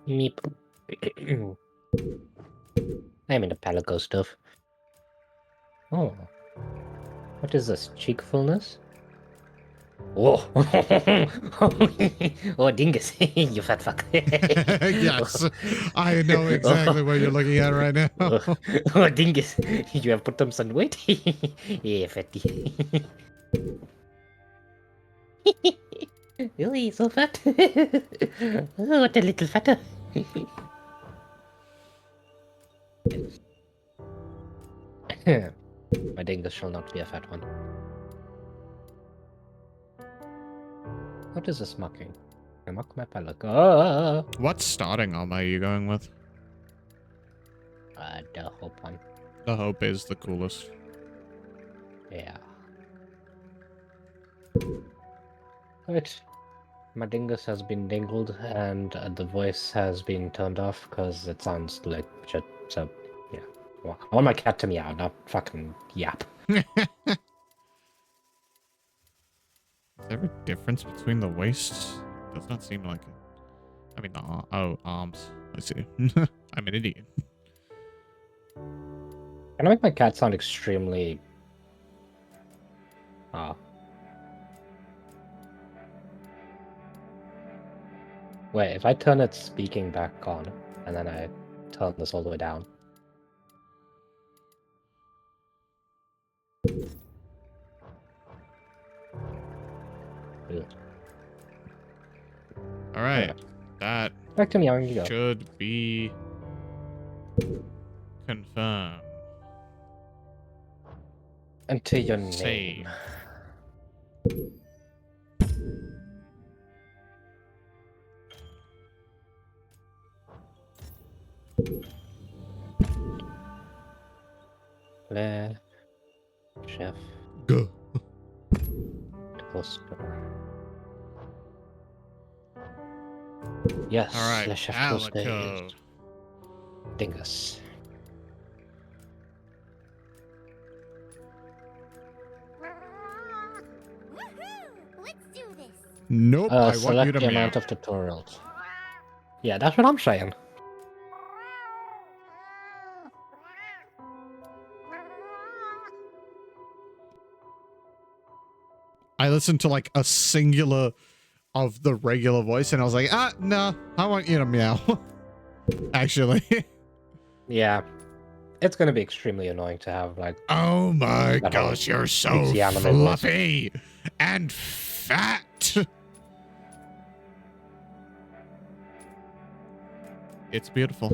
Meep. I'm in the Pelago stuff. Oh. What is this? Cheekfulness? Oh! Oh, dingus! You fat fuck! Yes, I know exactly what you're looking at right now. Oh, dingus! You have put on some weight? Yeah, fatty. Really, so fat? Oh, what a little fatter! My dingus shall not be a fat one. What is this mocking? I mock my Pelago. What starting armor are you going with? The hope one. The hope is the coolest. Yeah. Right. My dingus has been dingled and the voice has been turned off because it sounds like shit. So, yeah. Well, I want my cat to meow, not fucking yap. Is there a difference between the waists? Does not seem like it. I mean, arms. I see. I'm an idiot. Can I make my cat sound extremely... Wait, if I turn its speaking back on, and then I turn this all the way down. All right, that back to meowing you go. Should be confirmed. Enter your Save. name. Claire, Chef. Go. Toaster. Yes, All right, Le Chef Palico. Toaster. Dingus. Let's do this. Nope, I want Select you to the meow. amount of tutorials. Yeah, that's what I'm saying. I listened to like a singular of the regular voice and I was like, no, I want you to meow. Actually. Yeah. It's gonna be extremely annoying to have like... Oh my gosh, you're so fluffy and fat. It's beautiful.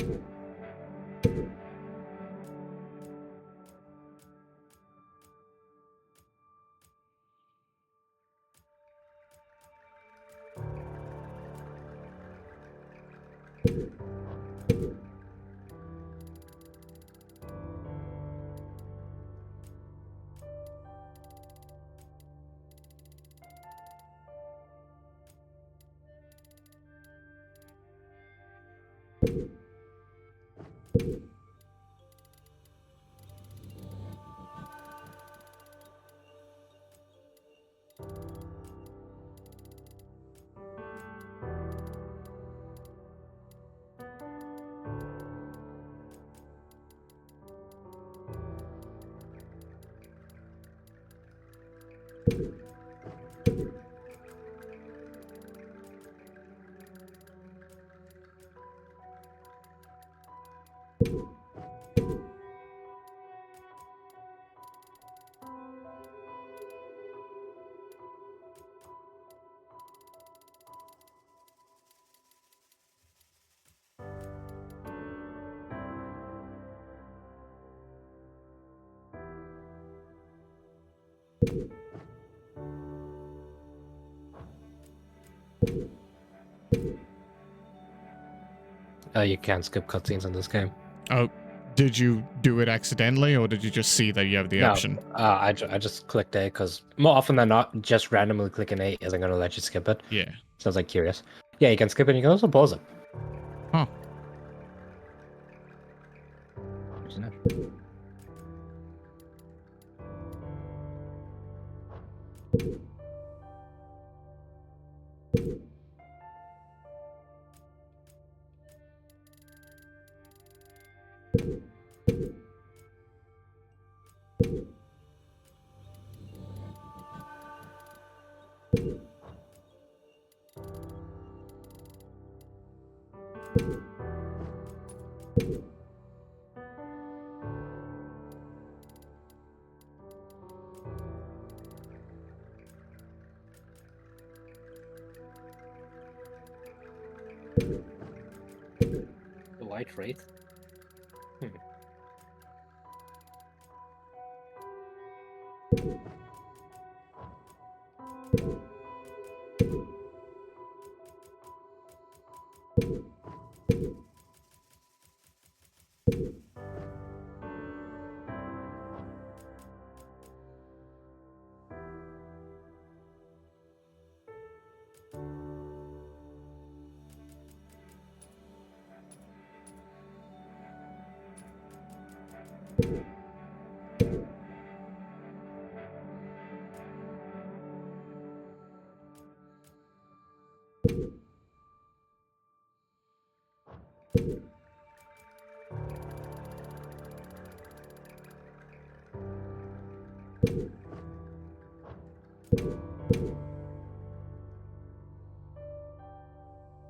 You can't skip cutscenes in this game. Oh, did you do it accidentally, or did you just see that you have the No, option? I just clicked A because more often than not, just randomly clicking A isn't going to let you skip it. Yeah. So I was like curious. Yeah, you can skip it and you can also pause it. Huh. Isn't it? The White Wraith?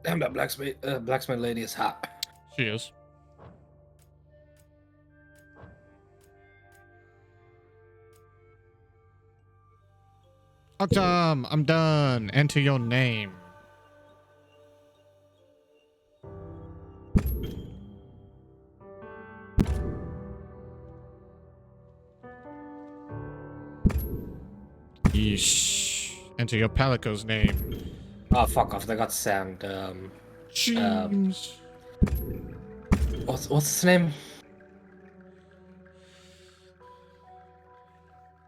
Damn, that blacksmith lady is hot. She is. Octom, I'm done. Enter your name. Yeesh. Enter your Palico's name. Oh, fuck off. They got sand. James. What's his name?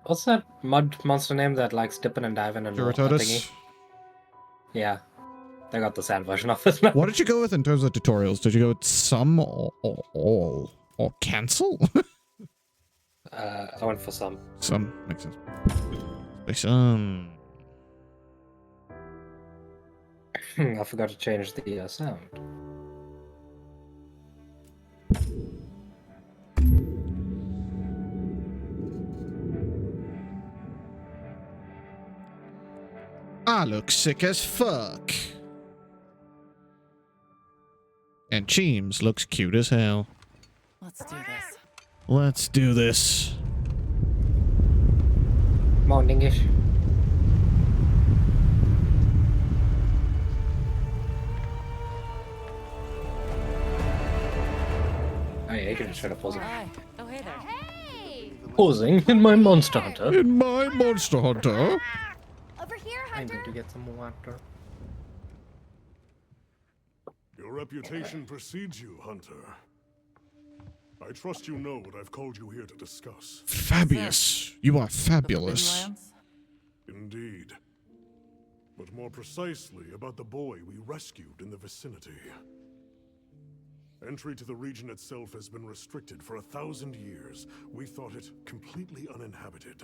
What's that mud monster name that likes dipping and diving and Duratotus? Yeah. They got the sand version of it. What did you go with in terms of tutorials? Did you go with some or all? Or cancel? I went for some. Some. Makes sense. Like some. I forgot to change the sound. I look sick as fuck. And Cheems looks cute as hell. Let's do this. Let's do this. Morningish. Oh yeah, you can just try to pause it. Hi. Oh, hey there. Hey! Pausing in my Monster Hunter. In my Monster Hunter. Over here, I Hunter. need to get some water. Your reputation precedes you, Hunter. I trust you know what I've called you here to discuss. Fabulous. You are fabulous. Indeed. But more precisely about the boy we rescued in the vicinity. Entry to the region itself has been restricted for 1,000 years. We thought it completely uninhabited.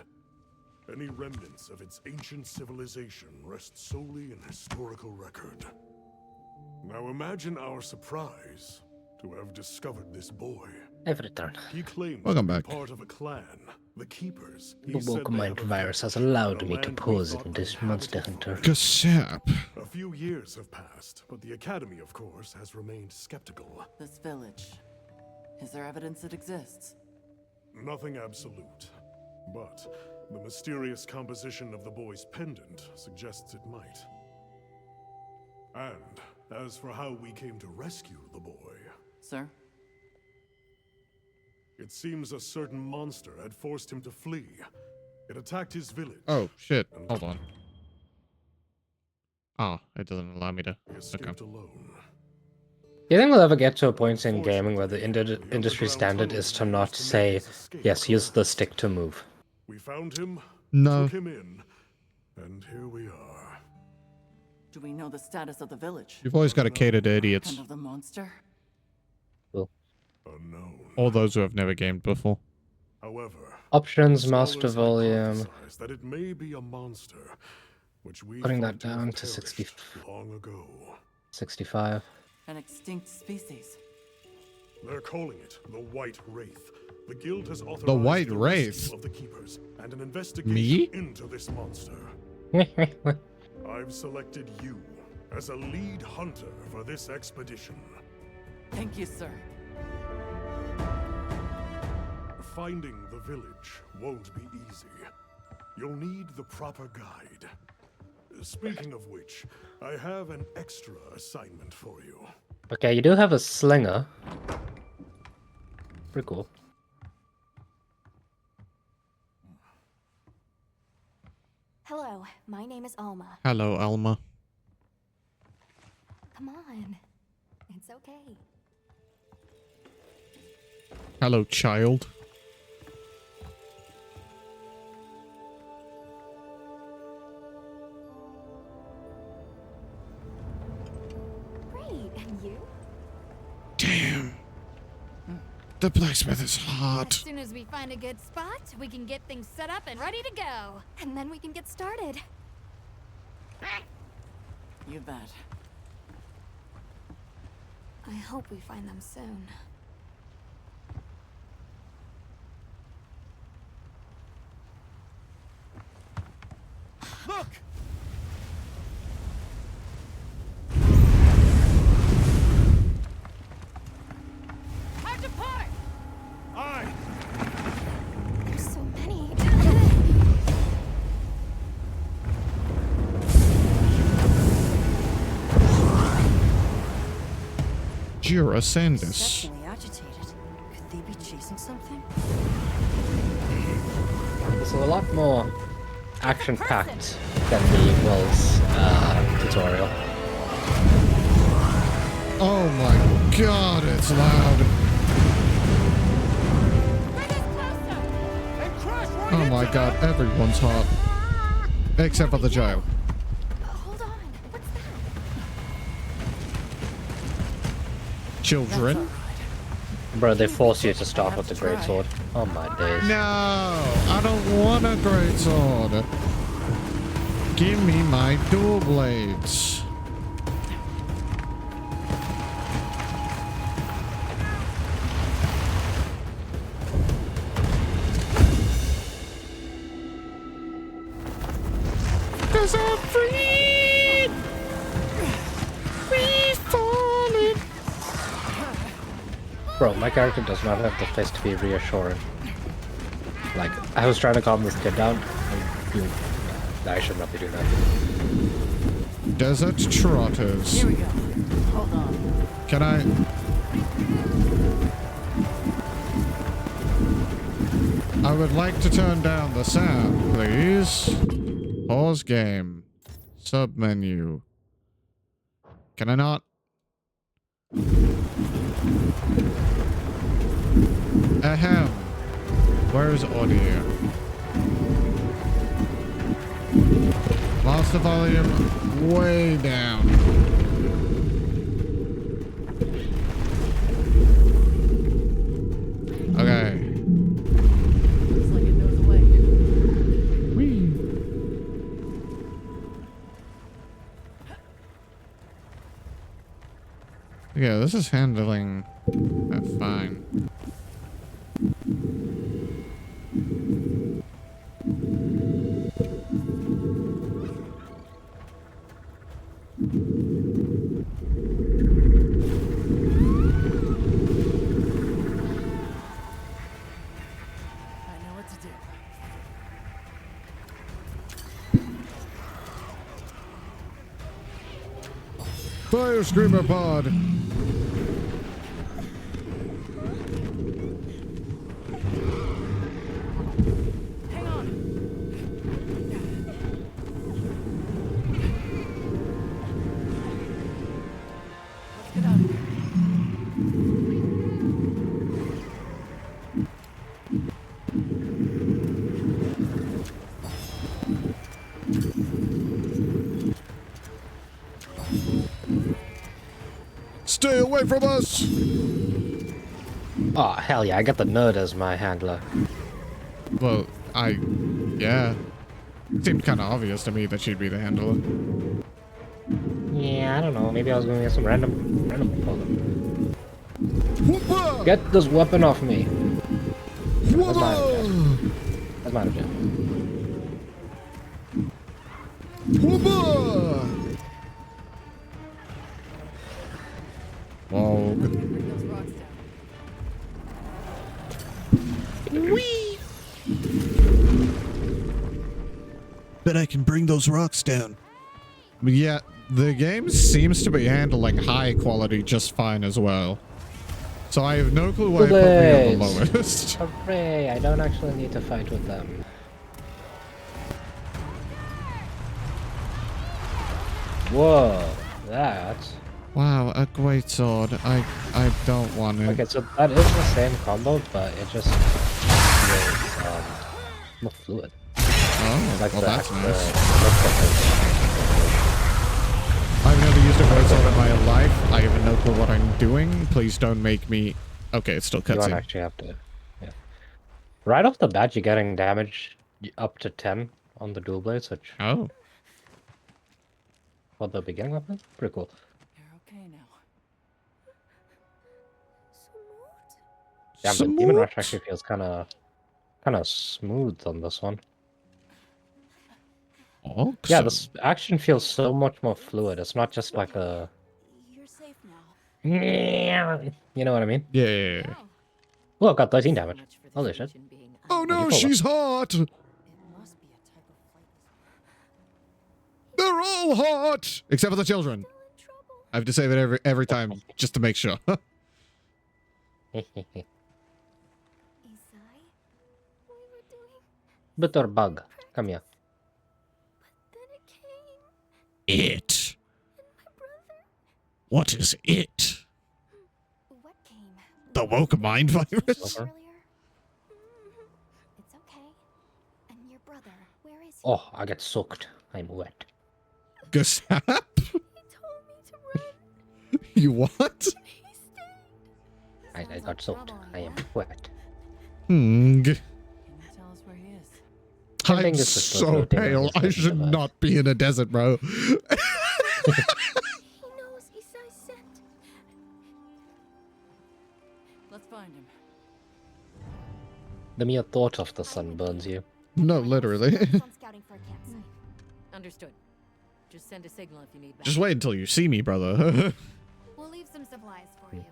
Any remnants of its ancient civilization rest solely in historical record. Now imagine our surprise to have discovered this boy. Every turn. He claims Welcome to be back. part of a clan, The Keepers. The Woke virus has allowed me to pose in this Monster Hunter. Gasap. A few years have passed, but the Academy, of course, has remained skeptical. This village. Is there evidence it exists? Nothing absolute, but the mysterious composition of the boy's pendant suggests it might. And as for how we came to rescue the boy... Sir? It seems a certain monster had forced him to flee. It attacked his village. Oh, shit. Hold on. Oh, it doesn't allow me to... Escaped alone. Do you think we'll ever get to a point in gaming where the industry standard is to not say, yes, use the stick to move? We found him, no. took him in, and here we are. Do we know the status of the village? You've always got to cater to idiots. And of the monster? Cool. Unknown. All those who have never gamed before. However, options, master volume. That it may be a monster, which we putting that down to 60. Long ago. 65. An extinct species. They're calling it the White Wraith. The guild has authorized the White Wraith of the Keepers and an investigation Me? into this monster. I've selected you as a lead hunter for this expedition. Thank you, sir. Finding the village won't be easy. You'll need the proper guide. Speaking of which, I have an extra assignment for you. Okay, you do have a slinger. Pretty cool. Hello, my name is Alma. Hello, Alma. Come on. It's okay. Hello, child. Great, and you? Damn. The blacksmith is hot. As soon as we find a good spot, we can get things set up and ready to go. And then we can get started. You bet. I hope we find them soon. Look! Hard to part! Aye! There's so many. Jira Sandus. Exceptionally agitated. Could they be chasing something? This is a lot more action-packed than the Will's tutorial. Oh my god, it's loud. Oh my god, everyone's hot. Except for the child. Hold on. What's that? Children? Bro, they force you to start with the greatsword. Oh my days. No, I don't want a greatsword. Give me my dual blades. Cause I'm free! Free falling! Bro, my character does not have the face to be reassuring. Like, I was trying to calm this kid down, and you... I should not be doing that. Desert Trotters. Here we go. Hold on. Can I... I would like to turn down the sound, please. Pause game. Submenu. Can I not? Ahem. Where's audio? Lost the volume way down. Okay. Looks like it knows a way. Whee. Yeah, this is handling that fine. Fire Screamer Pod. Hang on. Let's get out of here. Stay away from us! Oh, hell yeah, I got the nerd as my handler. Well, yeah. It seemed kind of obvious to me that she'd be the handler. Yeah, I don't know. Maybe I was going to get some random Whoopah! Get this weapon off me. That's mine, Whoopah! That's mine, Jeff. Whoopah! Whoa. Whee! Bet I can bring those rocks down. But yeah, the game seems to be handling high quality just fine as well. So I have no clue why it put me on the lowest. Hooray, I don't actually need to fight with them. Whoa, that's... Wow, a great sword. I don't want it. Okay, so that is the same combo, but it just feels more fluid. Oh, like well that's nice. The I've never used a great sword in my life. I have no clue what I'm doing. Please don't make me... Okay, it's still you don't cutscene. actually have to... Yeah. Right off the bat, you're getting damage up to 10 on the dual blades, which... Oh. For the beginning weapon? Pretty cool. Okay now. Yeah, the Demon Rush actually feels kind of smooth on this one. Oh, yeah, so... this action feels so much more fluid. It's not just like a... You're safe now. You know what I mean? Yeah. Look, got 13 damage. Holy shit. Oh no, she's hot! They're all hot! Except for the children. I have to say that every time, just to make sure. Bitterbug, come here. It. What is it? What came? The woke mind virus? It's okay. And your brother, where is he? Oh, I get soaked. I'm wet. Gusap? You what? I got soaked. I am wet. Hmm. Tell us where he is. I'm so pale. I should not be in a desert, bro. He knows Isai sent. Let's find him. The mere thought of the sun burns you. No, literally. Understood. Just send a signal if you need. Just wait until you see me, brother. We'll leave some supplies for you.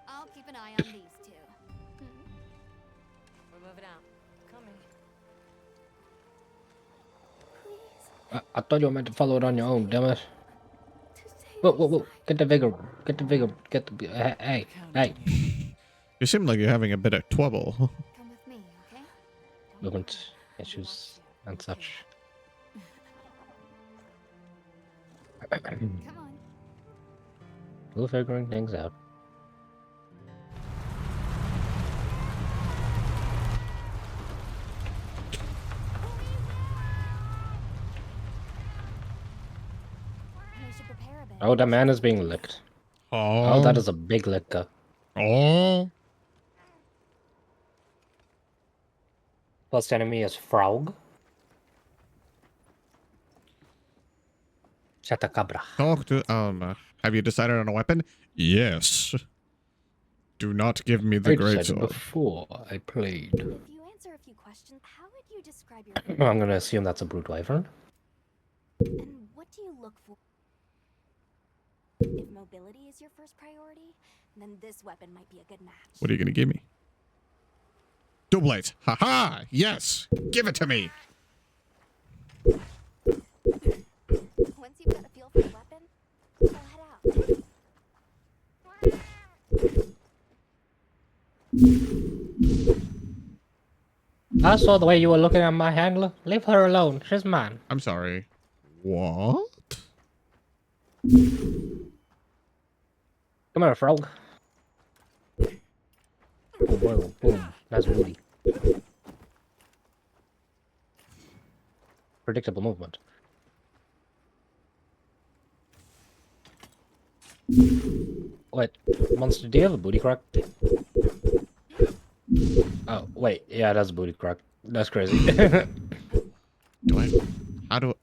I'll keep an eye on these two. We're moving out. Coming. I thought you were meant to follow it on your own, damn it. Whoa. Get the vigor. Get the vigor. Get the... Hey. You seem like you're having a bit of trouble. Come with me, okay? Movement issues and such. Come on. We're figuring things out. We should prepare a bit. Oh, the man is being licked. Oh, that is a big licker. Oh. First enemy is Frog. Chatacabra. Talk to have you decided on a weapon? Yes. Do not give me the great sword. Before I played. If you answer a few questions, how would you describe your I'm gonna assume that's a brute wyvern. And what do you look for? If mobility is your first priority, then this weapon might be a good match. What are you gonna give me? Dual blades. Haha! Yes! Give it to me! Once you've got a feel for the weapon, we'll head out. I saw the way you were looking at my handler. Leave her alone. She's mine. I'm sorry. What? Come here, frog. Boom, boom, boom. Nice booty. Predictable movement. Wait, monster, do you have a booty crack? Oh, wait, yeah, that's a booty crack. That's crazy. Do I? How do?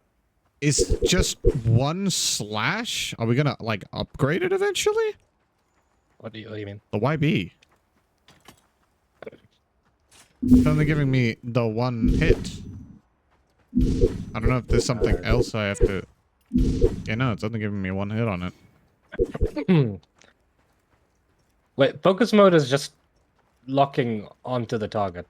Is just one slash? Are we gonna like upgrade it eventually? What do you mean? The YB. It's only giving me the one hit. I don't know if there's something else I have to. Yeah, no, it's only giving me one hit on it. Wait, focus mode is just locking onto the target.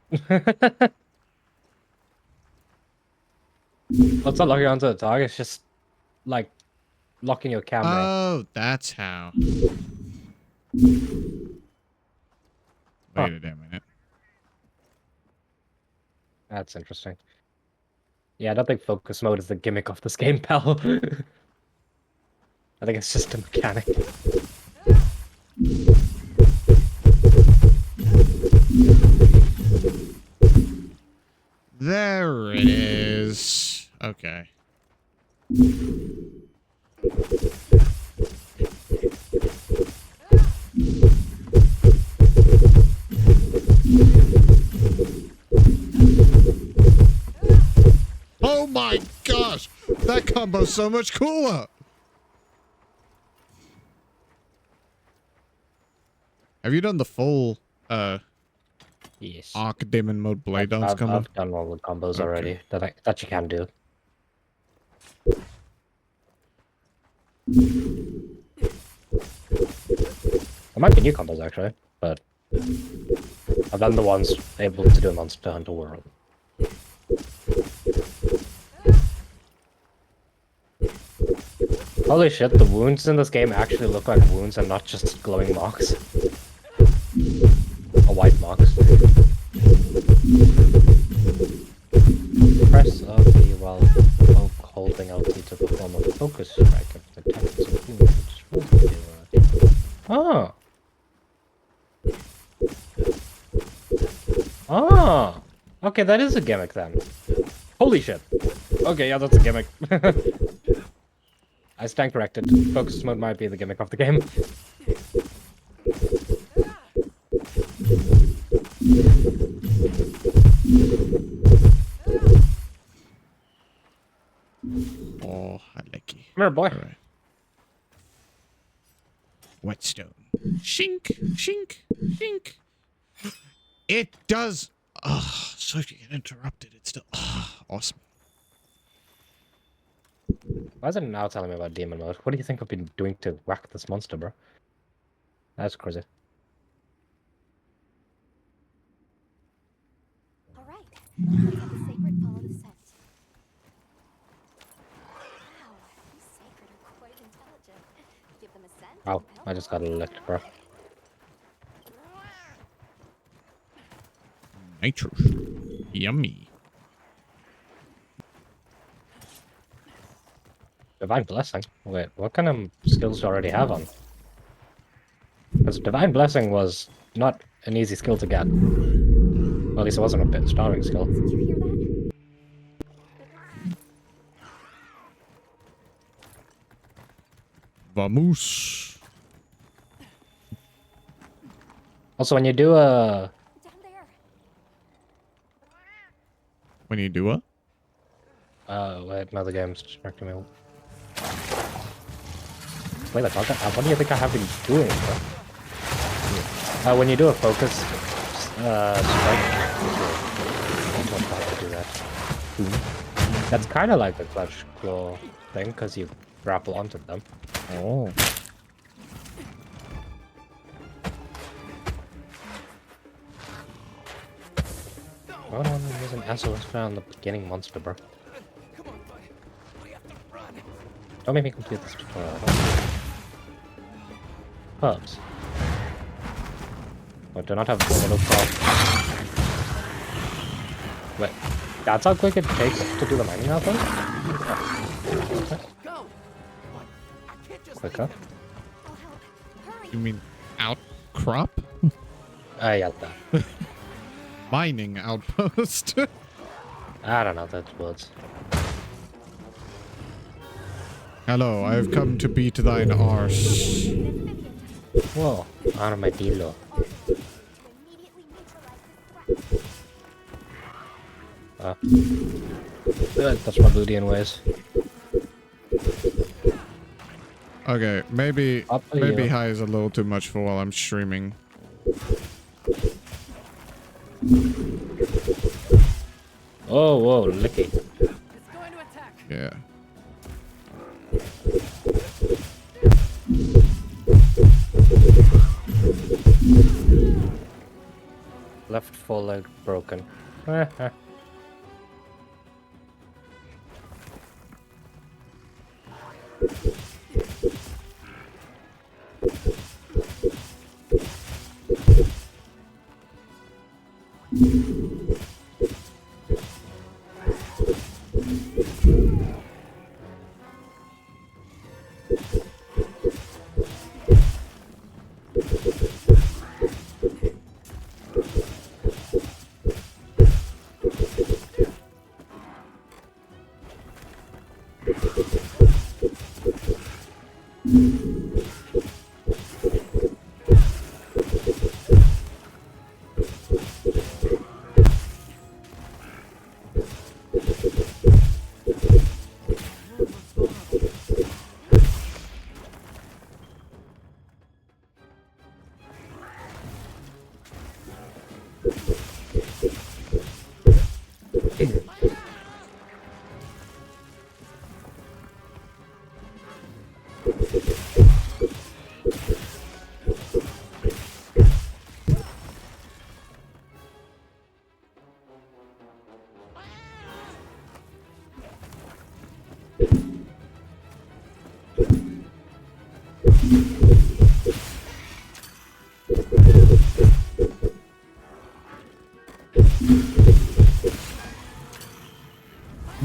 It's not locking onto the target, it's just like locking your camera. Oh, that's how. Wait a damn minute. That's interesting. Yeah, I don't think focus mode is the gimmick of this game, pal. I think it's just a mechanic. There it is. Okay. Oh my gosh! That combo's so much cooler! Have you done the full, yes, Arc Demon Mode Blade Dance combo? I've done all the combos already that you can do. There might be new combos actually, but I've done the ones able to do Monster Hunter World. Holy shit, the wounds in this game actually look like wounds and not just glowing marks. Or white marks. Press LB while holding LT to perform a focus strike of the target's wound. Oh! Oh! Okay, that is a gimmick then. Holy shit! Okay, yeah, that's a gimmick. I stand corrected. Focus mode might be the gimmick of the game. Oh, I like it. Come here, boy. All right. Whetstone. Shink, shink, shink. It does. Oh, so if you get interrupted, it's still awesome. Why is it now telling me about demon mode? What do you think I've been doing to whack this monster, bro? That's crazy. All right, let's have the sacred follow the scent. Wow, these sacred are quite intelligent. Give them a scent. Oh, I just got licked, bro. Nitrous. Yummy. Divine Blessing? Wait, what kind of skills do I already have on? Because Divine Blessing was not an easy skill to get. Well, at least it wasn't a bit starting skill. Did you hear that? Vamos. Also, when you do a... Down there. When you do what? Wait, another game's distracting me. Wait, what do you think I have been doing, bro? When you do a focus strike, to do that. That's kind of like the clutch claw thing, because you grapple onto them. Oh. Oh no, there's an SOS on the beginning monster, bro. Don't make me complete this tutorial. Herbs. I do not have yellow crop. Wait, that's how quick it takes to do the mining out there? Quicker. You mean outcrop? Yeah, that. Mining outpost. I don't know those words. Hello, I have come to beat thine arse. Whoa, armadillo. That's my booty anyways. Okay, maybe you. high is a little too much for while I'm streaming. Oh, whoa, licky. Yeah. Left foreleg broken.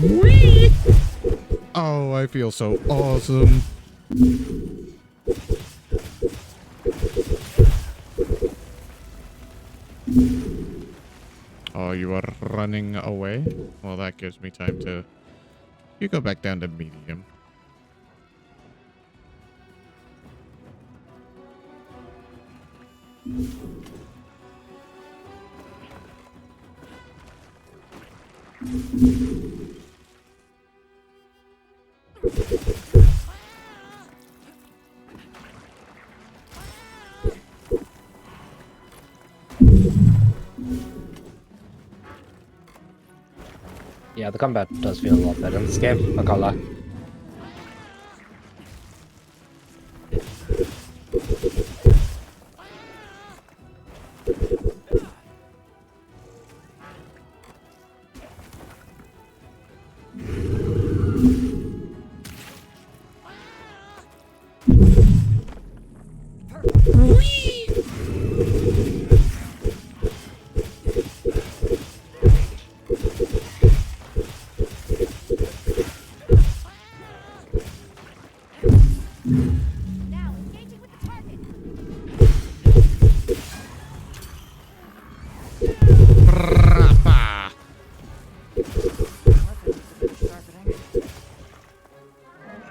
Whee! Oh, I feel so awesome. Oh, you are running away? Well, that gives me time to... You go back down to medium. Yeah, the combat does feel a lot better in this game, I can't lie.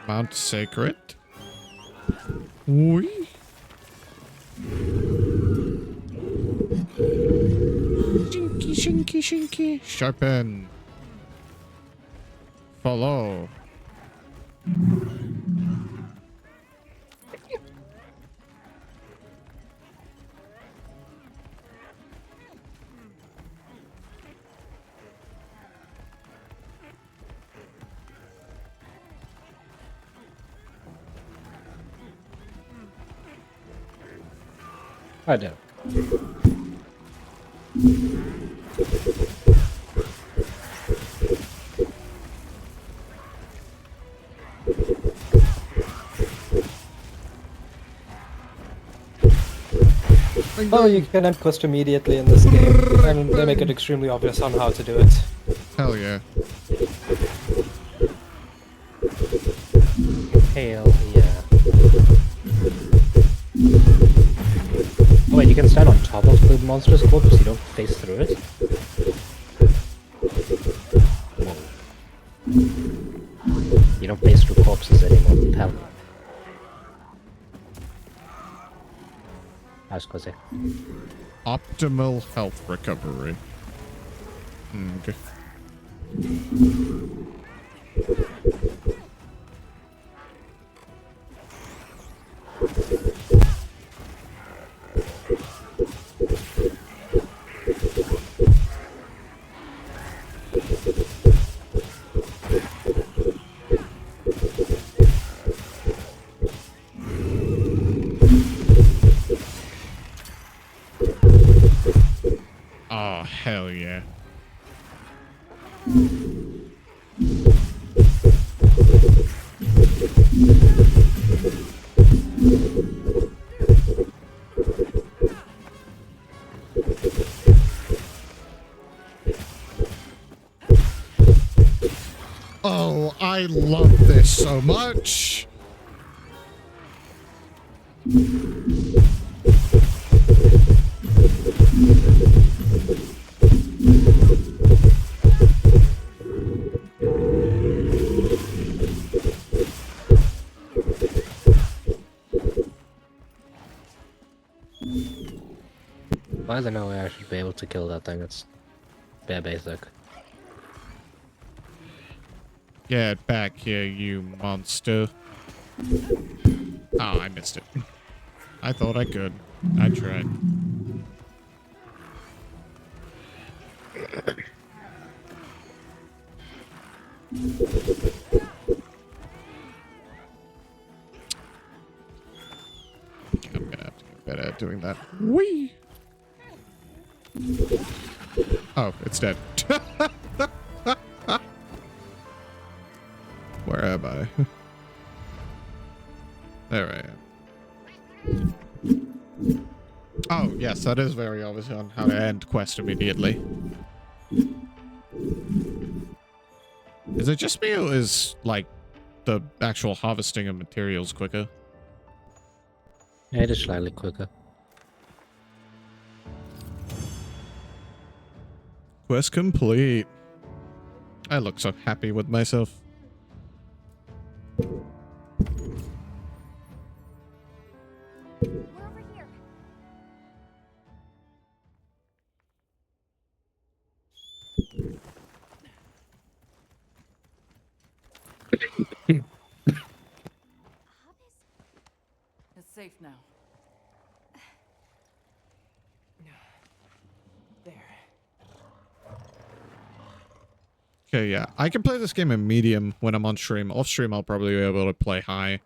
Mount Sacred. Whee! Shinky, shinky, shinky. Sharpen. Follow. I do. Oh, you can end quest immediately in this game, and they make it extremely obvious on how to do it. Hell yeah. Hell yeah. Oh wait, you can stand on top of the monster's corpse, you don't face through it? Whoa. You don't face through corpses anymore, pal. How's Jose? Optimal health recovery. Okay. Oh, hell yeah. Oh, I love this so much. Why is there no way I should be able to kill that thing? It's bare basic. Get back here, you monster. Oh, I missed it. I thought I could. I tried. I'm gonna have to get better at doing that. Whee! Oh, it's dead. Where am I? There I am. Oh, yes, that is very obvious on how to end quest immediately. Is it just me, or is, like, the actual harvesting of materials quicker? Yeah, it is slightly quicker. Quest complete. I look so happy with myself. We're over here. It's safe now. Okay, yeah. I can play this game in medium when I'm on stream. Off stream, I'll probably be able to play high,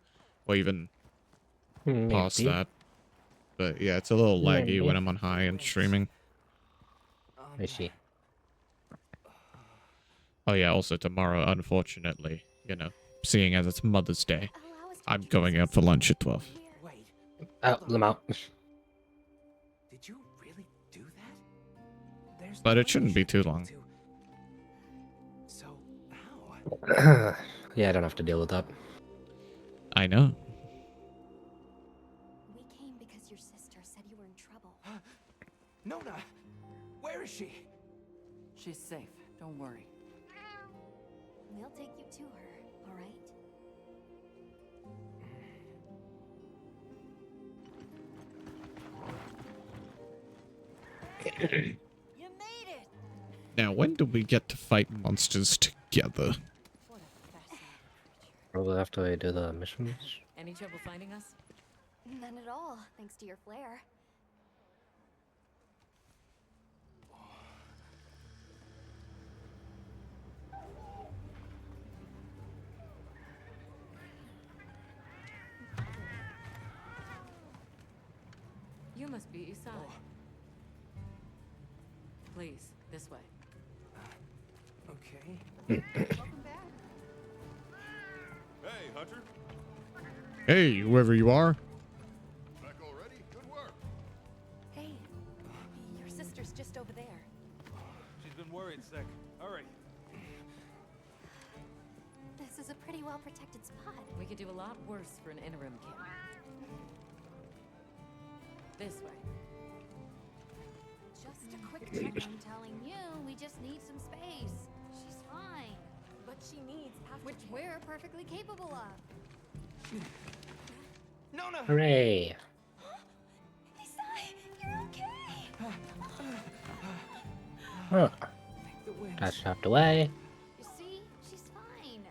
or even past that. But yeah, it's a little laggy when I'm on high and streaming. I see. Oh yeah, also tomorrow, unfortunately, you know, seeing as it's Mother's Day, I'm going out for lunch at 12. Oh, I'm out. Did you really do that? There's But it shouldn't be too long. So how? Yeah, I don't have to deal with that. I know. We came because your sister said you were in trouble. Nona, where is she? She's safe. Don't worry. We'll take you to her, all right? You made it! Now, when do we get to fight monsters together? Probably after I do the missions. Any trouble finding us? None at all, thanks to your flair. You must be Isai. Please, this way. Okay. Welcome back. Hey, Hunter. Hey, whoever you are. Back already? Good work. Hey, well-protected spot. We could do a lot worse for an interim kid. This way. Just a quick check. I'm telling you, we just need some space. She's fine. But she needs aftercare. Which we're perfectly capable of. No. Hooray! Isai, you're okay. Huh. That's chopped away. You see, she's fine.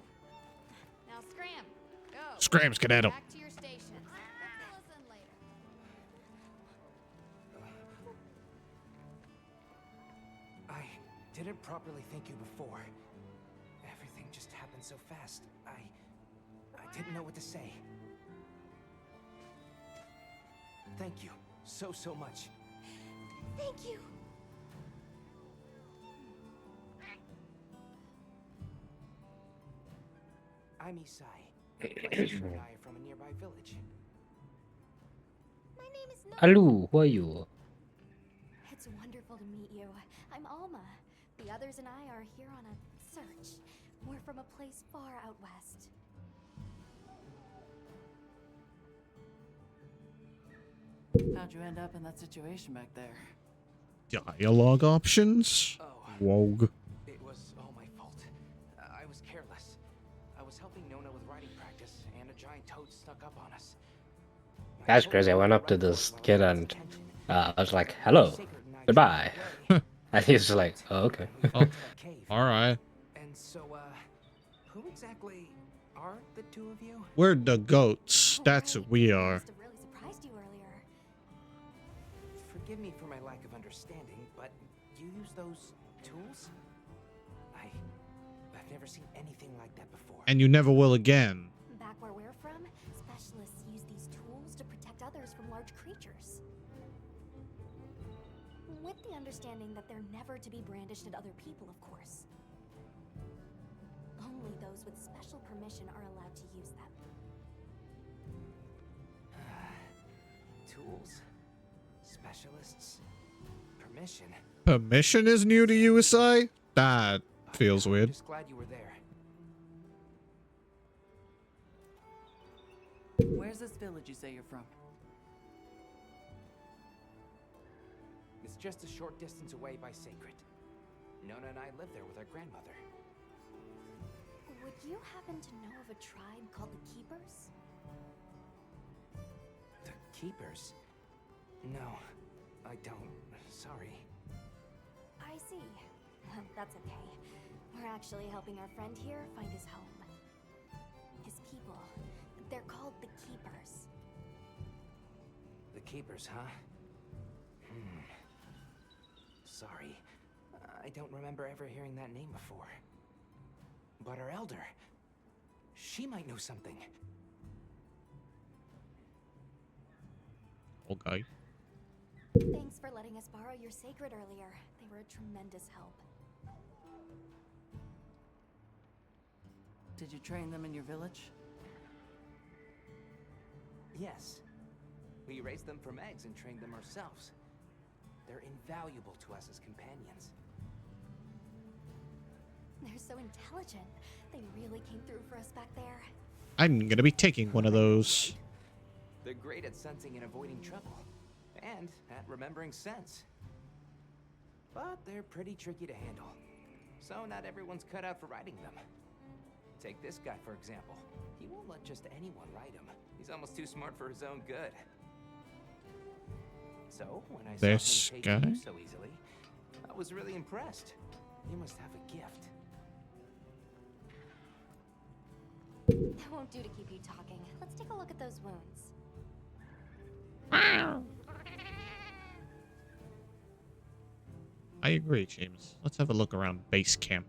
Now scram. Go. Scram, skedaddle. Back to your stations. We'll fill us in later. I didn't properly thank you before. Everything just happened so fast. I didn't know what to say. Thank you so much. Thank you. I'm Isai. My sister and I are from a nearby village. My name is Nora. Hello, who are you? It's wonderful to meet you. I'm Alma. The others and I are here on a search. We're from a place far out west. How'd you end up in that situation back there? Dialogue options? Wog. It was all my fault. I was careless. I was helping Nona with riding practice, and a giant toad snuck up on us. That's crazy. I went up to this kid and I was like, hello, goodbye. And he was like, oh, okay. Oh, all right. And so, who exactly are the two of you? We're the goats. That's what we are. Must have really surprised you earlier. Forgive me for my lack of understanding, but you use those tools? I've never seen anything like that before. And you never will again. Back where we're from, specialists use these tools to protect others from large creatures. With the understanding that they're never to be brandished at other people, of course. Only those with special permission are allowed to use them. Tools? Specialists? Permission? Permission is new to you, Isai? That feels weird. Just glad you were there. Where's this village you say you're from? It's just a short distance away by Sacred. Nona and I live there with our grandmother. Would you happen to know of a tribe called the Keepers? The Keepers? No, I don't. Sorry. I see. That's okay. We're actually helping our friend here find his home. His people. They're called the Keepers. The Keepers, huh? Sorry. I don't remember ever hearing that name before. But our elder, she might know something. Okay. Thanks for letting us borrow your sacred earlier. They were a tremendous help. Did you train them in your village? Yes. We raised them from eggs and trained them ourselves. They're invaluable to us as companions. They're so intelligent. They really came through for us back there. I'm gonna be taking one of those. They're great at sensing and avoiding trouble. And at remembering scents. But they're pretty tricky to handle. So not everyone's cut out for riding them. Take this guy, for example. He won't let just anyone ride him. He's almost too smart for his own good. So, when I This saw him take guy? you so easily, I was really impressed. You must have a gift. That won't do to keep you talking. Let's take a look at those wounds. I agree, James. Let's have a look around base camp.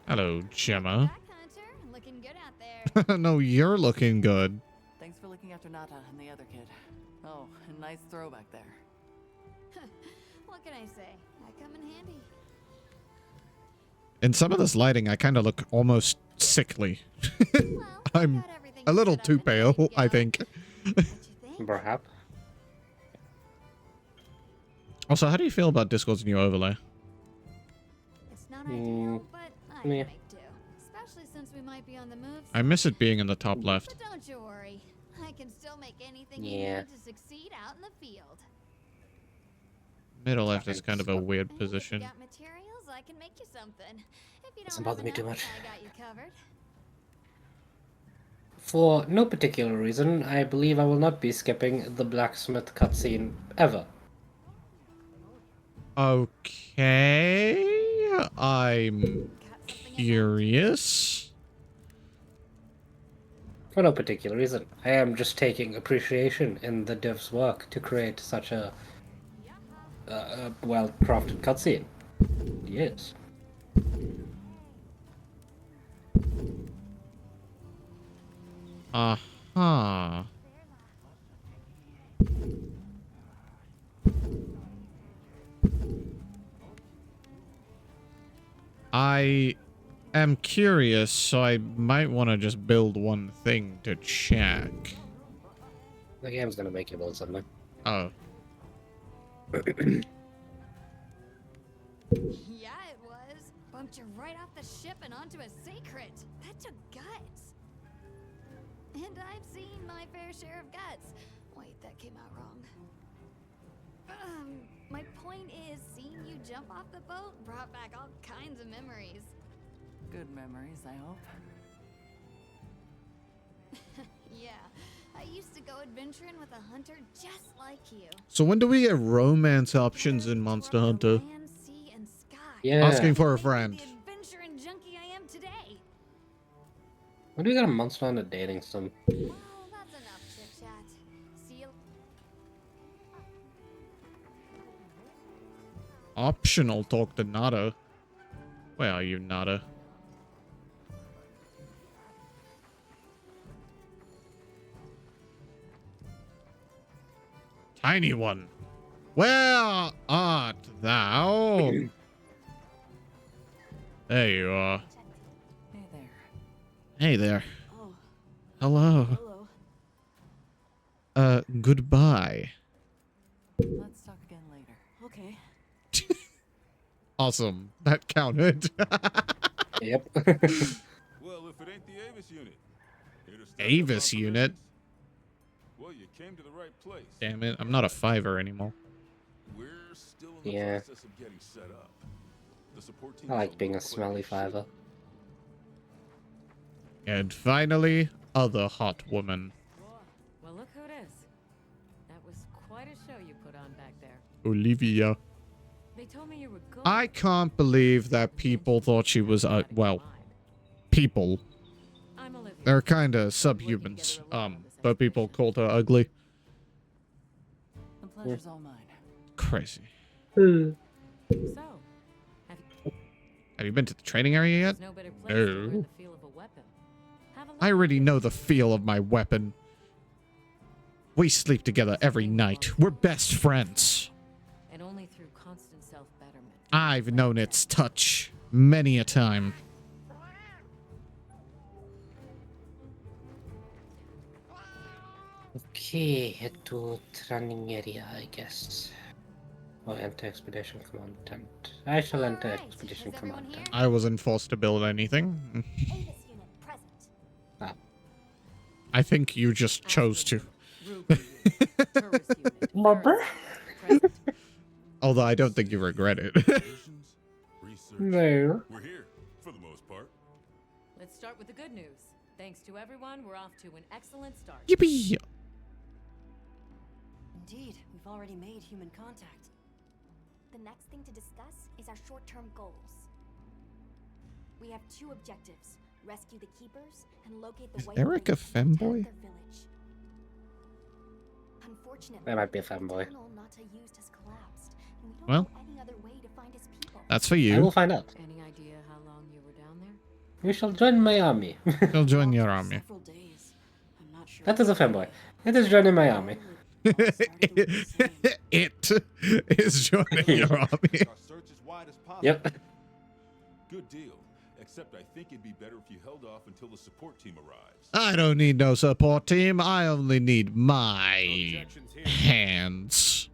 Hello, Gemma. Hunter, looking good out there. No, you're looking good. Thanks for looking after Nata and the other kid. Oh, a nice throw back there. What can I say? I come in handy. In some of this lighting, I kind of look almost sickly. I'm a little too pale, I think. Perhaps. Also, how do you feel about Discord's new overlay? It's not ideal, but I can make do. Especially since we might be on the move. I miss it being in the top left. But don't you worry. I can still make anything you Yeah. need to succeed out in the field. Middle left is kind of a weird position. Got materials? I can make you something. If you Doesn't don't bother me too much. I got you covered. For no particular reason, I believe I will not be skipping the blacksmith cutscene ever. Okay, I'm curious. For no particular reason. I am just taking appreciation in the dev's work to create such a well-crafted cutscene. Yes. Uh-huh. I am curious, so I might want to just build one thing to check. The game's gonna make you build something. Oh. Yeah, it was. Bumped you right off the ship and onto a secret. That took guts. And I've seen my fair share of guts. Wait, that came out wrong. My point is, seeing you jump off the boat brought back all kinds of memories. Good memories, I hope. Yeah, I used to go adventuring with a hunter just like you. So when do we get romance options in Monster Hunter? Yeah. Asking for a friend. Adventuring junkie I am today. When do we get a Monster Hunter dating sim? Well, that's enough chit chat. See you. Optional talk to Nada. Where are you, Nada? Tiny one, where art thou? There you are. Hey there. Hey there. Oh. Hello. Hello. Goodbye. Let's talk again later. Okay. Awesome. That counted. Yep. Well, if it ain't the Avis unit. Avis unit? Well, you came to the right place. Damn it, I'm not a fiver anymore. We're still in the Yeah. process of getting set up. The support team I like being a smelly fiver. And finally, other hot woman. Well, look who it is. That was quite a show you put on back there. Olivia. They told me you were good. I can't believe that people thought she was, well, people. They're kinda subhumans, but people called her ugly. The pleasure's all mine. Crazy. So, Have you been to the training area yet? no better place to learn No. the feel of a weapon. Have a look. I already know the feel of my weapon. We sleep together every night. We're best friends. And only through constant self-betterment. I've known its touch many a time. Okay, head to training area, I guess. Or enter expedition command tent. I shall enter expedition command tent. I wasn't forced to build anything. Ah. I think you just chose to. Although I don't think you regret it. No. We're here, for the most part. Let's start with the good news. Thanks to everyone, we're off to an excellent start. Yippee! Indeed, we've already made human contact. The next thing to discuss is our short-term goals. We have two objectives: rescue the keepers and locate the Is White Eric a Race femboy? and their village. Unfortunately, That might be a the fanboy. tunnel Nata used has collapsed, and we don't Well. know any other way to find his people. That's for I you. will find out. Any idea how long you were down there? You shall join my army. He'll join your army. That is a fanboy. It is joining my army. It is joining your army. Yep. Good deal. Except I think it'd be better if you held off until the support team arrives. I don't need no support team. I only need my hands.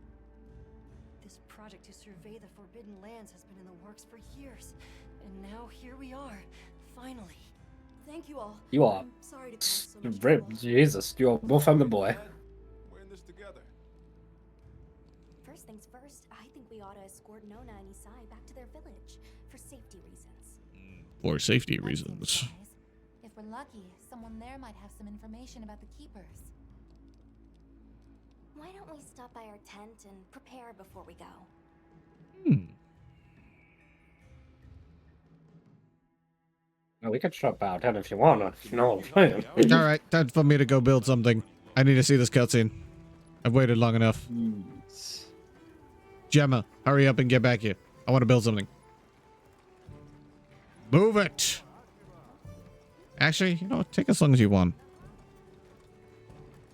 This project to survey the Forbidden Lands has been in the works for years. And now here we are. Finally. Thank you all. You are. I'm sorry to cause so much trouble. Jesus, you are more from the boy. We're in this together. First things first, I think we ought to escort Nona and Isai back to their village for safety reasons. For safety reasons. If we're lucky, someone there might have some information about the keepers. Why don't we stop by our tent and prepare before we go? Well, we could shop out if you want, if you know what I'm saying. Alright, time for me to go build something. I need to see this cutscene. I've waited long enough. Gemma, hurry up and get back here. I want to build something. Move it! Actually, you know what? Take as long as you want.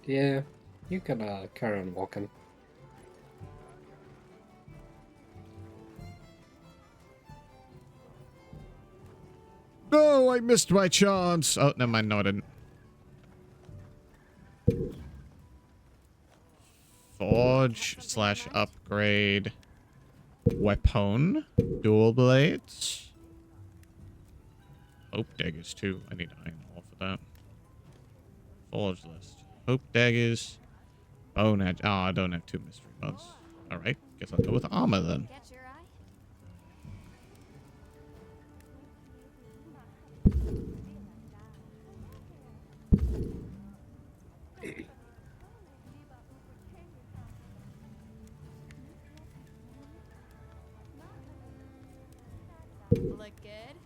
Yeah, you can carry on walking. No, I missed my chance. Oh, never mind. No, I didn't. Forge/upgrade weapon. Dual blades. Hope daggers too. I need iron ore for that. Forge list. Hope daggers. Bone edge. Oh, I don't have 2 mystery bugs. Alright, guess I'll go with armor then. Look good.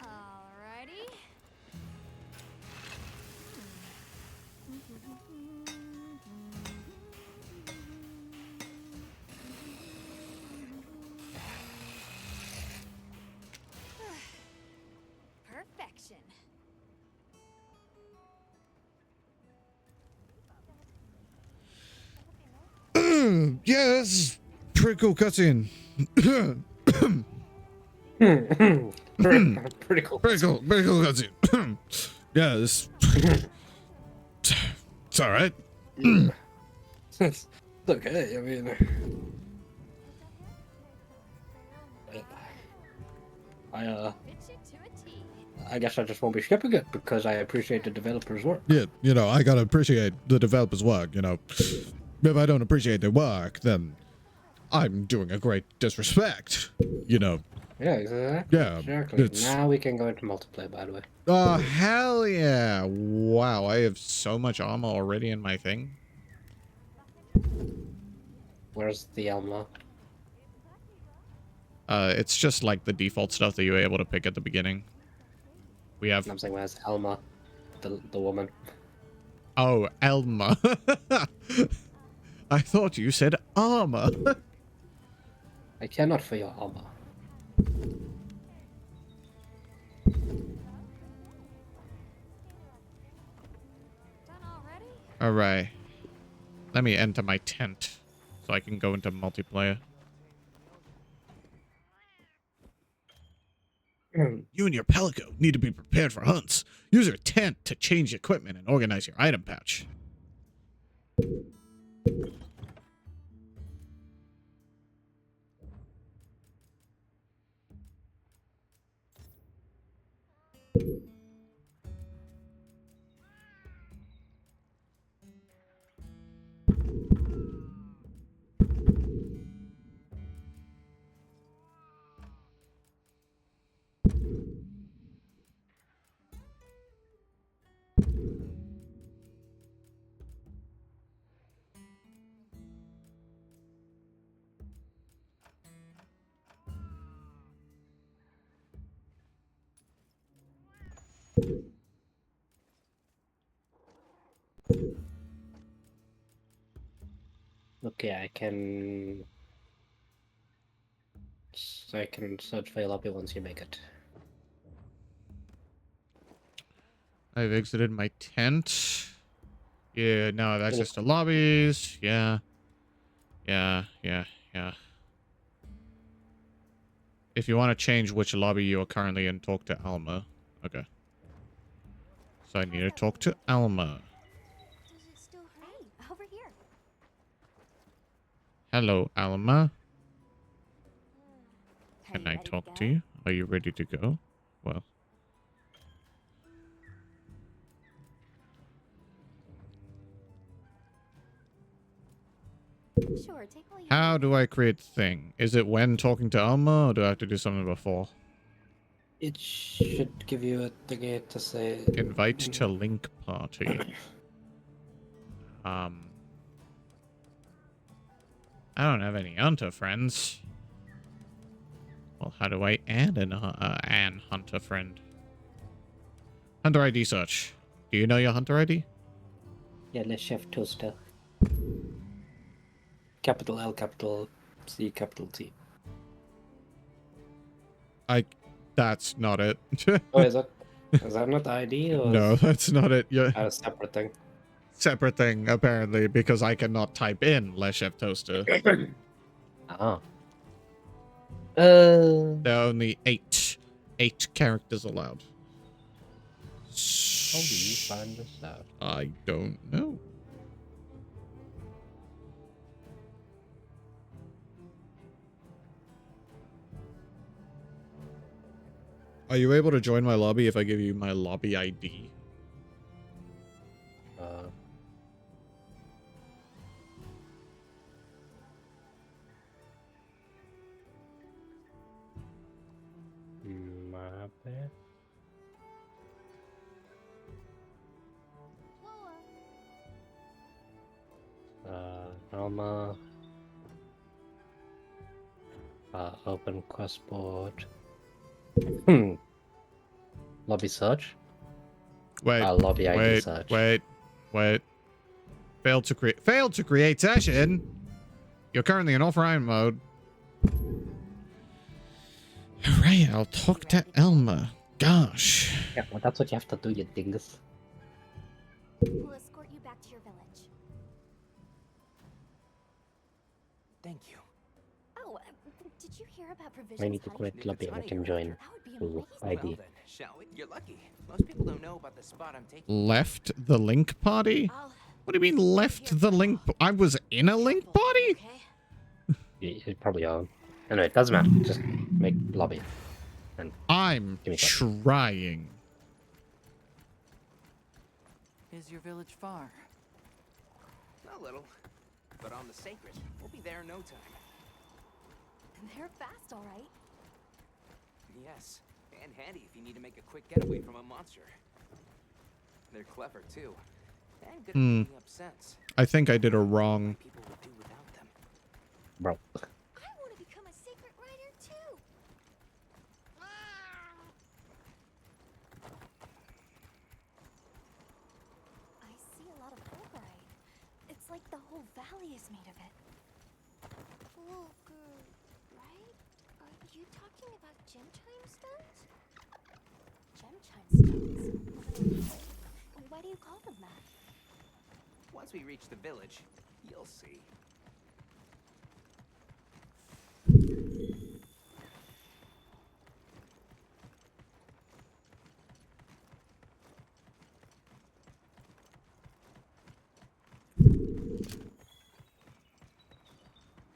Alrighty. Perfection. Yeah, this is pretty cool cutscene. Pretty cool. Pretty cool cutscene. Yeah, this. It's alright. It's okay, I mean. I guess I just won't be shipping it because I appreciate the developer's work. Yeah, you know, I gotta appreciate the developer's work, you know. If I don't appreciate their work, then I'm doing a great disrespect, you know. Yeah, exactly. Yeah. Exactly. Now we can go into multiplayer, by the way. Oh, hell yeah. Wow, I have so much armor already in my thing. Where's the armor? It's just like the default stuff that you were able to pick at the beginning. We have... I'm saying, where's Elma? The woman. Oh, Elma. I thought you said armor. I cannot for your armor. Alright. Let me enter my tent so I can go into multiplayer. You and your Pelico need to be prepared for hunts. Use your tent to change equipment and organize your item pouch. Okay, I can search for your lobby once you make it. I've exited my tent. Yeah, no, that's just the lobbies. Yeah. Yeah. If you want to change which lobby you are currently in, talk to Alma. Okay. So I need to talk to Alma. Hey, over here. Hello, Alma. Are Can you I ready to talk go? to you? Are you ready to go? Well. Sure, take all you How do I create thing? Is it when talking to Alma, or do I have to do something before? It should give you a ticket to say... Invite to link party. I don't have any hunter friends. Well, how do I add an hunter friend? Hunter ID search. Do you know your hunter ID? Yeah, let's shift toaster. Capital L, capital C, capital T. That's not it. Oh, is that not the ID? Or No, that's not it. Yeah. A separate thing. Separate thing, apparently, because I cannot type in Les Chef Toaster. Ah. There are only eight characters allowed. How do you find this out? I don't know. Are you able to join my lobby if I give you my lobby ID? Alma. Open quest board. Lobby search. Wait. Lobby ID wait. search. Wait. Failed to create session. You're currently in offline mode. Alright, I'll talk to Elma. Gosh. Yeah, well, that's what you have to do, you dingus. We'll escort you back to your village. Thank you. Oh, did you hear about provisions? I need to create lobby and let him join. Ooh, ID. Well then, shall we? You're lucky. Most people don't know about the spot I'm taking. Left the link party? What do you mean left the link? I was in a link party? You probably are. Anyway, it doesn't matter. Just make lobby. And I'm trying. Is your village far? A little, but on the sacred, we'll be there in no time. They're fast, all right. Yes, and handy if you need to make a quick getaway from a monster. They're clever too, and good at picking up sense. I think I did a wrong. People would do without them. Bro. I want to become a sacred rider too. I see a lot of fulgurite. It's like the whole valley is made of it. Fulgurite, right? Are you talking about gem chime stones? Gem chime stones? Why do you call them that? Once we reach the village, you'll see.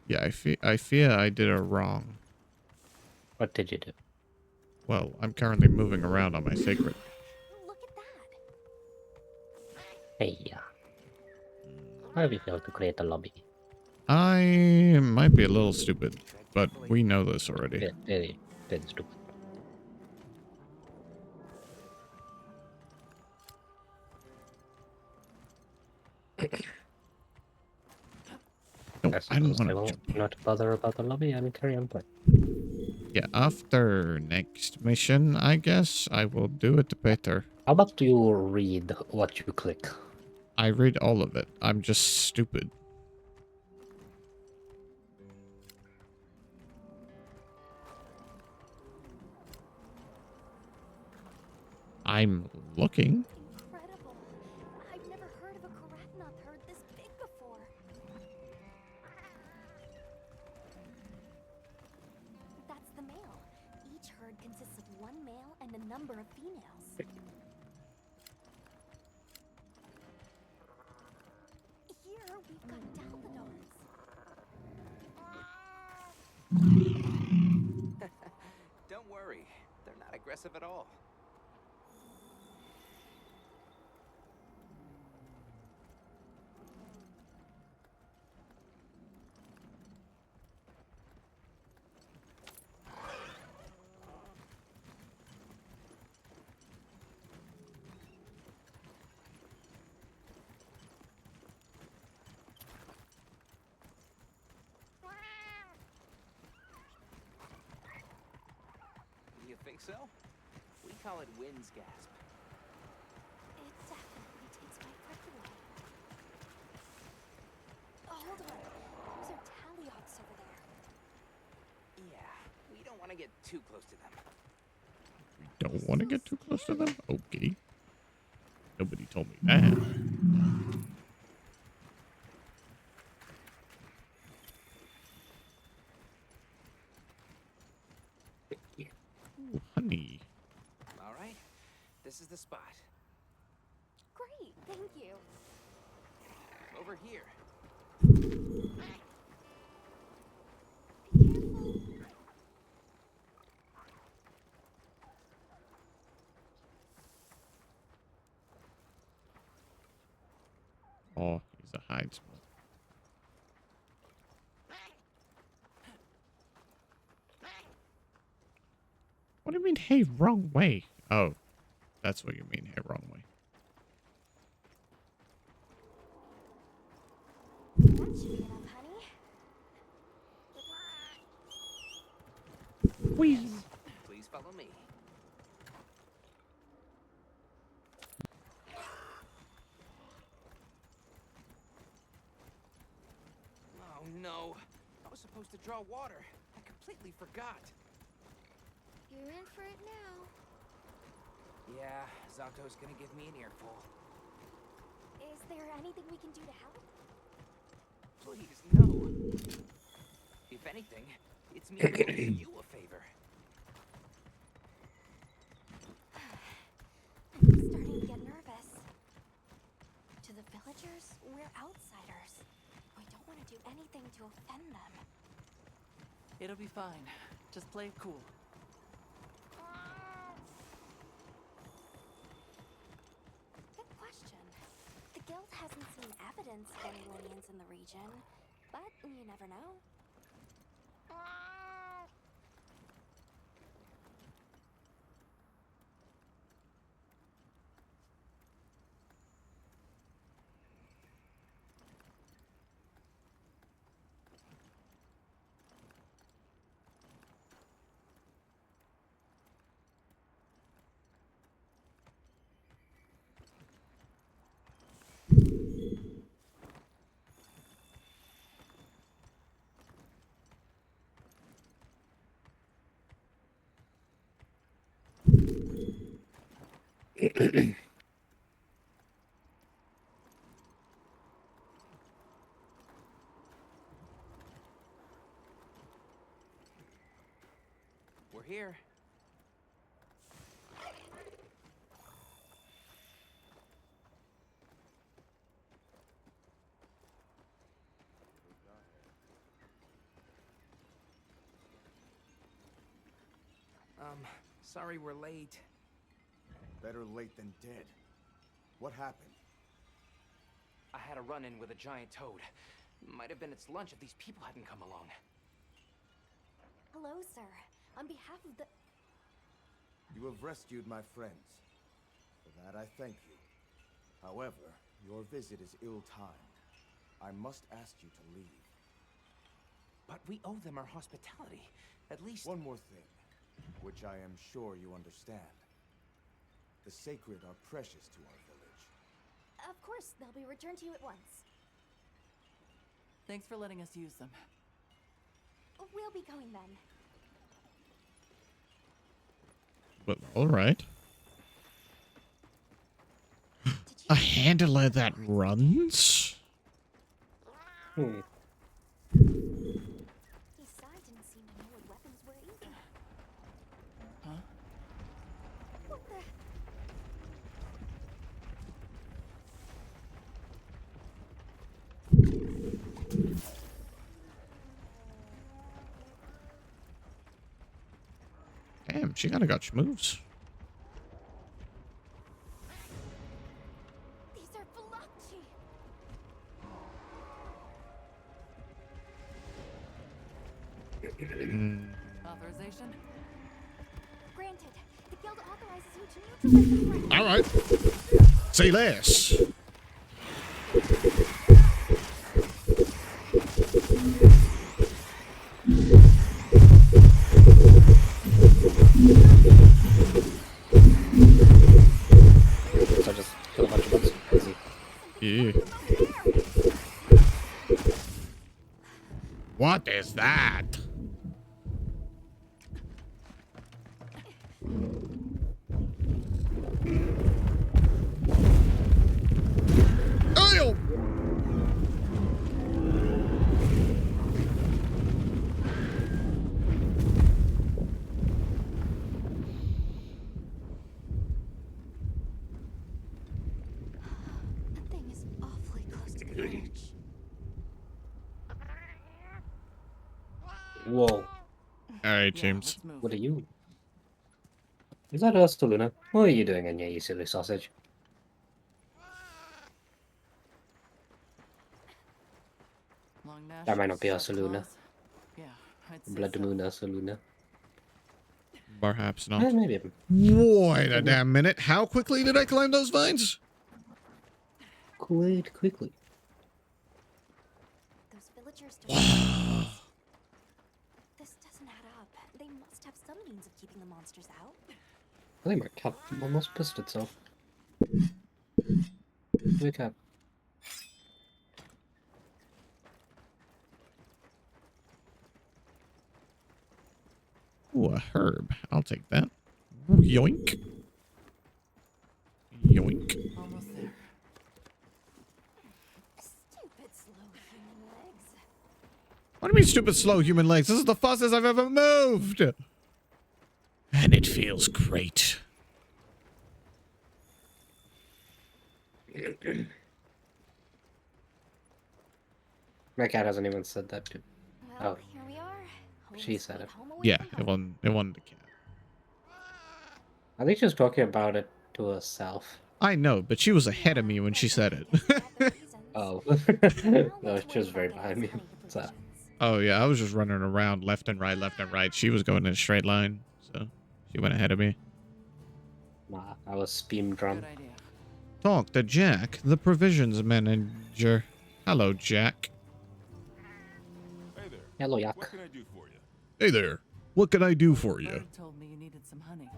Yeah, I fear I did a wrong. What did you do? Well, I'm currently moving around on my sacred. Look at that. Hey, yeah. How do we feel to create a lobby? I might be a little stupid, but we know this already. Yeah, very, very stupid. No, I don't want to. Not bother about the lobby. I mean, carry on play. Yeah, after next mission, I guess I will do it better. How about you read what you click? I read all of it. I'm just stupid. I'm looking. Incredible. I've never heard of a Karatnoth herd this big before. That's the male. herd consists of one male and a number of females. Here we've got Dalpidons. Don't worry, they're not aggressive at all. You think so? We call it wind's gasp. It definitely takes my breath away. Oh, hold on. Those are Taliots over there. Yeah, we don't want to get too close to them. Don't want to get too close to them? Okay. Nobody told me that. Ooh, honey. All right, this is the spot. Great, thank you. Over here. Oh, he's a hide spot. What do you mean, hey, wrong way? Oh, that's what you mean, hey, wrong way. That should be enough, honey. Whee! Please follow me. Oh no, I was supposed to draw water. I completely forgot. You're in for it now. Yeah, Zato's gonna give me an earful. Is there anything we can do to help? Please, no. If anything, it's me doing you a favor. I'm starting to get nervous. To the villagers, we're outsiders. We don't want to do anything to offend them. It'll be fine. Just play it cool. Good question. The guild hasn't seen evidence of any lineans in the region, but you never know. We're here. Sorry we're late. Better late than dead. What happened? I had a run-in with a giant toad. Might have been its lunch if these people hadn't come along. Hello, sir. On behalf of the... You have rescued my friends. For that I thank you. However, your visit is ill-timed. I must ask you to leave. But we owe them our hospitality. At least... One more thing, which I am sure you understand. The sacred are precious to our village. Of course, they'll be returned to you at once. Thanks for letting us use them. We'll be going then. Well, all right. A handler that runs? His side didn't seem to know what weapons were either. Damn, she kind of got moves. These are Velocity. Authorization? Granted, the guild authorizes you to neutralize the threat. All right. Say less. So just kill a bunch of bugs. Easy. Yeah. What is that? Oil! That thing is awfully close to the edge. Whoa. All right, James. What are you? Is that Aster, Luna? What are you doing in here, you silly sausage? Long Nash, That might not be shut Aster, Luna. claws. Yeah, I'd say Blood so. Moon, Aster, Luna. Perhaps not. Maybe. Wait a damn minute. How quickly did I climb those vines? Quite quickly. Those villagers don't. This doesn't add up. They must have some means of keeping the monsters out. I think my cat almost pissed itself. Wake up. Ooh, a herb. I'll take that. Yoink. Yoink. Almost there. Stupid slow human legs. What do you mean stupid slow human legs? This is the fastest I've ever moved. And it feels great. My cat hasn't even said that too. Well, Oh, here we are. she said it. Yeah, it wasn't the cat. I think she was talking about it to herself. I know, but she was ahead of me when she said it. Oh. No, she was very behind me. So. Oh yeah, I was just running around left and right. She was going in a straight line, so she went ahead of me. Nah, I was steam drum. Talk to Jack, the provisions manager. Hello, Jack. Hey there. Hello, Yak. What can I do for you? Hey there. What can I do for you? Bird told me you needed some honey.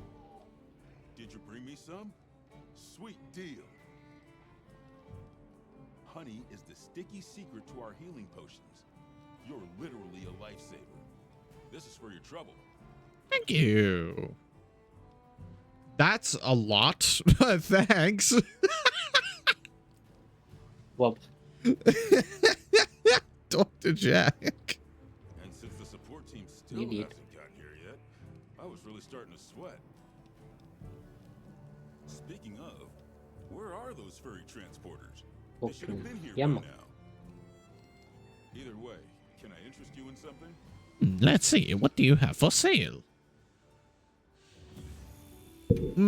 Did you bring me some? Sweet deal. Honey is the sticky secret to our healing potions. You're literally a lifesaver. This is for your trouble. Thank you. That's a lot. Thanks. Well. Talk to Jack. And since the support team still You need. hasn't gotten here yet, I was really starting to sweat. Speaking of, where are those furry transporters? They should have been here by now. Either way, can I interest you in something? Let's see. What do you have for sale?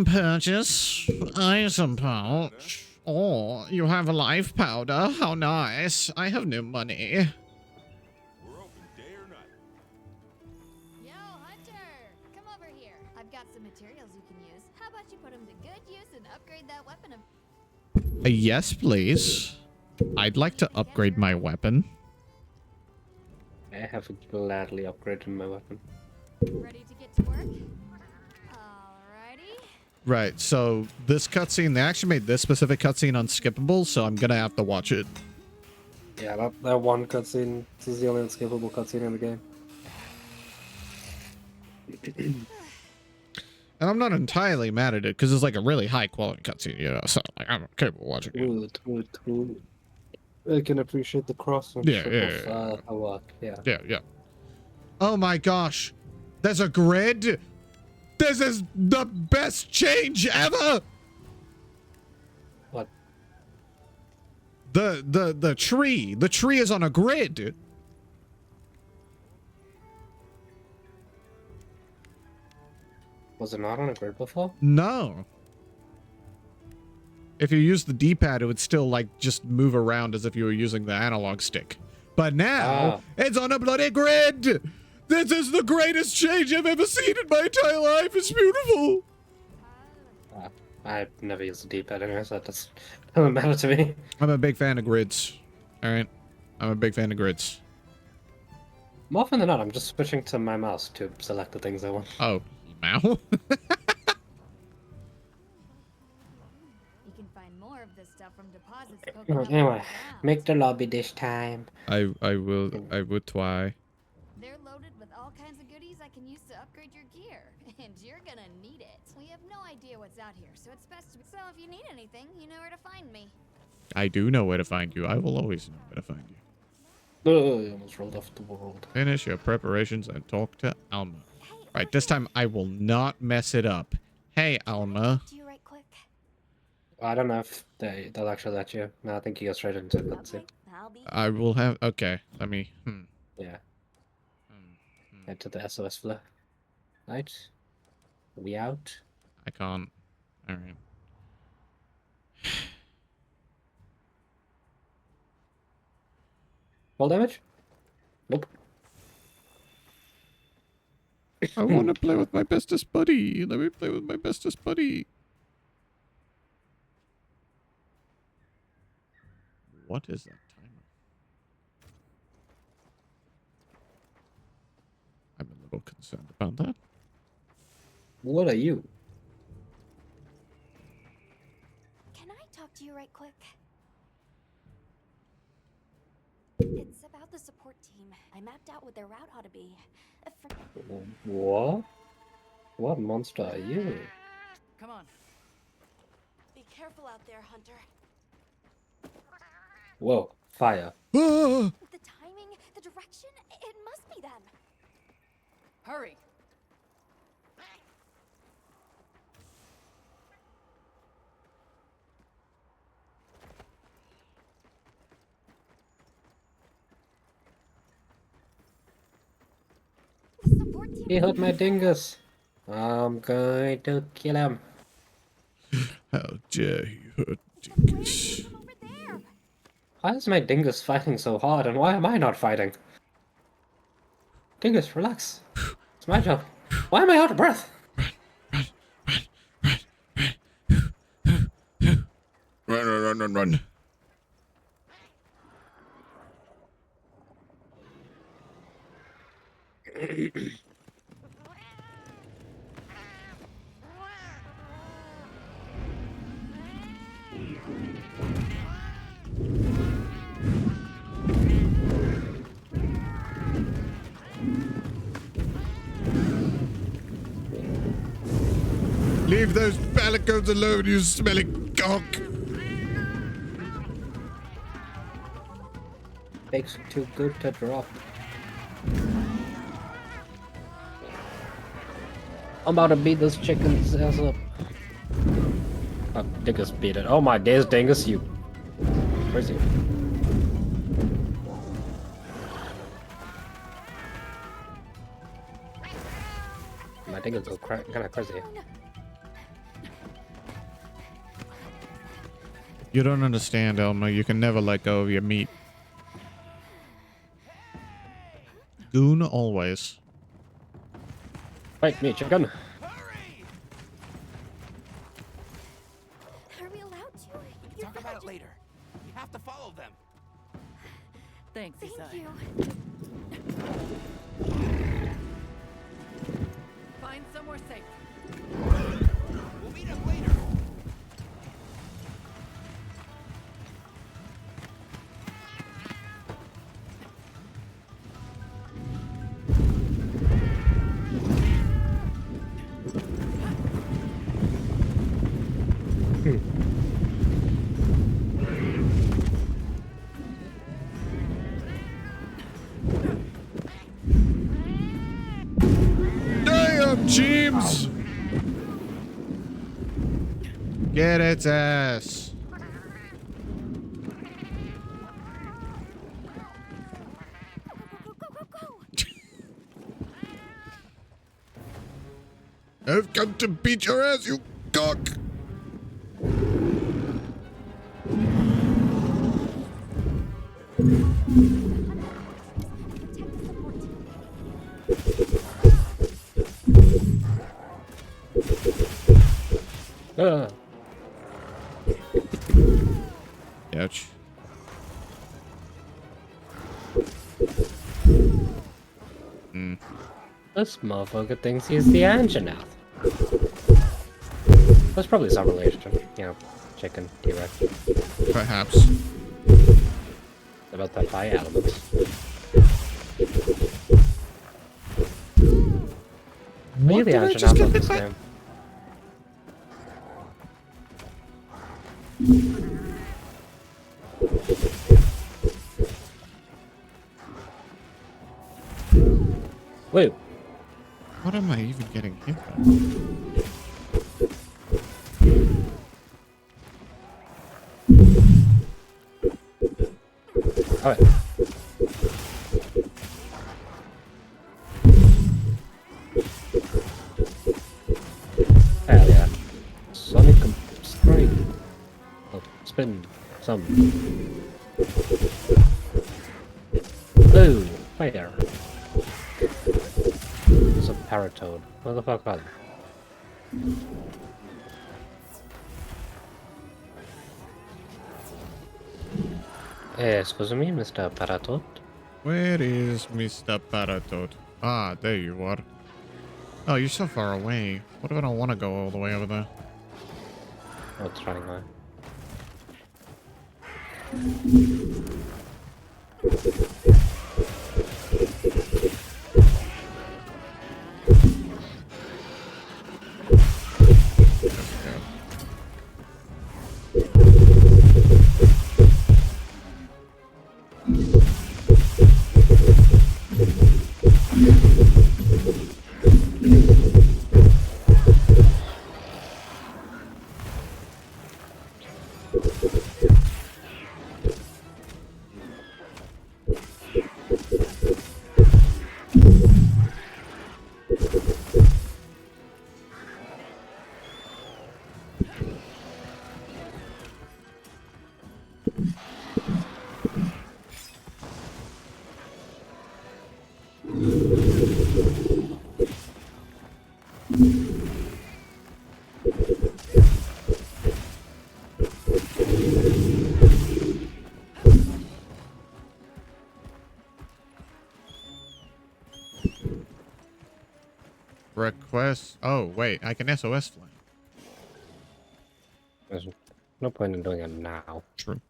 Purchase item pouch. Oh, you have a life powder. How nice. I have no money. We're open day or night. Yo, Hunter! Come over here. I've got some materials you can use. How about you put them to good use and upgrade that weapon of... Yes, please. I'd like to upgrade my weapon. I have gladly upgraded my weapon. Ready to get to work? Alrighty. Right, so this cutscene, they actually made this specific cutscene unskippable, so I'm gonna have to watch it. Yeah, that one cutscene, this is the only unskippable cutscene in the game. And I'm not entirely mad at it, because it's like a really high quality cutscene, you know, so like, I'm okay with watching it. True. I can appreciate the craftsmanship of her work, yeah. Yeah. Oh my gosh! There's a grid? This is the best change ever! What? The tree. The tree is on a grid. Was it not on a grid before? No. If you use the D-pad, it would still like just move around as if you were using the analog stick. But now it's on a bloody grid. This is the greatest change I've ever seen in my entire life. It's beautiful. I've never used the D-pad anyway, so that doesn't matter to me. I'm a big fan of grids. All right, I'm a big fan of grids. More often than not, I'm just switching to my mouse to select the things I want. Oh, now? You can find more of this stuff from deposits poking up Anyway, make the lobby this time. I would try. They're loaded with all kinds of goodies I can use to upgrade your gear, and you're gonna need it. We have no idea what's out here, so it's best to... So if you need anything, you know where to find me. I do know where to find you. I will always know where to find you. Oh, I almost rolled off the world. Finish your preparations and talk to Alma. Right, this time I will not mess it up. Hey, Alma. Do you right quick? I don't know if they'll actually let you. No, I think you go straight into it. Let's see. I will have... Okay, let me... Yeah. Head to the SOS floor. Right. We out. I can't. All right. Full damage? Nope. I want to play with my bestest buddy. Let me play with my bestest buddy. What is that timer? I'm a little concerned about that. What are you? Can I talk to you right quick? It's about the support team. I mapped out what their route ought to be. What? What monster are you? Come on. Be careful out there, Hunter. Whoa, fire. The timing, the direction, it must be them. Hurry. He hurt my dingus. I'm going to kill him. How dare you hurt dingus? Why is my dingus fighting so hard, and why am I not fighting? Dingus, relax. It's my job. Why am I out of breath? Run. Leave those balicoes alone, you smelly cock. Makes too good to drop. I'm about to beat this chicken's ass up. Oh, Dingus beat it. Oh my days, Dingus, you. Where's he? My Dingus go kind of crazy. You don't understand, Elma. You can never let go of your meat. Goon always. Fight me, chicken. Are we allowed to? We can talk about it later. We have to follow them. Thanks, Thank Isai. you. Find somewhere safe. We'll meet up later. Damn, James! Get its ass. I've come to beat your ass, you cock! Ouch. This motherfucker thinks he's the engine now. There's probably some relation, you know, chicken, T-Rex. Perhaps. About the high elements. Maybe the engine out of this game. Wait. What am I even getting hit by? Alright. Hell yeah. Sonic Strike. Oh, spin some. Oh, fire. It's a paratoad. What the fuck are they? Excuse me, Mr. Paratoad. Where is Mr. Paratoad? Ah, there you are. Oh, you're so far away. What if I don't want to go all the way over there? Oh, it's running away. Request. Oh, wait. I can SOS fly. There's no point in doing it now. True.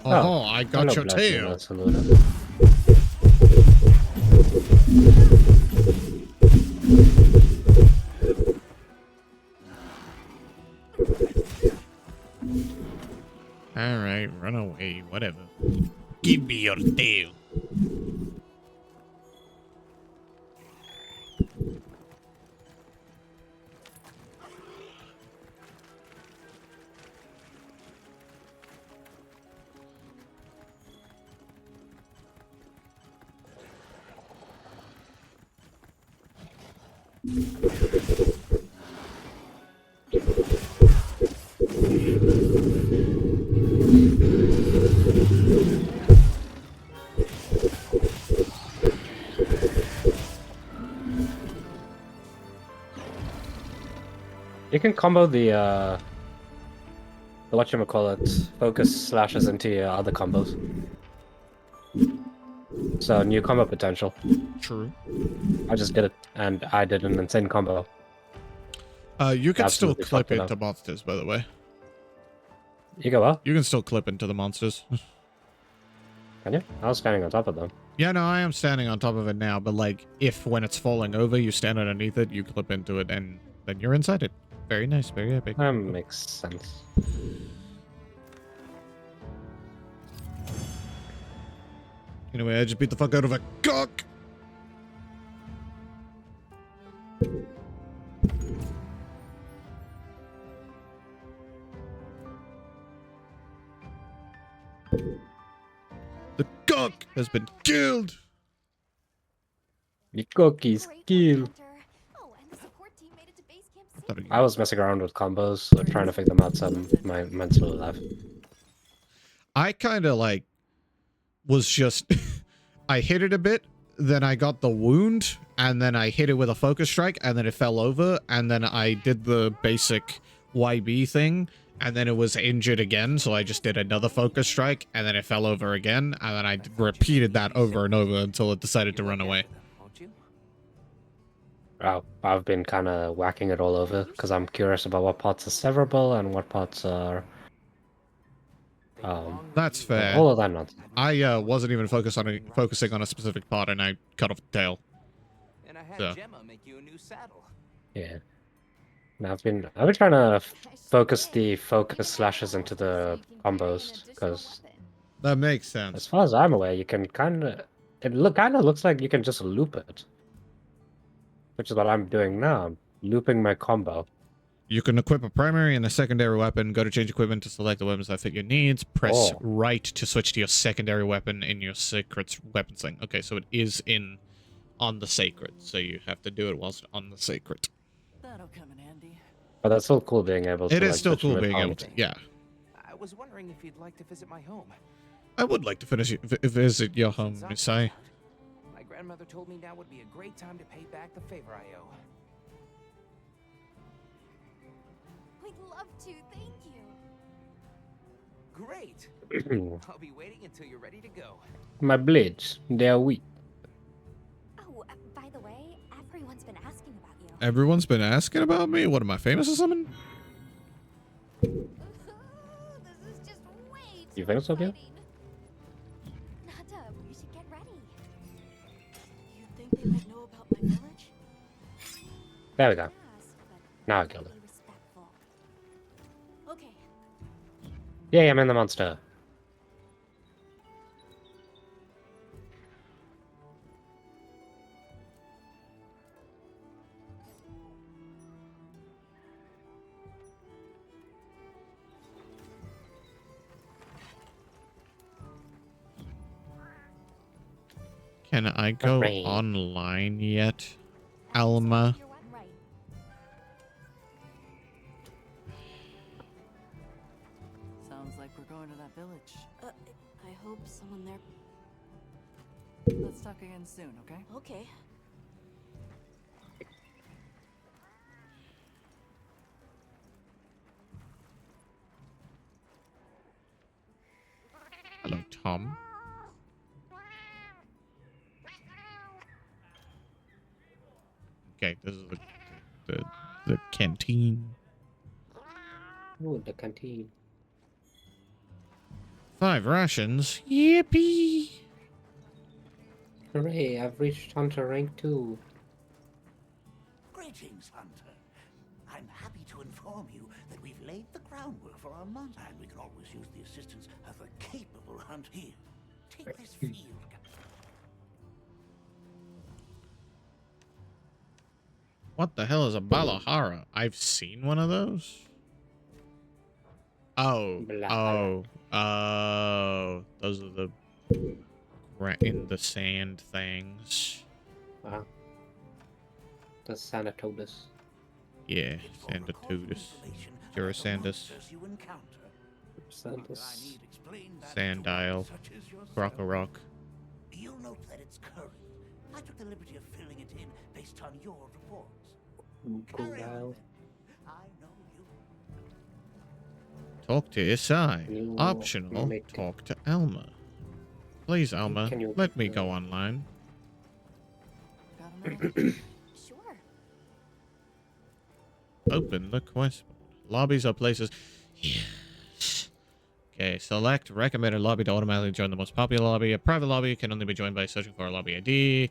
Oh, I got your tail. Alright, run away, whatever. Give me your tail. You can combo the whatchamacallit, focus slashes into your other combos. So new combo potential. True. I just did it, and I did an insane combo. You can still Absolutely clip fucked it into up. monsters, by the way. You go well? You can still clip into the monsters. Can you? I was standing on top of them. Yeah, no, I am standing on top of it now, but like, if when it's falling over, you stand underneath it, you clip into it, and then you're inside it. Very nice, very epic. That makes sense. Anyway, I just beat the fuck out of a cock! The cock has been killed! The cock is killed. Oh, and the support team made it to base camp safe. I was messing around with combos, so trying to figure them out, so I'm still alive. I kind of like was just I hit it a bit, then I got the wound, and then I hit it with a focus strike, and then it fell over, and then I did the basic YB thing, and then it was injured again, so I just did another focus strike, and then it fell over again, and then I repeated that over and over until it decided to run away. Wow, I've been kind of whacking it all over because I'm curious about what parts are severable and what parts are. That's fair. All of that nonsense. I wasn't even focusing on a specific part, and I cut off the tail. And I had So. Gemma make you a new saddle. Yeah. Now I've been trying to focus the focus slashes into the combos because That makes sense. as far as I'm aware, you can kind of kind of looks like you can just loop it, which is what I'm doing now. I'm looping my combo. You can equip a primary and a secondary weapon. Go to change equipment to select the weapons that fit your needs. Press right to switch to your secondary weapon in your sacred weapon thing. Okay, so it is on the sacred, so you have to do it whilst on the sacred. That'll come in handy. But that's still cool being able to. It is like, still switch cool mid being able combo. to. Yeah, I was wondering if you'd like to visit my home. I would like to visit your home, Miss I. My grandmother told me now would be a great time to pay back the favor I owe. We'd love to, thank you. Great. I'll be waiting until you're ready to go. My blades, they are weak. Oh, by the way, everyone's been asking about you. Everyone's been asking about me. What am I famous or something? This is just way You famous, Sophia? Nata, we should get ready. You think they might know about my village? There we go. Now I killed it. Okay. Yay, I'm in the monster. Can I go online yet, Alma? Sounds like we're going to that village. I hope someone there. Let's talk again soon, okay? Okay. Hello, Tom. Okay, this is the canteen. Ooh, the canteen. 5 rations. Yippee! Hooray, I've reached Hunter rank 2. Greetings, Hunter. I'm happy to inform you that we've laid the groundwork for our month, and we can always use the assistance of a capable hunt here. Take this field guide. What the hell is a Balahara? I've seen one of those. Oh, those are the in the sand things. Wow. The Sanatodus. Yeah, Sandatotus. Durasandus. Sandus. Sandile. Crocorock. You'll note that it's current. I took the liberty of filling it in based on your reports. Carry on, then. I know you. Talk to Isai. Optional. Talk to Alma. Please, Alma, let me go online. Sure. Open the quest. Lobbies are places. Yes. Okay, select recommended lobby to automatically join the most popular lobby. A private lobby can only be joined by searching for a lobby ID.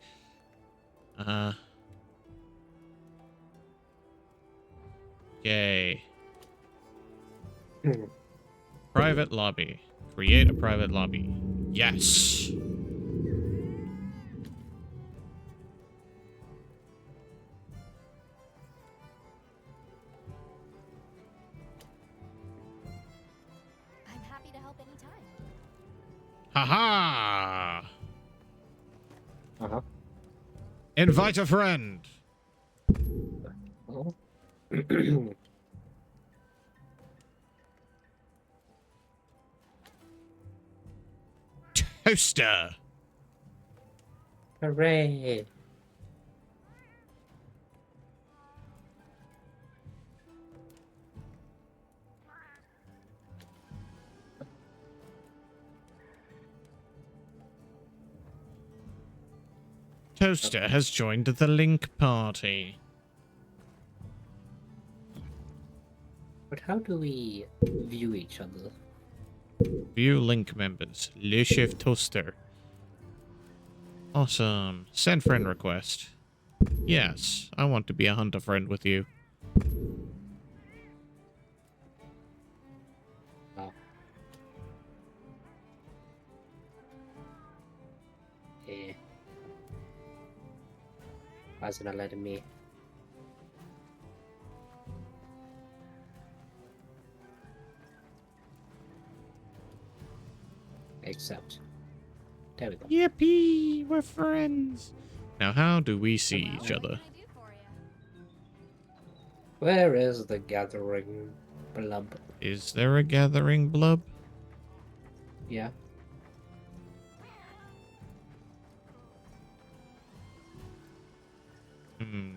Okay. Private lobby. Create a private lobby. Yes. I'm happy to help anytime. Haha. Uh-huh. Invite a friend. Oh. Toaster. Hooray. Toaster has joined the Link party. But how do we view each other? View Link members. Le Chef Toaster. Awesome. Send friend request. Yes, I want to be a hunter friend with you. Oh. Yeah. Why is it not letting me? Accept. There we go. Yippee! We're friends. Now, how do we see each other? Where is the gathering blub? Is there a gathering blub? Yeah.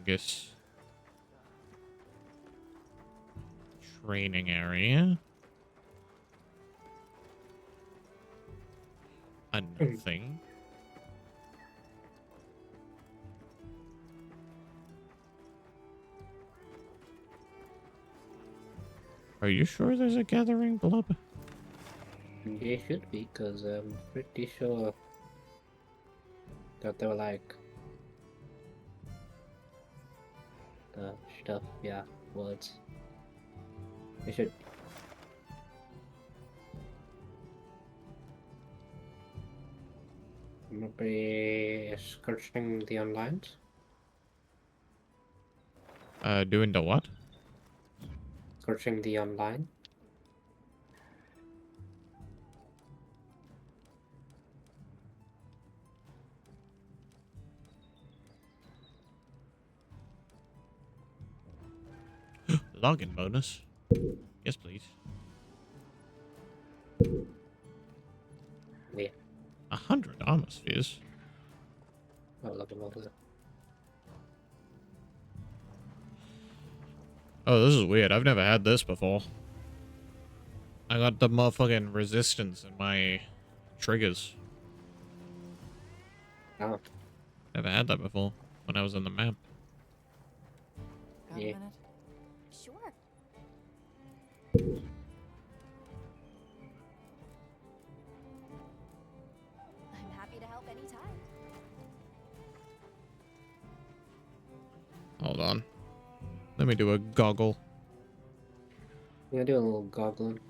Guess. Training area. Nothing. Are you sure there's a gathering blub? There should be, because I'm pretty sure that they were like stuff, yeah, words. They should. Maybe searching the online. Doing the what? Searching the online. Login bonus. Yes, please. Yeah. 100 armor spheres. Oh, look at that. Oh, this is weird. I've never had this before. I got the motherfucking resistance in my triggers. Oh. Never had that before when I was on the map. Got a minute? Sure. I'm happy to help anytime. Hold on. Let me do a goggle. Yeah, do a little goggling.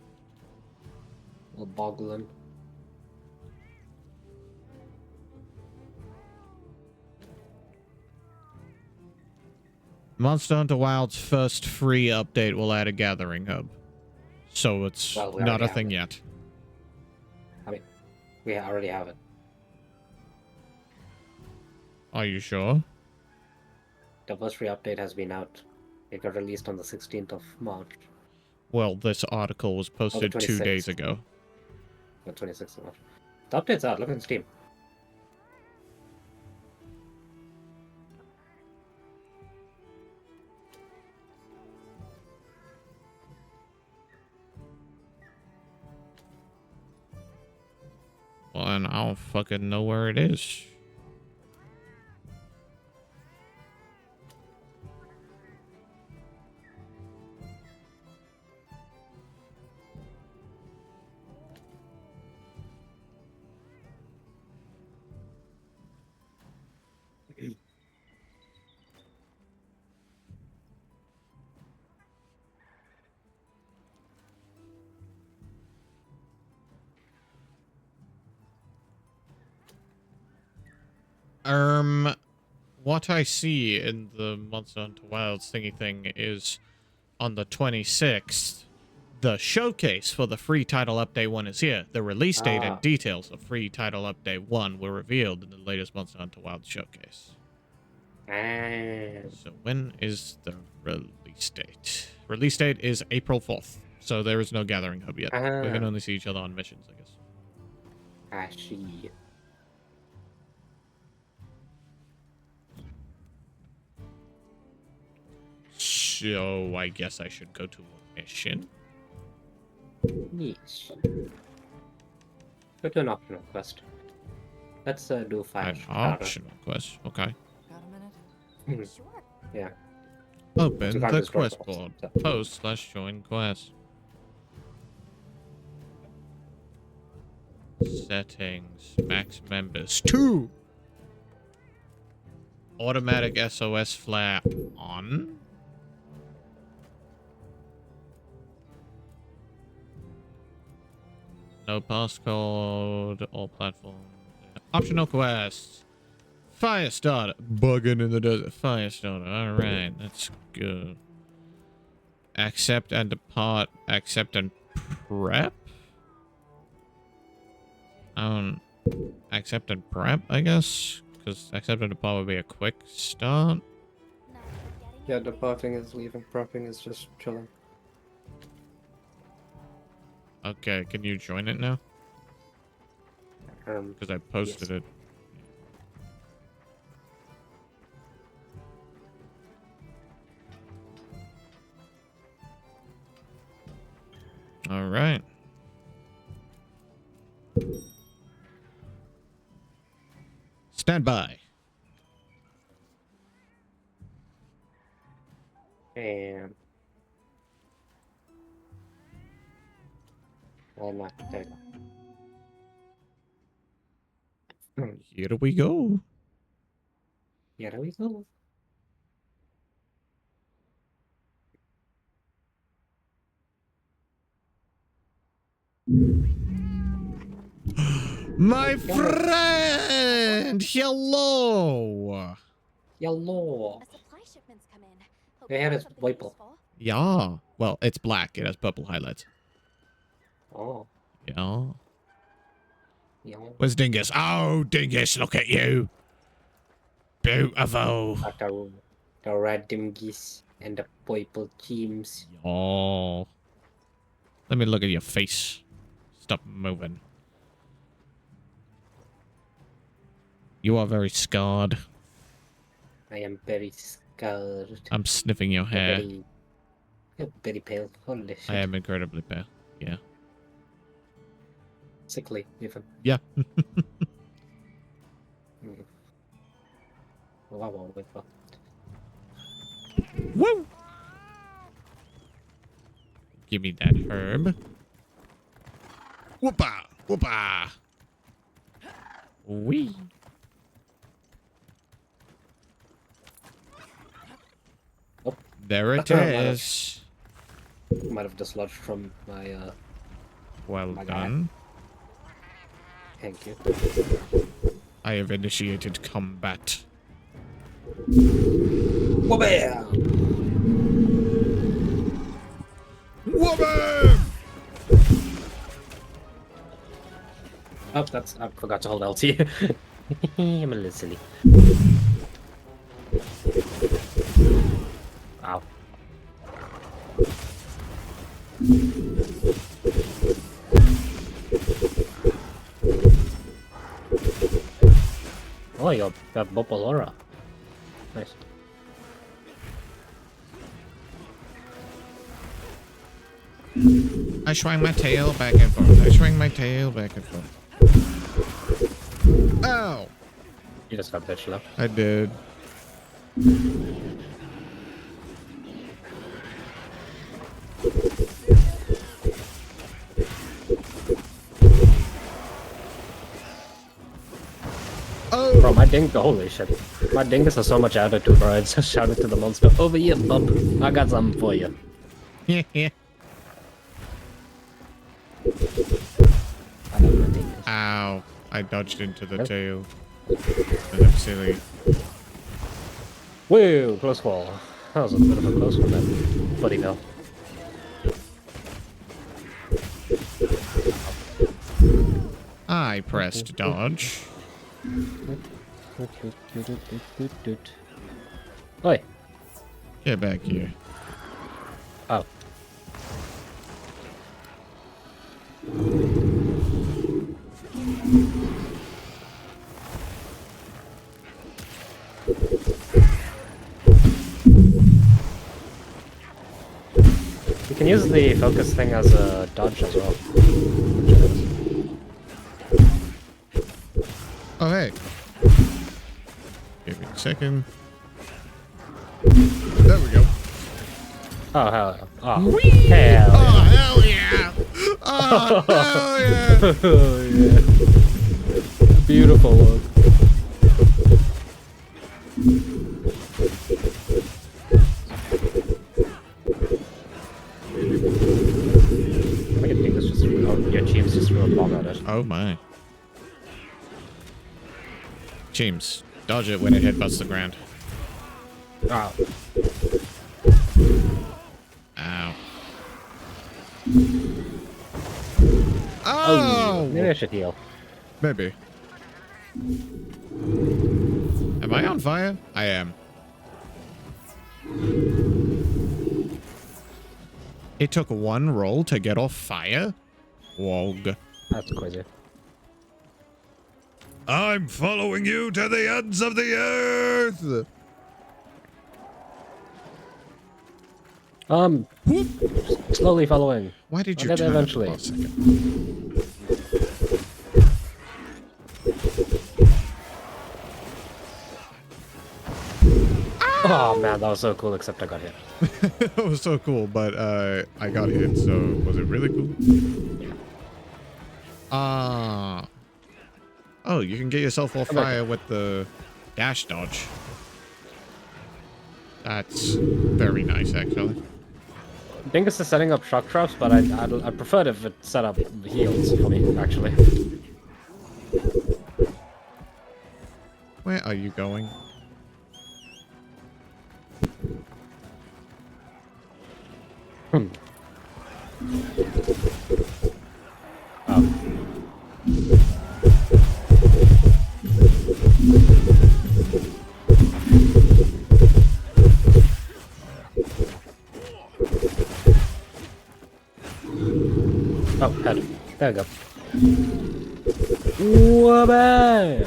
A little boggling. Monster Hunter Wild's first free update will add a gathering hub. So it's not a thing yet. I mean, we already have it. Are you sure? the first free update has been out. It got released on the 16th of March. Well, this article was posted 2 days ago. The 26th of March. The update's out. Look on Steam. Well, and I don't fucking know where it is. What I see in the Monster Hunter Wilds thingy thing is on the 26th, the showcase for the free title update 1 is here. The release date and details of free title update 1 were revealed in the latest Monster Hunter Wilds showcase. So when is the release date? Release date is April 4th. So there is no Gathering Hub yet. We can only see each other on missions, I guess. I see. So I guess I should go to a mission. Yes. Go to an optional quest. Let's do 5. An optional quest. Okay. Got a minute? Sure. Yeah. Open the quest board. Post/join quest. Settings. Max members. 2. Automatic SOS flare on. No passcode. All platforms. Optional quests. Fire starter. Bugging in the desert. Fire starter. Alright, that's good. Accept and depart. Accept and prep? Accept and prep, I guess? Because accept and depart would be a quick start. Yeah, departing is leaving. Prepping is just chilling. Okay, can you join it now? Because I posted it. All right. Stand by. And well, not there. Here we go. Here we go. My friend! Hello! Hello. They had his Whipple. Yeah. Well, it's black. It has purple highlights. Oh. Yeah. Yeah. Where's Dingus? Oh, Dingus, look at you. Beautiful. The red Dingus and the purple teams. Oh. Let me look at your face. Stop moving. You are very scarred. I am very scared. I'm sniffing your hair. You're very pale. Holy shit. I am incredibly pale. Yeah. Sickly, even. Yeah. Wow, wait, Woo! Give me that herb. Whoopa! Whoopa! Wee! Oh. There it is. Might have dislodged from my Well my done. Guy. Thank you. I have initiated combat. Whoa-bam! Whoa-bam! Oh, I forgot to hold LT. I'm a little silly. Oh, you got Bopalora. Nice. I swing my tail back and forth. I swing my tail back and forth. Ow! You just got bitch left. I did. Oh! Bro, my holy shit. My dingus has so much attitude, bro. I just shouted to the monster, over here, bub. I got something for you. Yeah, yeah. Ow. I dodged into the tail. I'm silly. Whoa, close call. That was a bit of a close one then. Buddy Bill. I pressed dodge. Oi. Get back here. Oh. You can use the focus thing as a dodge as well. Oh, hey. Give me a second. There we go. Oh, hell yeah. Oh, Whee! hell Oh, yeah. hell yeah. Oh, hell yeah. Oh, yeah. Beautiful look. I think it's just your team's just real bomb at it. Oh my. James, dodge it when it headbutts the ground. Ow. Ow. Oh! Maybe I should heal. Maybe. Am I on fire? I am. It took one roll to get off fire? Wog. That's crazy. I'm following you to the ends of the earth! Slowly following. Why did you I'll get there turn eventually? last second? Oh man, that was so cool, except I got hit. That was so cool, but I got hit, so was it really cool? Oh, you can get yourself off fire with the dash dodge. That's very nice, actually. Dingus is setting up shock traps, but I prefer if it set up heals for me, actually. Where are you going? Oh. Oh, head. There we go. Whoa-bam!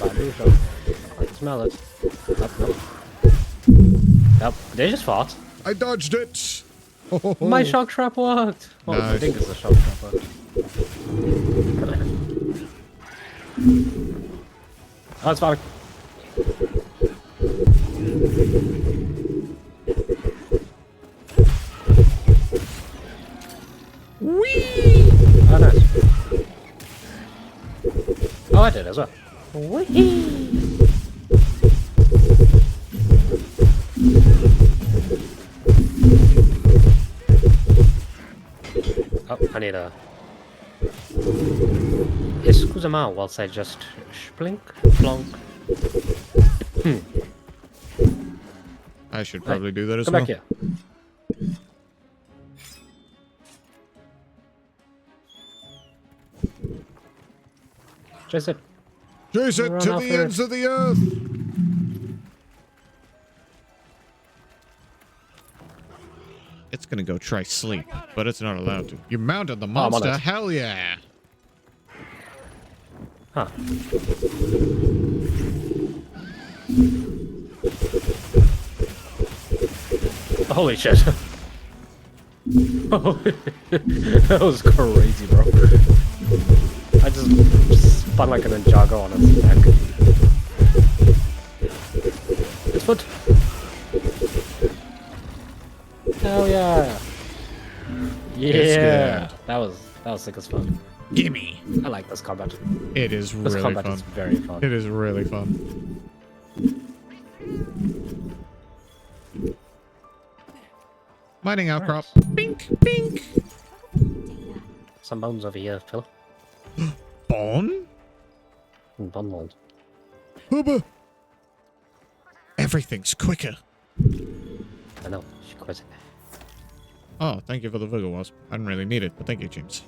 I can smell it. Oh, no. Yep, they just fought. I dodged it! Oh, my shock trap worked! Well, nice. I think it's a shock trap worked. Oh, it's fine. Whee! Oh, nice. Oh, I did as well. Whee! Oh, I need a... Excuse-moi whilst I just splink, plonk. I should probably do that as Come well. back here. Chase it. Chase it Run to after the it. ends of the earth! It's gonna go try sleep, but it's not allowed to. You mounted the I'm on monster. it. Hell yeah. Huh. Holy shit. That was crazy, bro. I just spun like an Ninjago on its neck. Its foot. Hell yeah. Yeah. That was sick as fun. Gimme. I like this combat. It is This really combat fun. is very fun. It is really fun. Mining outcrop. Bink, bink. Some bones over here, Phil. Bone? Bone mold. Hubba. Everything's quicker. I know. She quit. Oh, thank you for the Vigor Wasp. I didn't really need it, but thank you, James.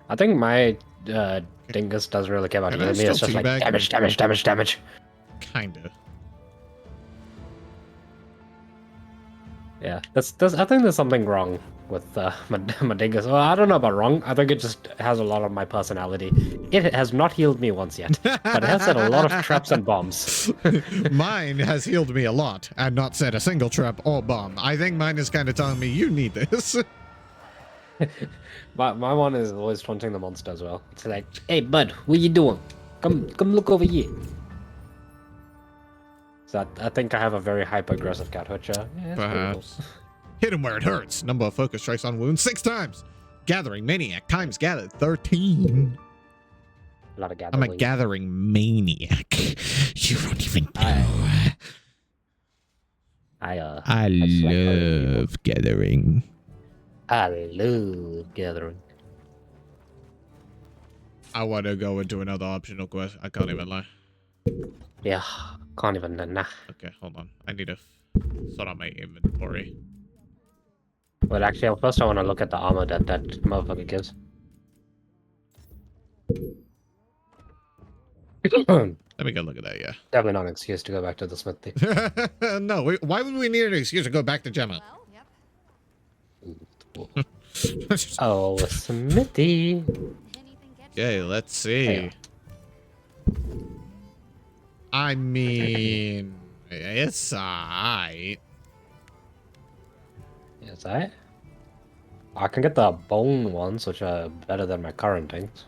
I think my dingus doesn't really care about Can I healing me. It's still just like teabag? damage, damage, damage, damage. Kinda. Yeah, I think there's something wrong with my dingus. Well, I don't know about wrong. I think it just has a lot of my personality. It has not healed me once yet, but it has set a lot of traps and bombs. Mine has healed me a lot and not set a single trap or bomb. I think mine is kind of telling me you need this. My one is always taunting the monster as well. It's like, hey bud, what you doing? Come look over here. So I think I have a very hyper-aggressive cat hutcher. Yeah, Perhaps. Hit him where it hurts. Number of focus strikes on wounds 6 times. Gathering maniac times gathered 13. A lot of I'm a gathering maniac. You don't even know. I love gathering. I love gathering. I want to go into another optional quest. I can't even lie. Yeah, can't even nah. Okay, hold on. I need to sort out my inventory. Well, actually, first I want to look at the armor that motherfucker gives. Let me go look at that, yeah. Definitely not an excuse to go back to the smithy. No, why would we need an excuse to go back to Gemma? Oh, smithy. Okay, let's see. I mean, it's alright. Is that? I can get the bone ones, which are better than my current things.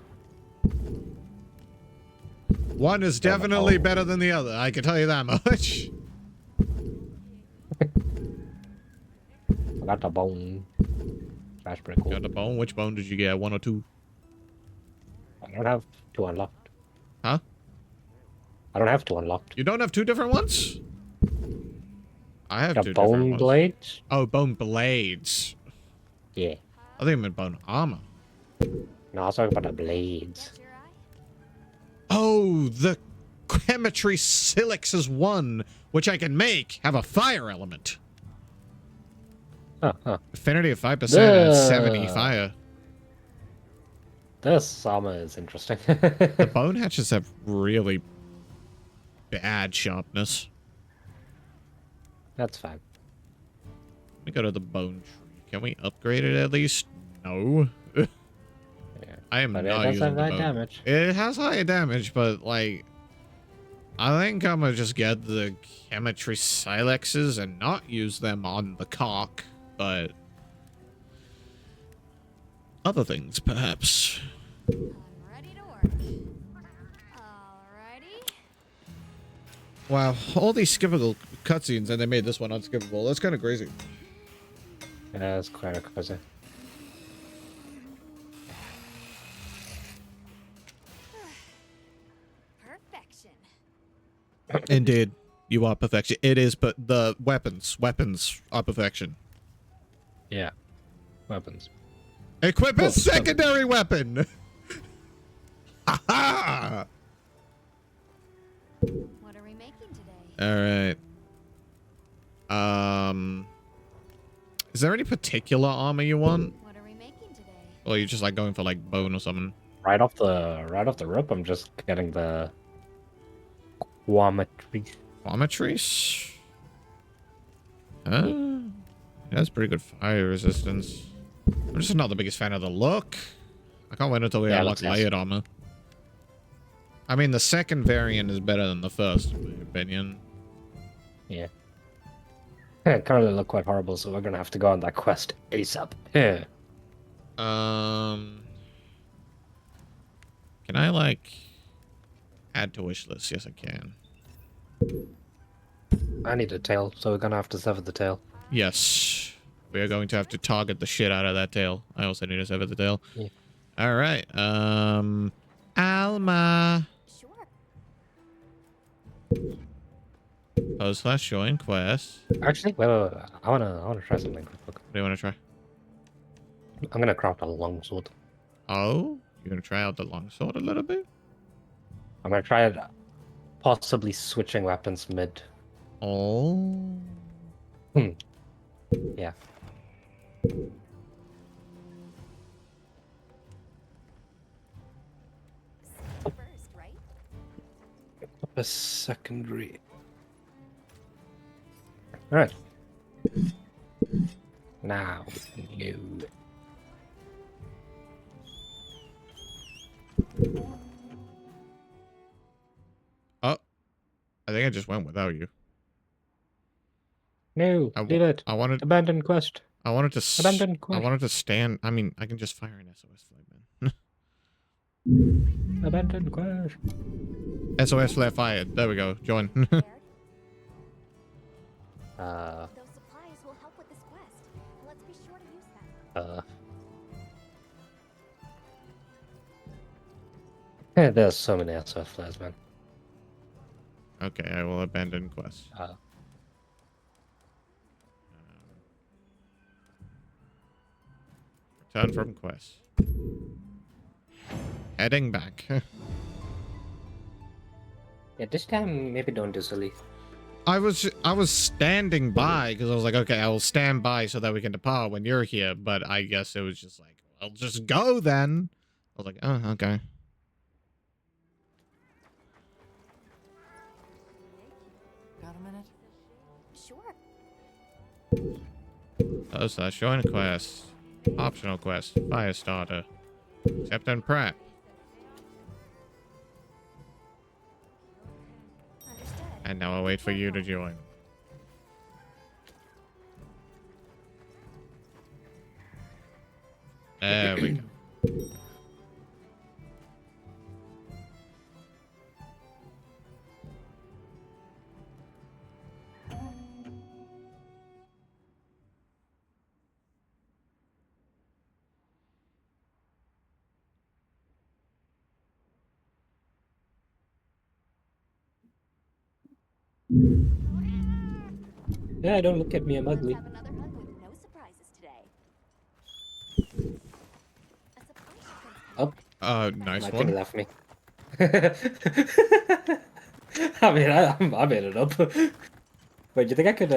One is definitely better than the other, I can tell you that much. I got the bone. That's pretty cool. Got the bone? Which bone did you get? 1 or 2? I don't have 2 unlocked. Huh? I don't have 2 unlocked. You don't have 2 different ones? I have Got 2 different bone ones. blades? Oh, bone blades. Yeah. I think I meant bone armor. No, I was talking about the blades. Oh, the chemistry Silix is 1, which I can make have a fire element. Affinity of 5% and 70 fire. This armor is interesting. The bone hatches have really bad sharpness. That's fine. Let me go to the bone tree. Can we upgrade it at least? No. I am But it not does using have the high bone. damage. It has high damage, but like, I think I'm gonna just get the chemistry silexes and not use them on the cock, but other things perhaps. Ready to work. Alrighty. Wow, all these skippable cutscenes and they made this one unskippable. That's kind of crazy. Yeah, that's quite a crazy. Perfection. Indeed, you are perfection. It is, but the weapons are perfection. Yeah, weapons. Equip a secondary weapon. Ha What are we making today? All right. Is there any particular armor you want? What are we making today? Or you just like going for like bone or something? Right off the rip, I'm just getting the quamatries. Quamatries? That's pretty good fire resistance. I'm just not the biggest fan of the look. I can't wait until we unlock layered armor. I mean, the second variant is better than the first, in my opinion. Yeah. It currently look quite horrible, so we're gonna have to go on that quest ASAP. Yeah. Can I, like, add to wish list? Yes, I can. I need a tail, so we're gonna have to sever the tail. Yes. We are going to have to target the shit out of that tail. I also need to sever the tail. Yeah. All right. Alma. Post/join quest. Actually, wait. I wanna try something quick. What do you want to try? I'm gonna craft a longsword. Oh, you're gonna try out the longsword a little bit? I'm gonna try it, possibly switching weapons mid. Oh. Yeah. First, right? A secondary. Alright. Now, you. Oh. I think I just went without you. No, leave it. I wanted abandon quest. I wanted to abandon quest. I wanted to stand. I mean, I can just fire an SOS flag, man. Abandon quest. SOS flare fired. There we go. Join. Those supplies will help with this quest. Let's be sure to use them. Yeah, there's so many SOS flares, man. Okay, I will abandon quest. Return from quest. Heading back. Yeah, this time maybe don't do silly. I was standing by because I was like, okay, I will stand by so that we can depart when you're here. But I guess it was just like, I'll just go then. I was like, oh, okay. Got a minute? Sure. Join quest. Optional quest. Fire starter. Accept and prep. And now I'll wait for you to join. There we go. Yeah, don't look at me, I'm ugly. Have another hunt with no surprises today. Oh. Nice My one. thing left me. I mean, I made it up. Wait, do you think I could,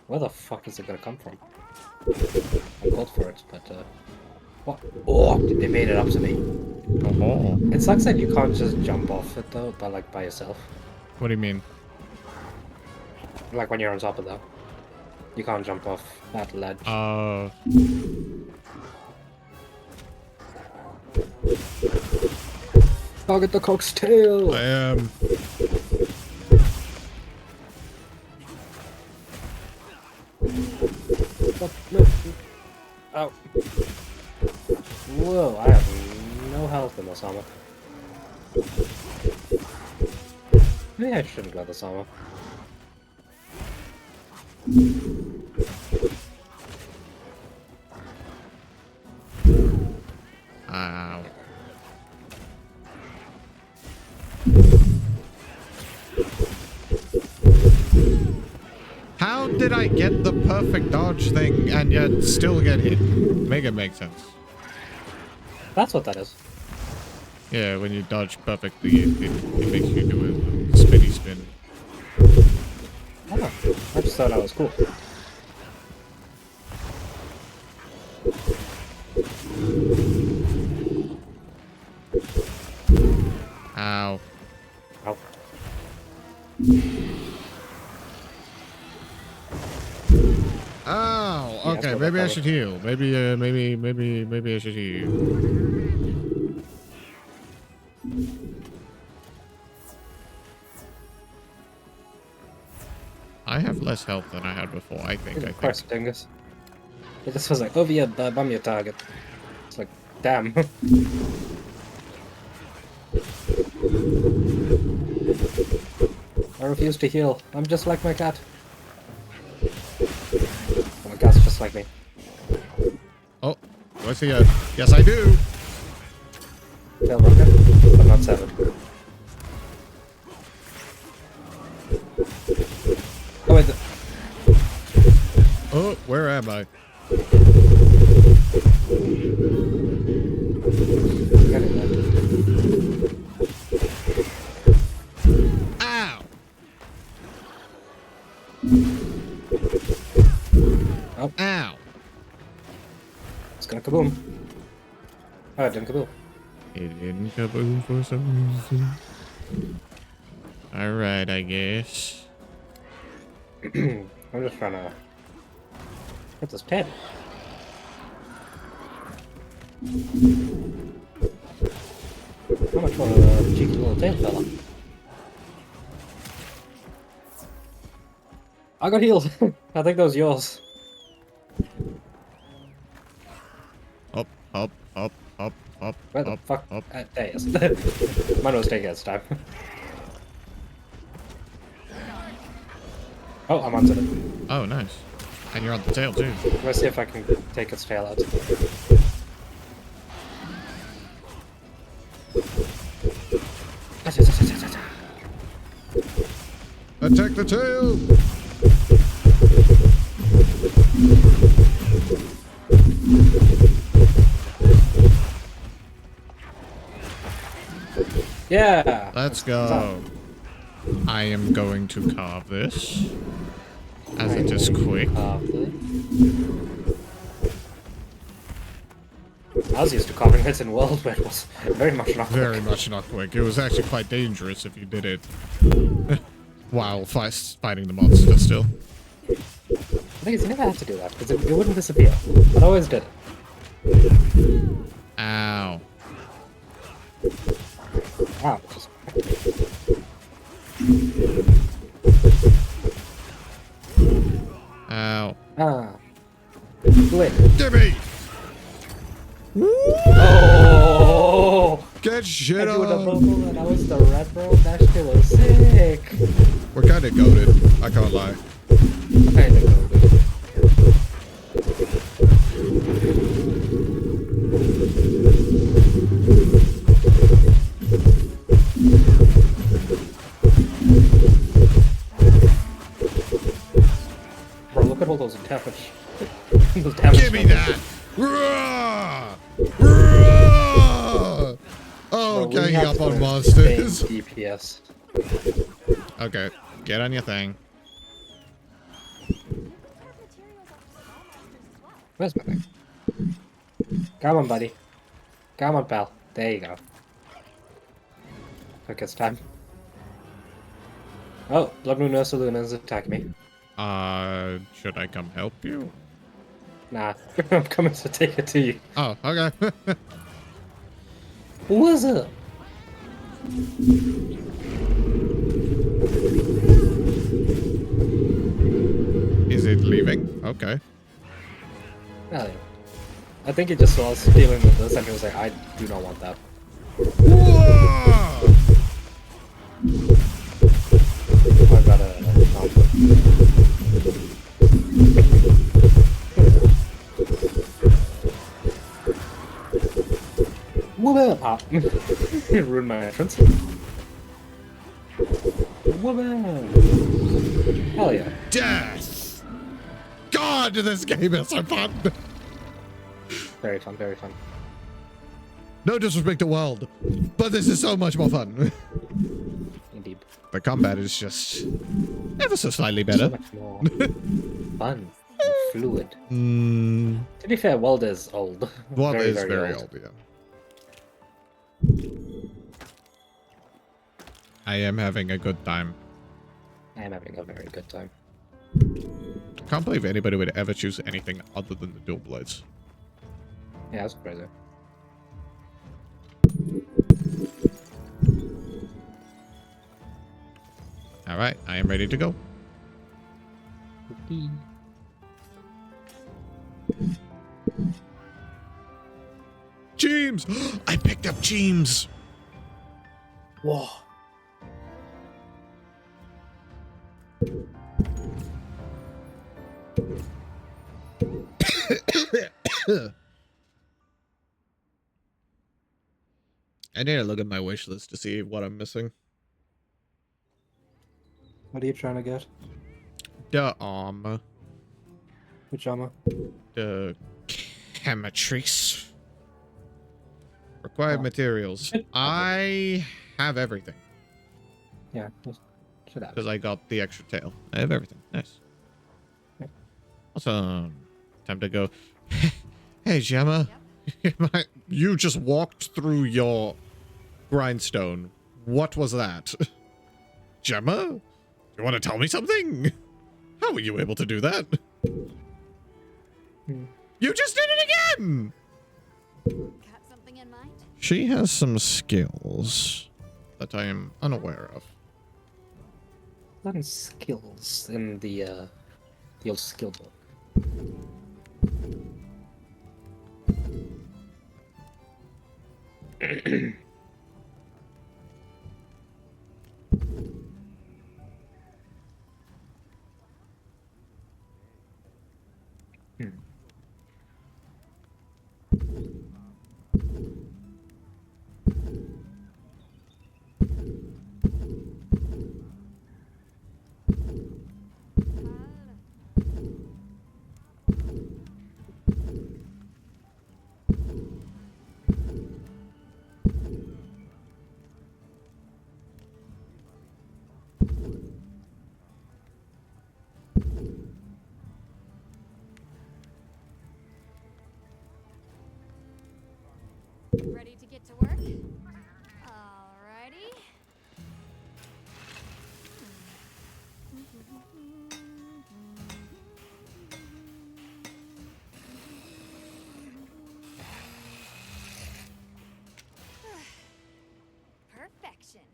where the fuck is it gonna come from? I called for it, but, what? Oh, they made it up to me. Oh. It sucks that you can't just jump off it, though, but, like, by yourself. What do you mean? Like, when you're on top of that. You can't jump off that ledge. Target the cock's tail! I am. Ow. Whoa, I have no health in this armor. Maybe I shouldn't go this armor. Ow. How did I get the perfect dodge thing and yet still get hit? Make it make sense. That's what that is. Yeah, when you dodge perfectly, it makes you do a spinny spin. Oh, I just thought that was cool. Ow. maybe I should heal. Maybe I should heal. I have less health than I had before, I think. Of course, dingus. It just was like, over here, bub, I'm your target. It's like, damn. I refuse to heal. I'm just like my cat. Oh, my cat's just like me. Oh, do I see a... Yes, I do! Tail rocket, but not 7. Oh, wait. Oh, where am I? Ow! Oh. Ow! It's gonna kaboom. Oh, it didn't kaboom. It didn't kaboom for some reason. Alright, I guess. I'm just trying to get this pin. How much for a cheeky little tail fella? I got healed. I think that was yours. Up, up, up, up, up, Where the up, fuck? up. There it is. Mine was taking its time. Oh, I'm onto it. Oh, nice. And you're on the tail, too. Let's see if I can take its tail out. Attack the tail! Yeah! Let's go. I am going to carve this. As it is quick. I was used to carving it in World, but it was very much not quick. Very much not quick. It was actually quite dangerous if you did it while fighting the monster still. I think you never have to do that, because it wouldn't disappear. But I always did it. Ow. Wow. Ow. Ah. Do it. Gimme! Oh! Get shit on! on! That was the red bro. That shit was sick. We're kinda goated. I can't lie. Kinda goated. Bro, look at all those damage. Those damage. Give me that! Roar! Roar! Oh, Bro, we ganging have up on to monsters. sustain DPS. Okay, get on your thing. Where's my thing? Come on, buddy. Come on, pal. There you go. Took its time. Oh, Blood Moon Ursa Luna's attacking me. Should I come help you? Nah, I'm coming to take it to you. Oh, okay. What's up? Is it leaving? Okay. Oh, yeah. I think he just saw us dealing with this and he was like, I do not want that. Whoa! I've got a conflict. Whoop! Ah. It ruined my entrance. Whoop! Hell yeah. Death! God, this game is so fun! Very fun, very fun. No disrespect to World, but this is so much more fun. Indeed. The combat is just ever so slightly better. So much more fun and fluid. Mm. To be fair, World is old. World is very old, yeah. I am having a good time. I am having a very good time. can't believe anybody would ever choose anything other than the dual blades. Yeah, that's crazy. All right, I am ready to go. Okay. James! I picked up James! Whoa. I need to look at my wish list to see what I'm missing. What are you trying to get? The armor. Which armor? The chematrice. Required materials. I have everything. Yeah, should have. Because I got the extra tail. I have everything. Nice. Yeah. Awesome. Time to go. Hey, Gemma. You just walked through your grindstone. What was that? Gemma? You want to tell me something? How were you able to do that? You just did it again! Got something in mind? She has some skills that I am unaware of. Learn skills in the old skill book. Ready to get to work? Alrighty. Perfection.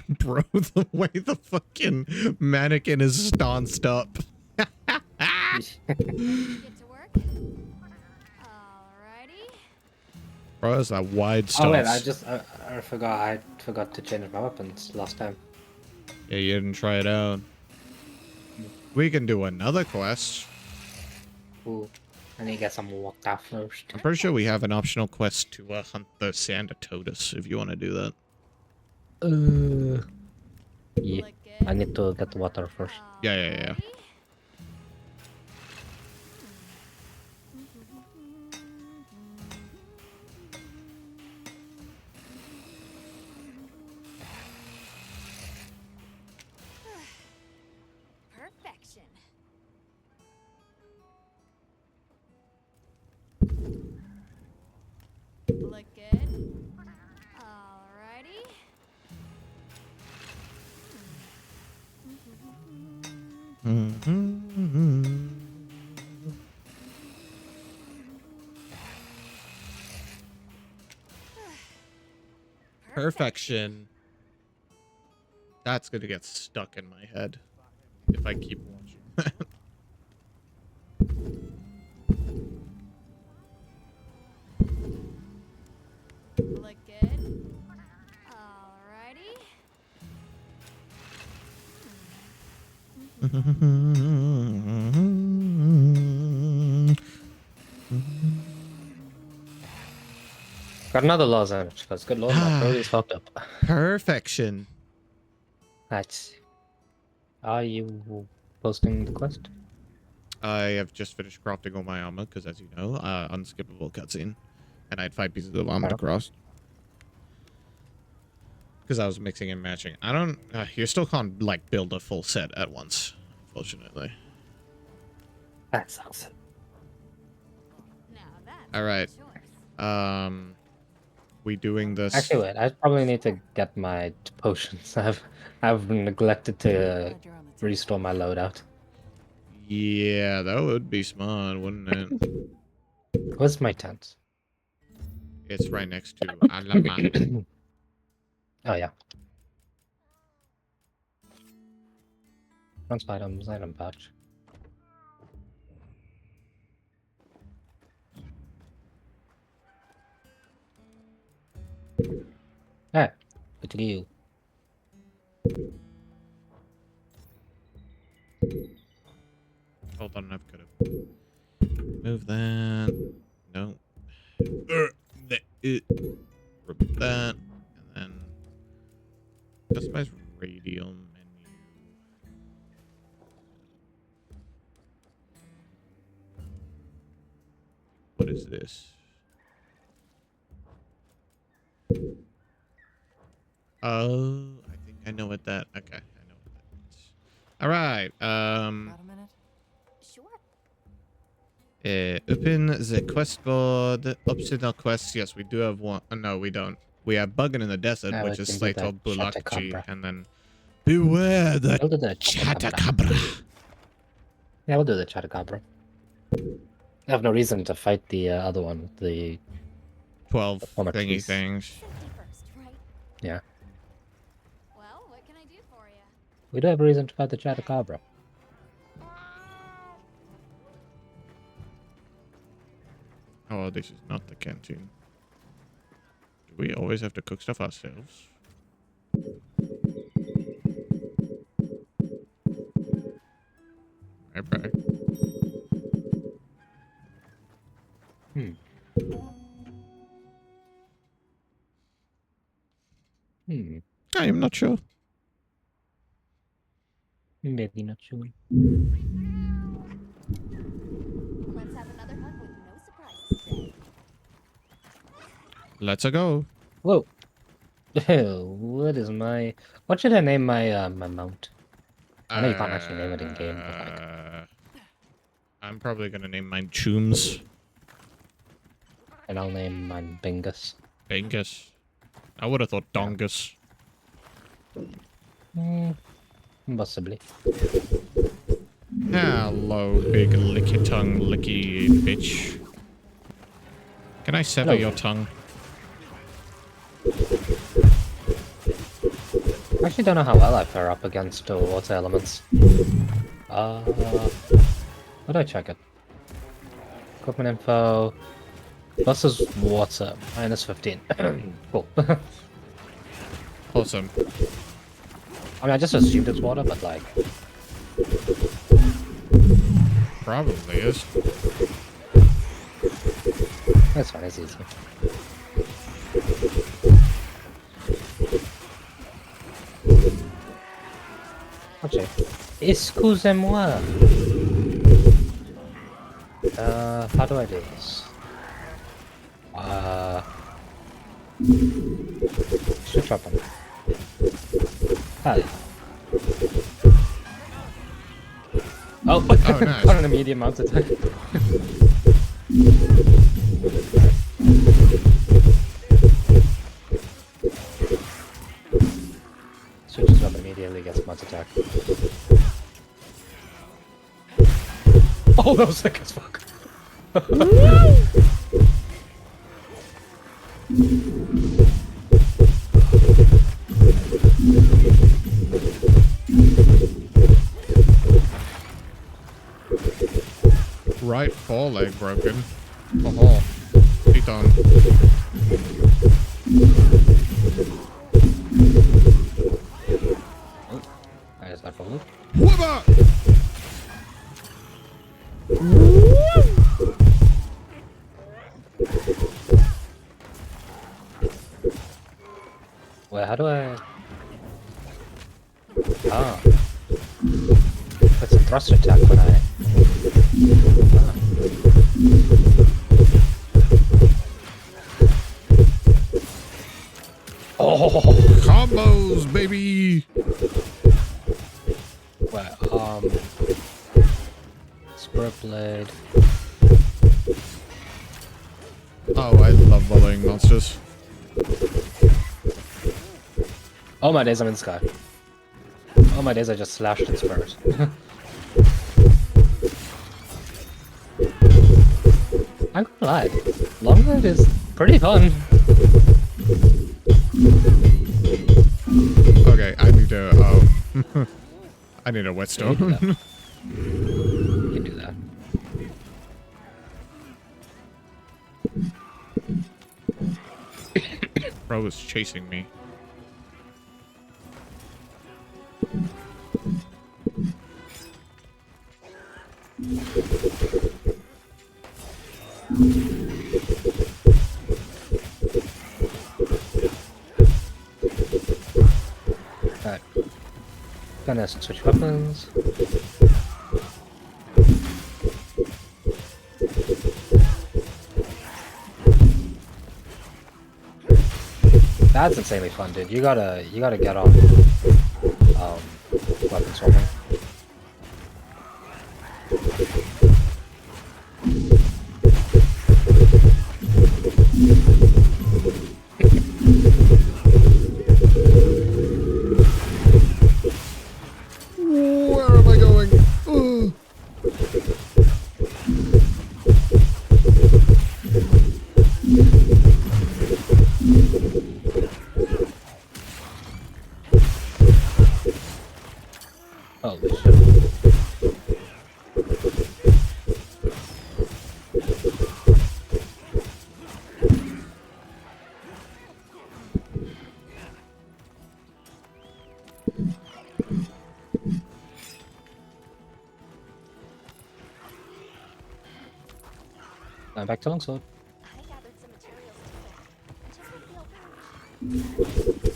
Bro, the way the fucking mannequin is stanced up. Get to work? Alrighty. Bro, that's that wide stance. Oh wait, I forgot to change my weapons last time. Yeah, you didn't try it out. We can do another quest. Ooh, I need to get some water first. I'm pretty sure we have an optional quest to hunt the Sandatotus if you want to do that. Yeah, I need to get the water first. Yeah. Perfection. Look good. Alrighty. Perfection. That's gonna get stuck in my head if I keep watching that. Look good. Alrighty. Got another lozenge, because good lord, my throat is fucked up. Perfection. That's. Are you posting the quest? I have just finished crafting all my armor because, as you know, unskippable cutscene, and I had 5 pieces of armor to cross because I was mixing and matching. I don't. You still can't like build a full set at once, unfortunately. That sucks. All right. we doing this? Actually, wait. I probably need to get my potions. I've neglected to restore my loadout. Yeah, that would be smart, wouldn't it? Where's my tent? It's right next to Alama. Oh yeah. Transfer items, item pouch. Ah, good to you. Hold on, I've got to move that. No. Remove that. And then customize radial menu. What is this? Oh, I think I know what that. Okay, I know what that means. All right. Got a minute? Sure. Open the quest board. Optional quests. Yes, we do have one. No, we don't. We have Bugging in the Desert, Ah, which we is can do Slater that Bulakji, Chatacabra. and then beware the We'll do the Chatacabra. Yeah, we'll do the Chatacabra. I have no reason to fight the other one, the 12 former thingy trees. things. Yeah, Well, what can I do for you? we do have a reason to fight the Chatacabra. Oh, this is not the canteen. Do we always have to cook stuff ourselves? Right back. I am not sure. Maybe not sure. Let's have another hunt with no surprises today. Let's go. Whoa. What is my... What should I name my my mount? I know you can't actually name it in game, but like... I'm probably gonna name mine Chooms. And I'll name mine Bingus. Bingus. I would have thought Dongus. Possibly. Hello, big licky tongue, licky bitch. Can I sever Hello. your tongue? I actually don't know how well I fare up against water elements. How do I check it? Equipment info. Versus water. Minus 15. Cool. Awesome. I mean, I just assumed it's water, but like... Probably is. That's fine, it's easy. Okay. Excusez-moi. How do I do this? Switch weapon. Hi. Oh, oh nice. Put on a medium mount attack. Switches up immediately, gets mount attack. Oh, that was sick as fuck. Right foreleg broken. Oh, feet on. Oh, I just got followed. Wubba! Wait, how do I... Ah. It's a thrust attack when I... Oh! Combos, baby! Wait, Spur Blade. Oh, I love volleying monsters. All my days I'm in the sky. All my days I just slashed its spurs. I'm gonna lie, long road is pretty fun. Okay, I need to, I need a whetstone. You can do that. Bro is chasing me. Alright. Gonna switch weapons. That's insanely fun, dude. You gotta get on weapon swapping. Where am I going? Ugh. Holy shit. Back to longsword. I gathered some materials too. Just like the old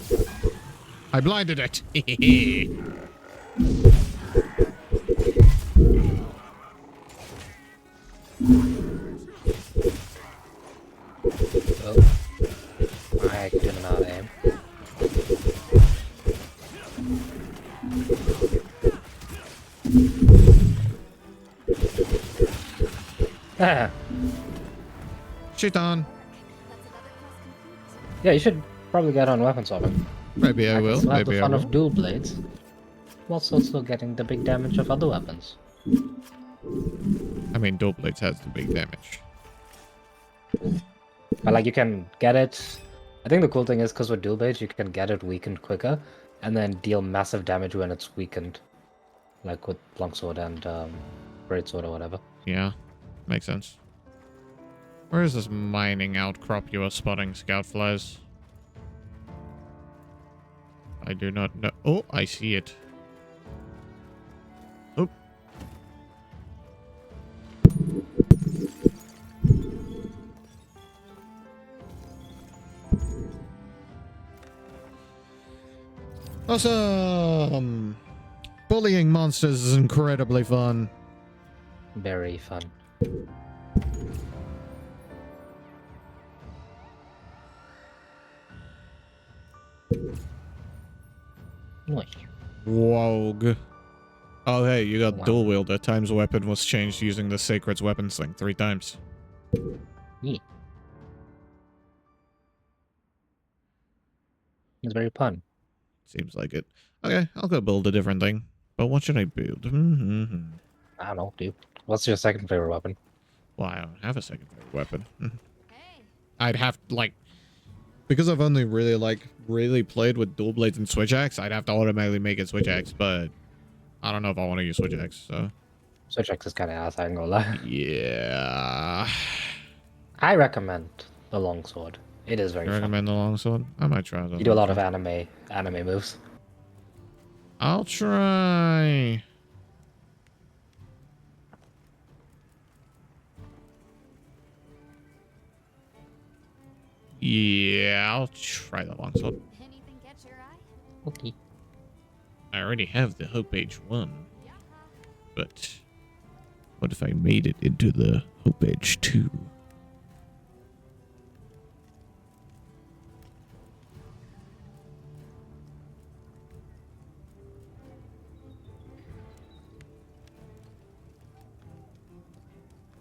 village. I blinded it. Oh. I didn't know how to aim. Ah. Shit on. Yeah, you should probably get on weapon swapping. Maybe I will. Still have Maybe the I fun will. of dual blades, whilst also getting the big damage of other weapons. I mean, dual blades has the big damage. But like you can get it. I think the cool thing is because with dual blades you can get it weakened quicker, and then deal massive damage when it's weakened, like with longsword and greatsword or whatever. Yeah, makes sense. Where is this mining outcrop you are spotting, scout flies? I do not know. Oh, I see it. Oh. Awesome! Bullying monsters is incredibly fun. Very fun. Nice. Wog. Oh, hey, you got Wow. dual wielder. Times weapon was changed using the Sacred's weapon sling 3 times. Yeah. It's very fun. Seems like it. Okay, I'll go build a different thing. But what should I build? I don't know, dude. What's your second favorite weapon? Well, I don't have a second favorite weapon. I'd have, like... Because I've only really played with dual blades and switch axe, I'd have to automatically make it switch axe, but... I don't know if I want to use switch axe, so... Switch axe is kind of ass, I ain't gonna lie. Yeah... I recommend the longsword. It is very You fun. recommend the longsword? I might try that. You do a lot of anime moves. I'll try. Yeah, I'll try the longsword. Anything catch your eye? Okay. I already have the Hope Age 1. But what if I made it into the Hope Age 2?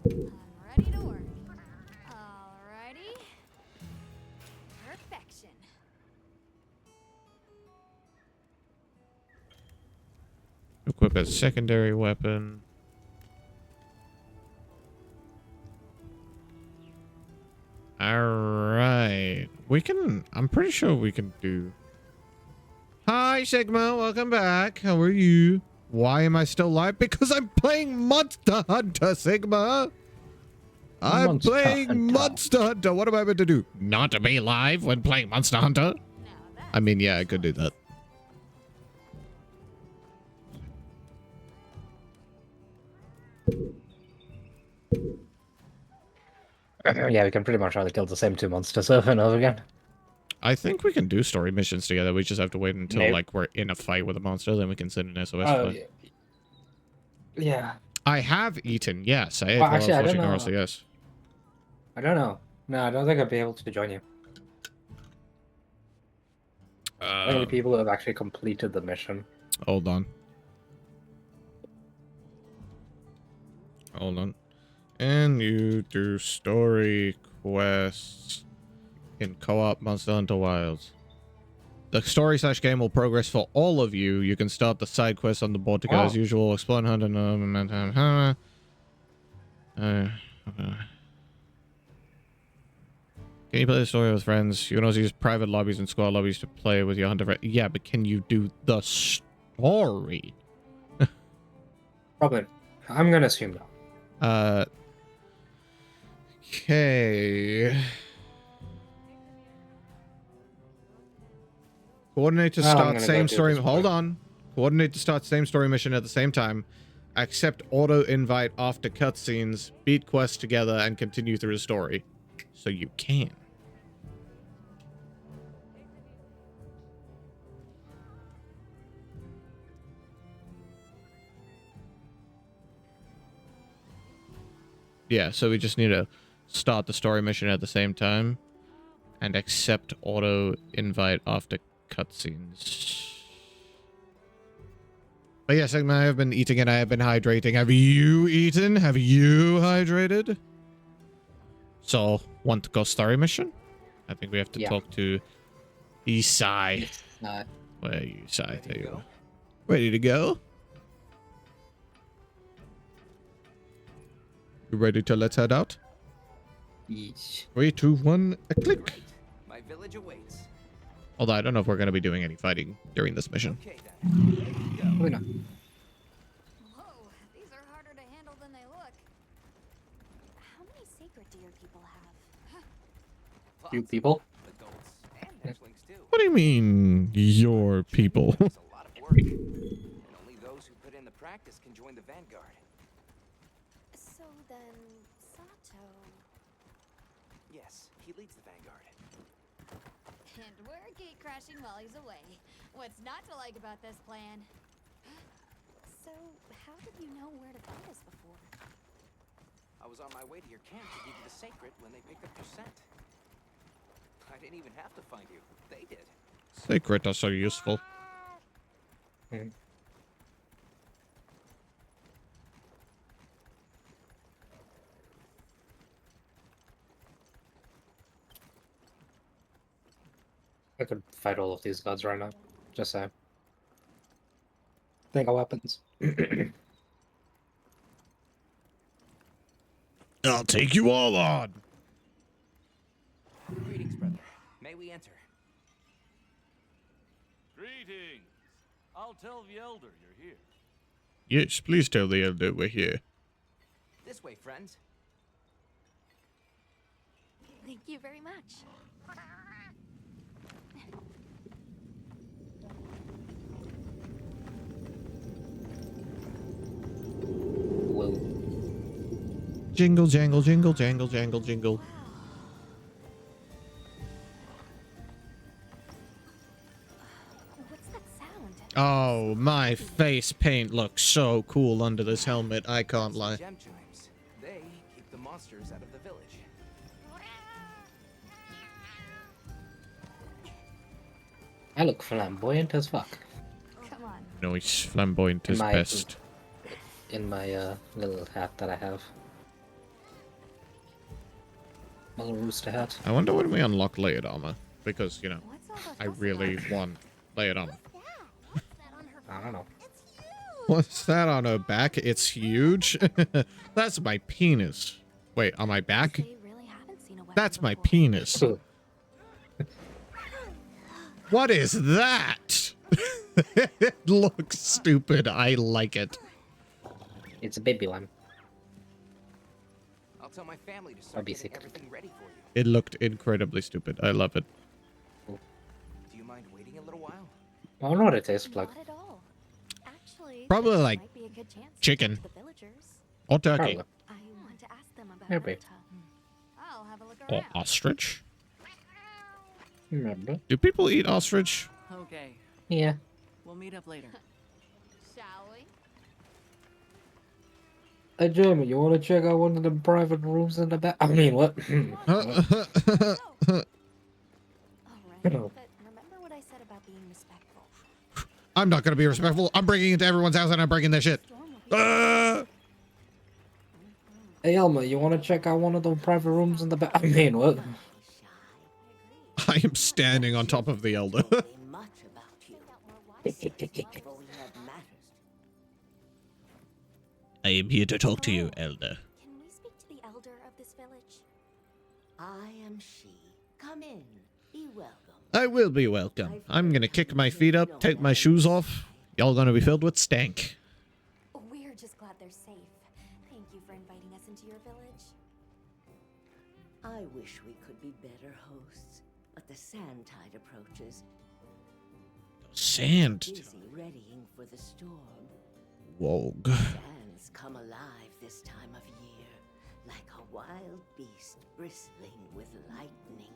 I'm ready to work. Alrighty. Perfection. Equip a secondary weapon. Alright. We can... I'm pretty sure we can do... Hi, Sigma. Welcome back. How are you? Why am I still live? Because I'm playing Monster Hunter, Sigma. I'm playing Monster Hunter. What am I meant to do? Not to be live when playing Monster Hunter? I mean, yeah, I could do that. Yeah, we can pretty much either kill the same two monsters over and over again. I think we can do story missions together. We just have to wait until Nope. like we're in a fight with a monster, then we can send an SOS Oh, flight. yeah. I have eaten, yes. I ate Well, while actually, I I was don't watching know. RLCS. I don't know. No, I don't think I'd be able to join you. How many people have actually completed the mission? Hold on. Hold on. And you do story quests in co-op Monster Hunter Wilds. The story / game will progress for all of you. You can start the side quests on the board together as usual. Explore and hunt and momentum. Can you play the story with friends? You can also use private lobbies and squad lobbies to play with your hunter friend. Yeah, but can you do the story? Probably. I'm gonna assume no. Okay. Coordinate to start same story. Hold on. Coordinate to start same story mission at the same time. Accept auto invite after cutscenes. Beat quests together and continue through the story. So you can. Yeah, so we just need to start the story mission at the same time and accept auto invite after cutscenes. But yes, I have been eating and I have been hydrating. Have you eaten? Have you hydrated? So, want to go story mission? I think we have to talk to Isai. Where are you, Isai? There you go. Ready to go? You ready to let's head out? Yes. 3, 2, 1, a click. My village awaits. Although I don't know if we're going to be doing any fighting during this mission. Probably not. Whoa, these are harder to handle than they look. How many sacred deer people have? You people? What do you mean, your people? And only those who put in the practice can join the vanguard. So then, Sato... Yes, he leads the vanguard. And we're gate crashing while he's away. What's not to like about this plan? So, how did you know where to find us before? I was on my way to your camp to give you the sacred when they picked up your scent. I didn't even have to find you. They did. Secret are so useful. I could fight all of these gods right now. Just saying. Think of weapons. I'll take you all on. Greetings, brother. May we enter? Greetings. I'll tell the elder you're here. Yes, please tell the elder we're here. This way, friends. Thank you very much. Whoa. Jingle, jangle, jingle, jangle, jangle, jingle. What's that sound? Oh, my face paint looks so cool under this helmet. I can't lie. Gem chimes. They keep the monsters out of the village. I look flamboyant as fuck. Come on. Nice, flamboyant is best. In my little hat that I have. My little rooster hat. I wonder when we unlock layered armor. Because, you know, I really want layered armor. I don't know. What's that on her back? It's huge. That's my penis. Wait, on my back? That's my penis. What is that? It looks stupid. I like it. It's a baby one. I'll tell my family to I'll start be getting sick. everything ready for you. It looked incredibly stupid. I love it. Do you mind waiting a little while? I don't know what it tastes like. Not at all. Actually, Probably there like might be a good chance to chicken. talk to the villagers. Or turkey. Probably. I want to ask them about Maybe. Alta. I'll have a look Or around. ostrich? Remember? Do people eat ostrich? Okay, Yeah. we'll meet up later. Shall we? Hey, Jeremy, you want to check out one of the private rooms in the back? I mean, what? Alright, but remember what I said about being respectful. I'm not going to be respectful. I'm breaking into everyone's house and I'm breaking their shit. Hey, Elma, you want to check out one of the private rooms in the back? I mean, what? I am standing on top of the elder. I am here to talk to you, elder. Can we speak to the elder of this village? I am she. Come in. Be welcome. I will be welcome. I'm going to kick my feet up, take my shoes off. Y'all going to be filled with stank. We're just glad they're safe. Thank you for inviting us into your village. I wish we could be better hosts, but the sand tide approaches. Sand. Busy readying for the storm. Whoa. Sands come alive this time of year, like a wild beast bristling with lightning.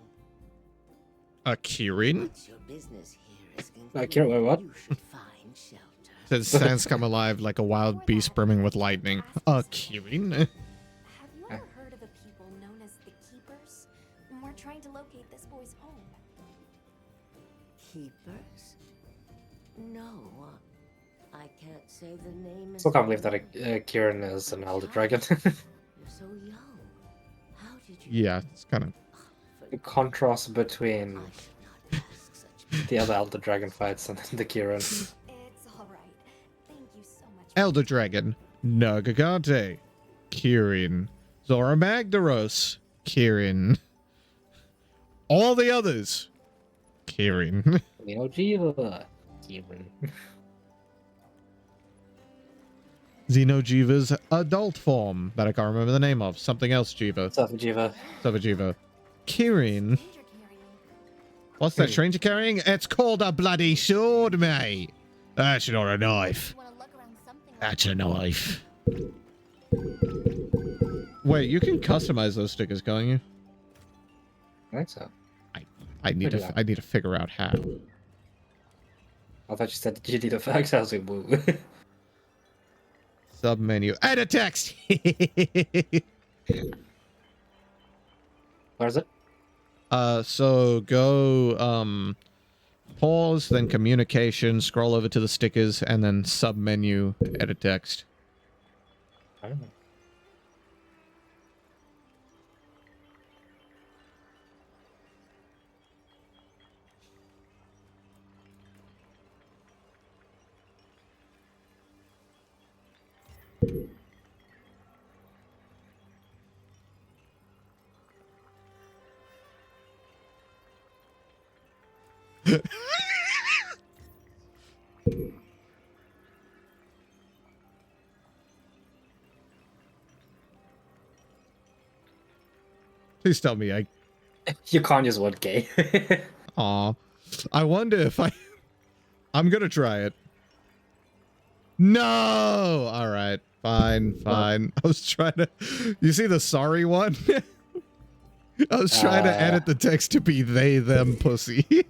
A Kirin? Once your business here is Kirin, wait, what? you should find shelter. Says sands come alive like a wild beast brimming with lightning. A Kirin? Have you ever heard of a people known as the Keepers? We're trying to locate this boy's home. Keepers? No, I can't say the name. Still can't believe that Kieran is an elder dragon. You're so young. How did you? Yeah, it's kind of... The contrast between the other elder dragon fights and the Kieran. It's alright. Thank you so much. Elder Dragon. Nagagante. Kirin. Zora Magdaros. Kirin. All the others. Kirin. Xenojiva. Kieran. Xenojiva's adult form that I can't remember the name of. Something else, Jiva. Savajiva. Savajiva. Kirin. What's that stranger carrying? It's called a bloody sword, mate. That's not a knife. That's a knife. Wait, you can customize those stickers, can't you? I think so. I need to figure out how. I thought you said you need a fax. I was like, woo. Submenu. Edit text. Where is it? So go pause, then communication, scroll over to the stickers, and then submenu, edit text. I don't know. Please tell me I... You can't use one gay. Aw. I wonder if I'm gonna try it. No! Alright. Fine, fine. I was trying to... You see the sorry one? I was trying to edit the text to be they, them, pussy.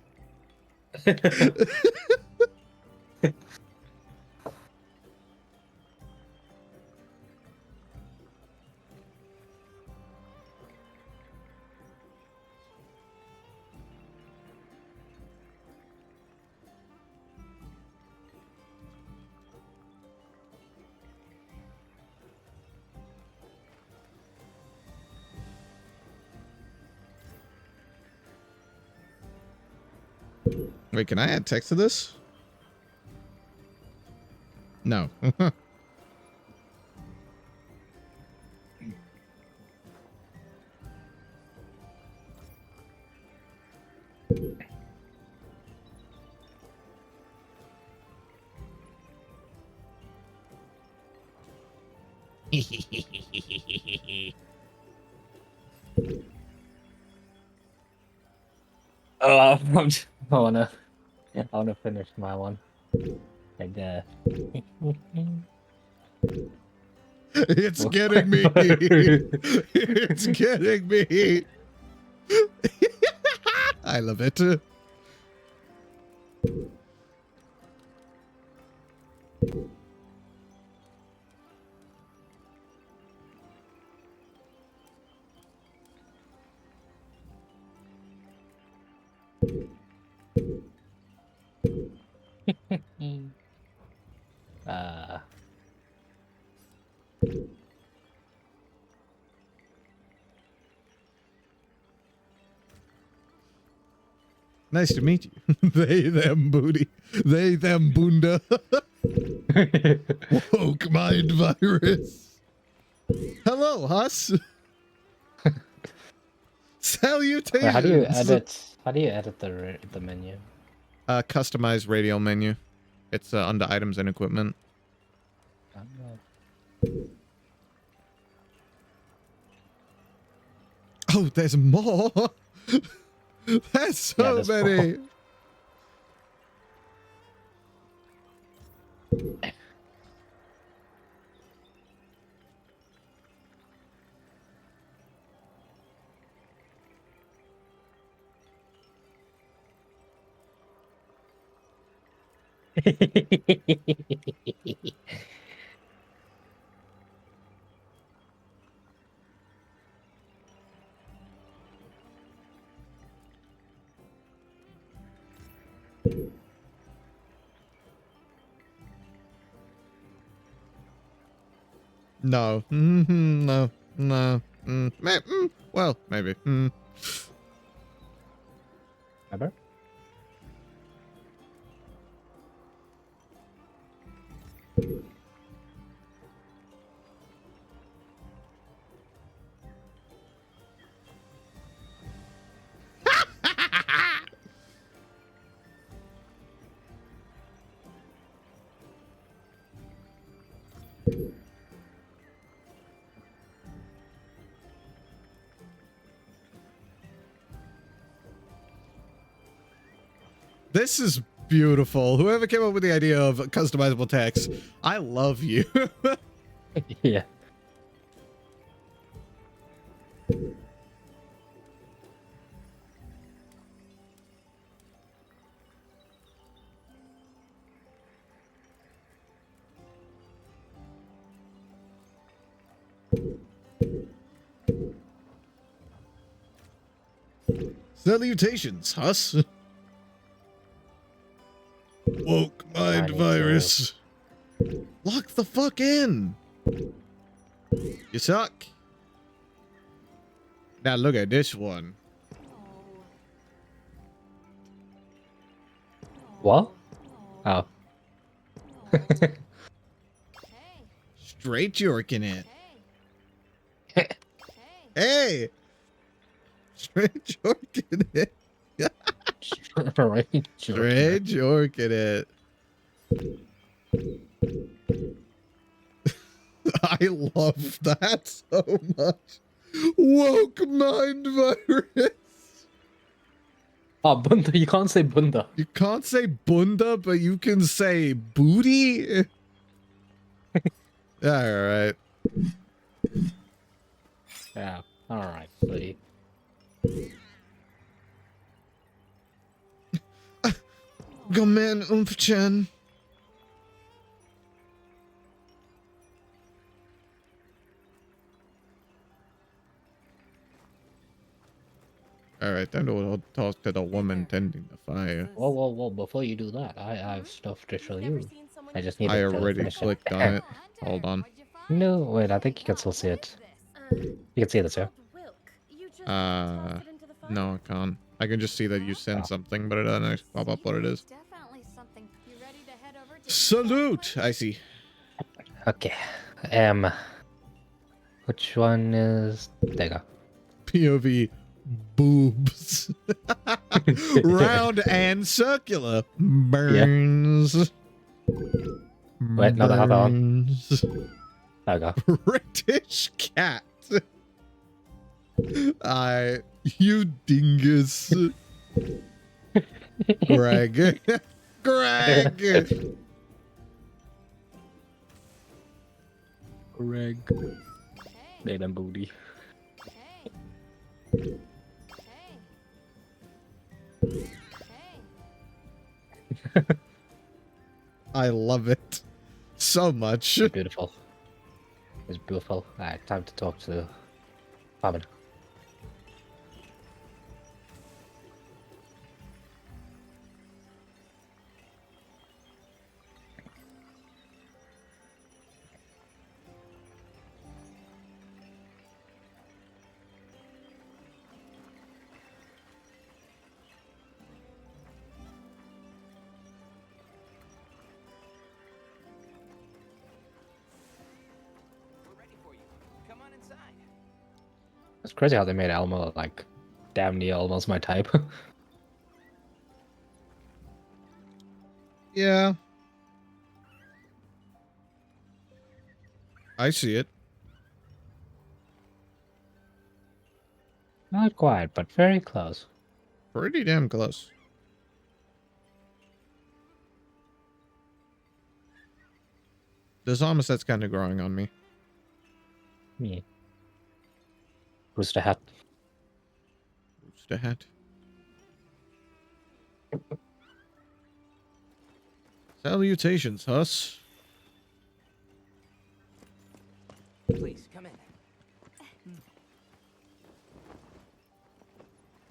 Wait, can I add text to this? No. Oh, I wanna finish my one. Like It's getting me. It's getting me. I love it. Nice to meet you. They, them booty. They, them bunda. Woke mind virus. Hello, Huss. Salutations. Wait, how do you edit the menu? Customize radial menu. It's under items and equipment. Oh, there's more. There's so many. No. No. No. Well, maybe. Ever? This is beautiful. Whoever came up with the idea of customizable text, I love you. Yeah. Salutations, Huss. Woke mind virus. Lock the fuck in. You suck. Now look at this one. What? Oh. Straight yorking it. Hey. Straight yorking it. Straight yorking it. I love that so much. Woke mind virus. Oh, bunda. You can't say bunda. You can't say bunda, but you can say booty. All right. Yeah. All right, buddy. Gomen Umfchen. All right, then we'll talk to the woman tending the fire. Whoa! Before you do that, I have stuff to show you. I just need. I already clicked on it. Hold on. No, wait. I think you can still see it. You can see this, yeah. No, I can't. I can just see that you sent something, but it doesn't pop up what it is. Salute! I see. Okay. Which one is... There you go. POV boobs. Round and circular. Burns. Wait, no, the other one. Burns. There you go. British cat. You dingus. Greg. Greg. Greg. Made them booty. I love it so much. It's beautiful. It's beautiful. Alright, time to talk to Fabian. It's crazy how they made Elmo like damn near almost my type. Yeah. I see it. Not quite, but very close. Pretty damn close. This armor set's kind of growing on me. Yeah. Rooster hat. Rooster hat. Salutations, Huss. Please, come in.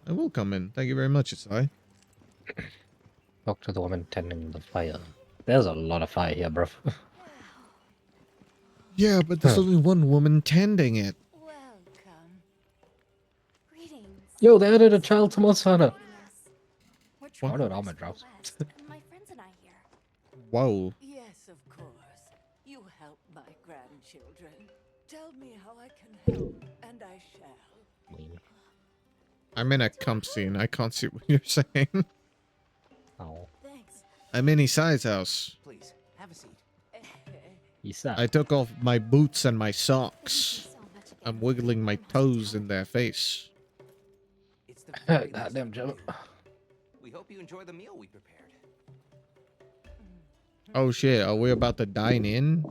I will come in. Thank you very much, Isai. Talk to the woman tending the fire. There's a lot of fire here, bro. Yeah, but there's only one woman tending it. Yo, they added a child to Montana. What? What armor drops? My friends and I here. Whoa. Yes, of course. You help my grandchildren. Tell me how I can help, and I shall. I'm in a comp scene. I can't see what you're saying. Oh. Thanks. I'm in Isai's house. Please, have a seat. Isai. I took off my boots and my socks. I'm wiggling my toes in their face. It's the very least Goddamn we Joe. can do. We hope you enjoy the meal we prepared. Oh shit, are we about to dine in?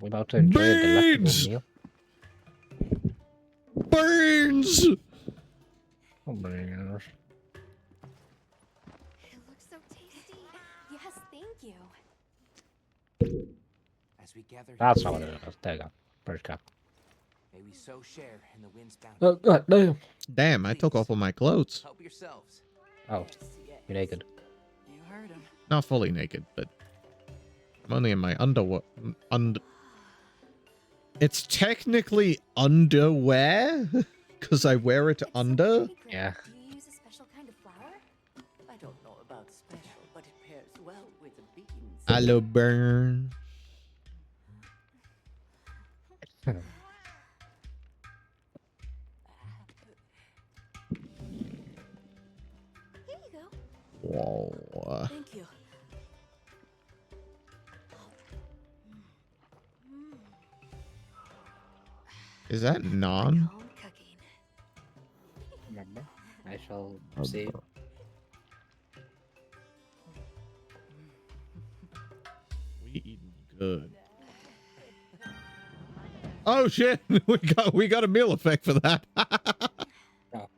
We're about to enjoy a Beans! delectable meal. Burns! Oh, burns. It looks so tasty. Yes, thank you. As we gather That's here not what it today, is. There you go. Bird cap. may we so share in the wind's bounty. Oh, God, damn. Damn, I took off all my clothes. Help yourselves. Oh, you're naked. You heard him. Not fully naked, but I'm only in my underwear. It's technically underwear because I wear it under. Yeah. Do you use a special kind of flour? I don't know about special, but it pairs well with the beans. Hello, burn. Here you go. Whoa. Thank you. Is that non? Home cooking. Remember? I shall see. We eating good. Oh shit! we got a meal effect for that. Oh.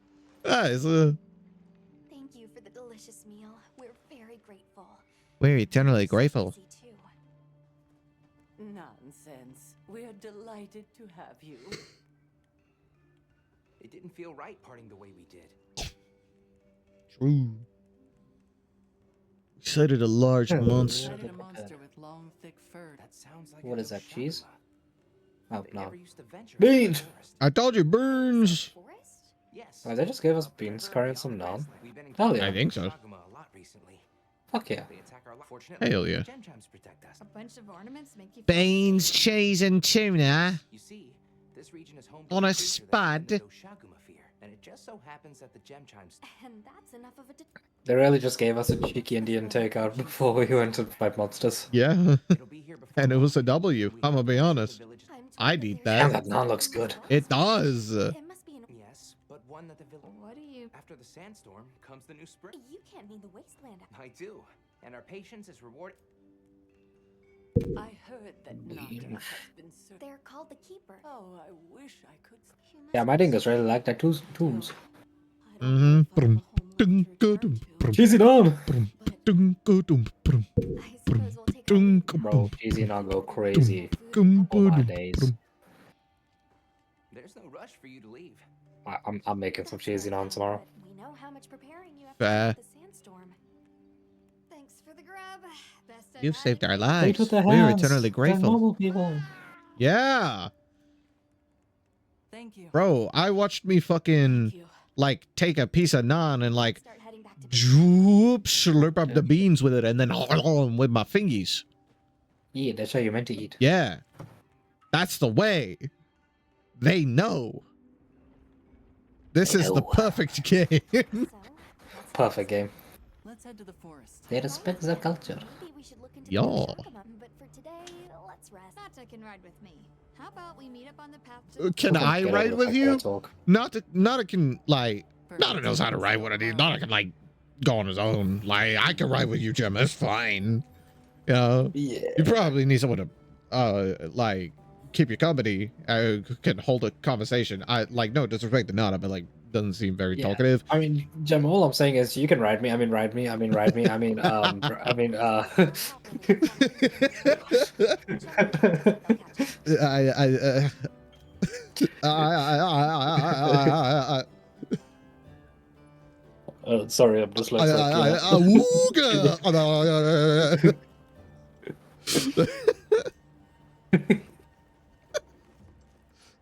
That is a. Thank you for the delicious meal. We're very grateful. We're eternally grateful. Easy too. Nonsense. We're delighted to have you. It didn't feel right parting the way we did. True. We sighted a large monster. Sighted a monster with long, thick fur. That sounds like What a is that, cheese? Oh, They no. never used to venture Beans! into the forest. I told you, burns. Yes. Oh, they just gave us beans curry and some naan? We've been Hell encountering yeah. I think so. Shaguma a lot recently. Fuck yeah. Hell yeah. Gem chimes protect us. A bunch of ornaments make you Beans, cheese, and tuna You see, this region is home to on a creature that spud. Shaguma fear, and it just so happens that the gem chimes. And that's enough of a. They really just gave us a cheeky Indian takeout before we went to fight monsters. Yeah. And it was a W. I'm gonna be honest. I'd eat Damn, that. that naan looks good. It does. Yes, but one that the village. What do you? After the sandstorm comes the new spring. You can't mean the wasteland. I do, and our patience is rewarded. I heard that Nanda has been searched. They're called the Keeper. Oh, I wish I could. Yeah, my dingus really like that tombs. Mm-hmm. Cheesy naan. Bro, Bro, cheesy naan go crazy. Oh my days. There's no rush for you to leave. I'm making some cheesy naan tomorrow. We know how much preparing you have Fair. to do with the sandstorm. Thanks for the grub. Best You've night. saved our Wait lives. with the We're hands. eternally They're grateful. normal people. Yeah. Thank you. Bro, I watched me fucking like take a piece of naan and like slurp up the beans with it and then with my fingies. Yeah, that's how you're meant to eat. Yeah. That's the way. They know. This is the perfect game. Perfect game. Let's head to the forest. They respect the culture. Maybe we should look into Y'all. But for today, let's rest. Nata can ride with me. How about we meet up on the path to Can I Get ride over the with fact you? that I talk. Nata can like Nata knows how to ride what I need. Nata can like go on his own. Like I can ride with you, Jim. It's fine. You know? Yeah. You probably need someone to like keep you company. Who can hold a conversation. I like no disrespect to Nata, but like doesn't seem very Yeah. talkative. I mean, Jem, all I'm saying is you can ride me. I mean, ride me. I mean, ride me. I mean, sorry, I'm dyslexic.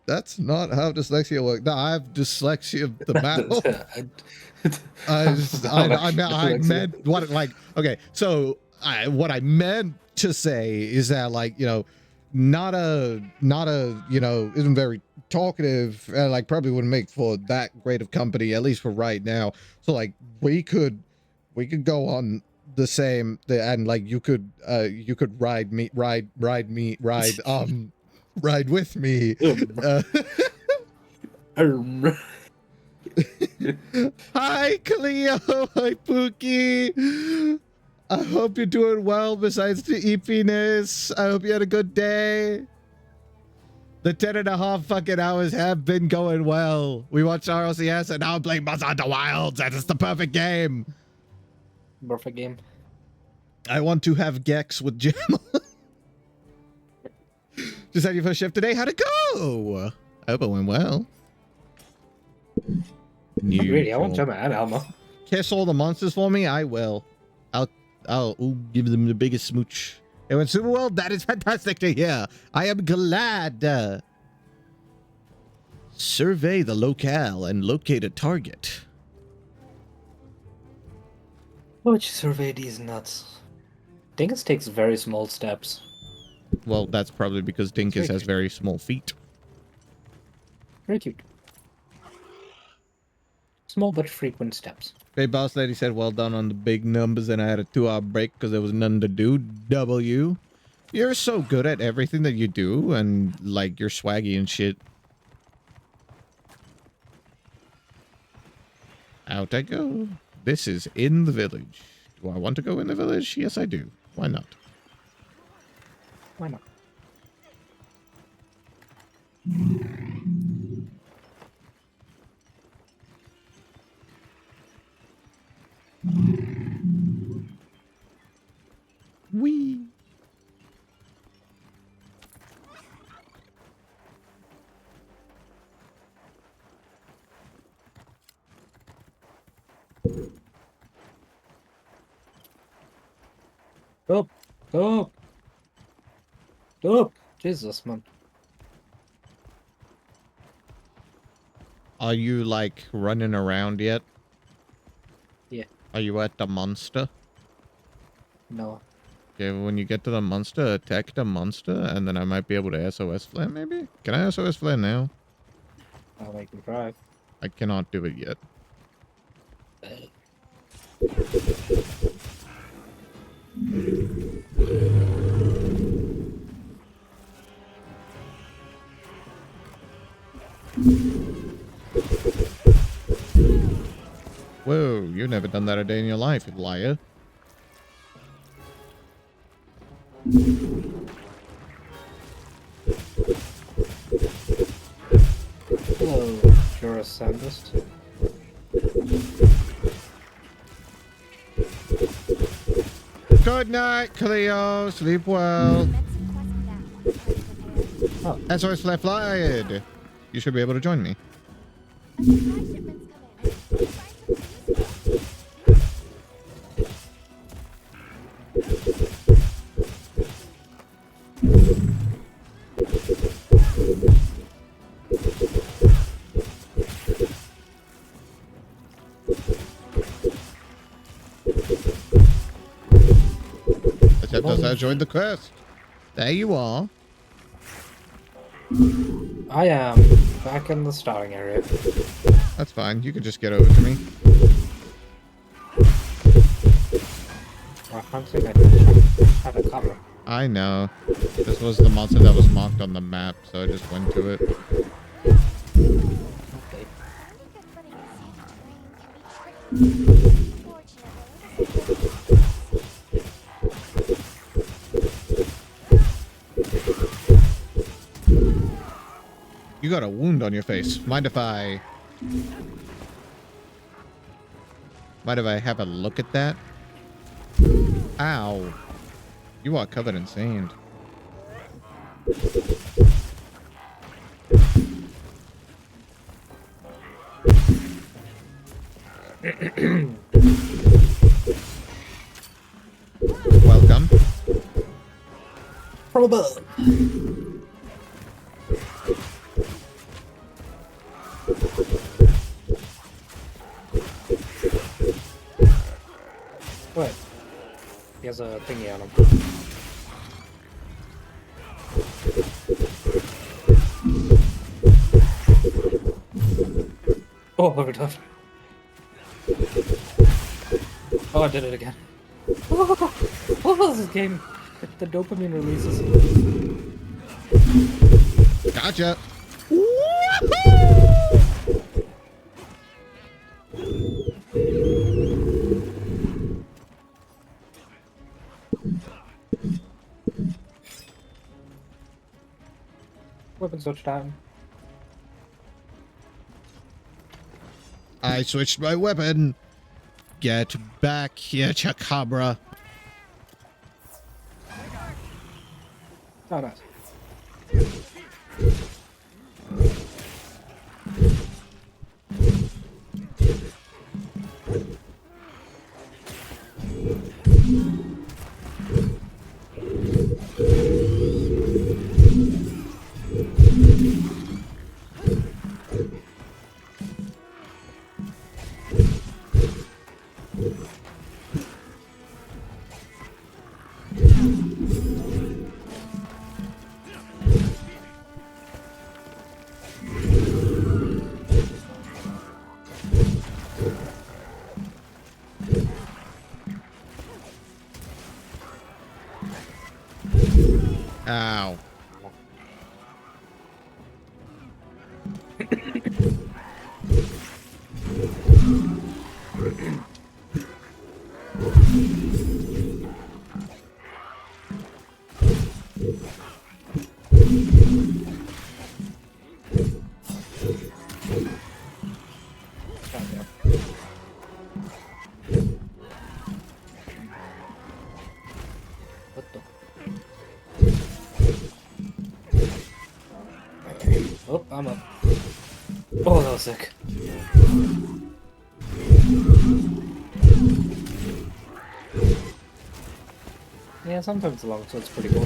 That's not how dyslexia works. No, I have dyslexia of the mouth. I meant what like okay. So what I meant to say is that like not a isn't very talkative and like probably wouldn't make for that great of company, at least for right now. So like we could go on the same and like you could ride with me. Hi Cleo, hi Pookie. I hope you're doing well besides the eepiness. I hope you had a good day. The 10.5 fucking hours have been going well. We watched RLCS and now I'm playing Monster Hunter Wilds and it's the perfect game. Perfect game. I want to have Gex with Jim. Just had your first shift today. How'd it go? I hope it went well. Really, I want Jim and Alma. Kiss all the monsters for me. I will. I'll give them the biggest smooch. It went super well. That is fantastic to hear. I am glad. Survey the locale and locate a target. Why would you survey these nuts? Dingus takes very small steps. Well, that's probably because Dinkus has very small feet. Very cute. Small but frequent steps. Hey, boss lady said, well done on the big numbers, and I had a 2-hour break because there was nothing to do. W. You're so good at everything that you do, and, like, you're swaggy and shit. Out I go. This is in the village. Do I want to go in the village? Yes, I do. Why not? Why not? Wee. Stop! Stop! Stop! Jesus, man. Are you, like, running around yet? Yeah. Are you at the monster? No. Okay, when you get to the monster, attack the monster, and then I might be able to SOS flare, maybe? Can I SOS flare now? I'll make them try. I cannot do it yet. Whoa, you've never done that a day in your life, you liar. Hello, Jurasandist. Good night, Cleo. Sleep well. Oh. SOS flare flied. You should be able to join me. Does I join the quest? There you are. I am back in the starting area. That's fine. You can just get over to me. I can't think I had a cover. I know. This was the monster that was marked on the map, so I just went to it. You got a wound on your face. Mind if I have a look at that? Ow. You are covered in sand. Welcome. From above. What? He has a thingy on him. Oh, we're done. Oh, I did it again. Oh, this game. The dopamine releases. Gotcha. Weapon switch time. I switched my weapon. Get back here, Chakabra. Oh, nice. Ow. Oh, I'm up. Oh, that was sick. Yeah, sometimes the long sword's pretty cool.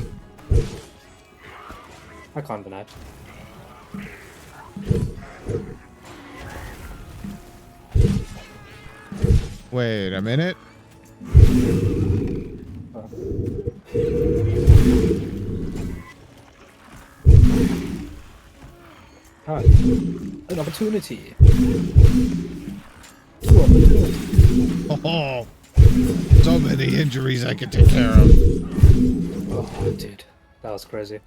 I can't deny it. Wait a minute. Alright. An opportunity. Two opportunities. Oh, so many injuries I could take care of. Oh, dude. That was crazy.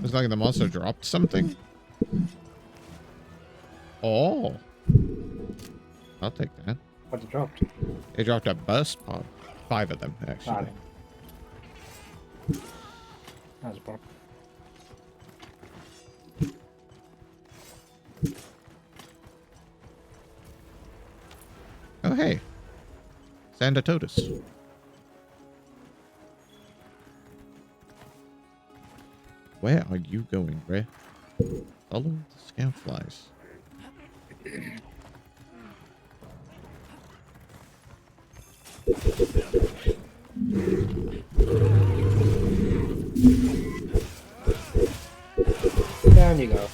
It's like the monster dropped something. Oh. I'll take that. What it dropped? It dropped a burst pod. 5 of them, actually. That was a problem. Oh, hey. Sandatotus. Where are you going, Ray? Follow the scout flies. Down you go.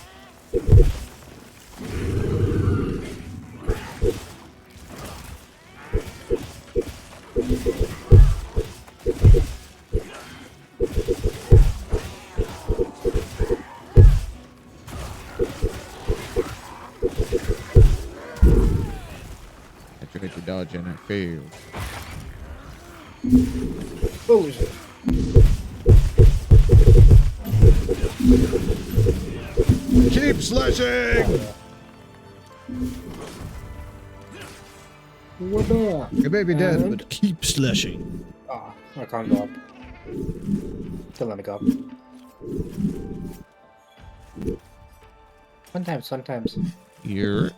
I tried to dodge and I failed. Bullshit. Keep slashing! What the? You may be dead, but keep slashing. Ah, I can't go up. Don't let me go up. Sometimes. Here.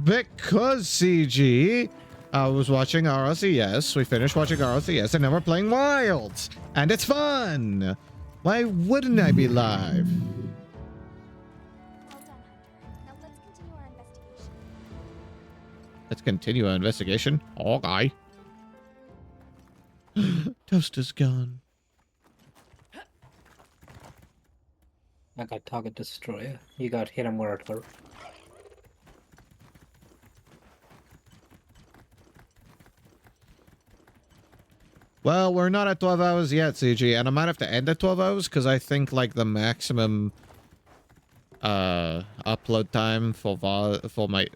Because CG, I was watching RLCS. We finished watching RLCS, and now we're playing Wilds, and it's fun. Why wouldn't I be live? Let's continue our investigation. Okay. Toaster's gone. I got target destroyer. You got hit him where it hurt. Well, we're not at 12 hours yet, CG, and I might have to end at 12 hours because I think like the maximum upload time for like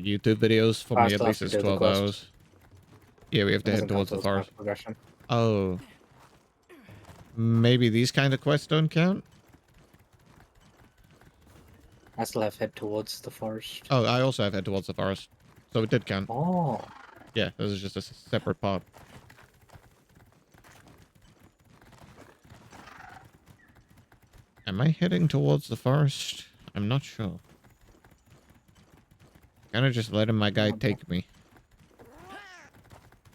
YouTube videos for me at least is 12 hours. Yeah, we have to head towards the forest. Oh. Maybe these kind of quests don't count? I still have head towards the forest. Oh, I also have head towards the forest. So it did count. Oh. Yeah, this is just a separate part. Am I heading towards the forest? I'm not sure. Kinda just letting my guy take me.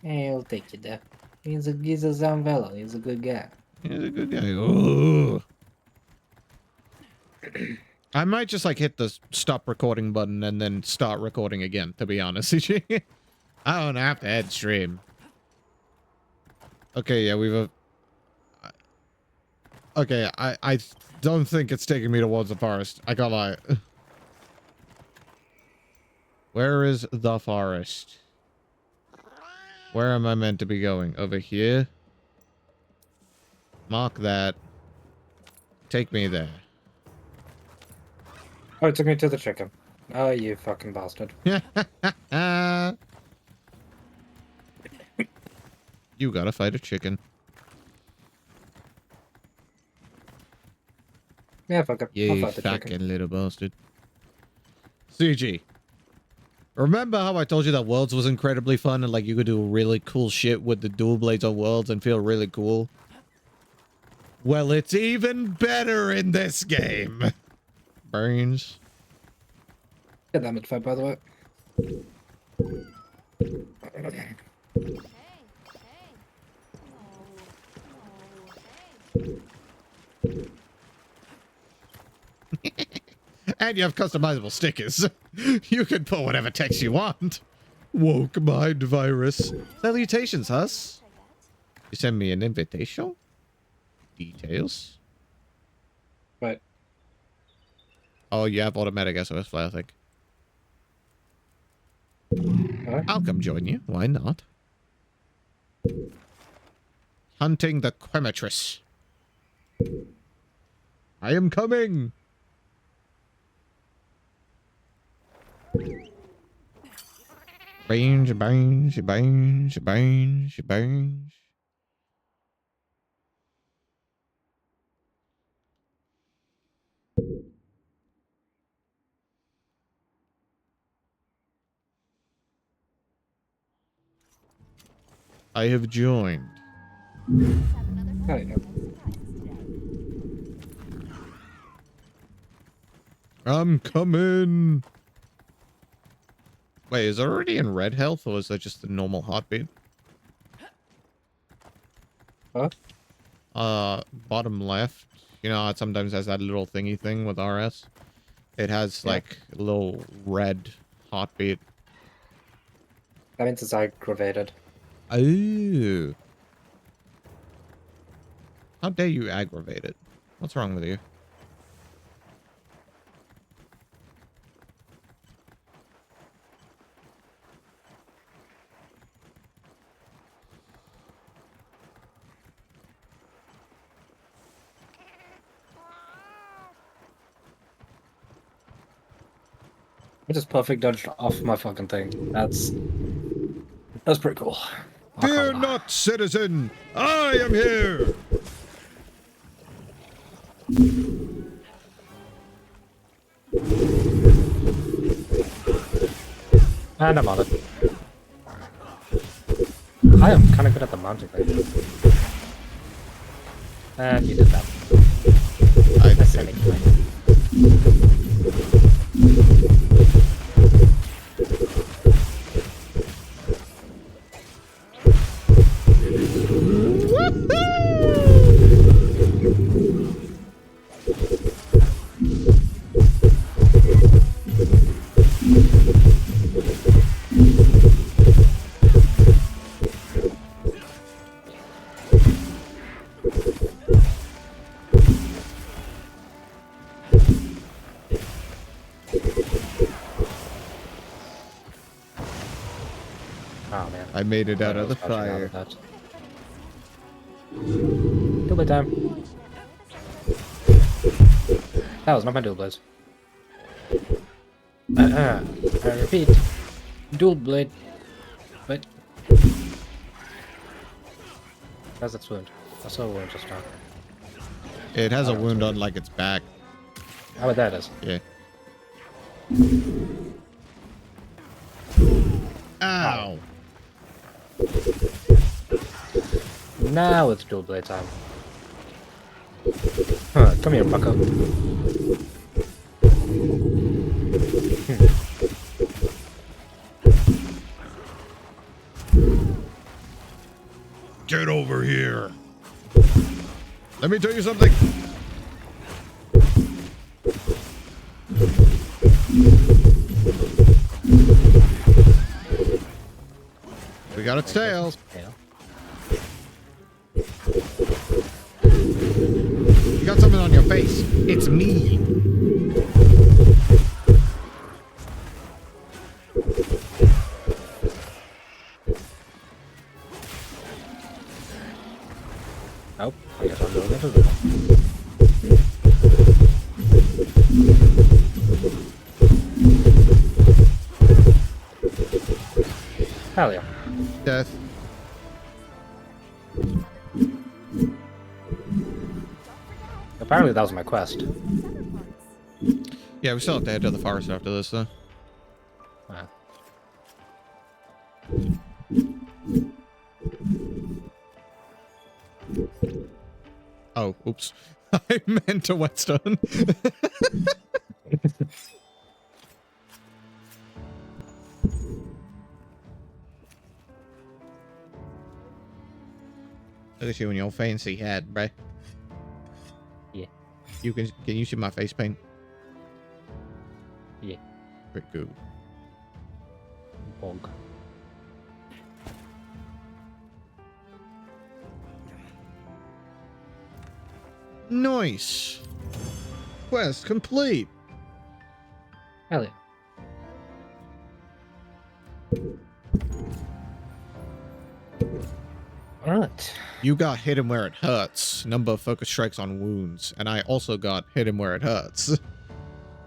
Hey, he'll take you there. He's a Zamvello. He's a good guy. He's a good guy. Oh. I might just like hit the stop recording button and then start recording again, to be honest. I don't have to end stream. Okay, yeah, we've... Okay, I don't think it's taking me towards the forest. I can't lie. Where is the forest? Where am I meant to be going? Over here? Mark that. Take me there. Oh, it took me to the chicken. Oh, you fucking bastard. You gotta fight a chicken. Yeah, fuck it. You I'll fight the fucking chicken. little bastard. CG. Remember how I told you that Worlds was incredibly fun and like you could do really cool shit with the dual blades on Worlds and feel really cool? Well, it's even better in this game. Brains. Get that mid-fight, by the way. And you have customizable stickers. You can put whatever text you want. Woke mind virus. Salutations, Hus. You send me an invitation? details. Right. Oh, you have automatic SOS fly, I think. Right. I'll come join you. Why not? Hunting the Crematress. I am coming. Bang, bang, bang, bang, bang. I have joined. There you go. I'm coming. Wait, is it already in red health, or is that just the normal heartbeat? Huh? Bottom left. You know how it sometimes has that little thingy thing with RS? It has, like, a little red heartbeat. That means it's aggravated. Oh. How dare you aggravate it? What's wrong with you? I just perfect dodged off my fucking thing. That's pretty cool. Fear not, citizen! I am here! And I'm on it. I am kind of good at the mounting thing. And you did that. I said it. Oh man. I made it out of the fire. Double time. That was not my dual blades. I repeat. Dual blade. But how's its wound? I saw a wound just now. It has a wound on, like, its back. How about that is? Yeah. Ow. Now it's dual blade time. Huh, come here, bucko. Get over here. Let me tell you something. We got its tail. You got something on your face. It's me. Nope, I guess I'm going into the Hell yeah. Death. Apparently that was my quest. Yeah, we still have to head to the forest after this, though. Oh, oops. I meant a whetstone. Look at you in your fancy hat, bruh. Yeah. Can you see my face paint? Yeah. Pretty cool. Bog. Nice. Quest complete. Hell yeah. Alright. You got hit him where it hurts. Number of focus strikes on wounds. And I also got hit him where it hurts.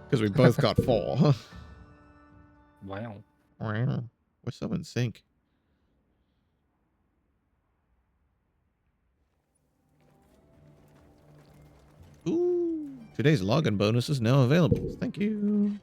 Because we both got 4. Wow. We're so in sync. Ooh. Today's login bonus is now available. Thank you.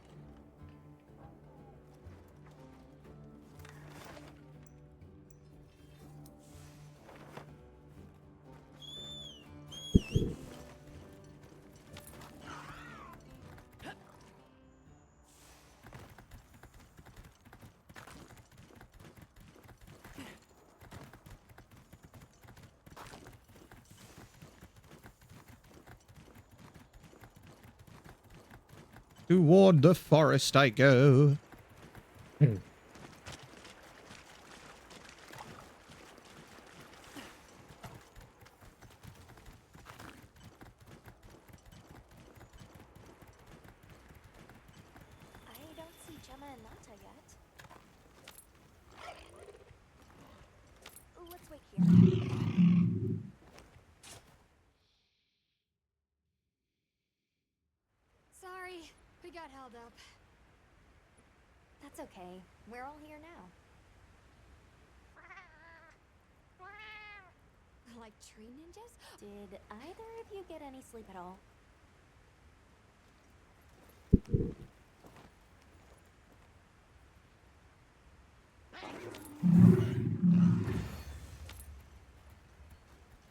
Toward the forest I go. I don't see Gemma and Nata yet. Let's wait here. Sorry, we got held up. That's okay. We're all here now. Like tree ninjas? Did either of you get any sleep at all?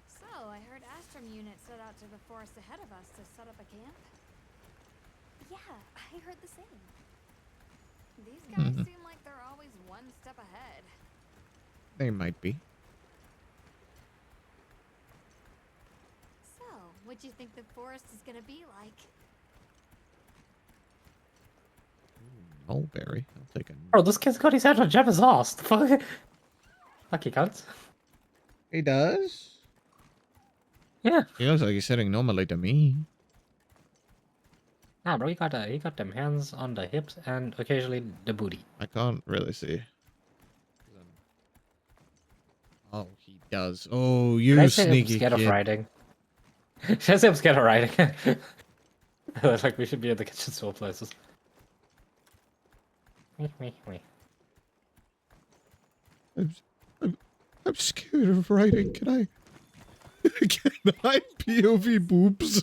So, I heard Aster unit set out to the forest ahead of us to set up a camp. Yeah, I heard the same. These guys seem like they're always one step ahead. They might be. So, what do you think the forest is gonna be like? Mulberry. I'll take a... Bro, this kid's got his head on Gemma's ass. The fuck? Lucky cunts. He does? Yeah. He looks like he's sitting normally to me. Nah, bro, he got them hands on the hips and occasionally the booty. I can't really see. Oh, he does. Oh, you Did I say sneaky I'm scared kid. of riding? Should I say I'm scared of riding? Like we should be in the kitchen store places. I'm scared of writing. Can I? Can I POV boobs?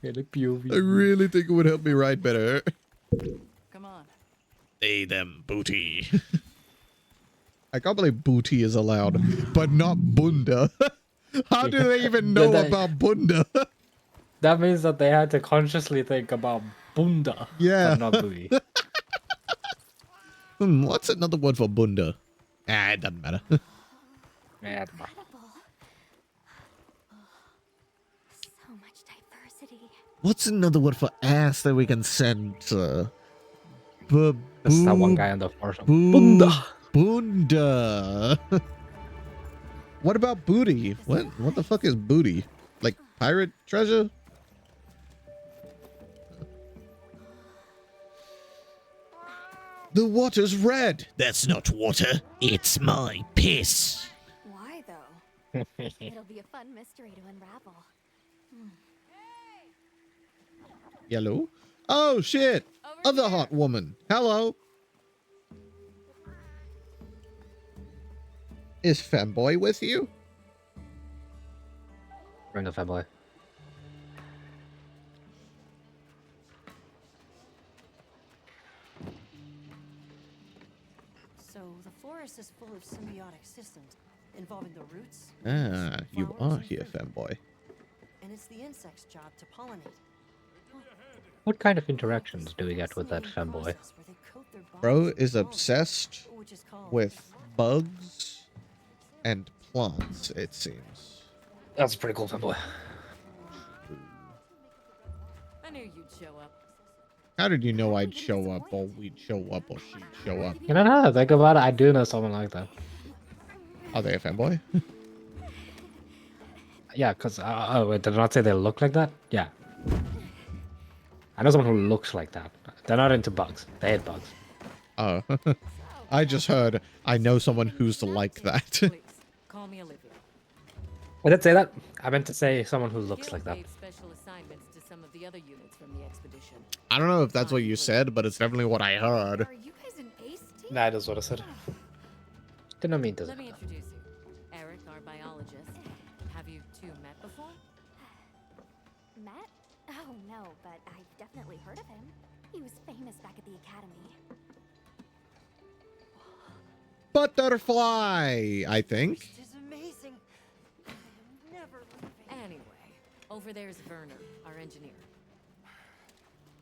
I really think it would help me write better. Come on. They them booty. I can't believe booty is allowed, but not bunda. How do they even know about bunda? That means that they had to consciously think about bunda, Yeah. but not booty. What's another word for bunda? Ah, it doesn't matter. Yeah. So much diversity. What's another word for ass that we can send to? That's that one guy on the force. Bunda. Bunda. What about booty? What the fuck is booty? Like pirate treasure? The water's red. That's not water. It's my piss. Why though? It'll be a fun mystery to unravel. Yellow? Oh shit! Other hot woman. Hello. Is Femboy with you? Bring the Femboy. So the forest is full of symbiotic systems involving the roots. Ah, you are here, Femboy. And it's the insect's job to pollinate. What kind of interactions do we get with that Femboy? Bro is obsessed with bugs and plants, it seems. That's a pretty cool Femboy. I knew you'd show up. How did you know I'd show up, or we'd show up, or she'd show up? You know, now that I think about it, I do know someone like that. Are they a Femboy? Yeah, because wait, did I not say they look like that? Yeah. I know someone who looks like that. They're not into bugs. They hate bugs. Oh, I just heard. I know someone who's like that. Call me Olivia. I did say that. I meant to say someone who looks like that. Gave special assignments to some of the other units from the expedition. I don't know if that's what you said, but it's definitely what I heard. Are you guys an ace team? That is what I said. Didn't mean to. Let me introduce you. Eric, our biologist. Have you two met before? Matt? Oh no, but I've definitely heard of him. He was famous back at the academy. Butterfly, I think. This is amazing. I am never leaving. Anyway, over there's Werner, our engineer.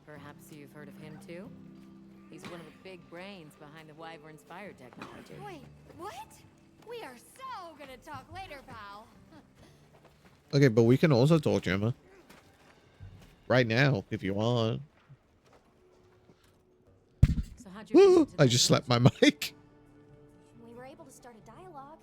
Perhaps you've heard of him too? He's one of the big brains behind the Wyvern's fire technology. Wait, what? We are so gonna talk later, pal. Okay, but we can also talk, Gemma. Right now, if you want. So how'd you Woo! I just slapped my mic. We were able to start a dialogue.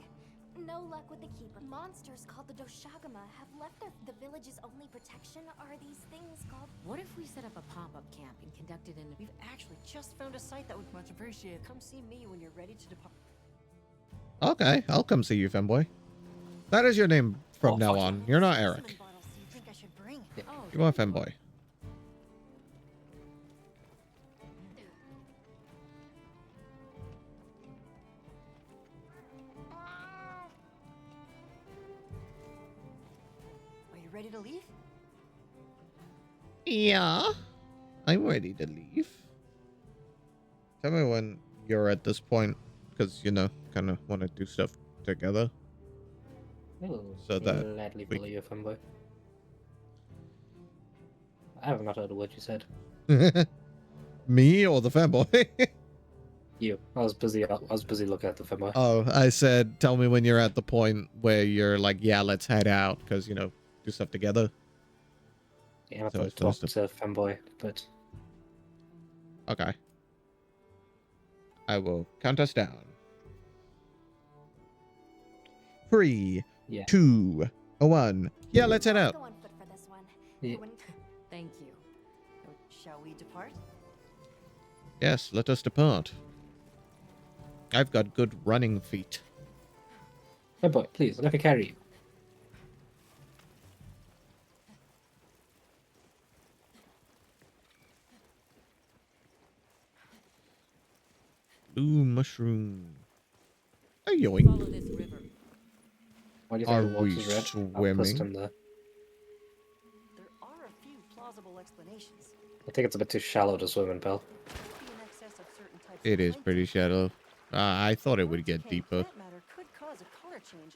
No luck with the keeper. Monsters called the Doshagama have left the village's only protection are these things called... What if we set up a pop-up camp and conducted an... We've actually just found a site that would much appreciate. Come see me when you're ready to depart. Okay, I'll come see you, femboy. That is your name from now on. You're not Eric. You are femboy. Are you ready to leave? Yeah, I'm ready to leave. Tell me when you're at this point, because, you know, kind of want to do stuff together. So that Gladly believe you, fanboy. I have not heard a word you said. Me or the fanboy? You. I was busy looking at the fanboy. Oh, I said, tell me when you're at the point where you're like, yeah, let's head out, because, you know, do stuff together. Yeah, I So thought it's talk supposed to fanboy, but Okay. I will count us down. 3, Yeah. 2, 1. Yeah, let's head out. Go on foot for this one. Yeah. Thank you. Shall we depart? Yes, let us depart. I've got good running feet. fanboy, please let me carry you. Blue mushroom. Oh, Follow yoink. this river. Why do you Are think the we water's red? I'll swimming? twist him there. There are a few plausible explanations. I think it's a bit too shallow to swim in, pal. Could be in excess of certain types It of is pretty shallow. I thought it would get Okay, deeper. That matter could cause a color change,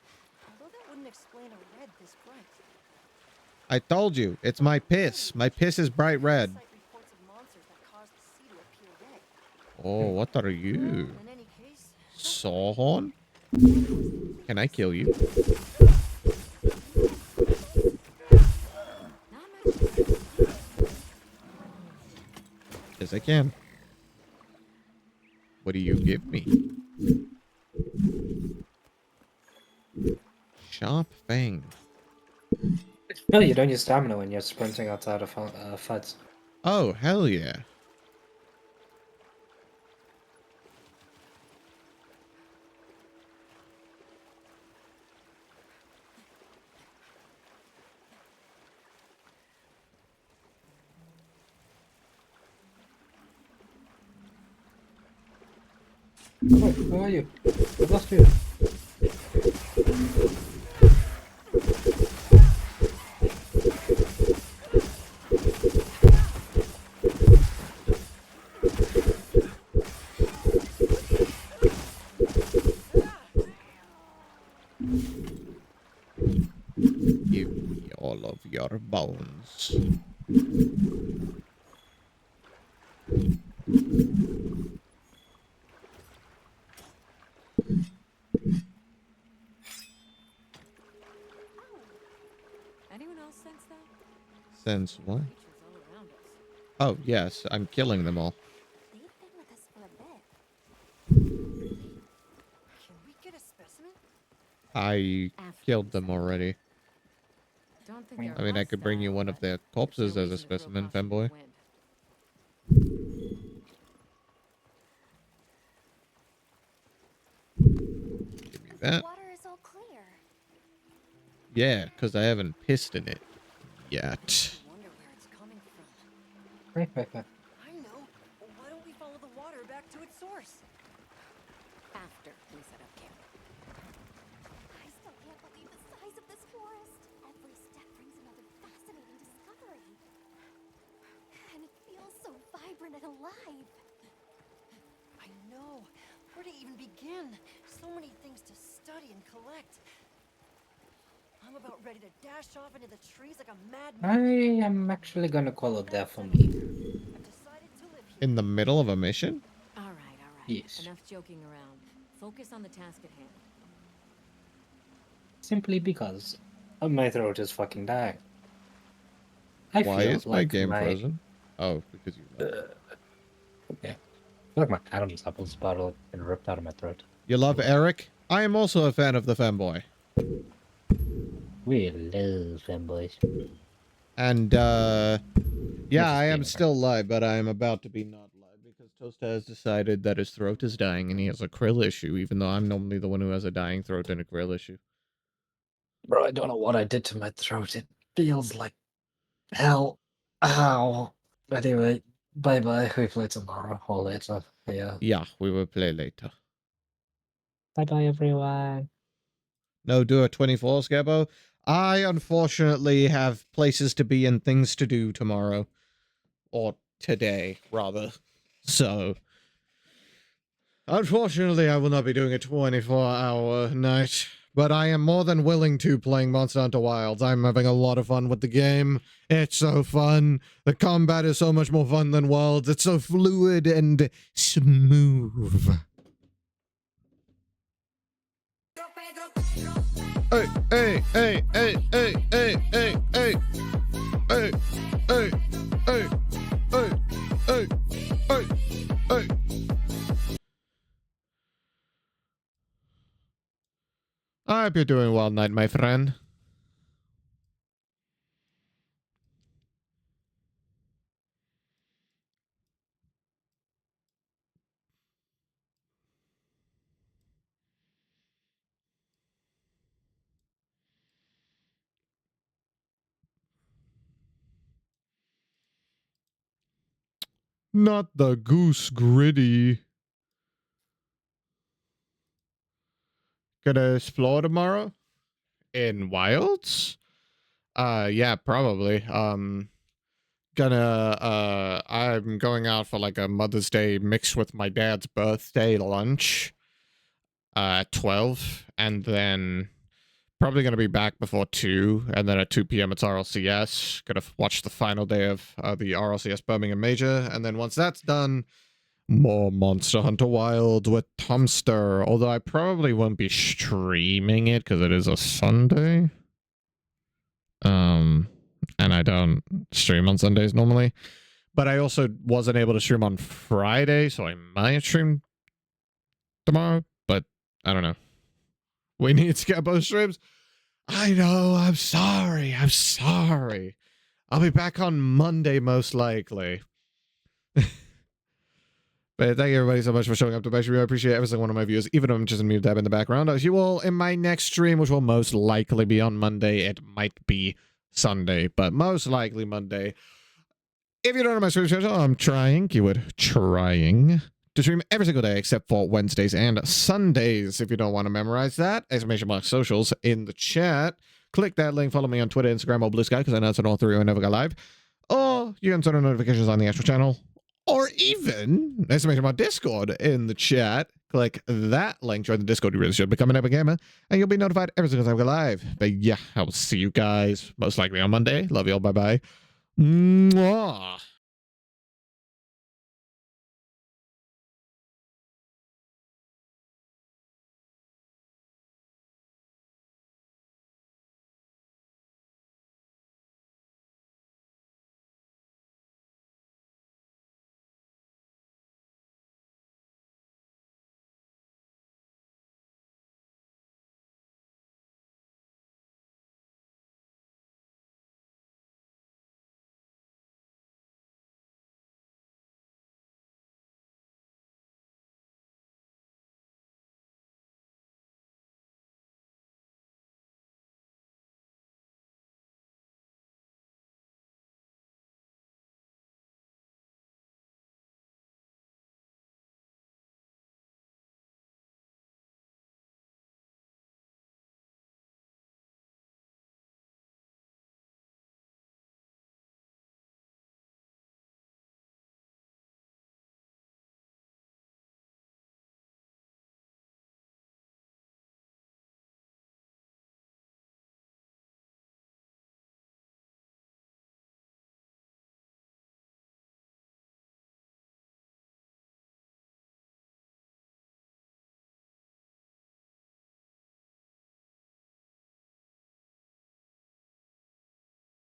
although that wouldn't explain a red this bright. I told you, it's my piss. My piss is bright red. Site reports of monsters that cause the sea to appear red. Oh, what are you? In any case, Sawhorn? Can I kill you? Yes, I can. What do you give me? Sharp fang. No, you don't use stamina when you're sprinting outside of fights. Oh, hell yeah. Oh, who are you? I lost you. Give me all of your bones. Anyone else sense that? Sense what? Creatures all around us. Oh, yes, I'm killing them all. They've been with us for a bit. can we get a specimen? I killed them already. don't think there I mean, I must could bring you one of their corpses as a specimen, fanboy. Give me that. Water is all clear. Yeah, because I haven't pissed in it yet. Wonder where it's coming from. Right. I know. Why don't we follow the water back to its source? After we set up camp. I still can't believe the size of this forest. Every step brings another fascinating discovery. And it feels so vibrant and alive. I know. Where to even begin? So many things to study and collect. I'm about ready to dash off into the trees like a madman. I am actually gonna call it that for me. In the middle of a mission? All right. Yes. Enough joking around. Focus on the task at hand. Simply because my throat is fucking dying. I Why feel is my like game frozen? Oh, because you. Yeah. I feel like my Adam's apple's about to get ripped out of my throat. You love Eric? I am also a fan of the fanboy. We love fanboys. And, yeah, I am still live, but I am about to be not live because Toasta has decided that his throat is dying and he has a krill issue, even though I'm normally the one who has a dying throat and a krill issue. Bro, I don't know what I did to my throat. It feels like hell. Ow. Anyway, bye-bye. We play tomorrow or later. Yeah. Yeah, we will play later. Bye-bye, everyone. No, do a 24, Scabbo. I, unfortunately, have places to be and things to do tomorrow. Or today, rather. So, unfortunately, I will not be doing a 24-hour night. But I am more than willing to playing Monster Hunter Wilds. I'm having a lot of fun with the game. It's so fun. The combat is so much more fun than Wilds. It's so fluid and smooth. Hey, hey, hey, hey, hey, hey, hey, hey, hey, hey, hey, hey, hey, hey, hey. I hope you're doing well tonight, my friend. Not the goose gritty. Gonna explore tomorrow? In Wilds? Yeah, probably. I'm going out for like a Mother's Day mixed with my dad's birthday lunch. At 12, and then probably gonna be back before 2, and then at 2 p.m. it's RLCS. Gonna watch the final day of the RLCS Birmingham Major, and then once that's done, more Monster Hunter Wild with Tomster, although I probably won't be streaming it because it is a Sunday. And I don't stream on Sundays normally. But I also wasn't able to stream on Friday, so I might stream tomorrow, but I don't know. We need to get both streams. I know, I'm sorry. I'll be back on Monday, most likely. But thank you everybody so much for showing up to my stream. I appreciate every single one of my views, even if I'm just in mute tab in the background. I'll see you all in my next stream, which will most likely be on Monday. It might be Sunday, but most likely Monday. If you don't know my stream schedule, I'm trying to stream every single day except for Wednesdays and Sundays. If you don't want to memorize that, exclamation mark socials in the chat. Click that link, follow me on Twitter, Instagram, or Blue Sky, because I announce it all three whenever I go live. Or you can turn on notifications on the actual channel. Or even, exclamation mark Discord in the chat. Click that link, join the Discord. You really should become an Epic Gamer, and you'll be notified every single time we go live. But yeah, I will see you guys most likely on Monday. Love you all. Bye-bye. Mwah.